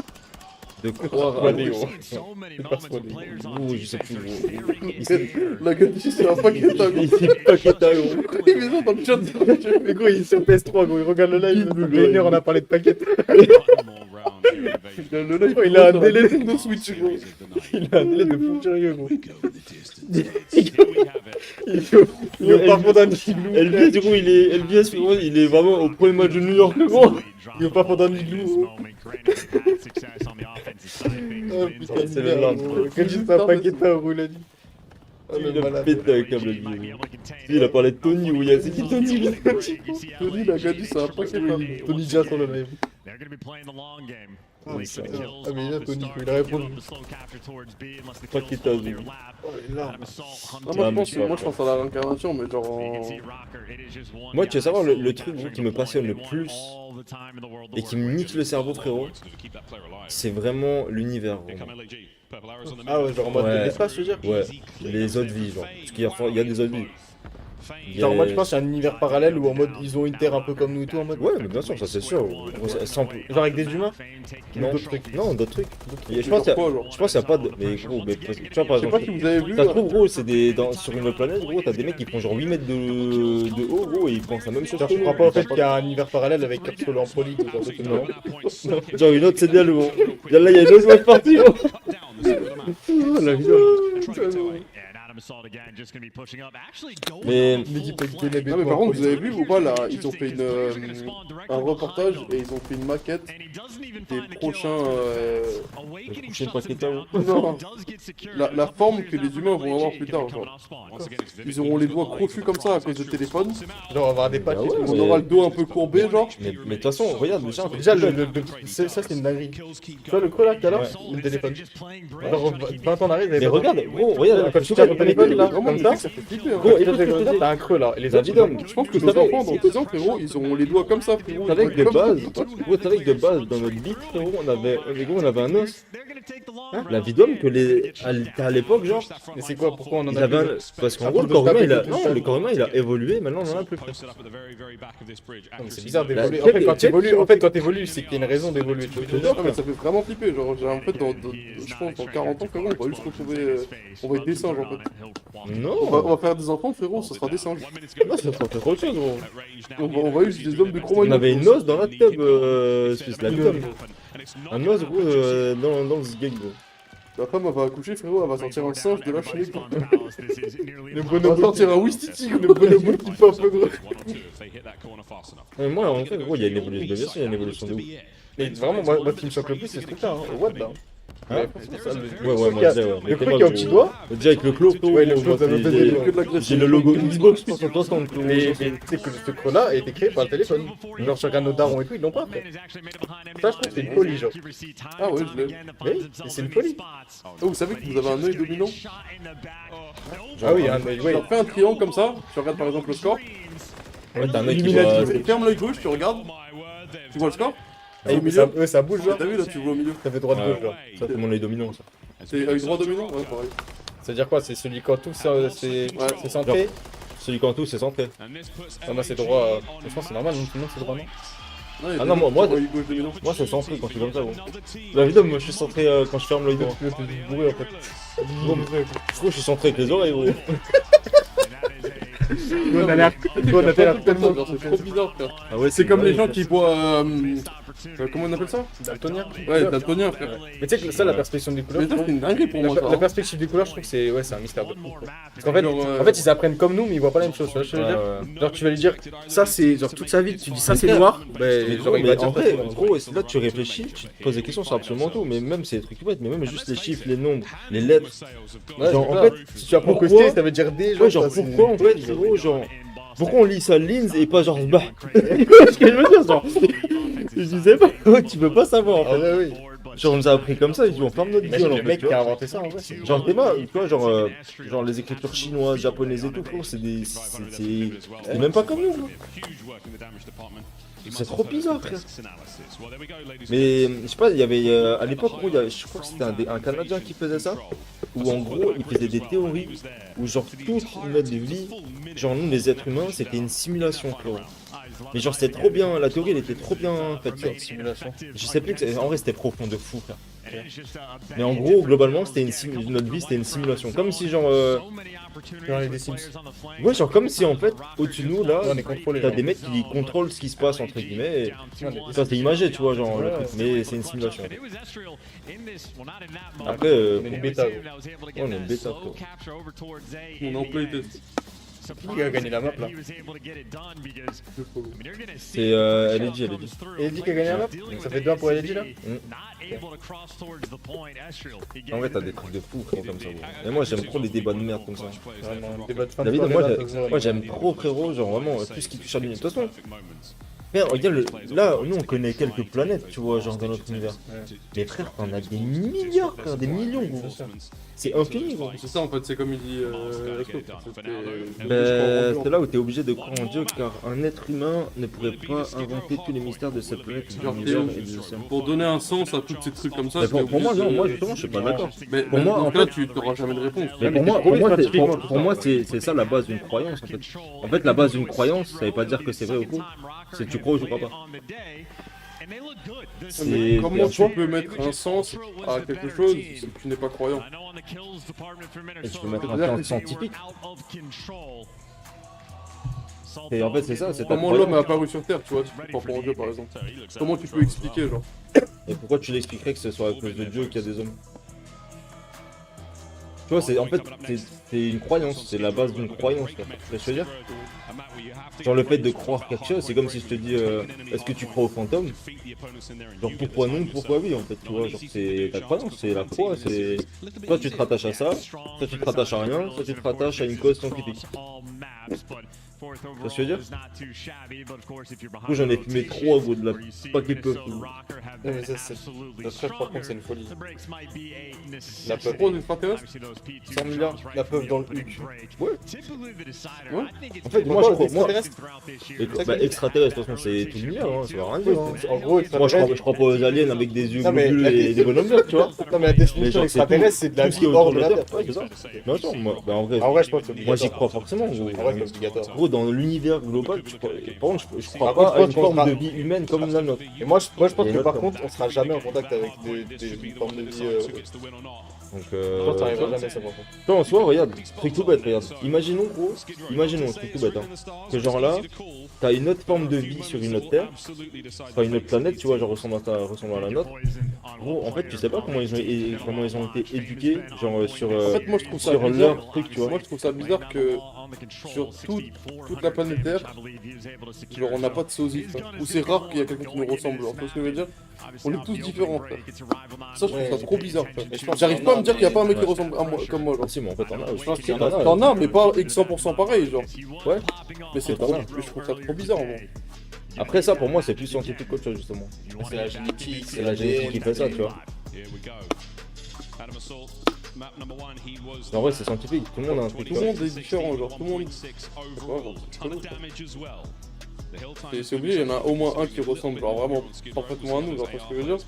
de croire à je sais plus gros. La gueule ici c'est un paqueta gros. Il est paqueta gros. Il met ça dans le chat. Mais gros il est sur PS3 gros, il regarde le live, une heure on a parlé de paqueta. Le live il a un délai de Switch gros. Il a un délai de fou furieux gros. Il est pas fond d'un igloo. LBS du coup il est vraiment au premier match de New York gros. Il est pas fond d'un igloo. Oh putain, c'est le lance. Quand juste un paqueta gros il a dit. Il a pété un câble lui. Il a parlé de Tony ou il y a c'est qui Tony? Tony il a gagné c'est un paqueta. Tony déjà sur le live. Ah mais là Tony il a répondu. Paqueta lui. Moi je pense à la réincarnation mais genre Moi tu veux savoir le truc qui me passionne le plus et qui me nique le cerveau frérot, c'est vraiment l'univers. Ah ouais, genre en mode l'espace, je veux dire? Ouais, les autres vies, genre. Parce qu'il y a des autres vies. Genre, moi je pense qu'il y a un univers parallèle où en mode ils ont une terre un peu comme nous et tout en mode. Ouais, mais bien sûr, ça c'est sûr. Genre avec des humains? Non, d'autres trucs. Non, d'autres trucs. Je pense qu'il n'y a pas de. Mais gros, tu vois par exemple. Je sais pas si vous avez vu. Ça se trouve, gros, c'est des. Sur une planète, gros, t'as des mecs qui font genre 8 mètres de haut, gros, et ils pensent la même chose. Genre, je crois pas au fait qu'il y a un univers parallèle avec Capsule en prolique ou genre de non. Genre une autre CDL, gros. Là, il y a une autre watch party, gros. La vidéo. Mais par contre vous avez vu ou pas là, ils ont fait un reportage et ils ont fait une maquette des prochains non, la forme que les humains vont avoir plus tard genre. Ils auront les doigts crochus comme ça à cause de téléphone. Genre avoir des pattes, on aura le dos un peu courbé genre. Mais de toute façon regarde déjà ça c'est une dinguerie. Tu vois le creux là tout à l'heure, le téléphone. Genre 20 ans en arrière, mais regarde, gros, regarde quand tu tiens ton téléphone là comme ça. Gros, et t'as un creux là. Et les adultes, je pense que nos enfants dans 10 ans, frérot, ils auront les doigts comme ça, frérot. Avec de base, gros, t'avais que de base dans notre vie, frérot, on avait un os. La vie d'homme que à l'époque, genre. Mais c'est quoi? Pourquoi on en a plus? Parce qu'en gros, le corps humain il a évolué, maintenant on en a plus. C'est bizarre d'évoluer. En fait, quand t'évolues, c'est qu'il y a une raison d'évoluer. Mais ça fait vraiment flipper. Genre, en fait, je pense dans 40 ans, frérot, on va juste retrouver. On va être des singes en fait. Non! On va faire des enfants, frérot, ça sera des singes. Non, ça sera faire autre chose, gros. On va juste des hommes de Cro-Magnon. On avait une os dans la tub, la tub. Un os, gros, dans le zigzag, gros. La femme, elle va accoucher, frérot, elle va sortir un singe de la chenille. Le bonobo. Elle va sortir un Wistiti, le bonobo qui pop, gros. Moi, en fait, gros, il y a une évolution. Bien sûr, il y a une évolution de ouf. Mais vraiment, moi, ce qui me choque le plus, c'est ce truc-là, hein, what là. Ouais, moi le truc qui a un petit doigt. Déjà avec le clos, ouais, le clos, j'ai le logo Xbox pour son toast en clos. Mais tu sais que ce creux-là a été créé par le téléphone. Genre, sur nos darons et tout, ils l'ont pas fait. Ça, je trouve que c'est une folie, genre. Ah ouais, je l'ai. Oui, c'est une folie. Oh, vous savez que vous avez un œil dominant? Ah oui, un œil, ouais. Fais un triangle comme ça, tu regardes par exemple le score. Ouais, t'as un mec qui Illuminati. Ferme l'œil gauche, tu regardes. Tu vois le score? Et au milieu, ça bouge là. T'as vu là, tu vois au milieu. Ça fait droite gauche là. Ça c'est mon œil dominant ça. C'est œil droit dominant? Ouais, pareil. Ça veut dire quoi? C'est celui quand tout c'est centré? Celui quand tout c'est centré. Non, moi c'est droit. Je pense que c'est normal, sinon c'est droit non? Ah non, moi c'est centré quand je suis comme ça. Bon. La vidéo, moi je suis centré quand je ferme l'œil droit. Tu es bourré en fait. Bon, je trouve que je suis centré avec les oreilles, gros. On a l'air tellement. C'est trop bizarre, frère. Ah ouais, c'est comme les gens qui boivent. Comment on appelle ça? Daltonien. Ouais, daltonien, frère. Mais tu sais que ça, la perspective des couleurs. C'est une dinguerie pour moi. La perspective des couleurs, je trouve que c'est un mystère de fou. Parce qu'en fait, ils apprennent comme nous, mais ils voient pas la même chose. Tu vois ce que je veux dire? Genre, tu vas lui dire, ça c'est genre toute sa vie, tu dis ça c'est noir. Mais genre, il va dire vrai. En gros, là tu réfléchis, tu te poses des questions sur absolument tout. Mais même c'est des trucs tout bêtes, mais même juste les chiffres, les nombres, les lettres. Genre, en fait, si tu apprends coster, ça veut dire D. Ouais, genre pourquoi en fait, gros, genre. Pourquoi on lit ça lins et pas genre bah? Ce que je veux dire, genre. Je disais pas, tu peux pas savoir. Ah ouais, oui. Genre on nous a appris comme ça, ils disent on ferme notre gueule. Le mec qui a inventé ça en vrai. Genre t'es pas, tu vois, genre les écritures chinoises, japonaises et tout, frérot, c'est même pas comme nous. C'est trop bizarre, frère. Mais je sais pas, il y avait à l'époque, je crois que c'était un Canadien qui faisait ça, où en gros il faisait des théories où genre toute notre vie, genre nous les êtres humains, c'était une simulation, frérot. Mais genre c'était trop bien, la théorie elle était trop bien faite, cette simulation. Je sais plus, en vrai c'était profond de fou, frère. Mais en gros, globalement, c'était notre vie c'était une simulation. Comme si genre... Ouais, genre comme si en fait, au-dessus de nous, là, t'as des mecs qui contrôlent ce qui se passe, entre guillemets. Ça c'est imagé, tu vois, genre, le truc, mais c'est une simulation. Après, on est une bêta. On est une bêta, quoi. On est en playtest. Qui a gagné la map là? C'est LG. LG qui a gagné la map? Donc ça fait 2-1 pour LG là? En vrai t'as des trucs de fou frérot comme ça. Et moi j'aime trop les débats de merde comme ça. David, moi j'aime trop frérot, genre vraiment tout ce qui touche à l'univers. De toute façon, frère, regarde, là nous on connaît quelques planètes tu vois genre dans notre univers. Mais frère t'en as des milliards frère, des millions gros. C'est infini gros. C'est ça en fait, c'est comme il dit c'est là où t'es obligé de croire en Dieu car un être humain ne pourrait pas inventer tous les mystères de cette planète, de l'univers et des océans. Pour donner un sens à tous ces trucs comme ça. Pour moi non, moi justement je suis pas d'accord. Mais pour moi en fait tu n'auras jamais de réponse. Mais pour moi c'est ça la base d'une croyance en fait. En fait la base d'une croyance ça veut pas dire que c'est vrai ou faux. C'est tu crois ou tu crois pas. Comment tu peux mettre un sens à quelque chose si tu n'es pas croyant? Et tu peux mettre un sens scientifique. Et en fait c'est ça, c'est comment l'homme est apparu sur Terre, tu vois, par rapport au Dieu par exemple. Comment tu peux expliquer genre? Et pourquoi tu l'expliquerais que ce soit à cause de Dieu qu'il y a des hommes? Tu vois, c'est en fait c'est une croyance, c'est la base d'une croyance. Tu vois ce que je veux dire? Genre le fait de croire quelque chose, c'est comme si je te dis est-ce que tu crois aux fantômes? Genre pourquoi non, pourquoi oui en fait, tu vois, genre c'est ta croyance, c'est la foi, c'est... Soit tu te rattaches à ça, soit tu te rattaches à rien, soit tu te rattaches à une cause scientifique. Tu vois ce que je veux dire? Du coup j'en ai fumé 3 gros de la paquet peu. Ouais mais ça par contre c'est une folie. La peur d'une extraterrestre? 100 milliards, la peur dans le huc. Ouais. En fait moi je crois, extraterrestre de toute façon c'est tout l'univers, ça va rien dire. En gros moi je crois pas aux aliens avec des yeux bleus et des bonhommes verts, tu vois. Non mais la définition extraterrestre c'est de la vie hors de la Terre. Ouais c'est ça. Mais attends, moi en vrai je pense que moi j'y crois forcément. En vrai c'est obligatoire. Gros dans l'univers global, par contre je crois pas à une forme de vie humaine comme la nôtre. Et moi je pense que par contre on sera jamais en contact avec des formes de vie. Donc je pense que t'arriveras jamais ça par contre. Non en soi regarde, truc tout bête, regarde. Imaginons gros, truc tout bête que genre là, t'as une autre forme de vie sur une autre terre, enfin une autre planète, tu vois, genre ressemblant à la nôtre. Gros, en fait tu sais pas comment ils ont été éduqués, genre sur moi je trouve ça sur bizarre. leur truc, tu vois. Moi je trouve ça bizarre que sur toute la planète Terre, genre on n'a pas de sosie, ou c'est rare qu'il y a quelqu'un qui nous ressemble, tu vois ce que je veux dire? On est tous différents, frère. Ça je trouve ça trop bizarre, frère. J'arrive pas à me dire qu'il y a pas un mec qui ressemble à moi, comme moi, genre. Si mais en fait t'en as, je pense qu'il y en a. T'en as, mais pas 100% pareil, genre. Ouais. Mais c'est trop, je trouve ça trop bizarre, moi. Après ça pour moi c'est plus scientifique qu'autre chose justement. C'est la génétique, c'est la génétique qui fait ça, tu vois. En vrai c'est scientifique, tout le monde a un truc. Tout le monde est différent, genre tout le monde. C'est obligé, il y en a au moins un qui ressemble genre vraiment parfaitement à nous, genre, parce que je veux dire.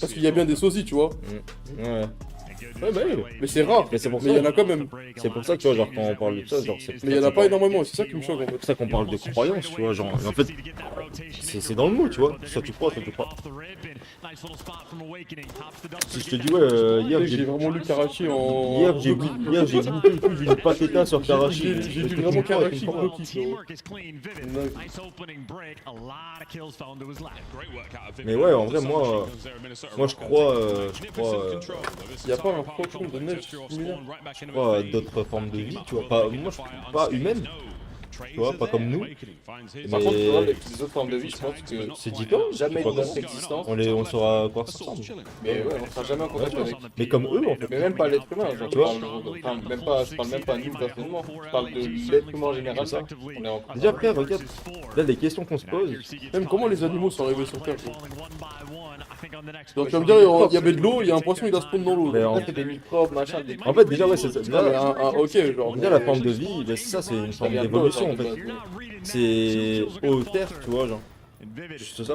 Parce qu'il y a bien des sosies, tu vois. Ouais. Ouais, bah oui, mais c'est rare, mais il y en a quand même. C'est pour ça que tu vois, genre quand on parle de ça, genre c'est. Mais il y en a pas énormément, c'est ça qui me choque en fait. C'est pour ça qu'on parle de croyance, tu vois, genre. En fait, c'est dans le mot, tu vois. Soit tu crois, soit tu crois. Si je te dis, ouais, hier j'ai vraiment lu Karachi en. Hier j'ai goûté le coup d'une patéta sur Karachi. J'ai lu vraiment Karachi Blocky. Mais ouais, en vrai, moi je crois. Il n'y a pas un faucon de neige similaire. Je crois à d'autres formes de vie, tu vois. Pas, moi, je trouve pas humaine. Tu vois, pas comme nous. Par contre, tu vois, avec les autres formes de vie, je pense que c'est différent. Jamais de notre existence. On saura quoi ça ressemble. Mais ouais, on sera jamais en contact avec. Mais comme eux, en fait. Mais même pas l'être humain, genre, tu vois. Je parle même pas nous personnellement. Je parle de l'être humain en général. Ça. On est en déjà après, regarde. Là, les questions qu'on se pose. Même comment les animaux sont arrivés sur Terre. Donc tu vas me dire, il y avait de l'eau, il y a un poisson, il a spawn dans l'eau. Là, c'est des microbes, machin, des. En fait, déjà, ouais, c'est ça. Ok, genre. Déjà, la forme de vie, ça, c'est une forme d'évolution, en fait. C'est eau terre, tu vois, genre. Juste ça.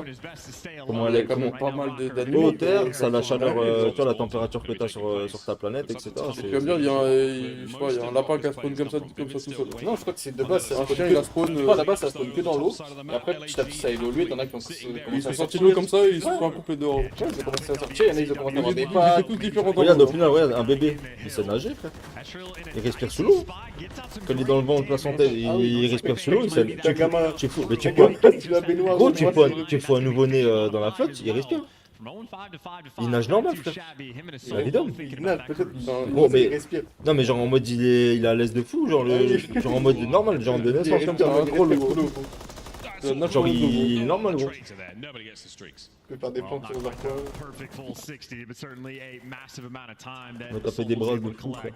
Comment elle est, comment pas mal d'animaux. Eau terre, ça a la chaleur, tu vois, la température que tu as sur ta planète, etc. Tu vas me dire, il y a un lapin qui a spawn comme ça tout seul. Non, je crois que c'est de base, c'est un chien, il a spawn. Je crois à la base, ça spawn que dans l'eau. Et après, petit à petit, ça a évolué. T'en as qui ont ils sont sortis de l'eau comme ça, ils se sont coupés dehors. Ouais, ils ont commencé à sortir, il y en a, ils ont commencé à avoir des Ils pattes. étaient tous différents. Regarde, au final, regarde, un bébé, il sait nager, frère. Il respire sous l'eau. Quand il est dans le ventre, la santé, il respire sous l'eau, il sait. Tu fous, mais tu fais gros, tu fais un nouveau-né dans la flotte, il respire. Il nage normal, frère. C'est évident. Il nage peut-être Bon, mais. il respire. Non, mais genre en mode il est à l'aise de fou, genre en mode normal, genre de naissance comme ça. Genre il est normal, gros. Tu peux faire des pompes sur leur poids. On va taper des bras de fou, frère.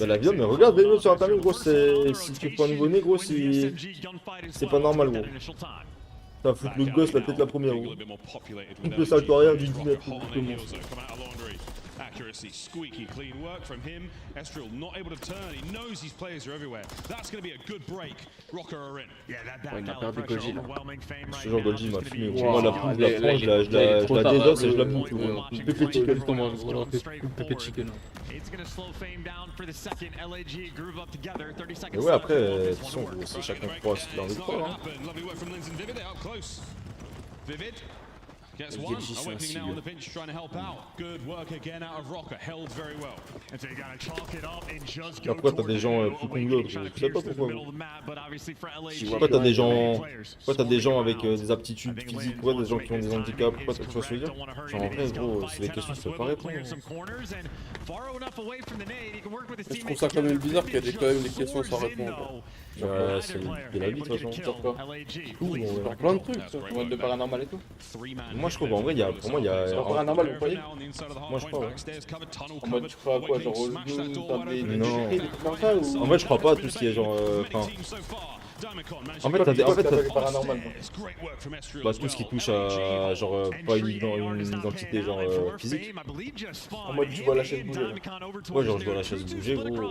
Bah la viande, mais regarde, Vélo sur internet, gros, si tu fais un nouveau-né, gros, c'est pas normal, gros. Ça va foutre le gosse la tête la première, gros. Toute le salto arrière du dîner, tout le monde. Accuracy, squeaky clean work from him. Estriel not able to turn. He knows his players are everywhere. That's going to be a good break. Rocker are in. Il a perdu Koji là. Ce genre Golgi m'a fumé. Moi la prends, je la dédosse et je la bouffe. Pépé chicken, pépé chicken. Mais ouais, après, de toute façon, c'est chacun croit ce qu'il a envie de croire. Gets one, awakening now on the bench, trying to help out. Good work again out of Rocker, held very well. And so you gotta chalk it up and just go. Après, t'as des gens plus cons que d'autres, je sais pas pourquoi. Pourquoi t'as des gens avec des aptitudes physiques, pourquoi des gens qui ont des handicaps, pourquoi tu vois ce que je veux dire? Genre en vrai, gros, c'est des questions qui se peuvent pas répondre. Je trouve ça quand même bizarre qu'il y ait quand même des questions sans réponse. C'est la vie de toute façon. Tout, plein de trucs, ça. En mode de paranormal et tout. Moi je trouve en vrai, pour moi il y a. Paranormal, vous croyez? Moi je crois, ouais. En mode tu crois à quoi? Genre au loup, dans des non. des trucs comme ça ou... En vrai je crois pas à tout ce qui est genre. En fait, bah, tout ce qui touche à genre pas une identité genre physique. En mode tu vois la chaise bouger. Ouais, genre je vois la chaise bouger, gros.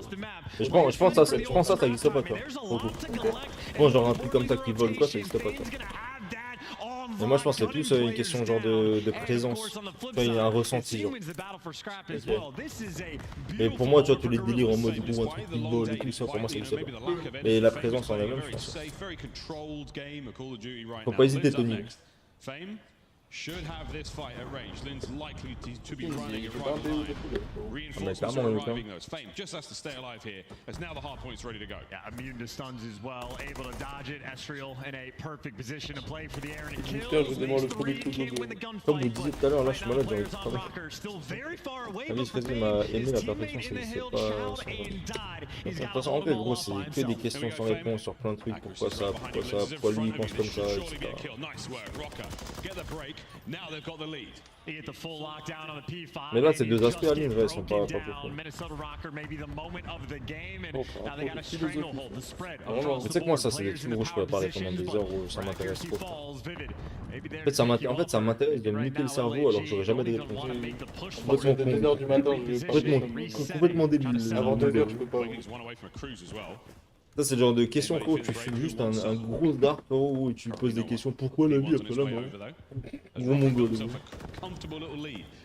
Et je pense ça existe pas quoi. Je pense genre un truc comme ça qui vole quoi, ça existe pas quoi. Mais moi je pense que c'est plus une question genre de présence, il y a un ressenti genre. Et pour moi tu vois tous les délires en mode ou un truc qui vole et tout ça pour moi ça existe pas. Mais la présence en elle-même je pense. Faut pas hésiter Tony. Should have this fight at range. Lynn's likely to be running it right behind. Reinforcements are arriving though. Fame just has to stay alive here as now the hard point's ready to go. Yeah, immune to stuns as well, able to dodge it. Estriel in a perfect position to play for the air and it kills. Comme vous disiez tout à l'heure, là je suis malade, j'ai envie de travailler. Alice Rési m'a aimé la perfection, c'est pas sans de toute façon, en fait, gros, c'est que des questions sans réponse sur plein de trucs. Pourquoi ça, pourquoi lui il pense comme ça, etc. Mais là, c'est deux aspects à l'île, ils sont pas profonds. Mais tu sais que moi, ça, c'est des trucs où je peux parler pendant des heures où ça m'intéresse trop. En fait, ça m'intéresse de me niquer le cerveau alors que j'aurais jamais de réponse. Complètement débile. Avant 2h, tu peux pas. Ça, c'est le genre de questions, frérot. Tu fumes juste un gros dart, frérot, et tu lui poses des questions. Pourquoi la vie après la mort? Gros mongol.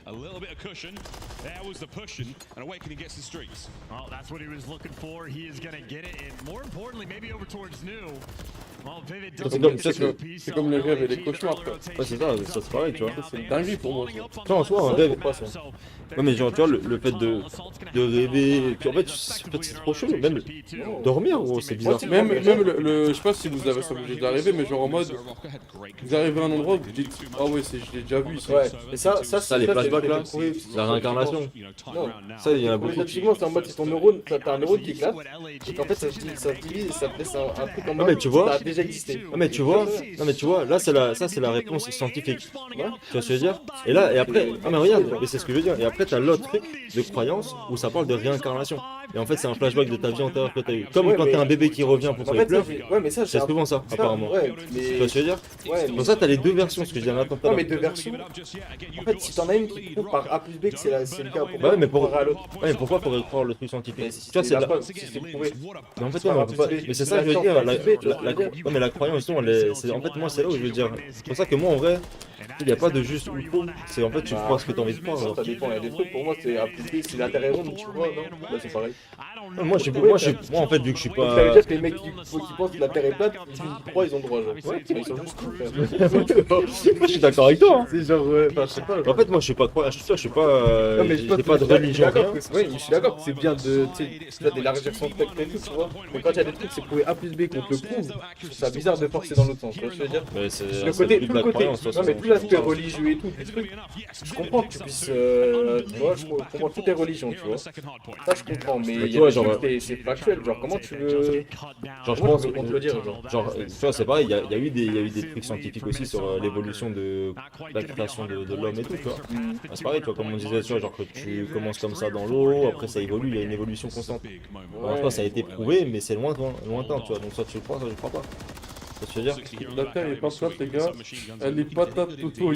A little bit of cushion. There was the pushing, and Awakening gets the streaks. Well, that's what he was looking for. He is going to get it, and more importantly, maybe over towards New. Well, Vivid doesn't c'est comme les rêves et les cauchemars, quoi. Ouais, c'est ça c'est pareil, tu vois. C'est une dinguerie pour moi, ça. Tu vois, en soi, un rêve. Ouais, mais genre, tu vois, le fait de rêver. Puis en fait, c'est trop chaud. Même dormir, gros, c'est bizarre. Même je sais pas si vous avez ça obligé d'arriver, mais genre en mode. Vous arrivez à un endroit où vous dites, ah ouais, je l'ai déjà vu ici. Ouais, et ça les flashbacks là, la réincarnation. Non, ça, il y en a beaucoup. Effectivement, c'est en mode, c'est ton neurone, t'as un neurone qui éclate, et qu'en fait, ça se divise et ça fait un truc en mode. Mais tu vois, ça a déjà existé. Non mais tu vois, là c'est la réponse scientifique. Tu vois ce que je veux dire? Et là, et après, ah mais regarde, mais c'est ce que je veux dire. Et après t'as l'autre truc de croyance où ça parle de réincarnation. Et en fait c'est un flashback de ta vie antérieure que t'as eu. Comme quand t'as un bébé qui revient pour qu'il pleure. Ouais, mais ça, c'est souvent ça, apparemment. Tu vois ce que je veux dire? Pour ça t'as les deux versions, ce que je viens d'attendre. Non mais deux versions. En fait, si t'en as une qui prouve par A plus B que c'est le cas pour ouais, mais pourquoi faudrait croire le truc scientifique? Tu vois, c'est prouvé. Mais en fait, mais c'est ça que je veux dire. Non mais la croyance, en fait, moi c'est là où je veux dire. C'est pour ça que moi en vrai, il n'y a pas de juste ou faux. C'est en fait, tu crois ce que t'as envie de croire. Ça dépend, il y a des trucs pour moi, c'est A plus B, c'est l'intérêt rond, tu vois, non? Là c'est pareil. Moi en fait, vu que je suis pas. Ça veut dire que les mecs qui pensent que la Terre est plate, ils croient, ils ont droit, genre. Ouais, ils sont juste cool. Moi je suis d'accord avec toi. C'est genre, enfin, je sais pas. En fait, moi je suis pas croyant, je suis pas. J'ai pas de religion. Oui, je suis d'accord que c'est bien d'élargir son spectre et tout, tu vois. Mais quand il y a des trucs, c'est prouvé A plus B qu'on te le prouve. C'est bizarre de forcer dans l'autre sens, tu vois ce que je veux dire? Le côté, tout le côté, non mais tout l'aspect religieux et tout, des trucs. Je comprends que tu puisses, tu vois, je comprends toutes les religions, tu vois. Ça je comprends, mais il y a des trucs, c'est factuel, genre comment tu veux. Genre je pense qu'on te le dire, genre, tu vois, c'est pareil, il y a eu des trucs scientifiques aussi sur l'évolution de la création de l'homme et tout, tu vois. C'est pareil, tu vois, comme on disait, tu vois, genre que tu commences comme ça dans l'eau, après ça évolue, il y a une évolution constante. Alors, je pense que ça a été prouvé, mais c'est lointain, tu vois, donc soit tu le crois, soit tu le crois pas. Ça te fait dire? La terre est pas plate, les gars, elle est patate toutou.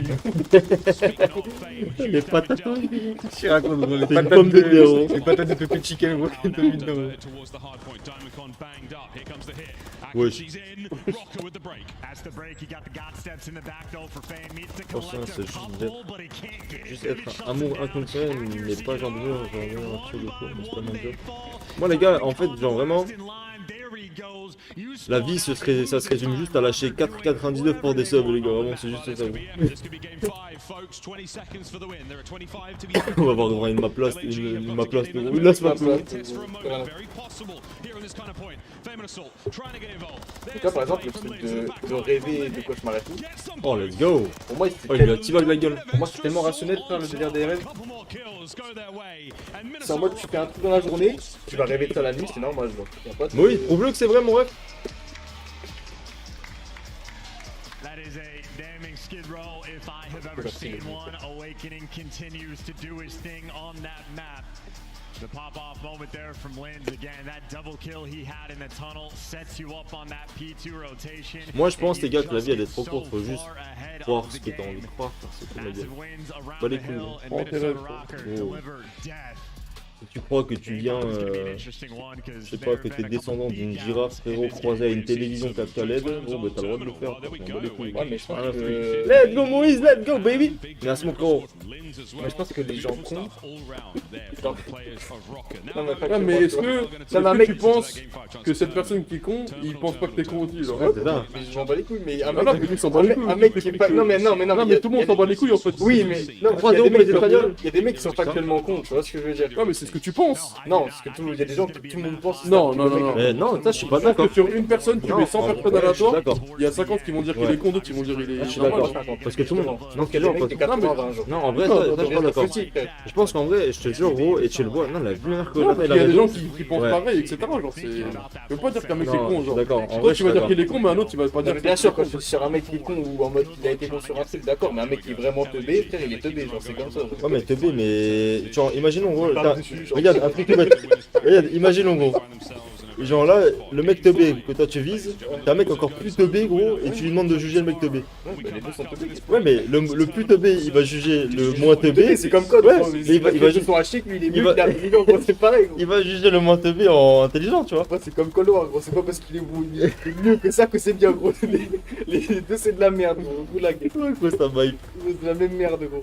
Les patates, je raconte, gros, les patates de Pepe Chicken, gros, wesh. Juste être amour inconditionnel, mais pas genre de joueur, genre un truc de quoi, mais c'est pas mon job. Moi les gars, en fait, genre vraiment, la vie ça se résume juste à lâcher 4,99 pour des subs les gars, vraiment c'est juste ça. On va voir une map place, une map place, une map place. Tu vois par exemple le truc de rêver de cauchemar et tout. Oh let's go. Pour moi il lui a T-bag la gueule. Pour moi c'est tellement rationnel de faire le délire des rêves. C'est en mode tu fais un truc dans la journée, tu vas rêver de ça la nuit, c'est normal genre. Mais oui, prouve-le que c'est vrai mon rêve. Skid Row, if I have ever seen one. Awakening continues to do his thing on that map. The pop-off moment there from Linz again. That double kill he had in the tunnel sets you up on that P2 rotation. Moi je pense les gars que la vie elle est trop courte, faut juste croire ce que t'as envie de croire, c'est tout les gars. Pas les couilles. Prends tes rêves. Tu crois que tu viens, je sais pas, que t'es descendant d'une girafe, frérot, croisé à une télévision 4K LED, bon bah t'as le droit de le faire, ouais, mais je pense que... Let's go Moïse, let's go baby. Merci mon frérot. Mais je pense que les gens cons... Non mais est-ce que tu penses que cette personne qui est con, il pense pas que t'es con aussi genre? Ouais c'est ça. Mais je m'en bats les couilles, mais un mec qui est pas... Non mais tout le monde s'en bat les couilles en fait. Oui mais... Il y a des mecs qui sont factuellement cons, tu vois ce que je veux dire? Ouais mais c'est ce que tu penses. Non, parce que il y a des gens que tout le monde pense. Non. Mais non, ça je suis pas d'accord. Sur une personne, tu mets 100 personnes aléatoires, il y a 50 qui vont dire qu'il est con, d'autres qui vont dire il est... Je suis d'accord, parce que tout le monde... Non, quel genre? Non, en vrai, ça je suis pas d'accord. Je pense qu'en vrai, je te jure gros, et tu le vois, non, la lumière que il y a des gens qui pensent pareil, etc. Genre c'est... Je veux pas dire qu'un mec est con, genre. D'accord, en vrai tu vas dire qu'il est con, mais un autre il va pas dire... Bien sûr, quand tu sur un mec qui est con ou en mode il a été con sur un truc, d'accord, mais un mec qui est vraiment teubé, frère, il est teubé, genre c'est comme ça. Ouais mais teubé, mais... Genre, imaginons gros, regarde, un truc tout bête. Regarde, imagine en gros. genre là, le mec teubé que toi tu vises, t'as un mec encore plus teubé gros, et tu lui demandes de juger le mec teubé. Ouais, mais le plus teubé, il va juger le moins teubé. C'est comme code, ouais, il va juste son haché que lui il est mieux, il a million, gros, c'est pareil gros. Il va juger le moins teubé en intelligent, tu vois. Ouais, c'est comme Coloir, gros, c'est pas parce qu'il est mieux que ça que c'est bien, gros. Les deux c'est de la merde, gros. Vous la gueule. Ouais, quoi, ça vibe. C'est de la même merde, gros.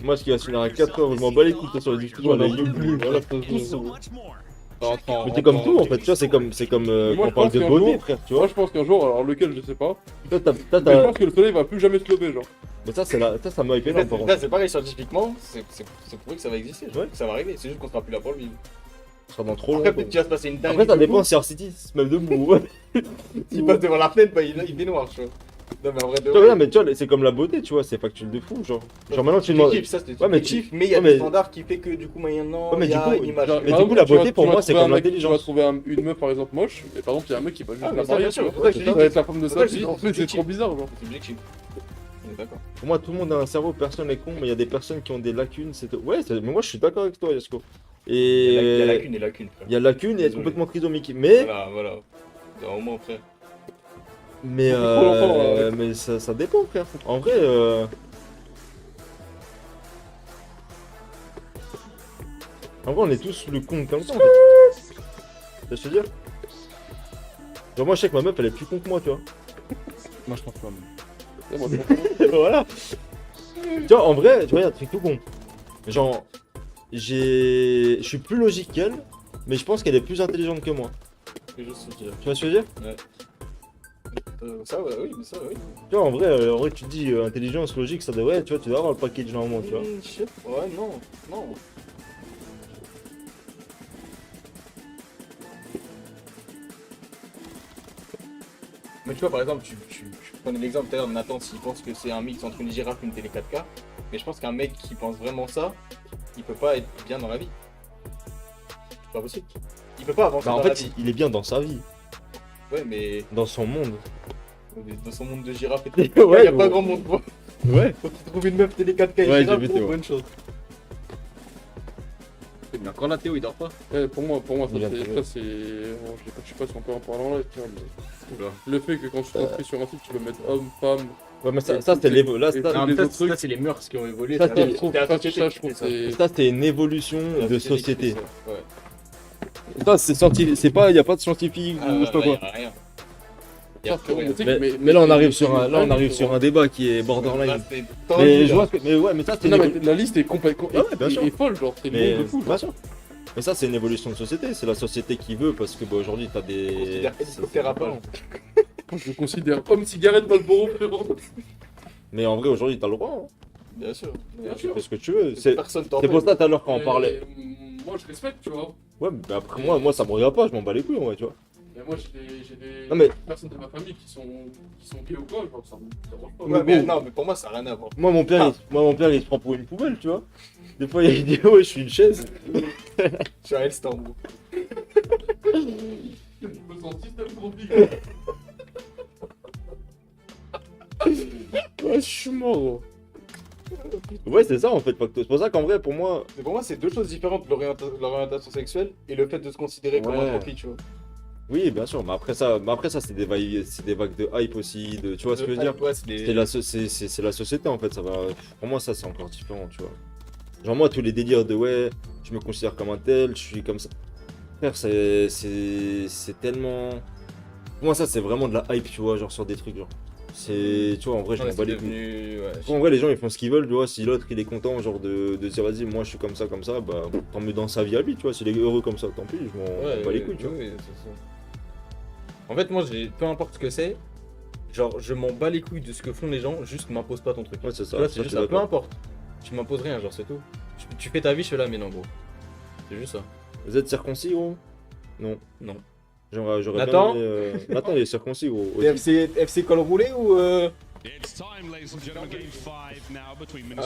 Moi, ce qui va se finir à 4h, je m'en bats les couilles sur les discussions, on a plus. Voilà, mais t'es comme tout en fait, tu vois, c'est comme quand on parle de beauté, frère, tu vois. Moi, je pense qu'un jour, alors lequel, je sais pas. Mais je pense que le soleil va plus jamais se lever, genre. Mais ça, ça m'a hypé là, par contre. Là, c'est pareil, scientifiquement, c'est prouvé que ça va exister. Ouais. Que ça va arriver, c'est juste qu'on sera plus là pour le vivre. Ça sera dans trop longtemps. Après, peut-être qu'il va se passer une dingue. Après, ça dépend si City se met debout. S'il passe devant la fenêtre, bah, il est noir, tu vois. Non, mais en vrai, tu vois, mais tu vois, c'est comme la beauté, tu vois, c'est factuel de fou, genre. Genre maintenant tu demandes. Ça, c'est subjectif, mais il y a des standards qui fait que du coup maintenant il y a une image. Mais du coup, la beauté pour moi, c'est comme l'intelligence. Tu vas trouver une meuf par exemple moche, et par exemple, il y a un mec qui va juste la marier, bien sûr, ça va être la femme de sa vie, en fait, c'est trop bizarre, genre. C'est subjectif. D'accord. Pour moi, tout le monde a un cerveau, personne n'est con, mais il y a des personnes qui ont des lacunes. Ouais, mais moi je suis d'accord avec toi, Yasko. Et. Il y a lacunes et lacunes, frère. Il y a lacunes et être complètement trisomique. Mais. Voilà. Au moins, frère. Mais mais ça dépend, frère. En vrai, on est tous le con comme ça, en fait. Tu veux dire? Genre moi, je sais que ma meuf, elle est plus con que moi, tu vois. Moi, je pense pas. Voilà. Tu vois, en vrai, tu vois, il y a un truc tout con. Genre, je suis plus logique qu'elle, mais je pense qu'elle est plus intelligente que moi. Tu vois ce que je veux dire? Ouais. Ça, ouais, oui, mais ça, oui. Tu vois, en vrai, tu te dis intelligence, logique, ça devrait, tu vois, tu dois avoir le package normalement, tu vois. Ouais, non. Mais tu vois, par exemple, tu prenais l'exemple tout à l'heure de Nathan, s'il pense que c'est un mix entre une girafe et une télé 4K, mais je pense qu'un mec qui pense vraiment ça, il peut pas être bien dans la vie. C'est pas possible. Il peut pas avancer dans la vie. En fait, il est bien dans sa vie. Ouais, mais... Dans son monde. Dans son monde de girafe et télé 4K, ouais, y a pas grand monde, quoi. Ouais. Faut qu'il trouve une meuf télé 4K et girafe, c'est bonne chose. Mais encore la Théo, il dort pas. Pour moi, ça c'est... Je sais pas si on peut en parler en live, tu vois, mais... Le fait que quand tu t'inscris sur un site, tu peux mettre homme, femme... Ouais, mais ça c'était l'évolution. Là, c'est les mœurs qui ont évolué. Ça, c'était une évolution de société. Ouais. Ça, c'est scientifique, c'est pas, y a pas de scientifique ou je sais pas quoi. Mais là on arrive sur un débat qui est borderline. Mais je vois que, mais ça c'est. Non mais la liste est complètement, est folle, genre c'est le fou. Bien sûr. Mais ça c'est une évolution de société, c'est la société qui veut parce que aujourd'hui t'as des. Je considère homme cigarette Marlboro, frérot. Mais en vrai aujourd'hui t'as le droit. Hein. Bien sûr. Tu fais ce que tu veux. C'est pour ça tout à l'heure quand on parlait. Moi je respecte, tu vois. Ouais, mais après moi ça me regarde pas, je m'en bats les couilles en vrai, tu vois. Mais moi j'ai des personnes de ma famille qui sont gays ou quoi, genre ça me dérange pas. Ouais, mais non, mais pour moi ça n'a rien à voir. Moi mon père il se prend pour une poubelle, tu vois. Des fois il dit ouais je suis une chaise. Je suis un stand. Je me sens système tropique. Ouais, je suis mort. Ouais, c'est ça en fait, Pacto. C'est pour ça qu'en vrai, pour moi. Mais pour moi, c'est deux choses différentes, l'orientation sexuelle et le fait de se considérer comme un profil, tu vois. Oui, bien sûr, mais après ça c'est des vagues de hype aussi, tu vois ce que je veux dire? Ouais, c'est la société en fait, ça va. Pour moi, ça c'est encore différent, tu vois. Genre, moi, tous les délires de ouais, je me considère comme un tel, je suis comme ça. Frère, c'est tellement. Pour moi, ça c'est vraiment de la hype, tu vois, genre sur des trucs, genre. Tu vois, en vrai, je m'en bats les couilles. En vrai, les gens ils font ce qu'ils veulent, tu vois. Si l'autre il est content, genre de dire vas-y, moi je suis comme ça, bah tant mieux dans sa vie à lui, tu vois. S'il est heureux comme ça, tant pis, je m'en bats les couilles, tu vois. En fait, moi, peu importe ce que c'est, genre je m'en bats les couilles de ce que font les gens, juste m'impose pas ton truc. Ouais, c'est ça. C'est juste ça, peu importe. Tu m'imposes rien, genre c'est tout. Tu fais ta vie, je fais la mienne en gros. C'est juste ça. Vous êtes circoncis, gros? Non. Non. J'aurais Nathan bien aimé, Nathan il est circoncis gros. FC col roulé ou Ah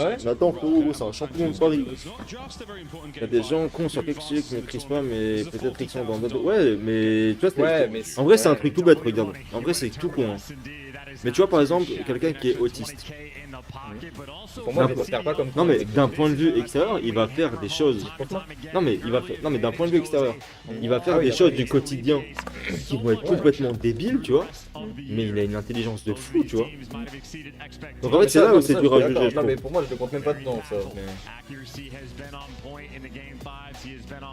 ouais Nathan c'est un champion de Paris. Il y a des gens cons sur quelque chose qui ne maîtrisent pas mais peut-être qu'ils sont dans d'autres. Ouais mais tu vois en vrai c'est un truc tout bête regarde. En vrai c'est tout con hein. Mais tu vois, par exemple, quelqu'un qui est autiste. Pour moi, je ne pas comme. Non, mais d'un point de vue extérieur, il va faire des choses. Non, mais d'un point de vue extérieur, il va faire des choses du quotidien qui vont être complètement débiles, tu vois. Mais il a une intelligence de fou, tu vois. Donc en fait, c'est là où c'est dur à juger. Non, mais pour moi, je le compte même pas dedans, ça.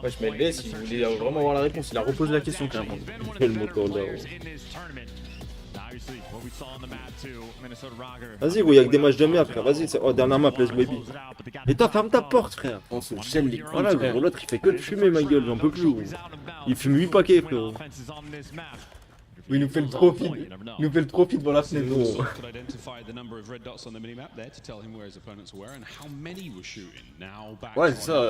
Ouais, je mets le s'il voulait vraiment avoir la réponse, il a reposé la question quand même. Quel moteur là. Vas-y, gros, y'a que des matchs de merde, frère. Vas-y, oh, dernière map, let's baby. Et toi, ferme ta porte, frère. On se gêne les couilles. Voilà, gros, l'autre il fait que de fumer, ma gueule, j'en peux plus, gros. Il fume 8 paquets, frérot. Oui, il nous fait le trop feed. Il nous fait le trop feed devant la fenêtre, gros. Ouais, c'est ça.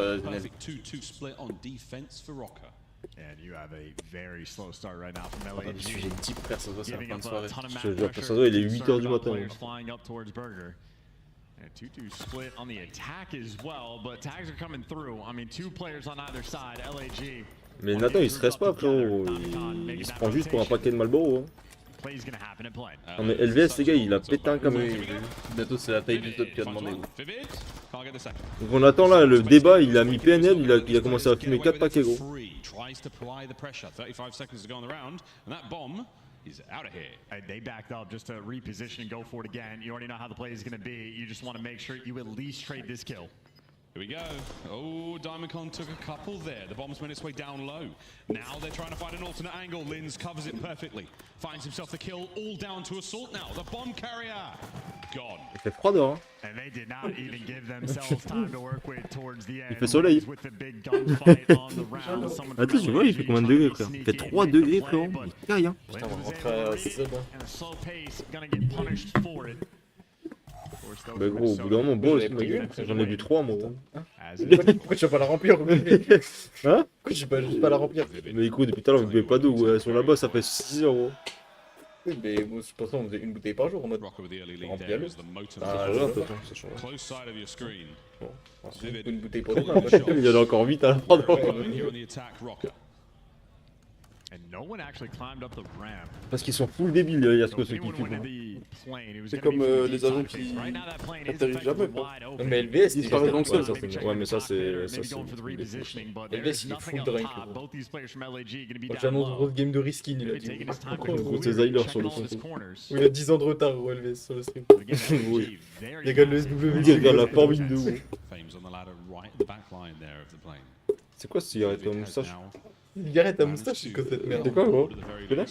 And you have a very slow start right now from LA. J'ai 10 frères, ça c'est la fin de soirée. Je te jure, ça doit, il est 8h du matin. Flying up towards Burger. And 2-2 split on the attack as well, but tags are coming through. I mean, 2 players on either side. LAG. Mais Nathan, il stresse pas, frérot. Il se prend juste pour un paquet de Marlboro. Non, mais LVS, les gars, il a pété un camion. Bientôt, c'est la taille du top qui a demandé. Donc on attend là le débat, il a mis PNL, il a commencé à fumer 4 paquets, gros. He's out of here. They backed up just to reposition and go for it again. You already know how the play is going to be. You just want to make sure you at least trade this kill. Here we go. Oh, Diamondcon took a couple there. The bomb's made its way down low. Now they're trying to find an alternate angle. Linz covers it perfectly. Finds himself the kill, all down to Assault now. The bomb carrier gone. Il fait froid dehors. And they did not even give themselves time to work with towards the end. Il fait soleil. Attends, tu vois, il fait combien de degrés, frère? Il fait 3 degrés, frérot. Il caille, hein. Putain, on va rentrer à 6 secondes. Bah gros, au bout d'un moment, bon aussi, ma gueule, j'en ai vu 3 moi. Pourquoi tu vas pas la remplir? Hein? Pourquoi je vais pas la remplir? Mais écoute, depuis tout à l'heure, vous buvez pas d'eau, ouais, sur là-bas, ça fait 6 euros. Oui, mais moi, je pensais qu'on faisait une bouteille par jour en mode. Remplir l'eau. Ah, là, de toute façon, c'est chaud. Bon, une bouteille pour demain. Il y en a encore 8 à la prendre. Parce qu'ils sont full débiles, il y a ce que ceux qui filment. C'est comme les agents qui atterrissent jamais, quoi. Non, mais LVS, ils disparaissent dans le sol, ça. Ouais, mais ça, c'est. LVS, il est full de rank. J'annonce grosse game de risky, il a dit. Gros, c'est Zyler sur le compte. Il a 10 ans de retard, gros, LVS sur le stream. Oui. Il regarde le SW. Il regarde la formule de ouf. C'est quoi ce cigarette à moustache? Cigarette à moustache, c'est quoi cette merde? C'est quoi, gros? Tu connais?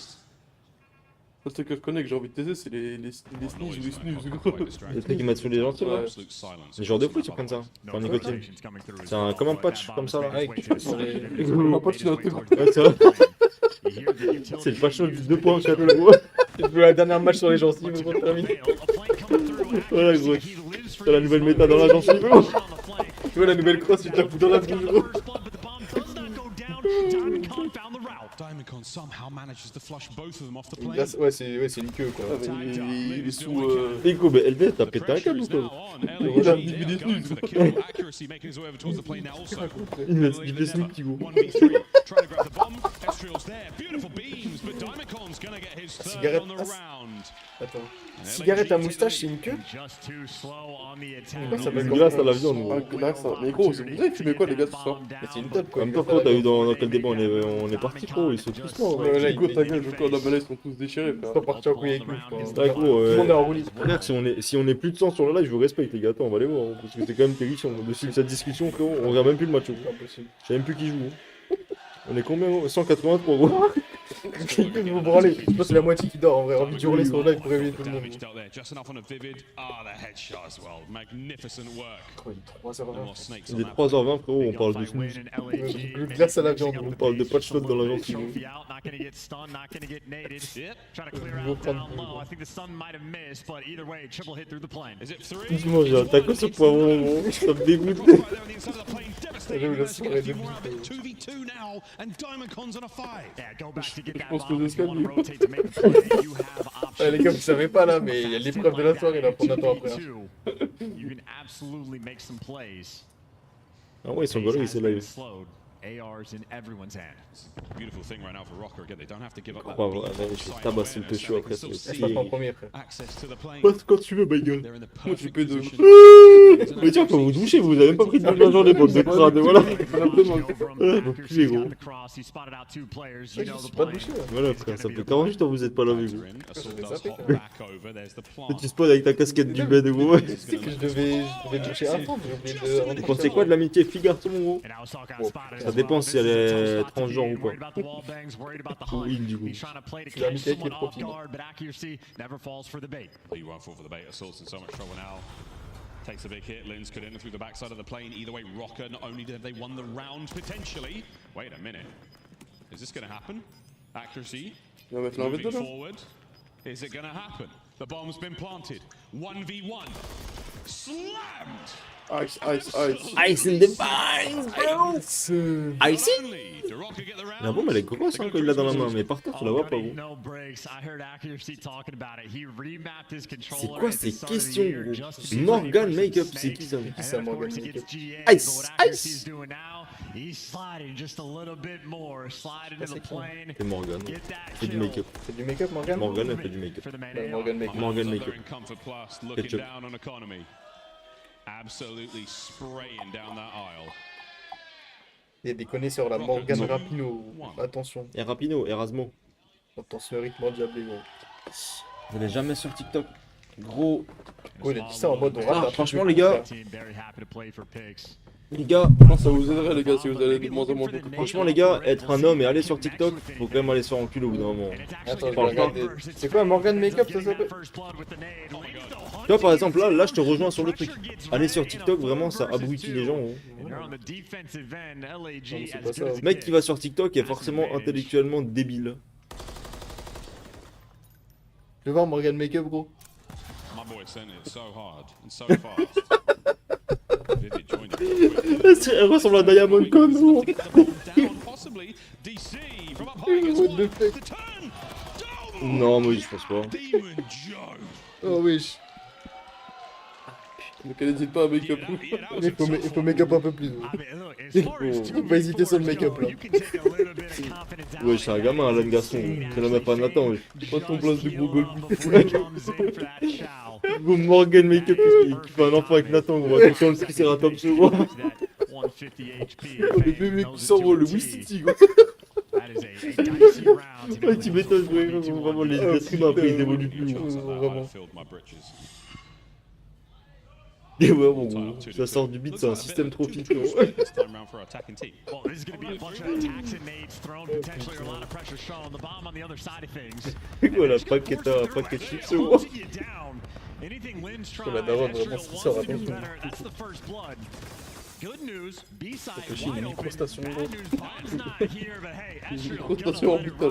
Le truc que je connais que j'ai envie de tester, c'est les sneeze ou les snooze, gros. Les trucs qui mettent sur les gentils, là? Les joueurs de foot, ils prennent ça. Pour nicotine. C'est un, comme un patch, comme ça, là. Un patch dans un truc. Ouais, c'est vrai. C'est le patch du 2.4, gros. Tu veux la dernière match sur les gencives pour terminer? Voilà, gros. T'as la nouvelle méta dans la gencive, gros. Tu vois la nouvelle crosse, tu te la fous dans la bouche, gros. Diamondcon somehow manages to flush both of them off the plane. Ouais, c'est une queue, quoi. Il est sous. Éco, mais LV, t'as pété un câble ou quoi? Il a mis des snooze. Il fait sneak, petit gros. Cigarette. Attends. Cigarette à moustache, c'est une queue? Ça fait glace à la viande, gros. Glace, mais gros, vous avez fumé quoi, les gars, tout ça? C'est une top, quoi. En même temps, frérot, t'as vu dans quel débat on est parti, gros, ils sont tous morts. Là, Nico, ta gueule, je vois la balai, ils sont tous déchirés, frère. Ils sont partis en couille avec nous, je pense. Ouais, gros, Tout le monde est en roulis. frère, si on est plus de 100 sur le live, je vous respecte, les gars. Attends, on va aller voir, hein, parce que c'est quand même terrifiant. Dessus cette discussion, frérot, on regarde même plus le match. Je sais même plus qui joue. On est combien, gros? 183, gros. Ils vont branler. Je pense que c'est la moitié qui dort en vrai. Envie de hurler sur le live pour réveiller tout le monde. Il est 3h20. Il est 3h20, frérot, on parle de snooze. Le glace à la viande. On parle de patch shot dans la gencive. Doucement, j'ai un taco sur poivron, gros. Ça me dégoûte. Je pense que les escaliers. Les gars, vous savez pas là, mais il y a l'épreuve de la soirée là, qu'on attend après. Ah ouais, ils sont gaulois, c'est live. ARs in everyone's hands. Beautiful thing right now for Rocker. Again, they don't have to give up that. Je vais tabasser le Toshu après. Je passe en premier, frère. Passe quand tu veux, my gueule. Moi, tu peux de. Mais tiens, faut vous doucher, vous avez même pas pris de la journée, bande de crades, voilà. Vous puez, gros. Voilà, frère, ça fait 48 ans que vous êtes pas là avec vous. Tu spawns avec ta casquette du bed, gros. Tu sais que je devais doucher avant, j'ai oublié de. Vous pensez quoi de l'amitié fille-garçon, gros? Ça dépend si elle est transgenre ou pas. Oui, du coup. C'est l'amitié qui est profil. Takes a big hit. Linz could enter through the backside of the plane. Either way, Rocker, not only have they won the round potentially. Wait a minute. Is this going to happen? Accuracy. Moving forward. Is it going to happen? The bomb's been planted. 1v1. Slammed! Ice, ice, ice. Ice in the vines, bro! Icy? La bombe elle est grosse hein, quand il l'a dans la main, mais par terre tu la vois pas gros. C'est quoi ces questions gros? Morgan Makeup, c'est qui ça? Morgan Makeup? Ice! Ice! C'est Morgan. C'est du make-up. C'est du make-up Morgan? Morgan elle fait du make-up. Morgan Makeup. Ketchup. Absolutely spraying down that aisle. Il y a des connaisseurs là, Morgan Rapino. Attention. Et Rapino, Erasmo. Attention, rythme endiablé, gros. Vous n'êtes jamais sur TikTok. Gros. Gros, il a dit ça en mode on rate. Franchement, les gars. Les gars, ça vous aiderait les gars si vous allez de moins en moins. Franchement les gars, être un homme et aller sur TikTok, faut quand même aller se faire enculer au bout d'un moment. Attends, je vais regarder. C'est quoi Morgan Makeup ça s'appelle? Tu vois par exemple là je te rejoins sur le truc. Aller sur TikTok vraiment ça abrutit les gens. Mec qui va sur TikTok est forcément intellectuellement débile. Je vais voir Morgan Makeup gros. Elle ressemble à Diamond Con gros. Non moi je pense pas. Oh wesh. Donc elle n'hésite pas à make-up. Il faut make-up un peu plus. Faut pas hésiter sur le make-up là. Ouais c'est un gamin Alan Gaston. C'est la même pas Nathan wesh. Pas ton place de gros goal. Gros Morgan Makeup qui fait un enfant avec Nathan gros. Attention le triceratops gros. Le bébé qui s'envoie le Wistiti gros. Ouais tu m'étonnes gros. Vraiment les êtres humains après ils évoluent plus vraiment. Et ouais, bon, ça sort du beat, c'est un système trop filtré. Voilà, paquet chips, gros. La daronne, vraiment, ça sort, attention. C'est une microstation, gros. Une microstation en putain.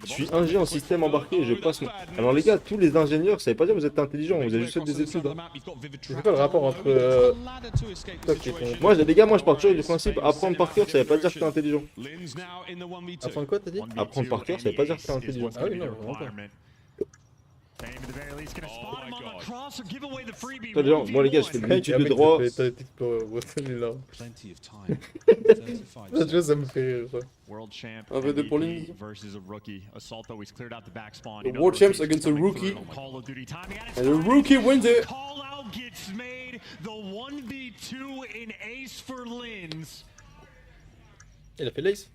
Je suis ingé en système embarqué et je passe mon... Alors les gars, tous les ingénieurs, ça veut pas dire que vous êtes intelligents, vous avez juste fait des études. Hein. C'est quoi le rapport entre... Moi, les gars, moi je pars toujours du principe, apprendre par cœur, ça veut pas dire que t'es intelligent. Apprendre quoi t'as dit? Apprendre par cœur, ça veut pas dire que t'es intelligent. Ah oui, non, vraiment pas. Moi les gars, je fais de l'étude de droit. Tu vois, ça me fait rire. Un V2 pour Linz. The World Champs against a rookie. And the rookie wins it. Il a fait l'ace.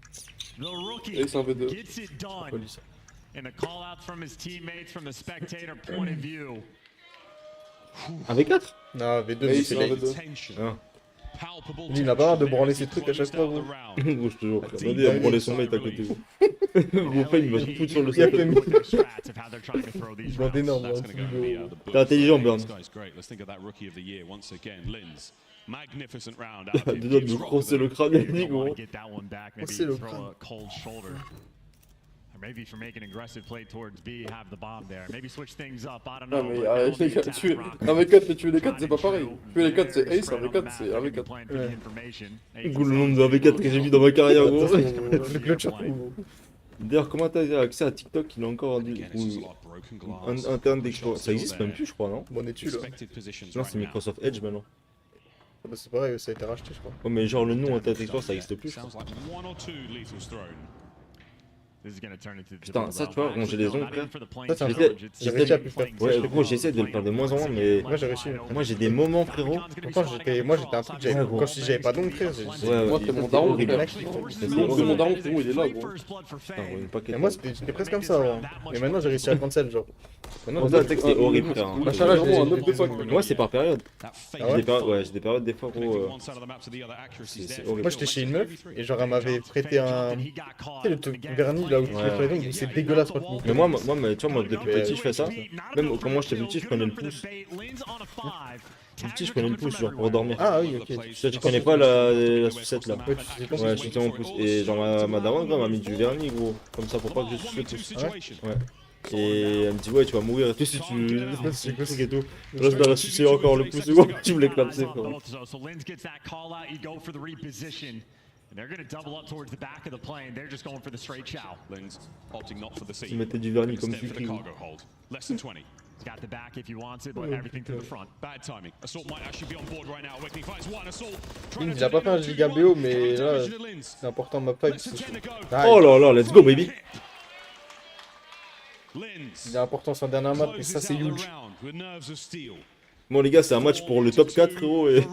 Ace en V2. And a call out from his teammates from the spectator point of view. Avec 4? Non, V2, mais c'est l'ace. Il n'a pas l'air de branler ses trucs à chaque fois, gros. Gros, je te jure, regardez, à branler son mate à côté. Gros, il va se foutre sur le sol. Il bande énorme, hein. T'es intelligent, Burn. Deux doigts de crosser le crâne, gros. Crosser le crâne. Maybe for making an aggressive play towards B, have the bomb there. Maybe switch things up. I don't know. Non mais avec les 4, tuer avec 4, tuer les 4, c'est pas pareil. Tuer les 4, c'est ace, avec 4, c'est avec 4. Gros, le nombre de AV4 que j'ai vu dans ma carrière, gros. Le clutch. D'ailleurs, comment t'as accès à TikTok? Il a encore un interne d'exploit. Ça existe même plus, je crois, non? Bon, on est dessus là. Non, c'est Microsoft Edge maintenant. Bah, c'est pareil, ça a été racheté, je crois. Oh, mais genre le nom Atletec ça existe plus. Putain, ça tu vois, ronger les ongles, frère. Ça, c'est un truc. J'ai réussi à plus faire. Ouais, gros, j'essaie de le faire de moins en moins, mais. Moi, j'ai réussi. Moi, j'ai des moments, frérot. Pourtant, moi, j'étais un truc. Quand je dis j'avais pas d'ongles, frère. Moi, c'était mon daron, frère. C'est mon daron, frérot, il est là, gros. Et moi, j'étais presque comme ça avant. Et maintenant, j'ai réussi à cancel, genre. Maintenant, Atletec, c'était horrible, frère. Moi, c'est par période. Ouais, j'ai des périodes, des fois, gros. C'est horrible. Moi, j'étais chez une meuf, et genre, elle m'avait prêté un. Tu sais, le truc vernis là où tu fais les ongles, c'est dégueulasse, franchement. Mais moi, tu vois, moi, depuis petit, je fais ça. Même quand moi j'étais petit, je prenais le pouce. Petit, je prenais le pouce, genre pour dormir. Ah oui, ok. Tu connais pas la sucette là? Ouais, je tiens mon pouce. Et genre, ma daronne, m'a mis du vernis, gros. Comme ça, pour pas que je suce le pouce. Ouais. Et elle me dit, ouais, tu vas mourir et tout si tu. C'est quoi et tout. Là, je dois sucer encore le pouce, gros. Tu me l'éclates, quoi. They're going to double up towards the back of the plane. They're just going for the straight chow. Lens opting not for the seat. Tu mettais du vernis comme tu fais. Less than 20. He's got the back if he wants it, but everything to the front. Bad timing. Assault might actually be on board right now. Awakening finds one. Assault. Il a pas fait un giga BO, mais là, c'est important ma pipe. Oh là là, let's go, baby. Il est important son dernier match, mais ça, c'est huge. Bon, les gars, c'est un match pour le top 4, frérot. Et...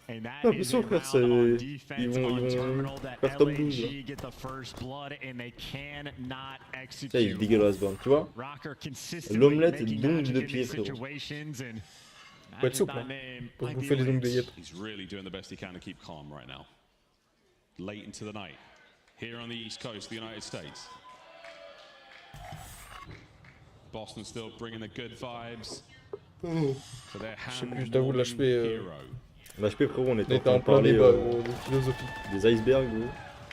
Non, mais sûr, frère, ils vont faire top 12. Ça, il est dégueulasse, bon, tu vois. L'omelette est d'ongles de pied, frérot. Faut être souple, hein, pour bouffer les ongles de yep. Late into the night, here on the East Coast, the United States. Boston still bringing the good vibes. Je sais plus, je t'avoue, l'HP. L'HP, frérot, on était en train de parler de philosophie. Des icebergs, gros.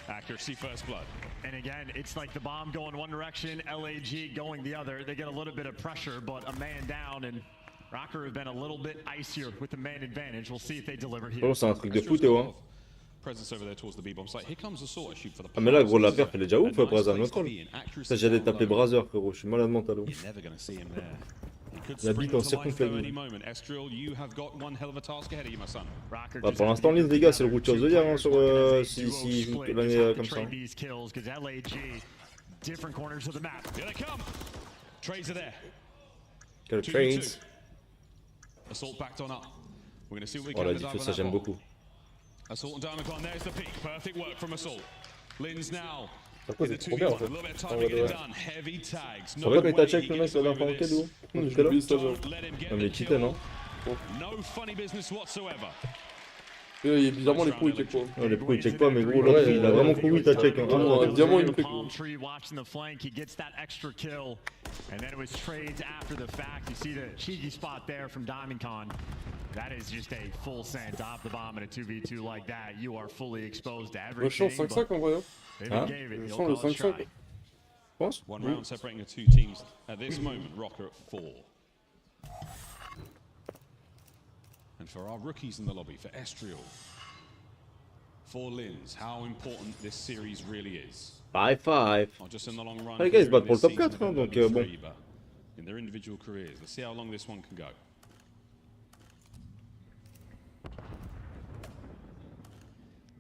Accuracy first blood. And again, it's like the bomb going one direction, LAG going the other. They get a little bit of pressure, but a man down, and Rocker have been a little bit icier with the man advantage. We'll see if they deliver here. Oh, c'est un truc de fou, Théo, hein. Presence over there towards the B-bomb site. Here comes the sort of shoot for the. Ah, mais là, gros, la perf, elle est déjà ouf, Brazza, notre. Ça, j'allais taper Brazzer, frérot. Je suis malade mental. Il habite en circonflexe. Bah, pour l'instant, les gars, c'est le routier de hier hein, sur si joue l'année comme ça. Quel trades. Oh la diff, ça j'aime beaucoup. Ça cause, c'est trop bien en fait. C'est vrai quand il t'a check le mec sur l'info en cadeau. J'étais là. Non mais quitte non. Bizarrement les pros ils check pas. Non les pros ils check pas mais gros là il a vraiment couru il t'a check. Diamant il le fait quoi. And then it was trades after the fact. You see the cheeky spot there from DiamondCon. That is just a full send off the bomb in a 2v2 like that. You are fully exposed to everything. Je chance 5-5 en vrai. Hein? Je sens le 5-5. Je pense. One round separating the two teams at this moment. Rocker at 4. And for our rookies in the lobby, for Estriel, for Linz, how important this series really is. 5-5. Just in the long run. Les gars ils se battent pour le top 4 hein, donc bon. In their individual careers, let's see how long this one can go.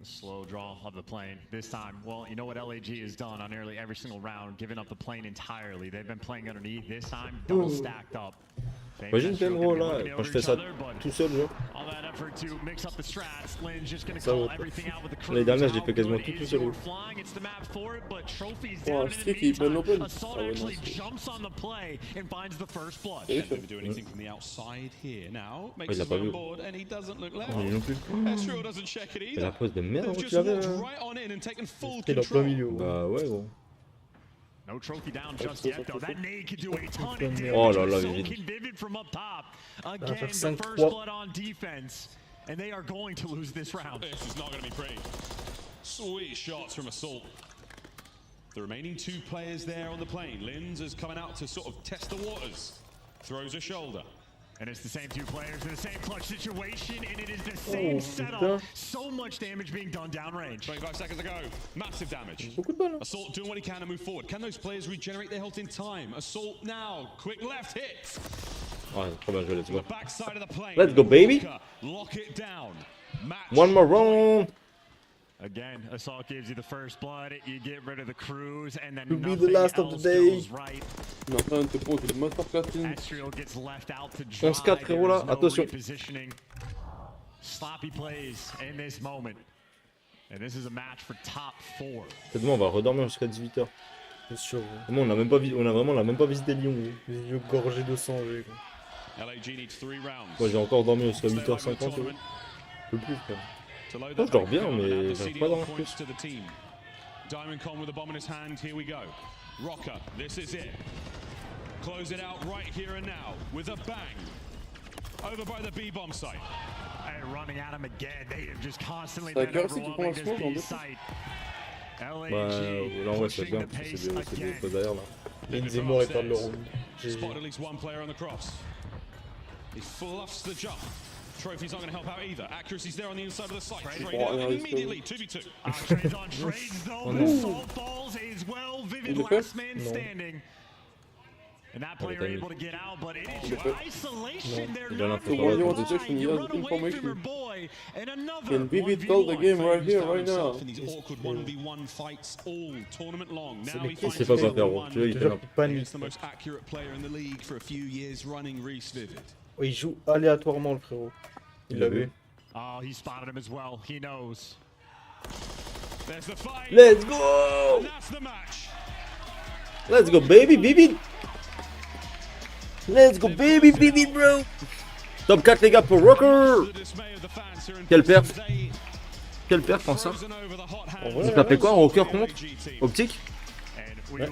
Slow draw of the plane. This time, well, you know what LAG has done on nearly every single round, giving up the plane entirely. They've been playing underneath. This time, double stacked up. Imagine t'es gros là, quand je fais ça tout seul genre. L'année dernière je l'ai fait quasiment tout seul. Oh, c'est qui est bon open. Ah ouais non Il l'a pas vu. Non non plus. C'est la pose de merde que tu avais. Il est en plein milieu. Bah ouais gros. No trophy down just yet, though. That nade could do a ton of damage. Oh là là, So Vivid from up top. Again, the first blood on defense. And they are going to lose this round. This is not going to be pretty. Sweet shots from Assault. The remaining two players there on the plane. Linz is coming out to sort of test the waters. Throws a shoulder. And it's the same two players in the same clutch situation, and it is the same setup. So much damage being done downrange. 25 seconds to go. Massive damage. Assault doing what he can to move forward. Can those players regenerate their health in time? Assault now. Quick left hit. Oh, trop bien joué, let's go. Backside of the plane. Let's go, baby. Lock it down. One more round. Again, assault gives you the first blood. You get rid of the cruise, and then To be the last of the day. Right. On est en train de te prendre le moteur platine. Astriel gets left out to dry. 11-4 frérot là, attention. Sloppy plays in this moment. And this is a match for top 4. Peut-être on va redormir jusqu'à 18h. C'est sûr. On a même pas même pas visité Lyon. Les yeux gorgés de sang, j'ai quoi. Moi j'ai encore dormi jusqu'à 8h50. Je peux plus frère. Moi je dors bien mais j'arrive pas à dormir plus. Diamond Con with the bomb in his hand, here we go. Rocker, this is it. Close it out right here and now with a bang. Over by the B-bomb site. And running at him again, they have just constantly been overwhelming this B site. Bah là ouais c'est bien, c'est des fois derrière là. Benzema est en leur room. Spot at least one player on the cross. He fluffs the jump. Trophies aren't going to help out either. Accuracy's there on the inside of the site. Immediately 2v2. Trades on trades though. The assault falls as well. Vivid last man standing. And that player able to get out, but it is your isolation there. You run away from your boy, and another Can Vivid call the game right here, right now? In these awkward 1v1 fights all tournament long. Now he C'est pas quoi faire, tu vois, il is the most accurate player in the league for a few years running Reese Vivid. Oh, il joue aléatoirement le frérot. Il l'a vu. Oh, he spotted him as well. He knows. There's the fight. Let's go! And that's the match. Let's go baby, Vivid! Let's go baby, Vivid bro! Top 4 les gars pour Rocker! Quelle perf! Quelle perf en ça? Vous tapez quoi? Rocker contre? Optique? Ouais.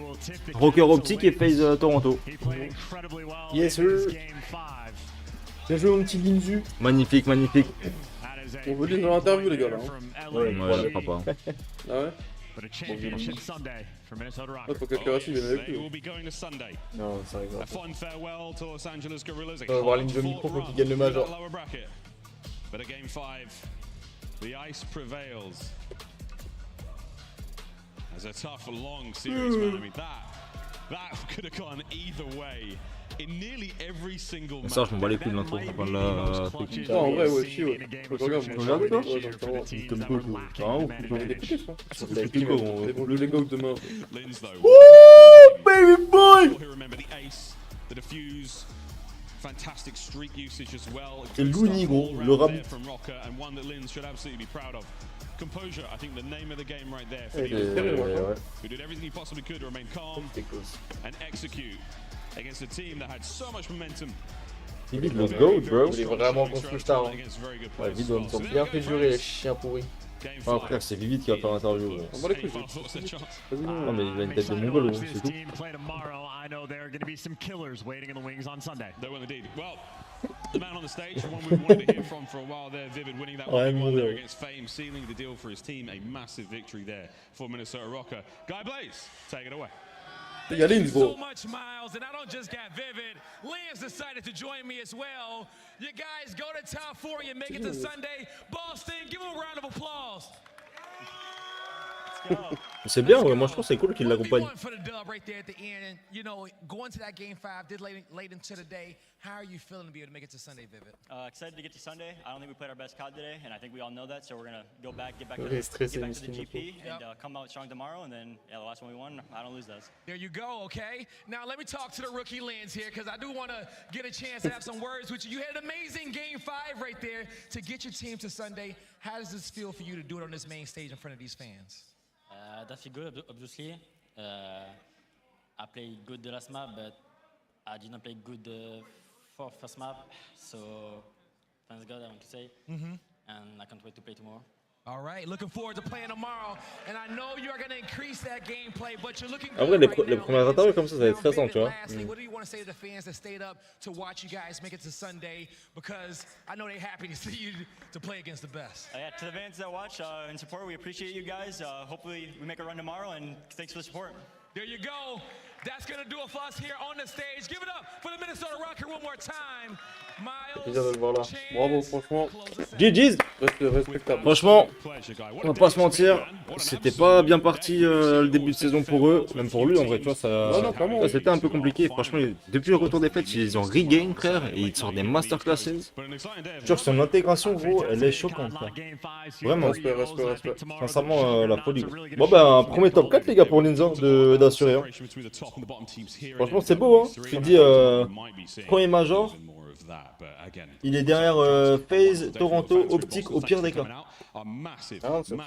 Rocker optique et FaZe Toronto. Yes sir! Bien joué mon petit Ginzu. Magnifique, magnifique. On veut dire dans l'interview les gars là. Hein. Ouais, je crois pas. Ah ouais? Ah, faut que création vienne avec lui. Non, ça arrive pas. On va voir l'Indomie Pro qui gagne le Major. But a game 5, the ice prevails. As a tough, long series, man. I mean, that could have gone either way. In nearly every single match. Ça, je m'en bats les couilles de l'intro. Enfin, là, non, en vrai, ouais, si, ouais. Regarde, toi? Ouais, j'entends. Il te me coule. Ah, ouf. Le Lego demain. Wouh, baby boy! Fantastic streak usage as well. C'est Looney, gros, le rabbit. From Rocker and one that Lynn should absolutely be proud of. Composure, I think the name of the game right there for who did everything he possibly could to remain calm and execute against a team that had so much momentum. Vivid, let's go, bro. Il est vraiment construit tard. Ouais, Vivid doit me tomber bien fait jurer, les chiens pourris. Ah frère, c'est Vivid qui va faire l'interview. On va les couilles. Non mais il a une tête de mongol, c'est tout. The man on the stage, the one we wanted to hear from for a while there, Vivid winning that 1v1 there against Fame, sealing the deal for his team. A massive victory there for Minnesota Rocker. Guy Blaze, take it away. Il y a Lynn, gros. So much, Miles, and I don't just got Vivid. Lynn's decided to join me as well. You guys go to top 4 and make it to Sunday. Boston, give him a round of applause. C'est bien, ouais, moi je trouve c'est cool qu'il l'accompagne. You know, going to that game 5 did late into the day. How are you feeling to be able to make it to Sunday, Vivid? Excited to get to Sunday. I don't think we played our best COD today, and I think we all know that. So we're gonna get back to the GP, and come out strong tomorrow. And then the last one we won, I don't lose those. There you go. Okay. Now let me talk to the rookie Lens here, because I do want to get a chance to have some words with you. You had an amazing game 5 right there to get your team to Sunday. How does this feel for you to do it on this main stage in front of these fans? That feel good, obviously. I played good the last map, but I did not play good for first map. So, thanks God, I want to say. And I can't wait to play tomorrow. All right, looking forward to playing tomorrow. And I know you're going to increase that gameplay, but you're looking En vrai, les premières interviews comme ça va être stressant, tu vois. What do you want to say to the fans that stayed up to watch you guys make it to Sunday? Because I know they're happy to see you to play against the best. Yeah, to the fans that watch and support, we appreciate you guys. Hopefully we make a run tomorrow, and thanks for the support. There you go. That's going to do it for us here on the stage. Give it up for the Minnesota Rocker one more time. C'est plaisir de le voir là. Bravo, franchement. GG's. Respectable. Franchement, on va pas se mentir, c'était pas bien parti le début de saison pour eux, même pour lui en vrai, tu vois, ça c'était un peu compliqué. Franchement, depuis le retour des fêtes, ils ont regain, frère, et ils sortent des masterclasses. Je jure, son intégration, gros, elle est choquante. Frère. Vraiment. Respect. Sincèrement, la folie. Bon, ben, premier top 4, les gars, pour Linza d'assurer. Hein. Franchement, c'est beau, hein. Je te dis, premier major. Il est derrière FaZe, Toronto, Optic au pire des cas.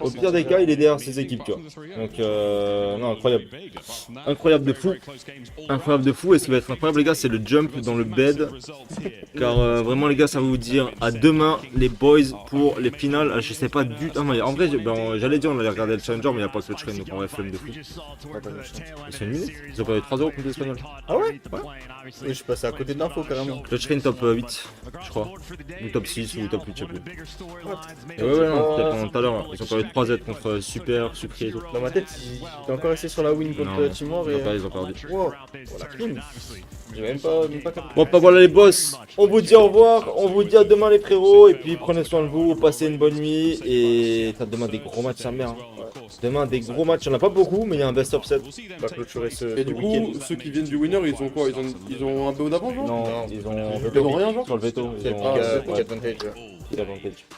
Au pire des cas, il est derrière ses équipes, tu vois. Donc, non, incroyable. Incroyable de fou. Incroyable de fou. Et ce qui va être incroyable, les gars, c'est le jump dans le bed. Car vraiment, les gars, ça va vous dire à demain, les boys, pour les finales. Je sais pas du tout. En vrai, j'allais dire, on allait regarder le Challenger, mais il n'y a pas que le train, donc on va flemme de fou. Ils sont éliminés. Ils ont perdu 3-0 contre l'Espagnol. Ah ouais? Oui, je suis passé à côté de l'info carrément. Le train top 8, je crois. Ou top 6 ou top 8, je sais plus. Et ouais, non, peut-être pendant tout à l'heure, ils ont perdu 3-Z contre Super, Supri et tout. Dans ma tête, il est encore resté sur la win contre Timor et. Ils ont perdu. Wow, la clean. J'ai même pas capté. Bon, bah voilà les boss, on vous dit au revoir, on vous dit à demain les frérots, et puis prenez soin de vous, passez une bonne nuit, et t'as demain des gros matchs, sa mère. Demain des gros matchs, il n'y en a pas beaucoup, mais il y a un best of 7. On va clôturer ce et du coup, ceux qui viennent du winner, ils ont quoi? Ils ont un BO d'avant, genre? Non, ils ont rien, genre? Sur le veto.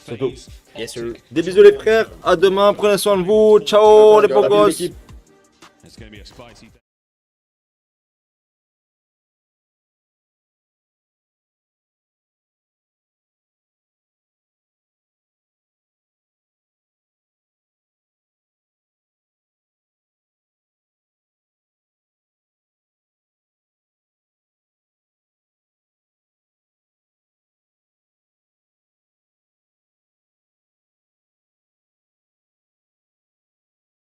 C'est tout. Yes, sir. Des bisous les frères, à demain, prenez soin de vous, ciao les beaux gosses.